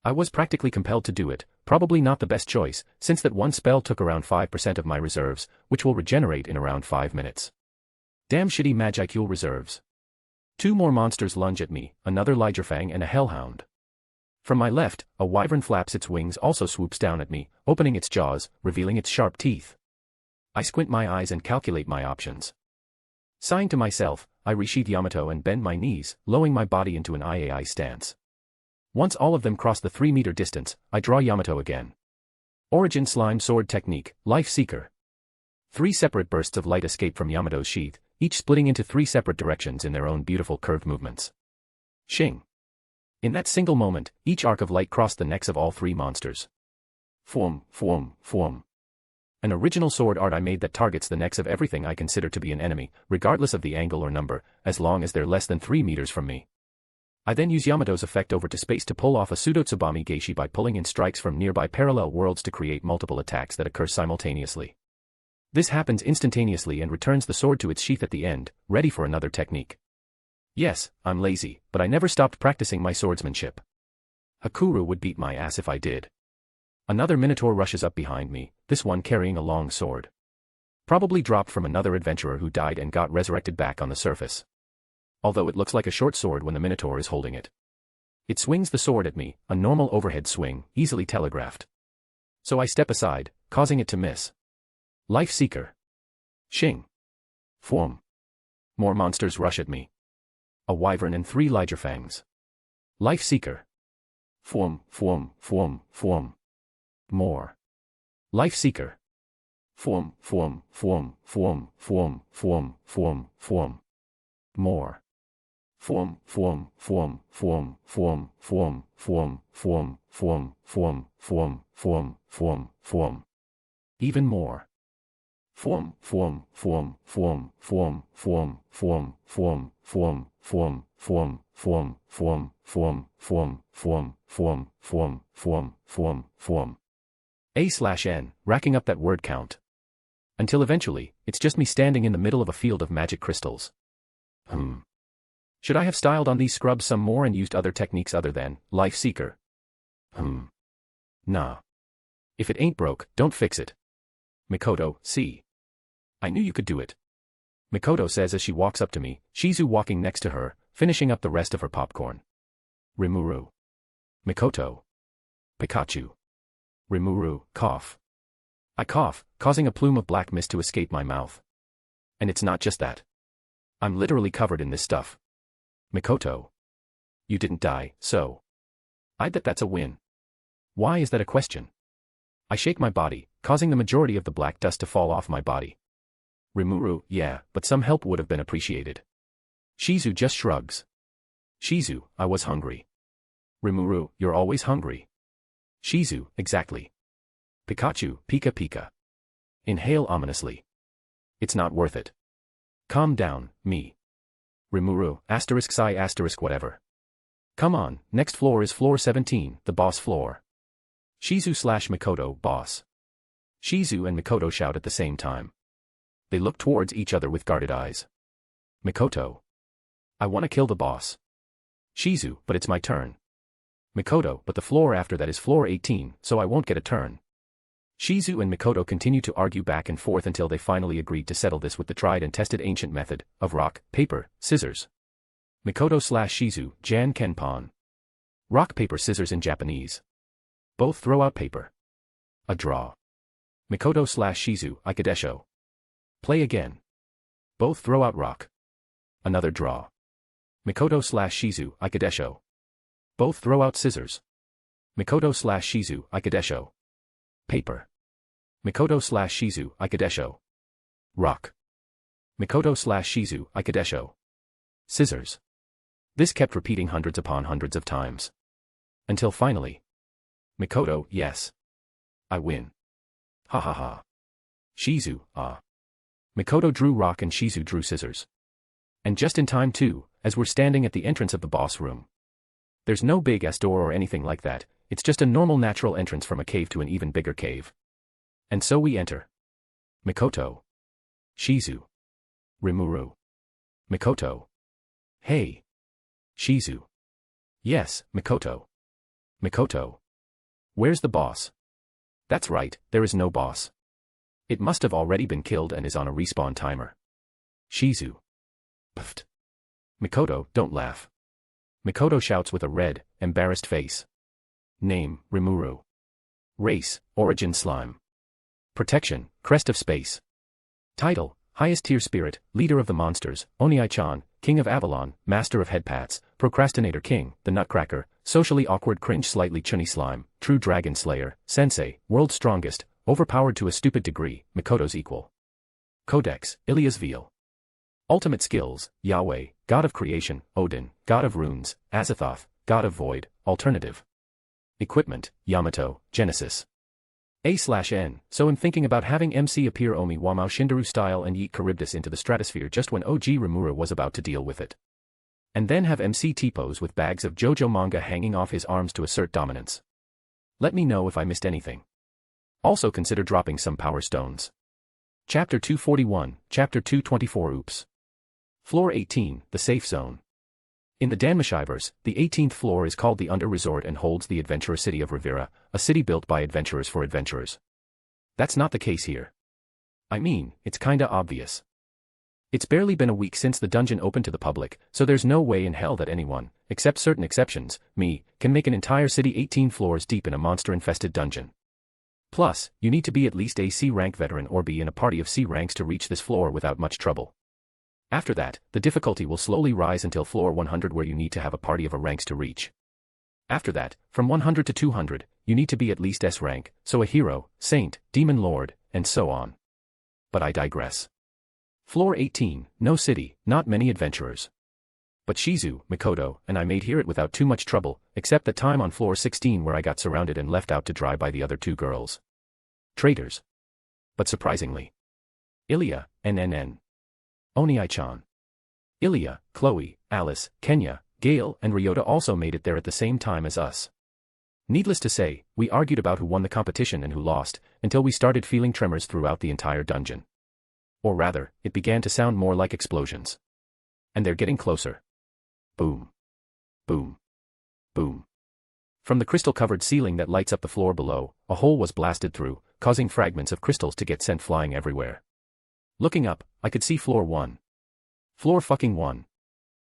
[SPEAKER 3] I was practically compelled to do it, probably not the best choice, since that one spell took around 5% of my reserves, which will regenerate in around 5 minutes. Damn shitty Magicule reserves. 2 more monsters lunge at me, another Ligerfang and a Hellhound. From my left, a wyvern flaps its wings also swoops down at me, opening its jaws, revealing its sharp teeth. I squint my eyes and calculate my options. Sighing to myself, I resheath Yamato and bend my knees, lowering my body into an IAI stance. Once all of them cross the 3-meter distance, I draw Yamato again. Origin Slime Sword Technique, Life Seeker. 3 separate bursts of light escape from Yamato's sheath, each splitting into 3 separate directions in their own beautiful curved movements. Shing. In that single moment, each arc of light crossed the necks of all 3 monsters. Form. An original sword art I made that targets the necks of everything I consider to be an enemy, regardless of the angle or number, as long as they're less than 3 meters from me. I then use Yamato's effect over to space to pull off a pseudo-Tsubami Geishi by pulling in strikes from nearby parallel worlds to create multiple attacks that occur simultaneously. This happens instantaneously and returns the sword to its sheath at the end, ready for another technique. Yes, I'm lazy, but I never stopped practicing my swordsmanship. Hakuru would beat my ass if I did. Another minotaur rushes up behind me, this one carrying a long sword. Probably dropped from another adventurer who died and got resurrected back on the surface. Although it looks like a short sword when the minotaur is holding it. It swings the sword at me, a normal overhead swing, easily telegraphed. So I step aside, causing it to miss. Life Seeker. Shing. Form. More monsters rush at me. A wyvern and 3 Ligerfangs. Life Seeker. Form. More. Life Seeker. Form. More. Form. Even more. Form. A/N, racking up that word count. Until eventually, it's just me standing in the middle of a field of magic crystals. Should I have styled on these scrubs some more and used other techniques other than Life Seeker? Nah. If it ain't broke, don't fix it. Mikoto, see. I knew you could do it. Mikoto says as she walks up to me, Shizu walking next to her, finishing up the rest of her popcorn. Rimuru. Mikoto. Pikachu. Rimuru, cough. I cough, causing a plume of black mist to escape my mouth. And it's not just that. I'm literally covered in this stuff. Mikoto. You didn't die, so. I bet that's a win. Why is that a question? I shake my body, causing the majority of the black dust to fall off my body. Rimuru, yeah, but some help would have been appreciated. Shizu just shrugs. Shizu, I was hungry. Rimuru, you're always hungry. Shizu, exactly. Pikachu, Pika Pika. Inhale ominously. It's not worth it. Calm down, me. Rimuru, *psi whatever. Come on, next floor is floor 17, the boss floor. Shizu/Mikoto, boss. Shizu and Mikoto shout at the same time. They look towards each other with guarded eyes. Mikoto. I want to kill the boss. Shizu, but it's my turn. Mikoto, but the floor after that is floor 18, so I won't get a turn. Shizu and Mikoto continue to argue back and forth until they finally agreed to settle this with the tried and tested ancient method of rock, paper, scissors. Mikoto/Shizu, Jan Kenpon. Rock, paper, scissors in Japanese. Both throw out paper. A draw. Mikoto/Shizu, Ikadesho. Play again. Both throw out rock. Another draw. Mikoto/Shizu, Ikadesho. Both throw out scissors. Mikoto/Shizu, Ikadesho. Paper. Mikoto/Shizu, Ikadesho. Rock. Mikoto/Shizu, Ikadesho. Scissors. This kept repeating hundreds upon hundreds of times. Until finally. Mikoto, yes. I win. Ha ha ha. Shizu, ah. Mikoto drew rock and Shizu drew scissors. And just in time too, as we're standing at the entrance of the boss room. There's no big ass door or anything like that, it's just a normal natural entrance from a cave to an even bigger cave. And so we enter. Mikoto. Shizu. Rimuru. Mikoto. Hey. Shizu. Yes, Mikoto. Mikoto. Where's the boss? That's right, there is no boss. It must have already been killed and is on a respawn timer. Shizu. Pfft. Mikoto, don't laugh. Mikoto shouts with a red, embarrassed face. Name, Rimuru. Race, Origin Slime. Protection, Crest of Space. Title, Highest Tier Spirit, Leader of the Monsters, Oniai-chan, King of Avalon, Master of Headpats, Procrastinator King, the Nutcracker, Socially Awkward Cringe Slightly Chunny Slime, True Dragon Slayer, Sensei, World's Strongest, Overpowered to a Stupid Degree, Mikoto's Equal. Codex, Ilias Veal. Ultimate Skills, Yahweh, God of Creation, Odin, God of Runes, Azathoth, God of Void, Alternative. Equipment, Yamato, Genesis. A/N, so I'm thinking about having MC appear Omi Wamao Shindaru style and yeet Charybdis into the stratosphere just when OG Rimura was about to deal with it. And then have MC T-pose with bags of JoJo manga hanging off his arms to assert dominance. Let me know if I missed anything. Also consider dropping some power stones. Chapter 241, Chapter 224 Oops. Floor 18, the Safe Zone. In the Danmashiverse, the 18th floor is called the Under Resort and holds the adventurer city of Rivera, a city built by adventurers for adventurers. That's not the case here. I mean, it's kinda obvious. It's barely been a week since the dungeon opened to the public, so there's no way in hell that anyone, except certain exceptions, me, can make an entire city 18 floors deep in a monster-infested dungeon. Plus, you need to be at least a C-rank veteran or be in a party of C ranks to reach this floor without much trouble. After that, the difficulty will slowly rise until floor 100 where you need to have a party of a ranks to reach. After that, from 100 to 200, you need to be at least S rank, so a hero, saint, demon lord, and so on. But I digress. Floor 18, no city, not many adventurers. But Shizu, Mikoto, and I made it without too much trouble, except that time on floor 16 where I got surrounded and left out to dry by the other two girls. Traitors. But surprisingly. Ilya, NNN. Oniai-chan. Ilya, Chloe, Alice, Kenya, Gale, and Ryota also made it there at the same time as us. Needless to say, we argued about who won the competition and who lost, until we started feeling tremors throughout the entire dungeon. Or rather, it began to sound more like explosions. And they're getting closer. Boom. Boom. Boom. From the crystal-covered ceiling that lights up the floor below, a hole was blasted through, causing fragments of crystals to get sent flying everywhere. Looking up, I could see floor 1. Floor fucking 1.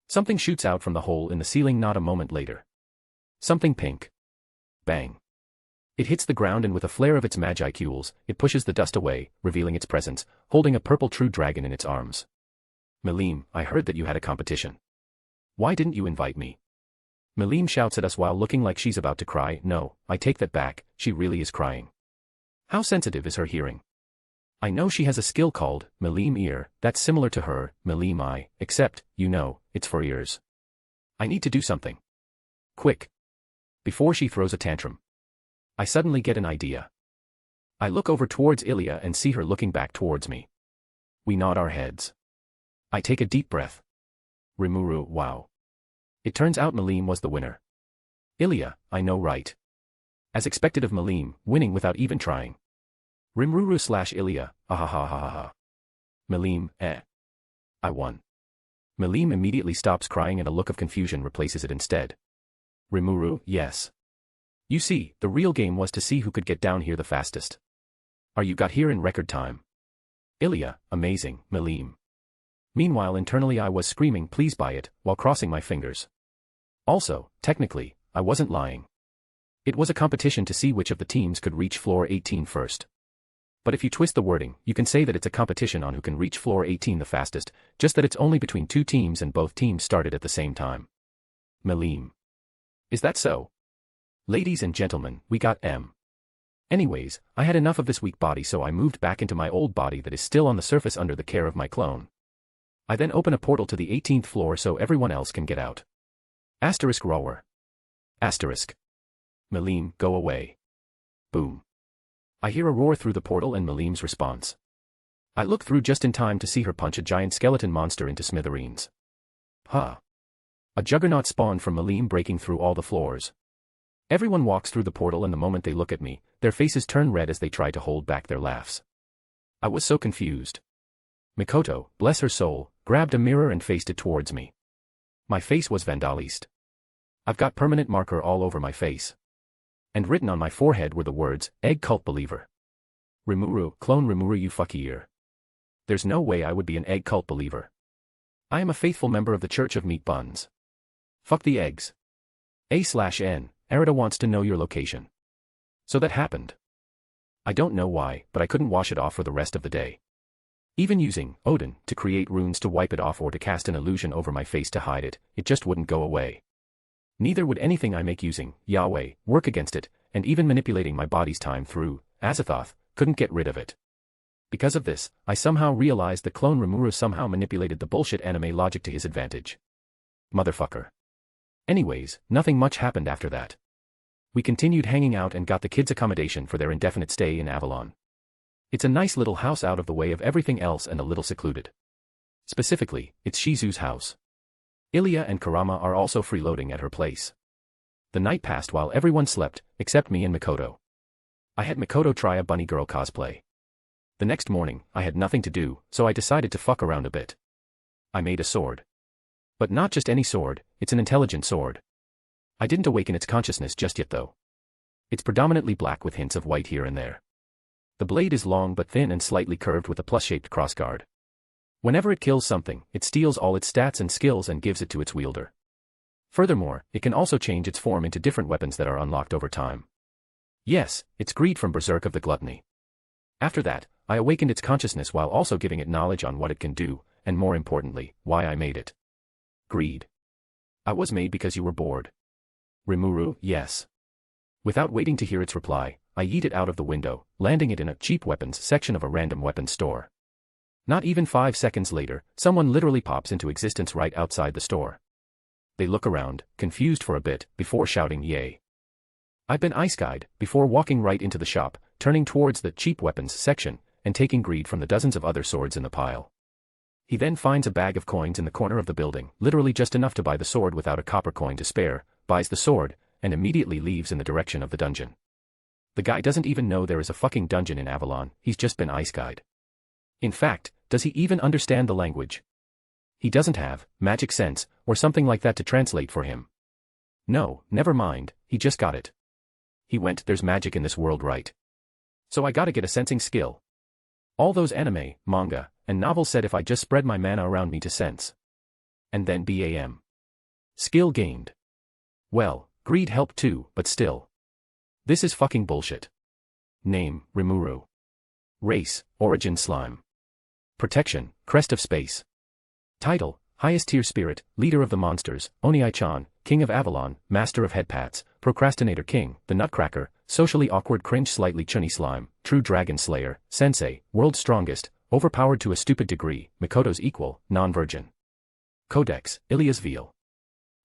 [SPEAKER 3] Something shoots out from the hole in the ceiling not a moment later. Something pink. Bang. It hits the ground and with a flare of its magicules, it pushes the dust away, revealing its presence, holding a purple true dragon in its arms. Milim, I heard that you had a competition. Why didn't you invite me? Milim shouts at us while looking like she's about to cry. No, I take that back, she really is crying. How sensitive is her hearing? I know she has a skill called Milim Ear, that's similar to her, Milim Eye, except, you know, it's for ears. I need to do something. Quick. Before she throws a tantrum. I suddenly get an idea. I look over towards Ilya and see her looking back towards me. We nod our heads. I take a deep breath. Rimuru, wow. It turns out Milim was the winner. Ilya, I know right. As expected of Milim, winning without even trying. Rimuru/Ilya, ahahahaha. Milim, I won. Milim immediately stops crying and a look of confusion replaces it instead. Rimuru, yes. You see, the real game was to see who could get down here the fastest. You got here in record time. Ilya, amazing, Milim. Meanwhile internally I was screaming please by it, while crossing my fingers. Also, technically, I wasn't lying. It was a competition to see which of the teams could reach floor 18 first. But if you twist the wording, you can say that it's a competition on who can reach floor 18 the fastest, just that it's only between two teams and both teams started at the same time. Milim. Is that so? Ladies and gentlemen, we got M. Anyways, I had enough of this weak body so I moved back into my old body that is still on the surface under the care of my clone. I then open a portal to the 18th floor so everyone else can get out. Asterisk roar. Asterisk. Milim, go away. Boom. I hear a roar through the portal and Milim's response. I look through just in time to see her punch a giant skeleton monster into smithereens. Huh. A juggernaut spawned from Milim breaking through all the floors. Everyone walks through the portal and the moment they look at me, their faces turn red as they try to hold back their laughs. I was so confused. Mikoto, bless her soul, grabbed a mirror and faced it towards me. My face was vandalized. I've got permanent marker all over my face. And written on my forehead were the words, Egg Cult Believer. Rimuru, clone Rimuru you fuckier. There's no way I would be an Egg Cult Believer. I am a faithful member of the Church of Meat Buns. Fuck the eggs. A/N, Arita wants to know your location. So that happened. I don't know why, but I couldn't wash it off for the rest of the day. Even using Odin to create runes to wipe it off or to cast an illusion over my face to hide it, it just wouldn't go away. Neither would anything I make using Yahweh work against it, and even manipulating my body's time through Azathoth couldn't get rid of it. Because of this, I somehow realized that clone Rimuru somehow manipulated the bullshit anime logic to his advantage. Motherfucker. Anyways, nothing much happened after that. We continued hanging out and got the kids accommodation for their indefinite stay in Avalon. It's a nice little house out of the way of everything else and a little secluded. Specifically, it's Shizu's house. Ilya and Karama are also freeloading at her place. The night passed while everyone slept, except me and Mikoto. I had Mikoto try a bunny girl cosplay. The next morning, I had nothing to do, so I decided to fuck around a bit. I made a sword. But not just any sword, it's an intelligent sword. I didn't awaken its consciousness just yet though. It's predominantly black with hints of white here and there. The blade is long but thin and slightly curved with a plus-shaped crossguard. Whenever it kills something, it steals all its stats and skills and gives it to its wielder. Furthermore, it can also change its form into different weapons that are unlocked over time. Yes, it's greed from Berserk of the Gluttony. After that, I awakened its consciousness while also giving it knowledge on what it can do, and more importantly, why I made it. Greed. I was made because you were bored. Rimuru, yes. Without waiting to hear its reply, I yeet it out of the window, landing it in a cheap weapons section of a random weapons store. Not even 5 seconds later, someone literally pops into existence right outside the store. They look around, confused for a bit, before shouting yay. I've been ice-guyed, before walking right into the shop, turning towards the cheap weapons section, and taking greed from the dozens of other swords in the pile. He then finds a bag of coins in the corner of the building, literally just enough to buy the sword without a copper coin to spare, buys the sword, and immediately leaves in the direction of the dungeon. The guy doesn't even know there is a fucking dungeon in Avalon, he's just been ice-guyed. In fact, does he even understand the language? He doesn't have magic sense, or something like that to translate for him. No, never mind, he just got it. He went, there's magic in this world, right? So I gotta get a sensing skill. All those anime, manga, and novels said if I just spread my mana around me to sense. And then BAM. Skill gained. Well, greed helped too, but still. This is fucking bullshit. Name, Rimuru. Race, Origin Slime. Protection, Crest of Space. Title, Highest Tier Spirit, Leader of the Monsters, Onii-chan, King of Avalon, Master of Headpats, Procrastinator King, The Nutcracker, Socially Awkward Cringe Slightly Chunny Slime, True Dragon Slayer, Sensei, World's Strongest, Overpowered to a Stupid Degree, Mikoto's Equal, Non-Virgin. Codex, Ilias Veil.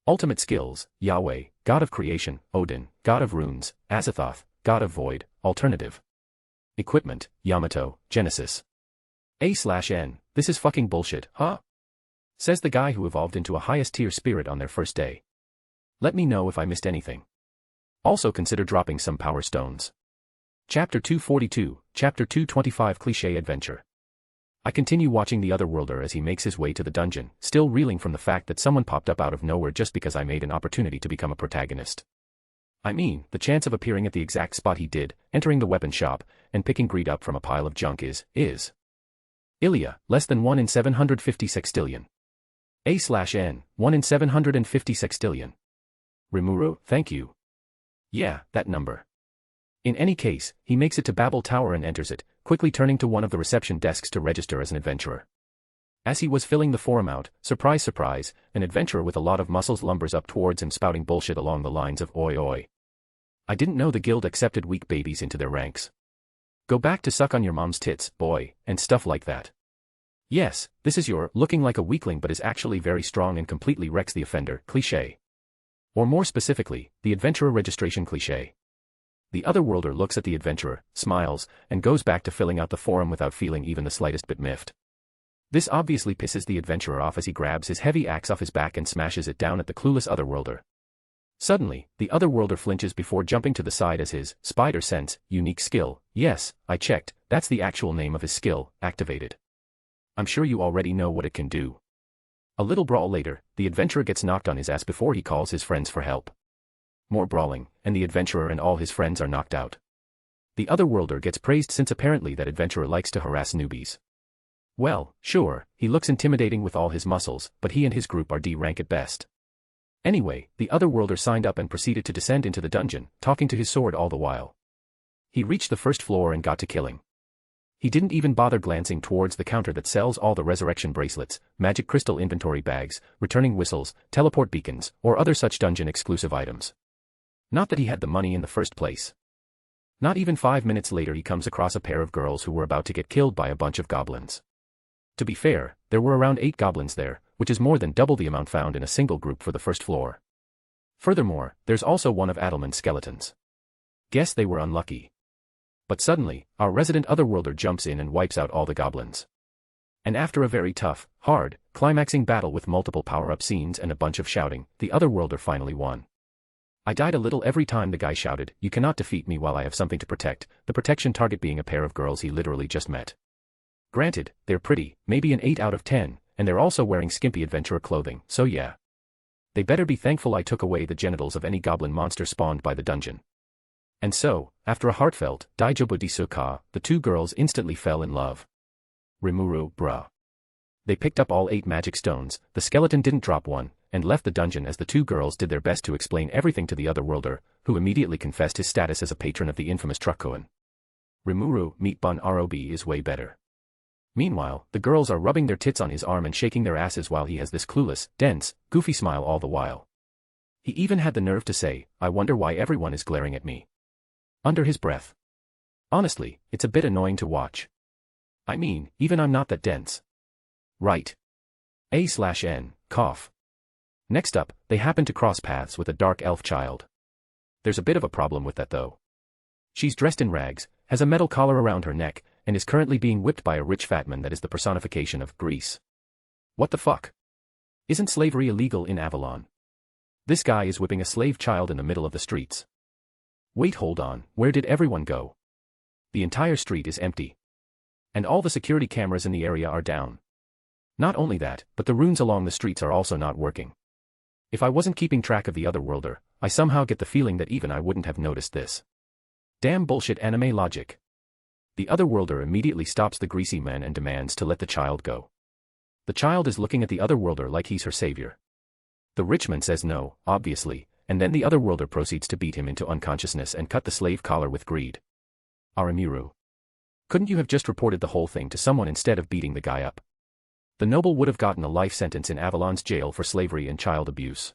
[SPEAKER 3] Ultimate Skills, Yahweh, God of Creation, Odin, God of Runes, Azathoth, God of Void, Alternative. Equipment, Yamato, Genesis. A/N, this is fucking bullshit, huh? Says the guy who evolved into a highest tier spirit on their first day. Let me know if I missed anything. Also consider dropping some power stones. Chapter 242, Chapter 225 Cliché Adventure. I continue watching the Otherworlder as he makes his way to the dungeon, still reeling from the fact that someone popped up out of nowhere just because I made an opportunity to become a protagonist. I mean, the chance of appearing at the exact spot he did, entering the weapon shop, and picking greed up from a pile of junk is. Ilia, less than 1 in 750 sextillion. A/N, 1 in 750 sextillion. Rimuru, thank you. Yeah, that number. In any case, he makes it to Babel Tower and enters it, quickly turning to one of the reception desks to register as an adventurer. As he was filling the form out, surprise surprise, an adventurer with a lot of muscles lumbers up towards him spouting bullshit along the lines of oi oi. I didn't know the guild accepted weak babies into their ranks. Go back to suck on your mom's tits, boy, and stuff like that. Yes, this is your looking like a weakling but is actually very strong and completely wrecks the offender cliché. Or more specifically, the adventurer registration cliché. The Otherworlder looks at the adventurer, smiles, and goes back to filling out the form without feeling even the slightest bit miffed. This obviously pisses the adventurer off as he grabs his heavy axe off his back and smashes it down at the clueless Otherworlder. Suddenly, the Otherworlder flinches before jumping to the side as his Spider Sense unique skill, yes, I checked, that's the actual name of his skill, activated. I'm sure you already know what it can do. A little brawl later, the adventurer gets knocked on his ass before he calls his friends for help. More brawling, and the adventurer and all his friends are knocked out. The Otherworlder gets praised since apparently that adventurer likes to harass newbies. Well, sure, he looks intimidating with all his muscles, but he and his group are D rank at best. Anyway, the Otherworlder signed up and proceeded to descend into the dungeon, talking to his sword all the while. He reached the first floor and got to killing. He didn't even bother glancing towards the counter that sells all the resurrection bracelets, magic crystal inventory bags, returning whistles, teleport beacons, or other such dungeon-exclusive items. Not that he had the money in the first place. Not even 5 minutes later he comes across a pair of girls who were about to get killed by a bunch of goblins. To be fair, there were around 8 goblins there, which is more than double the amount found in a single group for the first floor. Furthermore, there's also one of Adelman's skeletons. Guess they were unlucky. But suddenly, our resident Otherworlder jumps in and wipes out all the goblins. And after a very tough, hard, climaxing battle with multiple power-up scenes and a bunch of shouting, the Otherworlder finally won. I died a little every time the guy shouted, "You cannot defeat me while I have something to protect," the protection target being a pair of girls he literally just met. Granted, they're pretty, maybe an 8 out of 10, and they're also wearing skimpy adventurer clothing, so yeah. They better be thankful I took away the genitals of any goblin monster spawned by the dungeon. And so, after a heartfelt, Daijobu Disuka, the two girls instantly fell in love. Rimuru, bruh. They picked up all 8 magic stones, the skeleton didn't drop one, and left the dungeon as the two girls did their best to explain everything to the Otherworlder, who immediately confessed his status as a patron of the infamous Truckkoan. Rimuru, meat bun rob is way better. Meanwhile, the girls are rubbing their tits on his arm and shaking their asses while he has this clueless, dense, goofy smile all the while. He even had the nerve to say, "I wonder why everyone is glaring at me." Under his breath. Honestly, it's a bit annoying to watch. I mean, even I'm not that dense. Right. A/N, cough. Next up, they happen to cross paths with a dark elf child. There's a bit of a problem with that though. She's dressed in rags, has a metal collar around her neck, and is currently being whipped by a rich fatman that is the personification of grease. What the fuck? Isn't slavery illegal in Avalon? This guy is whipping a slave child in the middle of the streets. Wait, hold on, where did everyone go? The entire street is empty. And all the security cameras in the area are down. Not only that, but the runes along the streets are also not working. If I wasn't keeping track of the Otherworlder, I somehow get the feeling that even I wouldn't have noticed this. Damn bullshit anime logic. The Otherworlder immediately stops the greasy man and demands to let the child go. The child is looking at the Otherworlder like he's her savior. The rich man says no, obviously, and then the Otherworlder proceeds to beat him into unconsciousness and cut the slave collar with greed. Aramiru. Couldn't you have just reported the whole thing to someone instead of beating the guy up? The noble would have gotten a life sentence in Avalon's jail for slavery and child abuse.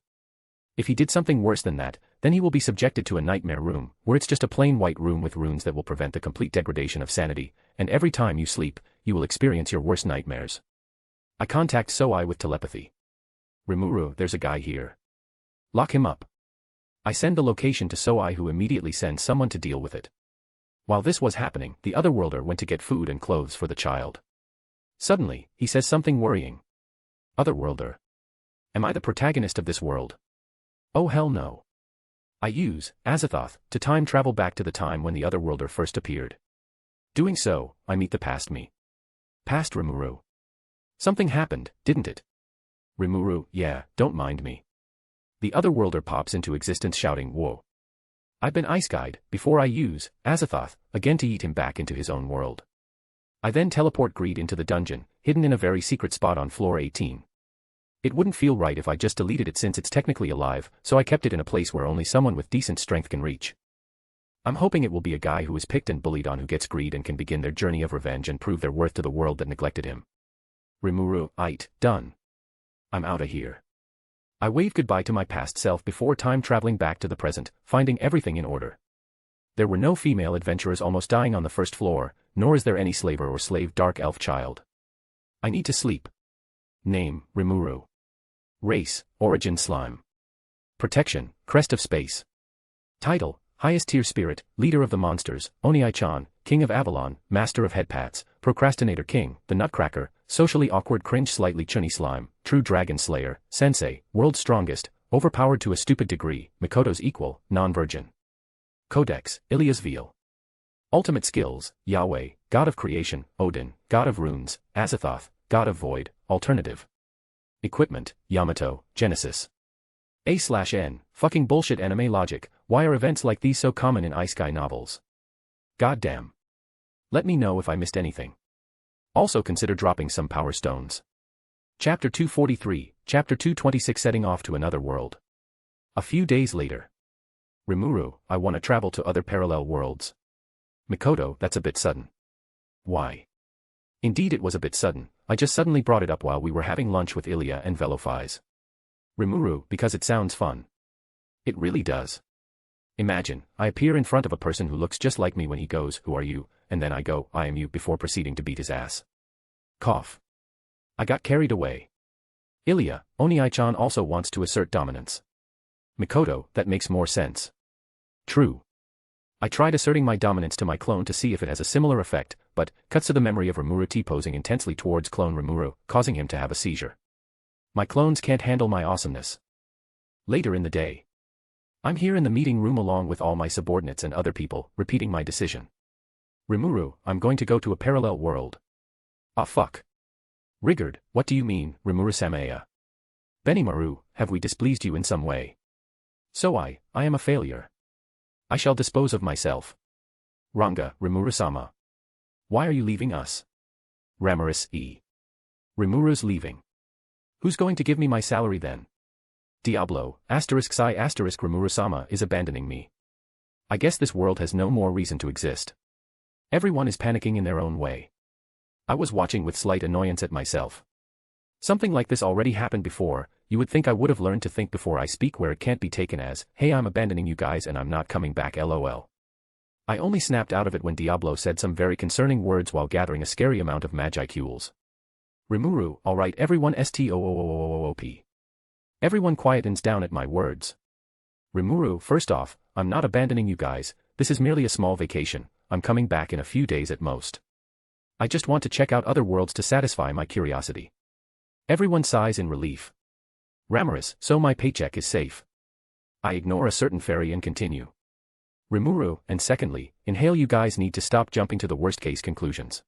[SPEAKER 3] If he did something worse than that, then he will be subjected to a nightmare room, where it's just a plain white room with runes that will prevent the complete degradation of sanity, and every time you sleep, you will experience your worst nightmares. I contact Soai with telepathy. Rimuru, there's a guy here. Lock him up. I send the location to Soai, who immediately sends someone to deal with it. While this was happening, the Otherworlder went to get food and clothes for the child. Suddenly, he says something worrying. Otherworlder. Am I the protagonist of this world? Oh hell no. I use Azathoth to time travel back to the time when the Otherworlder first appeared. Doing so, I meet the past me. Past Rimuru. Something happened, didn't it? Rimuru, yeah, don't mind me. The Otherworlder pops into existence shouting, whoa. I've been ice-guyed, before I use Azathoth again to eat him back into his own world. I then teleport Greed into the dungeon, hidden in a very secret spot on floor 18. It wouldn't feel right if I just deleted it since it's technically alive, so I kept it in a place where only someone with decent strength can reach. I'm hoping it will be a guy who is picked and bullied on who gets Greed and can begin their journey of revenge and prove their worth to the world that neglected him. Rimuru, aight, done. I'm outta here. I wave goodbye to my past self before time traveling back to the present, finding everything in order. There were no female adventurers almost dying on the first floor, nor is there any slaver or slave dark elf child. I need to sleep. Name, Rimuru. Race, Origin Slime. Protection, Crest of Space. Title, Highest Tier Spirit, Leader of the Monsters, Oniai-chan, King of Avalon, Master of Headpats, Procrastinator King, The Nutcracker, Socially Awkward Cringe Slightly Chunny Slime, True Dragon Slayer, Sensei, World's Strongest, Overpowered to a Stupid Degree, Mikoto's Equal, Non-Virgin. Codex, Ilia's Veil. Ultimate Skills, Yahweh, God of Creation, Odin, God of Runes, Azathoth, God of Void, Alternative. Equipment, Yamato, Genesis. A/N, fucking bullshit anime logic, why are events like these so common in Isekai novels? Goddamn. Let me know if I missed anything. Also consider dropping some power stones. Chapter 243, Chapter 226 Setting off to another world. A few days later. Rimuru, I want to travel to other parallel worlds. Mikoto, that's a bit sudden. Why? Indeed it was a bit sudden, I just suddenly brought it up while we were having lunch with Ilia and Velophise. Rimuru, because it sounds fun. It really does. Imagine, I appear in front of a person who looks just like me when he goes, who are you, and then I go, I am you, before proceeding to beat his ass. Cough. I got carried away. Ilia, Oniai-chan also wants to assert dominance. Mikoto, that makes more sense. True. I tried asserting my dominance to my clone to see if it has a similar effect, but, cuts to the memory of Rimuru T-posing intensely towards clone Rimuru, causing him to have a seizure. My clones can't handle my awesomeness. Later in the day. I'm here in the meeting room along with all my subordinates and other people, repeating my decision. Rimuru, I'm going to go to a parallel world. Ah fuck. Rigard, what do you mean, Rimuru-samaya? Benimaru, have we displeased you in some way? So I am a failure. I shall dispose of myself. Ranga, Rimuru-sama. Why are you leaving us? Ramaris, Rimuru's leaving. Who's going to give me my salary then? Diablo, asterisk psi asterisk Rimuru-sama is abandoning me. I guess this world has no more reason to exist. Everyone is panicking in their own way. I was watching with slight annoyance at myself. Something like this already happened before. You would think I would have learned to think before I speak, where it can't be taken as, hey, I'm abandoning you guys and I'm not coming back, lol. I only snapped out of it when Diablo said some very concerning words while gathering a scary amount of magicules. Rimuru, alright everyone, stoop. Everyone quietens down at my words. Rimuru, first off, I'm not abandoning you guys, this is merely a small vacation, I'm coming back in a few days at most. I just want to check out other worlds to satisfy my curiosity. Everyone sighs in relief. Ramaris, so my paycheck is safe. I ignore a certain fairy and continue. Rimuru, and secondly, inhale, you guys need to stop jumping to the worst case conclusions.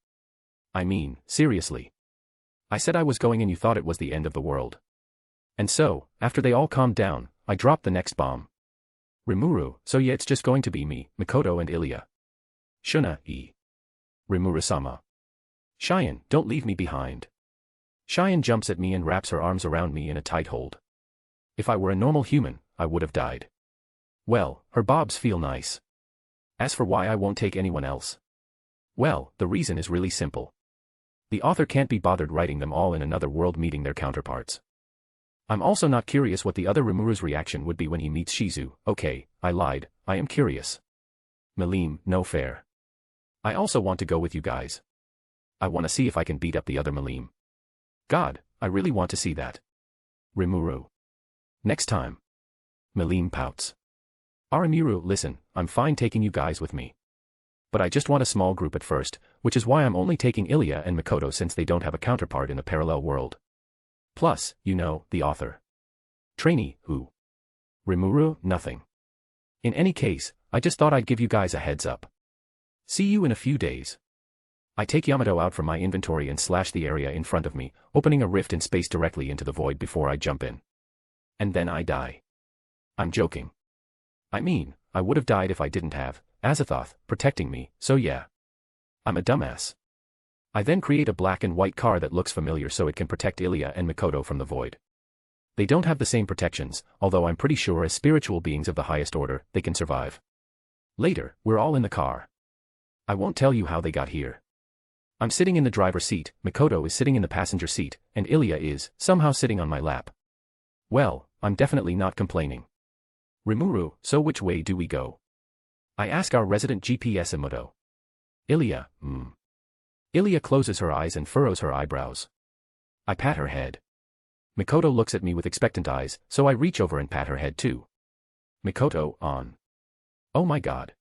[SPEAKER 3] I mean, seriously. I said I was going and you thought it was the end of the world. And so, after they all calmed down, I dropped the next bomb. Rimuru, so yeah, it's just going to be me, Mikoto and Ilya. Shuna, Rimuru-sama. Cheyenne, don't leave me behind. Cheyenne jumps at me and wraps her arms around me in a tight hold. If I were a normal human, I would have died. Well, her bobs feel nice. As for why I won't take anyone else. Well, the reason is really simple. The author can't be bothered writing them all in another world meeting their counterparts. I'm also not curious what the other Rimuru's reaction would be when he meets Shizu. Okay, I lied, I am curious. Malim, no fair. I also want to go with you guys. I want to see if I can beat up the other Malim. God, I really want to see that. Rimuru. Next time. Malim pouts. Arimiru, listen, I'm fine taking you guys with me. But I just want a small group at first, which is why I'm only taking Ilya and Mikoto since they don't have a counterpart in a parallel world. Plus, you know, the author. Trainee, who? Rimuru, nothing. In any case, I just thought I'd give you guys a heads up. See you in a few days. I take Yamato out from my inventory and slash the area in front of me, opening a rift in space directly into the void before I jump in. And then I die. I'm joking. I mean, I would have died if I didn't have Azathoth protecting me, so yeah. I'm a dumbass. I then create a black and white car that looks familiar so it can protect Ilya and Mikoto from the void. They don't have the same protections, although I'm pretty sure as spiritual beings of the highest order, they can survive. Later, we're all in the car. I won't tell you how they got here. I'm sitting in the driver's seat, Mikoto is sitting in the passenger seat, and Ilya is, somehow sitting on my lap. Well, I'm definitely not complaining. Rimuru, so which way do we go? I ask our resident GPS Emoto. Ilya, Ilya closes her eyes and furrows her eyebrows. I pat her head. Mikoto looks at me with expectant eyes, so I reach over and pat her head too. Mikoto, on. Oh my god.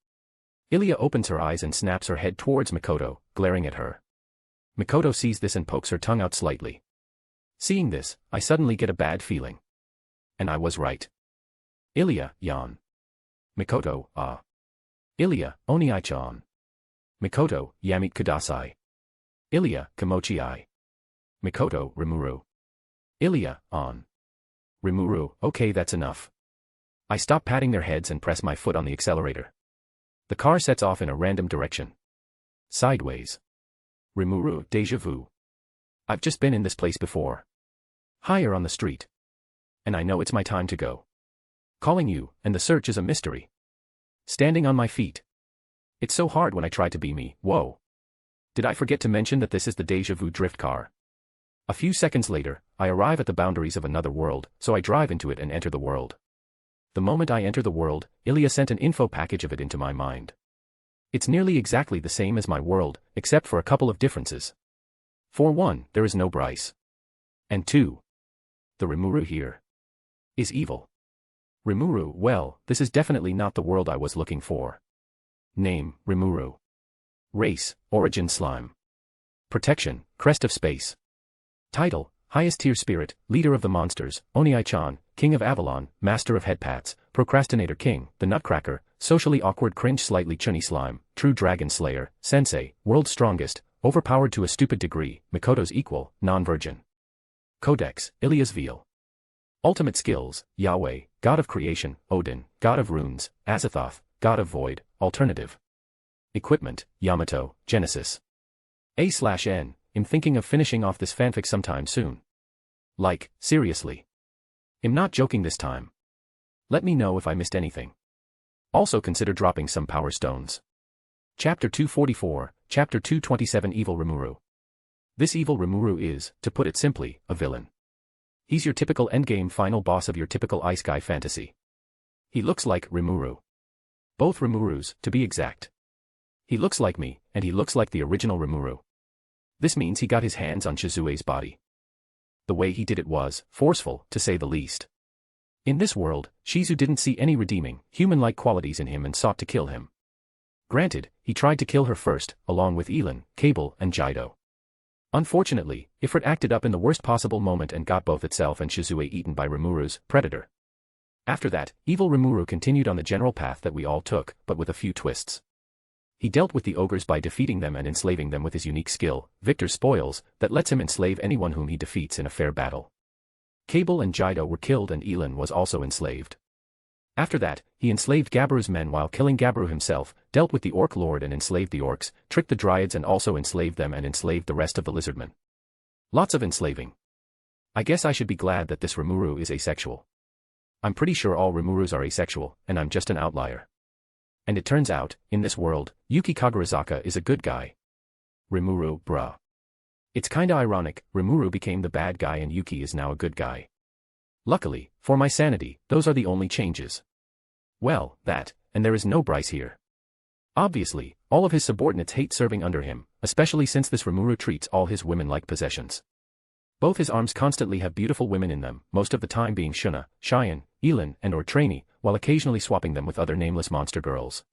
[SPEAKER 3] Ilya opens her eyes and snaps her head towards Mikoto, glaring at her. Mikoto sees this and pokes her tongue out slightly. Seeing this, I suddenly get a bad feeling. And I was right. Ilya, yawn. Mikoto, ah. Ilya, oniai-chan. Mikoto, yamit kudasai. Ilya, kimochi-ai. Mikoto, Rimuru. Ilya, on. Rimuru, okay, that's enough. I stop patting their heads and press my foot on the accelerator. The car sets off in a random direction. Sideways. Rimuru, déjà vu. I've just been in this place before. Higher on the street. And I know it's my time to go. Calling you, and the search is a mystery. Standing on my feet. It's so hard when I try to be me, whoa. Did I forget to mention that this is the déjà vu drift car? A few seconds later, I arrive at the boundaries of another world, so I drive into it and enter the world. The moment I enter the world, Ilya sent an info package of it into my mind. It's nearly exactly the same as my world, except for a couple of differences. For one, there is no Bryce. And two, the Rimuru here is evil. Rimuru, well, this is definitely not the world I was looking for. Name, Rimuru. Race, origin slime. Protection, crest of space. Title, highest tier spirit, leader of the monsters, Oniai-chan, king of Avalon, master of headpats, procrastinator king, the nutcracker, socially awkward cringe slightly chunny slime, true dragon slayer, sensei, world's strongest, Overpowered to a stupid degree, Mikoto's equal, non-virgin. Codex, Ilia's veal. Ultimate skills, Yahweh, God of creation, Odin, God of runes, Azathoth, God of void, alternative. Equipment, Yamato, Genesis. A/N, I'm thinking of finishing off this fanfic sometime soon. Like, seriously. I'm not joking this time. Let me know if I missed anything. Also consider dropping some power stones. Chapter 244, Chapter 227 Evil Rimuru. This evil Rimuru is, to put it simply, a villain. He's your typical endgame final boss of your typical ice guy fantasy. He looks like Rimuru. Both Rimurus, to be exact. He looks like me, and he looks like the original Rimuru. This means he got his hands on Shizue's body. The way he did it was forceful, to say the least. In this world, Shizu didn't see any redeeming, human-like qualities in him and sought to kill him. Granted, he tried to kill her first, along with Elin, Cable, and Jido. Unfortunately, Ifrit acted up in the worst possible moment and got both itself and Shizue eaten by Rimuru's predator. After that, evil Rimuru continued on the general path that we all took, but with a few twists. He dealt with the ogres by defeating them and enslaving them with his unique skill, Victor's Spoils, that lets him enslave anyone whom he defeats in a fair battle. Cable and Jido were killed and Elin was also enslaved. After that, he enslaved Gabiru's men while killing Gabiru himself, dealt with the Orc Lord and enslaved the Orcs, tricked the Dryads and also enslaved them and enslaved the rest of the Lizardmen. Lots of enslaving. I guess I should be glad that this Rimuru is asexual. I'm pretty sure all Rimurus are asexual, and I'm just an outlier. And it turns out, in this world, Yuki Kagurazaka is a good guy. Rimuru, bruh. It's kinda ironic, Rimuru became the bad guy and Yuki is now a good guy. Luckily, for my sanity, those are the only changes. Well, that, and there is no Bryce here. Obviously, all of his subordinates hate serving under him, especially since this Rimuru treats all his women like possessions. Both his arms constantly have beautiful women in them, most of the time being Shuna, Cheyenne, Elin, and or Trainee, while occasionally swapping them with other nameless monster girls.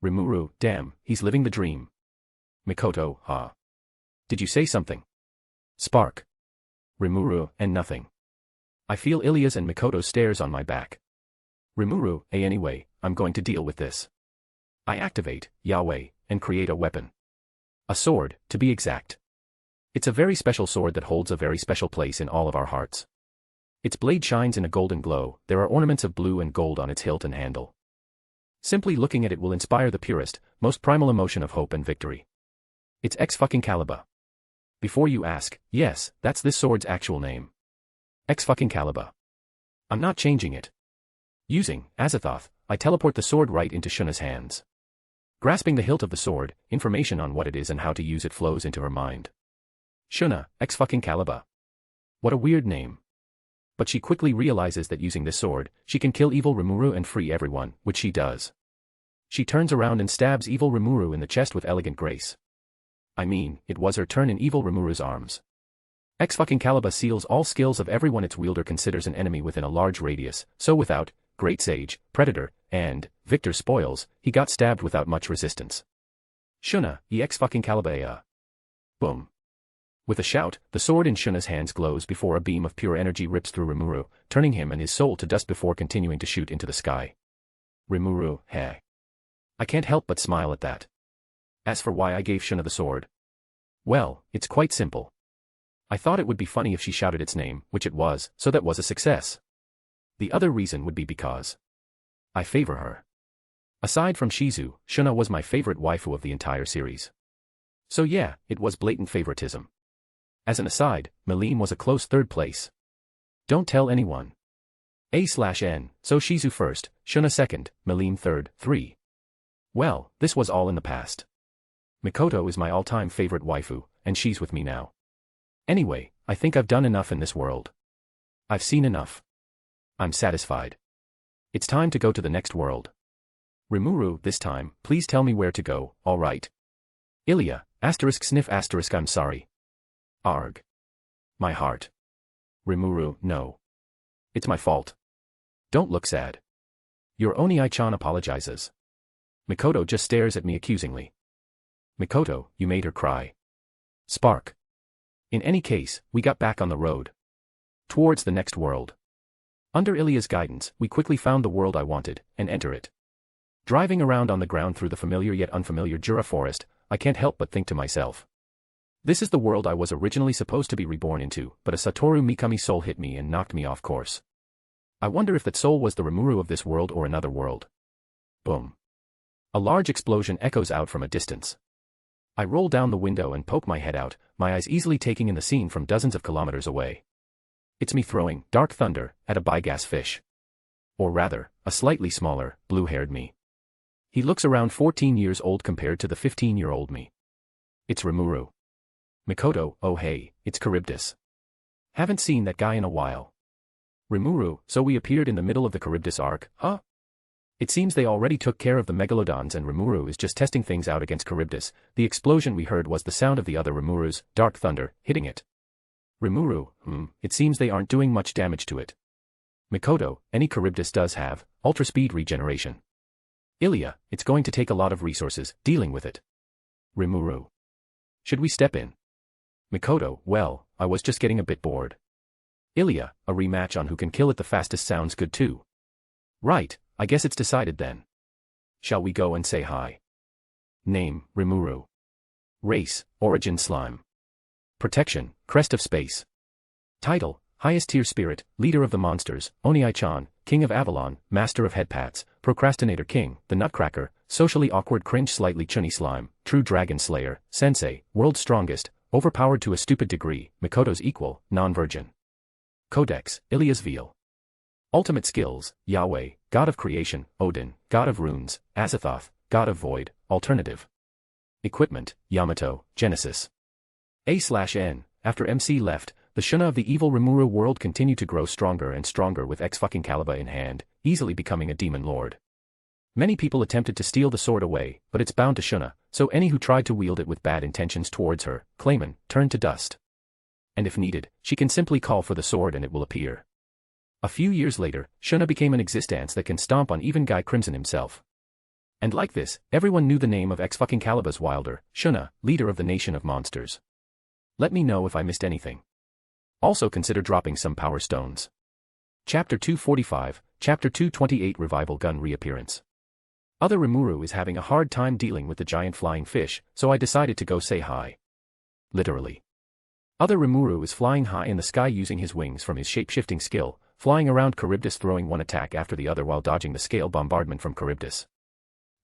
[SPEAKER 3] Rimuru, damn, he's living the dream. Mikoto, huh? Did you say something? Spark. Rimuru, and nothing. I feel Ilia's and Mikoto's stares on my back. Rimuru, anyway, I'm going to deal with this. I activate, Yahweh, and create a weapon. A sword, to be exact. It's a very special sword that holds a very special place in all of our hearts. Its blade shines in a golden glow, there are ornaments of blue and gold on its hilt and handle. Simply looking at it will inspire the purest, most primal emotion of hope and victory. It's X-Caliber. Before you ask, yes, that's this sword's actual name. X-Caliber. I'm not changing it. Using Azathoth, I teleport the sword right into Shuna's hands. Grasping the hilt of the sword, information on what it is and how to use it flows into her mind. Shuna, X-Caliber. What a weird name. But she quickly realizes that using this sword, she can kill evil Rimuru and free everyone, which she does. She turns around and stabs evil Rimuru in the chest with elegant grace. I mean, it was her turn in evil Rimuru's arms. X-Caliber seals all skills of everyone its wielder considers an enemy within a large radius, so without Great Sage, Predator, and Victor's Spoils, he got stabbed without much resistance. Shuna, X-Caliber. Boom. With a shout, the sword in Shuna's hands glows before a beam of pure energy rips through Rimuru, turning him and his soul to dust before continuing to shoot into the sky. Rimuru, heh. I can't help but smile at that. As for why I gave Shuna the sword, well, it's quite simple. I thought it would be funny if she shouted its name, which it was, so that was a success. The other reason would be because I favor her. Aside from Shizu, Shuna was my favorite waifu of the entire series. So yeah, it was blatant favoritism. As an aside, Milim was a close third place. Don't tell anyone. A/N, so Shizu first, Shuna second, Milim third, 3. Well, this was all in the past. Mikoto is my all-time favorite waifu, and she's with me now. Anyway, I think I've done enough in this world. I've seen enough. I'm satisfied. It's time to go to the next world. Rimuru, this time, please tell me where to go, alright. Ilia, *sniff*, I'm sorry. Arg. My heart. Rimuru, no. It's my fault. Don't look sad. Your Oni-chan apologizes. Mikoto just stares at me accusingly. Mikoto, you made her cry. Spark. In any case, we got back on the road. Towards the next world. Under Ilia's guidance, we quickly found the world I wanted, and enter it. Driving around on the ground through the familiar yet unfamiliar Jura forest, I can't help but think to myself. This is the world I was originally supposed to be reborn into, but a Satoru Mikami soul hit me and knocked me off course. I wonder if that soul was the Rimuru of this world or another world. Boom. A large explosion echoes out from a distance. I roll down the window and poke my head out, my eyes easily taking in the scene from dozens of kilometers away. It's me throwing dark thunder at a biogas fish. Or rather, a slightly smaller, blue-haired me. He looks around 14 years old compared to the 15-year-old me. It's Rimuru. Mikoto, oh hey, it's Charybdis. Haven't seen that guy in a while. Rimuru, so we appeared in the middle of the Charybdis arc, huh? It seems they already took care of the Megalodons and Rimuru is just testing things out against Charybdis. The explosion we heard was the sound of the other Rimurus, dark thunder, hitting it. Rimuru, it seems they aren't doing much damage to it. Mikoto, any Charybdis does have ultra-speed regeneration. Ilya, it's going to take a lot of resources dealing with it. Rimuru. Should we step in? Mikoto, well, I was just getting a bit bored. Ilya, a rematch on who can kill it the fastest sounds good too. Right, I guess it's decided then. Shall we go and say hi? Name, Rimuru. Race, Origin Slime. Protection, Crest of Space. Title, Highest Tier Spirit, Leader of the Monsters, Oniai-chan, King of Avalon, Master of Headpats, Procrastinator King, The Nutcracker, Socially Awkward Cringe Slightly Chunny Slime, True Dragon Slayer, Sensei, World's Strongest, Overpowered to a Stupid Degree, Mikoto's Equal, Non-Virgin. Codex, Ilya's Veal. Ultimate Skills, Yahweh, God of Creation, Odin, God of Runes, Azathoth, God of Void, Alternative. Equipment, Yamato, Genesis. A/N, after MC left, the Shuna of the evil Rimuru world continued to grow stronger and stronger with X-Caliber in hand, easily becoming a demon lord. Many people attempted to steal the sword away, but it's bound to Shuna, so any who tried to wield it with bad intentions towards her, Clayman, turned to dust. And if needed, she can simply call for the sword and it will appear. A few years later, Shuna became an existence that can stomp on even Guy Crimson himself. And like this, everyone knew the name of X-Caliber's Wilder, Shuna, leader of the nation of monsters. Let me know if I missed anything. Also consider dropping some power stones. Chapter 245, Chapter 228 Revival Gun Reappearance. Other Rimuru is having a hard time dealing with the giant flying fish, so I decided to go say hi. Literally. Other Rimuru is flying high in the sky using his wings from his shape-shifting skill, flying around Charybdis throwing one attack after the other while dodging the scale bombardment from Charybdis.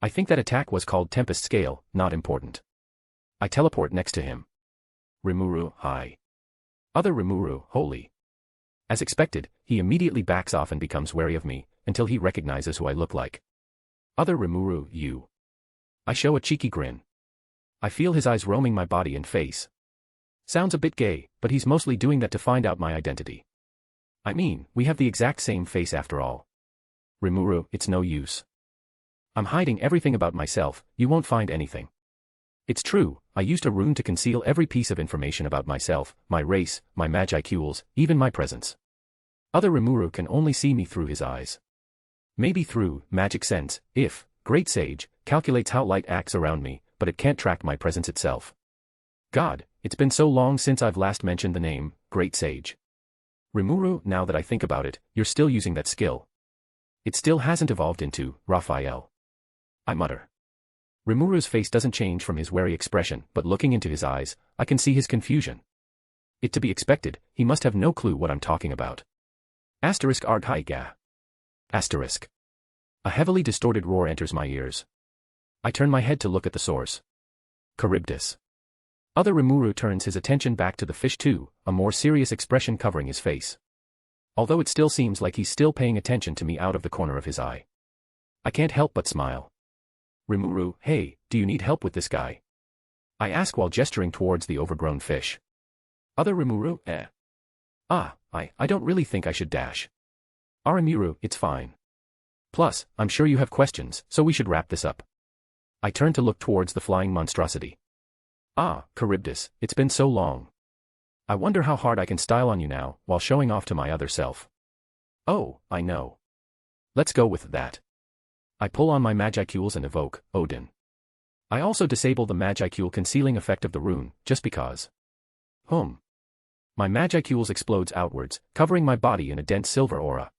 [SPEAKER 3] I think that attack was called Tempest Scale, not important. I teleport next to him. Rimuru, hi. Other Rimuru, holy. As expected, he immediately backs off and becomes wary of me, until he recognizes who I look like. Other Rimuru, you. I show a cheeky grin. I feel his eyes roaming my body and face. Sounds a bit gay, but he's mostly doing that to find out my identity. I mean, we have the exact same face after all. Rimuru, it's no use. I'm hiding everything about myself, you won't find anything. It's true, I used a rune to conceal every piece of information about myself, my race, my magicules, even my presence. Other Rimuru can only see me through his eyes. Maybe through magic sense, if, Great Sage, calculates how light acts around me, but it can't track my presence itself. God, it's been so long since I've last mentioned the name, Great Sage. Rimuru, now that I think about it, you're still using that skill. It still hasn't evolved into, Raphael. I mutter. Rimuru's face doesn't change from his wary expression, but looking into his eyes, I can see his confusion. It to be expected, he must have no clue what I'm talking about. Asterisk arg haiga. Asterisk. A heavily distorted roar enters my ears. I turn my head to look at the source. Charybdis. Other Rimuru turns his attention back to the fish too, a more serious expression covering his face. Although it still seems like he's still paying attention to me out of the corner of his eye. I can't help but smile. Rimuru, hey, do you need help with this guy? I ask while gesturing towards the overgrown fish. Other Rimuru, I don't really think I should dash. Arimuru, it's fine. Plus, I'm sure you have questions, so we should wrap this up. I turn to look towards the flying monstrosity. Charybdis, it's been so long. I wonder how hard I can style on you now, while showing off to my other self. Oh, I know. Let's go with that. I pull on my magicules and evoke Odin. I also disable the magicule concealing effect of the rune, just because. My magicules explodes outwards, covering my body in a dense silver aura.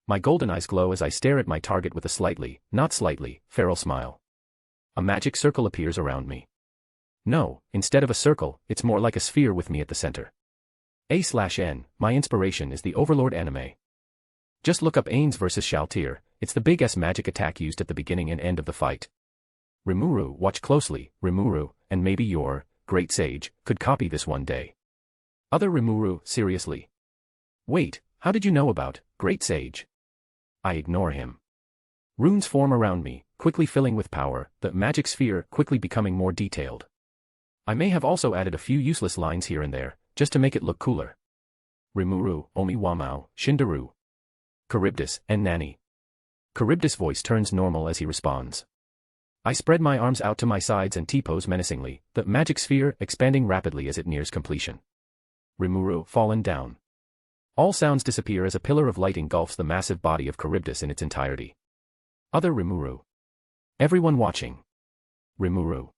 [SPEAKER 3] My golden eyes glow as I stare at my target with a slightly, not slightly, feral smile. A magic circle appears around me. No, instead of a circle, it's more like a sphere with me at the center. A/N, my inspiration is the Overlord anime. Just look up Ains vs Shaltir, it's the big S magic attack used at the beginning and end of the fight. Rimuru, watch closely, Rimuru, and maybe your great sage, could copy this one day. Other Rimuru, seriously. Wait, how did you know about great sage? I ignore him. Runes form around me, quickly filling with power, the magic sphere quickly becoming more detailed. I may have also added a few useless lines here and there, just to make it look cooler. Rimuru, Omi Wamau, Shindaru. Charybdis, and Nani. Charybdis' voice turns normal as he responds. I spread my arms out to my sides and T-pose menacingly, the magic sphere expanding rapidly as it nears completion. Rimuru, fallen down. All sounds disappear as a pillar of light engulfs the massive body of Charybdis in its entirety. Other Rimuru. Everyone watching. Rimuru.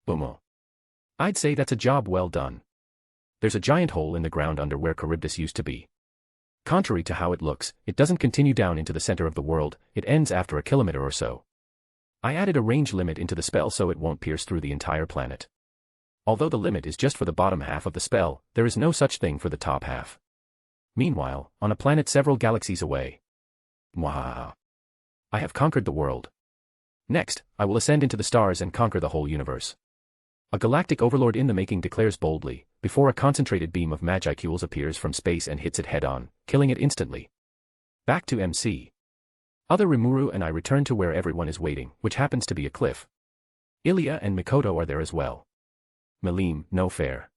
[SPEAKER 3] Umo. I'd say that's a job well done. There's a giant hole in the ground under where Charybdis used to be. Contrary to how it looks, it doesn't continue down into the center of the world, it ends after a kilometer or so. I added a range limit into the spell so it won't pierce through the entire planet. Although the limit is just for the bottom half of the spell, there is no such thing for the top half. Meanwhile, on a planet several galaxies away. Wow. I have conquered the world. Next, I will ascend into the stars and conquer the whole universe. A galactic overlord in the making declares boldly, before a concentrated beam of magicules appears from space and hits it head-on, killing it instantly. Back to MC. Other Rimuru and I return to where everyone is waiting, which happens to be a cliff. Ilya and Mikoto are there as well. Melim, no fair.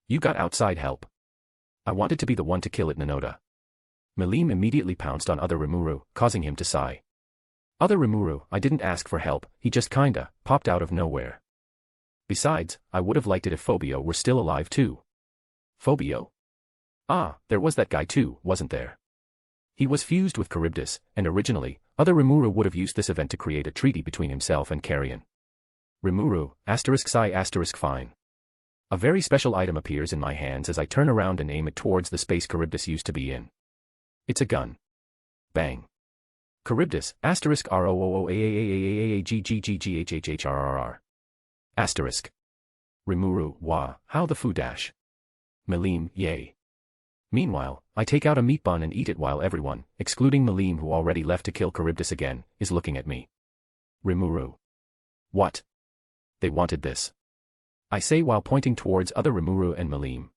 [SPEAKER 3] You got outside help. I wanted to be the one to kill it, Nanoda. Melim immediately pounced on Other Rimuru, causing him to sigh. Other Rimuru, I didn't ask for help, he just kinda popped out of nowhere. Besides, I would have liked it if Phobio were still alive too. Phobio? Ah, there was that guy too, wasn't there? He was fused with Charybdis, and originally, Other Rimuru would have used this event to create a treaty between himself and Carrion. Rimuru, **** fine. A very special item appears in my hands as I turn around and aim it towards the space Charybdis used to be in. It's a gun. Bang. Charybdis, ****AAAAAAAGGGGHHHRRR. Asterisk. Rimuru, wah, how the foo dash. Melim, yay. Meanwhile, I take out a meat bun and eat it while everyone, excluding Melim who already left to kill Charybdis again, is looking at me. Rimuru. What? They wanted this. I say while pointing towards Other Rimuru and Melim.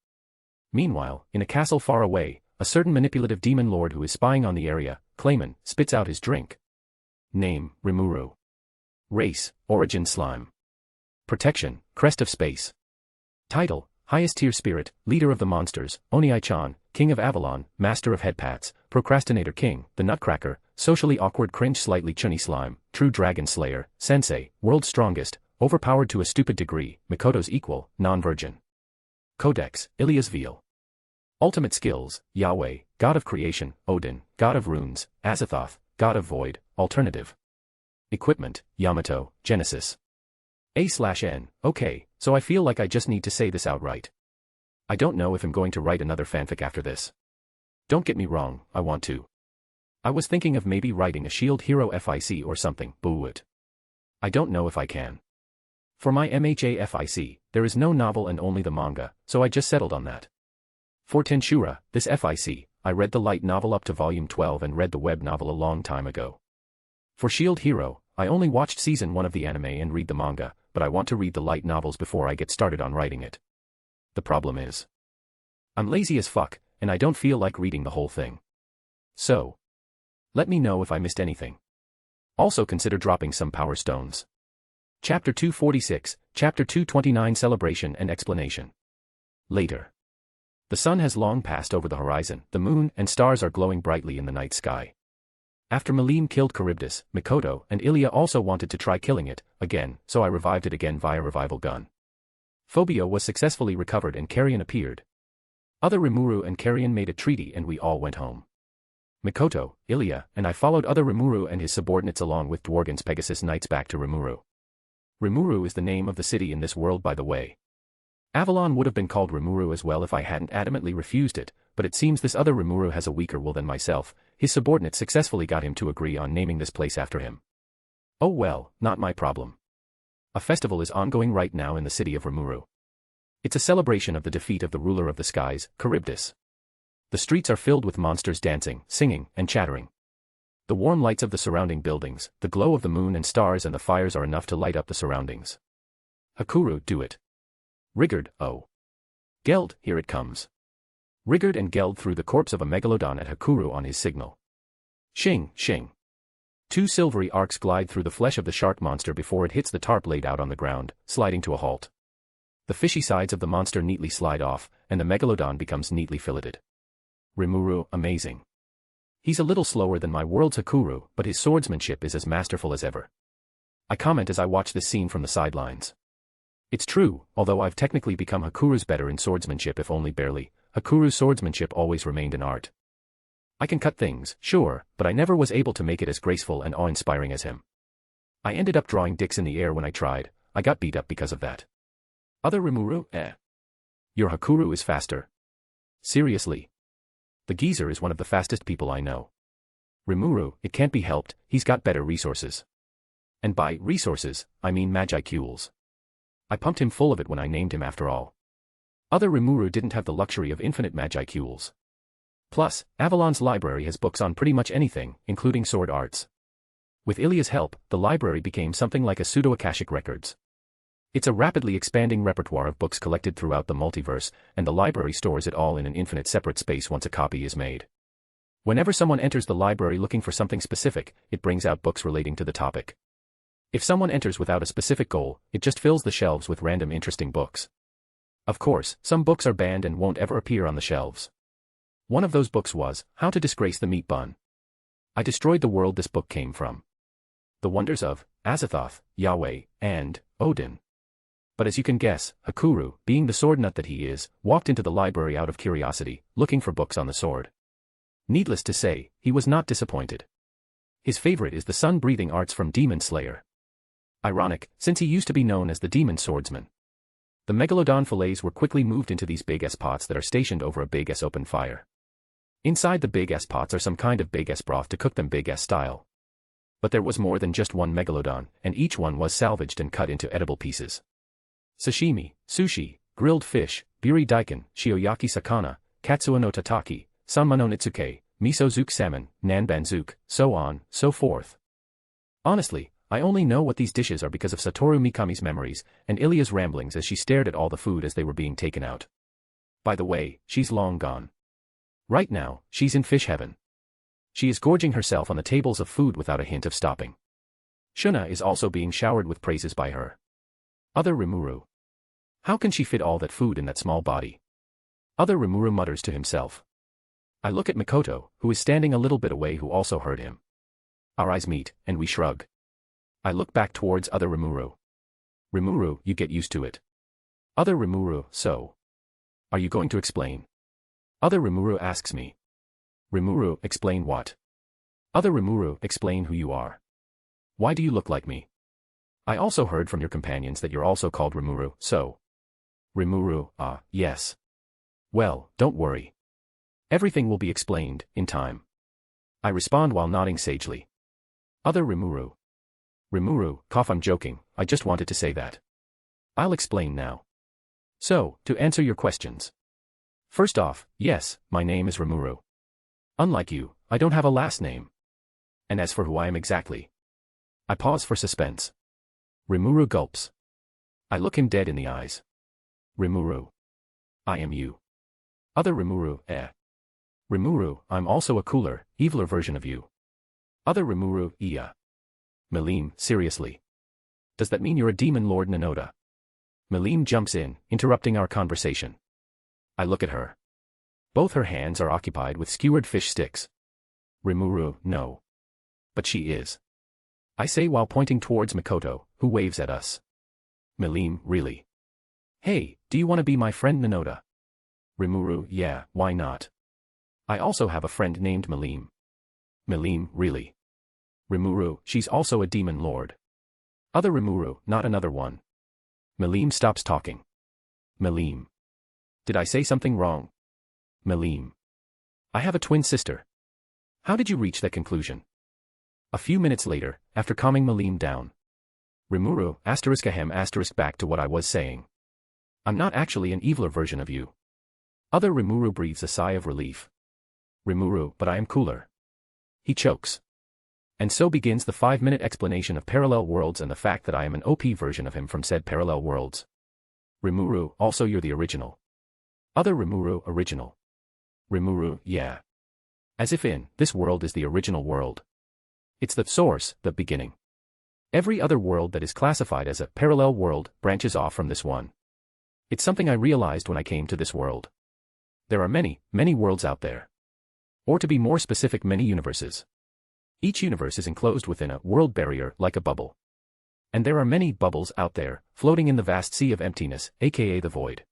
[SPEAKER 3] Meanwhile, in a castle far away, a certain manipulative demon lord who is spying on the area, Clayman, spits out his drink. Name, Rimuru. Race, Origin Slime. Protection, Crest of Space. Title, Highest Tier Spirit, Leader of the Monsters, Onii-chan, King of Avalon, Master of Headpats, Procrastinator King, The Nutcracker, Socially Awkward Cringe Slightly Chunny Slime, True Dragon Slayer, Sensei, World's Strongest, Overpowered to a Stupid Degree, Mikoto's Equal, Non-Virgin. Codex, Ilya's Veal. Ultimate Skills, Yahweh, God of Creation, Odin, God of Runes, Azathoth, God of Void, Alternative. Equipment, Yamato, Genesis. A/N, okay, so I feel like I just need to say this outright. I don't know if I'm going to write another fanfic after this. Don't get me wrong, I want to. I was thinking of maybe writing a Shield Hero FIC or something, but I don't know if I can. For my MHA FIC, there is no novel and only the manga, so I just settled on that. For Tensura, this FIC, I read the light novel up to volume 12 and read the web novel a long time ago. For Shield Hero, I only watched season 1 of the anime and read the manga, but I want to read the light novels before I get started on writing it. The problem is, I'm lazy as fuck, and I don't feel like reading the whole thing. So, let me know if I missed anything. Also consider dropping some power stones. Chapter 246, Chapter 229 Celebration and Explanation. Later. The sun has long passed over the horizon, the moon and stars are glowing brightly in the night sky. After Melim killed Charybdis, Mikoto and Ilya also wanted to try killing it, again, so I revived it again via revival gun. Phobio was successfully recovered and Carrion appeared. Other Rimuru and Carrion made a treaty and we all went home. Mikoto, Ilya, and I followed Other Rimuru and his subordinates along with Dworgen's Pegasus Knights back to Rimuru. Rimuru is the name of the city in this world, by the way. Avalon would have been called Rimuru as well if I hadn't adamantly refused it, but it seems this other Rimuru has a weaker will than myself. His subordinate successfully got him to agree on naming this place after him. Oh well, not my problem. A festival is ongoing right now in the city of Rimuru. It's a celebration of the defeat of the ruler of the skies, Charybdis. The streets are filled with monsters dancing, singing, and chattering. The warm lights of the surrounding buildings, the glow of the moon and stars and the fires are enough to light up the surroundings. Hakuru, do it. Rigard, oh. Geld, here it comes. Rigard and Geld threw the corpse of a megalodon at Hakuru on his signal. Shing, shing. Two silvery arcs glide through the flesh of the shark monster before it hits the tarp laid out on the ground, sliding to a halt. The fishy sides of the monster neatly slide off, and the megalodon becomes neatly filleted. Rimuru, amazing. He's a little slower than my world's Hakuru, but his swordsmanship is as masterful as ever. I comment as I watch this scene from the sidelines. It's true, although I've technically become Hakuru's better in swordsmanship if only barely, Hakuru's swordsmanship always remained an art. I can cut things, sure, but I never was able to make it as graceful and awe-inspiring as him. I ended up drawing dicks in the air when I tried, I got beat up because of that. Other Rimuru, Your Hakuru is faster. Seriously. The geezer is one of the fastest people I know. Rimuru, it can't be helped, he's got better resources. And by resources, I mean Magicules. I pumped him full of it when I named him after all. Other Rimuru didn't have the luxury of infinite Magicules. Plus, Avalon's library has books on pretty much anything, including sword arts. With Ilya's help, the library became something like a pseudo-Akashic records. It's a rapidly expanding repertoire of books collected throughout the multiverse, and the library stores it all in an infinite separate space once a copy is made. Whenever someone enters the library looking for something specific, it brings out books relating to the topic. If someone enters without a specific goal, it just fills the shelves with random interesting books. Of course, some books are banned and won't ever appear on the shelves. One of those books was, How to Disgrace the Meat Bun. I destroyed the world this book came from. The Wonders of Azathoth, Yahweh, and Odin. But as you can guess, Hakuru, being the sword nut that he is, walked into the library out of curiosity, looking for books on the sword. Needless to say, he was not disappointed. His favorite is the sun-breathing arts from Demon Slayer. Ironic, since he used to be known as the Demon Swordsman. The megalodon fillets were quickly moved into these big-ass pots that are stationed over a big-ass open fire. Inside the big-ass pots are some kind of big-ass broth to cook them big-ass style. But there was more than just one megalodon, and each one was salvaged and cut into edible pieces. Sashimi, sushi, grilled fish, biri daikon, shioyaki sakana, katsuo no tataki, sanma no nitsuke, miso zuke salmon, nanban zuke, so on, so forth. Honestly, I only know what these dishes are because of Satoru Mikami's memories, and Ilya's ramblings as she stared at all the food as they were being taken out. By the way, she's long gone. Right now, she's in fish heaven. She is gorging herself on the tables of food without a hint of stopping. Shuna is also being showered with praises by her. Other Rimuru. How can she fit all that food in that small body? Other Rimuru mutters to himself. I look at Mikoto, who is standing a little bit away who also heard him. Our eyes meet, and we shrug. I look back towards Other Rimuru. Rimuru, you get used to it. Other Rimuru, so. Are you going to explain? Other Rimuru asks me. Rimuru, explain what? Other Rimuru, explain who you are. Why do you look like me? I also heard from your companions that you're also called Rimuru, so. Rimuru, yes. Well, don't worry. Everything will be explained, in time. I respond while nodding sagely. Other Rimuru. Rimuru, cough, I'm joking, I just wanted to say that. I'll explain now. So, to answer your questions. First off, yes, my name is Rimuru. Unlike you, I don't have a last name. And as for who I am exactly. I pause for suspense. Rimuru gulps. I look him dead in the eyes. Rimuru. I am you. Other Rimuru, Rimuru, I'm also a cooler, eviler version of you. Other Rimuru, iya. Milim, seriously. Does that mean you're a demon lord Nanoda? Milim jumps in, interrupting our conversation. I look at her. Both her hands are occupied with skewered fish sticks. Rimuru, no. But she is. I say while pointing towards Mikoto, who waves at us. Milim, really? Hey, do you want to be my friend Nanoda? Rimuru, yeah, why not? I also have a friend named Milim. Milim, really? Rimuru, she's also a demon lord. Other Rimuru, not another one. Milim stops talking. Milim. Did I say something wrong? Milim. I have a twin sister. How did you reach that conclusion? A few minutes later, after calming Milim down. Rimuru, asterisk ahem asterisk back to what I was saying. I'm not actually an eviler version of you. Other Rimuru breathes a sigh of relief. Rimuru, but I am cooler. He chokes. And so begins the 5-minute explanation of parallel worlds and the fact that I am an OP version of him from said parallel worlds. Rimuru, also you're the original. Other Rimuru, original. Rimuru, yeah. As if in, this world is the original world. It's the source, the beginning. Every other world that is classified as a parallel world branches off from this one. It's something I realized when I came to this world. There are many, many worlds out there. Or to be more specific, many universes. Each universe is enclosed within a world barrier like a bubble. And there are many bubbles out there, floating in the vast sea of emptiness, aka the void.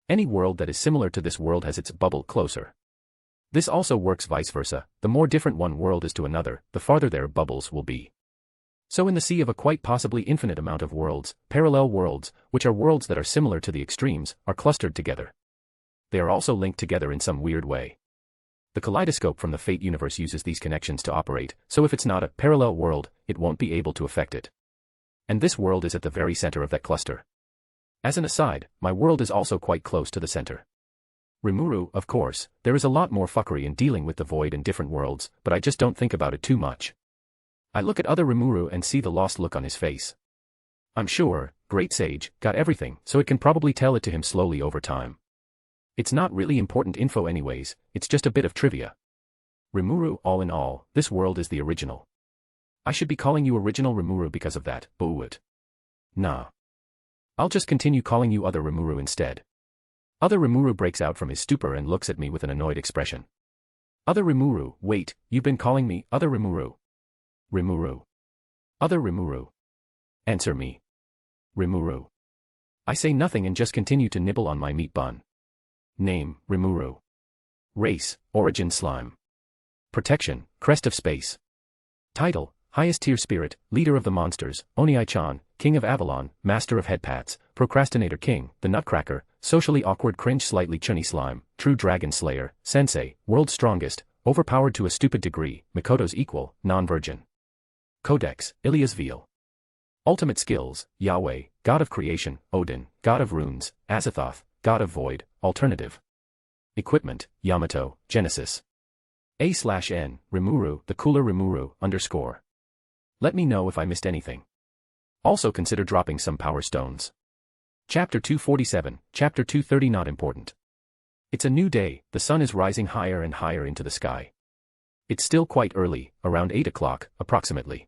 [SPEAKER 3] Any world that is similar to this world has its bubble closer. This also works vice versa. The more different one world is to another, the farther their bubbles will be. So in the sea of a quite possibly infinite amount of worlds, parallel worlds, which are worlds that are similar to the extremes, are clustered together. They are also linked together in some weird way. The kaleidoscope from the Fate universe uses these connections to operate, so if it's not a parallel world, it won't be able to affect it. And this world is at the very center of that cluster. As an aside, my world is also quite close to the center. Rimuru, of course, there is a lot more fuckery in dealing with the void in different worlds, but I just don't think about it too much. I look at other Rimuru and see the lost look on his face. I'm sure, great sage, got everything, so it can probably tell it to him slowly over time. It's not really important info anyways, it's just a bit of trivia. Rimuru, all in all, this world is the original. I should be calling you original Rimuru because of that, but nah. I'll just continue calling you other Rimuru instead. Other Rimuru breaks out from his stupor and looks at me with an annoyed expression. Other Rimuru, wait, you've been calling me other Rimuru. Rimuru. Other Rimuru. Answer me. Rimuru. I say nothing and just continue to nibble on my meat bun. Name, Rimuru. Race, origin slime. Protection, crest of space. Title, highest tier spirit, leader of the monsters, Oniai-chan, king of Avalon, master of headpats, procrastinator king, the nutcracker, socially awkward cringe slightly chunny slime, true dragon slayer, sensei, world's strongest, overpowered to a stupid degree, Mikoto's equal, non-virgin. Codex, Ilia's veal. Ultimate skills, Yahweh, god of creation, Odin, god of runes, Azathoth, god of void, alternative. Equipment, Yamato, Genesis. A/N, Rimuru, the cooler Rimuru, _ Let me know if I missed anything. Also consider dropping some power stones. Chapter 247, Chapter 230 not important. It's a new day, the sun is rising higher and higher into the sky. It's still quite early, around 8 o'clock, approximately.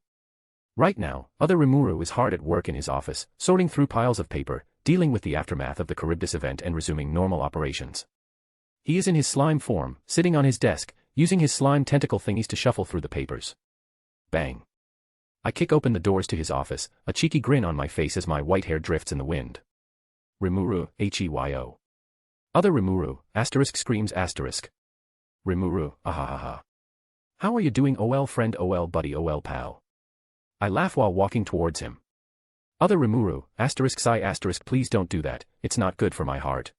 [SPEAKER 3] Right now, other Rimuru is hard at work in his office, sorting through piles of paper, dealing with the aftermath of the Charybdis event and resuming normal operations. He is in his slime form, sitting on his desk, using his slime tentacle thingies to shuffle through the papers. Bang. I kick open the doors to his office, a cheeky grin on my face as my white hair drifts in the wind. Rimuru, Heyo. Other Rimuru, asterisk screams asterisk. Rimuru, ahahaha. How are you doing OL friend OL buddy OL pal? I laugh while walking towards him. Other Rimuru, asterisk sigh asterisk please don't do that, it's not good for my heart.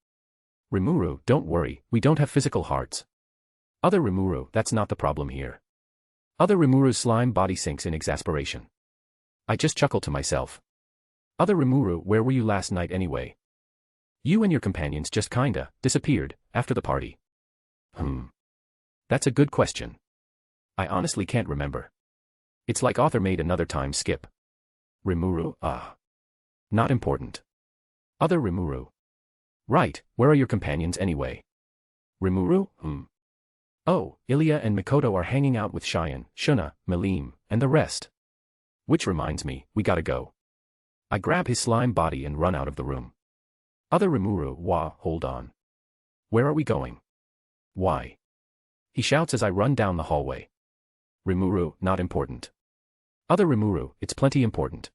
[SPEAKER 3] Rimuru, don't worry, we don't have physical hearts. Other Rimuru, that's not the problem here. Other Rimuru's slime body sinks in exasperation. I just chuckle to myself. Other Rimuru, where were you last night anyway? You and your companions just kinda disappeared after the party. That's a good question. I honestly can't remember. It's like author made another time skip. Rimuru, not important. Other Rimuru. Right, where are your companions anyway? Rimuru, Oh, Ilia and Mikoto are hanging out with Cheyenne, Shuna, Malim, and the rest. Which reminds me, we gotta go. I grab his slime body and run out of the room. Other Rimuru, hold on. Where are we going? Why? He shouts as I run down the hallway. Rimuru, not important. Other Rimuru, it's plenty important.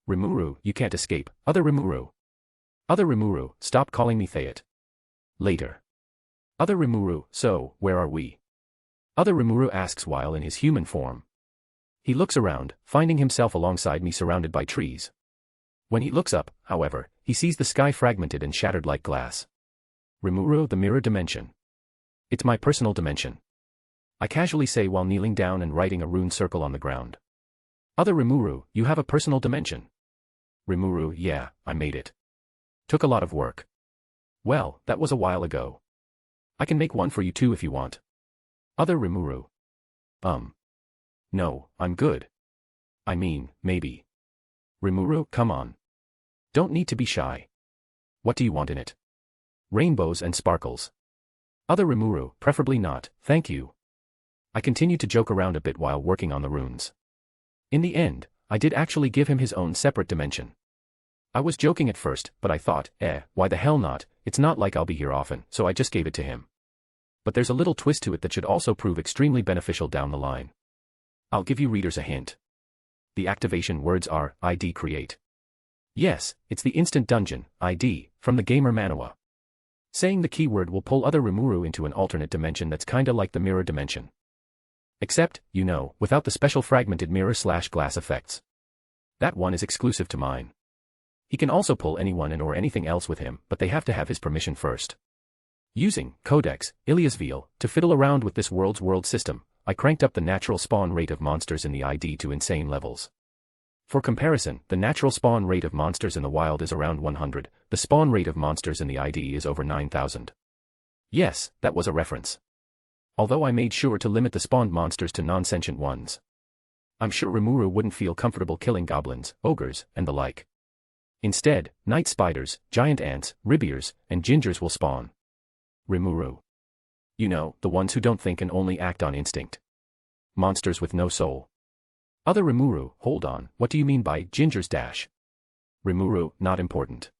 [SPEAKER 3] Rimuru, you can't escape. Other Rimuru. Other Rimuru, stop calling me Thayet. Later. Other Rimuru, so, where are we? Other Rimuru asks while in his human form. He looks around, finding himself alongside me surrounded by trees. When he looks up, however, he sees the sky fragmented and shattered like glass. Rimuru, the mirror dimension. It's my personal dimension. I casually say while kneeling down and writing a rune circle on the ground. Other Rimuru, you have a personal dimension. Rimuru, yeah, I made it. Took a lot of work. Well, that was a while ago. I can make one for you too if you want. Other Rimuru. No, I'm good. I mean, maybe. Rimuru, come on. Don't need to be shy. What do you want in it? Rainbows and sparkles. Other Rimuru, preferably not, thank you. I continued to joke around a bit while working on the runes. In the end, I did actually give him his own separate dimension. I was joking at first, but I thought, why the hell not, it's not like I'll be here often, so I just gave it to him. But there's a little twist to it that should also prove extremely beneficial down the line. I'll give you readers a hint. The activation words are, ID create. Yes, it's the instant dungeon, ID, from the gamer manual. Saying the keyword will pull other Rimuru into an alternate dimension that's kinda like the mirror dimension. Except, you know, without the special fragmented mirror/glass effects. That one is exclusive to mine. He can also pull anyone in or anything else with him, but they have to have his permission first. Using Codex Iliasville to fiddle around with this world system, I cranked up the natural spawn rate of monsters in the ID to insane levels. For comparison, the natural spawn rate of monsters in the wild is around 100, the spawn rate of monsters in the ID is over 9,000. Yes, that was a reference. Although I made sure to limit the spawned monsters to non-sentient ones. I'm sure Rimuru wouldn't feel comfortable killing goblins, ogres, and the like. Instead, night spiders, giant ants, ribiers, and gingers will spawn. Rimuru. You know, the ones who don't think and only act on instinct. Monsters with no soul. Other Rimuru, hold on, what do you mean by gingers dash? Rimuru, not important.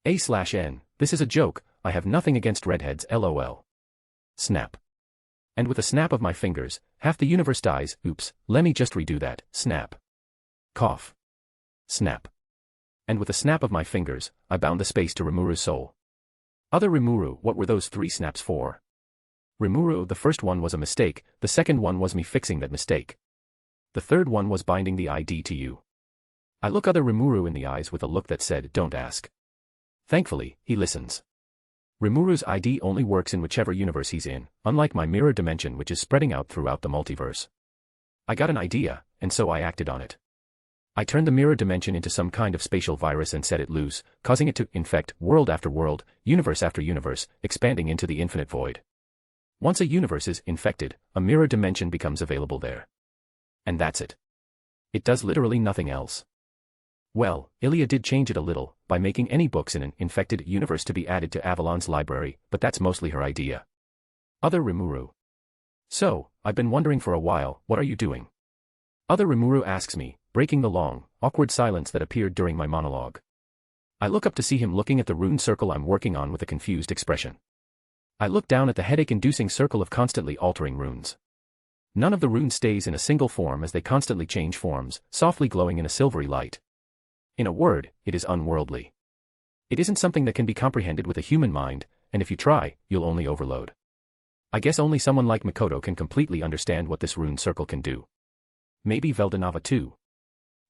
[SPEAKER 3] A/N, this is a joke, I have nothing against redheads lol. Snap. And with a snap of my fingers, half the universe dies, oops, let me just redo that, snap. Cough. Snap. And with a snap of my fingers, I bound the space to Rimuru's soul. Other Rimuru, what were those 3 snaps for? Rimuru, the first one was a mistake, the second one was me fixing that mistake. The third one was binding the ID to you. I look other Rimuru in the eyes with a look that said, don't ask. Thankfully, he listens. Rimuru's ID only works in whichever universe he's in, unlike my mirror dimension which is spreading out throughout the multiverse. I got an idea, and so I acted on it. I turned the mirror dimension into some kind of spatial virus and set it loose, causing it to infect world after world, universe after universe, expanding into the infinite void. Once a universe is infected, a mirror dimension becomes available there. And that's it. It does literally nothing else. Well, Ilia did change it a little, by making any books in an infected universe to be added to Avalon's library, but that's mostly her idea. Other Rimuru. So, I've been wondering for a while, what are you doing? Other Rimuru asks me, breaking the long, awkward silence that appeared during my monologue. I look up to see him looking at the rune circle I'm working on with a confused expression. I look down at the headache-inducing circle of constantly altering runes. None of the runes stays in a single form as they constantly change forms, softly glowing in a silvery light. In a word, it is unworldly. It isn't something that can be comprehended with a human mind, and if you try, you'll only overload. I guess only someone like Mikoto can completely understand what this rune circle can do. Maybe Veldanava too.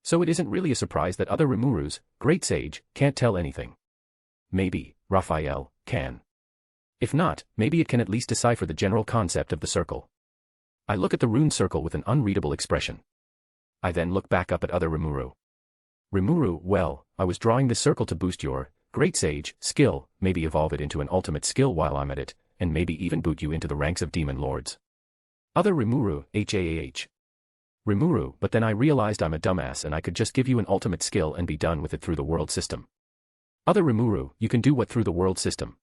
[SPEAKER 3] So it isn't really a surprise that other Rimurus, great sage, can't tell anything. Maybe, Raphael, can. If not, maybe it can at least decipher the general concept of the circle. I look at the rune circle with an unreadable expression. I then look back up at other Rimuru. Rimuru, well, I was drawing this circle to boost your, great sage, skill, maybe evolve it into an ultimate skill while I'm at it, and maybe even boot you into the ranks of demon lords. Other Rimuru, HAAH. Rimuru, but then I realized I'm a dumbass and I could just give you an ultimate skill and be done with it through the world system. Other Rimuru, you can do what through the world system?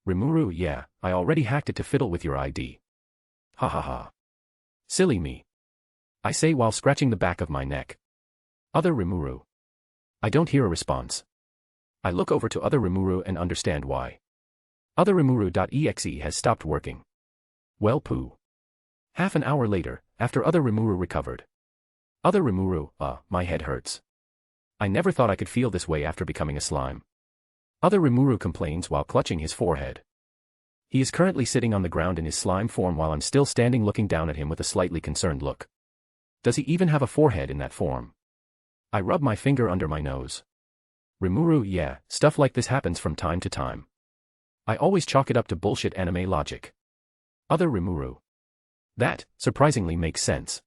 [SPEAKER 3] Rimuru, yeah, I already hacked it to fiddle with your ID. Ha ha ha. Silly me. I say while scratching the back of my neck. Other Rimuru. I don't hear a response. I look over to other Rimuru and understand why. Other Rimuru.exe has stopped working. Well poo. Half an hour later, after other Rimuru recovered. Other Rimuru, my head hurts. I never thought I could feel this way after becoming a slime. Other Rimuru complains while clutching his forehead. He is currently sitting on the ground in his slime form while I'm still standing looking down at him with a slightly concerned look. Does he even have a forehead in that form? I rub my finger under my nose. Rimuru, yeah, stuff like this happens from time to time. I always chalk it up to bullshit anime logic. Other Rimuru. That, surprisingly, makes sense.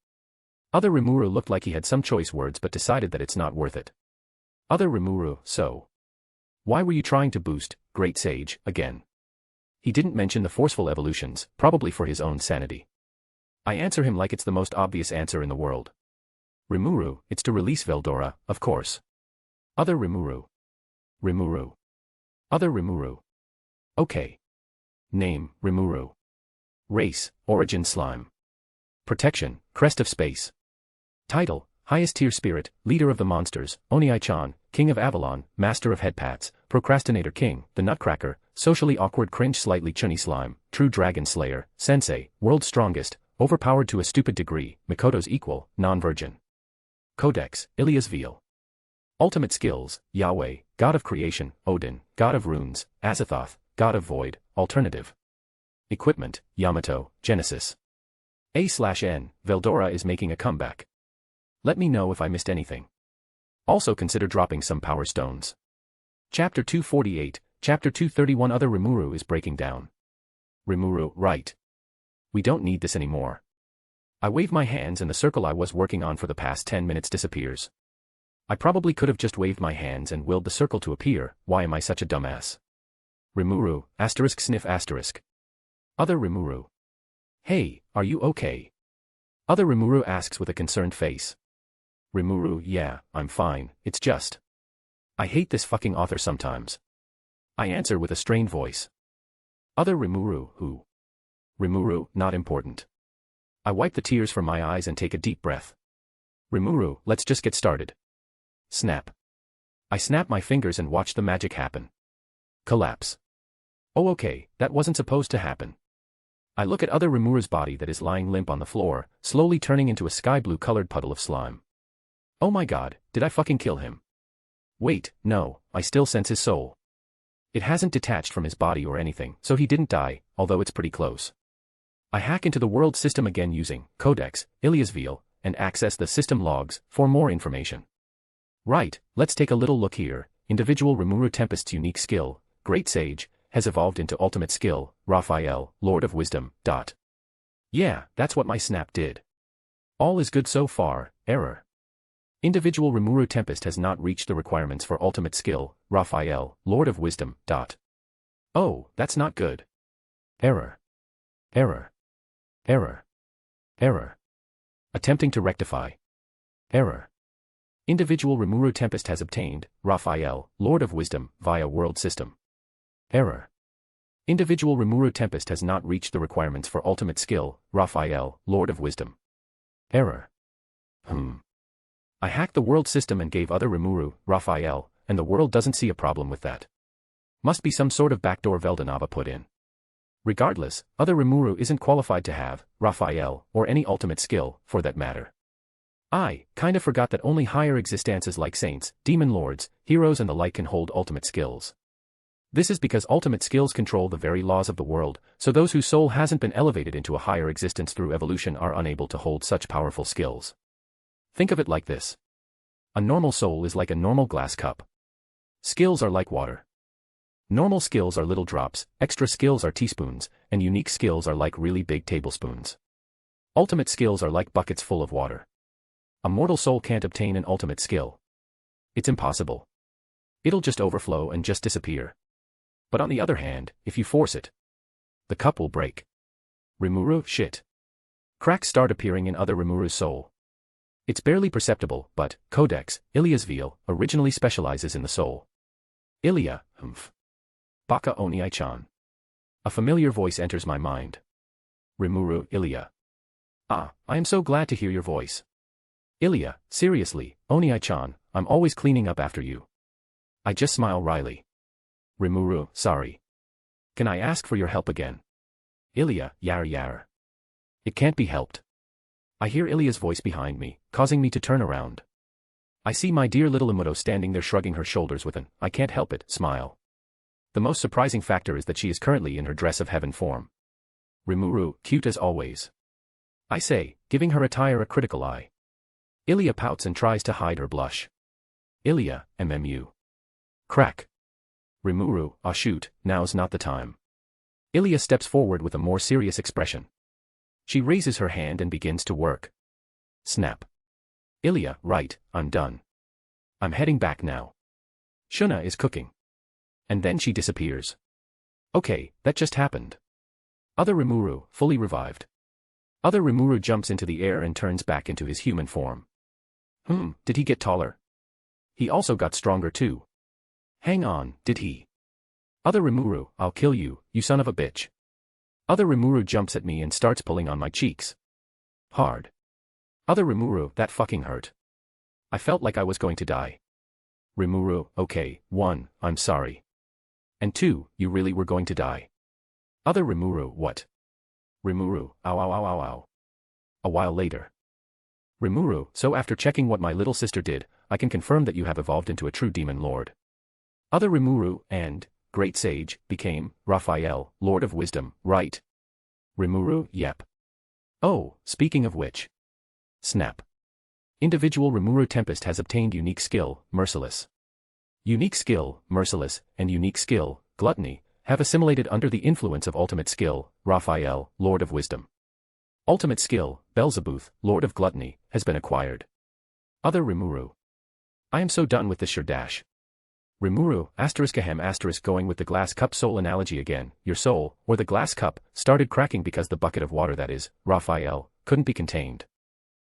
[SPEAKER 3] Other Rimuru looked like he had some choice words but decided that it's not worth it. Other Rimuru, so. Why were you trying to boost, Great Sage, again? He didn't mention the forceful evolutions, probably for his own sanity. I answer him like it's the most obvious answer in the world. Rimuru, it's to release Veldora, of course. Other Rimuru. Rimuru. Other Rimuru. Okay. Name, Rimuru. Race, Origin Slime. Protection, Crest of Space. Title, Highest Tier Spirit, Leader of the Monsters, Onii-chan, King of Avalon, Master of Headpats, Procrastinator King, the Nutcracker, Socially Awkward Cringe Slightly Chunny Slime, True Dragon Slayer, Sensei, World's Strongest, Overpowered to a Stupid Degree, Mikoto's Equal, Non-Virgin. Codex, Ilia's Veil. Ultimate Skills, Yahweh, God of Creation, Odin, God of Runes, Azathoth, God of Void, Alternative. Equipment, Yamato, Genesis. A/N, Veldora is making a comeback. Let me know if I missed anything. Also consider dropping some power stones. Chapter 248, Chapter 231 Other Rimuru is breaking down. Rimuru, right. We don't need this anymore. I wave my hands and the circle I was working on for the past 10 minutes disappears. I probably could have just waved my hands and willed the circle to appear, why am I such a dumbass? Rimuru, sniff asterisk. Other Rimuru. Hey, are you okay? Other Rimuru asks with a concerned face. Rimuru, yeah, I'm fine, it's just. I hate this fucking author sometimes. I answer with a strained voice. Other Rimuru, who? Rimuru, not important. I wipe the tears from my eyes and take a deep breath. Rimuru, let's just get started. Snap. I snap my fingers and watch the magic happen. Collapse. Oh okay, that wasn't supposed to happen. I look at Other Rimuru's body that is lying limp on the floor, slowly turning into a sky blue colored puddle of slime. Oh my god, did I fucking kill him? Wait, no, I still sense his soul. It hasn't detached from his body or anything, so he didn't die, although it's pretty close. I hack into the world system again using Codex, Ilia's Veil, and access the system logs for more information. Right, let's take a little look here. Individual Rimuru Tempest's unique skill, Great Sage, has evolved into ultimate skill, Raphael, Lord of Wisdom. Yeah, that's what my snap did. All is good so far, error. Individual Rimuru Tempest has not reached the requirements for ultimate skill, Raphael, Lord of Wisdom. Oh, that's not good. Error. Error. Error. Error. Attempting to rectify. Error. Individual Rimuru Tempest has obtained, Raphael, Lord of Wisdom, via World System. Error. Individual Rimuru Tempest has not reached the requirements for ultimate skill, Raphael, Lord of Wisdom. Error. I hacked the world system and gave Other Rimuru, Raphael, and the world doesn't see a problem with that. Must be some sort of backdoor Veldanava put in. Regardless, Other Rimuru isn't qualified to have, Raphael, or any ultimate skill, for that matter. I kinda forgot that only higher existences like saints, demon lords, heroes and the like can hold ultimate skills. This is because ultimate skills control the very laws of the world, so those whose soul hasn't been elevated into a higher existence through evolution are unable to hold such powerful skills. Think of it like this. A normal soul is like a normal glass cup. Skills are like water. Normal skills are little drops, extra skills are teaspoons, and unique skills are like really big tablespoons. Ultimate skills are like buckets full of water. A mortal soul can't obtain an ultimate skill. It's impossible. It'll just overflow and just disappear. But on the other hand, if you force it, the cup will break. Rimuru, shit. Cracks start appearing in Other Rimuru's soul. It's barely perceptible, but Codex, Ilia's Veil, originally specializes in the soul. Ilia, Baka Onii-chan. A familiar voice enters my mind. Rimuru, Ilia. Ah, I am so glad to hear your voice. Ilia, seriously, Onii-chan, I'm always cleaning up after you. I just smile wryly. Rimuru, sorry. Can I ask for your help again? Ilia, yar. It can't be helped. I hear Ilia's voice behind me, causing me to turn around. I see my dear little Imuto standing there shrugging her shoulders with an, I can't help it, smile. The most surprising factor is that she is currently in her dress of heaven form. Rimuru, cute as always. I say, giving her attire a critical eye. Ilia pouts and tries to hide her blush. Ilia, MMU. Crack. Rimuru, ah shoot, now's not the time. Ilia steps forward with a more serious expression. She raises her hand and begins to work. Snap. Ilia, right, I'm done. I'm heading back now. Shuna is cooking. And then she disappears. Okay, that just happened. Other Rimuru, fully revived. Other Rimuru jumps into the air and turns back into his human form. Did he get taller? He also got stronger too. Hang on, did he? Other Rimuru, I'll kill you, you son of a bitch. Other Rimuru jumps at me and starts pulling on my cheeks. Hard. Other Rimuru, that fucking hurt. I felt like I was going to die. Rimuru, okay, 1, I'm sorry. And 2, you really were going to die. Other Rimuru, what? Rimuru, ow ow ow ow ow. A while later. Rimuru, so after checking what my little sister did, I can confirm that you have evolved into a true demon lord. Other Rimuru, and, great sage, became, Raphael, Lord of Wisdom, right? Rimuru, yep. Oh, speaking of which. Snap. Individual Rimuru Tempest has obtained unique skill, Merciless. Unique skill, Merciless, and unique skill, Gluttony, have assimilated under the influence of ultimate skill, Raphael, Lord of Wisdom. Ultimate skill, Beelzebuth, Lord of Gluttony, has been acquired. Other Rimuru. I am so done with this Shirdash. Rimuru, ***, going with the glass cup soul analogy again, your soul, or the glass cup, started cracking because the bucket of water that is, Raphael, couldn't be contained.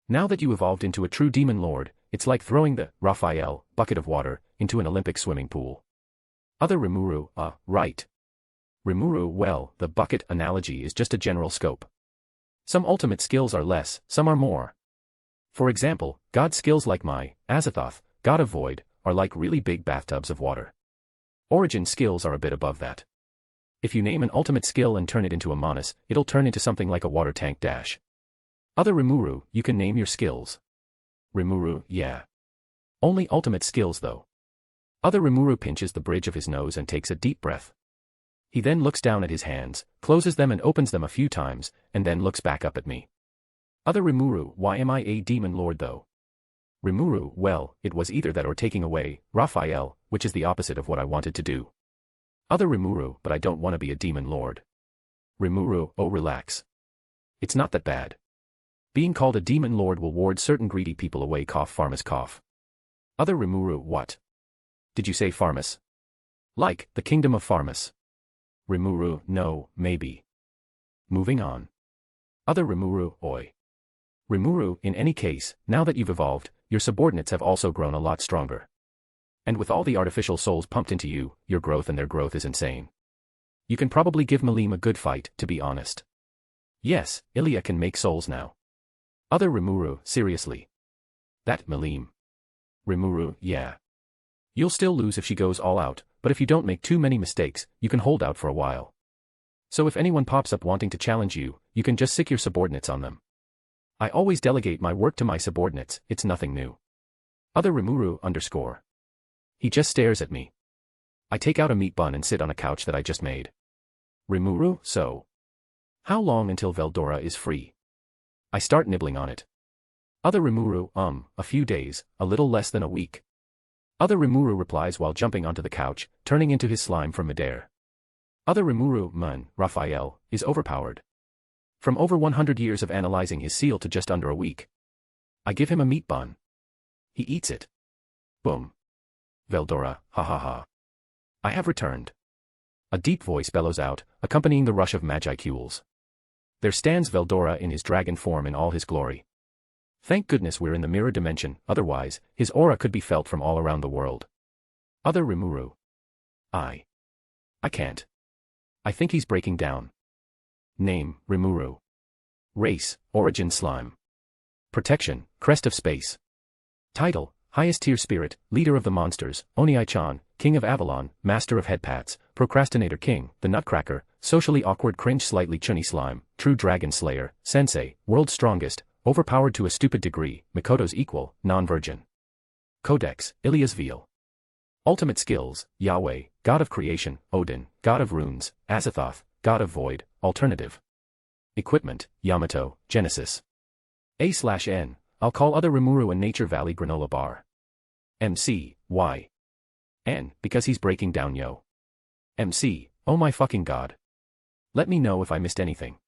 [SPEAKER 3] Now that you evolved into a true demon lord, it's like throwing the, Raphael, bucket of water, into an Olympic swimming pool. Other Rimuru, right. Rimuru, well, the bucket analogy is just a general scope. Some ultimate skills are less, some are more. For example, god skills like my, Azathoth, god of void, are like really big bathtubs of water. Origin skills are a bit above that. If you name an ultimate skill and turn it into a Manus, it'll turn into something like a water tank dash. Other Rimuru, you can name your skills. Rimuru, yeah. Only ultimate skills though. Other Rimuru pinches the bridge of his nose and takes a deep breath. He then looks down at his hands, closes them and opens them a few times, and then looks back up at me. Other Rimuru, why am I a demon lord though? Rimuru, well, it was either that or taking away, Raphael, which is the opposite of what I wanted to do. Other Rimuru, but I don't want to be a demon lord. Rimuru, oh relax. It's not that bad. Being called a demon lord will ward certain greedy people away, Pharmas cough. Other Rimuru, what? Did you say Pharmas? Like, the kingdom of Pharmas. Rimuru, no, maybe. Moving on. Other Rimuru, oi. Rimuru, in any case, now that you've evolved, your subordinates have also grown a lot stronger. And with all the artificial souls pumped into you, your growth and their growth is insane. You can probably give Malim a good fight, to be honest. Yes, Ilya can make souls now. Other Rimuru, seriously. That Malim. Rimuru, yeah. You'll still lose if she goes all out, but if you don't make too many mistakes, you can hold out for a while. So if anyone pops up wanting to challenge you, you can just sick your subordinates on them. I always delegate my work to my subordinates, it's nothing new. Other Rimuru, _. He just stares at me. I take out a meat bun and sit on a couch that I just made. Rimuru, so. How long until Veldora is free? I start nibbling on it. Other Rimuru, a few days, a little less than a week. Other Rimuru replies while jumping onto the couch, turning into his slime from midair. Other Rimuru, Raphael, is overpowered. From over 100 years of analyzing his seal to just under a week. I give him a meat bun. He eats it. Boom. Veldora, ha ha ha. I have returned. A deep voice bellows out, accompanying the rush of Magicules. There stands Veldora in his dragon form in all his glory. Thank goodness we're in the mirror dimension, otherwise, his aura could be felt from all around the world. Other Rimuru. I can't. I think he's breaking down. Name, Rimuru. Race, Origin Slime. Protection, Crest of Space. Title, Highest Tier Spirit, Leader of the Monsters, Onii-chan, King of Avalon, Master of Headpats, Procrastinator King, The Nutcracker, Socially Awkward Cringe Slightly Chunny Slime, True Dragon Slayer, Sensei, World's Strongest, Overpowered to a Stupid Degree, Mikoto's Equal, Non-Virgin. Codex, Ilias Veal. Ultimate Skills, Yahweh, God of Creation, Odin, God of Runes, Azathoth, God of Void, Alternative. Equipment, Yamato, Genesis. A/N, I'll call Other Rimuru a Nature Valley granola bar. MC, why? N, because he's breaking down yo. MC, oh my fucking god. Let me know if I missed anything.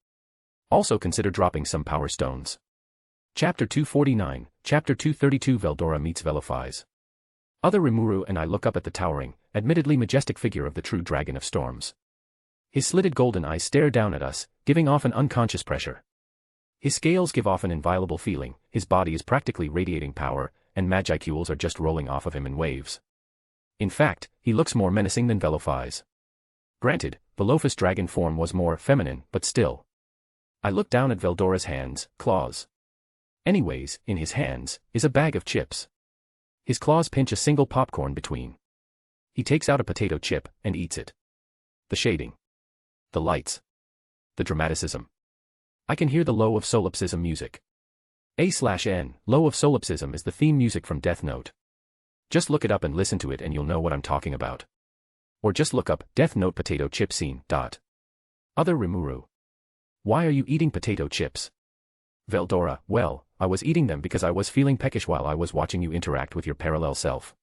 [SPEAKER 3] Also consider dropping some power stones. Chapter 249, Chapter 232 Veldora meets Velifies. Other Rimuru and I look up at the towering, admittedly majestic figure of the true dragon of storms. His slitted golden eyes stare down at us, giving off an unconscious pressure. His scales give off an inviolable feeling, his body is practically radiating power, and magicules are just rolling off of him in waves. In fact, he looks more menacing than Velophi's. Granted, Velophi's dragon form was more feminine, but still. I look down at Veldora's hands, claws. Anyways, in his hands, is a bag of chips. His claws pinch a single popcorn between. He takes out a potato chip, and eats it. The shading. The lights. The dramaticism. I can hear the low of solipsism music. A/N, low of solipsism is the theme music from Death Note. Just look it up and listen to it and you'll know what I'm talking about. Or just look up, Death Note potato chip scene. Other Rimuru. Why are you eating potato chips? Veldora, well, I was eating them because I was feeling peckish while I was watching you interact with your parallel self.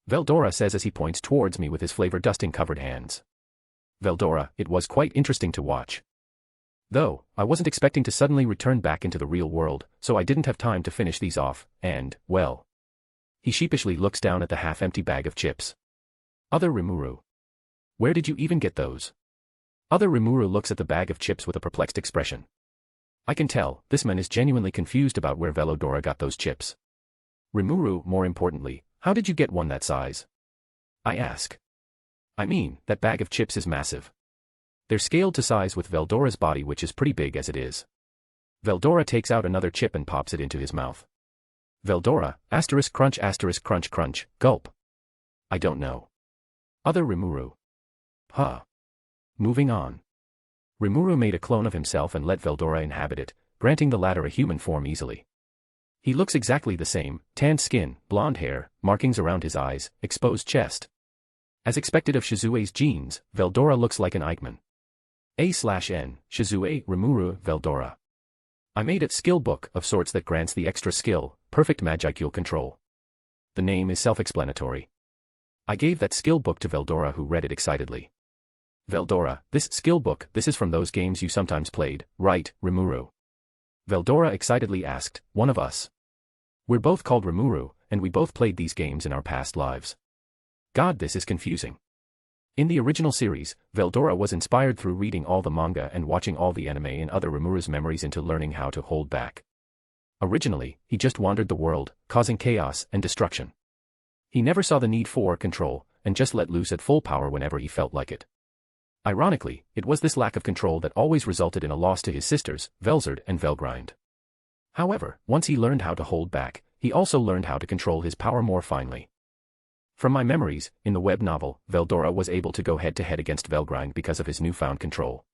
[SPEAKER 3] Veldora says as he points towards me with his flavor-dusting covered hands. Veldora, it was quite interesting to watch. Though, I wasn't expecting to suddenly return back into the real world, so I didn't have time to finish these off, and, well. He sheepishly looks down at the half-empty bag of chips. Other Rimuru. Where did you even get those? Other Rimuru looks at the bag of chips with a perplexed expression. I can tell, this man is genuinely confused about where Velodora got those chips. Rimuru, more importantly, how did you get one that size? I ask. I mean, that bag of chips is massive. They're scaled to size with Veldora's body, which is pretty big as it is. Veldora takes out another chip and pops it into his mouth. Veldora, crunch crunch, gulp. I don't know. Other Rimuru. Huh. Moving on. Rimuru made a clone of himself and let Veldora inhabit it, granting the latter a human form easily. He looks exactly the same, tanned skin, blonde hair, markings around his eyes, exposed chest. As expected of Shizue's genes, Veldora looks like an Eichmann. A/N, Shizue, Rimuru, Veldora. I made a skill book of sorts that grants the extra skill, perfect magicule control. The name is self-explanatory. I gave that skill book to Veldora, who read it excitedly. Veldora, this skill book, this is from those games you sometimes played, right, Rimuru? Veldora excitedly asked, one of us. We're both called Rimuru, and we both played these games in our past lives. God, this is confusing. In the original series, Veldora was inspired through reading all the manga and watching all the anime in Other Rimuru's memories into learning how to hold back. Originally, he just wandered the world, causing chaos and destruction. He never saw the need for control, and just let loose at full power whenever he felt like it. Ironically, it was this lack of control that always resulted in a loss to his sisters, Velzard and Velgrind. However, once he learned how to hold back, he also learned how to control his power more finely. From my memories, in the web novel, Veldora was able to go head-to-head against Velgrind because of his newfound control.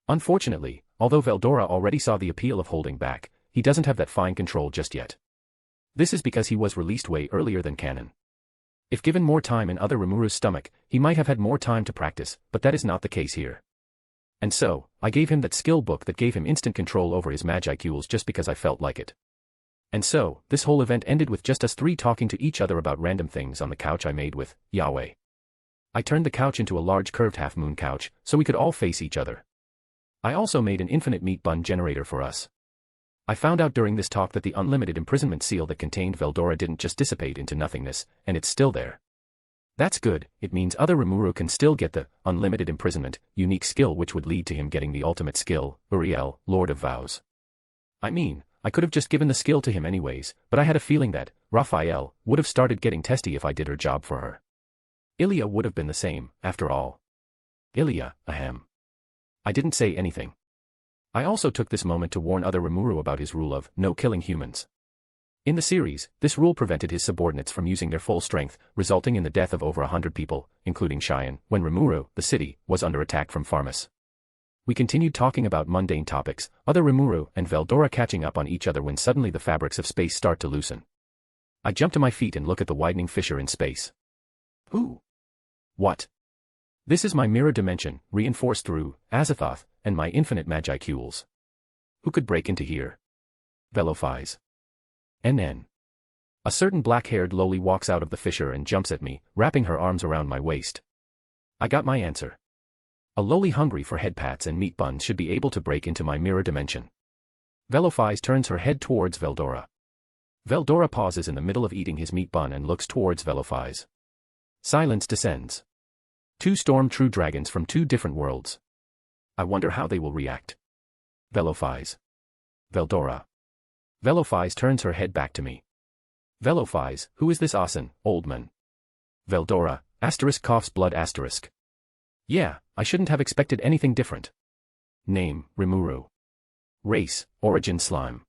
[SPEAKER 3] Unfortunately, although Veldora already saw the appeal of holding back, he doesn't have that fine control just yet. This is because he was released way earlier than canon. If given more time in Other Rimuru's stomach, he might have had more time to practice, but that is not the case here. And so, I gave him that skill book that gave him instant control over his magicules just because I felt like it. And so, this whole event ended with just us three talking to each other about random things on the couch I made with Yahweh. I turned the couch into a large curved half-moon couch, so we could all face each other. I also made an infinite meat bun generator for us. I found out during this talk that the unlimited imprisonment seal that contained Veldora didn't just dissipate into nothingness, and it's still there. That's good, it means Other Rimuru can still get the unlimited imprisonment, unique skill which would lead to him getting the ultimate skill, Uriel, Lord of Vows. I mean, I could have just given the skill to him anyways, but I had a feeling that Raphael would have started getting testy if I did her job for her. Ilya would have been the same, after all. Ilya, ahem. I didn't say anything. I also took this moment to warn Other Rimuru about his rule of no killing humans. In the series, this rule prevented his subordinates from using their full strength, resulting in the death of over 100 people, including Cheyenne, when Rimuru, the city, was under attack from Pharmus. We continued talking about mundane topics, Other Rimuru and Veldora catching up on each other when suddenly the fabrics of space start to loosen. I jump to my feet and look at the widening fissure in space. Ooh. What? This is my mirror dimension, reinforced through Azathoth and my infinite magicules. Who could break into here? Velophi's. NN. A certain black-haired loli walks out of the fissure and jumps at me, wrapping her arms around my waist. I got my answer. A loli hungry for head pats and meat buns should be able to break into my mirror dimension. Velophi's turns her head towards Veldora. Veldora pauses in the middle of eating his meat bun and looks towards Velophise. Silence descends. Two storm true dragons from two different worlds. I wonder how they will react. Velophise. Veldora. Velophise turns her head back to me. Velophise, who is this Asen, old man? Veldora, asterisk coughs blood asterisk. Yeah, I shouldn't have expected anything different. Name, Rimuru. Race, origin slime.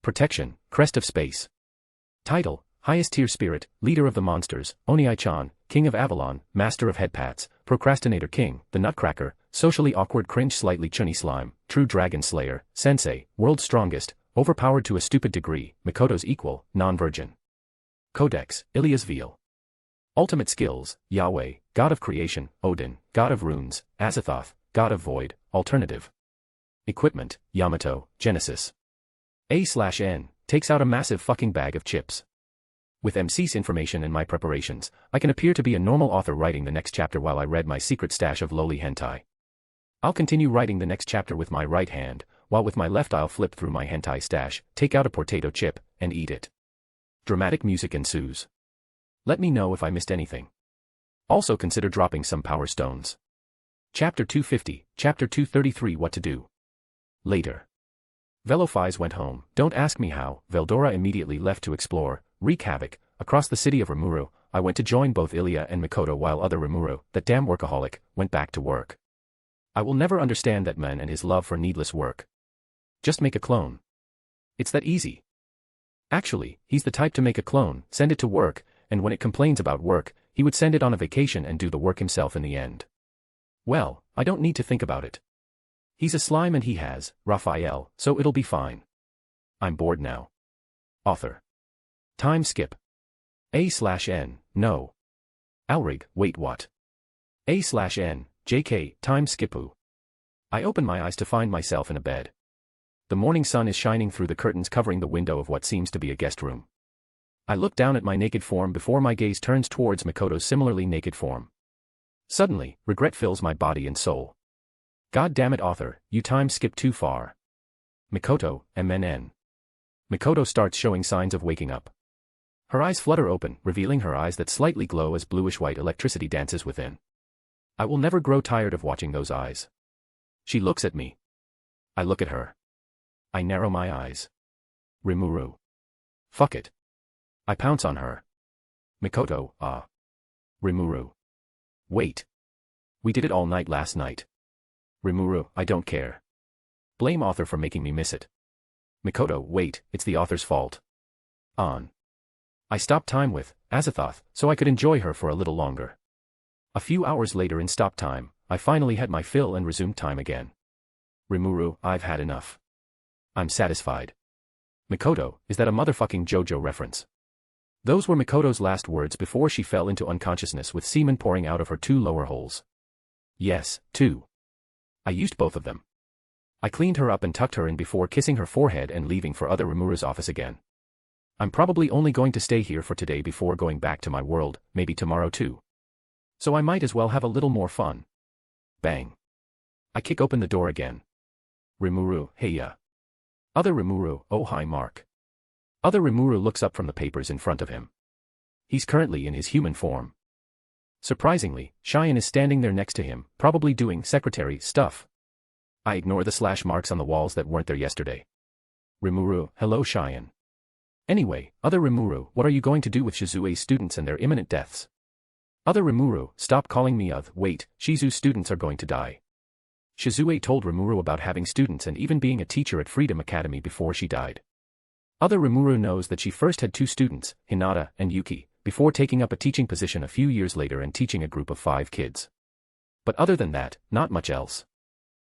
[SPEAKER 3] Protection, crest of space. Title, highest tier spirit, leader of the monsters, Oniai-chan, king of Avalon, master of headpats, procrastinator king, the nutcracker, socially awkward cringe slightly chunny slime, true dragon slayer, sensei, world's strongest, overpowered to a stupid degree, Mikoto's equal, non-virgin. Codex, Ilia's veal. Ultimate skills, Yahweh, god of creation, Odin, god of runes, Azathoth, god of void, alternative. Equipment, Yamato, Genesis. A/N, takes out a massive fucking bag of chips. With MC's information and my preparations, I can appear to be a normal author writing the next chapter while I read my secret stash of lowly hentai. I'll continue writing the next chapter with my right hand, while with my left I'll flip through my hentai stash, take out a potato chip, and eat it. Dramatic music ensues. Let me know if I missed anything. Also consider dropping some power stones. Chapter 250, Chapter 233 What to do. Later. Velophise went home. Don't ask me how. Veldora immediately left to explore, wreak havoc, across the city of Rimuru. I went to join both Ilia and Mikoto while other Rimuru, that damn workaholic, went back to work. I will never understand that man and his love for needless work. Just make a clone. It's that easy. Actually, he's the type to make a clone, send it to work, and when it complains about work, he would send it on a vacation and do the work himself in the end. Well, I don't need to think about it. He's a slime and he has, Raphael, so it'll be fine. I'm bored now. Author. Time skip. A/N, no. Alrig, wait what? A/N, JK, time skipu. I open my eyes to find myself in a bed. The morning sun is shining through the curtains covering the window of what seems to be a guest room. I look down at my naked form before my gaze turns towards Mikoto's similarly naked form. Suddenly, regret fills my body and soul. God damn it, author, you time skipped too far. Mikoto, MNN. Mikoto starts showing signs of waking up. Her eyes flutter open, revealing her eyes that slightly glow as bluish-white electricity dances within. I will never grow tired of watching those eyes. She looks at me. I look at her. I narrow my eyes. Rimuru. Fuck it. I pounce on her. Mikoto, Rimuru. Wait. We did it all night last night. Rimuru, I don't care. Blame author for making me miss it. Mikoto, wait, it's the author's fault. On. I stopped time with Azathoth, so I could enjoy her for a little longer. A few hours later in stop time, I finally had my fill and resumed time again. Rimuru, I've had enough. I'm satisfied. Mikoto, is that a motherfucking JoJo reference? Those were Mikoto's last words before she fell into unconsciousness with semen pouring out of her two lower holes. Yes, two. I used both of them. I cleaned her up and tucked her in before kissing her forehead and leaving for other Rimuru's office again. I'm probably only going to stay here for today before going back to my world, maybe tomorrow too. So I might as well have a little more fun. Bang. I kick open the door again. Rimuru, hey ya. Other Rimuru, oh hi Mark. Other Rimuru looks up from the papers in front of him. He's currently in his human form. Surprisingly, Cheyenne is standing there next to him, probably doing secretary stuff. I ignore the slash marks on the walls that weren't there yesterday. Rimuru, hello Cheyenne. Anyway, other Rimuru, what are you going to do with Shizue's students and their imminent deaths? Other Rimuru, stop calling me wait, Shizu's students are going to die. Shizue told Rimuru about having students and even being a teacher at Freedom Academy before she died. Other Rimuru knows that she first had two students, Hinata and Yuki, before taking up a teaching position a few years later and teaching a group of 5 kids. But other than that, not much else.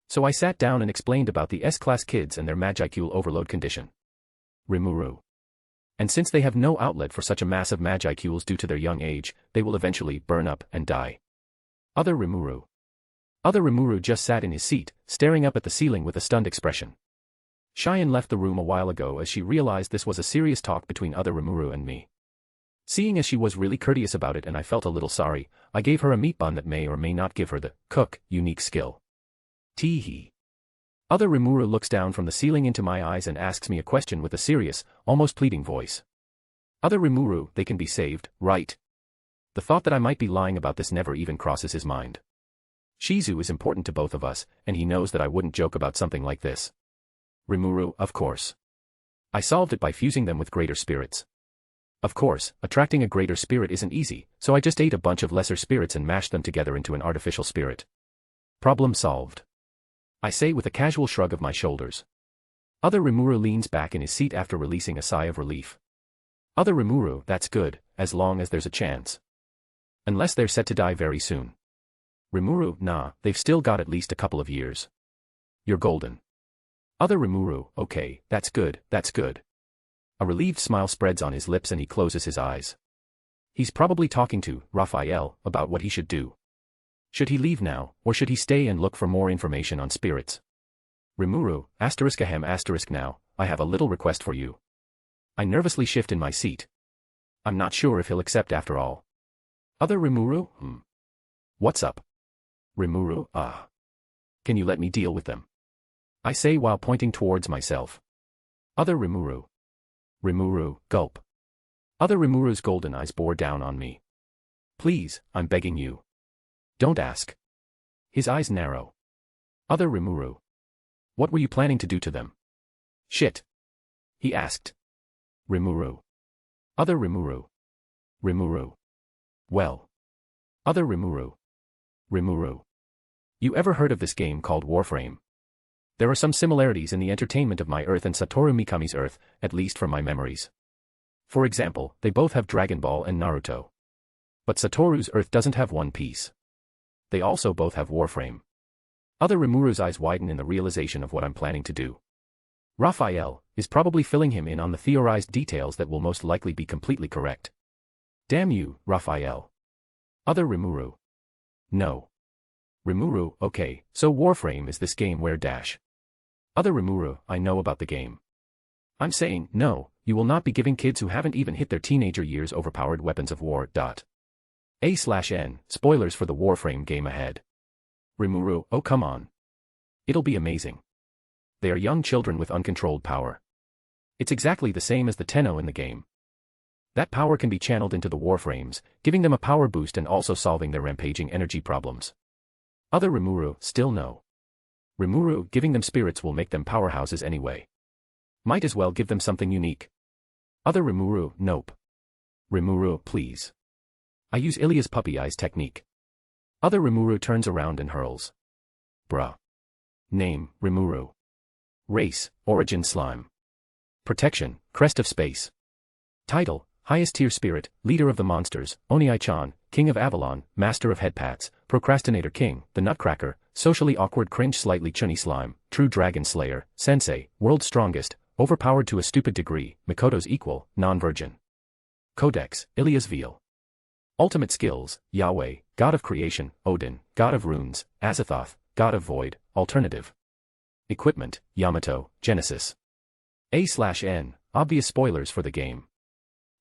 [SPEAKER 3] So I sat down and explained about the S-class kids and their magicule overload condition. Rimuru. And since they have no outlet for such a mass of magicules due to their young age, they will eventually burn up and die. Other Rimuru. Other Rimuru just sat in his seat, staring up at the ceiling with a stunned expression. Cheyenne left the room a while ago as she realized this was a serious talk between other Rimuru and me. Seeing as she was really courteous about it and I felt a little sorry, I gave her a meat bun that may or may not give her the cook unique skill. Tee-hee. Other Rimuru looks down from the ceiling into my eyes and asks me a question with a serious, almost pleading voice. Other Rimuru, they can be saved, right? The thought that I might be lying about this never even crosses his mind. Shizu is important to both of us, and he knows that I wouldn't joke about something like this. Rimuru, of course. I solved it by fusing them with greater spirits. Of course, attracting a greater spirit isn't easy, so I just ate a bunch of lesser spirits and mashed them together into an artificial spirit. Problem solved. I say with a casual shrug of my shoulders. Other Rimuru leans back in his seat after releasing a sigh of relief. Other Rimuru, that's good, as long as there's a chance. Unless they're set to die very soon. Rimuru, nah, they've still got at least a couple of years. You're golden. Other Rimuru, okay, that's good, that's good. A relieved smile spreads on his lips and he closes his eyes. He's probably talking to Raphael about what he should do. Should he leave now, or should he stay and look for more information on spirits? Rimuru, **, now, I have a little request for you. I nervously shift in my seat. I'm not sure if he'll accept after all. Other Rimuru, What's up? Rimuru, Can you let me deal with them? I say while pointing towards myself. Other Rimuru. Rimuru, gulp. Other Rimuru's golden eyes bore down on me. Please, I'm begging you. Don't ask. His eyes narrow. Other Rimuru. What were you planning to do to them? Shit. He asked. Rimuru. Other Rimuru. Rimuru. Well. Other Rimuru. Rimuru. You ever heard of this game called Warframe? There are some similarities in the entertainment of my Earth and Satoru Mikami's Earth, at least from my memories. For example, they both have Dragon Ball and Naruto. But Satoru's Earth doesn't have One Piece. They also both have Warframe. Other Rimuru's eyes widen in the realization of what I'm planning to do. Raphael is probably filling him in on the theorized details that will most likely be completely correct. Damn you, Raphael. Other Rimuru. No. Rimuru, okay, so Warframe is this game where dash. Other Rimuru, I know about the game. I'm saying, no, you will not be giving kids who haven't even hit their teenager years overpowered weapons of war. A/N, spoilers for the Warframe game ahead. Rimuru, oh come on. It'll be amazing. They are young children with uncontrolled power. It's exactly the same as the Tenno in the game. That power can be channeled into the Warframes, giving them a power boost and also solving their rampaging energy problems. Other Rimuru, still no. Rimuru, giving them spirits will make them powerhouses anyway. Might as well give them something unique. Other Rimuru, nope. Rimuru, please. I use Ilya's puppy eyes technique. Other Rimuru turns around and hurls. Bruh. Name, Rimuru. Race, Origin Slime. Protection, Crest of Space. Title, Highest Tier Spirit, Leader of the Monsters, Oniai-chan, King of Avalon, Master of Headpats, Procrastinator King, The Nutcracker, Socially Awkward Cringe Slightly Chunny Slime, True Dragon Slayer, Sensei, World's Strongest, Overpowered to a Stupid Degree, Mikoto's Equal, Non-Virgin. Codex, Ilya's Veil. Ultimate Skills, Yahweh, God of Creation, Odin, God of Runes, Azathoth, God of Void, Alternative. Equipment, Yamato, Genesis. A/N, obvious spoilers for the game.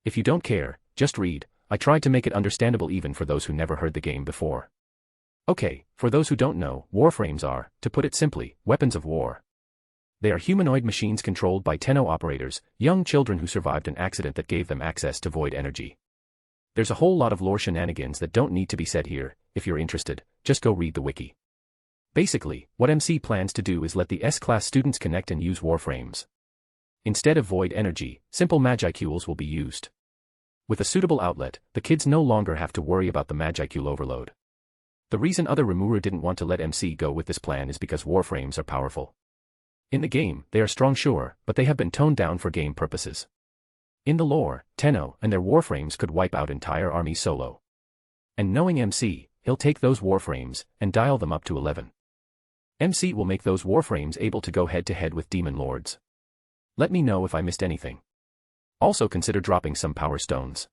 [SPEAKER 3] If you don't care, just read. I tried to make it understandable even for those who never heard the game before. Okay, for those who don't know, Warframes are, to put it simply, weapons of war. They are humanoid machines controlled by Tenno operators, young children who survived an accident that gave them access to void energy. There's a whole lot of lore shenanigans that don't need to be said here. If you're interested, just go read the wiki. Basically, what MC plans to do is let the S-class students connect and use Warframes. Instead of void energy, simple Magicule will be used. With a suitable outlet, the kids no longer have to worry about the Magicule overload. The reason other Rimuru didn't want to let MC go with this plan is because Warframes are powerful. In the game, they are strong sure, but they have been toned down for game purposes. In the lore, Tenno and their Warframes could wipe out entire armies solo. And knowing MC, he'll take those Warframes and dial them up to 11. MC will make those Warframes able to go head-to-head with Demon Lords. Let me know if I missed anything. Also consider dropping some power stones.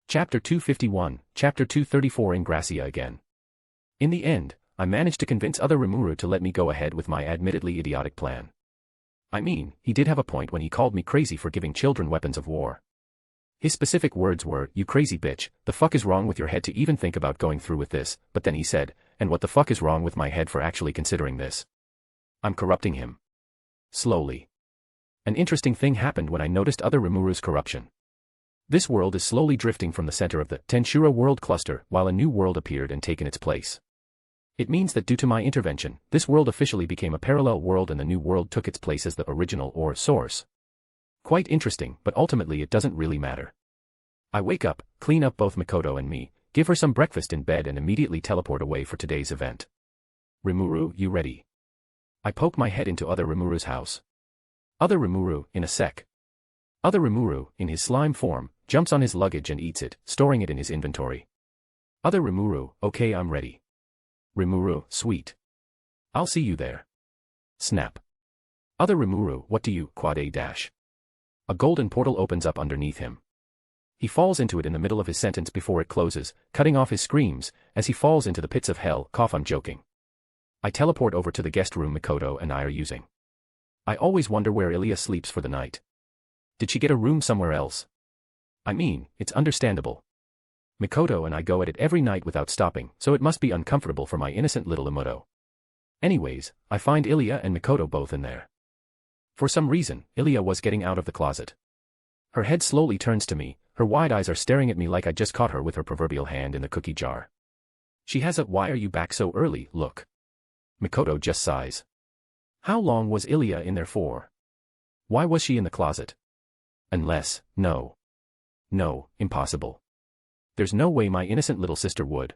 [SPEAKER 3] Chapter 251, Chapter 234 Ingracia again. In the end, I managed to convince other Rimuru to let me go ahead with my admittedly idiotic plan. I mean, he did have a point when he called me crazy for giving children weapons of war. His specific words were, "You crazy bitch, the fuck is wrong with your head to even think about going through with this?" But then he said, "And what the fuck is wrong with my head for actually considering this?" I'm corrupting him. Slowly. An interesting thing happened when I noticed other Rimuru's corruption. This world is slowly drifting from the center of the Tensura world cluster while a new world appeared and taken its place. It means that due to my intervention, this world officially became a parallel world and the new world took its place as the original or source. Quite interesting, but ultimately it doesn't really matter. I wake up, clean up both Mikoto and me, give her some breakfast in bed and immediately teleport away for today's event. Rimuru, you ready? I poke my head into Other Rimuru's house. Other Rimuru, in a sec. Other Rimuru, in his slime form, jumps on his luggage and eats it, storing it in his inventory. Other Rimuru, okay, I'm ready. Rimuru, sweet. I'll see you there. Snap. Other Rimuru, what do you, quad A dash? A golden portal opens up underneath him. He falls into it in the middle of his sentence before it closes, cutting off his screams, as he falls into the pits of hell, cough I'm joking. I teleport over to the guest room Mikoto and I are using. I always wonder where Ilya sleeps for the night. Did she get a room somewhere else? I mean, it's understandable. Mikoto and I go at it every night without stopping, so it must be uncomfortable for my innocent little Imoto. Anyways, I find Ilya and Mikoto both in there. For some reason, Ilya was getting out of the closet. Her head slowly turns to me, her wide eyes are staring at me like I just caught her with her proverbial hand in the cookie jar. She has a "why are you back so early" look. Mikoto just sighs. How long was Ilya in there for? Why was she in the closet? Unless, no, impossible. There's no way my innocent little sister would.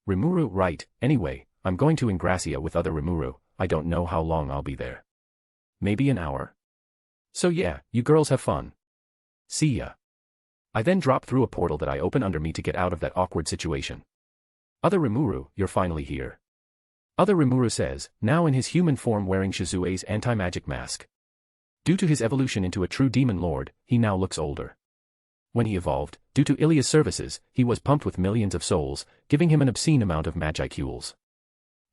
[SPEAKER 3] Rimuru, right, anyway, I'm going to Ingrassia with Other Rimuru, I don't know how long I'll be there. Maybe an hour. So yeah, you girls have fun. See ya. I then drop through a portal that I open under me to get out of that awkward situation. Other Rimuru, you're finally here. Other Rimuru says, now in his human form wearing Shizue's anti-magic mask. Due to his evolution into a true demon lord, he now looks older. When he evolved, due to Ilya's services, he was pumped with millions of souls, giving him an obscene amount of magicule.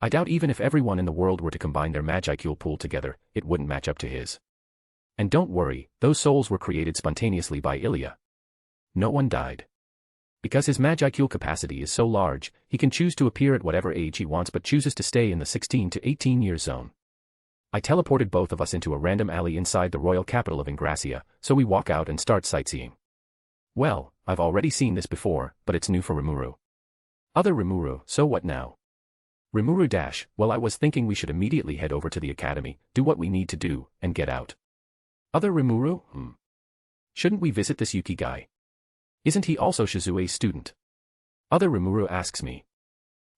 [SPEAKER 3] I doubt even if everyone in the world were to combine their magicule pool together, it wouldn't match up to his. And don't worry, those souls were created spontaneously by Ilya. No one died. Because his magicule capacity is so large, he can choose to appear at whatever age he wants but chooses to stay in the 16 to 18 year zone. I teleported both of us into a random alley inside the royal capital of Ingrassia, so we walk out and start sightseeing. Well, I've already seen this before, but it's new for Rimuru. Other Rimuru, so what now? Rimuru dash, well I was thinking we should immediately head over to the academy, do what we need to do, and get out. Other Rimuru, Shouldn't we visit this Yuki guy? Isn't he also Shizue's student? Other Rimuru asks me.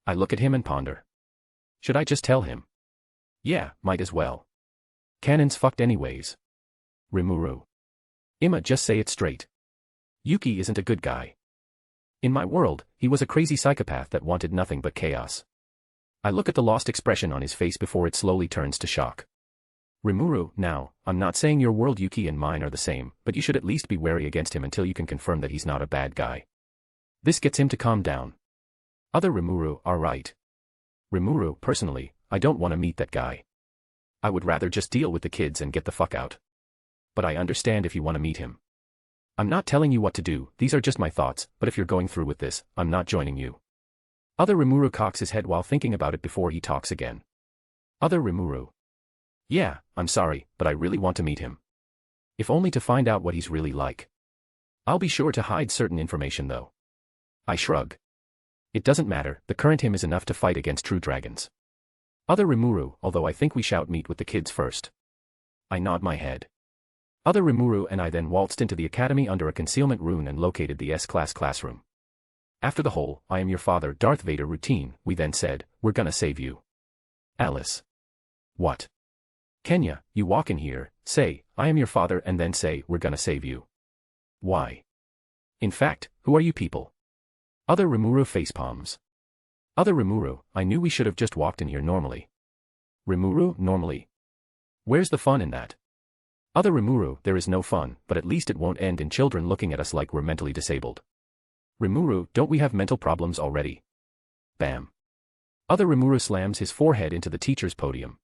[SPEAKER 3] I look at him and ponder. Should I just tell him? Yeah, might as well. Cannon's fucked anyways. Rimuru. Ima, just say it straight. Yuki isn't a good guy. In my world, he was a crazy psychopath that wanted nothing but chaos. I look at the lost expression on his face before it slowly turns to shock. Rimuru, now, I'm not saying your world Yuki and mine are the same, but you should at least be wary against him until you can confirm that he's not a bad guy. This gets him to calm down. Other Rimuru, alright. Rimuru, personally, I don't want to meet that guy. I would rather just deal with the kids and get the fuck out. But I understand if you want to meet him. I'm not telling you what to do, these are just my thoughts, but if you're going through with this, I'm not joining you. Other Rimuru cocks his head while thinking about it before he talks again. Other Rimuru. Yeah, I'm sorry, but I really want to meet him. If only to find out what he's really like. I'll be sure to hide certain information though. I shrug. It doesn't matter, the current him is enough to fight against true dragons. Other Rimuru, although I think we should meet with the kids first. I nod my head. Other Rimuru and I then waltzed into the academy under a concealment rune and located the S-class classroom. After the whole, I am your father Darth Vader routine, we then said, we're gonna save you. Alice. What? Kenya, you walk in here, say, I am your father and then say, we're gonna save you. Why? In fact, who are you people? Other Rimuru facepalms. Other Rimuru, I knew we should have just walked in here normally. Rimuru, normally? Where's the fun in that? Other Rimuru, there is no fun, but at least it won't end in children looking at us like we're mentally disabled. Rimuru, don't we have mental problems already? Bam. Other Rimuru slams his forehead into the teacher's podium.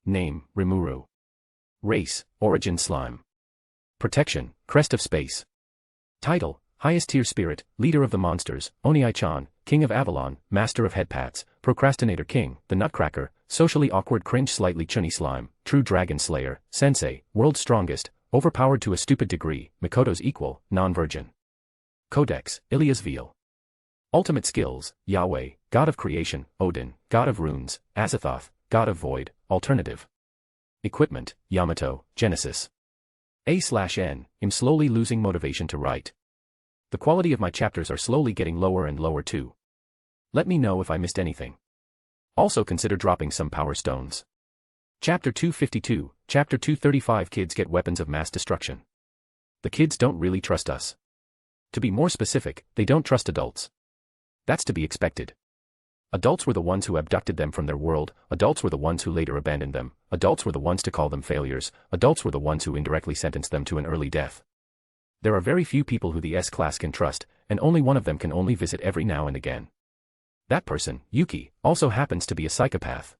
[SPEAKER 3] Name, Rimuru. Race, origin slime. Protection, crest of space. Title, highest tier spirit, leader of the monsters, Onii-chan, king of Avalon, master of headpats, procrastinator king, the nutcracker, socially awkward cringe slightly chunny slime, true dragon slayer, sensei, world's strongest, overpowered to a stupid degree, Mikoto's equal, non-virgin. Codex, Ilia's veal. Ultimate skills, Yahweh, God of creation, Odin, God of runes, Azathoth, God of void, alternative. Equipment, Yamato, Genesis. A/N, I'm slowly losing motivation to write. The quality of my chapters are slowly getting lower and lower too. Let me know if I missed anything. Also consider dropping some power stones. Chapter 252, Chapter 235 Kids get weapons of mass destruction. The kids don't really trust us. To be more specific, they don't trust adults. That's to be expected. Adults were the ones who abducted them from their world, adults were the ones who later abandoned them, adults were the ones to call them failures, adults were the ones who indirectly sentenced them to an early death. There are very few people who the S-class can trust, and only one of them can only visit every now and again. That person, Yuki, also happens to be a psychopath.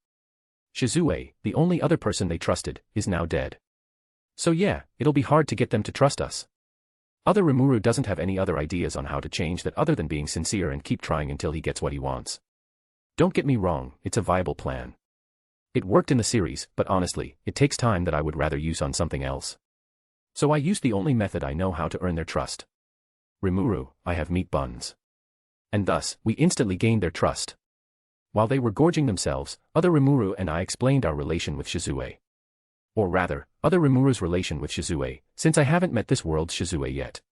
[SPEAKER 3] Shizue, the only other person they trusted, is now dead. So yeah, it'll be hard to get them to trust us. Other Rimuru doesn't have any other ideas on how to change that other than being sincere and keep trying until he gets what he wants. Don't get me wrong, it's a viable plan. It worked in the series, but honestly, it takes time that I would rather use on something else. So I used the only method I know how to earn their trust. Rimuru, I have meat buns. And thus, we instantly gained their trust. While they were gorging themselves, other Rimuru and I explained our relation with Shizue. Or rather, other Rimuru's relation with Shizue, since I haven't met this world's Shizue yet.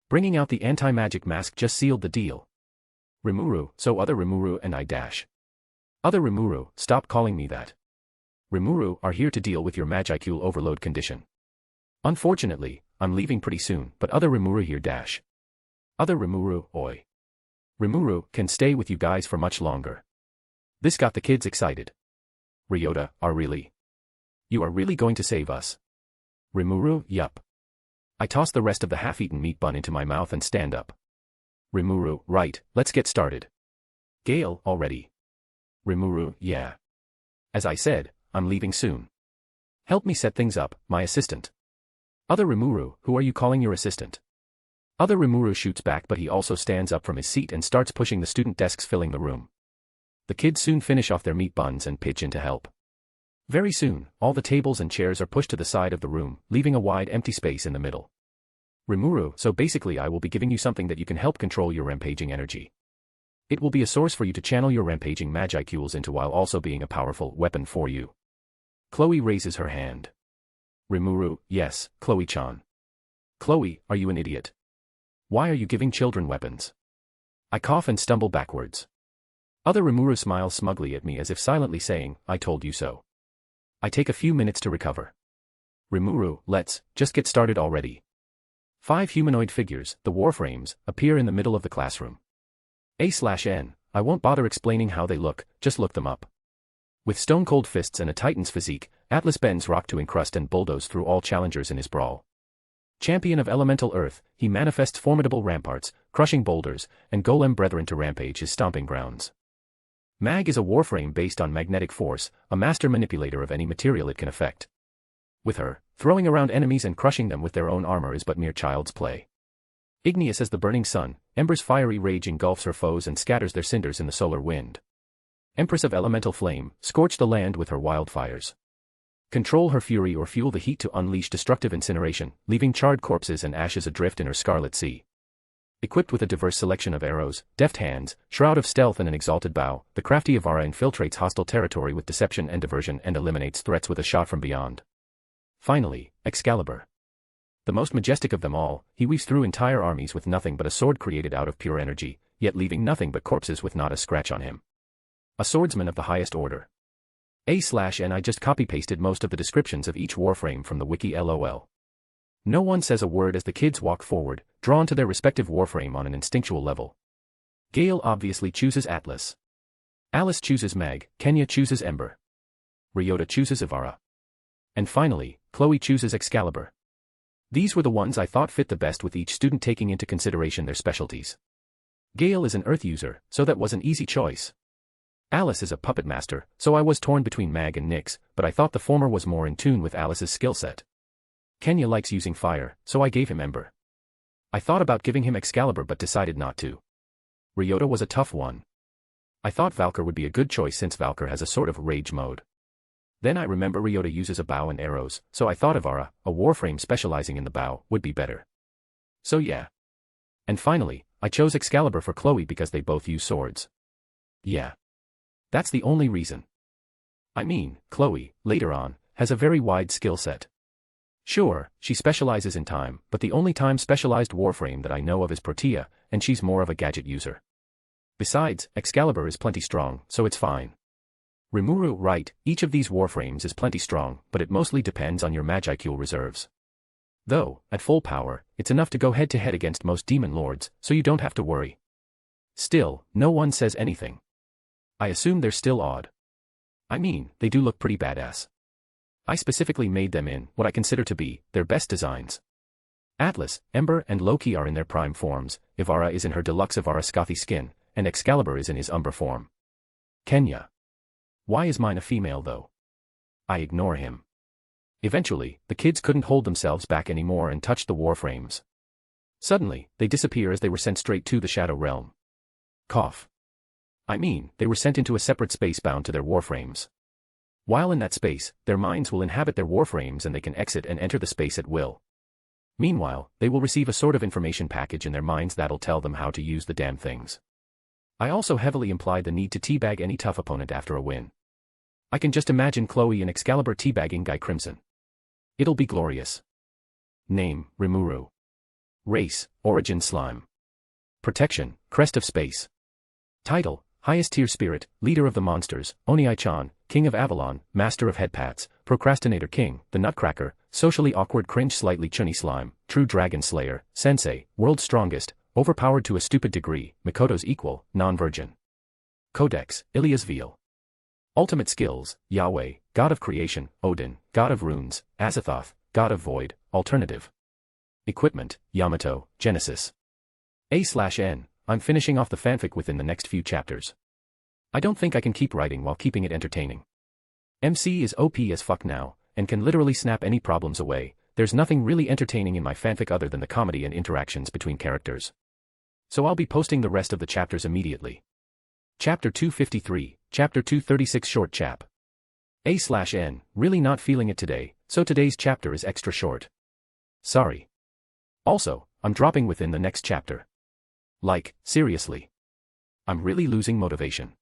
[SPEAKER 3] Bringing out the anti-magic mask just sealed the deal. Rimuru, so other Rimuru and I dash. Other Rimuru, stop calling me that. Rimuru are here to deal with your Magicule overload condition. Unfortunately, I'm leaving pretty soon, but other Rimuru here dash. Other Rimuru, oi. Rimuru can stay with you guys for much longer. This got the kids excited. Ryota, are really? You are really going to save us? Rimuru, yup. I toss the rest of the half-eaten meat bun into my mouth and stand up. Rimuru, right, let's get started. Gale, already. Rimuru, yeah. As I said, I'm leaving soon. Help me set things up, my assistant. Other Rimuru, who are you calling your assistant? Other Rimuru shoots back, but he also stands up from his seat and starts pushing the student desks filling the room. The kids soon finish off their meat buns and pitch in to help. Very soon, all the tables and chairs are pushed to the side of the room, leaving a wide empty space in the middle. Rimuru, so basically I will be giving you something that you can help control your rampaging energy. It will be a source for you to channel your rampaging Magicules into while also being a powerful weapon for you. Chloe raises her hand. Rimuru, yes, Chloe-chan. Chloe, are you an idiot? Why are you giving children weapons? I cough and stumble backwards. Other Rimuru smiles smugly at me as if silently saying, I told you so. I take a few minutes to recover. Rimuru, let's just get started already. 5 humanoid figures, the warframes, appear in the middle of the classroom. A/N, I won't bother explaining how they look, just look them up. With stone-cold fists and a titan's physique, Atlas bends rock to encrust and bulldoze through all challengers in his brawl. Champion of elemental earth, he manifests formidable ramparts, crushing boulders, and golem brethren to rampage his stomping grounds. Mag is a warframe based on magnetic force, a master manipulator of any material it can affect. With her, throwing around enemies and crushing them with their own armor is but mere child's play. Igneous as the burning sun, Ember's fiery rage engulfs her foes and scatters their cinders in the solar wind. Empress of elemental flame, scorch the land with her wildfires. Control her fury or fuel the heat to unleash destructive incineration, leaving charred corpses and ashes adrift in her scarlet sea. Equipped with a diverse selection of arrows, deft hands, shroud of stealth and an exalted bow, the crafty Avara infiltrates hostile territory with deception and diversion and eliminates threats with a shot from beyond. Finally, Excalibur. The most majestic of them all, he weaves through entire armies with nothing but a sword created out of pure energy, yet leaving nothing but corpses with not a scratch on him. A swordsman of the highest order. A/N I just copy-pasted most of the descriptions of each warframe from the wiki LOL. No one says a word as the kids walk forward, drawn to their respective warframe on an instinctual level. Gale obviously chooses Atlas. Alice chooses Mag, Kenya chooses Ember. Ryota chooses Avara. And finally, Chloe chooses Excalibur. These were the ones I thought fit the best with each student taking into consideration their specialties. Gale is an earth user, so that was an easy choice. Alice is a puppet master, so I was torn between Mag and Nyx, but I thought the former was more in tune with Alice's skill set. Kenya likes using fire, so I gave him Ember. I thought about giving him Excalibur but decided not to. Ryota was a tough one. I thought Valkyr would be a good choice since Valkyr has a sort of rage mode. Then I remember Ryota uses a bow and arrows, so I thought Avara, a warframe specializing in the bow, would be better. So yeah. And finally, I chose Excalibur for Chloe because they both use swords. Yeah. That's the only reason. I mean, Chloe, later on, has a very wide skill set. Sure, she specializes in time, but the only time-specialized warframe that I know of is Protea, and she's more of a gadget user. Besides, Excalibur is plenty strong, so it's fine. Rimuru, right, each of these warframes is plenty strong, but it mostly depends on your Magicule reserves. Though, at full power, it's enough to go head-to-head against most demon lords, so you don't have to worry. Still, no one says anything. I assume they're still odd. I mean, they do look pretty badass. I specifically made them in what I consider to be their best designs. Atlas, Ember, and Loki are in their prime forms, Ivara is in her deluxe Ivara Scothy skin, and Excalibur is in his Umbra form. Kenya. Why is mine a female though? I ignore him. Eventually, the kids couldn't hold themselves back anymore and touched the warframes. Suddenly, they disappear as they were sent straight to the Shadow Realm. Cough. I mean, they were sent into a separate space bound to their warframes. While in that space, their minds will inhabit their warframes and they can exit and enter the space at will. Meanwhile, they will receive a sort of information package in their minds that'll tell them how to use the damn things. I also heavily implied the need to teabag any tough opponent after a win. I can just imagine Chloe and Excalibur teabagging Guy Crimson. It'll be glorious. Name, Rimuru. Race, Origin Slime. Protection, Crest of Space. Title, Highest Tier Spirit, Leader of the Monsters, Onii-chan, King of Avalon, Master of Headpats, Procrastinator King, The Nutcracker, Socially Awkward Cringe Slightly Chunny Slime, True Dragon Slayer, Sensei, World's Strongest, Overpowered to a Stupid Degree, Mikoto's Equal, Non-Virgin. Codex, Ilia's Veil. Ultimate Skills, Yahweh, God of Creation, Odin, God of Runes, Azathoth, God of Void, Alternative. Equipment, Yamato, Genesis. A/N, I'm finishing off the fanfic within the next few chapters. I don't think I can keep writing while keeping it entertaining. MC is OP as fuck now, and can literally snap any problems away. There's nothing really entertaining in my fanfic other than the comedy and interactions between characters. So I'll be posting the rest of the chapters immediately. Chapter 253, Chapter 236 Short Chap. A/N, really not feeling it today, so today's chapter is extra short. Sorry. Also, I'm dropping within the next chapter. Like, seriously. I'm really losing motivation.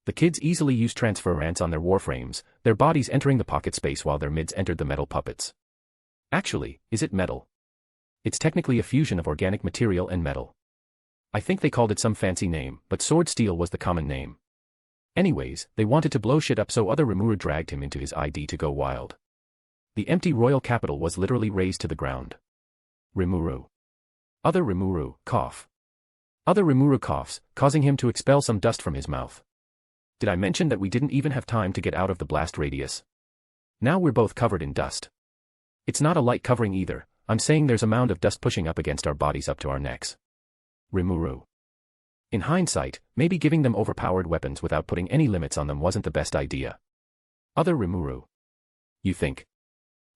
[SPEAKER 3] The kids easily use transference on their warframes, their bodies entering the pocket space while their mids entered the metal puppets. Actually, is it metal? It's technically a fusion of organic material and metal. I think they called it some fancy name, but sword steel was the common name. Anyways, they wanted to blow shit up so other Rimuru dragged him into his ID to go wild. The empty royal capital was literally razed to the ground. Rimuru. Other Rimuru, cough. Other Rimuru coughs, causing him to expel some dust from his mouth. Did I mention that we didn't even have time to get out of the blast radius? Now we're both covered in dust. It's not a light covering either, I'm saying there's a mound of dust pushing up against our bodies up to our necks. Rimuru. In hindsight, maybe giving them overpowered weapons without putting any limits on them wasn't the best idea. Other Rimuru. You think?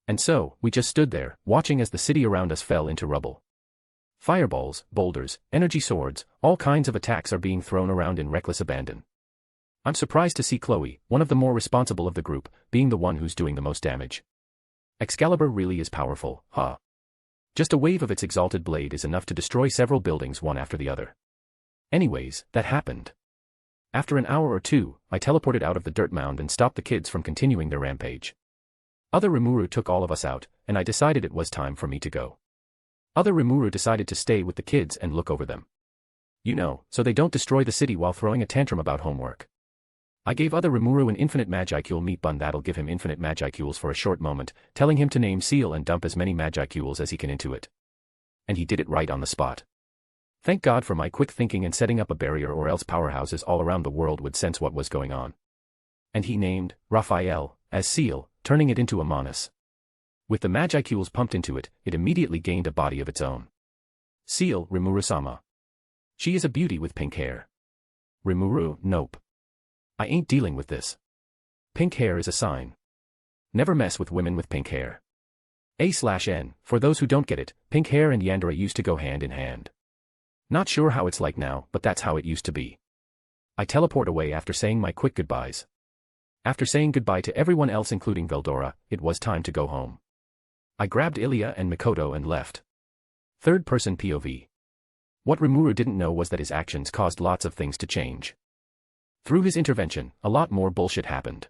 [SPEAKER 3] And so, we just stood there, watching as the city around us fell into rubble. Fireballs, boulders, energy swords, all kinds of attacks are being thrown around in reckless abandon. I'm surprised to see Chloe, one of the more responsible of the group, being the one who's doing the most damage. Excalibur really is powerful, huh? Just a wave of its exalted blade is enough to destroy several buildings one after the other. Anyways, that happened. After an hour or two, I teleported out of the dirt mound and stopped the kids from continuing their rampage. Other Rimuru took all of us out, and I decided it was time for me to go. Other Rimuru decided to stay with the kids and look over them. You know, so they don't destroy the city while throwing a tantrum about homework. I gave Other Rimuru an infinite Magicule meat bun that'll give him infinite Magicules for a short moment, telling him to name Seal and dump as many Magicules as he can into it. And he did it right on the spot. Thank God for my quick thinking and setting up a barrier, or else powerhouses all around the world would sense what was going on. And he named Raphael as Seal, turning it into a Manus. With the Magicules pumped into it, it immediately gained a body of its own. Seal, Rimuru-sama. She is a beauty with pink hair. Rimuru, nope. I ain't dealing with this. Pink hair is a sign. Never mess with women with pink hair. A/N, for those who don't get it, pink hair and Yandere used to go hand in hand. Not sure how it's like now, but that's how it used to be. I teleport away after saying my quick goodbyes. After saying goodbye to everyone else including Veldora, it was time to go home. I grabbed Ilya and Mikoto and left. Third-person POV. What Rimuru didn't know was that his actions caused lots of things to change. Through his intervention, a lot more bullshit happened.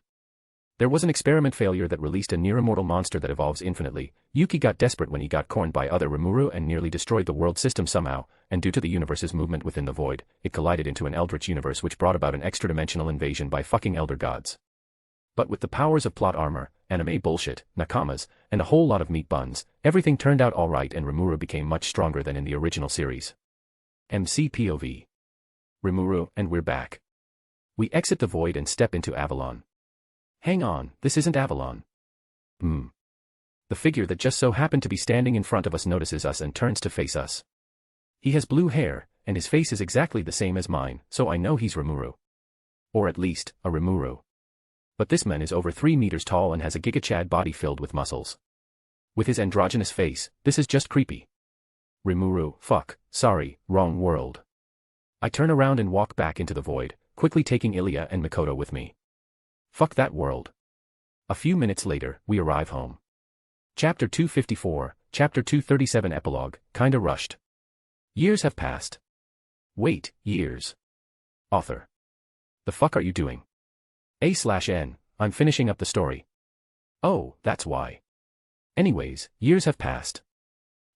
[SPEAKER 3] There was an experiment failure that released a near-immortal monster that evolves infinitely. Yuki got desperate when he got cornered by other Rimuru and nearly destroyed the world system somehow, and due to the universe's movement within the void, it collided into an eldritch universe which brought about an extra-dimensional invasion by fucking elder gods. But with the powers of plot armor, anime bullshit, nakamas, and a whole lot of meat buns, everything turned out alright and Rimuru became much stronger than in the original series. MC POV. Rimuru, and we're back. We exit the void and step into Avalon. Hang on, this isn't Avalon. The figure that just so happened to be standing in front of us notices us and turns to face us. He has blue hair, and his face is exactly the same as mine, so I know he's Rimuru. Or at least, a Rimuru. But this man is over 3 meters tall and has a Giga-Chad body filled with muscles. With his androgynous face, this is just creepy. Rimuru, fuck, sorry, wrong world. I turn around and walk back into the void, quickly taking Ilya and Mikoto with me. Fuck that world. A few minutes later, we arrive home. Chapter 254, Chapter 237 Epilogue, kinda rushed. Years have passed. Wait, years. Author. The fuck are you doing? A/N, I'm finishing up the story. Oh, that's why. Anyways, years have passed.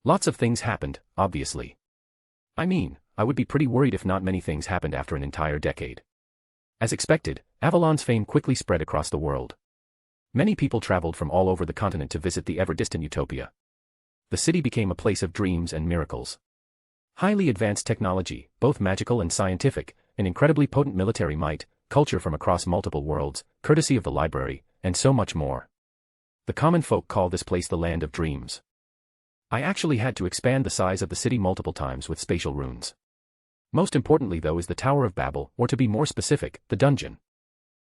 [SPEAKER 3] Lots of things happened, obviously. I mean, I would be pretty worried if not many things happened after an entire decade. As expected, Avalon's fame quickly spread across the world. Many people traveled from all over the continent to visit the ever-distant utopia. The city became a place of dreams and miracles. Highly advanced technology, both magical and scientific, an incredibly potent military might, culture from across multiple worlds, courtesy of the library, and so much more. The common folk call this place the land of dreams. I actually had to expand the size of the city multiple times with spatial runes. Most importantly though is the Tower of Babel, or to be more specific, the dungeon.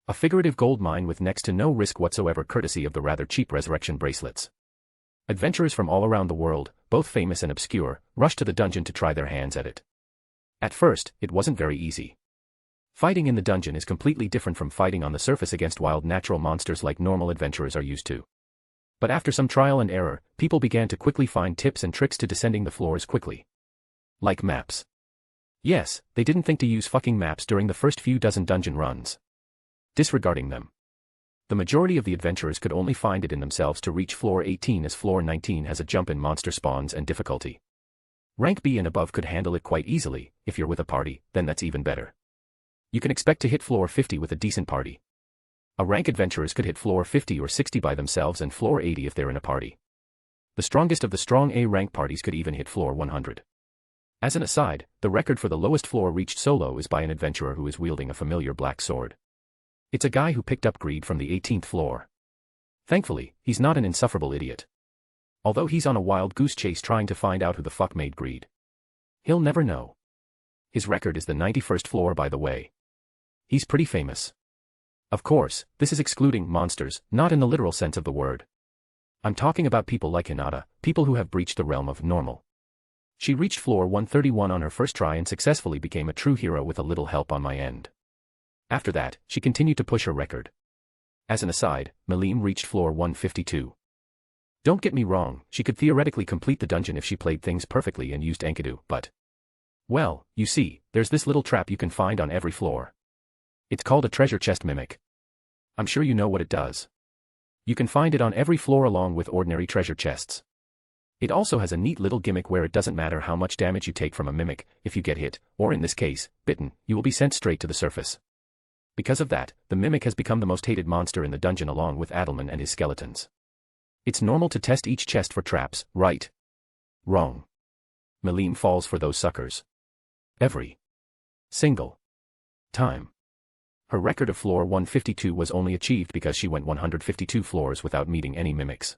[SPEAKER 3] A figurative gold mine with next to no risk whatsoever courtesy of the rather cheap resurrection bracelets. Adventurers from all around the world, both famous and obscure, rushed to the dungeon to try their hands at it. At first, it wasn't very easy. Fighting in the dungeon is completely different from fighting on the surface against wild natural monsters like normal adventurers are used to. But after some trial and error, people began to quickly find tips and tricks to descending the floors quickly. Like maps. Yes, they didn't think to use fucking maps during the first few dozen dungeon runs. Disregarding them. The majority of the adventurers could only find it in themselves to reach floor 18 as floor 19 has a jump in monster spawns and difficulty. Rank B and above could handle it quite easily. If you're with a party, then that's even better. You can expect to hit floor 50 with a decent party. A rank adventurers could hit floor 50 or 60 by themselves and floor 80 if they're in a party. The strongest of the strong A rank parties could even hit floor 100. As an aside, the record for the lowest floor reached solo is by an adventurer who is wielding a familiar black sword. It's a guy who picked up greed from the 18th floor. Thankfully, he's not an insufferable idiot. Although he's on a wild goose chase trying to find out who the fuck made greed. He'll never know. His record is the 91st floor by the way. He's pretty famous. Of course, this is excluding monsters, not in the literal sense of the word. I'm talking about people like Hinata, people who have breached the realm of normal. She reached floor 131 on her first try and successfully became a true hero with a little help on my end. After that, she continued to push her record. As an aside, Melim reached floor 152. Don't get me wrong, she could theoretically complete the dungeon if she played things perfectly and used Enkidu, but... well, you see, there's this little trap you can find on every floor. It's called a treasure chest mimic. I'm sure you know what it does. You can find it on every floor along with ordinary treasure chests. It also has a neat little gimmick where it doesn't matter how much damage you take from a mimic, if you get hit, or in this case, bitten, you will be sent straight to the surface. Because of that, the mimic has become the most hated monster in the dungeon along with Adelman and his skeletons. It's normal to test each chest for traps, right? Wrong. Melim falls for those suckers. Every single time. Her record of floor 152 was only achieved because she went 152 floors without meeting any mimics.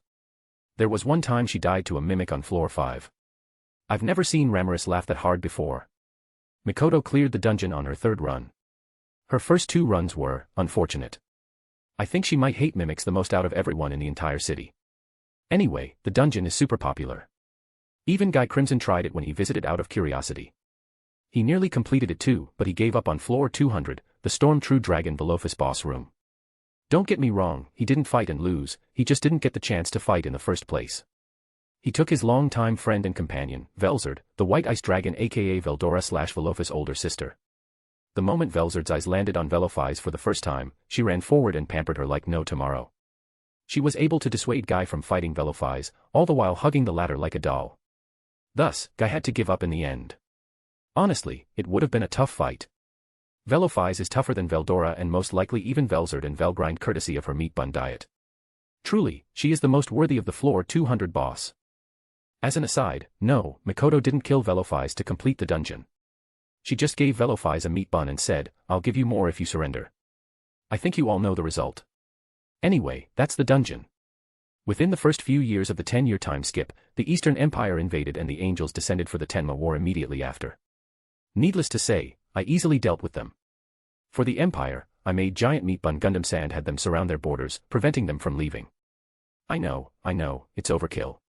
[SPEAKER 3] There was one time she died to a mimic on floor 5. I've never seen Ramirez laugh that hard before. Mikoto cleared the dungeon on her third run. Her first 2 runs were unfortunate. I think she might hate mimics the most out of everyone in the entire city. Anyway, the dungeon is super popular. Even Guy Crimson tried it when he visited out of curiosity. He nearly completed it too, but he gave up on floor 200, the Storm True Dragon Velophus boss room. Don't get me wrong, he didn't fight and lose, he just didn't get the chance to fight in the first place. He took his long-time friend and companion, Velzard, the White Ice Dragon aka Veldora/Velophus' older sister. The moment Velzard's eyes landed on Velophis for the first time, she ran forward and pampered her like no tomorrow. She was able to dissuade Guy from fighting Velophis, all the while hugging the latter like a doll. Thus, Guy had to give up in the end. Honestly, it would have been a tough fight. Velophis is tougher than Veldora and most likely even Velzard and Velgrind courtesy of her meat bun diet. Truly, she is the most worthy of the floor 200 boss. As an aside, no, Mikoto didn't kill Velophis to complete the dungeon. She just gave Velophis a meat bun and said, "I'll give you more if you surrender." I think you all know the result. Anyway, that's the dungeon. Within the first few years of the 10-year time skip, the Eastern Empire invaded and the angels descended for the Tenma War immediately after. Needless to say, I easily dealt with them. For the Empire, I made giant meat bun Gundam Sand had them surround their borders, preventing them from leaving. I know, it's overkill.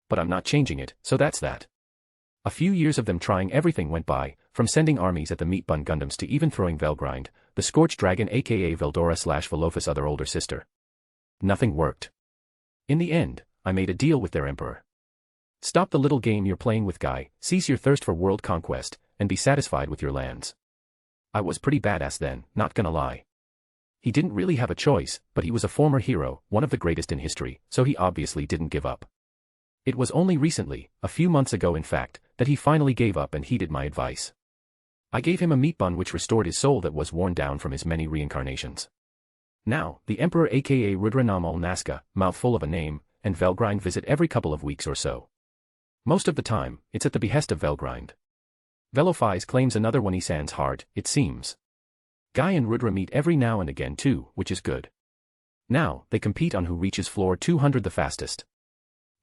[SPEAKER 3] But I'm not changing it, so that's that. A few years of them trying everything went by, from sending armies at the meat bun Gundams to even throwing Velgrind, the Scorched Dragon aka Veldora/Velophus' other older sister. Nothing worked. In the end, I made a deal with their emperor. Stop the little game you're playing with, Guy, cease your thirst for world conquest, and be satisfied with your lands. I was pretty badass then, not gonna lie. He didn't really have a choice, but he was a former hero, one of the greatest in history, so he obviously didn't give up. It was only recently, a few months ago in fact, that he finally gave up and heeded my advice. I gave him a meat bun which restored his soul that was worn down from his many reincarnations. Now, the Emperor aka Rudranamal Nazca, mouthful of a name, and Velgrind visit every couple of weeks or so. Most of the time, it's at the behest of Velgrind. Velophis claims another one Isan's heart, it seems. Guy and Rudra meet every now and again too, which is good. Now, they compete on who reaches floor 200 the fastest.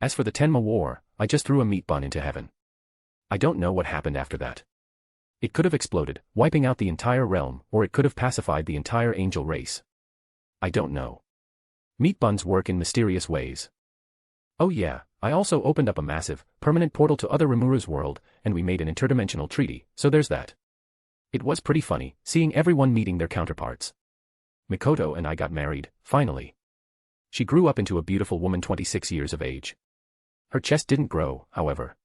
[SPEAKER 3] As for the Tenma War, I just threw a meat bun into heaven. I don't know what happened after that. It could have exploded, wiping out the entire realm, or it could have pacified the entire angel race. I don't know. Meat buns work in mysterious ways. Oh yeah, I also opened up a massive, permanent portal to other Rimura's world, and we made an interdimensional treaty, so there's that. It was pretty funny, seeing everyone meeting their counterparts. Mikoto and I got married, finally. She grew up into a beautiful woman 26 years of age. Her chest didn't grow, however.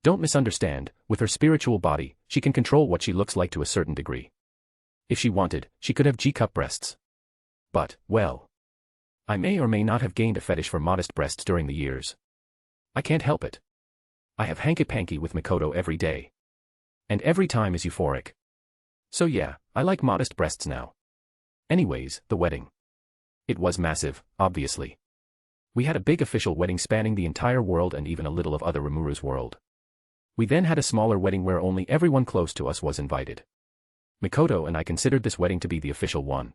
[SPEAKER 3] Don't misunderstand, with her spiritual body, she can control what she looks like to a certain degree. If she wanted, she could have G-cup breasts. But, well. I may or may not have gained a fetish for modest breasts during the years. I can't help it. I have hanky-panky with Mikoto every day. And every time is euphoric. So yeah, I like modest breasts now. Anyways, the wedding. It was massive, obviously. We had a big official wedding spanning the entire world and even a little of other Rimura's world. We then had a smaller wedding where only everyone close to us was invited. Mikoto and I considered this wedding to be the official one.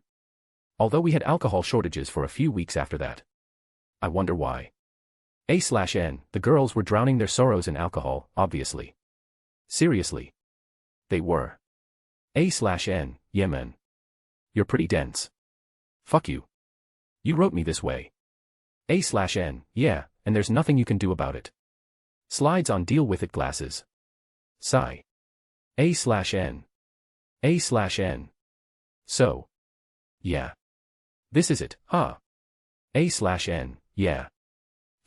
[SPEAKER 3] Although we had alcohol shortages for a few weeks after that. I wonder why. A/N, the girls were drowning their sorrows in alcohol, obviously. Seriously. They were. A/N, yeah man. You're pretty dense. Fuck you. You wrote me this way. A/N, yeah, and there's nothing you can do about it. Slides on deal with it glasses. Sigh. A/N. A/N. So. Yeah. This is it, huh? A/N, yeah.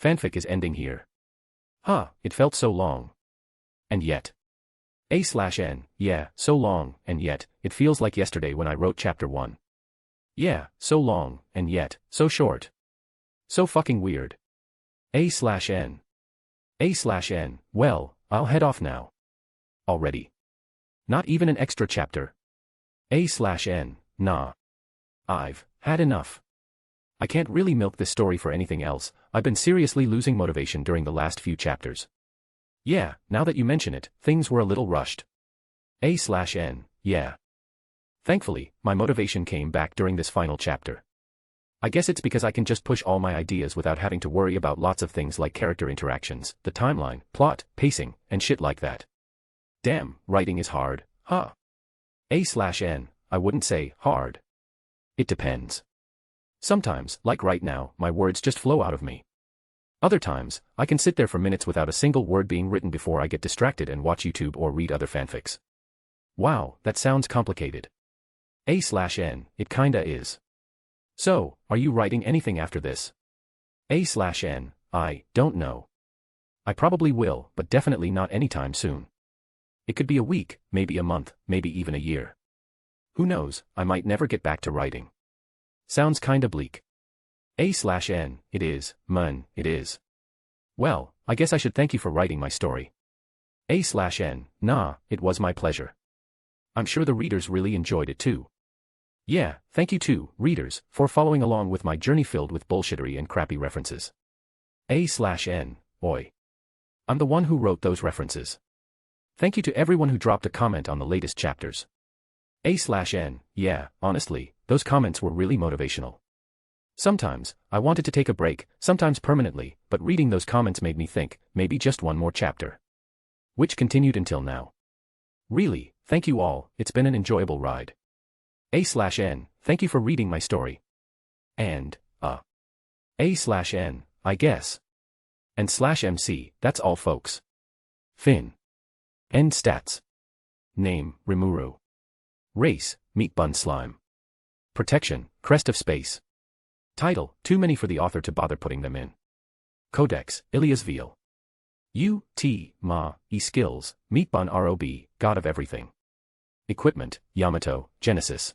[SPEAKER 3] Fanfic is ending here. Huh, it felt so long. And yet. A/N, yeah, so long, and yet, it feels like yesterday when I wrote chapter 1. Yeah, so long, and yet, so short. So fucking weird. A/N. A/N, well, I'll head off now. Already. Not even an extra chapter. A/N, nah. I've had enough. I can't really milk this story for anything else, I've been seriously losing motivation during the last few chapters. Yeah, now that you mention it, things were a little rushed. A/N, yeah. Thankfully, my motivation came back during this final chapter. I guess it's because I can just push all my ideas without having to worry about lots of things like character interactions, the timeline, plot, pacing, and shit like that. Damn, writing is hard, huh? A/N, I wouldn't say hard. It depends. Sometimes, like right now, my words just flow out of me. Other times, I can sit there for minutes without a single word being written before I get distracted and watch YouTube or read other fanfics. Wow, that sounds complicated. A/N, it kinda is. So, are you writing anything after this? A/N, I don't know. I probably will, but definitely not anytime soon. It could be a week, maybe a month, maybe even a year. Who knows, I might never get back to writing. Sounds kinda bleak. A/N, it is, man, it is. Well, I guess I should thank you for writing my story. A/N, nah, it was my pleasure. I'm sure the readers really enjoyed it too. Yeah, thank you too, readers, for following along with my journey filled with bullshittery and crappy references. A/N, oi. I'm the one who wrote those references. Thank you to everyone who dropped a comment on the latest chapters. A/N, yeah, honestly, those comments were really motivational. Sometimes, I wanted to take a break, sometimes permanently, but reading those comments made me think, maybe just one more chapter. Which continued until now. Really, thank you all, it's been an enjoyable ride. A/N, thank you for reading my story. And, A/N, I guess. And /MC, that's all folks. Fin. End stats. Name, Rimuru. Race, meat bun slime. Protection, crest of space. Title, too many for the author to bother putting them in. Codex, Ilias Veal. Skills, meat bun ROB, god of everything. Equipment, Yamato, Genesis.